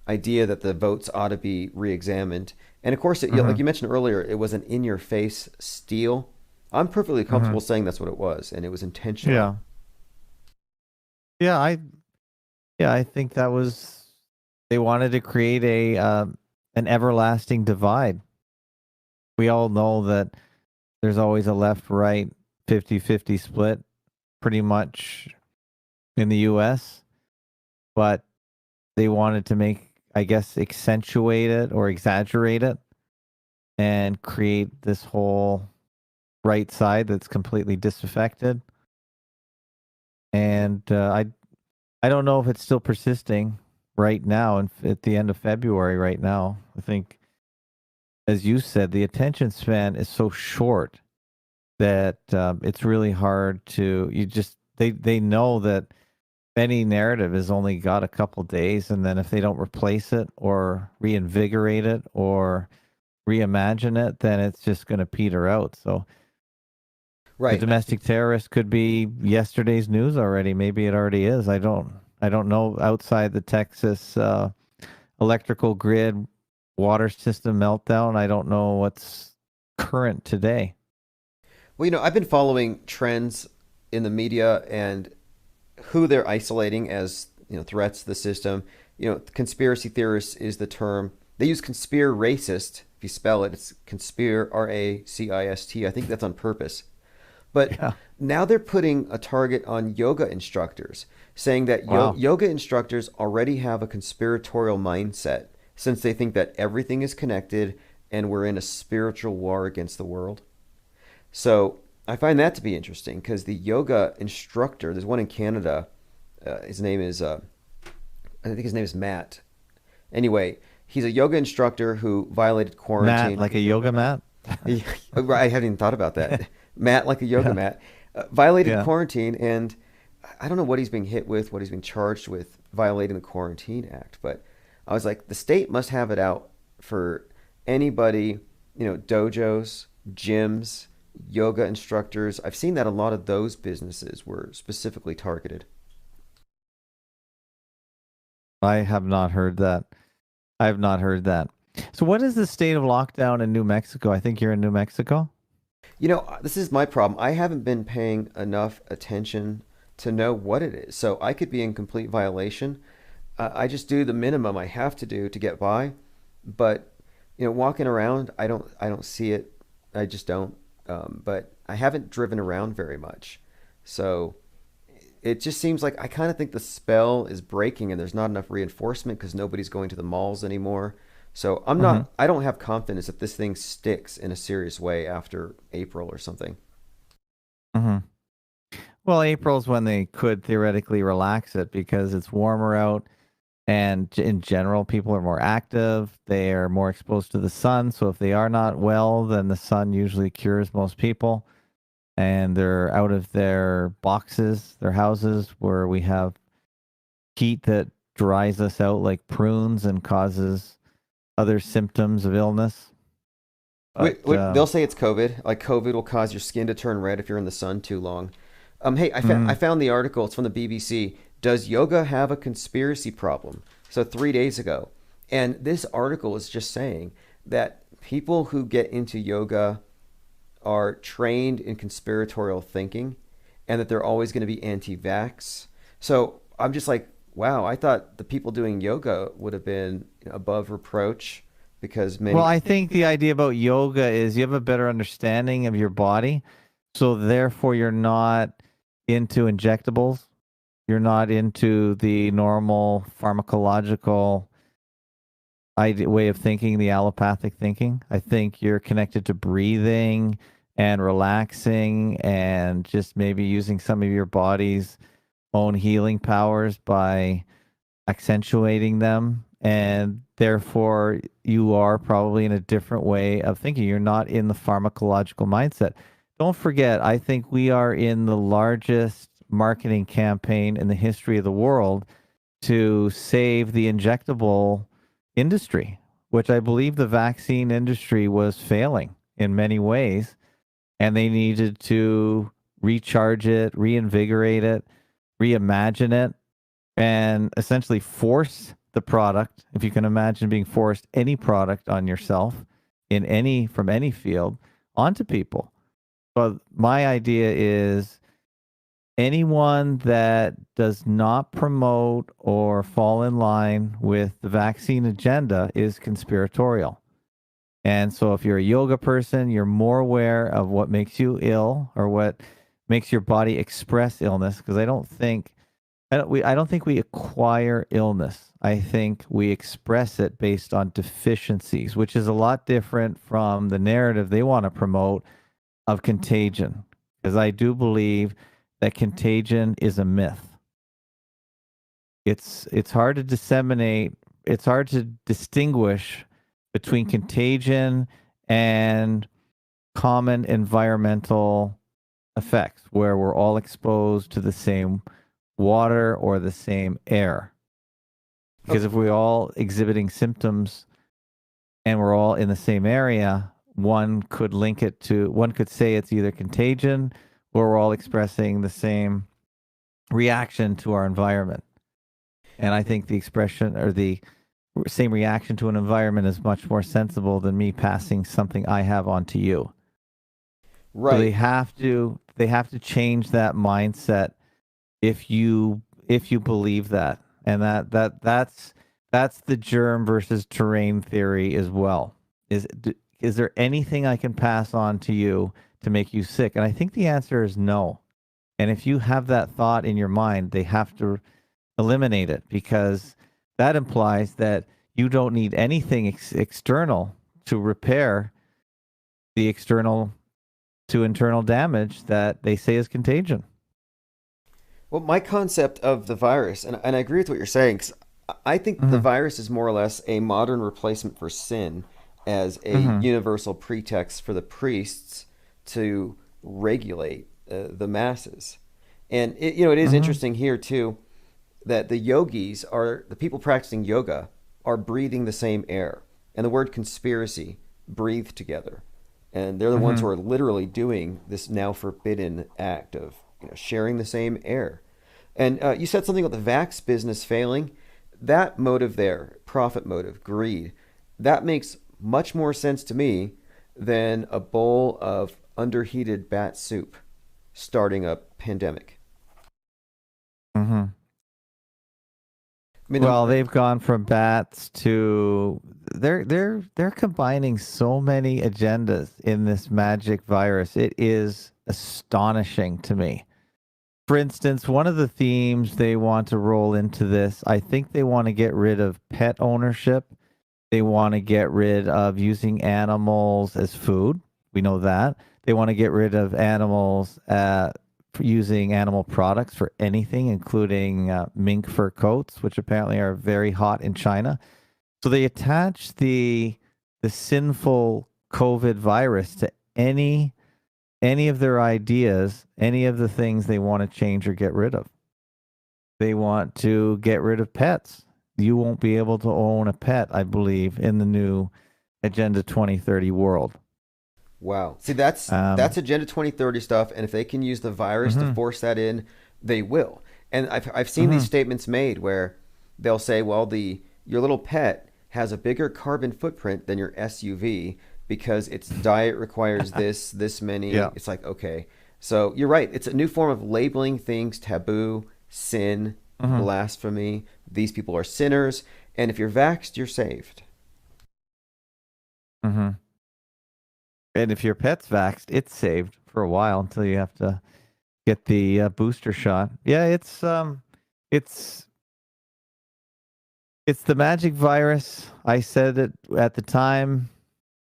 idea that the votes ought to be re-examined. And of course, like you mentioned earlier, it was an in-your-face steal. I'm perfectly comfortable saying that's what it was, and it was intentional. Yeah, I think that was, they wanted to create an everlasting divide. We all know that there's always a left-right 50-50 split pretty much in the U.S., but they wanted to make, I guess, accentuate it or exaggerate it and create this whole right side that's completely disaffected. And I don't know if it's still persisting right now and at the end of February right now. I think, as you said, the attention span is so short that it's really hard to, they know that any narrative has only got a couple days, and then if they don't replace it or reinvigorate it or reimagine it, then it's just going to peter out. So the domestic terrorist could be yesterday's news already. Maybe it already is. I don't know. Outside the Texas electrical grid water system meltdown, I don't know what's current today. Well, I've been following trends in the media and who they're isolating as threats to the system. Conspiracy theorists is the term. They use conspiracist. If you spell it, it's conspire, racist. I think that's on purpose. But now they're putting a target on yoga instructors, saying that yoga instructors already have a conspiratorial mindset, since they think that everything is connected and we're in a spiritual war against the world. So I find that to be interesting, because the yoga instructor, there's one in Canada, his name is, I think his name is Matt. Anyway, He's a yoga instructor who violated quarantine. Matt, like a yoga mat? I hadn't even thought about that. Matt, like a yoga mat, violated quarantine, and I don't know what he's being hit with, what he's being charged with, violating the Quarantine Act. But I was like, the state must have it out for anybody, dojos, gyms, yoga instructors. I've seen that a lot of those businesses were specifically targeted. I have not heard that. I have not heard that. So what is the state of lockdown in New Mexico? I think you're in New Mexico. This is my problem. I haven't been paying enough attention to know what it is. So I could be in complete violation. I just do the minimum I have to do to get by. But, walking around, I don't see it. I just don't. But I haven't driven around very much. So it just seems like I kind of think the spell is breaking and there's not enough reinforcement because nobody's going to the malls anymore. So I don't have confidence that this thing sticks in a serious way after April or something. Well, April's when they could theoretically relax it because it's warmer out and in general, people are more active. They are more exposed to the sun. So if they are not well, then the sun usually cures most people. And they're out of their boxes, their houses, where we have heat that dries us out like prunes and causes other symptoms of illness. But, they'll say it's COVID. Like COVID will cause your skin to turn red if you're in the sun too long. Hey, I found the article. It's from the BBC. Does yoga have a conspiracy problem? So 3 days ago. And this article is just saying that people who get into yoga are trained in conspiratorial thinking and that they're always going to be anti-vax. So I'm just like, wow, I thought the people doing yoga would have been above reproach because many... Well, I think the idea about yoga is you have a better understanding of your body. So therefore you're not into injectables. You're not into the normal pharmacological way of thinking, the allopathic thinking. I think you're connected to breathing and relaxing and just maybe using some of your body's own healing powers by accentuating them. And therefore, you are probably in a different way of thinking. You're not in the pharmacological mindset. Don't forget, I think we are in the largest marketing campaign in the history of the world to save the injectable industry, which I believe the vaccine industry was failing in many ways. And they needed to recharge it, reinvigorate it, reimagine it, and essentially force the product, if you can imagine being forced any product on yourself from any field, onto people. But my idea is anyone that does not promote or fall in line with the vaccine agenda is conspiratorial. And so if you're a yoga person, you're more aware of what makes you ill or what makes your body express illness, because I don't think we acquire illness. I think we express it based on deficiencies, which is a lot different from the narrative they want to promote of contagion, because I do believe that contagion is a myth. It's hard to disseminate. It's hard to distinguish between contagion and common environmental effects, where we're all exposed to the same water or the same air. Because if we're all exhibiting symptoms and we're all in the same area, one could say it's either contagion or we're all expressing the same reaction to our environment. And I think the expression or the same reaction to an environment is much more sensible than me passing something I have onto you. Right. So they have to change that mindset if you believe that. And that's the germ versus terrain theory as well. Is there anything I can pass on to you to make you sick? And I think the answer is no. And if you have that thought in your mind, they have to eliminate it, because that implies that you don't need anything external to repair the external to internal damage that they say is contagion. Well, my concept of the virus, and I agree with what you're saying, 'cause I think the virus is more or less a modern replacement for sin as a universal pretext for the priests to regulate the masses. And it is interesting here too that the yogis are the people practicing yoga are breathing the same air, and the word conspiracy breathe together, and they're the ones who are literally doing this now forbidden act of sharing the same air. And you said something about the vax business failing. That motive there, profit motive, greed, that makes much more sense to me than a bowl of underheated bat soup starting a pandemic. I mean, well, they've gone from bats to they're combining so many agendas in this magic virus. It is astonishing to me. For instance, one of the themes they want to roll into this, I think they want to get rid of pet ownership. They want to get rid of using animals as food. We know that. They want to get rid of animals for using animal products for anything, including mink fur coats, which apparently are very hot in China. So they attach the sinful COVID virus to any of their ideas, any of the things they want to change or get rid of. They want to get rid of pets. You won't be able to own a pet, I believe, in the new Agenda 2030 world. Wow. See, that's Agenda 2030 stuff, and if they can use the virus to force that in, they will. And I've seen these statements made where they'll say, well, your little pet has a bigger carbon footprint than your SUV because its diet requires this many. Yeah. It's like, okay. So you're right. It's a new form of labeling things taboo, sin, blasphemy. These people are sinners. And if you're vaxxed, you're saved. And if your pet's vaxxed, it's saved for a while until you have to get the booster shot. Yeah, it's the magic virus. I said it at the time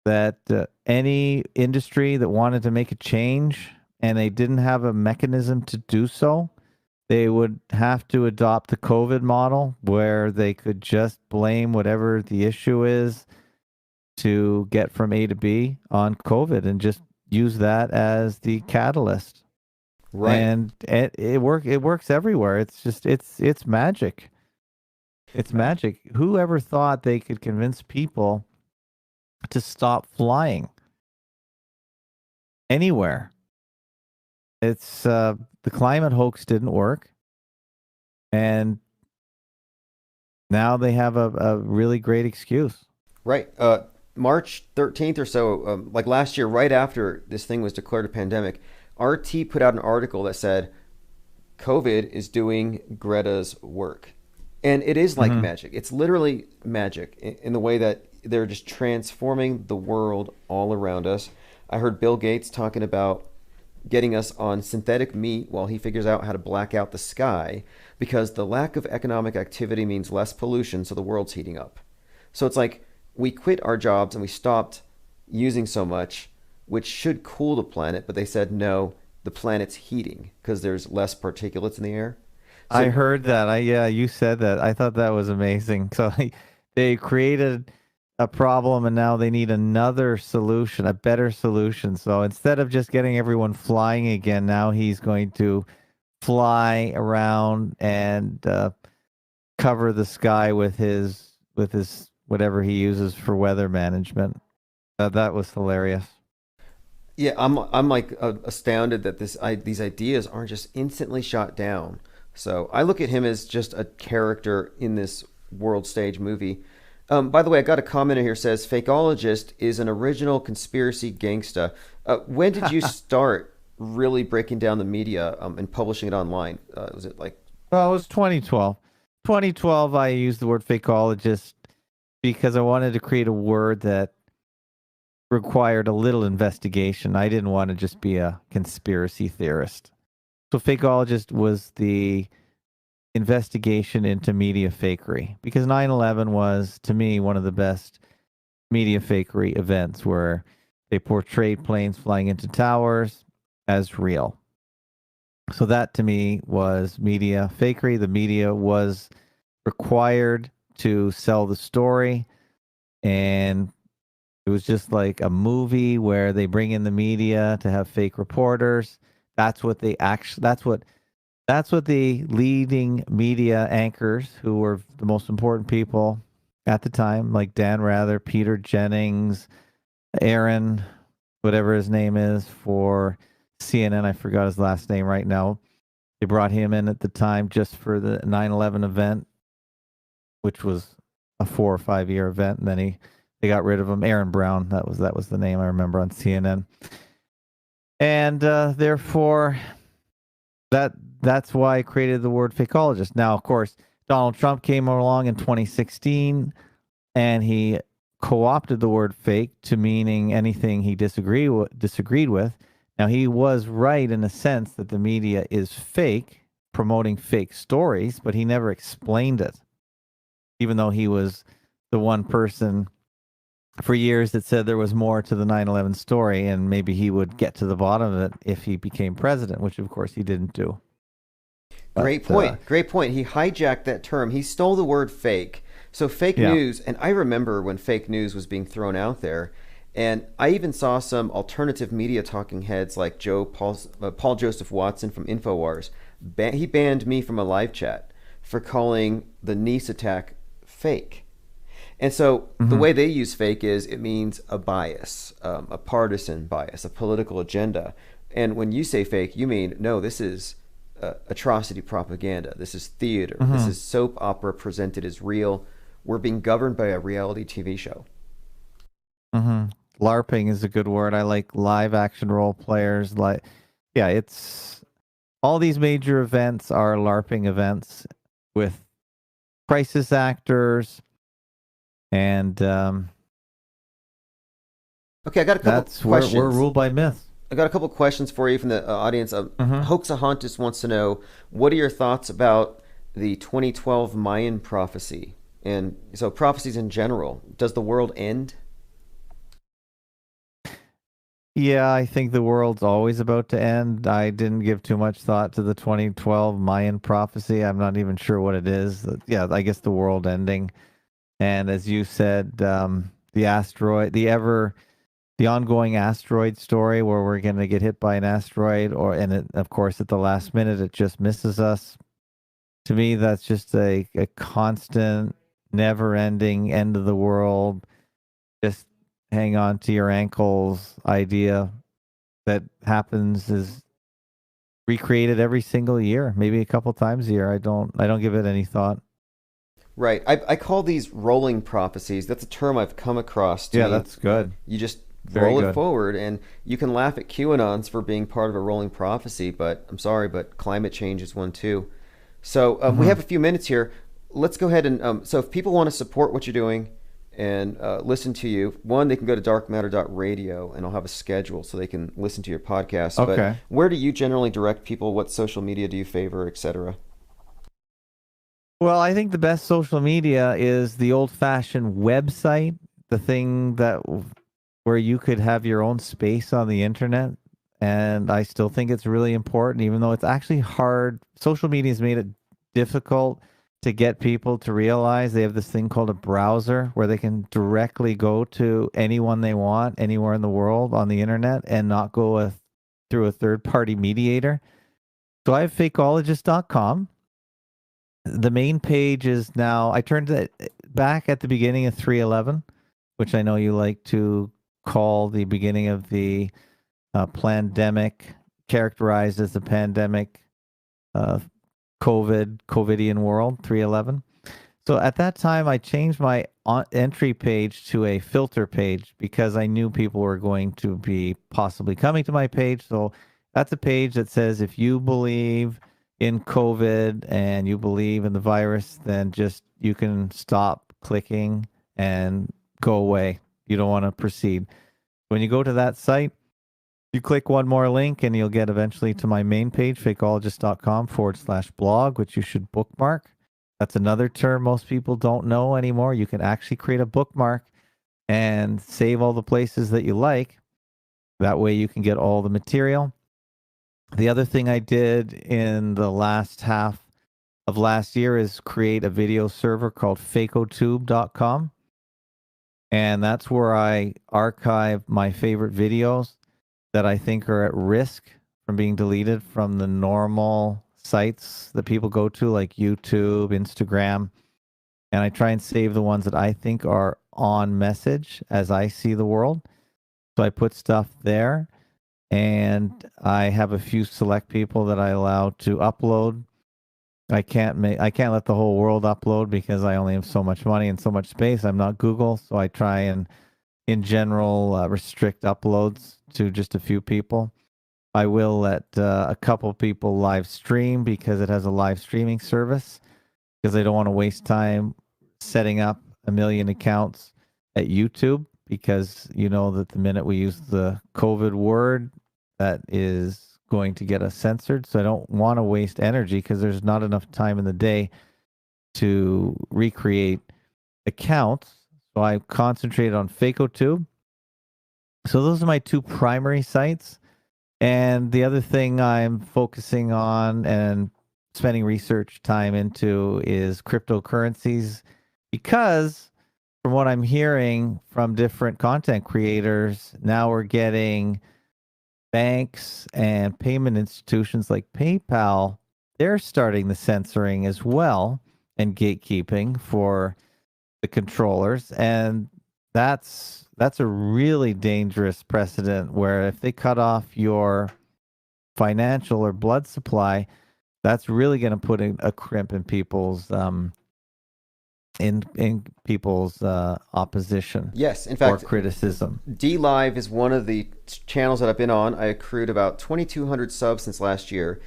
that any industry that wanted to make a change and they didn't have a mechanism to do so, they would have to adopt the COVID model where they could just blame whatever the issue is to get from A to B on COVID and just use that as the catalyst. Right. And it works everywhere. It's just it's magic. It's magic. Whoever thought they could convince people to stop flying anywhere? It's the climate hoax didn't work, and now they have a really great excuse. Right. March 13th or so, like last year, right after this thing was declared a pandemic, RT put out an article that said COVID is doing Greta's work. And it is like magic. It's literally magic in the way that they're just transforming the world all around us. I heard Bill Gates talking about getting us on synthetic meat while he figures out how to black out the sky because the lack of economic activity means less pollution, so the world's heating up. So it's like we quit our jobs and we stopped using so much, which should cool the planet, but they said no, the planet's heating because there's less particulates in the air. So, I heard that. You said that. I thought that was amazing. So they created a problem and now they need another solution, a better solution. So instead of just getting everyone flying again, now he's going to fly around and cover the sky with his whatever he uses for weather management. That was hilarious. Yeah, I'm like astounded that these ideas aren't just instantly shot down. So I look at him as just a character in this world stage movie. By the way, I got a commenter here says Fakeologist is an original conspiracy gangsta. When did you start really breaking down the media and publishing it online? Was it like? Well, it was 2012. 2012, I used the word fakeologist because I wanted to create a word that required a little investigation. I didn't want to just be a conspiracy theorist. So fakeologist was the investigation into media fakery because 9/11 was, to me, one of the best media fakery events where they portrayed planes flying into towers as real. So that to me was media fakery. The media was required to sell the story, and it was just like a movie where they bring in the media to have fake reporters. That's what they actually. That's what the leading media anchors, who were the most important people at the time, like Dan Rather, Peter Jennings, Aaron, whatever his name is for CNN. I forgot his last name right now. They brought him in at the time just for the 9/11 event, which was a 4 or 5 year event, and then they got rid of him. Aaron Brown, that was the name I remember on CNN, and therefore that's why I created the word fakeologist. Now, of course, Donald Trump came along in 2016, and he co-opted the word fake to meaning anything he disagreed with. Now, he was right in a sense that the media is fake, promoting fake stories, but he never explained it, even though he was the one person for years that said there was more to the 9/11 story, and maybe he would get to the bottom of it if he became president, which of course he didn't do. Great point. Great point. He hijacked that term. He stole the word fake. So fake news, and I remember when fake news was being thrown out there, and I even saw some alternative media talking heads like Paul Joseph Watson from InfoWars. He banned me from a live chat for calling the Nice attack fake. And so the way they use fake is it means a bias, a partisan bias, a political agenda. And when you say fake, you mean, no, this is atrocity propaganda. This is theater. This is soap opera presented as real. We're being governed by a reality TV show. LARPing is a good word. I like live action role players. It's all these major events are LARPing events with crisis actors. And okay, I got a couple questions. We're ruled by myth. I got a couple questions for you from the audience. Hoaxahontus wants to know, what are your thoughts about the 2012 Mayan prophecy? And so prophecies in general. Does the world end? Yeah, I think the world's always about to end. I didn't give too much thought to the 2012 Mayan prophecy. I'm not even sure what it is. Yeah, I guess the world ending. And as you said, the ongoing asteroid story, where we're going to get hit by an asteroid, of course, at the last minute, it just misses us. To me, that's just a constant, never-ending, end of the world, just hang on to your ankles idea that happens, is recreated every single year, maybe a couple times a year. I don't give it any thought. Right. I call these rolling prophecies. That's a term I've come across. Yeah, that's good. You just roll it forward, and you can laugh at QAnons for being part of a rolling prophecy, but I'm sorry, but climate change is one too. So we have a few minutes here. Let's go ahead and, so if people want to support what you're doing and listen to you, one, they can go to darkmatter.radio, and I'll have a schedule so they can listen to your podcast. Okay. But where do you generally direct people? What social media do you favor, etc.? Well, I think the best social media is the old-fashioned website, the thing where you could have your own space on the internet. And I still think it's really important, even though it's actually hard. Social media has made it difficult to get people to realize they have this thing called a browser where they can directly go to anyone they want anywhere in the world on the internet and not go through a third-party mediator. So I have fakeologist.com. The main page is now, I turned it back at the beginning of 3/11, which I know you like to call the beginning of the pandemic, characterized as the pandemic, COVIDian world, 3/11. So at that time, I changed my entry page to a filter page because I knew people were going to be possibly coming to my page. So that's a page that says, if you believe in COVID and you believe in the virus, then you can stop clicking and go away. You don't want to proceed. When you go to that site, you click one more link and you'll get eventually to my main page, fakeologist.com/blog, which you should bookmark. That's another term most people don't know anymore. You can actually create a bookmark and save all the places that you like. That way you can get all the material. The other thing I did in the last half of last year is create a video server called fakotube.com. And that's where I archive my favorite videos that I think are at risk from being deleted from the normal sites that people go to, like YouTube, Instagram. And I try and save the ones that I think are on message as I see the world. So I put stuff there, and I have a few select people that I allow to upload. I can't let the whole world upload because I only have so much money and so much space. I'm not Google, so I try and, in general, restrict uploads to just a few people. I will let a couple people live stream because it has a live streaming service, because I don't want to waste time setting up a million accounts at YouTube, because you know that the minute we use the COVID word, that is going to get us censored. So I don't want to waste energy because there's not enough time in the day to recreate accounts. So I concentrate on FakoTube. So those are my two primary sites. And the other thing I'm focusing on and spending research time into is cryptocurrencies, because from what I'm hearing from different content creators, now we're getting banks and payment institutions like PayPal, they're starting the censoring as well and gatekeeping for the controllers. And that's a really dangerous precedent, where if they cut off your financial or blood supply, that's really going to put a crimp in people's in people's opposition. Yes, in fact, or criticism. DLive is one of the channels that I've been on. I accrued about 2,200 subs since last year.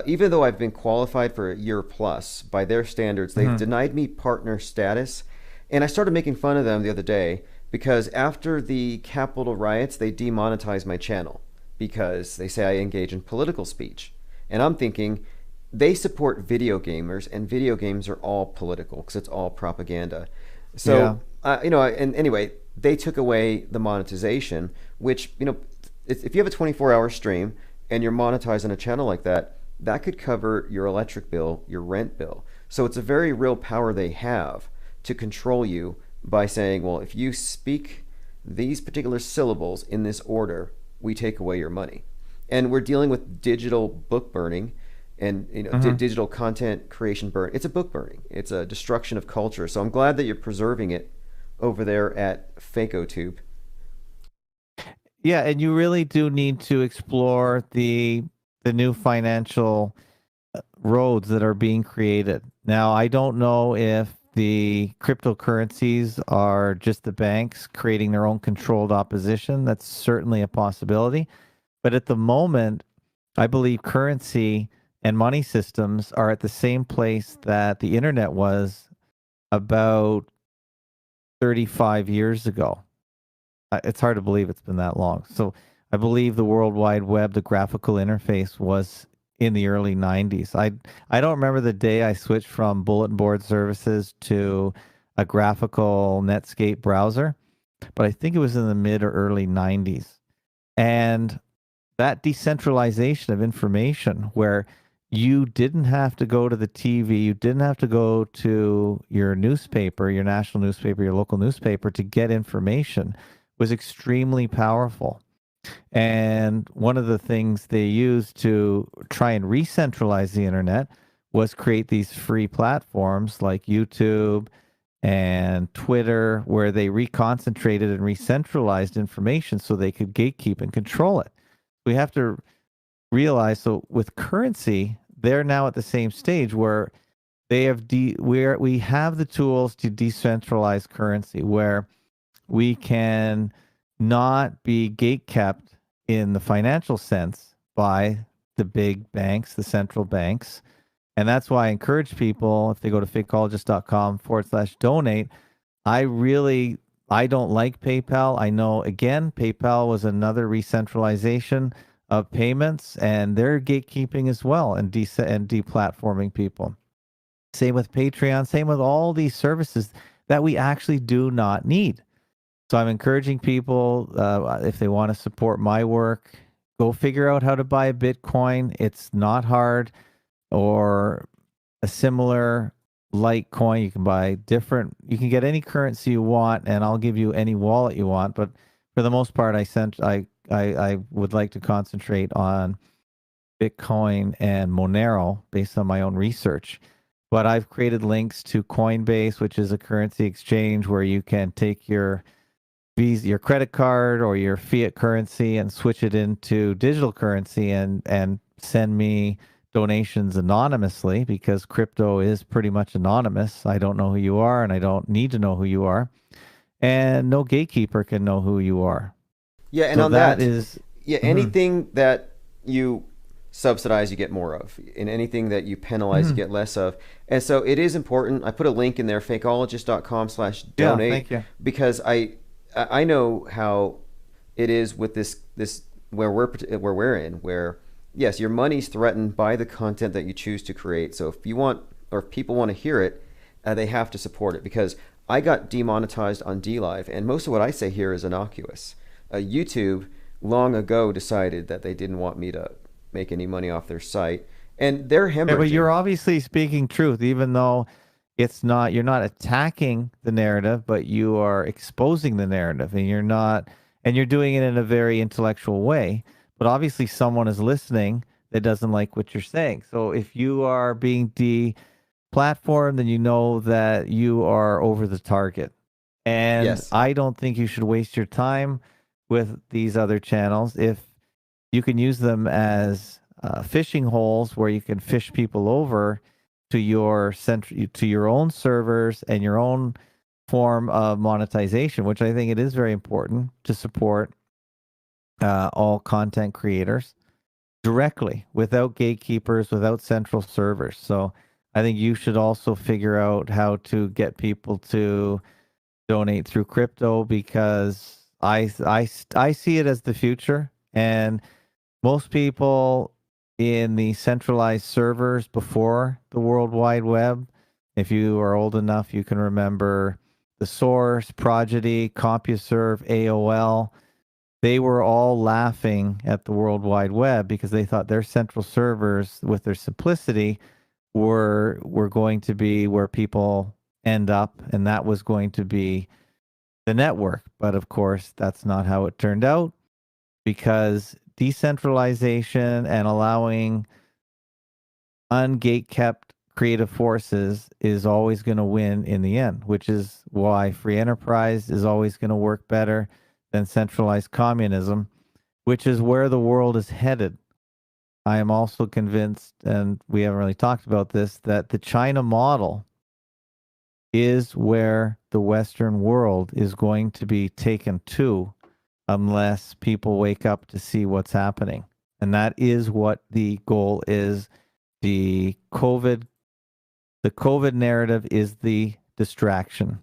Even though I've been qualified for a year plus, by their standards, they've denied me partner status. And I started making fun of them the other day because after the Capitol riots, they demonetized my channel because they say I engage in political speech. And I'm thinking, they support video gamers, and video games are all political because it's all propaganda. So, and anyway, they took away the monetization, which, if you have a 24-hour stream and you're monetized on a channel like that, that could cover your electric bill, your rent bill. So it's a very real power they have to control you by saying, well, if you speak these particular syllables in this order, we take away your money. And we're dealing with digital book burning and digital content creation burn. It's a book burning. It's a destruction of culture. So I'm glad that you're preserving it over there at FakoTube. Yeah, and you really do need to explore the new financial roads that are being created. Now, I don't know if the cryptocurrencies are just the banks creating their own controlled opposition. That's certainly a possibility. But at the moment, I believe currency and money systems are at the same place that the internet was about 35 years ago. It's hard to believe it's been that long. So I believe the World Wide Web, the graphical interface, was in the early 90s. I don't remember the day I switched from bulletin board services to a graphical Netscape browser, but I think it was in the mid or early 90s. And that decentralization of information, where you didn't have to go to the TV, you didn't have to go to your newspaper, your national newspaper, your local newspaper to get information, was extremely powerful. And one of the things they used to try and re-centralize the internet was create these free platforms like YouTube and Twitter, where they reconcentrated and re-centralized information so they could gatekeep and control it. We have to realize, so with currency, they're now at the same stage where they have we have the tools to decentralize currency, where we can not be gatekept in the financial sense by the big banks, the central banks. And that's why I encourage people, if they go to fakecologist.com/donate, I don't like PayPal. I know, again, PayPal was another re-centralization of payments, and they're gatekeeping as well and deplatforming people. Same with Patreon, same with all these services that we actually do not need. So I'm encouraging people, if they want to support my work, go figure out how to buy a Bitcoin. It's not hard. Or a similar Litecoin. You can buy different. You can get any currency you want, and I'll give you any wallet you want. But for the most part, I would like to concentrate on Bitcoin and Monero based on my own research. But I've created links to Coinbase, which is a currency exchange where you can take your Visa, your credit card, or your fiat currency and switch it into digital currency and send me donations anonymously, because crypto is pretty much anonymous. I don't know who you are, and I don't need to know who you are, and no gatekeeper can know who you are. Yeah, and so on that is anything that you subsidize, you get more of, and anything that you penalize, you get less of. And so it is important. I put a link in there, fakeologist.com/donate, thank you. because I know how it is with this where we're in, where yes, your money's threatened by the content that you choose to create. So if you want, or if people want to hear it, they have to support it. Because I got demonetized on DLive, and most of what I say here is innocuous. YouTube long ago decided that they didn't want me to make any money off their site, and they're hemorrhaging. Yeah, but you're obviously speaking truth, even though it's not. You're not attacking the narrative, but you are exposing the narrative, and you're doing it in a very intellectual way. But obviously, someone is listening that doesn't like what you're saying. So if you are being deplatformed, then you know that you are over the target. And Yes. I don't think you should waste your time with these other channels. If you can use them as fishing holes where you can fish people over to your own servers and your own form of monetization, which I think it is very important to support all content creators directly, without gatekeepers, without central servers. So I think you should also figure out how to get people to donate through crypto, because I see it as the future. And most people in the centralized servers before the World Wide Web, if you are old enough, you can remember The Source, Prodigy, CompuServe, AOL. They were all laughing at the World Wide Web because they thought their central servers, with their simplicity, were going to be where people end up, and that was going to be the network. But of course, that's not how it turned out, because decentralization and allowing ungate-kept creative forces is always going to win in the end, which is why free enterprise is always going to work better than centralized communism, which is where the world is headed. I am also convinced, and we haven't really talked about this, that the China model is where the Western world is going to be taken to, unless people wake up to see what's happening. And that is what the goal is. The COVID narrative is the distraction.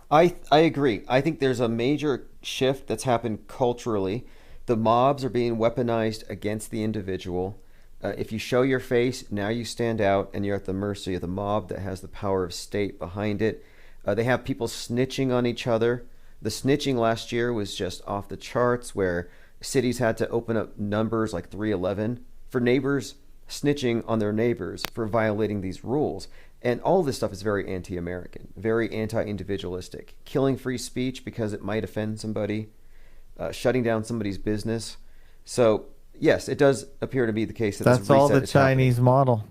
I agree. I think there's a major shift that's happened culturally. The mobs are being weaponized against the individual. If you show your face, now you stand out, and you're at the mercy of the mob that has the power of state behind it. They have people snitching on each other. The snitching last year was just off the charts, where cities had to open up numbers like 311 for neighbors snitching on their neighbors for violating these rules. And all this stuff is very anti-American, very anti-individualistic. Killing free speech because it might offend somebody, shutting down somebody's business. So, yes, it does appear to be the case that that's all the Chinese model.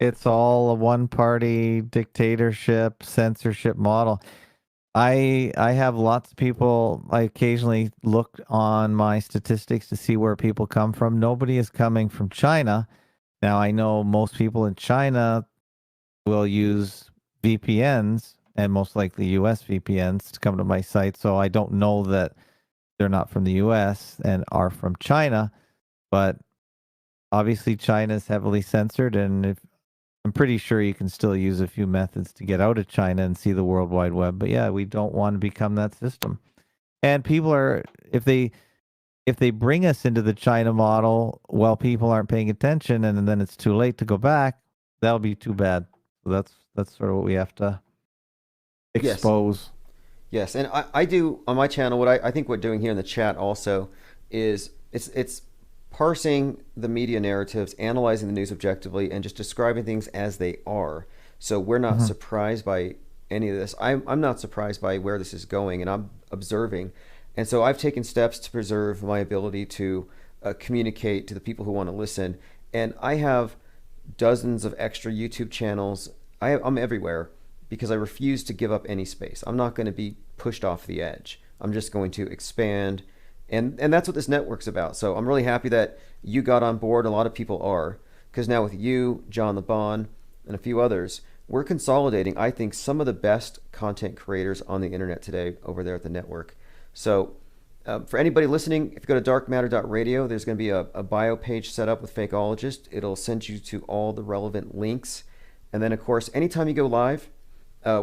It's all a one-party dictatorship, censorship model. I have lots of people. I occasionally look on my statistics to see where people come from. Nobody is coming from China. Now, I know most people in China will use VPNs, and most likely US VPNs, to come to my site. So I don't know that they're not from the US and are from China, but obviously China is heavily censored, and I'm pretty sure you can still use a few methods to get out of China and see the World Wide Web. But yeah, we don't want to become that system. And people are, if they bring us into the China model while people aren't paying attention, and then it's too late to go back, that'll be too bad. So that's sort of what we have to expose. Yes, and I do on my channel, what I think we're doing here in the chat also is it's parsing the media narratives, analyzing the news objectively, and just describing things as they are. So we're not surprised by any of this. I'm not surprised by where this is going, and I'm observing. And so I've taken steps to preserve my ability to communicate to the people who want to listen. And I have dozens of extra YouTube channels. I'm everywhere because I refuse to give up any space. I'm not going to be pushed off the edge. I'm just going to expand. And that's what this network's about. So I'm really happy that you got on board. A lot of people are, because now with you, John LeBon, and a few others, we're consolidating, I think, some of the best content creators on the internet today over there at the network. So for anybody listening, if you go to darkmatter.radio, there's going to be a bio page set up with Fakeologist. It'll send you to all the relevant links. And then, of course, anytime you go live,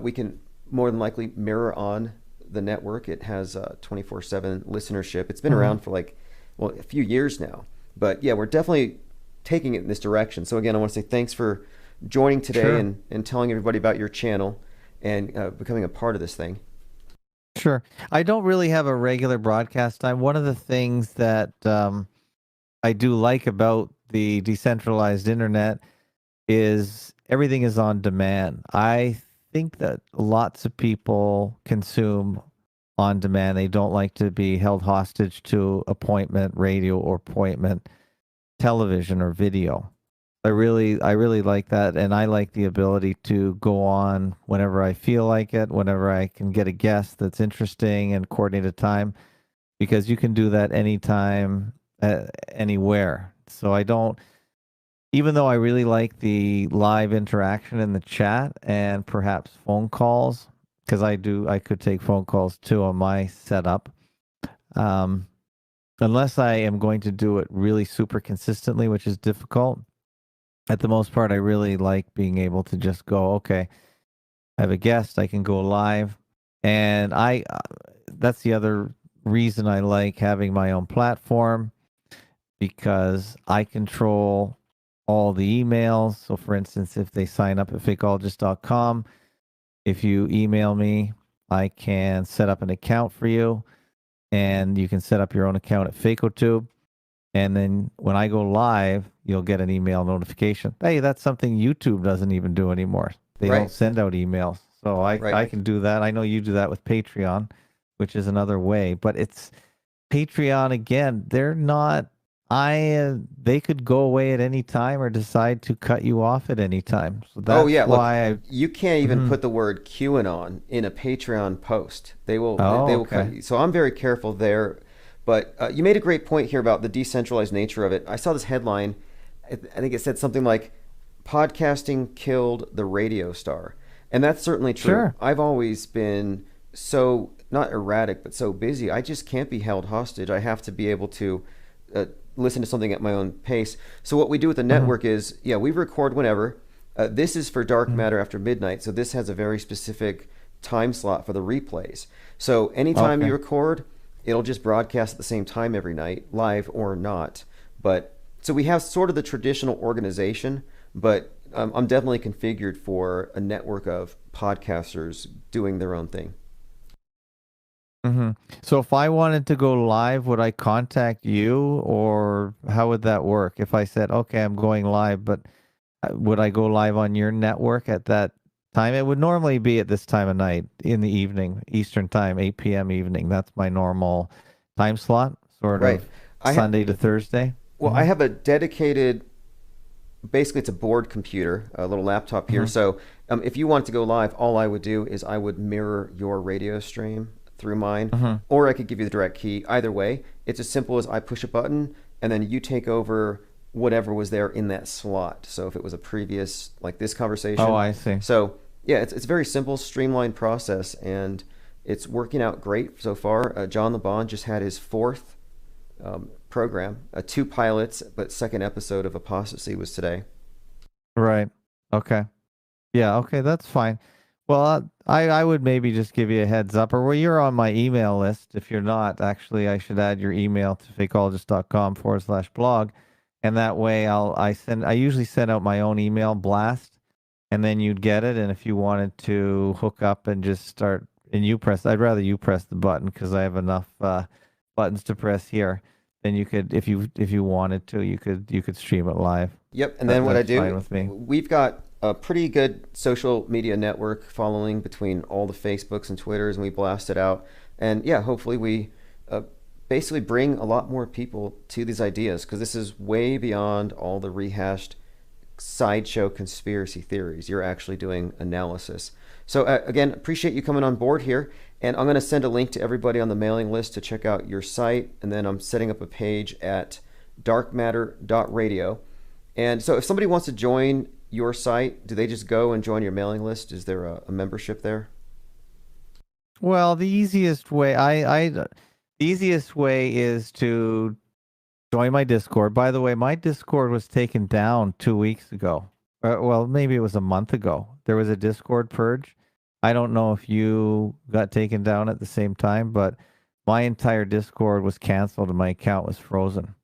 we can more than likely mirror on the network. It has 24/7 listenership. It's been around for a few years now. But yeah, we're definitely taking it in this direction. So again, I want to say thanks for joining today and telling everybody about your channel and becoming a part of this thing. Sure. I don't really have a regular broadcast time. One of the things that I do like about the decentralized internet is everything is on demand. I think that lots of people consume on demand. They don't like to be held hostage to appointment radio or appointment television or video. I really like that, and I like the ability to go on whenever I feel like it, whenever I can get a guest that's interesting and coordinate a time, because you can do that anytime, anywhere. So I don't, even though I really like the live interaction in the chat and perhaps phone calls, because I could take phone calls too on my setup. Unless I am going to do it really super consistently, which is difficult. At the most part, I really like being able to just go, okay, I have a guest, I can go live. And that's the other reason I like having my own platform, because I control all the emails. So for instance, if they sign up at fakeologist.com, if you email me, I can set up an account for you, and you can set up your own account at FakeOtube. And then when I go live, you'll get an email notification. Hey, that's something YouTube doesn't even do anymore. They don't send out emails. So I can do that. I know you do that with Patreon, which is another way. But it's Patreon, again, they're not, they could go away at any time or decide to cut you off at any time. So that's why you can't even put the word QAnon in a Patreon post. They will cut you. So I'm very careful there. But you made a great point here about the decentralized nature of it. I saw this headline. I think it said something like, podcasting killed the radio star. And that's certainly true. Sure. I've always been so, not erratic, but so busy. I just can't be held hostage. I have to be able to listen to something at my own pace. So what we do with the network is, we record whenever. This is for Dark Matter after midnight. So this has a very specific time slot for the replays. So anytime you record, it'll just broadcast at the same time every night, live or not. But so we have sort of the traditional organization, but I'm definitely configured for a network of podcasters doing their own thing. So if I wanted to go live, would I contact you, or how would that work? If I said, okay, I'm going live, but would I go live on your network at that time? It would normally be at this time of night in the evening, Eastern time, 8 p.m. evening. That's my normal time slot, sort of Sunday to Thursday. Well, I have a dedicated, basically it's a board computer, a little laptop here. So if you want to go live, all I would do is I would mirror your radio stream through mine, or I could give you the direct key. Either way, it's as simple as I push a button and then you take over whatever was there in that slot. So if it was a previous, like this conversation. Oh, I see. So yeah, it's a very simple, streamlined process, and it's working out great so far. John LeBon just had his 4th program, 2 pilots, but 2nd episode of Apostasy was today. Right. Okay. Yeah. Okay. That's fine. Well, I would maybe just give you a heads up, or you're on my email list. If you're not, actually, I should add your email to fakeologist.com/blog. And that way I usually send out my own email blast, and then you'd get it. And if you wanted to hook up and just start, and I'd rather you press the button because I have enough buttons to press here. then you could, if you wanted to, you could stream it live. Yep. And then what I That's fine do, with me. we've got a pretty good social media network following between all the Facebooks and Twitters, and we blast it out. And yeah, hopefully we basically bring a lot more people to these ideas, because this is way beyond all the rehashed sideshow conspiracy theories. You're actually doing analysis. So again, appreciate you coming on board here. And I'm going to send a link to everybody on the mailing list to check out your site. And then I'm setting up a page at darkmatter.radio. And so if somebody wants to join your site, do they just go and join your mailing list? Is there a membership there? Well, the easiest way the easiest way is to join my Discord. By the way, my Discord was taken down 2 weeks ago. Well, maybe it was a month ago. There was a Discord purge. I don't know if you got taken down at the same time, but my entire Discord was canceled and my account was frozen.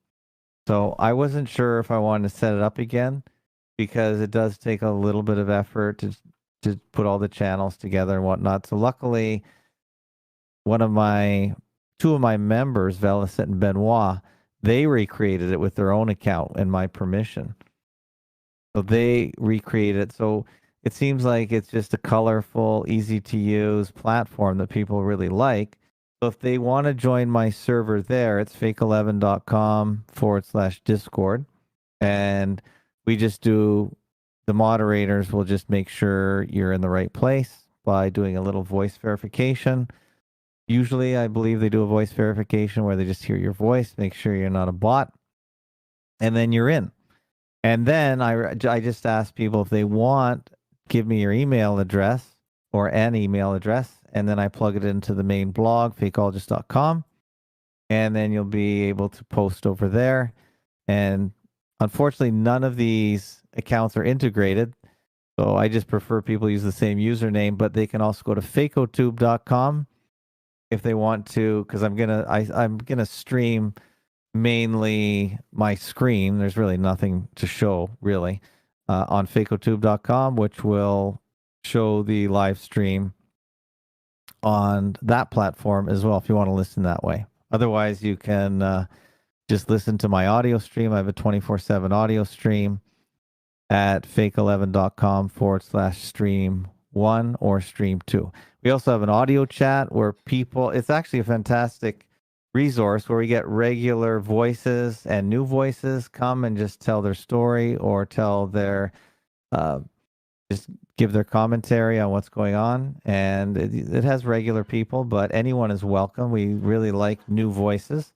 So I wasn't sure if I wanted to set it up again, because it does take a little bit of effort to put all the channels together and whatnot. So luckily, two of my members, Velicet and Benoit, they recreated it with their own account and my permission. So they recreated it. So it seems like it's just a colorful, easy to use platform that people really like. So if they want to join my server there, it's fake11.com/Discord. And we just the moderators will just make sure you're in the right place by doing a little voice verification. Usually, I believe they do a voice verification where they just hear your voice, make sure you're not a bot, and then you're in. And then I just ask people if they want, give me your email address or an email address, and then I plug it into the main blog, fakeologist.com, and then you'll be able to post over there. And unfortunately, none of these accounts are integrated, so I just prefer people use the same username, but they can also go to fakotube.com if they want to, because I'm gonna stream mainly my screen. There's really nothing to show really on fakotube.com, which will show the live stream on that platform as well if you want to listen that way. Otherwise, you can just listen to my audio stream. I have a 24/7 audio stream at fake11.com/stream1 or stream2. We also have an audio chat where it's actually a fantastic resource where we get regular voices and new voices come and just tell their story or tell their, just give their commentary on what's going on. And it has regular people, but anyone is welcome. We really like new voices.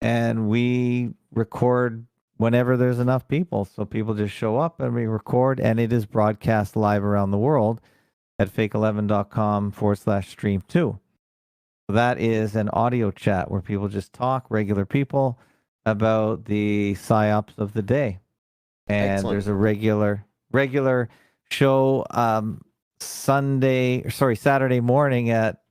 And we record whenever there's enough people. So people just show up and we record, and it is broadcast live around the world at fake11.com/stream2. So that is an audio chat where people just talk, regular people, about the psyops of the day. And Excellent. There's a regular show Saturday morning at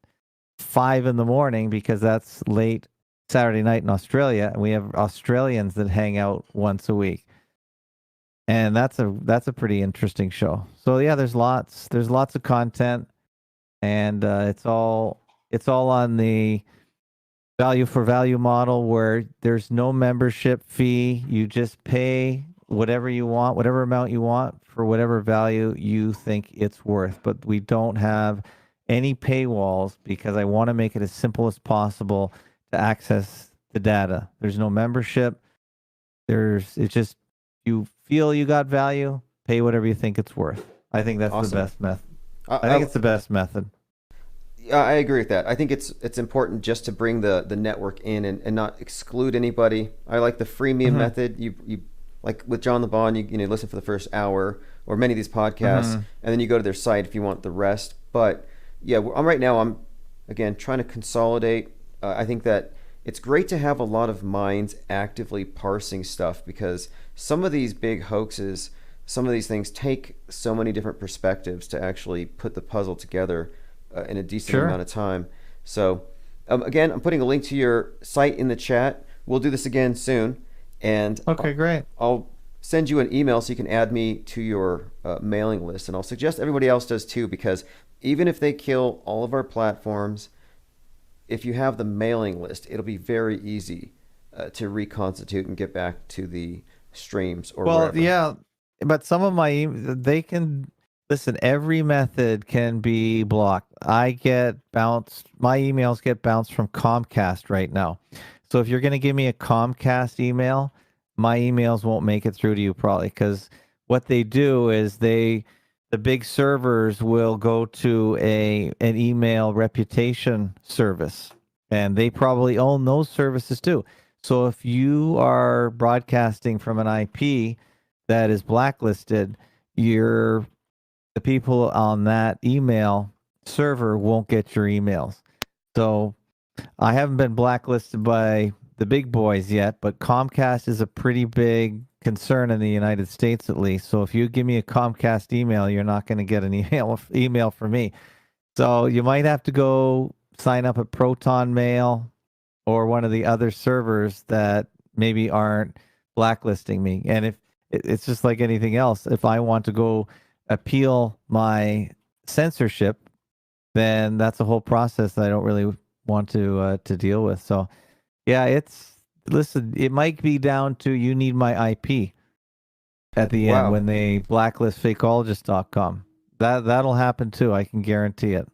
5 in the morning, because that's late Saturday night in Australia, and we have Australians that hang out once a week, and that's a pretty interesting show. So yeah, there's lots of content, and it's all on the value for value model, where there's no membership fee. You just pay whatever you want, whatever amount you want, for whatever value you think it's worth. But we don't have any paywalls, because I want to make it as simple as possible to access the data. There's no membership. It's just, you feel you got value, pay whatever you think it's worth. I think that's Awesome. The best method. I think it's the best method. I agree with that. I think it's important just to bring the network in and not exclude anybody. I like the freemium method. You like with John LeBon, you listen for the first hour or many of these podcasts, and then you go to their site if you want the rest. But yeah, I'm again trying to consolidate. I think that it's great to have a lot of minds actively parsing stuff, because some of these big hoaxes, some of these things take so many different perspectives to actually put the puzzle together in a decent amount of time. So again, I'm putting a link to your site in the chat. We'll do this again soon. And okay, great. I'll send you an email so you can add me to your mailing list. And I'll suggest everybody else does too, because even if they kill all of our platforms, if you have the mailing list, it'll be very easy to reconstitute and get back to the streams or Well, wherever. yeah, but some of my they can listen. Every method can be blocked. I get bounced. My emails get bounced from Comcast right now. So if you're going to give me a Comcast email, my emails won't make it through to you probably because what they do is the big servers will go to an email reputation service, and they probably own those services too. So if you are broadcasting from an IP that is blacklisted, the people on that email server won't get your emails. So I haven't been blacklisted by the big boys yet, but Comcast is a pretty big concern in the United States, at least. So if you give me a Comcast email, you're not going to get an email from me. So you might have to go sign up at Proton Mail or one of the other servers that maybe aren't blacklisting me. And if it's just like anything else, if I want to go appeal my censorship, then that's a whole process that I don't really want to deal with. So yeah, listen, it might be down to you need my IP at the end when they blacklist fakeologist.com. That'll happen too. I can guarantee it.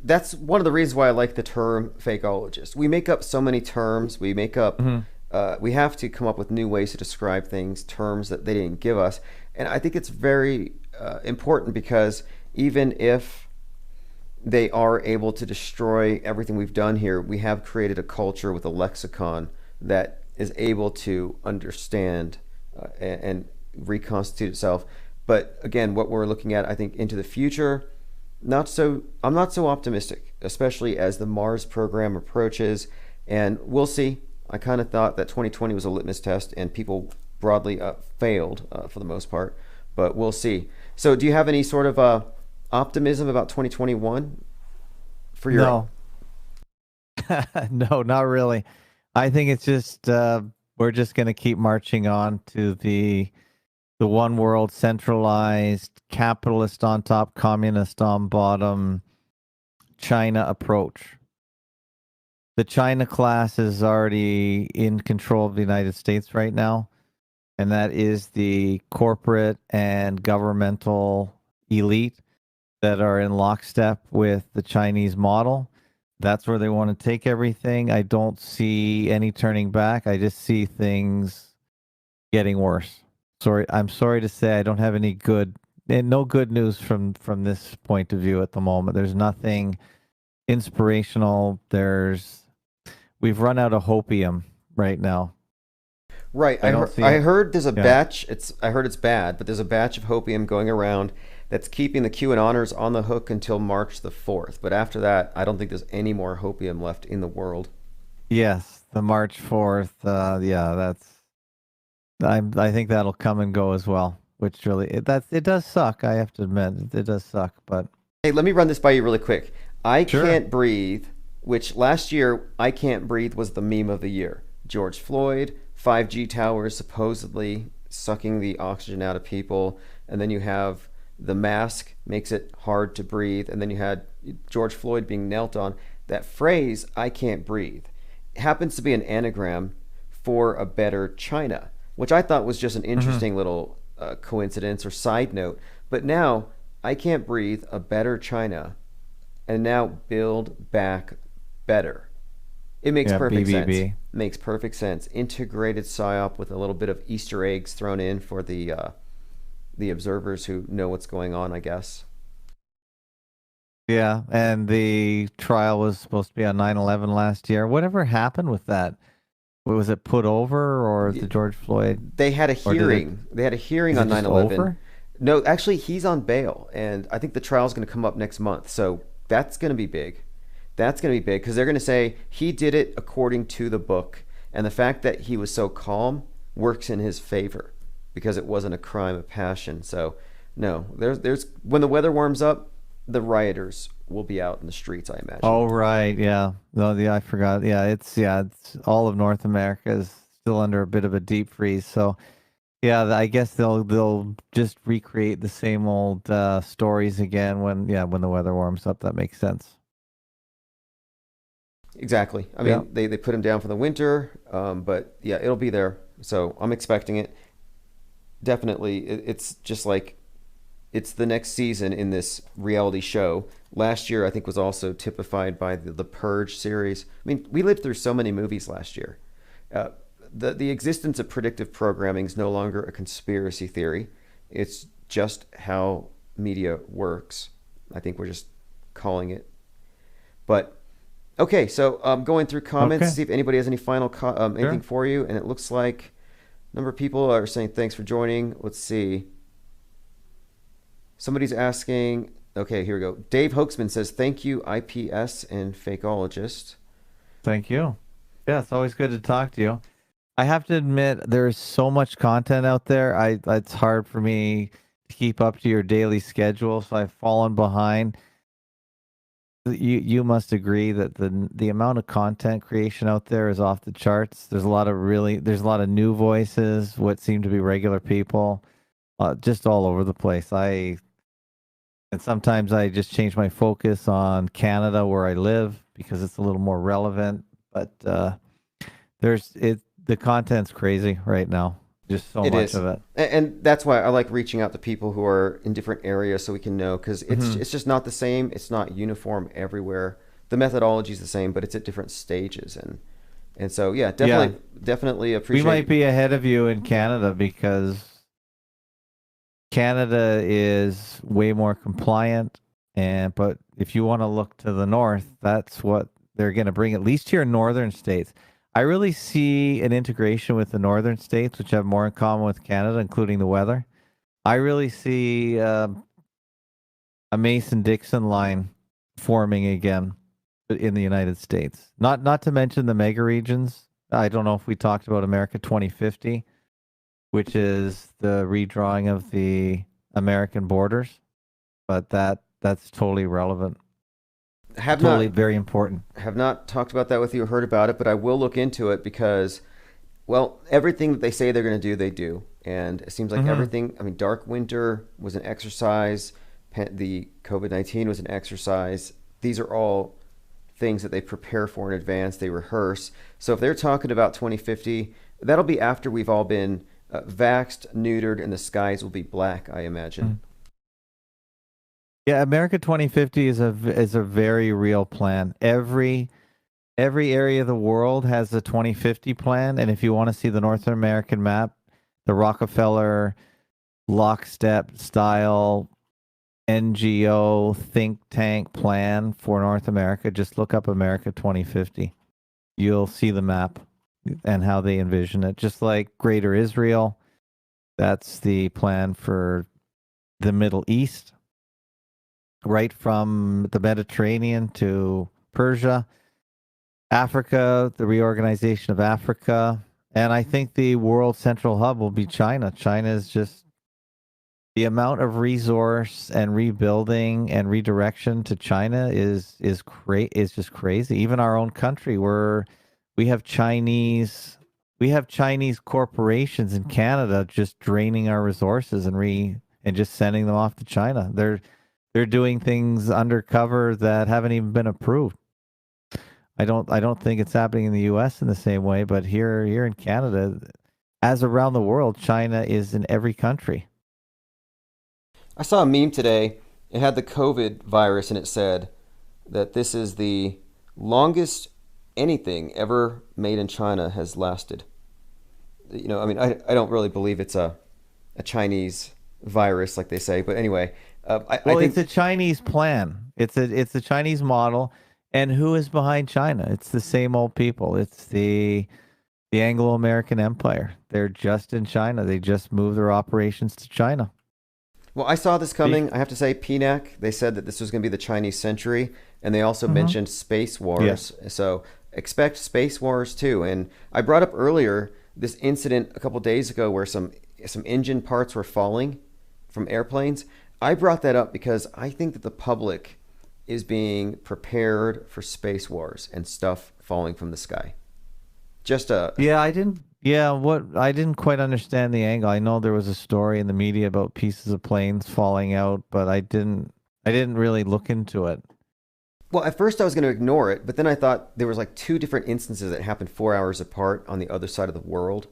That's one of the reasons why I like the term fakeologist. We make up so many terms. We make up. We have to come up with new ways to describe things, terms that they didn't give us. And I think it's very important because even if they are able to destroy everything we've done here, we have created a culture with a lexicon that is able to understand and reconstitute itself. But again, what we're looking at, I think, into the future, I'm not so optimistic, especially as the Mars program approaches, and we'll see. I kind of thought that 2020 was a litmus test, and people broadly failed for the most part, but we'll see. So, do you have any sort of optimism about 2021 for your? No, no, not really. I think it's just we're just going to keep marching on to the one world, centralized, capitalist on top, communist on bottom, China approach. The China class is already in control of the United States right now, and that is the corporate and governmental elite that are in lockstep with the Chinese model. That's where they want to take everything. I don't see any turning back. I just see things getting worse. I'm sorry to say I don't have any no good news from this point of view at the moment. There's nothing inspirational. We've run out of hopium right now. Right. I heard there's a batch. I heard it's bad, but there's a batch of hopium going around that's keeping the QAnoners on the hook until March the 4th. But after that, I don't think there's any more hopium left in the world. Yes, the March 4th. Yeah, I think that'll come and go as well. Which really, it does suck. I have to admit, it does suck. But hey, let me run this by you really quick. I Can't Breathe, which last year I Can't Breathe was the meme of the year. George Floyd, 5G towers supposedly sucking the oxygen out of people, and then you have the mask makes it hard to breathe, and then you had George Floyd being knelt on. That phrase, I can't breathe, happens to be an anagram for a better China, which I thought was just an interesting little coincidence or side note. But now, I can't breathe, a better China, and now build back better. It makes perfect sense. Makes perfect sense. Integrated psyop with a little bit of Easter eggs thrown in for the observers who know what's going on, I guess. Yeah, and the trial was supposed to be on 9/11 last year. Whatever happened with that? Was it put over, or the George Floyd? They had a hearing. They had a hearing on 9/11. No, actually, he's on bail, and I think the trial's going to come up next month. So that's going to be big. That's going to be big because they're going to say he did it according to the book, and the fact that he was so calm works in his favor because it wasn't a crime of passion. So no, there's when the weather warms up, the rioters will be out in the streets, I imagine. Oh right, yeah. No, I forgot. Yeah, it's all of North America is still under a bit of a deep freeze. So yeah, I guess they'll just recreate the same old stories again when the weather warms up. That makes sense. Exactly. I mean, they put him down for the winter, but yeah, it'll be there. So I'm expecting it. Definitely, it's just like it's the next season in this reality show. Last year, I think, was also typified by the Purge series. I mean, we lived through so many movies last year. The existence of predictive programming is no longer a conspiracy theory. It's just how media works. I think we're just calling it. But okay, so going through comments, see if anybody has any final anything for you. And it looks like a number of people are saying thanks for joining. Let's see. Somebody's asking. Okay, here we go. Dave Hoaxman says, "Thank you, IPS and Fakeologist." Thank you. Yeah, it's always good to talk to you. I have to admit, there's so much content out there. It's hard for me to keep up to your daily schedule, so I've fallen behind. You must agree that the amount of content creation out there is off the charts. There's a lot of new voices, what seem to be regular people, just all over the place. And sometimes I just change my focus on Canada where I live because it's a little more relevant. But the content's crazy right now. Just so much of it. And that's why I like reaching out to people who are in different areas so we can know, because it's just not the same. It's not uniform everywhere. The methodology is the same, but it's at different stages. And so, yeah, definitely appreciate. We might be ahead of you in Canada because Canada is way more compliant. But if you want to look to the north, that's what they're going to bring, at least here in northern states. I really see an integration with the northern states, which have more in common with Canada, including the weather. I really see a Mason-Dixon line forming again in the United States. Not to mention the mega regions. I don't know if we talked about America 2050, which is the redrawing of the American borders, but that's totally relevant. Very important. Have not talked about that with you or heard about it, but I will look into it because, well, everything that they say they're going to do, they do. And it seems like everything, I mean, Dark Winter was an exercise. The COVID-19 was an exercise. These are all things that they prepare for in advance. They rehearse. So if they're talking about 2050, that'll be after we've all been vaxxed, neutered, and the skies will be black, I imagine. Yeah, America 2050 is a very real plan. Every area of the world has a 2050 plan, and if you want to see the North American map, the Rockefeller lockstep style NGO think tank plan for North America, just look up America 2050. You'll see the map and how they envision it. Just like Greater Israel, that's the plan for the Middle East. Right from the Mediterranean to Persia, Africa, the reorganization of Africa, and I think the world central hub will be China. China is just the amount of resource and rebuilding and redirection to China is just crazy. Even our own country, we have Chinese corporations in Canada just draining our resources and just sending them off to China. They're doing things undercover that haven't even been approved. I don't think it's happening in the U.S. in the same way, but here in Canada, as around the world, China is in every country. I saw a meme today. It had the COVID virus, and it said that this is the longest anything ever made in China has lasted. You know, I mean, I don't really believe it's a Chinese virus like they say, but anyway. I think it's a Chinese plan. It's a Chinese model, and who is behind China? It's the same old people. It's the Anglo-American Empire. They're just in China. They just moved their operations to China. Well, I saw this coming. I have to say, PNAC, they said that this was going to be the Chinese century, and they also mentioned space wars. Yes. So expect space wars too. And I brought up earlier this incident a couple days ago where some engine parts were falling from airplanes. I brought that up because I think that the public is being prepared for space wars and stuff falling from the sky. I didn't quite understand the angle. I know there was a story in the media about pieces of planes falling out, but I didn't really look into it. Well, at first I was going to ignore it, but then I thought there was like 2 different instances that happened 4 hours apart on the other side of the world.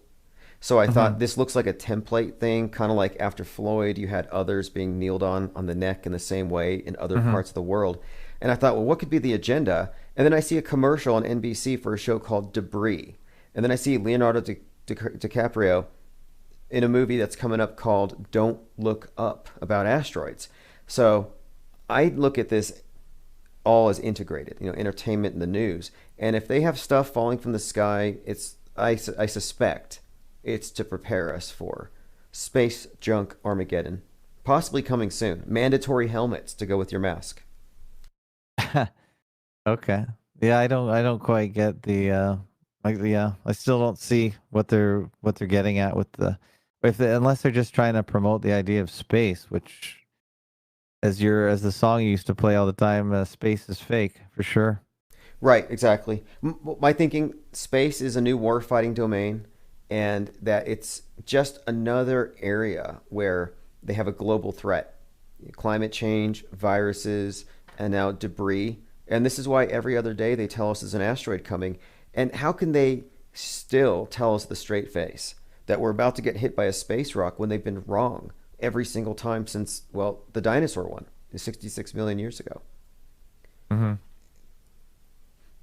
So I thought this looks like a template thing, kind of like after Floyd, you had others being kneeled on the neck in the same way in other parts of the world. And I thought, well, what could be the agenda? And then I see a commercial on NBC for a show called Debris. And then I see Leonardo DiCaprio in a movie that's coming up called Don't Look Up, about asteroids. So I look at this all as integrated, entertainment and the news. And if they have stuff falling from the sky, I suspect it's to prepare us for space junk Armageddon, possibly coming soon. Mandatory helmets to go with your mask. Okay. Yeah, I don't quite get the I still don't see what they're getting at with unless they're just trying to promote the idea of space, which as the song you used to play all the time, space is fake for sure. Right, exactly. My thinking, space is a new warfighting domain, and that it's just another area where they have a global threat. Climate change, viruses, and now debris. And this is why every other day they tell us there's an asteroid coming. And how can they still tell us the straight face that we're about to get hit by a space rock when they've been wrong every single time since, well, the dinosaur one, 66 million years ago? Mm-hmm.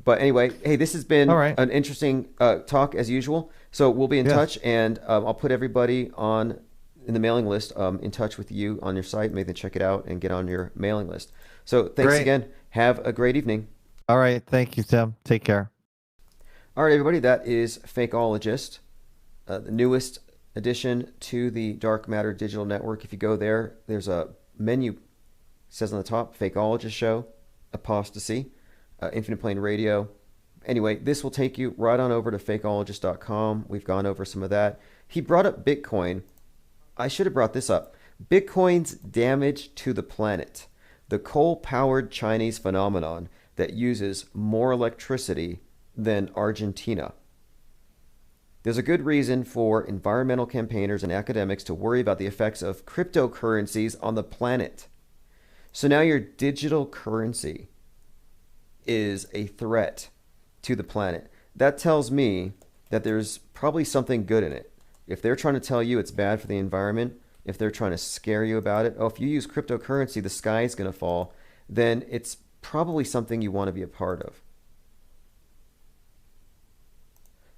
But anyway, hey, this has been All right. an interesting talk as usual. So we'll be in touch, and I'll put everybody in the mailing list in touch with you on your site. Maybe check it out and get on your mailing list. So thanks again. Have a great evening. All right. Thank you, Tim. Take care. All right, everybody. That is Fakeologist, the newest addition to the Dark Matter Digital Network. If you go there, there's a menu. It says on the top, Fakeologist Show, Apostasy. Infinite Plane Radio. Anyway, this will take you right on over to fakeologist.com. We've gone over some of that. He brought up Bitcoin. I should have brought this up. Bitcoin's damage to the planet. The coal-powered Chinese phenomenon that uses more electricity than Argentina. There's a good reason for environmental campaigners and academics to worry about the effects of cryptocurrencies on the planet. So now your digital currency is a threat to the planet. That tells me that there's probably something good in it. If they're trying to tell you it's bad for the environment, if they're trying to scare you about it, if you use cryptocurrency, the sky is going to fall, then it's probably something you want to be a part of.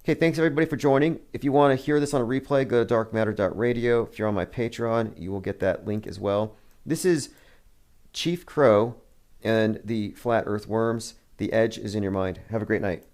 Okay, thanks everybody for joining. If you want to hear this on a replay, go to darkmatter.radio. If you're on my Patreon, you will get that link as well. This is Chief Crow and the Flat Earth Worms. The edge is in your mind. Have a great night.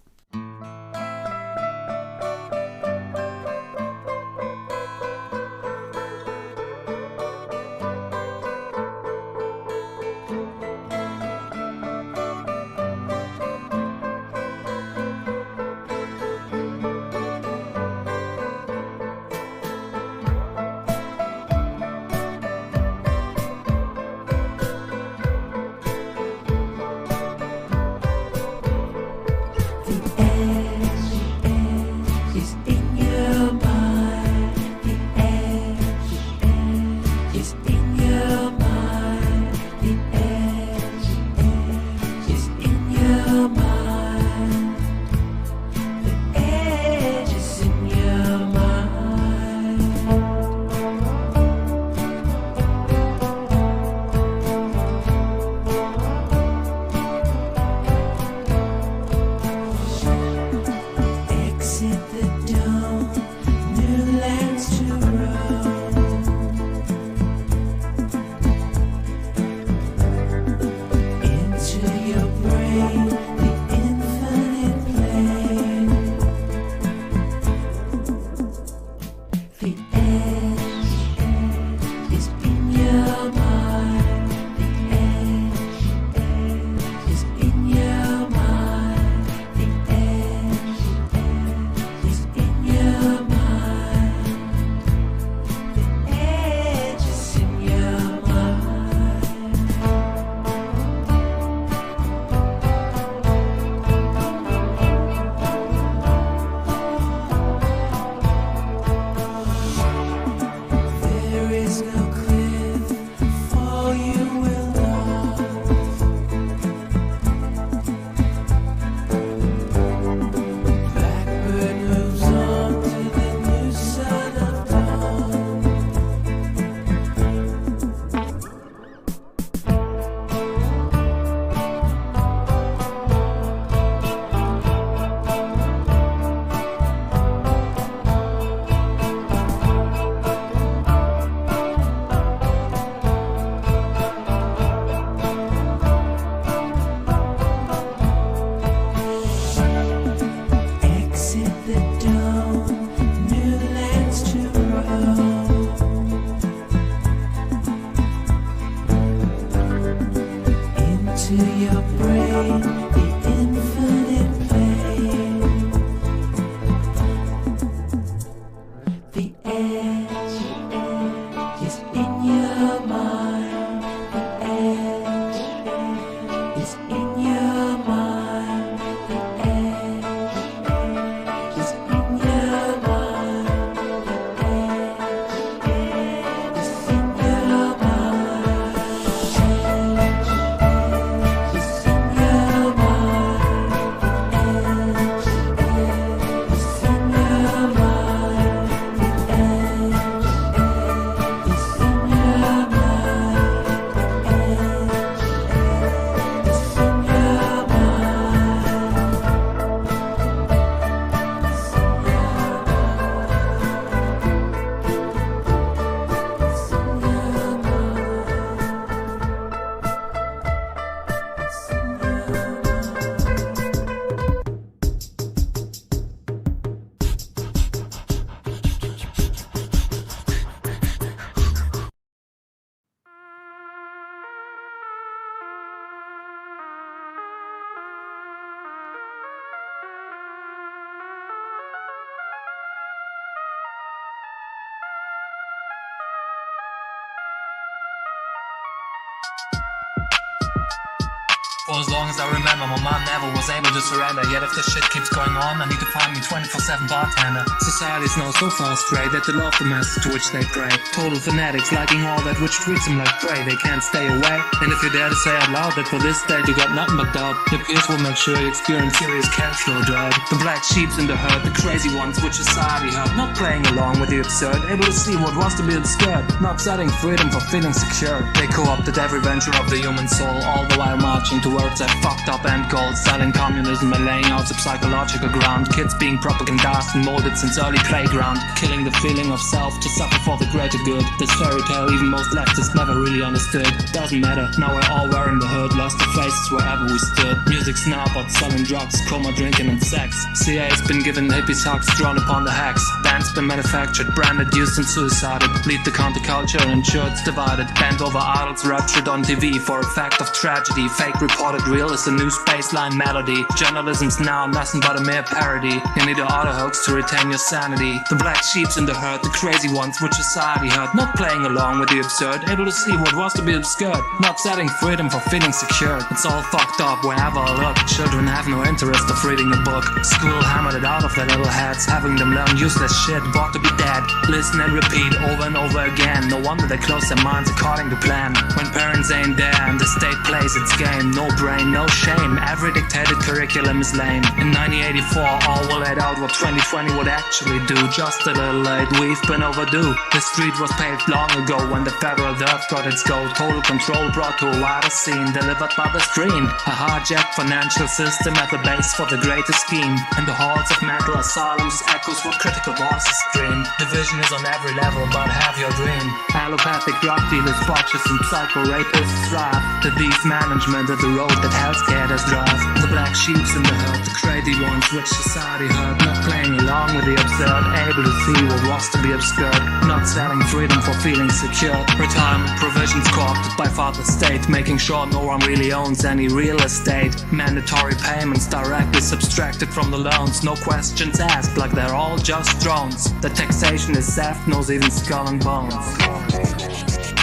For as long as I remember, my mom never was able to surrender. Yet if this shit keeps going on, I need to find me 24/7 bartender. Society's now so far astray that they love the masses to which they pray. Total fanatics liking all that which treats them like prey. They can't stay away. And if you dare to say out loud that for this state you got nothing but doubt, your peers will make sure you experience serious cash flow drought. The black sheeps in the herd, the crazy ones which society hurt, not playing along with the absurd, able to see what was to be obscured, not setting freedom for feeling secure. They co-opted every venture of the human soul, all the while marching towards that fucked up end goal, selling communism and laying out some psychological ground. Kids being propagandized and molded since early playground, killing the feeling of self to suffer for the greater good. This fairy tale even most leftists never really understood. Doesn't matter, now we're all wearing the hood, lost our faces wherever we stood. Music's now about selling drugs, coma, drinking and sex. CA's been given hippies hugs, drawn upon the hacks. Band's been manufactured, branded, used and suicided. Lead the counterculture and ensure it's divided. Bent over idols raptured on TV for a fact of tragedy. Fake reported real is a new spaceline melody. Journalism's now nothing but a mere parody. You need an auto hoax to retain your sanity. The black sheeps in the herd, the crazy ones which society hurt, not playing along with the absurd, able to see what was to be obscured, not setting freedom for feeling secure. It's all fucked up wherever I look. Children have no interest of reading a book. School hammered it out of their little heads, having them learn useless shit, bought to be dead. Listen and repeat over and over again. No wonder they close their minds according to plan. When parents ain't there and the state plays its game, no brain, no shame. Every dictated curriculum is lame. In 1984, all were laid out what 2020 would actually do. Just a little late, we've been overdue. The street was paved long ago when the federal dirt got its goal. Total control brought to a wider scene, delivered by the screen. A hijacked financial system at the base for the greatest scheme. In the halls of mental asylums echoes what critical voices scream. Division is on every level, but have your dream. Allopathic drug dealers, botchers and psycho rapists thrive. The thief management of the road that healthcare does drive. The black sheeps in the herd, the crazy ones which society hurt, not playing along with the absurd, able to see what was to be obscured, not selling freedom for feeling secure. Retirement provisions co-opted by father state, making sure no one really owns any real estate. Mandatory payments directly subtracted from the loans, no questions asked, like they're all just drones. The taxation is theft, knows even skull and bones.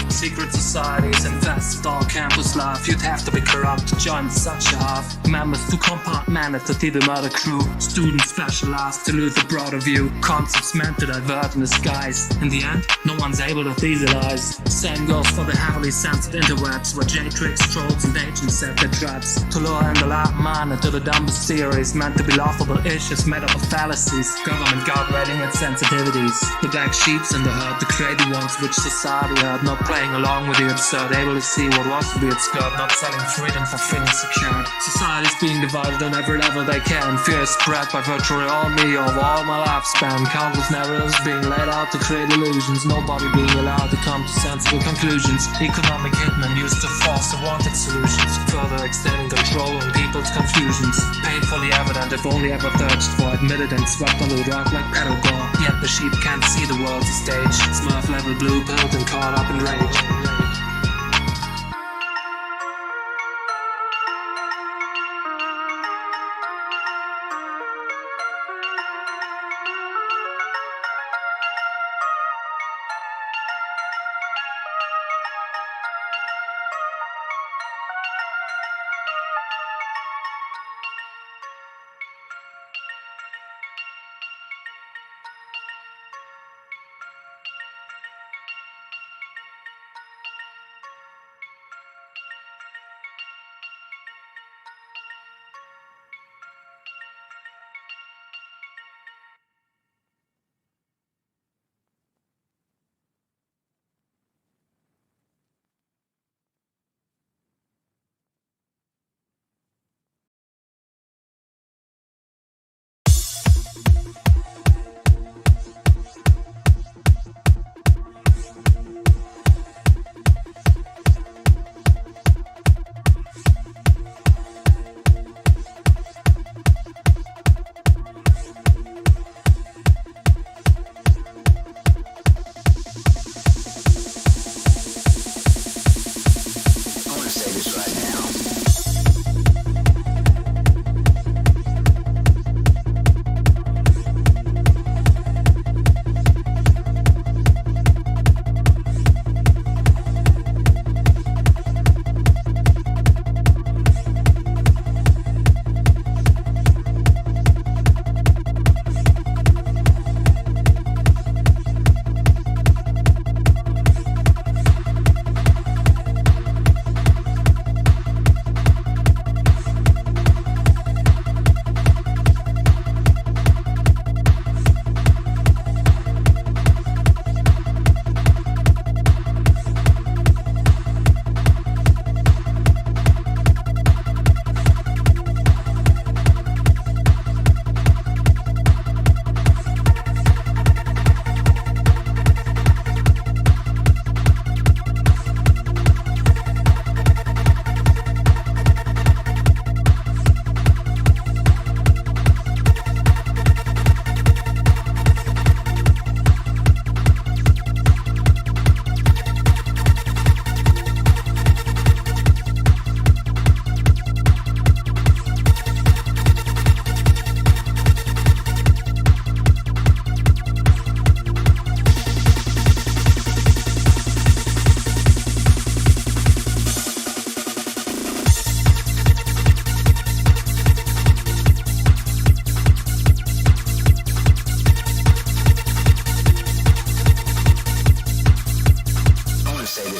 Secret societies infest all campus life. You'd have to be corrupt to join such a hive. Members to compartmented the murder crew. Students specialized to lose the broader view. Concepts meant to divert in disguise. In the end, no one's able to theorize. Same goes for the heavily censored interwebs, where J-Tricks, trolls and agents set their traps to lure in the light minded to the dumbest theories meant to be laughable issues made up of fallacies. Government guardrailing its sensitivities. The black sheeps in the herd, the crazy ones which society heard, not playing along with the absurd, able to see what was to be obscured, not selling freedom for feeling secure. Society's being divided on every level they can. Fear is spread by virtually all me over all my lifespan. Countless narratives being laid out to create illusions, nobody being allowed to come to sensible conclusions. Economic hitmen used to force the wanted solutions, further extending control on people's confusions. Painfully evident if only ever thirst for, admitted and swept under the rug like pedal gore. Yet the sheep can't see the world's a stage. Smurf level blue pilled and caught up in rage.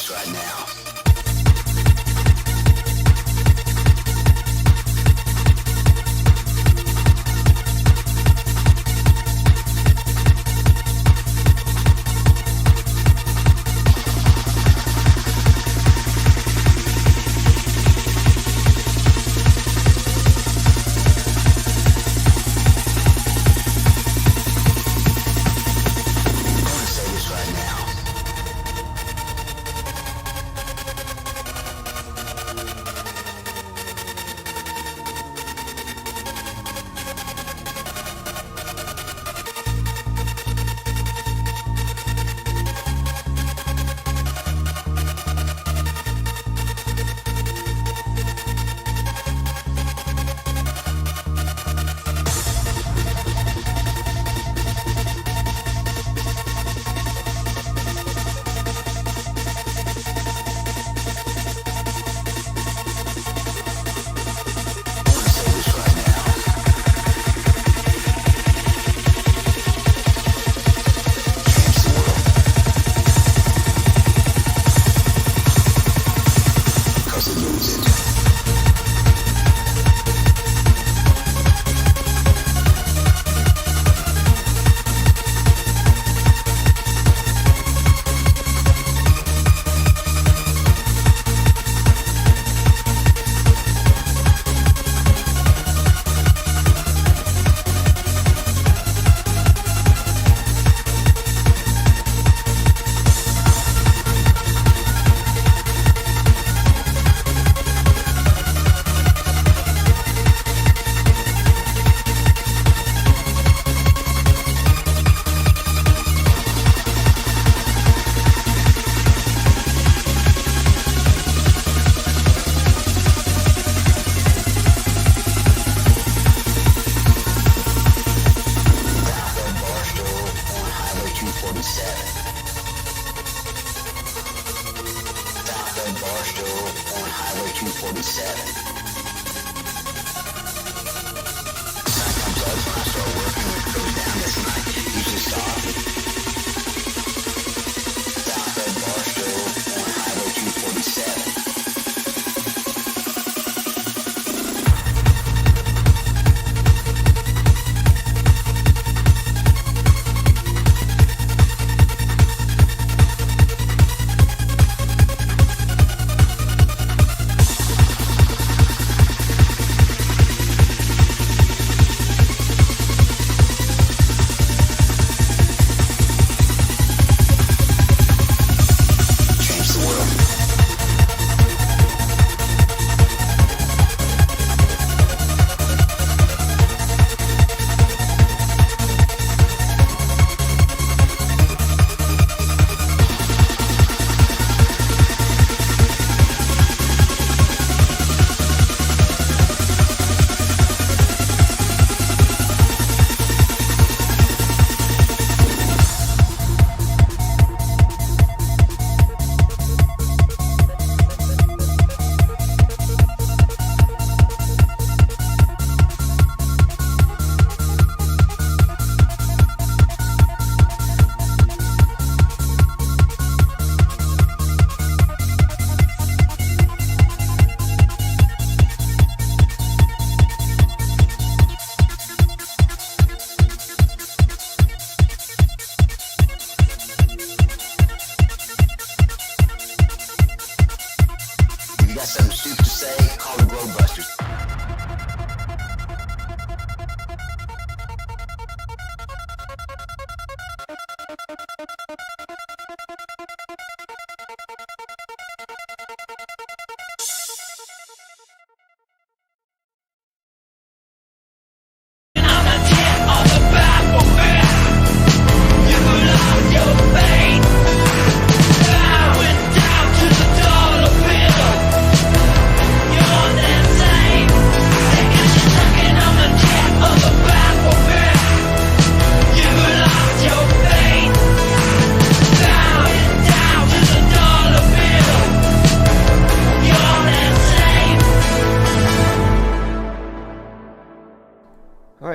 this right now.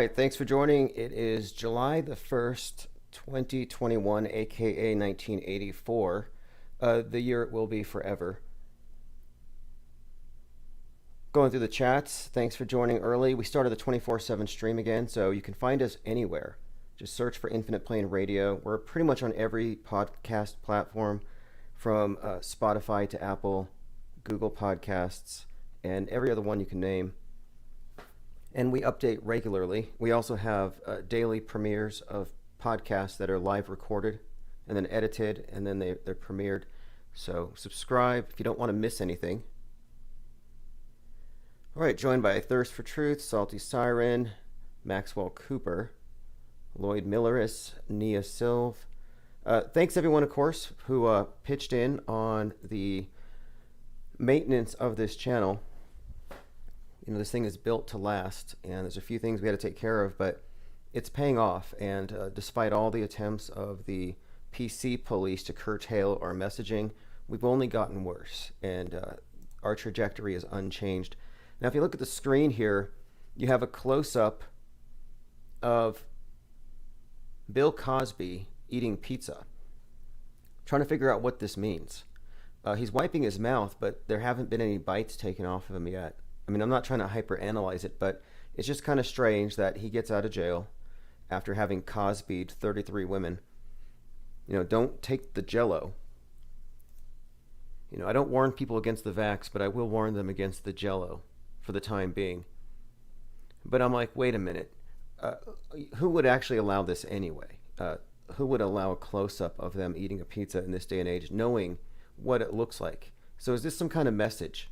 right, thanks for joining. It is July the 1st, 2021, aka 1984. the year it will be forever. Going through the chats, thanks for joining early. We started the 24/7 stream again, so you can find us anywhere. Just search for Infinite Plane Radio. We're pretty much on every podcast platform, from Spotify to Apple, Google Podcasts, and every other one you can name. And we update regularly. We also have daily premieres of podcasts that are live recorded and then edited, and then they're premiered. So subscribe if you don't want to miss anything. All right, joined by Thirst for Truth, Salty Siren, Maxwell Cooper, Lloyd Milleris, Nia Silv. Thanks everyone, of course, who pitched in on the maintenance of this channel. You know, this thing is built to last, and there's a few things we had to take care of, but it's paying off. And despite all the attempts of the PC police to curtail our messaging, we've only gotten worse, and our trajectory is unchanged. Now, if you look at the screen here, you have a close-up of Bill Cosby eating pizza. I'm trying to figure out what this means. He's wiping his mouth, but there haven't been any bites taken off of him yet. I mean, I'm not trying to hyper-analyze it, but it's just kind of strange that he gets out of jail after having Cosby'd 33 women. You know, don't take the Jell-O. You know, I don't warn people against the vax, but I will warn them against the Jell-O for the time being. But I'm like, wait a minute. Who would actually allow this anyway? Who would allow a close-up of them eating a pizza in this day and age, knowing what it looks like? So is this some kind of message?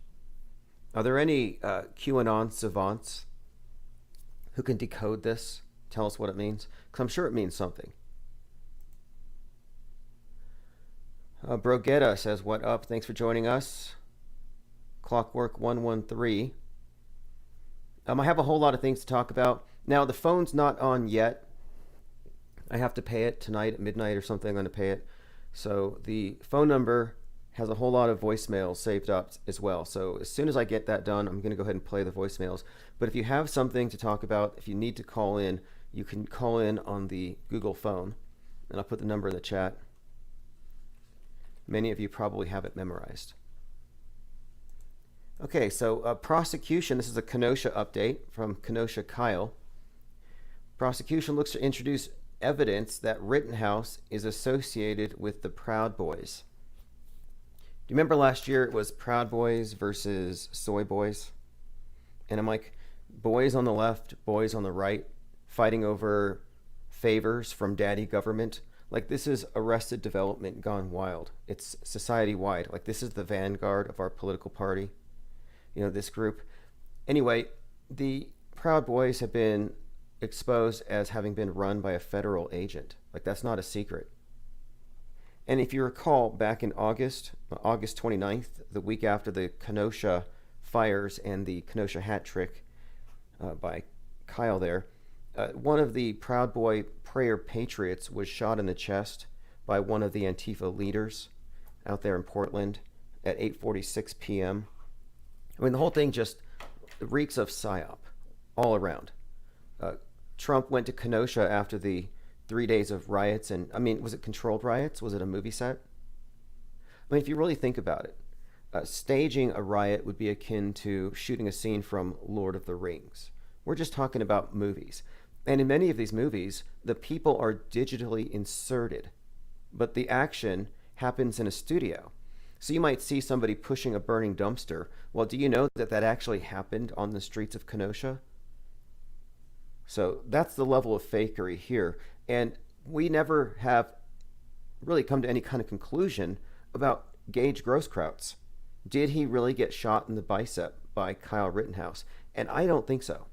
Are there any QAnon savants who can decode this, tell us what it means? Because I'm sure it means something. Brogetta says, what up? Thanks for joining us. Clockwork 113. I have a whole lot of things to talk about. Now, the phone's not on yet. I have to pay it tonight at midnight or something. I'm going to pay it. So the phone number has a whole lot of voicemails saved up as well. So as soon as I get that done, I'm going to go ahead and play the voicemails. But if you have something to talk about, if you need to call in, you can call in on the Google phone. And I'll put the number in the chat. Many of you probably have it memorized. Okay, so prosecution. This is a Kenosha update from Kenosha Kyle. Prosecution looks to introduce evidence that Rittenhouse is associated with the Proud Boys. Do you remember last year it was Proud Boys versus Soy Boys? And I'm like, boys on the left, boys on the right, fighting over favors from daddy government. Like, this is Arrested Development gone wild. It's society-wide. Like, this is the vanguard of our political party. You know, this group. Anyway, the Proud Boys have been exposed as having been run by a federal agent. Like, that's not a secret. And if you recall, back in August 29th, the week after the Kenosha fires and the Kenosha hat trick by Kyle there, one of the Proud Boy prayer patriots was shot in the chest by one of the Antifa leaders out there in Portland at 8:46 p.m. I mean, the whole thing just reeks of PSYOP all around. Trump went to Kenosha after the 3 days of riots, and I mean, was it controlled riots? Was it a movie set? I mean, if you really think about it, staging a riot would be akin to shooting a scene from Lord of the Rings. We're just talking about movies. And in many of these movies, the people are digitally inserted, but the action happens in a studio. So you might see somebody pushing a burning dumpster. Well, do you know that that actually happened on the streets of Kenosha? So that's the level of fakery here. And we never have really come to any kind of conclusion about Gage Grosskreutz. Did he really get shot in the bicep by Kyle Rittenhouse? And I don't think so.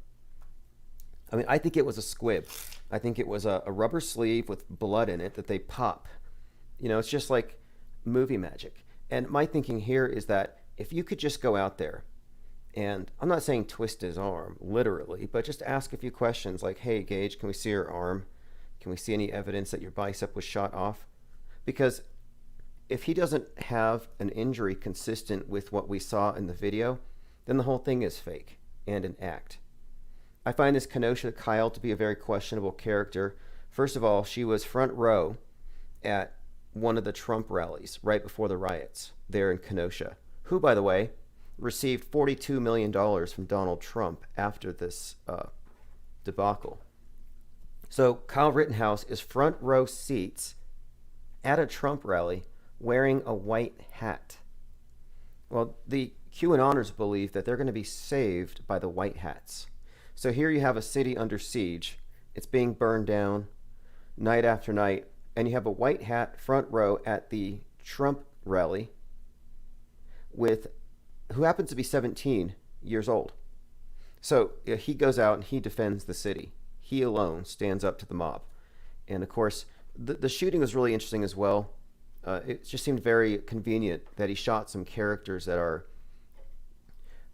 I mean, I think it was a squib. I think it was a rubber sleeve with blood in it that they pop. You know, it's just like movie magic. And my thinking here is that if you could just go out there and, I'm not saying twist his arm, literally, but just ask a few questions like, hey, Gage, can we see your arm? Can we see any evidence that your bicep was shot off? Because if he doesn't have an injury consistent with what we saw in the video, then the whole thing is fake and an act. I find this Kenosha Kyle to be a very questionable character. First of all, she was front row at one of the Trump rallies right before the riots there in Kenosha, who, by the way, received $42 million from Donald Trump after this debacle. So Kyle Rittenhouse is front row seats at a Trump rally wearing a white hat. Well, the QAnoners believe that they're going to be saved by the white hats. So here you have a city under siege. It's being burned down night after night, and you have a white hat front row at the Trump rally with who happens to be 17 years old. So he goes out and he defends the city. He alone stands up to the mob. And of course, the shooting was really interesting as well. It just seemed very convenient that he shot some characters that are,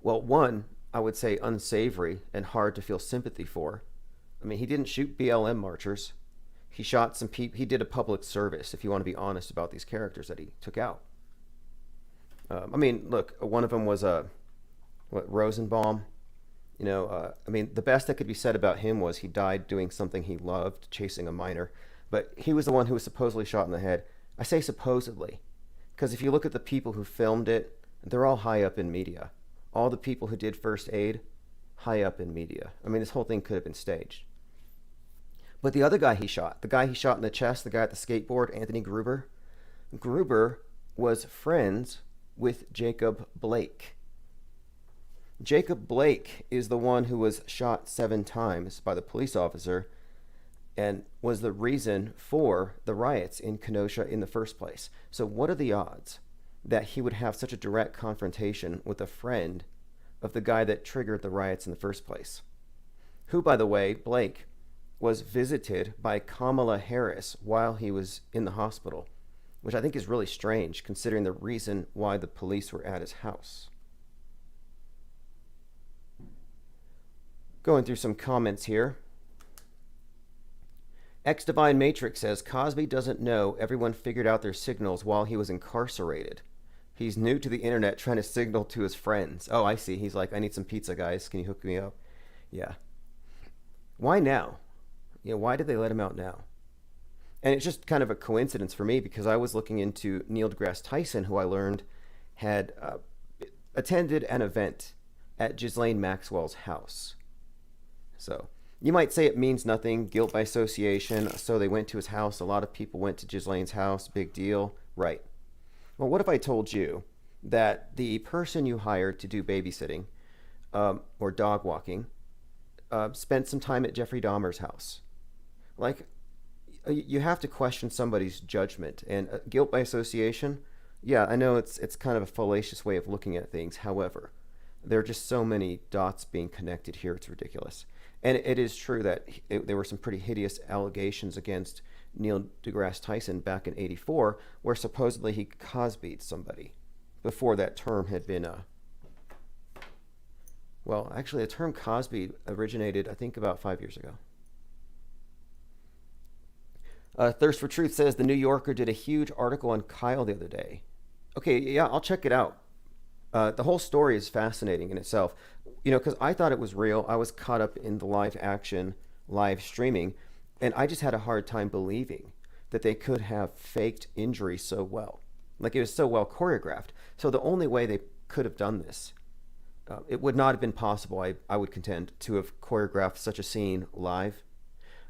well, one, I would say unsavory and hard to feel sympathy for. I mean, he didn't shoot BLM marchers. He shot some people. He did a public service, if you want to be honest about these characters that he took out. I mean, look, one of them was Rosenbaum. You know, I mean, the best that could be said about him was he died doing something he loved, chasing a minor. But he was the one who was supposedly shot in the head. I say supposedly, because if you look at the people who filmed it, they're all high up in media. All the people who did first aid, high up in media. I mean, this whole thing could have been staged. But the other guy he shot, the guy he shot in the chest, the guy at the skateboard, Anthony Gruber, Gruber was friends with Jacob Blake. Jacob Blake is the one who was shot 7 times by the police officer and was the reason for the riots in Kenosha in the first place. So what are the odds that he would have such a direct confrontation with a friend of the guy that triggered the riots in the first place? Who, by the way, Blake, was visited by Kamala Harris while he was in the hospital, which I think is really strange considering the reason why the police were at his house. Going through some comments here. X Divine Matrix says Cosby doesn't know everyone figured out their signals while he was incarcerated. He's new to the internet trying to signal to his friends. Oh, I see. He's like, I need some pizza, guys. Can you hook me up? Yeah. Why now? You know, why did they let him out now? And it's just kind of a coincidence for me because I was looking into Neil deGrasse Tyson, who I learned had attended an event at Ghislaine Maxwell's house. So you might say it means nothing, guilt by association. So they went to his house. A lot of people went to Ghislaine's house. Big deal. Right. Well, what if I told you that the person you hired to do babysitting or dog walking spent some time at Jeffrey Dahmer's house? Like, you have to question somebody's judgment. And guilt by association, yeah, I know it's kind of a fallacious way of looking at things. However, there are just so many dots being connected here, it's ridiculous. And it is true that there were some pretty hideous allegations against Neil deGrasse Tyson back in '84, where supposedly he Cosby'd somebody before that term had been well, actually, the term Cosby originated, I think, about 5 years ago. Thirst for Truth says the New Yorker did a huge article on Kyle the other day. Okay, yeah, I'll check it out. The whole story is fascinating in itself. You know, because I thought it was real. I was caught up in the live action, live streaming, and I just had a hard time believing that they could have faked injury so well. Like, it was so well choreographed. So the only way they could have done this, it would not have been possible, I would contend, to have choreographed such a scene live.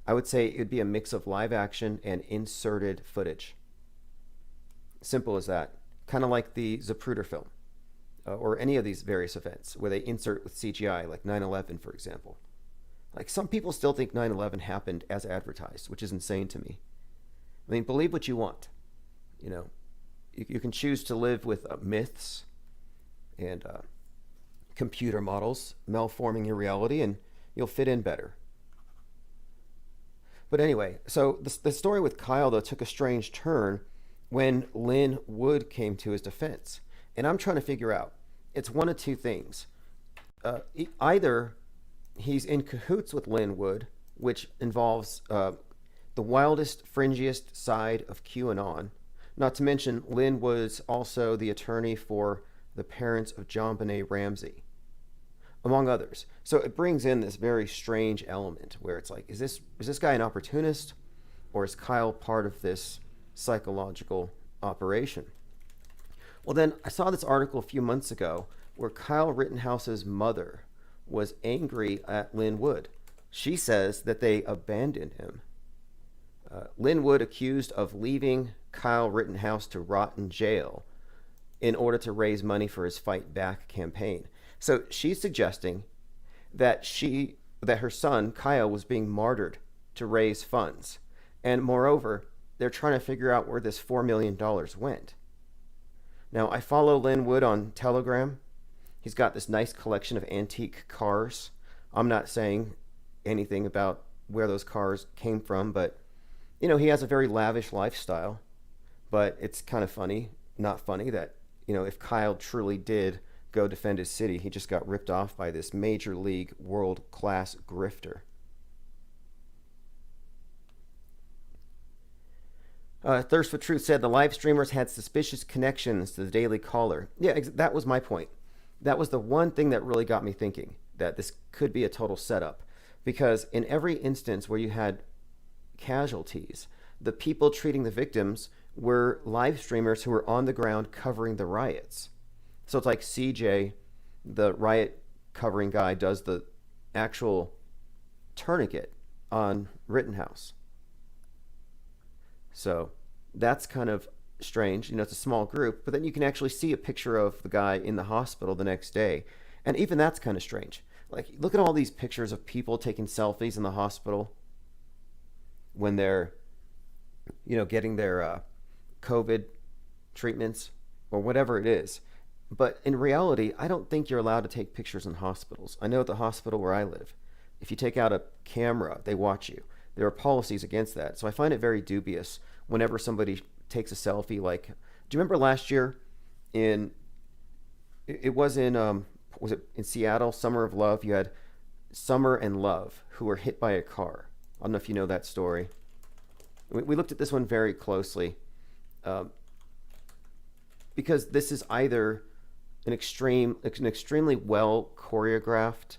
I would say it would be a mix of live action and inserted footage. Simple as that. Kind of like the Zapruder film. Or any of these various events where they insert with CGI, like 9/11, for example. Like, some people still think 9/11 happened as advertised, which is insane to me. I mean, believe what you want. You know, you can choose to live with myths and computer models malforming your reality, and you'll fit in better. But anyway, so the story with Kyle, though, took a strange turn when Lin Wood came to his defense. And I'm trying to figure out, it's one of two things. Either he's in cahoots with Lin Wood, which involves the wildest, fringiest side of QAnon. Not to mention, Lin was also the attorney for the parents of JonBenet Ramsey, among others. So it brings in this very strange element where it's like, is this guy an opportunist, or is Kyle part of this psychological operation. Well, then I saw this article a few months ago where Kyle Rittenhouse's mother was angry at Lin Wood. She says that they abandoned him. Lin Wood accused of leaving Kyle Rittenhouse to rot in jail in order to raise money for his Fight Back campaign. So she's suggesting that her son Kyle was being martyred to raise funds, and moreover, they're trying to figure out where this $4 million went. Now, I follow Lin Wood on Telegram. He's got this nice collection of antique cars. I'm not saying anything about where those cars came from, but you know, he has a very lavish lifestyle. But it's kind of funny, not funny, that, you know, if Kyle truly did go defend his city, he just got ripped off by this major league world-class grifter. Thirst for Truth said the live streamers had suspicious connections to the Daily Caller. Yeah, that was my point. That was the one thing that really got me thinking that this could be a total setup. Because in every instance where you had casualties, the people treating the victims were live streamers who were on the ground covering the riots. So it's like CJ, the riot covering guy, does the actual tourniquet on Rittenhouse. So that's kind of strange. You know, it's a small group, but then you can actually see a picture of the guy in the hospital the next day. And even that's kind of strange. Like, look at all these pictures of people taking selfies in the hospital when they're, you know, getting their COVID treatments or whatever it is. But in reality, I don't think you're allowed to take pictures in hospitals. I know at the hospital where I live, if you take out a camera, they watch you. There are policies against that. So I find it very dubious whenever somebody takes a selfie. Like, do you remember last year was it in Seattle, Summer of Love? You had Summer and Love who were hit by a car. I don't know if you know that story. We looked at this one very closely because this is either an extremely well choreographed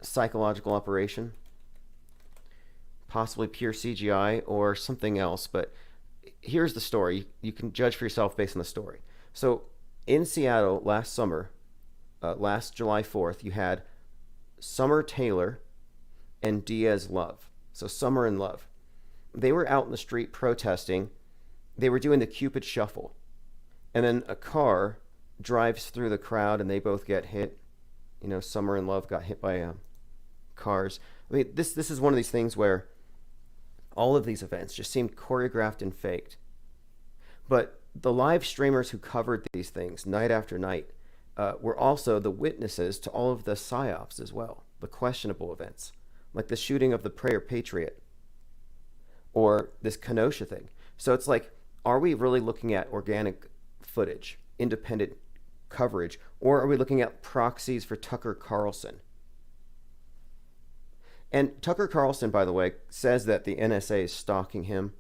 psychological operation, possibly pure CGI or something else. But here's the story. You can judge for yourself based on the story. So in Seattle last summer, last July 4th, you had Summer Taylor and Diaz Love. So Summer and Love. They were out in the street protesting. They were doing the Cupid Shuffle. And then a car drives through the crowd and they both get hit. You know, Summer and Love got hit by cars. I mean, this is one of these things where all of these events just seemed choreographed and faked. But the live streamers who covered these things night after night were also the witnesses to all of the psyops as well, the questionable events, like the shooting of the Prayer Patriot or this Kenosha thing. So it's like, are we really looking at organic footage, independent coverage, or are we looking at proxies for Tucker Carlson? And Tucker Carlson, by the way, says that the NSA is stalking him,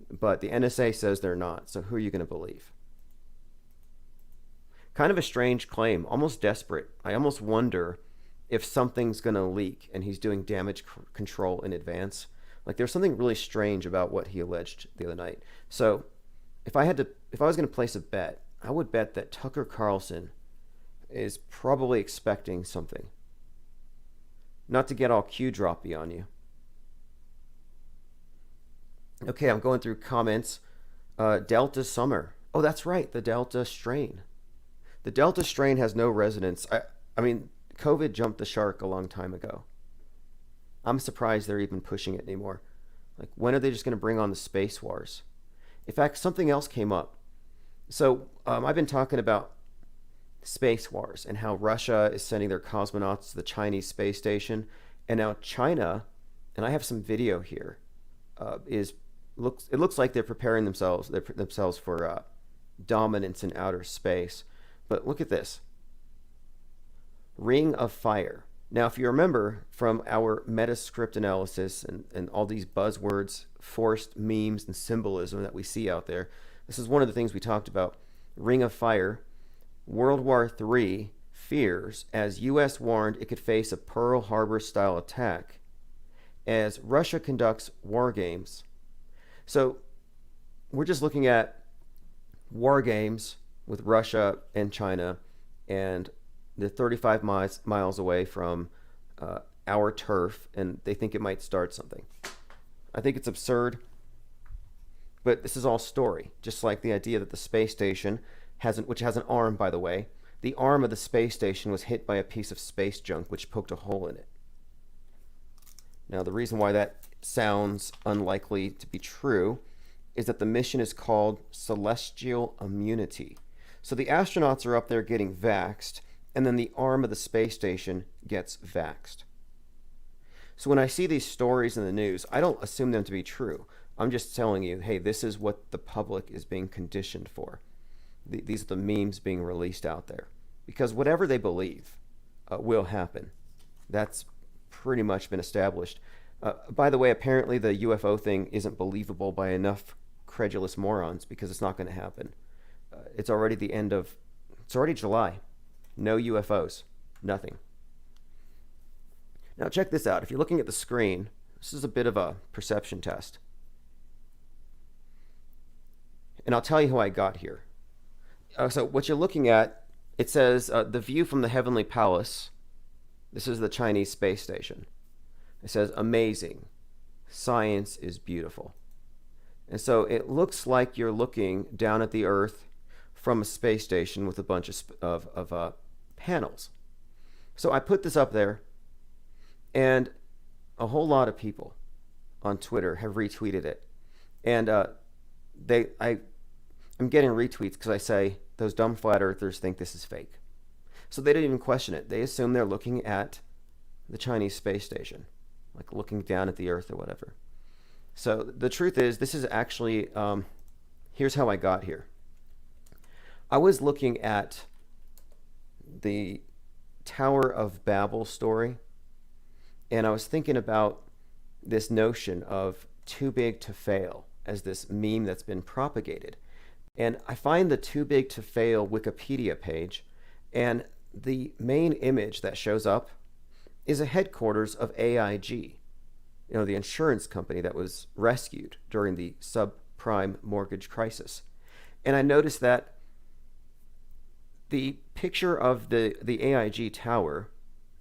but the NSA says they're not. So who are you going to believe? Kind of a strange claim, almost desperate. I almost wonder if something's going to leak and he's doing damage control in advance. Like, there's something really strange about what he alleged the other night. So if I was going to place a bet, I would bet that Tucker Carlson is probably expecting something. Not to get all Q-droppy on you. Okay, I'm going through comments. Delta Summer. Oh, that's right, the Delta strain. The Delta strain has no resonance. I mean, COVID jumped the shark a long time ago. I'm surprised they're even pushing it anymore. Like, when are they just going to bring on the space wars? In fact, something else came up. So I've been talking about space wars and how Russia is sending their cosmonauts to the Chinese space station, and now China, and I have some video here, it looks like they're preparing themselves for dominance in outer space. But look at this. Ring of Fire. Now, if you remember from our Metascript analysis and all these buzzwords, forced memes and symbolism that we see out there, this is one of the things we talked about. Ring of Fire. World War III fears as U.S. warned it could face a Pearl Harbor-style attack as Russia conducts war games. So we're just looking at war games with Russia and China, and they're 35 miles away from our turf, and they think it might start something. I think it's absurd, but this is all story, just like the idea that the space station which has an arm, by the way. The arm of the space station was hit by a piece of space junk which poked a hole in it. Now, the reason why that sounds unlikely to be true is that the mission is called Celestial Immunity. So the astronauts are up there getting vaxxed, and then the arm of the space station gets vaxxed. So when I see these stories in the news, I don't assume them to be true. I'm just telling you, hey, this is what the public is being conditioned for. These are the memes being released out there. Because whatever they believe will happen. That's pretty much been established. By the way, apparently the UFO thing isn't believable by enough credulous morons because it's not going to happen. It's already July. No UFOs. Nothing. Now check this out. If you're looking at the screen, this is a bit of a perception test. And I'll tell you how I got here. So what you're looking at, it says the view from the Heavenly Palace. This is the Chinese space station. It says amazing. Science is beautiful. And so it looks like you're looking down at the Earth from a space station with a bunch of panels. So I put this up there, and a whole lot of people on Twitter have retweeted it. And I'm getting retweets because I say those dumb flat earthers think this is fake. So they didn't even question it. They assume they're looking at the Chinese space station, like looking down at the Earth or whatever. So the truth is, this is actually, here's how I got here. I was looking at the Tower of Babel story, and I was thinking about this notion of too big to fail as this meme that's been propagated. And I find the Too Big to Fail Wikipedia page, and the main image that shows up is a headquarters of AIG, the insurance company that was rescued during the subprime mortgage crisis. And I noticed that the picture of the AIG tower,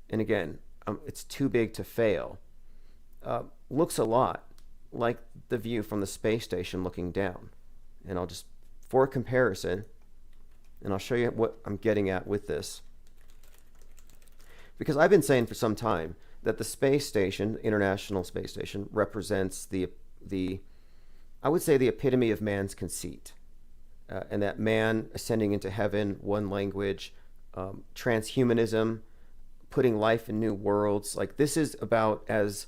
and again, it's too big to fail, looks a lot like the view from the space station looking down. And I'll just, for comparison, and I'll show you what I'm getting at with this. Because I've been saying for some time that the space station, International Space Station, represents the I would say the epitome of man's conceit. And that man ascending into heaven, one language, transhumanism, putting life in new worlds. Like, this is about as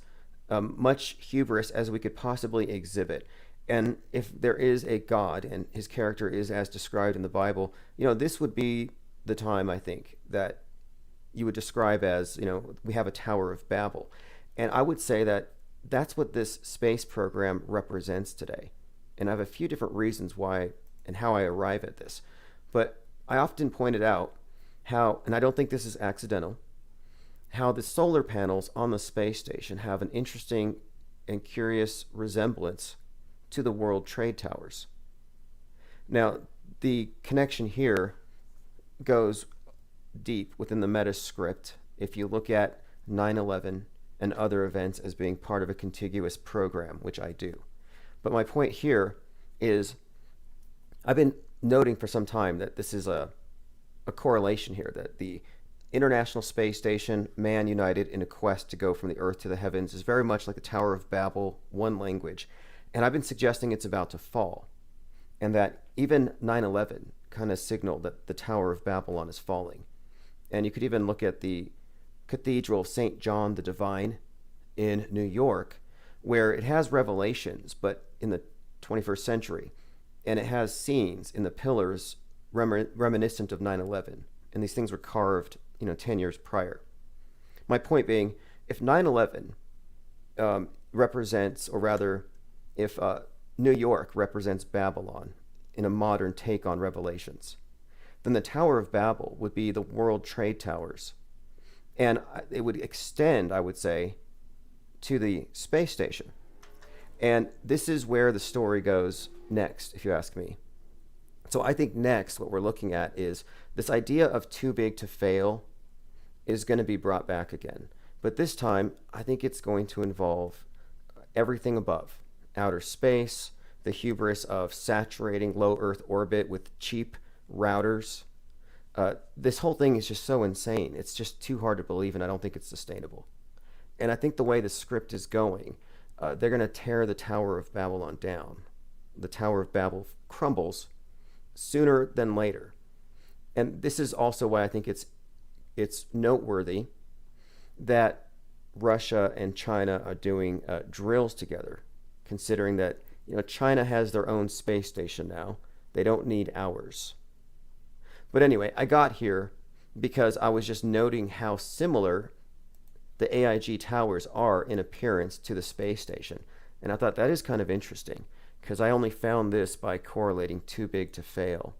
much hubris as we could possibly exhibit. And if there is a God and his character is as described in the Bible, this would be the time, I think, that you would describe as, we have a Tower of Babel. And I would say that that's what this space program represents today. And I have a few different reasons why and how I arrive at this. But I often pointed out how, and I don't think this is accidental, how the solar panels on the space station have an interesting and curious resemblance to the World Trade Towers. Now, the connection here goes deep within the meta script if you look at 9/11 and other events as being part of a contiguous program, which I do. But my point here is I've been noting for some time that this is a correlation here, that the International Space Station, man united in a quest to go from the Earth to the heavens, is very much like the Tower of Babel, one language. And I've been suggesting it's about to fall, and that even 9/11 kind of signaled that the Tower of Babylon is falling. And you could even look at the Cathedral of St. John the Divine in New York, where it has revelations, but in the 21st century, and it has scenes in the pillars reminiscent of 9/11, and these things were carved 10 years prior. My point being, if 9/11 represents, or rather, if New York represents Babylon in a modern take on Revelations, then the Tower of Babel would be the World Trade Towers. And it would extend, I would say, to the space station. And this is where the story goes next, if you ask me. So I think next what we're looking at is this idea of too big to fail is going to be brought back again. But this time, I think it's going to involve everything above. Outer space, the hubris of saturating low Earth orbit with cheap routers. This whole thing is just so insane. It's just too hard to believe, and I don't think it's sustainable. And I think the way the script is going, they're going to tear the Tower of Babylon down. The Tower of Babel crumbles sooner than later. And this is also why I think it's noteworthy that Russia and China are doing drills together, considering that China has their own space station now. They don't need ours. But anyway, I got here because I was just noting how similar the AIG towers are in appearance to the space station. And I thought that is kind of interesting, because I only found this by correlating too big to fail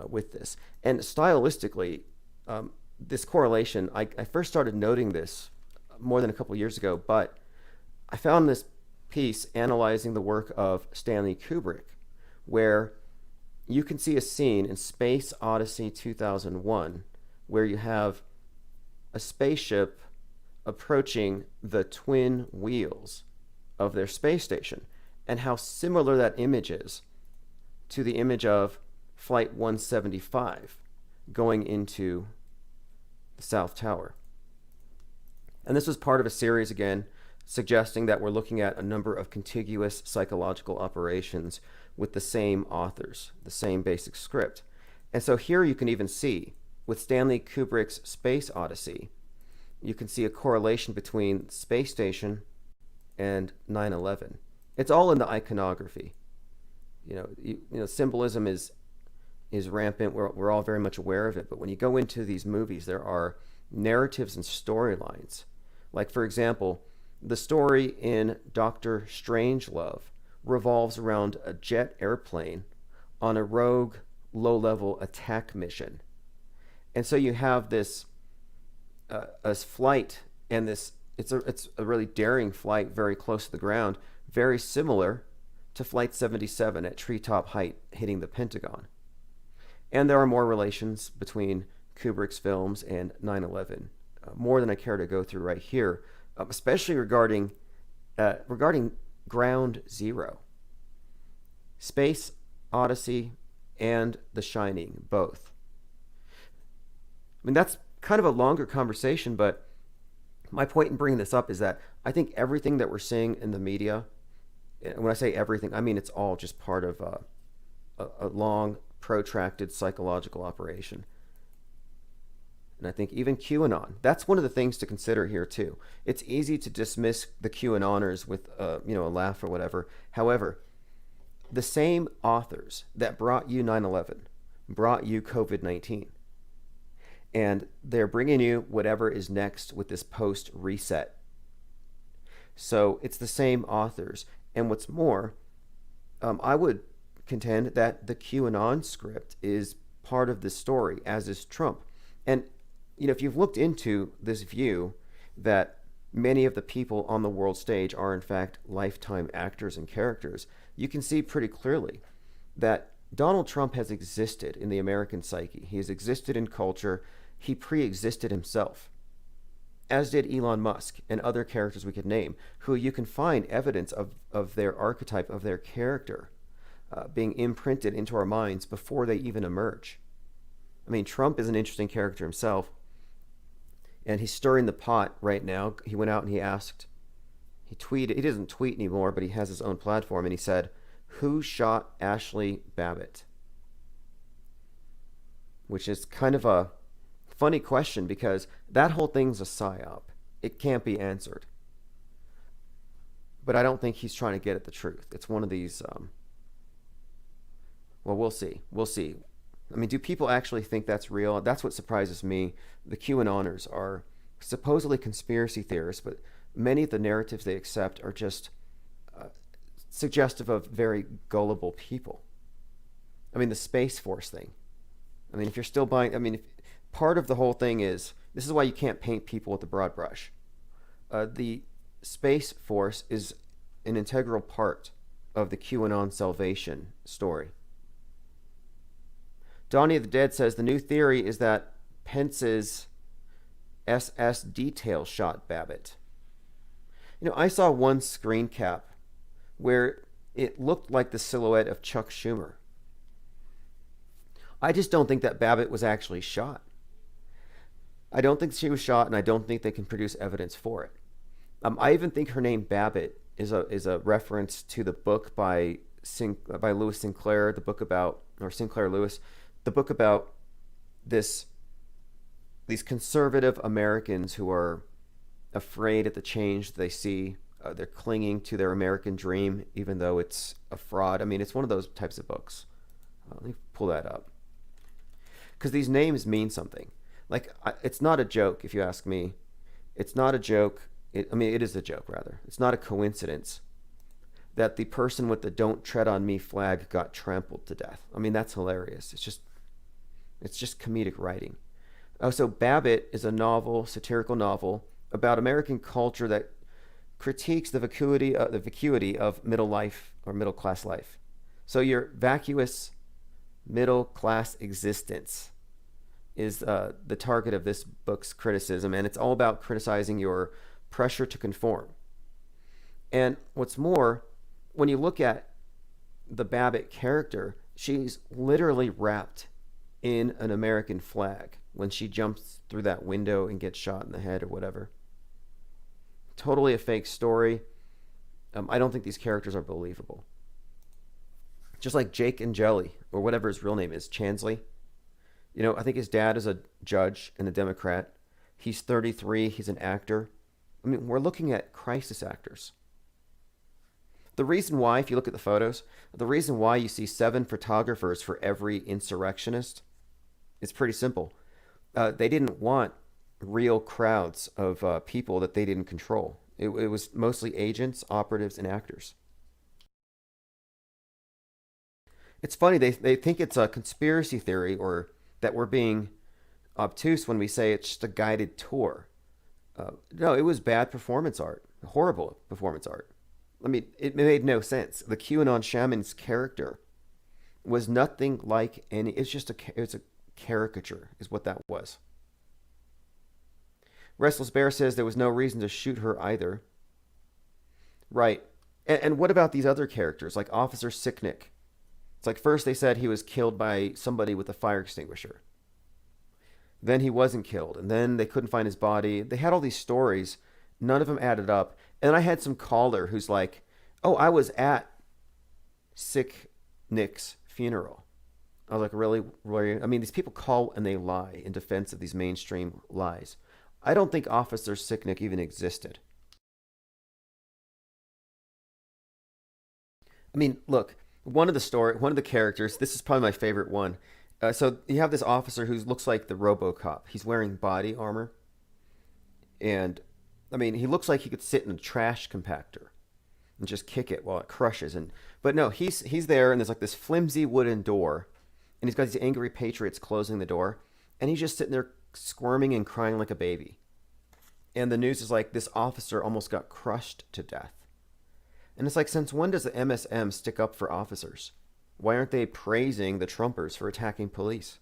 with this. And stylistically, this correlation, I first started noting this more than a couple years ago, but I found this piece analyzing the work of Stanley Kubrick, where you can see a scene in Space Odyssey 2001 where you have a spaceship approaching the twin wheels of their space station, and how similar that image is to the image of Flight 175 going into the South Tower. And this was part of a series, again, suggesting that we're looking at a number of contiguous psychological operations with the same authors, the same basic script. And so here you can even see, with Stanley Kubrick's Space Odyssey, you can see a correlation between space station and 9/11. It's all in the iconography. Symbolism is rampant. We're all very much aware of it. But when you go into these movies, there are narratives and storylines. Like, for example, the story in Doctor Strangelove revolves around a jet airplane on a rogue, low-level attack mission. And so you have this a flight, and it's a really daring flight, very close to the ground, very similar to Flight 77 at treetop height hitting the Pentagon. And there are more relations between Kubrick's films and 9/11, more than I care to go through right here, especially regarding Ground Zero. Space Odyssey and The Shining, both. I mean, that's kind of a longer conversation, but my point in bringing this up is that I think everything that we're seeing in the media, and when I say everything, I mean it's all just part of a long, protracted psychological operation. And I think even QAnon, that's one of the things to consider here too. It's easy to dismiss the QAnoners with a laugh or whatever. However, the same authors that brought you 9/11 brought you COVID-19. And they're bringing you whatever is next with this post-reset. So it's the same authors. And what's more, I would contend that the QAnon script is part of the story, as is Trump. And if you've looked into this view that many of the people on the world stage are in fact lifetime actors and characters, you can see pretty clearly that Donald Trump has existed in the American psyche. He has existed in culture. He pre-existed himself, as did Elon Musk and other characters we could name, who you can find evidence of their archetype, of their character, being imprinted into our minds before they even emerge. I mean, Trump is an interesting character himself, and he's stirring the pot right now. He went out and he tweeted, he doesn't tweet anymore, but he has his own platform, and he said, "Who shot Ashley Babbitt?" Which is kind of a funny question, because that whole thing's a psyop. It can't be answered. But I don't think he's trying to get at the truth. It's one of these, well, we'll see. We'll see. I mean, do people actually think that's real? That's what surprises me. The QAnoners are supposedly conspiracy theorists, but many of the narratives they accept are just suggestive of very gullible people. I mean, the Space Force thing. I mean, if you're still buying, part of the whole thing is, this is why you can't paint people with a broad brush. The Space Force is an integral part of the QAnon salvation story. Donnie of the Dead says the new theory is that Pence's SS detail shot Babbitt. You know, I saw one screen cap where it looked like the silhouette of Chuck Schumer. I just don't think that Babbitt was actually shot. I don't think she was shot, and I don't think they can produce evidence for it. I even think her name Babbitt is a reference to the book by Lewis Sinclair, the book about, or Sinclair Lewis, the book about these conservative Americans who are afraid at the change they see. They're clinging to their American dream, even though it's a fraud. I mean, it's one of those types of books. Let me pull that up. Because these names mean something. Like, it's not a joke, if you ask me. It's not a joke. It is a joke, rather. It's not a coincidence that the person with the "Don't Tread on Me" flag got trampled to death. I mean, that's hilarious. It's just comedic writing. Oh, so Babbitt is a novel, satirical novel, about American culture that critiques the vacuity of middle life or middle class life. So your vacuous middle class existence is the target of this book's criticism, and it's all about criticizing your pressure to conform. And what's more, when you look at the Babbitt character, she's literally wrapped in an American flag when she jumps through that window and gets shot in the head or whatever. Totally a fake story. I don't think these characters are believable. Just like Jake Angeli, or whatever his real name is, Chansley. You know, I think his dad is a judge and a Democrat. He's 33. He's an actor. I mean, we're looking at crisis actors. The reason why, if you look at the photos, the reason why you see 7 photographers for every insurrectionist is pretty simple. They didn't want real crowds of people that they didn't control. It was mostly agents, operatives, and actors. It's funny, they think it's a conspiracy theory or that we're being obtuse when we say it's just a guided tour. No, it was bad performance art, horrible performance art. I mean, it made no sense. The QAnon shaman's character was nothing like any. It's a caricature, is what that was. Restless Bear says there was no reason to shoot her either. Right. And what about these other characters, like Officer Sicknick? It's like first they said he was killed by somebody with a fire extinguisher. Then he wasn't killed, and then they couldn't find his body. They had all these stories. None of them added up. And I had some caller who's like, oh, I was at Sicknick's funeral. I was like, really? I mean, these people call and they lie in defense of these mainstream lies. I don't think Officer Sicknick even existed. I mean, look, one of the characters, this is probably my favorite one. So you have this officer who looks like the RoboCop. He's wearing body armor. And, I mean, he looks like he could sit in a trash compactor and just kick it while it crushes. But no, he's there, and there's like this flimsy wooden door. And he's got these angry patriots closing the door. And he's just sitting there squirming and crying like a baby. And the news is like, this officer almost got crushed to death. And it's like, since when does the MSM stick up for officers? Why aren't they praising the Trumpers for attacking police?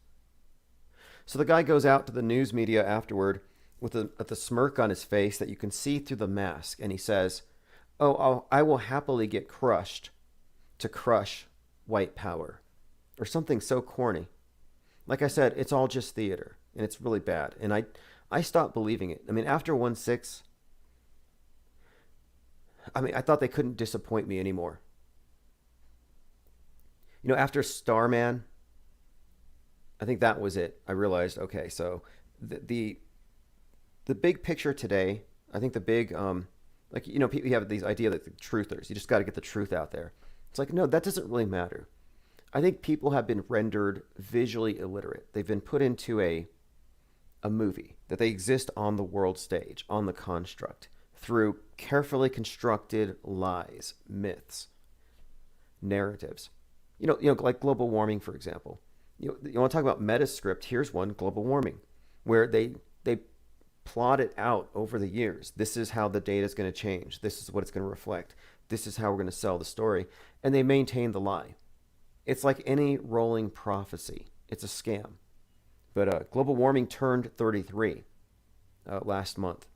So the guy goes out to the news media afterward with a smirk on his face that you can see through the mask. And he says, oh, I will happily get crushed to crush white power. Or something so corny. Like I said, it's all just theater. And it's really bad. And I stopped believing it. I mean, after 1/6, I thought they couldn't disappoint me anymore. You know, after Starman, I think that was it. I realized, okay, so the big picture today, I think the big, like, you know, people have these idea that the truthers, you just got to get the truth out there. It's like, no, that doesn't really matter. I think people have been rendered visually illiterate. They've been put into a movie, that they exist on the world stage, on the construct, through carefully constructed lies, myths, narratives. You know, like global warming, for example. You want to talk about Metascript? Here's one, global warming, where they plot it out over the years. This is how the data is going to change. This is what it's going to reflect. this is how we're going to sell the story. And they maintain the lie. It's like any rolling prophecy. It's a scam. But global warming turned 33 last month.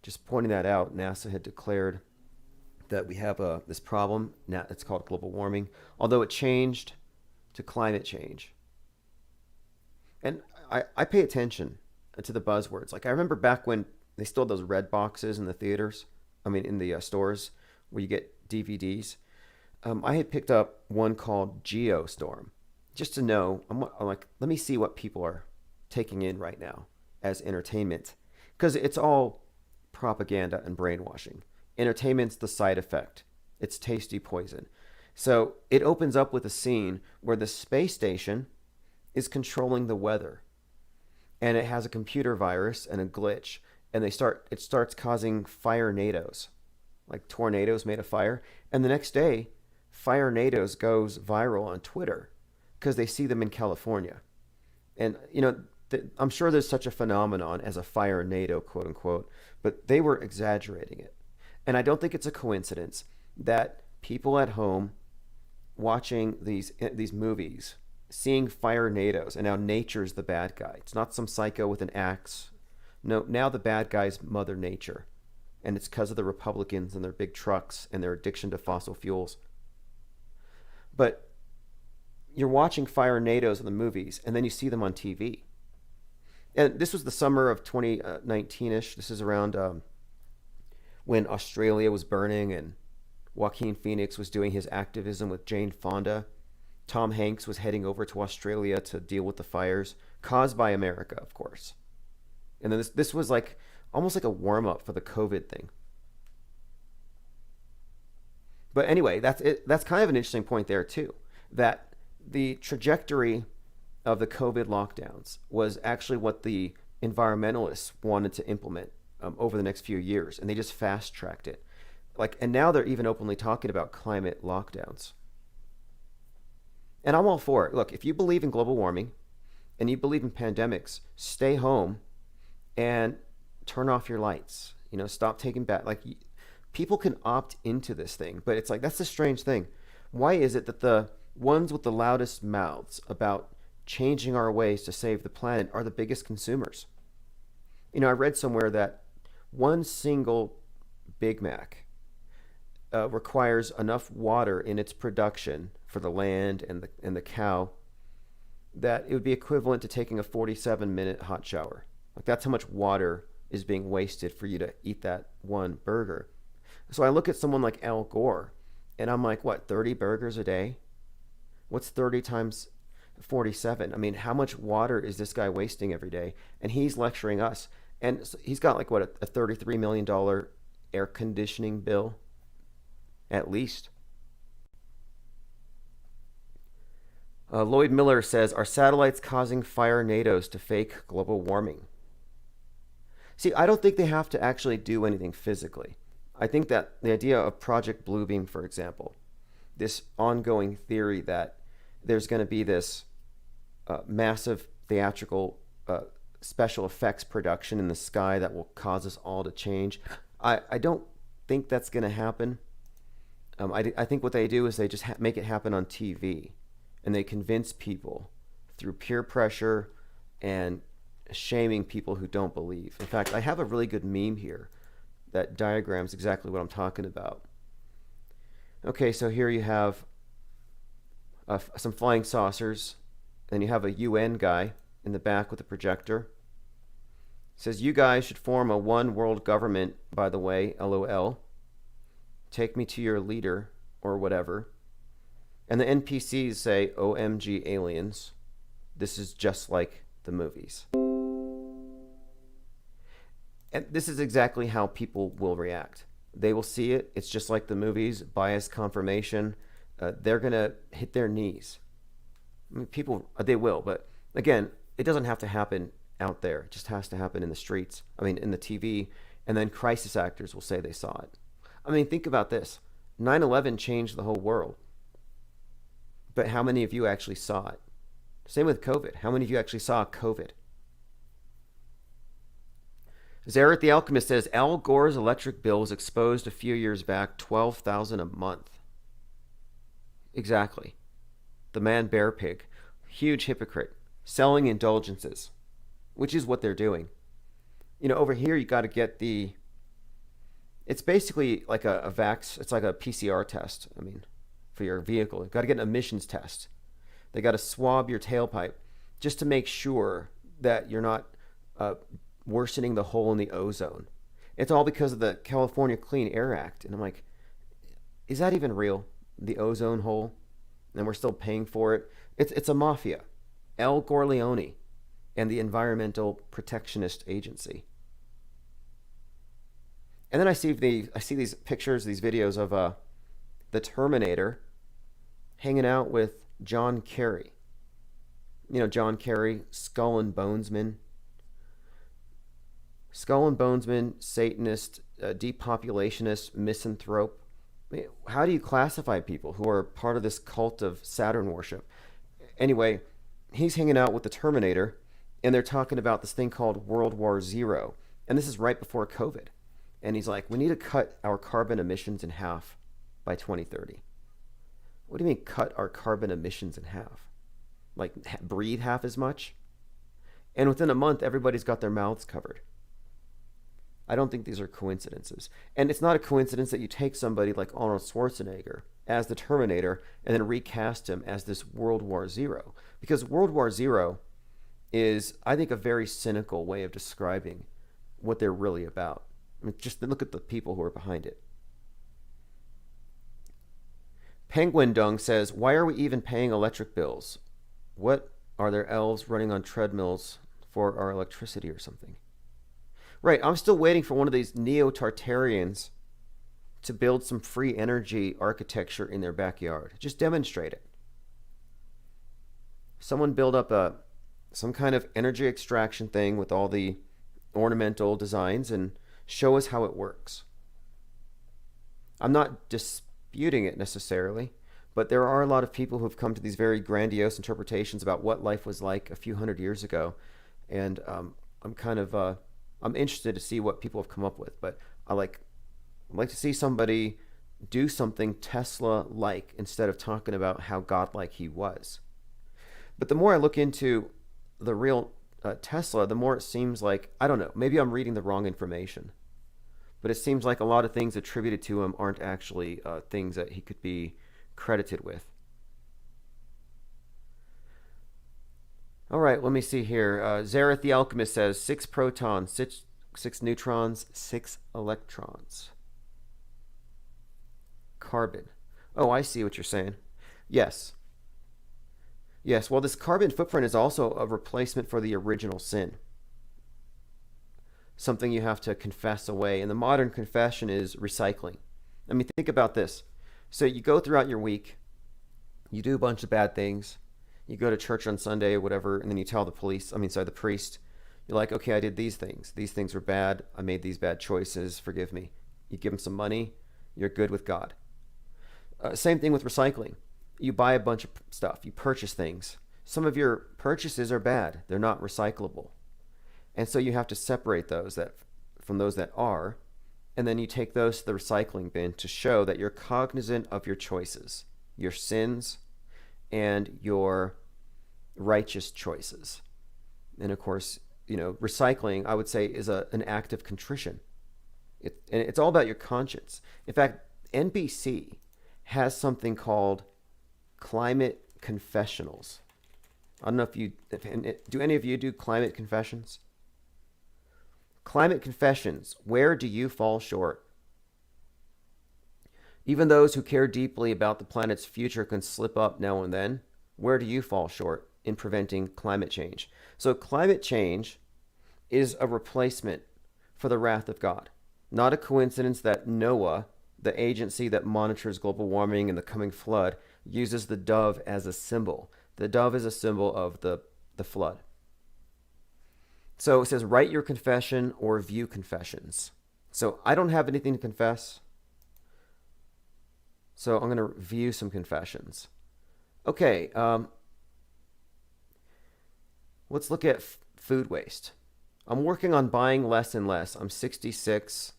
Just pointing that out, NASA had declared that we have this problem. Now it's called global warming, although it changed to climate change. And I pay attention to the buzzwords. Like I remember back when they still had those red boxes in the theaters, in the stores where you get DVDs. I had picked up one called Geostorm, just to know. I'm like, let me see what people are taking in right now as entertainment, because it's all propaganda and brainwashing. Entertainment's the side effect. It's tasty poison. So it opens up with a scene where the space station is controlling the weather, and it has a computer virus and a glitch, and it starts causing firenadoes, like tornadoes made of fire. And the next day, firenadoes goes viral on Twitter because they see them in California. And I'm sure there's such a phenomenon as a firenado, quote unquote, but they were exaggerating it. And I don't think it's a coincidence that people at home watching these movies, seeing firenadoes, and now nature's the bad guy. It's not some psycho with an axe. No, now the bad guy's Mother Nature. And it's because of the Republicans and their big trucks and their addiction to fossil fuels. But you're watching firenadoes in the movies, and then you see them on TV. And this was the summer of 2019-ish. This is around when Australia was burning and Joaquin Phoenix was doing his activism with Jane Fonda. Tom Hanks was heading over to Australia to deal with the fires caused by America, of course. And then this was like almost like a warm-up for the COVID thing. But anyway, that's kind of an interesting point there too, that the trajectory of the COVID lockdowns was actually what the environmentalists wanted to implement over the next few years, and they just fast-tracked it. And now they're even openly talking about climate lockdowns. And I'm all for it. Look, if you believe in global warming and you believe in pandemics, stay home and turn off your lights. Stop taking bath. People can opt into this thing, but it's like, that's the strange thing. Why is it that the ones with the loudest mouths about changing our ways to save the planet are the biggest consumers? I read somewhere that one single Big Mac requires enough water in its production for the land and the cow that it would be equivalent to taking a 47-minute hot shower. That's how much water is being wasted for you to eat that one burger. So I look at someone like Al Gore, and I'm like, what, 30 burgers a day? What's 30 times 47? How much water is this guy wasting every day? And he's lecturing us. And he's got a $33 million air conditioning bill, at least. Lloyd Miller says, are satellites causing firenadoes to fake global warming? See, I don't think they have to actually do anything physically. I think that the idea of Project Bluebeam, for example, this ongoing theory that there's going to be this massive theatrical special effects production in the sky that will cause us all to change, I don't think that's going to happen. I think what they do is they just make it happen on TV, and they convince people through peer pressure and shaming people who don't believe. In fact, I have a really good meme here that diagrams exactly what I'm talking about. Okay, so here you have some flying saucers, and you have a UN guy in the back with a projector. It says, you guys should form a one world government, by the way, LOL. Take me to your leader, or whatever. And the NPCs say, OMG aliens. This is just like the movies. And this is exactly how people will react. They will see it. It's just like the movies, bias confirmation. They're going to hit their knees. People, they will, but again, it doesn't have to happen out there. It just has to happen in the streets. In the TV, and then crisis actors will say they saw it. Think about this. 9/11 changed the whole world. But how many of you actually saw it? Same with COVID. How many of you actually saw COVID? Zaret the Alchemist says Al Gore's electric bill was exposed a few years back, $12,000 a month. Exactly. The man bear pig, huge hypocrite, selling indulgences, which is what they're doing. Over here you got to get it's basically like a vax, it's like a PCR test, for your vehicle. You've got to get an emissions test. They got to swab your tailpipe just to make sure that you're not worsening the hole in the ozone. It's all because of the California Clean Air Act. And I'm like, is that even real? The ozone hole? And we're still paying for it? It's a mafia. El Gorleone and the Environmental Protectionist Agency. And then I see these pictures, these videos of the Terminator hanging out with John Kerry. John Kerry, Skull and Bonesman. Skull and Bonesman, Satanist, depopulationist, misanthrope. How do you classify people who are part of this cult of Saturn worship? Anyway, he's hanging out with the Terminator, and they're talking about this thing called World War Zero. And this is right before COVID. And he's like, we need to cut our carbon emissions in half by 2030. What do you mean cut our carbon emissions in half? Like breathe half as much? And within a month, everybody's got their mouths covered. I don't think these are coincidences. And it's not a coincidence that you take somebody like Arnold Schwarzenegger as the Terminator and then recast him as this World War Zero. Because World War Zero is, I think, a very cynical way of describing what they're really about. Just look at the people who are behind it. Penguin Dung says, why are we even paying electric bills? What are there elves running on treadmills for our electricity or something? Right, I'm still waiting for one of these Neo-Tartarians to build some free energy architecture in their backyard. Just demonstrate it. Someone build up some kind of energy extraction thing with all the ornamental designs and show us how it works. I'm not disputing it necessarily, but there are a lot of people who've come to these very grandiose interpretations about what life was like a few hundred years ago, and I'm interested to see what people have come up with. But I'd like to see somebody do something Tesla-like instead of talking about how godlike he was. But the more I look into the real Tesla, the more it seems like, I don't know, maybe I'm reading the wrong information, but it seems like a lot of things attributed to him aren't actually things that he could be credited with. All right, let me see here. Zaret the Alchemist says 6 protons, 6 neutrons, 6 electrons. Carbon. Oh, I see what you're saying. Yes. Yes, well, this carbon footprint is also a replacement for the original sin. Something you have to confess away. And the modern confession is recycling. I mean, think about this. So you go throughout your week, you do a bunch of bad things, you go to church on Sunday or whatever, and then you tell the priest, you're like, okay, I did these things. These things were bad. I made these bad choices. Forgive me. You give him some money. You're good with God. Same thing with recycling. You buy a bunch of stuff. You purchase things. Some of your purchases are bad. They're not recyclable. And so you have to separate those from those that are, and then you take those to the recycling bin to show that you're cognizant of your choices, your sins, and your righteous choices. And of course, recycling, I would say, is an act of contrition. And it's all about your conscience. In fact, NBC has something called climate confessionals. I don't know do any of you do climate confessions? Climate confessions. Where do you fall short? Even those who care deeply about the planet's future can slip up now and then. Where do you fall short in preventing climate change? So climate change is a replacement for the wrath of God. Not a coincidence that NOAA, the agency that monitors global warming and the coming flood, uses the dove as a symbol. The dove is a symbol of the flood. So it says, write your confession or view confessions. So I don't have anything to confess. So I'm going to view some confessions. Okay, let's look at food waste. I'm working on buying less and less. I'm 66.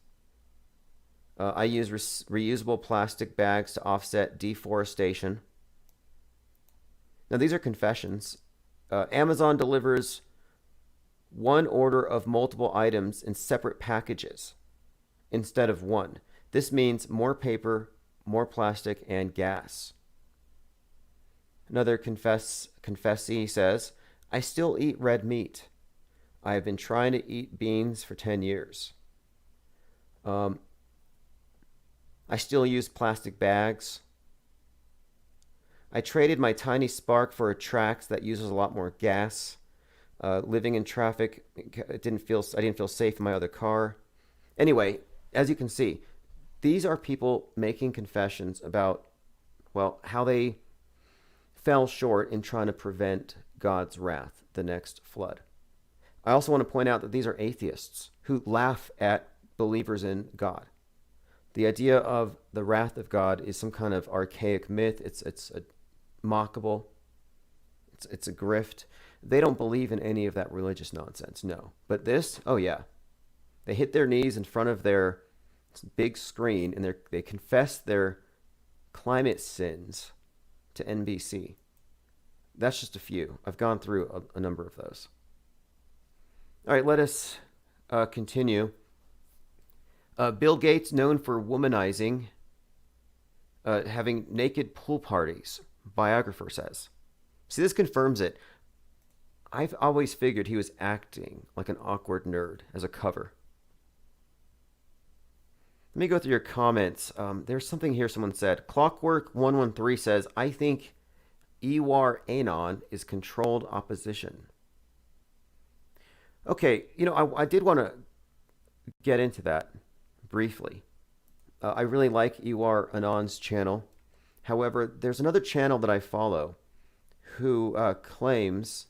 I use reusable plastic bags to offset deforestation. Now, these are confessions. Amazon delivers one order of multiple items in separate packages instead of one. This means more paper, more plastic, and gas. Another confessee says, I still eat red meat. I have been trying to eat beans for 10 years. I still use plastic bags. I traded my tiny Spark for a Trax that uses a lot more gas. Living in traffic, I didn't feel safe in my other car. Anyway, as you can see, these are people making confessions about, well, how they fell short in trying to prevent God's wrath, the next flood. I also want to point out that these are atheists who laugh at believers in God. The idea of the wrath of God is some kind of archaic myth. It's a mockable. It's a grift. They don't believe in any of that religious nonsense, no. But this, oh yeah. They hit their knees in front of their big screen and they confess their climate sins to NBC. That's just a few. I've gone through a number of those. All right, let us continue. Bill Gates, known for womanizing, having naked pool parties, biographer says. See, this confirms it. I've always figured he was acting like an awkward nerd as a cover. Let me go through your comments. There's something here someone said. Clockwork113 says, I think Ewar Anon is controlled opposition. Okay, I did want to get into that briefly. I really like Ewar Anon's channel. However, there's another channel that I follow who claims,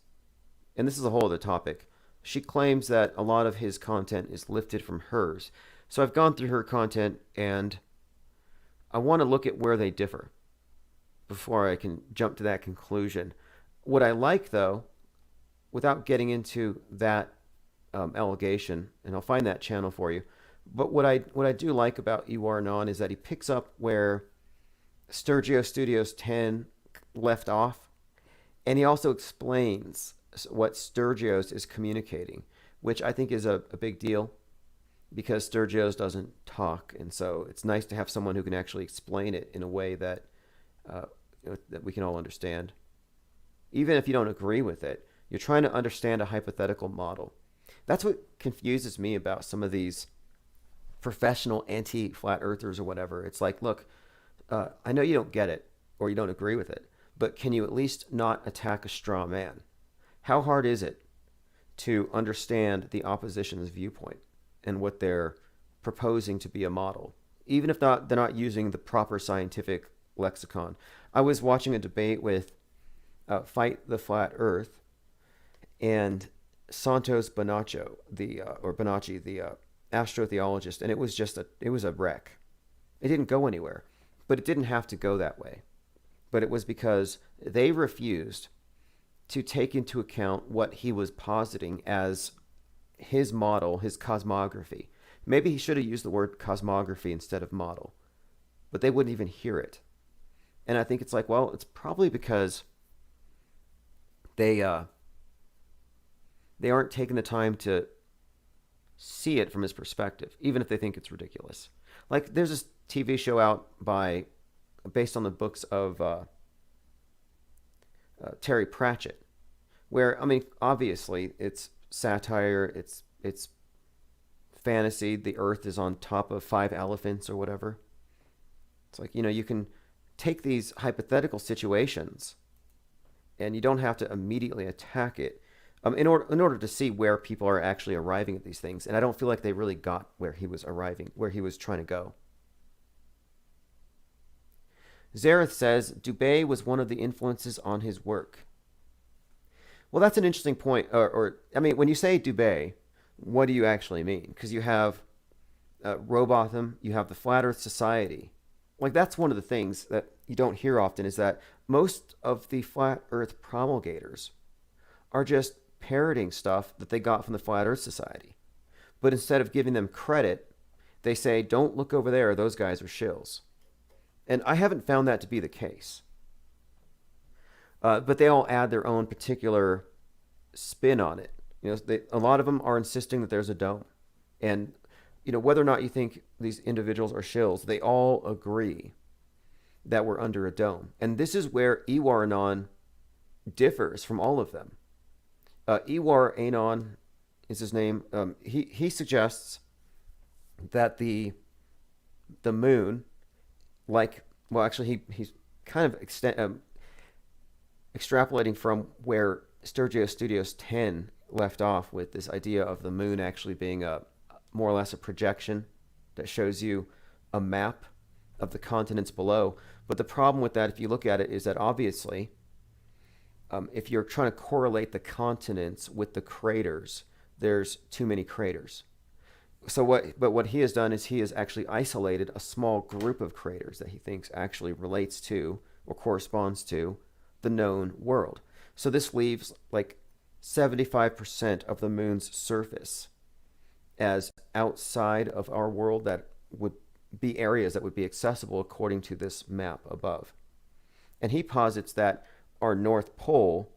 and this is a whole other topic, she claims that a lot of his content is lifted from hers. So I've gone through her content and I want to look at where they differ before I can jump to that conclusion. What I like, though, without getting into that allegation, and I'll find that channel for you, but what I do like about Ewar Anon is that he picks up where Sturgio Studios 10 left off, and he also explains what Sturgio's is communicating, which I think is a big deal because Sturgio's doesn't talk, and so it's nice to have someone who can actually explain it in a way that that we can all understand. Even if you don't agree with it, you're trying to understand a hypothetical model. That's what confuses me about some of these professional anti-flat earthers or whatever. It's like, look, I know you don't get it or you don't agree with it, but can you at least not attack a straw man? How hard is it to understand the opposition's viewpoint and what they're proposing to be a model, even if they're not using the proper scientific lexicon? I was watching a debate with Fight the Flat Earth and Santos Bonacci, the astrotheologist, and it was a wreck. It didn't go anywhere, but it didn't have to go that way. But it was because they refused to take into account what he was positing as his model, his cosmography. Maybe he should have used the word cosmography instead of model, but they wouldn't even hear it. And I think it's like, well, it's probably because they aren't taking the time to see it from his perspective, even if they think it's ridiculous. Like, there's this TV show out based on the books of Terry Pratchett, where, I mean, obviously it's satire, it's fantasy. The Earth is on top of 5 elephants or whatever. It's like, you can take these hypothetical situations and you don't have to immediately attack it in order to see where people are actually arriving at these things. And I don't feel like they really got where he was trying to go. Zareth says, Dubé was one of the influences on his work. Well, that's an interesting point. When you say Dubé, what do you actually mean? Because you have Robotham, you have the Flat Earth Society. Like, that's one of the things that you don't hear often, is that most of the Flat Earth promulgators are just parroting stuff that they got from the Flat Earth Society. But instead of giving them credit, they say, don't look over there, those guys are shills. And I haven't found that to be the case. But they all add their own particular spin on it. A lot of them are insisting that there's a dome. And, whether or not you think these individuals are shills, they all agree that we're under a dome. And this is where Ewar Anon differs from all of them. Ewar Anon is his name. He suggests that the moon, he's kind of extrapolating from where Sturgio Studios 10 left off with this idea of the moon actually being more or less a projection that shows you a map of the continents below. But the problem with that, if you look at it, is that obviously, if you're trying to correlate the continents with the craters, there's too many craters. But what he has done is he has actually isolated a small group of craters that he thinks actually relates to or corresponds to the known world. So this leaves like 75% of the moon's surface as outside of our world that would be areas that would be accessible according to this map above. And he posits that our North Pole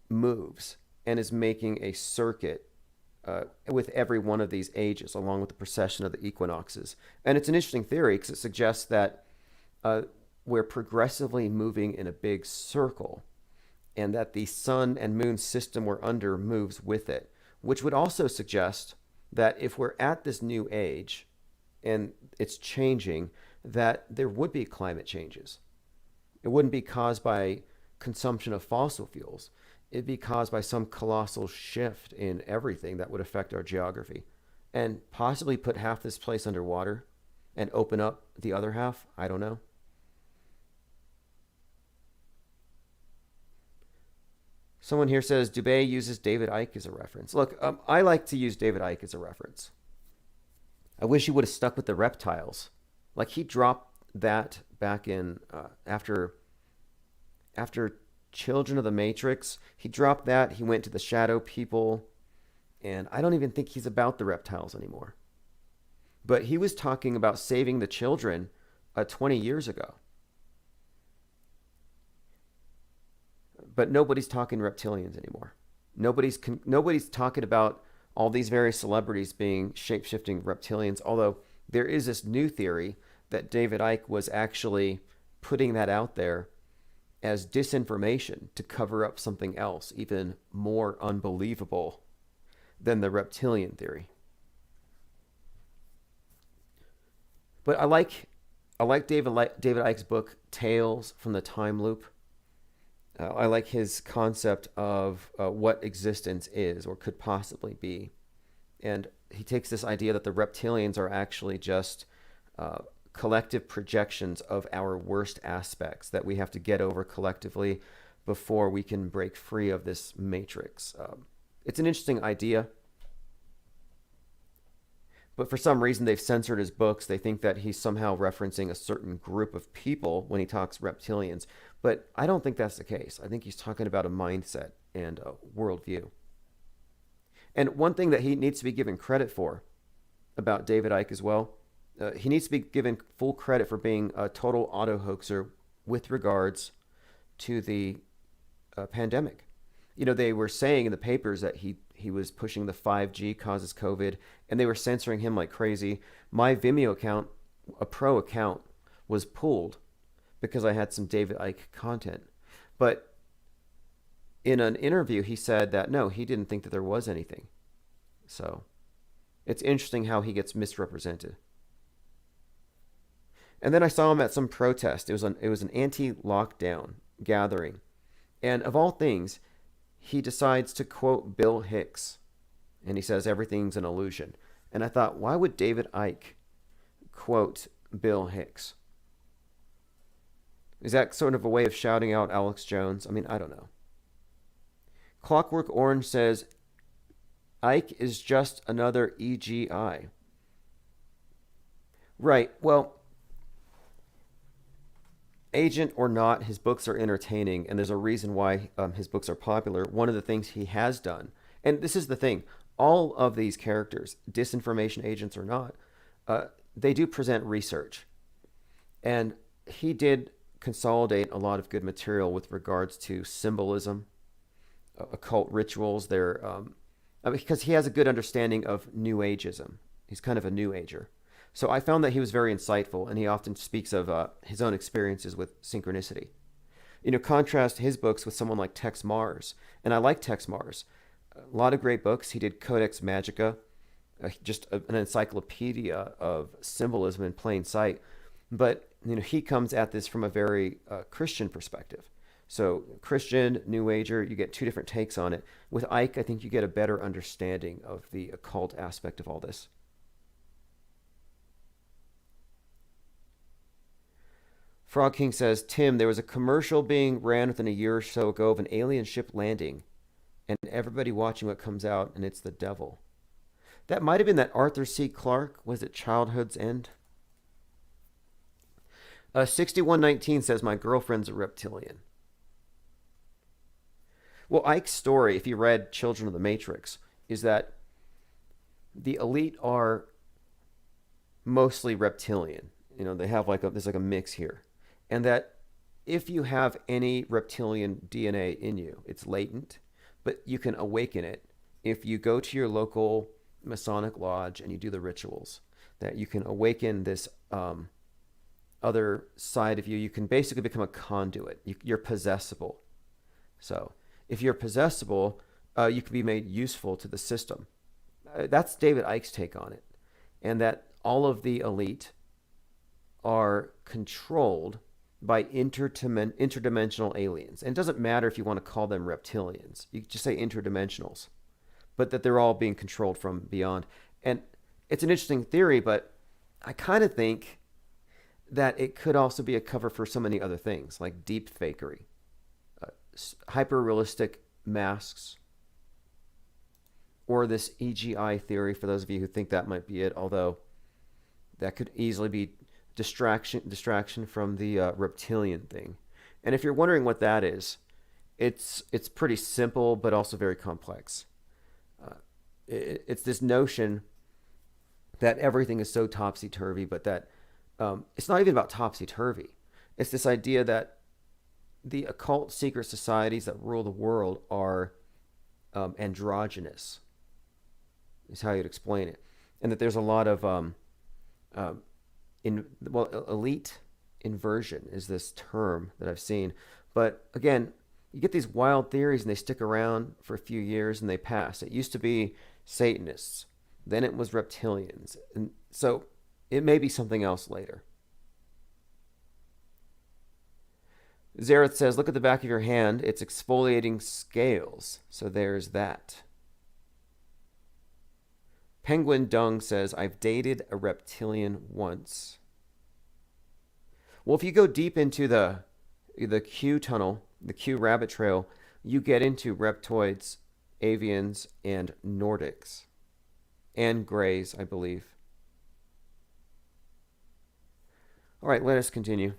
moves and is making a circuit with every one of these ages, along with the precession of the equinoxes. And it's an interesting theory because it suggests that we're progressively moving in a big circle, and that the sun and moon system we're under moves with it, which would also suggest that if we're at this new age and it's changing, that there would be climate changes. It wouldn't be caused by consumption of fossil fuels. It'd be caused by some colossal shift in everything that would affect our geography and possibly put half this place underwater and open up the other half. I don't know. Someone here says Dubé uses David Icke as a reference. Look, I like to use David Icke as a reference. I wish he would have stuck with the reptiles. Like, he dropped that back in after Children of the Matrix. He dropped that. He went to the Shadow People. And I don't even think he's about the reptiles anymore. But he was talking about saving the children 20 years ago. But nobody's talking reptilians anymore. Nobody's talking about all these various celebrities being shape-shifting reptilians, although there is this new theory that David Icke was actually putting that out there as disinformation to cover up something else even more unbelievable than the reptilian theory. But I like David Icke's book, Tales from the Time Loop. I like his concept of what existence is or could possibly be. And he takes this idea that the reptilians are actually just collective projections of our worst aspects that we have to get over collectively before we can break free of this matrix. It's an interesting idea. But for some reason, they've censored his books. They think that he's somehow referencing a certain group of people when he talks reptilians. But I don't think that's the case. I think he's talking about a mindset and a worldview. And one thing that he needs to be given credit for about David Icke as well, he needs to be given full credit for being a total auto-hoaxer with regards to the pandemic. They were saying in the papers that he was pushing the 5G causes COVID, and they were censoring him like crazy. My Vimeo account, a pro account, was pulled because I had some David Icke content. But in an interview, he said that no, he didn't think that there was anything. So it's interesting how he gets misrepresented. And then I saw him at some protest. It was an anti-lockdown gathering. And of all things, he decides to quote Bill Hicks. And he says everything's an illusion. And I thought, why would David Icke quote Bill Hicks? Is that sort of a way of shouting out Alex Jones? I mean, I don't know. Clockwork Orange says, Icke is just another EGI. Right, well, agent or not, his books are entertaining, and there's a reason why his books are popular. One of the things he has done, and this is the thing, all of these characters, disinformation agents or not, they do present research. And he did consolidate a lot of good material with regards to symbolism, occult rituals. Because he has a good understanding of New Ageism. He's kind of a New Ager. So I found that he was very insightful, and he often speaks of his own experiences with synchronicity. Contrast his books with someone like Tex Mars. And I like Tex Mars. A lot of great books. He did Codex Magica, just an encyclopedia of symbolism in plain sight. But he comes at this from a very Christian perspective. So Christian, New Ager, you get two different takes on it. With Ike, I think you get a better understanding of the occult aspect of all this. Frog King says, Tim, there was a commercial being ran within a year or so ago of an alien ship landing, and everybody watching what comes out, and it's the devil. That might have been that Arthur C. Clarke. Was it Childhood's End? 6119 says, my girlfriend's a reptilian. Well, Ike's story, if you read Children of the Matrix, is that the elite are mostly reptilian. They have there's a mix here. And that if you have any reptilian DNA in you, it's latent, but you can awaken it if you go to your local Masonic lodge and you do the rituals, that you can awaken this other side of you. You can basically become a conduit. You're possessible. So if you're possessible, you can be made useful to the system. That's David Icke's take on it. And that all of the elite are controlled by interdimensional aliens. And it doesn't matter if you want to call them reptilians. You just say interdimensionals. But that they're all being controlled from beyond. And it's an interesting theory, but I kind of think that it could also be a cover for so many other things, like deep fakery, hyper-realistic masks, or this EGI theory, for those of you who think that might be it, although that could easily be distraction from the reptilian thing. And if you're wondering what that is, it's pretty simple, but also very complex. It's this notion that everything is so topsy-turvy, but that it's not even about topsy-turvy. It's this idea that the occult secret societies that rule the world are androgynous, is how you'd explain it. And that there's a lot of elite inversion is this term that I've seen. But again, you get these wild theories and they stick around for a few years and they pass. It used to be Satanists, then it was reptilians, and so it may be something else later. Zareth says, look at the back of your hand. It's exfoliating scales. So there's that. Penguin Dung says, I've dated a reptilian once. Well, if you go deep into the Q tunnel, the Q rabbit trail, you get into reptoids, avians, and Nordics. And Greys, I believe. All right, let us continue.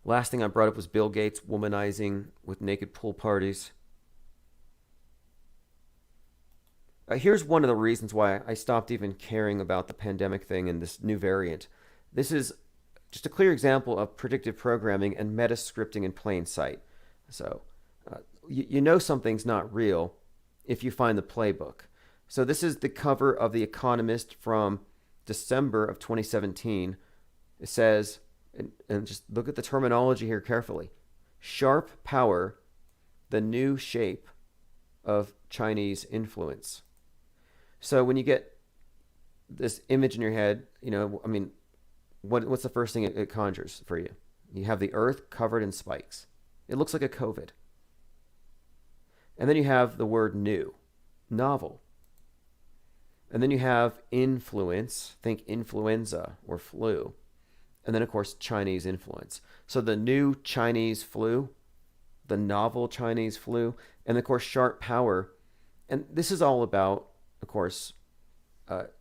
Last thing I brought up was Bill Gates womanizing with naked pool parties. Here's one of the reasons why I stopped even caring about the pandemic thing and this new variant. This is just a clear example of predictive programming and meta-scripting in plain sight. So you know something's not real if you find the playbook. So this is the cover of The Economist from December of 2017. It says, and just look at the terminology here carefully, sharp power, the new shape of Chinese influence. So when you get this image in your head, what's the first thing it conjures for you? You have the earth covered in spikes. It looks like a COVID. And then you have the word new, novel. And then you have influence, think influenza or flu. And then, of course, Chinese influence. So the new Chinese flu, the novel Chinese flu, and of course, sharp power. And this is all about, of course,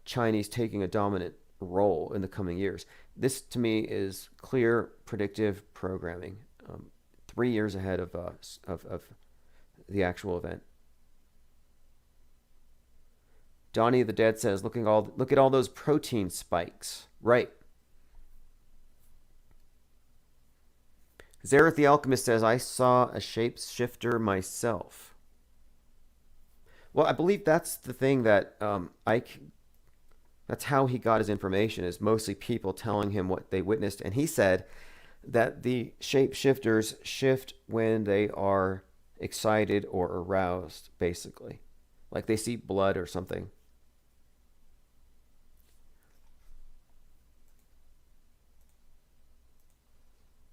Chinese taking a dominant role in the coming years. This to me is clear predictive programming, 3 years ahead of the actual event. Donnie the Dead says, look at all those protein spikes. Right. Zareth the Alchemist says, I saw a shapeshifter myself. Well, I believe that's the thing that that's how he got his information, is mostly people telling him what they witnessed. And he said that the shapeshifters shift when they are excited or aroused, basically. Like they see blood or something.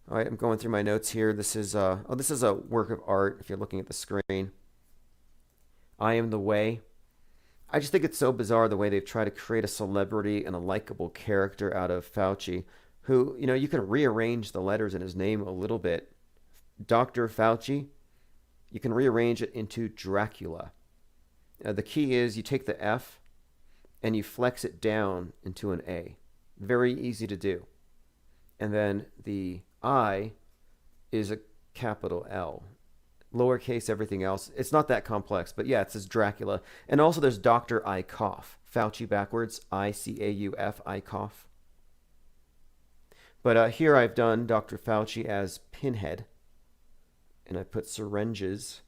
All right, I'm going through my notes here. This is a work of art if you're looking at the screen. I Am the Way. I just think it's so bizarre the way they've tried to create a celebrity and a likable character out of Fauci, who, you know, you can rearrange the letters in his name a little bit. Dr. Fauci, you can rearrange it into Dracula. The key is you take the F and you flex it down into an A. Very easy to do. And then the I is a capital L. Lowercase everything else. It's not that complex, but yeah, it says Dracula. And also there's Dr. Eichhoff. Fauci backwards, I-C-A-U-F, Eichhoff. But here I've done Dr. Fauci as Pinhead. And I put syringes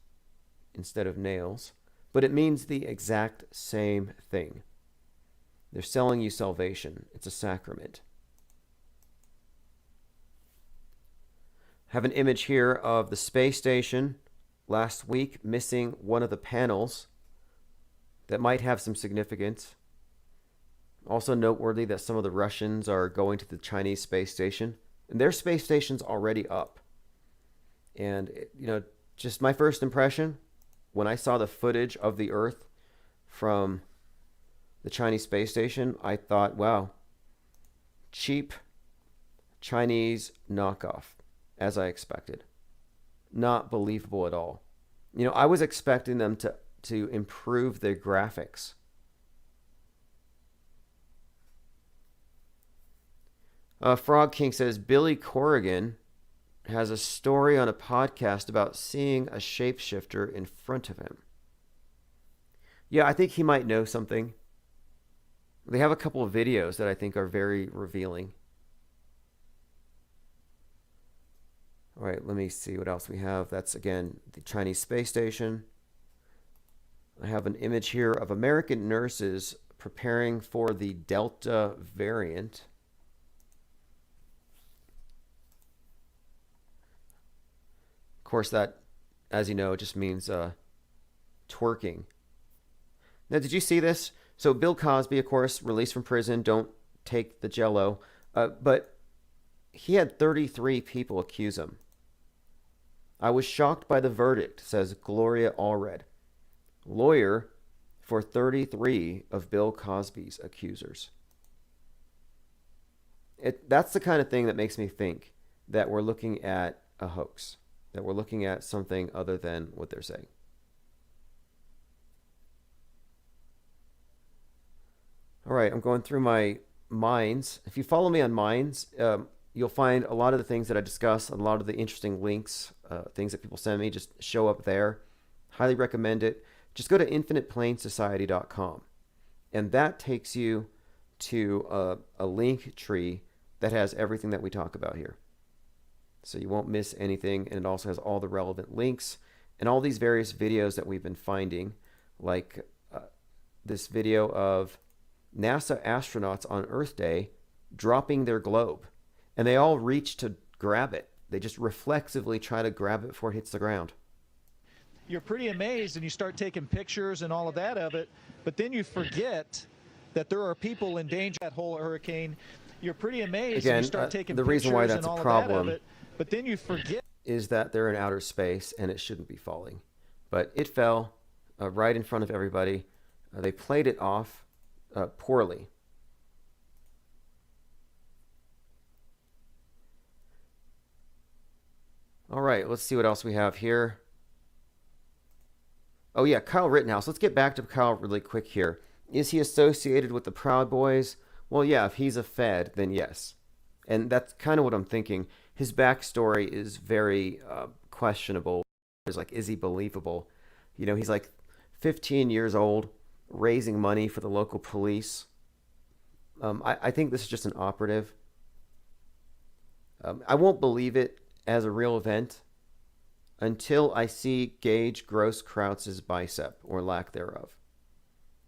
instead of nails. But it means the exact same thing. They're selling you salvation. It's a sacrament. I have an image here of the space station last week missing one of the panels that might have some significance. Also noteworthy that some of the Russians are going to the Chinese space station. And their space station's already up. And, you know, just my first impression, when I saw the footage of the Earth from the Chinese space station, I thought, wow, cheap Chinese knockoff, as I expected. Not believable at all. You know, I was expecting them to improve their graphics. Frog King says, Billy Corrigan has a story on a podcast about seeing a shapeshifter in front of him. Yeah, I think he might know something. They have a couple of videos that I think are very revealing. All right, let me see what else we have. That's, again, the Chinese space station. I have an image here of American nurses preparing for the Delta variant. Of course, that, as you know, just means twerking. Now, did you see this? So Bill Cosby, of course, released from prison. Don't take the Jell-O. But he had 33 people accuse him. I was shocked by the verdict, says Gloria Allred, lawyer for 33 of Bill Cosby's accusers. That's the kind of thing that makes me think that we're looking at a hoax, that we're looking at something other than what they're saying. All right, I'm going through my Minds. If you follow me on Minds, you'll find a lot of the things that I discuss, a lot of the interesting links, things that people send me just show up there. Highly recommend it. Just go to infiniteplainsociety.com, and that takes you to a link tree that has everything that we talk about here. So you won't miss anything, and it also has all the relevant links and all these various videos that we've been finding, like this video of NASA astronauts on Earth Day dropping their globe. And they all reach to grab it. They just reflexively try to grab it before it hits the ground. You're pretty amazed and you start taking pictures and all of that of it, but then you forget that there are people in danger that whole hurricane. You're pretty amazed and you start taking the pictures reason why that's and a all problem of that of it, but then you forget is that they're in outer space and it shouldn't be falling. But it fell right in front of everybody. They played it off poorly. All right, let's see what else we have here. Oh yeah, Kyle Rittenhouse. Let's get back to Kyle really quick here. Is he associated with the Proud Boys? Well, yeah, if he's a Fed, then yes. And that's kind of what I'm thinking. His backstory is very questionable. It's like, is he believable? You know, he's like 15 years old, raising money for the local police. I think this is just an operative. I won't believe it as a real event until I see Gage Groskrautz's bicep or lack thereof.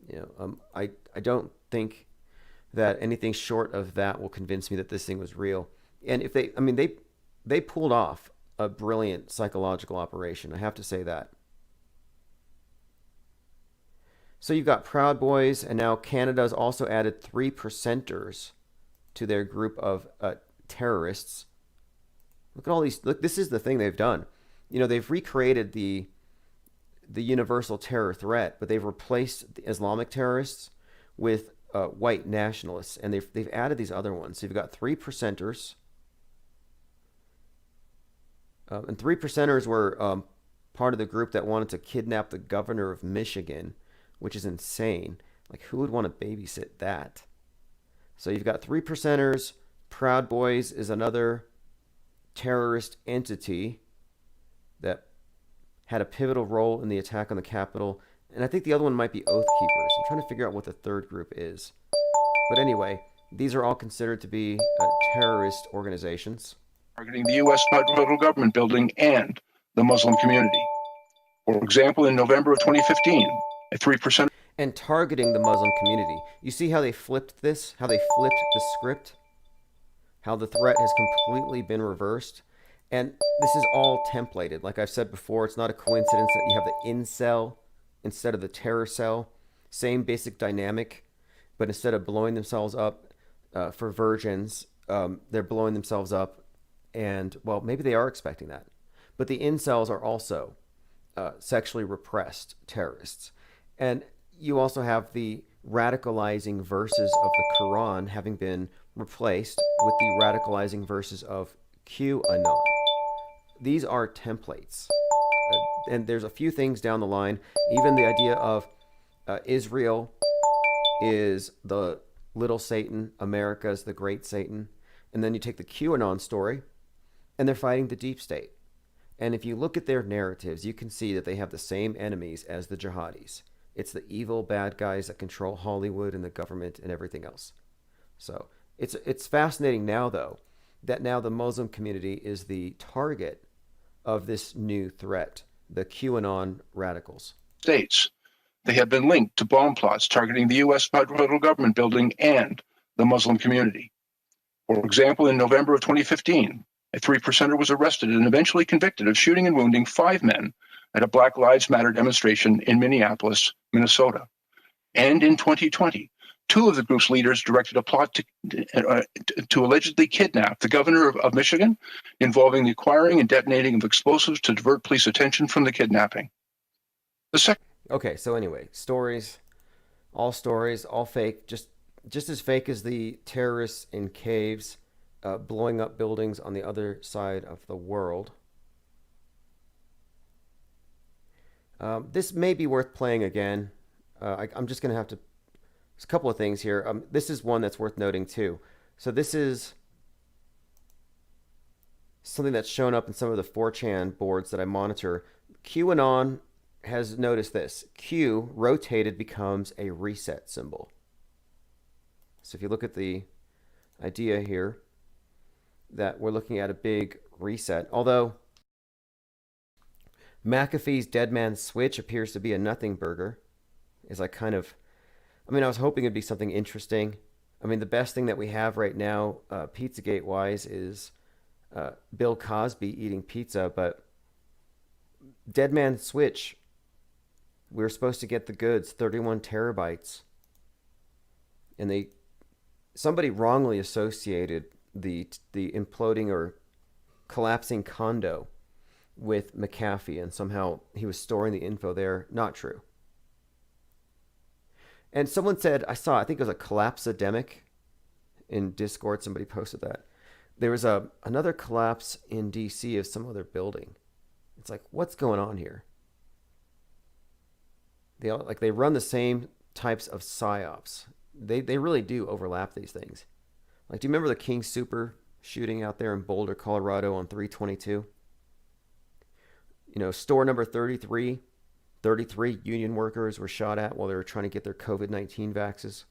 You know, I don't think that anything short of that will convince me that this thing was real. And if they pulled off a brilliant psychological operation. I have to say that. So you've got Proud Boys, and now Canada's also added 3%ers to their group of terrorists. Look at all these. Look, this is the thing they've done. You know, they've recreated the universal terror threat, but they've replaced the Islamic terrorists with white nationalists, and they've added these other ones. So you've got 3%ers, and 3%ers were part of the group that wanted to kidnap the governor of Michigan, which is insane. Like, who would want to babysit that? So you've got 3%ers. Proud Boys is another terrorist entity that had a pivotal role in the attack on the Capitol. And I think the other one might be Oath Keepers. I'm trying to figure out what the third group is. But anyway, these are all considered to be terrorist organizations. Targeting the U.S. federal government building and the Muslim community. For example, in November of 2015, a 3%... And targeting the Muslim community. You see how they flipped this? How they flipped the script? How the threat has completely been reversed? And this is all templated. Like I've said before, it's not a coincidence that you have the incel instead of the terror cell. Same basic dynamic, but instead of blowing themselves up for virgins, they're blowing themselves up. And, well, maybe they are expecting that. But the incels are also sexually repressed terrorists. And you also have the radicalizing verses of the Quran having been replaced with the radicalizing verses of QAnon. These are templates. And there's a few things down the line. Even the idea of Israel is the little Satan, America is the great Satan. And then you take the QAnon story, and they're fighting the deep state. And if you look at their narratives, you can see that they have the same enemies as the jihadis. It's the evil bad guys that control Hollywood and the government and everything else. So it's fascinating now, though, that now the Muslim community is the target of this new threat, the QAnon radicals. States. They have been linked to bomb plots targeting the U.S. federal government building and the Muslim community. For example, in November of 2015, a 3%er was arrested and eventually convicted of shooting and wounding 5 men at a Black Lives Matter demonstration in Minneapolis, Minnesota. And in 2020, 2 of the group's leaders directed a plot to allegedly kidnap the governor of Michigan, involving the acquiring and detonating of explosives to divert police attention from the kidnapping. Okay, so anyway, stories, all fake, just as fake as the terrorists in caves blowing up buildings on the other side of the world. This may be worth playing again. I'm just going to have to... There's a couple of things here. This is one that's worth noting too. So this is something that's shown up in some of the 4chan boards that I monitor. QAnon has noticed this. Q rotated becomes a reset symbol. So if you look at the idea here, that we're looking at a big reset. Although McAfee's Dead Man's Switch appears to be a nothing burger. Is like kind of... I mean, I was hoping it'd be something interesting. I mean, the best thing that we have right now, Pizzagate-wise, is Bill Cosby eating pizza, but Dead Man's Switch, we were supposed to get the goods, 31 terabytes. And somebody wrongly associated the imploding or collapsing condo with McAfee, and somehow he was storing the info there. Not true. And someone said, I think it was a collapsedemic in Discord. Somebody posted that. There was another collapse in DC of some other building. It's like, what's going on here? They run the same types of psyops. They really do overlap these things. Like, do you remember the King Super shooting out there in Boulder, Colorado on 3/22. Store number 33 union workers were shot at while they were trying to get their COVID-19 vaxes.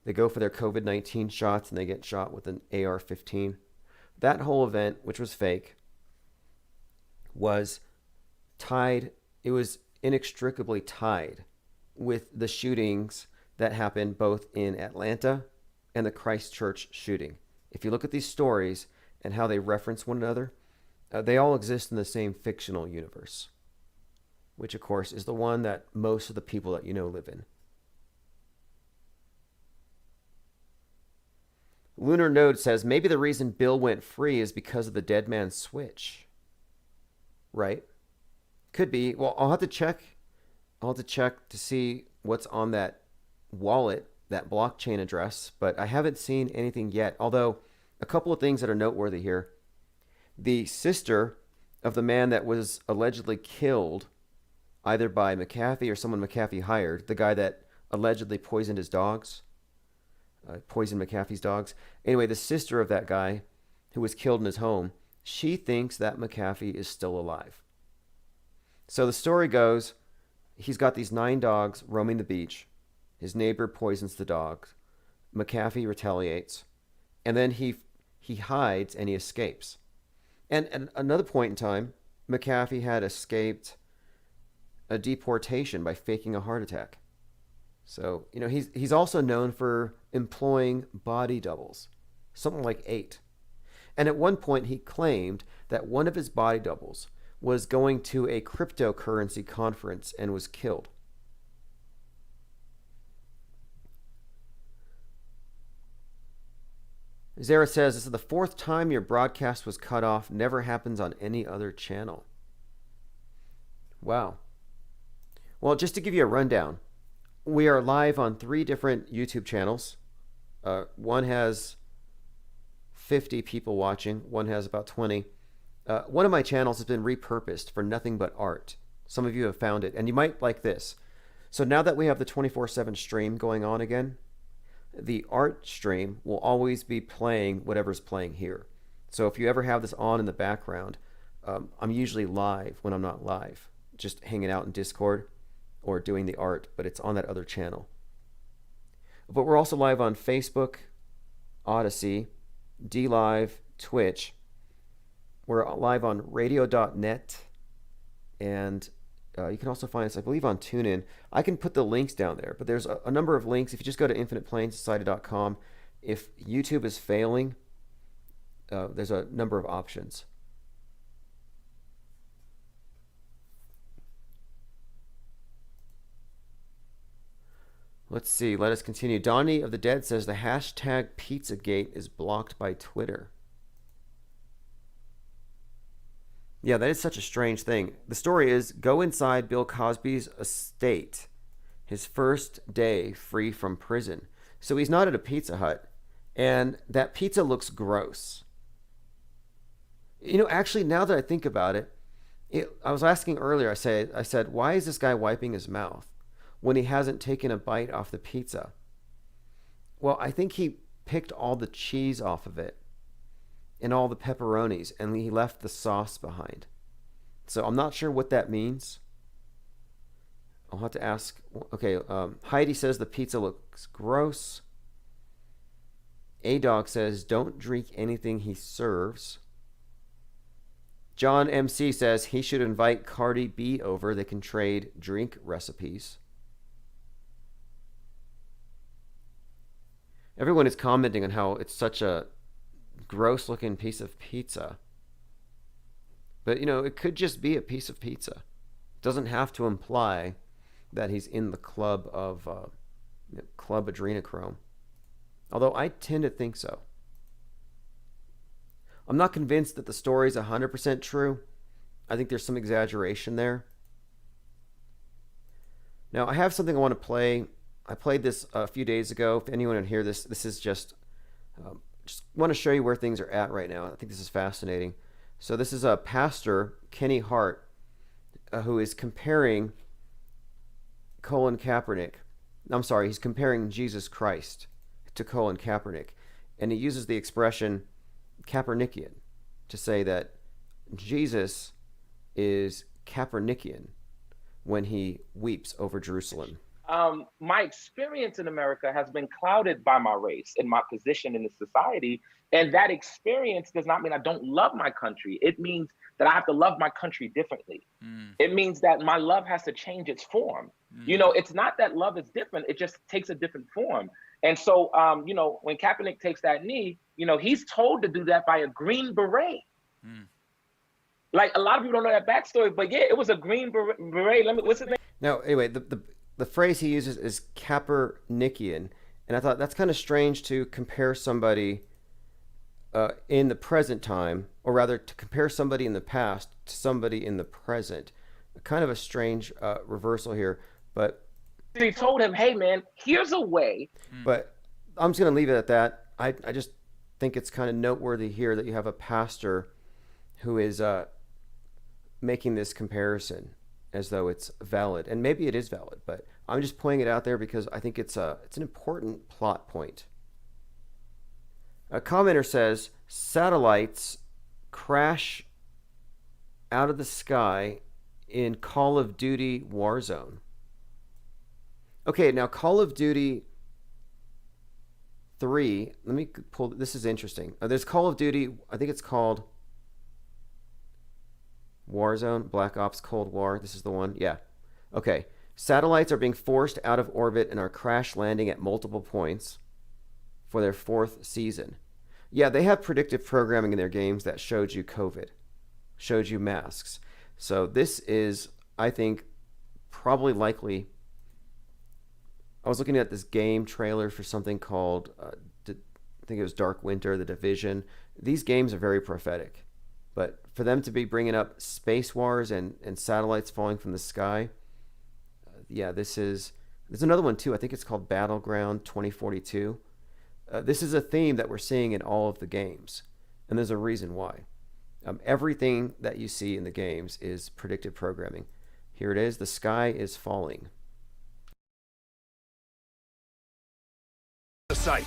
They go for their COVID-19 shots and they get shot with an AR-15. That whole event, which was fake, was tied, it was inextricably tied with the shootings that happened both in Atlanta and the Christchurch shooting. If you look at these stories and how they reference one another, they all exist in the same fictional universe, which of course is the one that most of the people that you know live in. Lunar Node says maybe the reason Bill went free is because of the dead man's switch. Right? Could be. Well, I'll have to check. I'll have to check to see what's on that wallet, that blockchain address, but I haven't seen anything yet. Although, a couple of things that are noteworthy here. The sister of the man that was allegedly killed, either by McAfee or someone McAfee hired, the guy that allegedly poisoned his dogs, poisoned McAfee's dogs. Anyway, the sister of that guy who was killed in his home, she thinks that McAfee is still alive. So the story goes, he's got these 9 dogs roaming the beach. His neighbor poisons the dogs. McAfee retaliates. And then he hides and he escapes. And at another point in time, McAfee had escaped a deportation by faking a heart attack. So, he's also known for employing body doubles, something like 8. And at one point, he claimed that one of his body doubles was going to a cryptocurrency conference and was killed. Zara says, this is the 4th time your broadcast was cut off. Never happens on any other channel. Wow. Well, just to give you a rundown, we are live on 3 different YouTube channels. One has 50 people watching. One has about 20. One of my channels has been repurposed for nothing but art. Some of you have found it, and you might like this. So now that we have the 24/7 stream going on again, the art stream will always be playing whatever's playing here. So if you ever have this on in the background, I'm usually live when I'm not live, just hanging out in Discord or doing the art, but it's on that other channel. But we're also live on Facebook, Odyssey, DLive, Twitch. We're live on radio.net, and you can also find us, I believe, on TuneIn. I can put the links down there, but there's a number of links. If you just go to infiniteplainsociety.com, if YouTube is failing, there's a number of options. Let's see. Let us continue. Donnie of the Dead says the hashtag Pizzagate is blocked by Twitter. Yeah, that is such a strange thing. The story is, go inside Bill Cosby's estate, his first day free from prison. So he's not at a Pizza Hut, and that pizza looks gross. Actually, now that I think about it, I was asking earlier, I said, why is this guy wiping his mouth when he hasn't taken a bite off the pizza? Well, I think he picked all the cheese off of it and all the pepperonis, and he left the sauce behind. So I'm not sure what that means. I'll have to ask. Okay, Heidi says the pizza looks gross. A-Dog says don't drink anything he serves. John MC says he should invite Cardi B over. They can trade drink recipes. Everyone is commenting on how it's such a gross looking piece of pizza. But it could just be a piece of pizza. It doesn't have to imply that he's in the club of Club Adrenochrome. Although I tend to think so. I'm not convinced that the story is 100% true. I think there's some exaggeration there. Now I have something I want to play. I played this a few days ago. If anyone would hear this, this is just want to show you where things are at right now. I think this is fascinating. So this is a pastor, Kenny Hart, who is comparing Colin Kaepernick. I'm sorry, he's comparing Jesus Christ to Colin Kaepernick. And he uses the expression, Kaepernickian to say that Jesus is Kaepernickian when he weeps over Jerusalem? My experience in America has been clouded by my race and my position in the society. And that experience does not mean I don't love my country. It means that I have to love my country differently. It means that my love has to change its form. You know, it's not that love is different. It just takes a different form. And so, you know, when Kaepernick takes that knee, you know, he's told to do that by a Green Beret. Like, a lot of people don't know that backstory, but yeah, it was a Green Beret. What's his name? Now, anyway, the phrase he uses is Kaepernickian, and I thought that's kind of strange to compare somebody in the present time, or rather to compare somebody in the past to somebody in the present. Kind of a strange reversal here, but he told him, hey man, here's a way. But I'm just going to leave it at that. I just think it's kind of noteworthy here that you have a pastor who is making this comparison as though it's valid, and maybe it is valid, but I'm just pointing it out there because I think it's an important plot point. A commenter says satellites crash out of the sky in Call of Duty Warzone. Okay, now Call of Duty 3, let me pull, this is interesting. There's Call of Duty, I think it's called Warzone, Black Ops Cold War. This is the one. Yeah. Okay. Satellites are being forced out of orbit and are crash landing at multiple points for their 4th season. Yeah, they have predictive programming in their games that showed you COVID, showed you masks. So this is, I think, probably likely. I was looking at this game trailer for something called, I think it was Dark Winter, The Division. These games are very prophetic. But for them to be bringing up space wars and satellites falling from the sky, yeah, there's another one too. I think it's called Battleground 2042. This is a theme that we're seeing in all of the games, and there's a reason why. Everything that you see in the games is predictive programming. Here it is. The sky is falling. The site.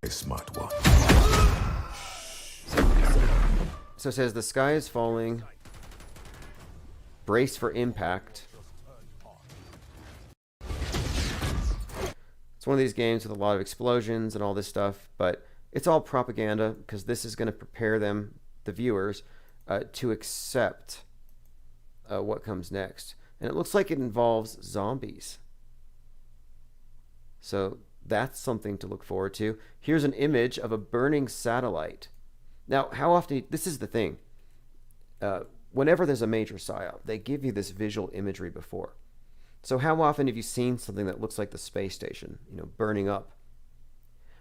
A smart one. So it says the sky is falling. Brace for impact. It's one of these games with a lot of explosions and all this stuff, but it's all propaganda because this is going to prepare them, the viewers, to accept what comes next. And it looks like it involves zombies. So that's something to look forward to. Here's an image of a burning satellite. Now, how often, this is the thing, whenever there's a major psyop, they give you this visual imagery before. So how often have you seen something that looks like the space station, you know, burning up?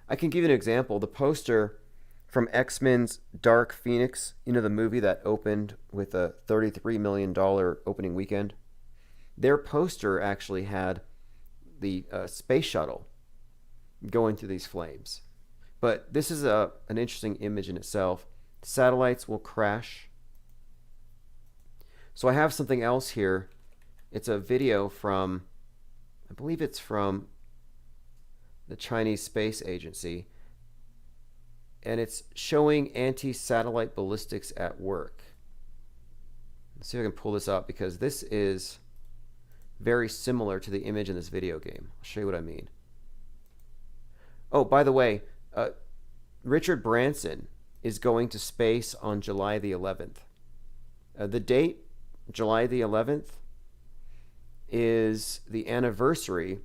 I can give you an example. The poster from X-Men's Dark Phoenix, you know, the movie that opened with a $33 million opening weekend, their poster actually had the space shuttle going through these flames. But this is an interesting image in itself. Satellites will crash. So I have something else here. It's a video from, I believe it's from the Chinese Space Agency. And it's showing anti-satellite ballistics at work. Let's see if I can pull this up because this is very similar to the image in this video game. I'll show you what I mean. Oh, by the way, Richard Branson is going to space on July the 11th. The date, July the 11th, is the anniversary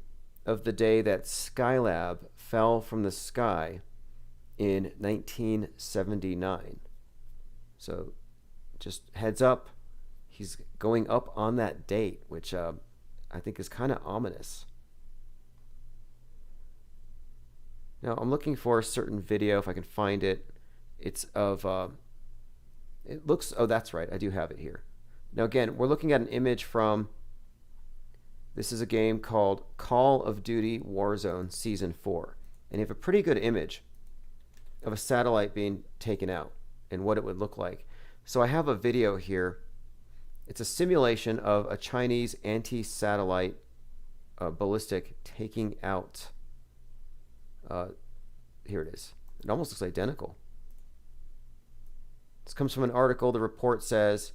of the day that Skylab fell from the sky in 1979. So just heads up, he's going up on that date, which I think is kind of ominous. Now, I'm looking for a certain video, if I can find it. It's of, it looks, oh, that's right, I do have it here. Now, again, we're looking at an image from, this is a game called Call of Duty Warzone Season 4. And you have a pretty good image of a satellite being taken out and what it would look like. So I have a video here. It's a simulation of a Chinese anti-satellite ballistic taking out. Here it is. It almost looks identical. This comes from an article. The report says,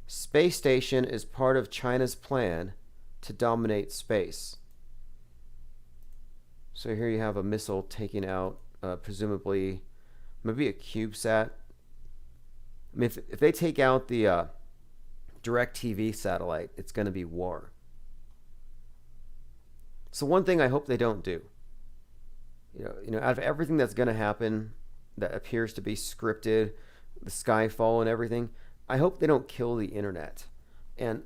space station is part of China's plan to dominate space. So here you have a missile taking out, presumably, maybe a CubeSat. I mean, if they take out the DirecTV satellite, it's going to be war. So one thing I hope they don't do, out of everything that's going to happen that appears to be scripted, the Skyfall and everything, I hope they don't kill the internet. And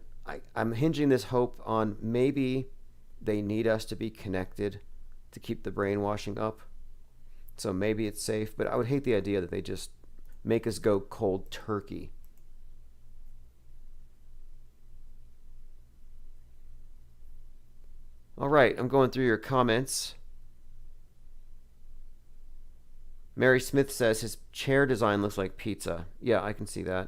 I'm hinging this hope on maybe they need us to be connected to keep the brainwashing up. So maybe it's safe, but I would hate the idea that they just make us go cold turkey. All right, I'm going through your comments. Mary Smith says his chair design looks like pizza. Yeah, I can see that.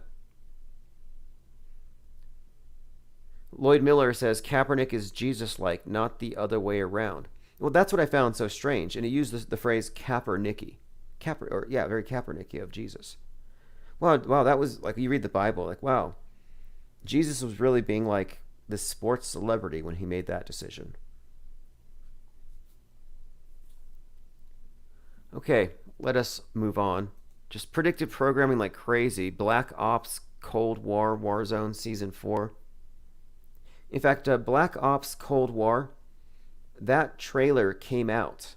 Lloyd Miller says Kaepernick is Jesus-like, not the other way around. Well, that's what I found so strange. And he used the phrase Kaepernicky. Very Kaepernicky of Jesus. Wow, that was like, you read the Bible, like, wow. Jesus was really being like this sports celebrity when he made that decision. Okay, let us move on. Just predictive programming like crazy. Black Ops Cold War Warzone Season 4. In fact, Black Ops Cold War, that trailer came out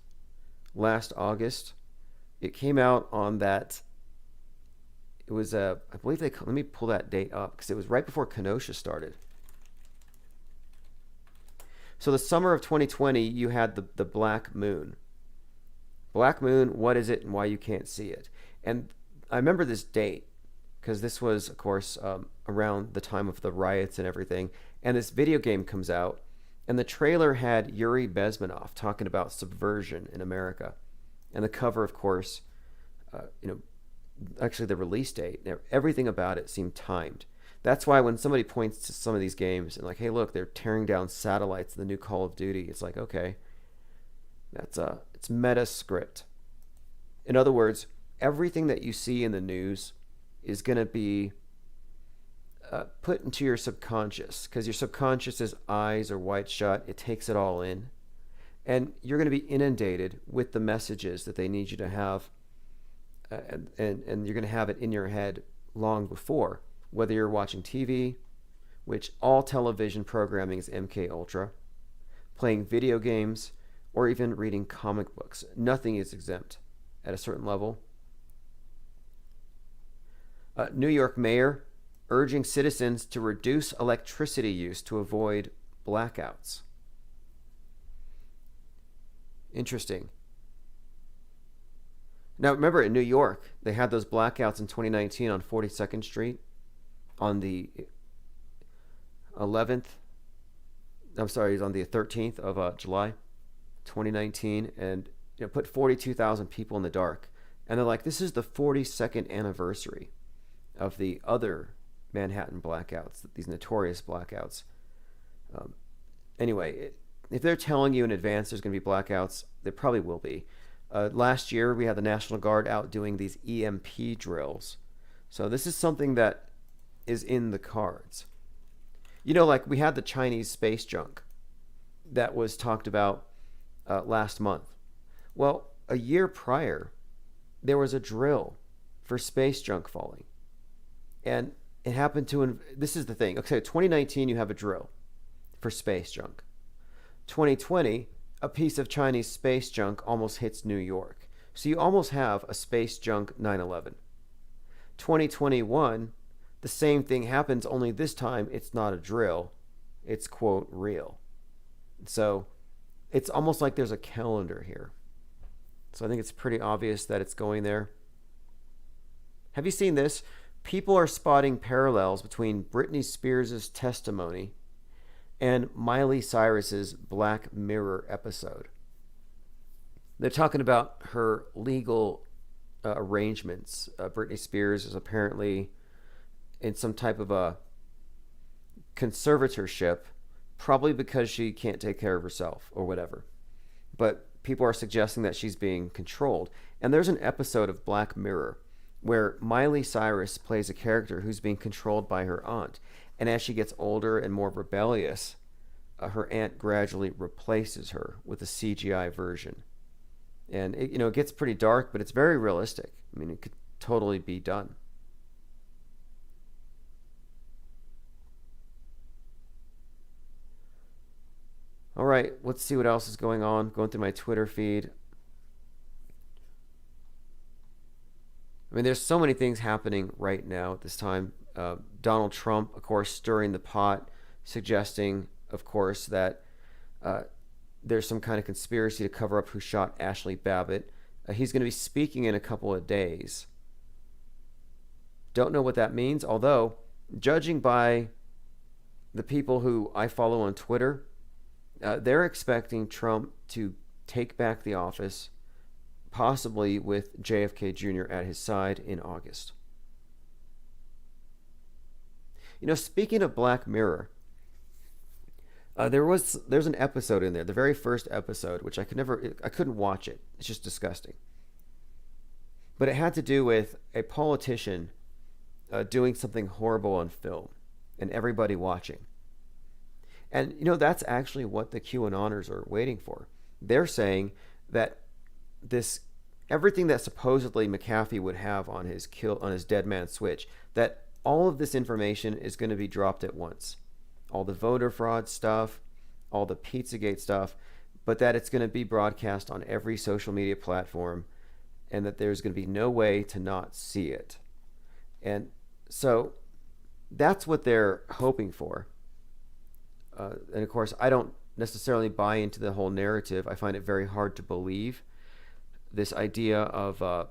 last August. It came out on that. It was I believe let me pull that date up because it was right before Kenosha started. So the summer of 2020, you had the Black Moon. Black Moon, what is it and why you can't see it? And I remember this date because this was, of course, around the time of the riots and everything. And this video game comes out, and the trailer had Yuri Bezmenov talking about subversion in America. And the cover, of course, actually the release date, everything about it seemed timed. That's why when somebody points to some of these games and like, hey, look, they're tearing down satellites in the new Call of Duty, it's like, okay, it's meta script. In other words, everything that you see in the news is going to be put into your subconscious because your subconscious's eyes are wide shut. It takes it all in. And you're going to be inundated with the messages that they need you to have. And you're going to have it in your head long before, whether you're watching TV, which all television programming is MK Ultra, playing video games, or even reading comic books. Nothing is exempt at a certain level. New York mayor urging citizens to reduce electricity use to avoid blackouts. Interesting. Now, remember in New York, they had those blackouts in 2019 on 42nd Street on the 11th. I'm sorry, on the 13th of July, 2019, and put 42,000 people in the dark. And they're like, this is the 42nd anniversary of the other Manhattan blackouts, these notorious blackouts. Anyway, if they're telling you in advance there's going to be blackouts, there probably will be. Last year, we had the National Guard out doing these EMP drills. So this is something that is in the cards. Like we had the Chinese space junk that was talked about last month. Well, a year prior, there was a drill for space junk falling. And it happened to, this is the thing. Okay, 2019, you have a drill for space junk. 2020, a piece of Chinese space junk almost hits New York. So you almost have a space junk 9/11. 2021, the same thing happens, only this time it's not a drill. It's, quote, real. So it's almost like there's a calendar here. So I think it's pretty obvious that it's going there. Have you seen this? People are spotting parallels between Britney Spears' testimony and Miley Cyrus's Black Mirror episode. They're talking about her legal arrangements. Britney Spears is apparently in some type of a conservatorship, probably because she can't take care of herself or whatever. But people are suggesting that she's being controlled. And there's an episode of Black Mirror where Miley Cyrus plays a character who's being controlled by her aunt. And as she gets older and more rebellious, her aunt gradually replaces her with a CGI version. And it gets pretty dark, but it's very realistic. I mean, it could totally be done. All right, let's see what else is going on. Going through my Twitter feed. I mean, there's so many things happening right now at this time. Donald Trump, of course, stirring the pot, suggesting, of course, that there's some kind of conspiracy to cover up who shot Ashley Babbitt. He's going to be speaking in a couple of days. Don't know what that means, although, judging by the people who I follow on Twitter, they're expecting Trump to take back the office, possibly with JFK Jr. at his side in August. Speaking of Black Mirror, there's an episode in there, the very first episode, which I couldn't watch it. It's just disgusting. But it had to do with a politician doing something horrible on film and everybody watching. And that's actually what the QAnoners are waiting for. They're saying that everything that supposedly McAfee would have on his dead man switch, that all of this information is going to be dropped at once. All the voter fraud stuff, all the Pizzagate stuff, but that it's going to be broadcast on every social media platform, and that there's going to be no way to not see it. And so that's what they're hoping for. And of course, I don't necessarily buy into the whole narrative. I find it very hard to believe this idea of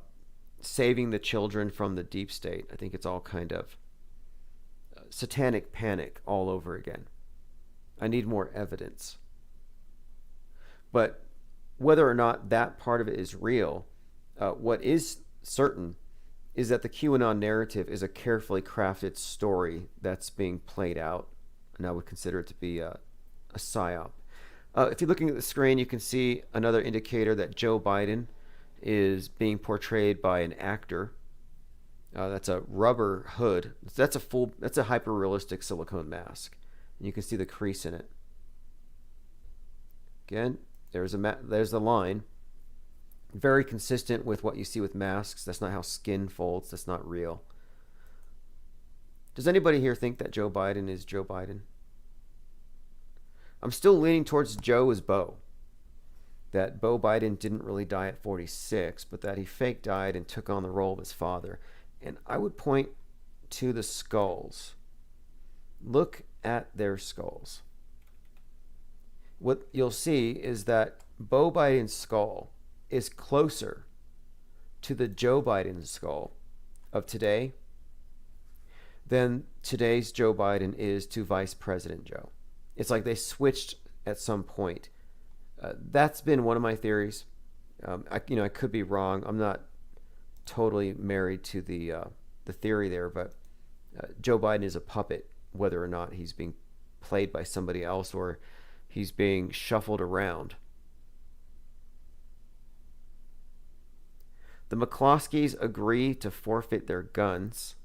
saving the children from the deep state. I think it's all kind of satanic panic all over again. I need more evidence. But whether or not that part of it is real, what is certain is that the QAnon narrative is a carefully crafted story that's being played out, and I would consider it to be a psyop. If you're looking at the screen, you can see another indicator that Joe Biden is being portrayed by an actor. That's a rubber hood. That's a hyper-realistic silicone mask. And you can see the crease in it. Again, there's the line. Very consistent with what you see with masks. That's not how skin folds. That's not real. Does anybody here think that Joe Biden is Joe Biden? I'm still leaning towards Joe as Beau. That Beau Biden didn't really die at 46, but that he fake died and took on the role of his father. And I would point to the skulls. Look at their skulls. What you'll see is that Beau Biden's skull is closer to the Joe Biden skull of today than today's Joe Biden is to Vice President Joe. It's like they switched at some point. That's been one of my theories. I could be wrong. I'm not totally married to the theory there, but Joe Biden is a puppet, whether or not he's being played by somebody else or he's being shuffled around. The McCloskeys agree to forfeit their guns.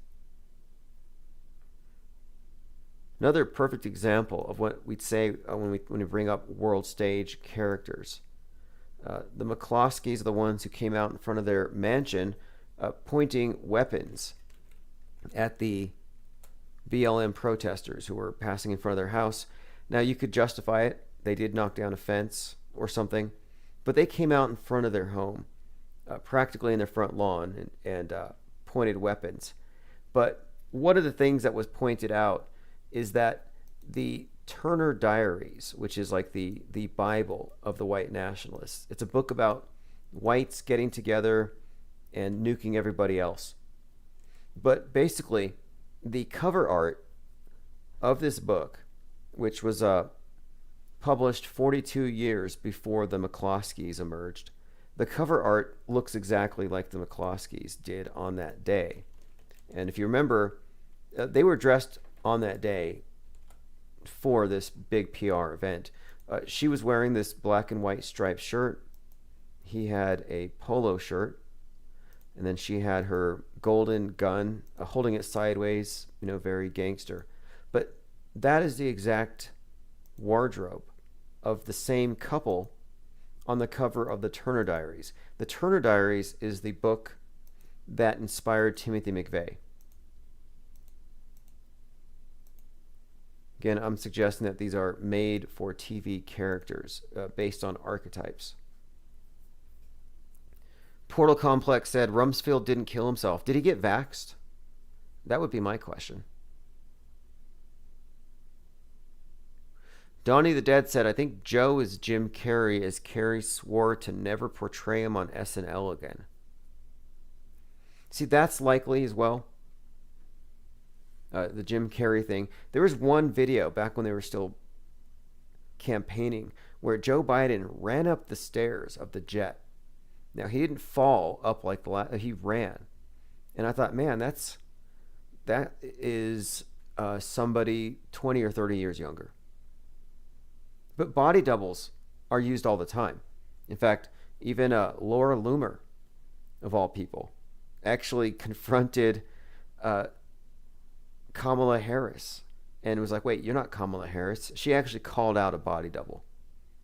Another perfect example of what we'd say when we bring up world stage characters. The McCloskeys are the ones who came out in front of their mansion pointing weapons at the BLM protesters who were passing in front of their house. Now, you could justify it. They did knock down a fence or something, but they came out in front of their home, practically in their front lawn, and pointed weapons. But one of the things that was pointed out is that the Turner Diaries, which is like the Bible of the white nationalists, it's a book about whites getting together and nuking everybody else. But basically, the cover art of this book, which was published 42 years before the McCloskeys emerged, the cover art looks exactly like the McCloskeys did on that day. And if you remember, they were dressed on that day for this big PR event. She was wearing this black and white striped shirt. He had a polo shirt. And then she had her golden gun, holding it sideways, very gangster. But that is the exact wardrobe of the same couple on the cover of the Turner Diaries. The Turner Diaries is the book that inspired Timothy McVeigh. Again, I'm suggesting that these are made for TV characters based on archetypes. Portal Complex said Rumsfeld didn't kill himself. Did he get vaxxed? That would be my question. Donnie the Dead said, I think Joe is Jim Carrey, as Carrey swore to never portray him on SNL again. See, that's likely as well. The Jim Carrey thing. There was one video back when they were still campaigning where Joe Biden ran up the stairs of the jet. Now, he didn't fall up like he ran. And I thought, man, that is somebody 20 or 30 years younger. But body doubles are used all the time. In fact, even Laura Loomer, of all people, actually confronted Kamala Harris and was like, wait, you're not Kamala Harris. She actually called out a body double.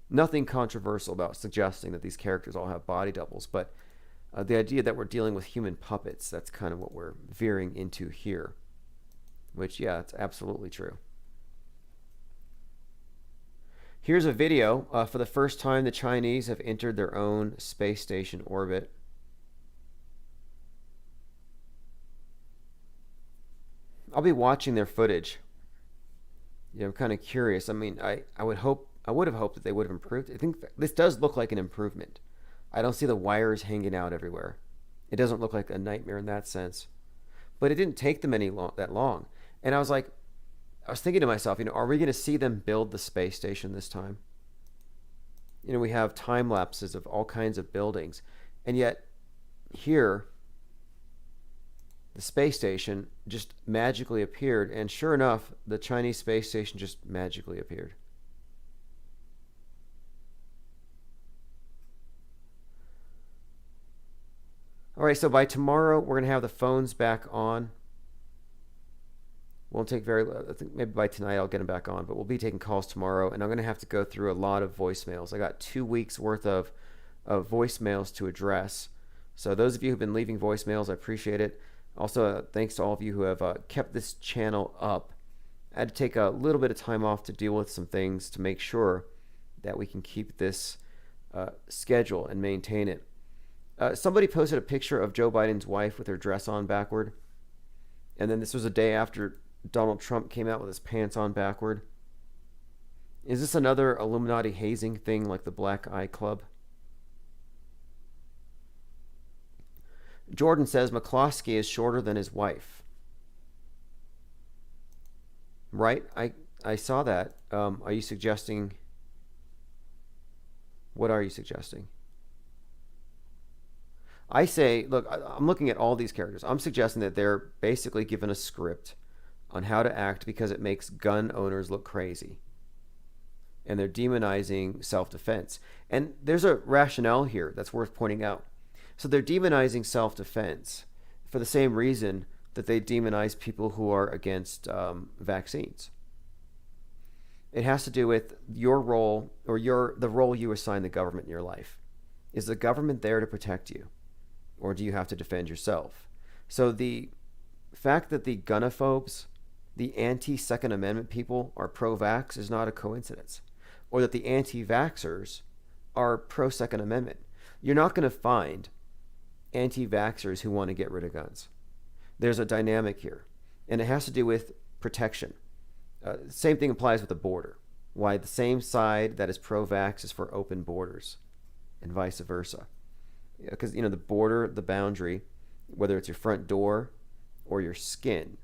Nothing controversial about suggesting that these characters all have body doubles, but the idea that we're dealing with human puppets, that's kind of what we're veering into here. Which, yeah, it's absolutely true. Here's a video. For the first time, the Chinese have entered their own space station orbit. I'll be watching their footage. I'm kind of curious. I mean, I would have hoped that they would have improved. I think this does look like an improvement. I don't see the wires hanging out everywhere. It doesn't look like a nightmare in that sense. But it didn't take them that long. And I was thinking to myself, are we going to see them build the space station this time? We have time lapses of all kinds of buildings. And yet, here, the space station just magically appeared. And sure enough, the Chinese space station just magically appeared. All right, so by tomorrow, we're going to have the phones back on. Won't take I think maybe by tonight I'll get them back on, but we'll be taking calls tomorrow, and I'm going to have to go through a lot of voicemails. I got 2 weeks worth of voicemails to address. So those of you who've been leaving voicemails, I appreciate it. Also, thanks to all of you who have kept this channel up. I had to take a little bit of time off to deal with some things to make sure that we can keep this schedule and maintain it. Somebody posted a picture of Joe Biden's wife with her dress on backward. And then this was a day after Donald Trump came out with his pants on backward. Is this another Illuminati hazing thing like the Black Eye Club? Jordan says McCloskey is shorter than his wife. Right? I saw that. Are you suggesting... What are you suggesting? I say, look, I'm looking at all these characters. I'm suggesting that they're basically given a script on how to act because it makes gun owners look crazy. And they're demonizing self-defense. And there's a rationale here that's worth pointing out. So they're demonizing self-defense for the same reason that they demonize people who are against vaccines. It has to do with your role or the role you assign the government in your life. Is the government there to protect you? Or do you have to defend yourself? So the fact that the gunophobes, the anti-Second Amendment people are pro-vax is not a coincidence. Or that the anti-vaxxers are pro-Second Amendment. You're not going to find anti-vaxxers who want to get rid of guns. There's a dynamic here. And it has to do with protection. Same thing applies with the border. Why the same side that is pro-vax is for open borders. And vice versa. Because, the border, the boundary, whether it's your front door or your skin,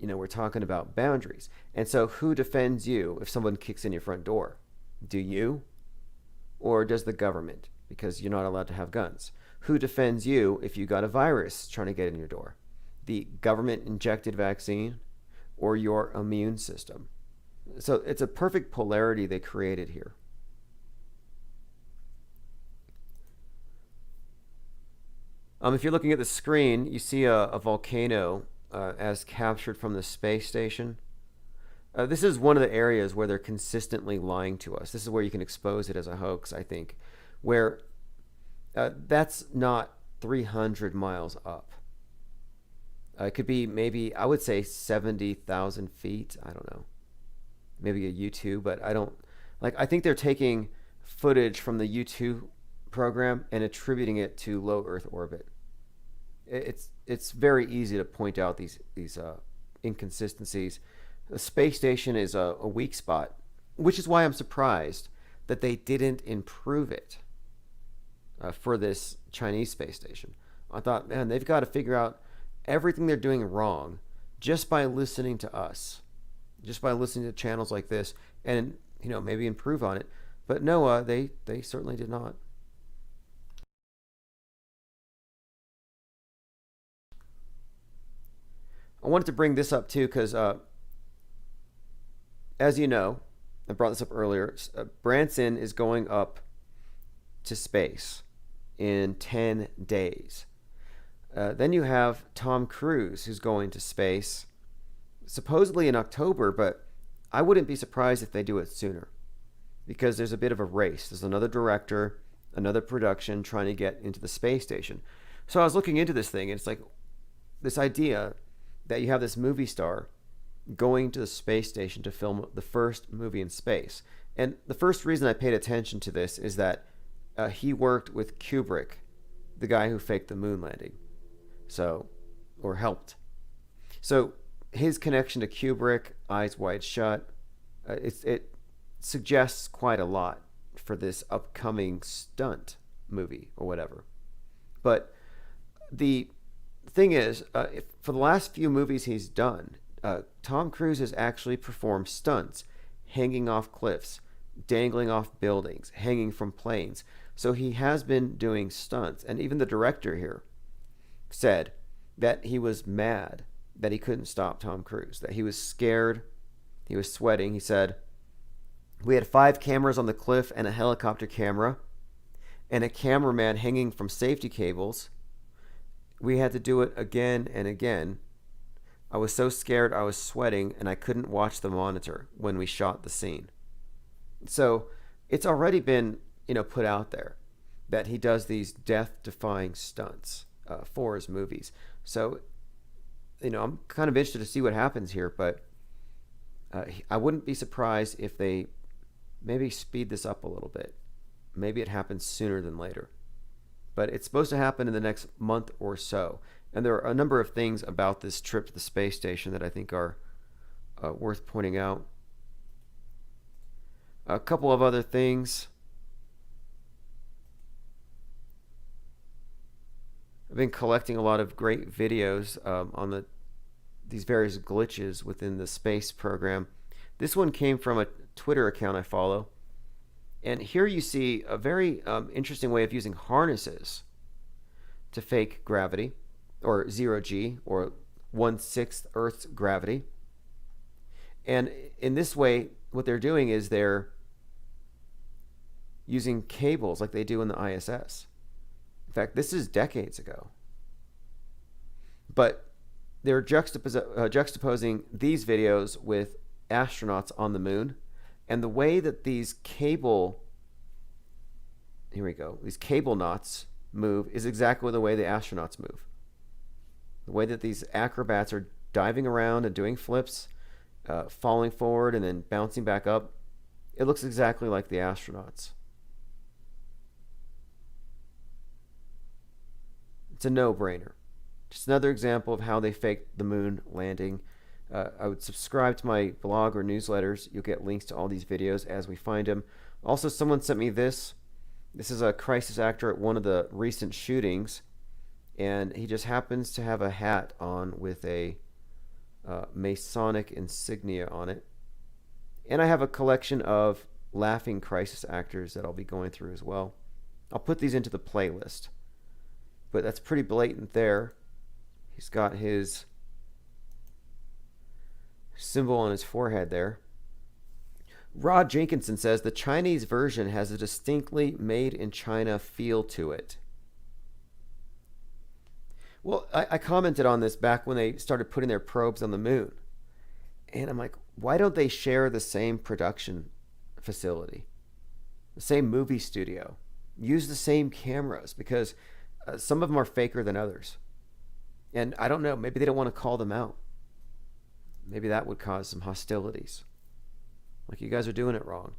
we're talking about boundaries. And so who defends you if someone kicks in your front door? Do you? Or does the government? Because you're not allowed to have guns. Who defends you if you got a virus trying to get in your door? The government-injected vaccine or your immune system? So it's a perfect polarity they created here. If you're looking at the screen, you see a volcano as captured from the space station. This is one of the areas where they're consistently lying to us. This is where you can expose it as a hoax, I think, where that's not 300 miles up. It could be maybe, I would say 70,000 feet. I don't know. Maybe a U2, but I think they're taking footage from the U2 program and attributing it to low Earth orbit. It's very easy to point out these inconsistencies. The space station is a weak spot, which is why I'm surprised that they didn't improve it for this Chinese space station. I thought, man, they've got to figure out everything they're doing wrong just by listening to us, just by listening to channels like this, and maybe improve on it. But no, they certainly did not. I wanted to bring this up too because, as you know, I brought this up earlier, Branson is going up to space in 10 days. Then you have Tom Cruise, who's going to space supposedly in October, but I wouldn't be surprised if they do it sooner because there's a bit of a race. There's another director, another production trying to get into the space station. So I was looking into this thing, and it's like this idea that you have this movie star going to the space station to film the first movie in space. And the first reason I paid attention to this is that he worked with Kubrick, the guy who faked the moon landing. Or helped. So his connection to Kubrick, Eyes Wide Shut, it suggests quite a lot for this upcoming stunt movie or whatever. But the thing is, for the last few movies he's done, Tom Cruise has actually performed stunts, hanging off cliffs, dangling off buildings, hanging from planes. So he has been doing stunts. And even the director here said that he was mad that he couldn't stop Tom Cruise, that he was scared, he was sweating. He said, "We had 5 cameras on the cliff and a helicopter camera and a cameraman hanging from safety cables. We had to do it again and again. I was so scared I was sweating and I couldn't watch the monitor when we shot the scene." So it's already been, put out there that he does these death-defying stunts for his movies. So, I'm kind of interested to see what happens here, but I wouldn't be surprised if they maybe speed this up a little bit. Maybe it happens sooner than later. But it's supposed to happen in the next month or so. And there are a number of things about this trip to the space station that I think are worth pointing out. A couple of other things. I've been collecting a lot of great videos on these various glitches within the space program. This one came from a Twitter account I follow. And here you see a very interesting way of using harnesses to fake gravity, or 0G, or 1/6 Earth's gravity. And in this way, what they're doing is they're using cables like they do in the ISS. In fact, this is decades ago. But they're juxtaposing these videos with astronauts on the moon. And the way that these cable knots move is exactly the way the astronauts move. The way that these acrobats are diving around and doing flips, falling forward and then bouncing back up, it looks exactly like the astronauts. It's a no-brainer. Just another example of how they faked the moon landing. I would subscribe to my blog or newsletters. You'll get links to all these videos as we find them. Also, someone sent me this. This is a crisis actor at one of the recent shootings, and he just happens to have a hat on with a Masonic insignia on it. And I have a collection of laughing crisis actors that I'll be going through as well. I'll put these into the playlist. But that's pretty blatant there. He's got his symbol on his forehead there. Rod Jenkinson says the Chinese version has a distinctly made in China feel to it. Well, I commented on this back when they started putting their probes on the moon. And I'm like, why don't they share the same production facility, the same movie studio, use the same cameras? Because some of them are faker than others. And I don't know, maybe they don't want to call them out. Maybe that would cause some hostilities. Like, you guys are doing it wrong.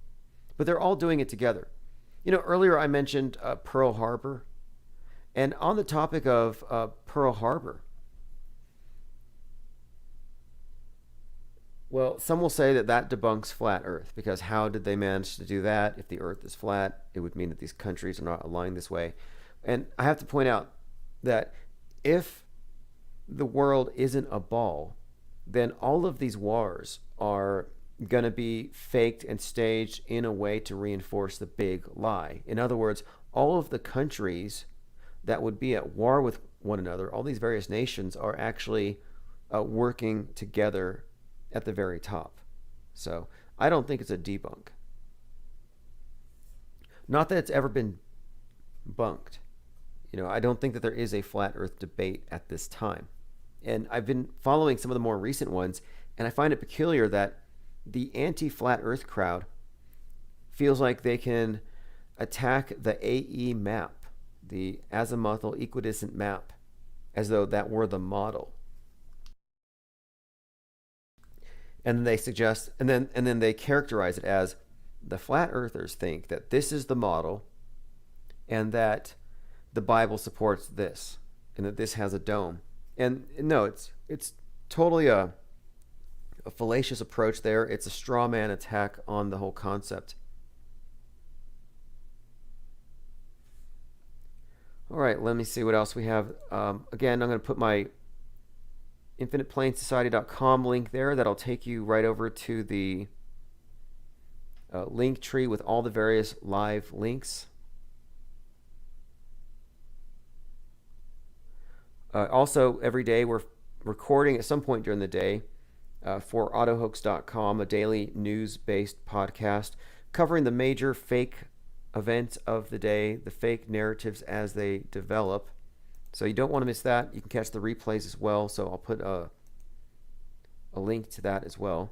But they're all doing it together. You know, earlier I mentioned Pearl Harbor. And on the topic of Pearl Harbor, well, some will say that that debunks flat Earth, because how did they manage to do that? If the Earth is flat, it would mean that these countries are not aligned this way. And I have to point out that if the world isn't a ball, then all of these wars are going to be faked and staged in a way to reinforce the big lie. In other words, all of the countries that would be at war with one another, all these various nations, are actually working together at the very top. So I don't think it's a debunk. Not that it's ever been bunked. You know, I don't think that there is a flat Earth debate at this time. And I've been following some of the more recent ones, and I find it peculiar that the anti-flat Earth crowd feels like they can attack the AE map, the azimuthal equidistant map, as though that were the model. And they suggest, and then they characterize it as the flat earthers think that this is the model, and that the Bible supports this, and that this has a dome. And no, it's totally a fallacious approach there. It's a straw man attack on the whole concept. All right, let me see what else we have. Again, I'm going to put my InfinitePlaneSociety.com link there. That'll take you right over to the link tree with all the various live links. Also, every day we're recording at some point during the day for AutoHoax.com, a daily news-based podcast covering the major fake events of the day, the fake narratives as they develop. So you don't want to miss that. You can catch the replays as well. So I'll put a link to that as well.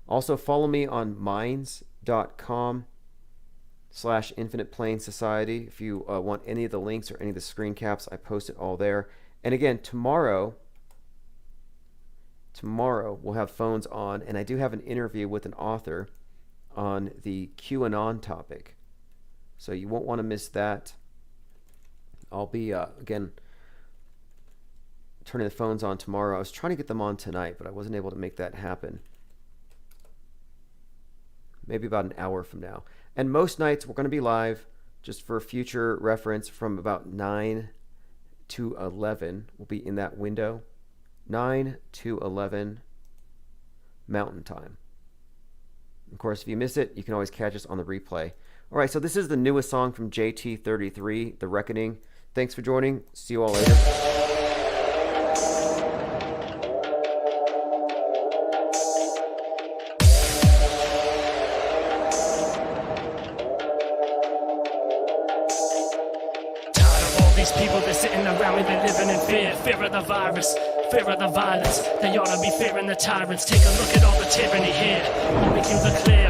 Also, follow me on minds.com/InfinitePlaneSociety. If you want any of the links or any of the screen caps, I post it all there. And again, tomorrow we'll have phones on, and I do have an interview with an author on the QAnon topic. So you won't want to miss that. I'll be, again, turning the phones on tomorrow. I was trying to get them on tonight, but I wasn't able to make that happen. Maybe about an hour from now. And most nights we're going to be live, just for future reference, from about 9 to 11. We'll be in that window. 9 to 11 Mountain Time. Of course, if you miss it, you can always catch us on the replay. All right, so this is the newest song from JT33, The Reckoning. Thanks for joining. See you all later. These people, they're sitting around me, they're living in fear. Fear of the virus, fear of the violence. They ought to be fearing the tyrants. Take a look at all the tyranny here. Only through the clear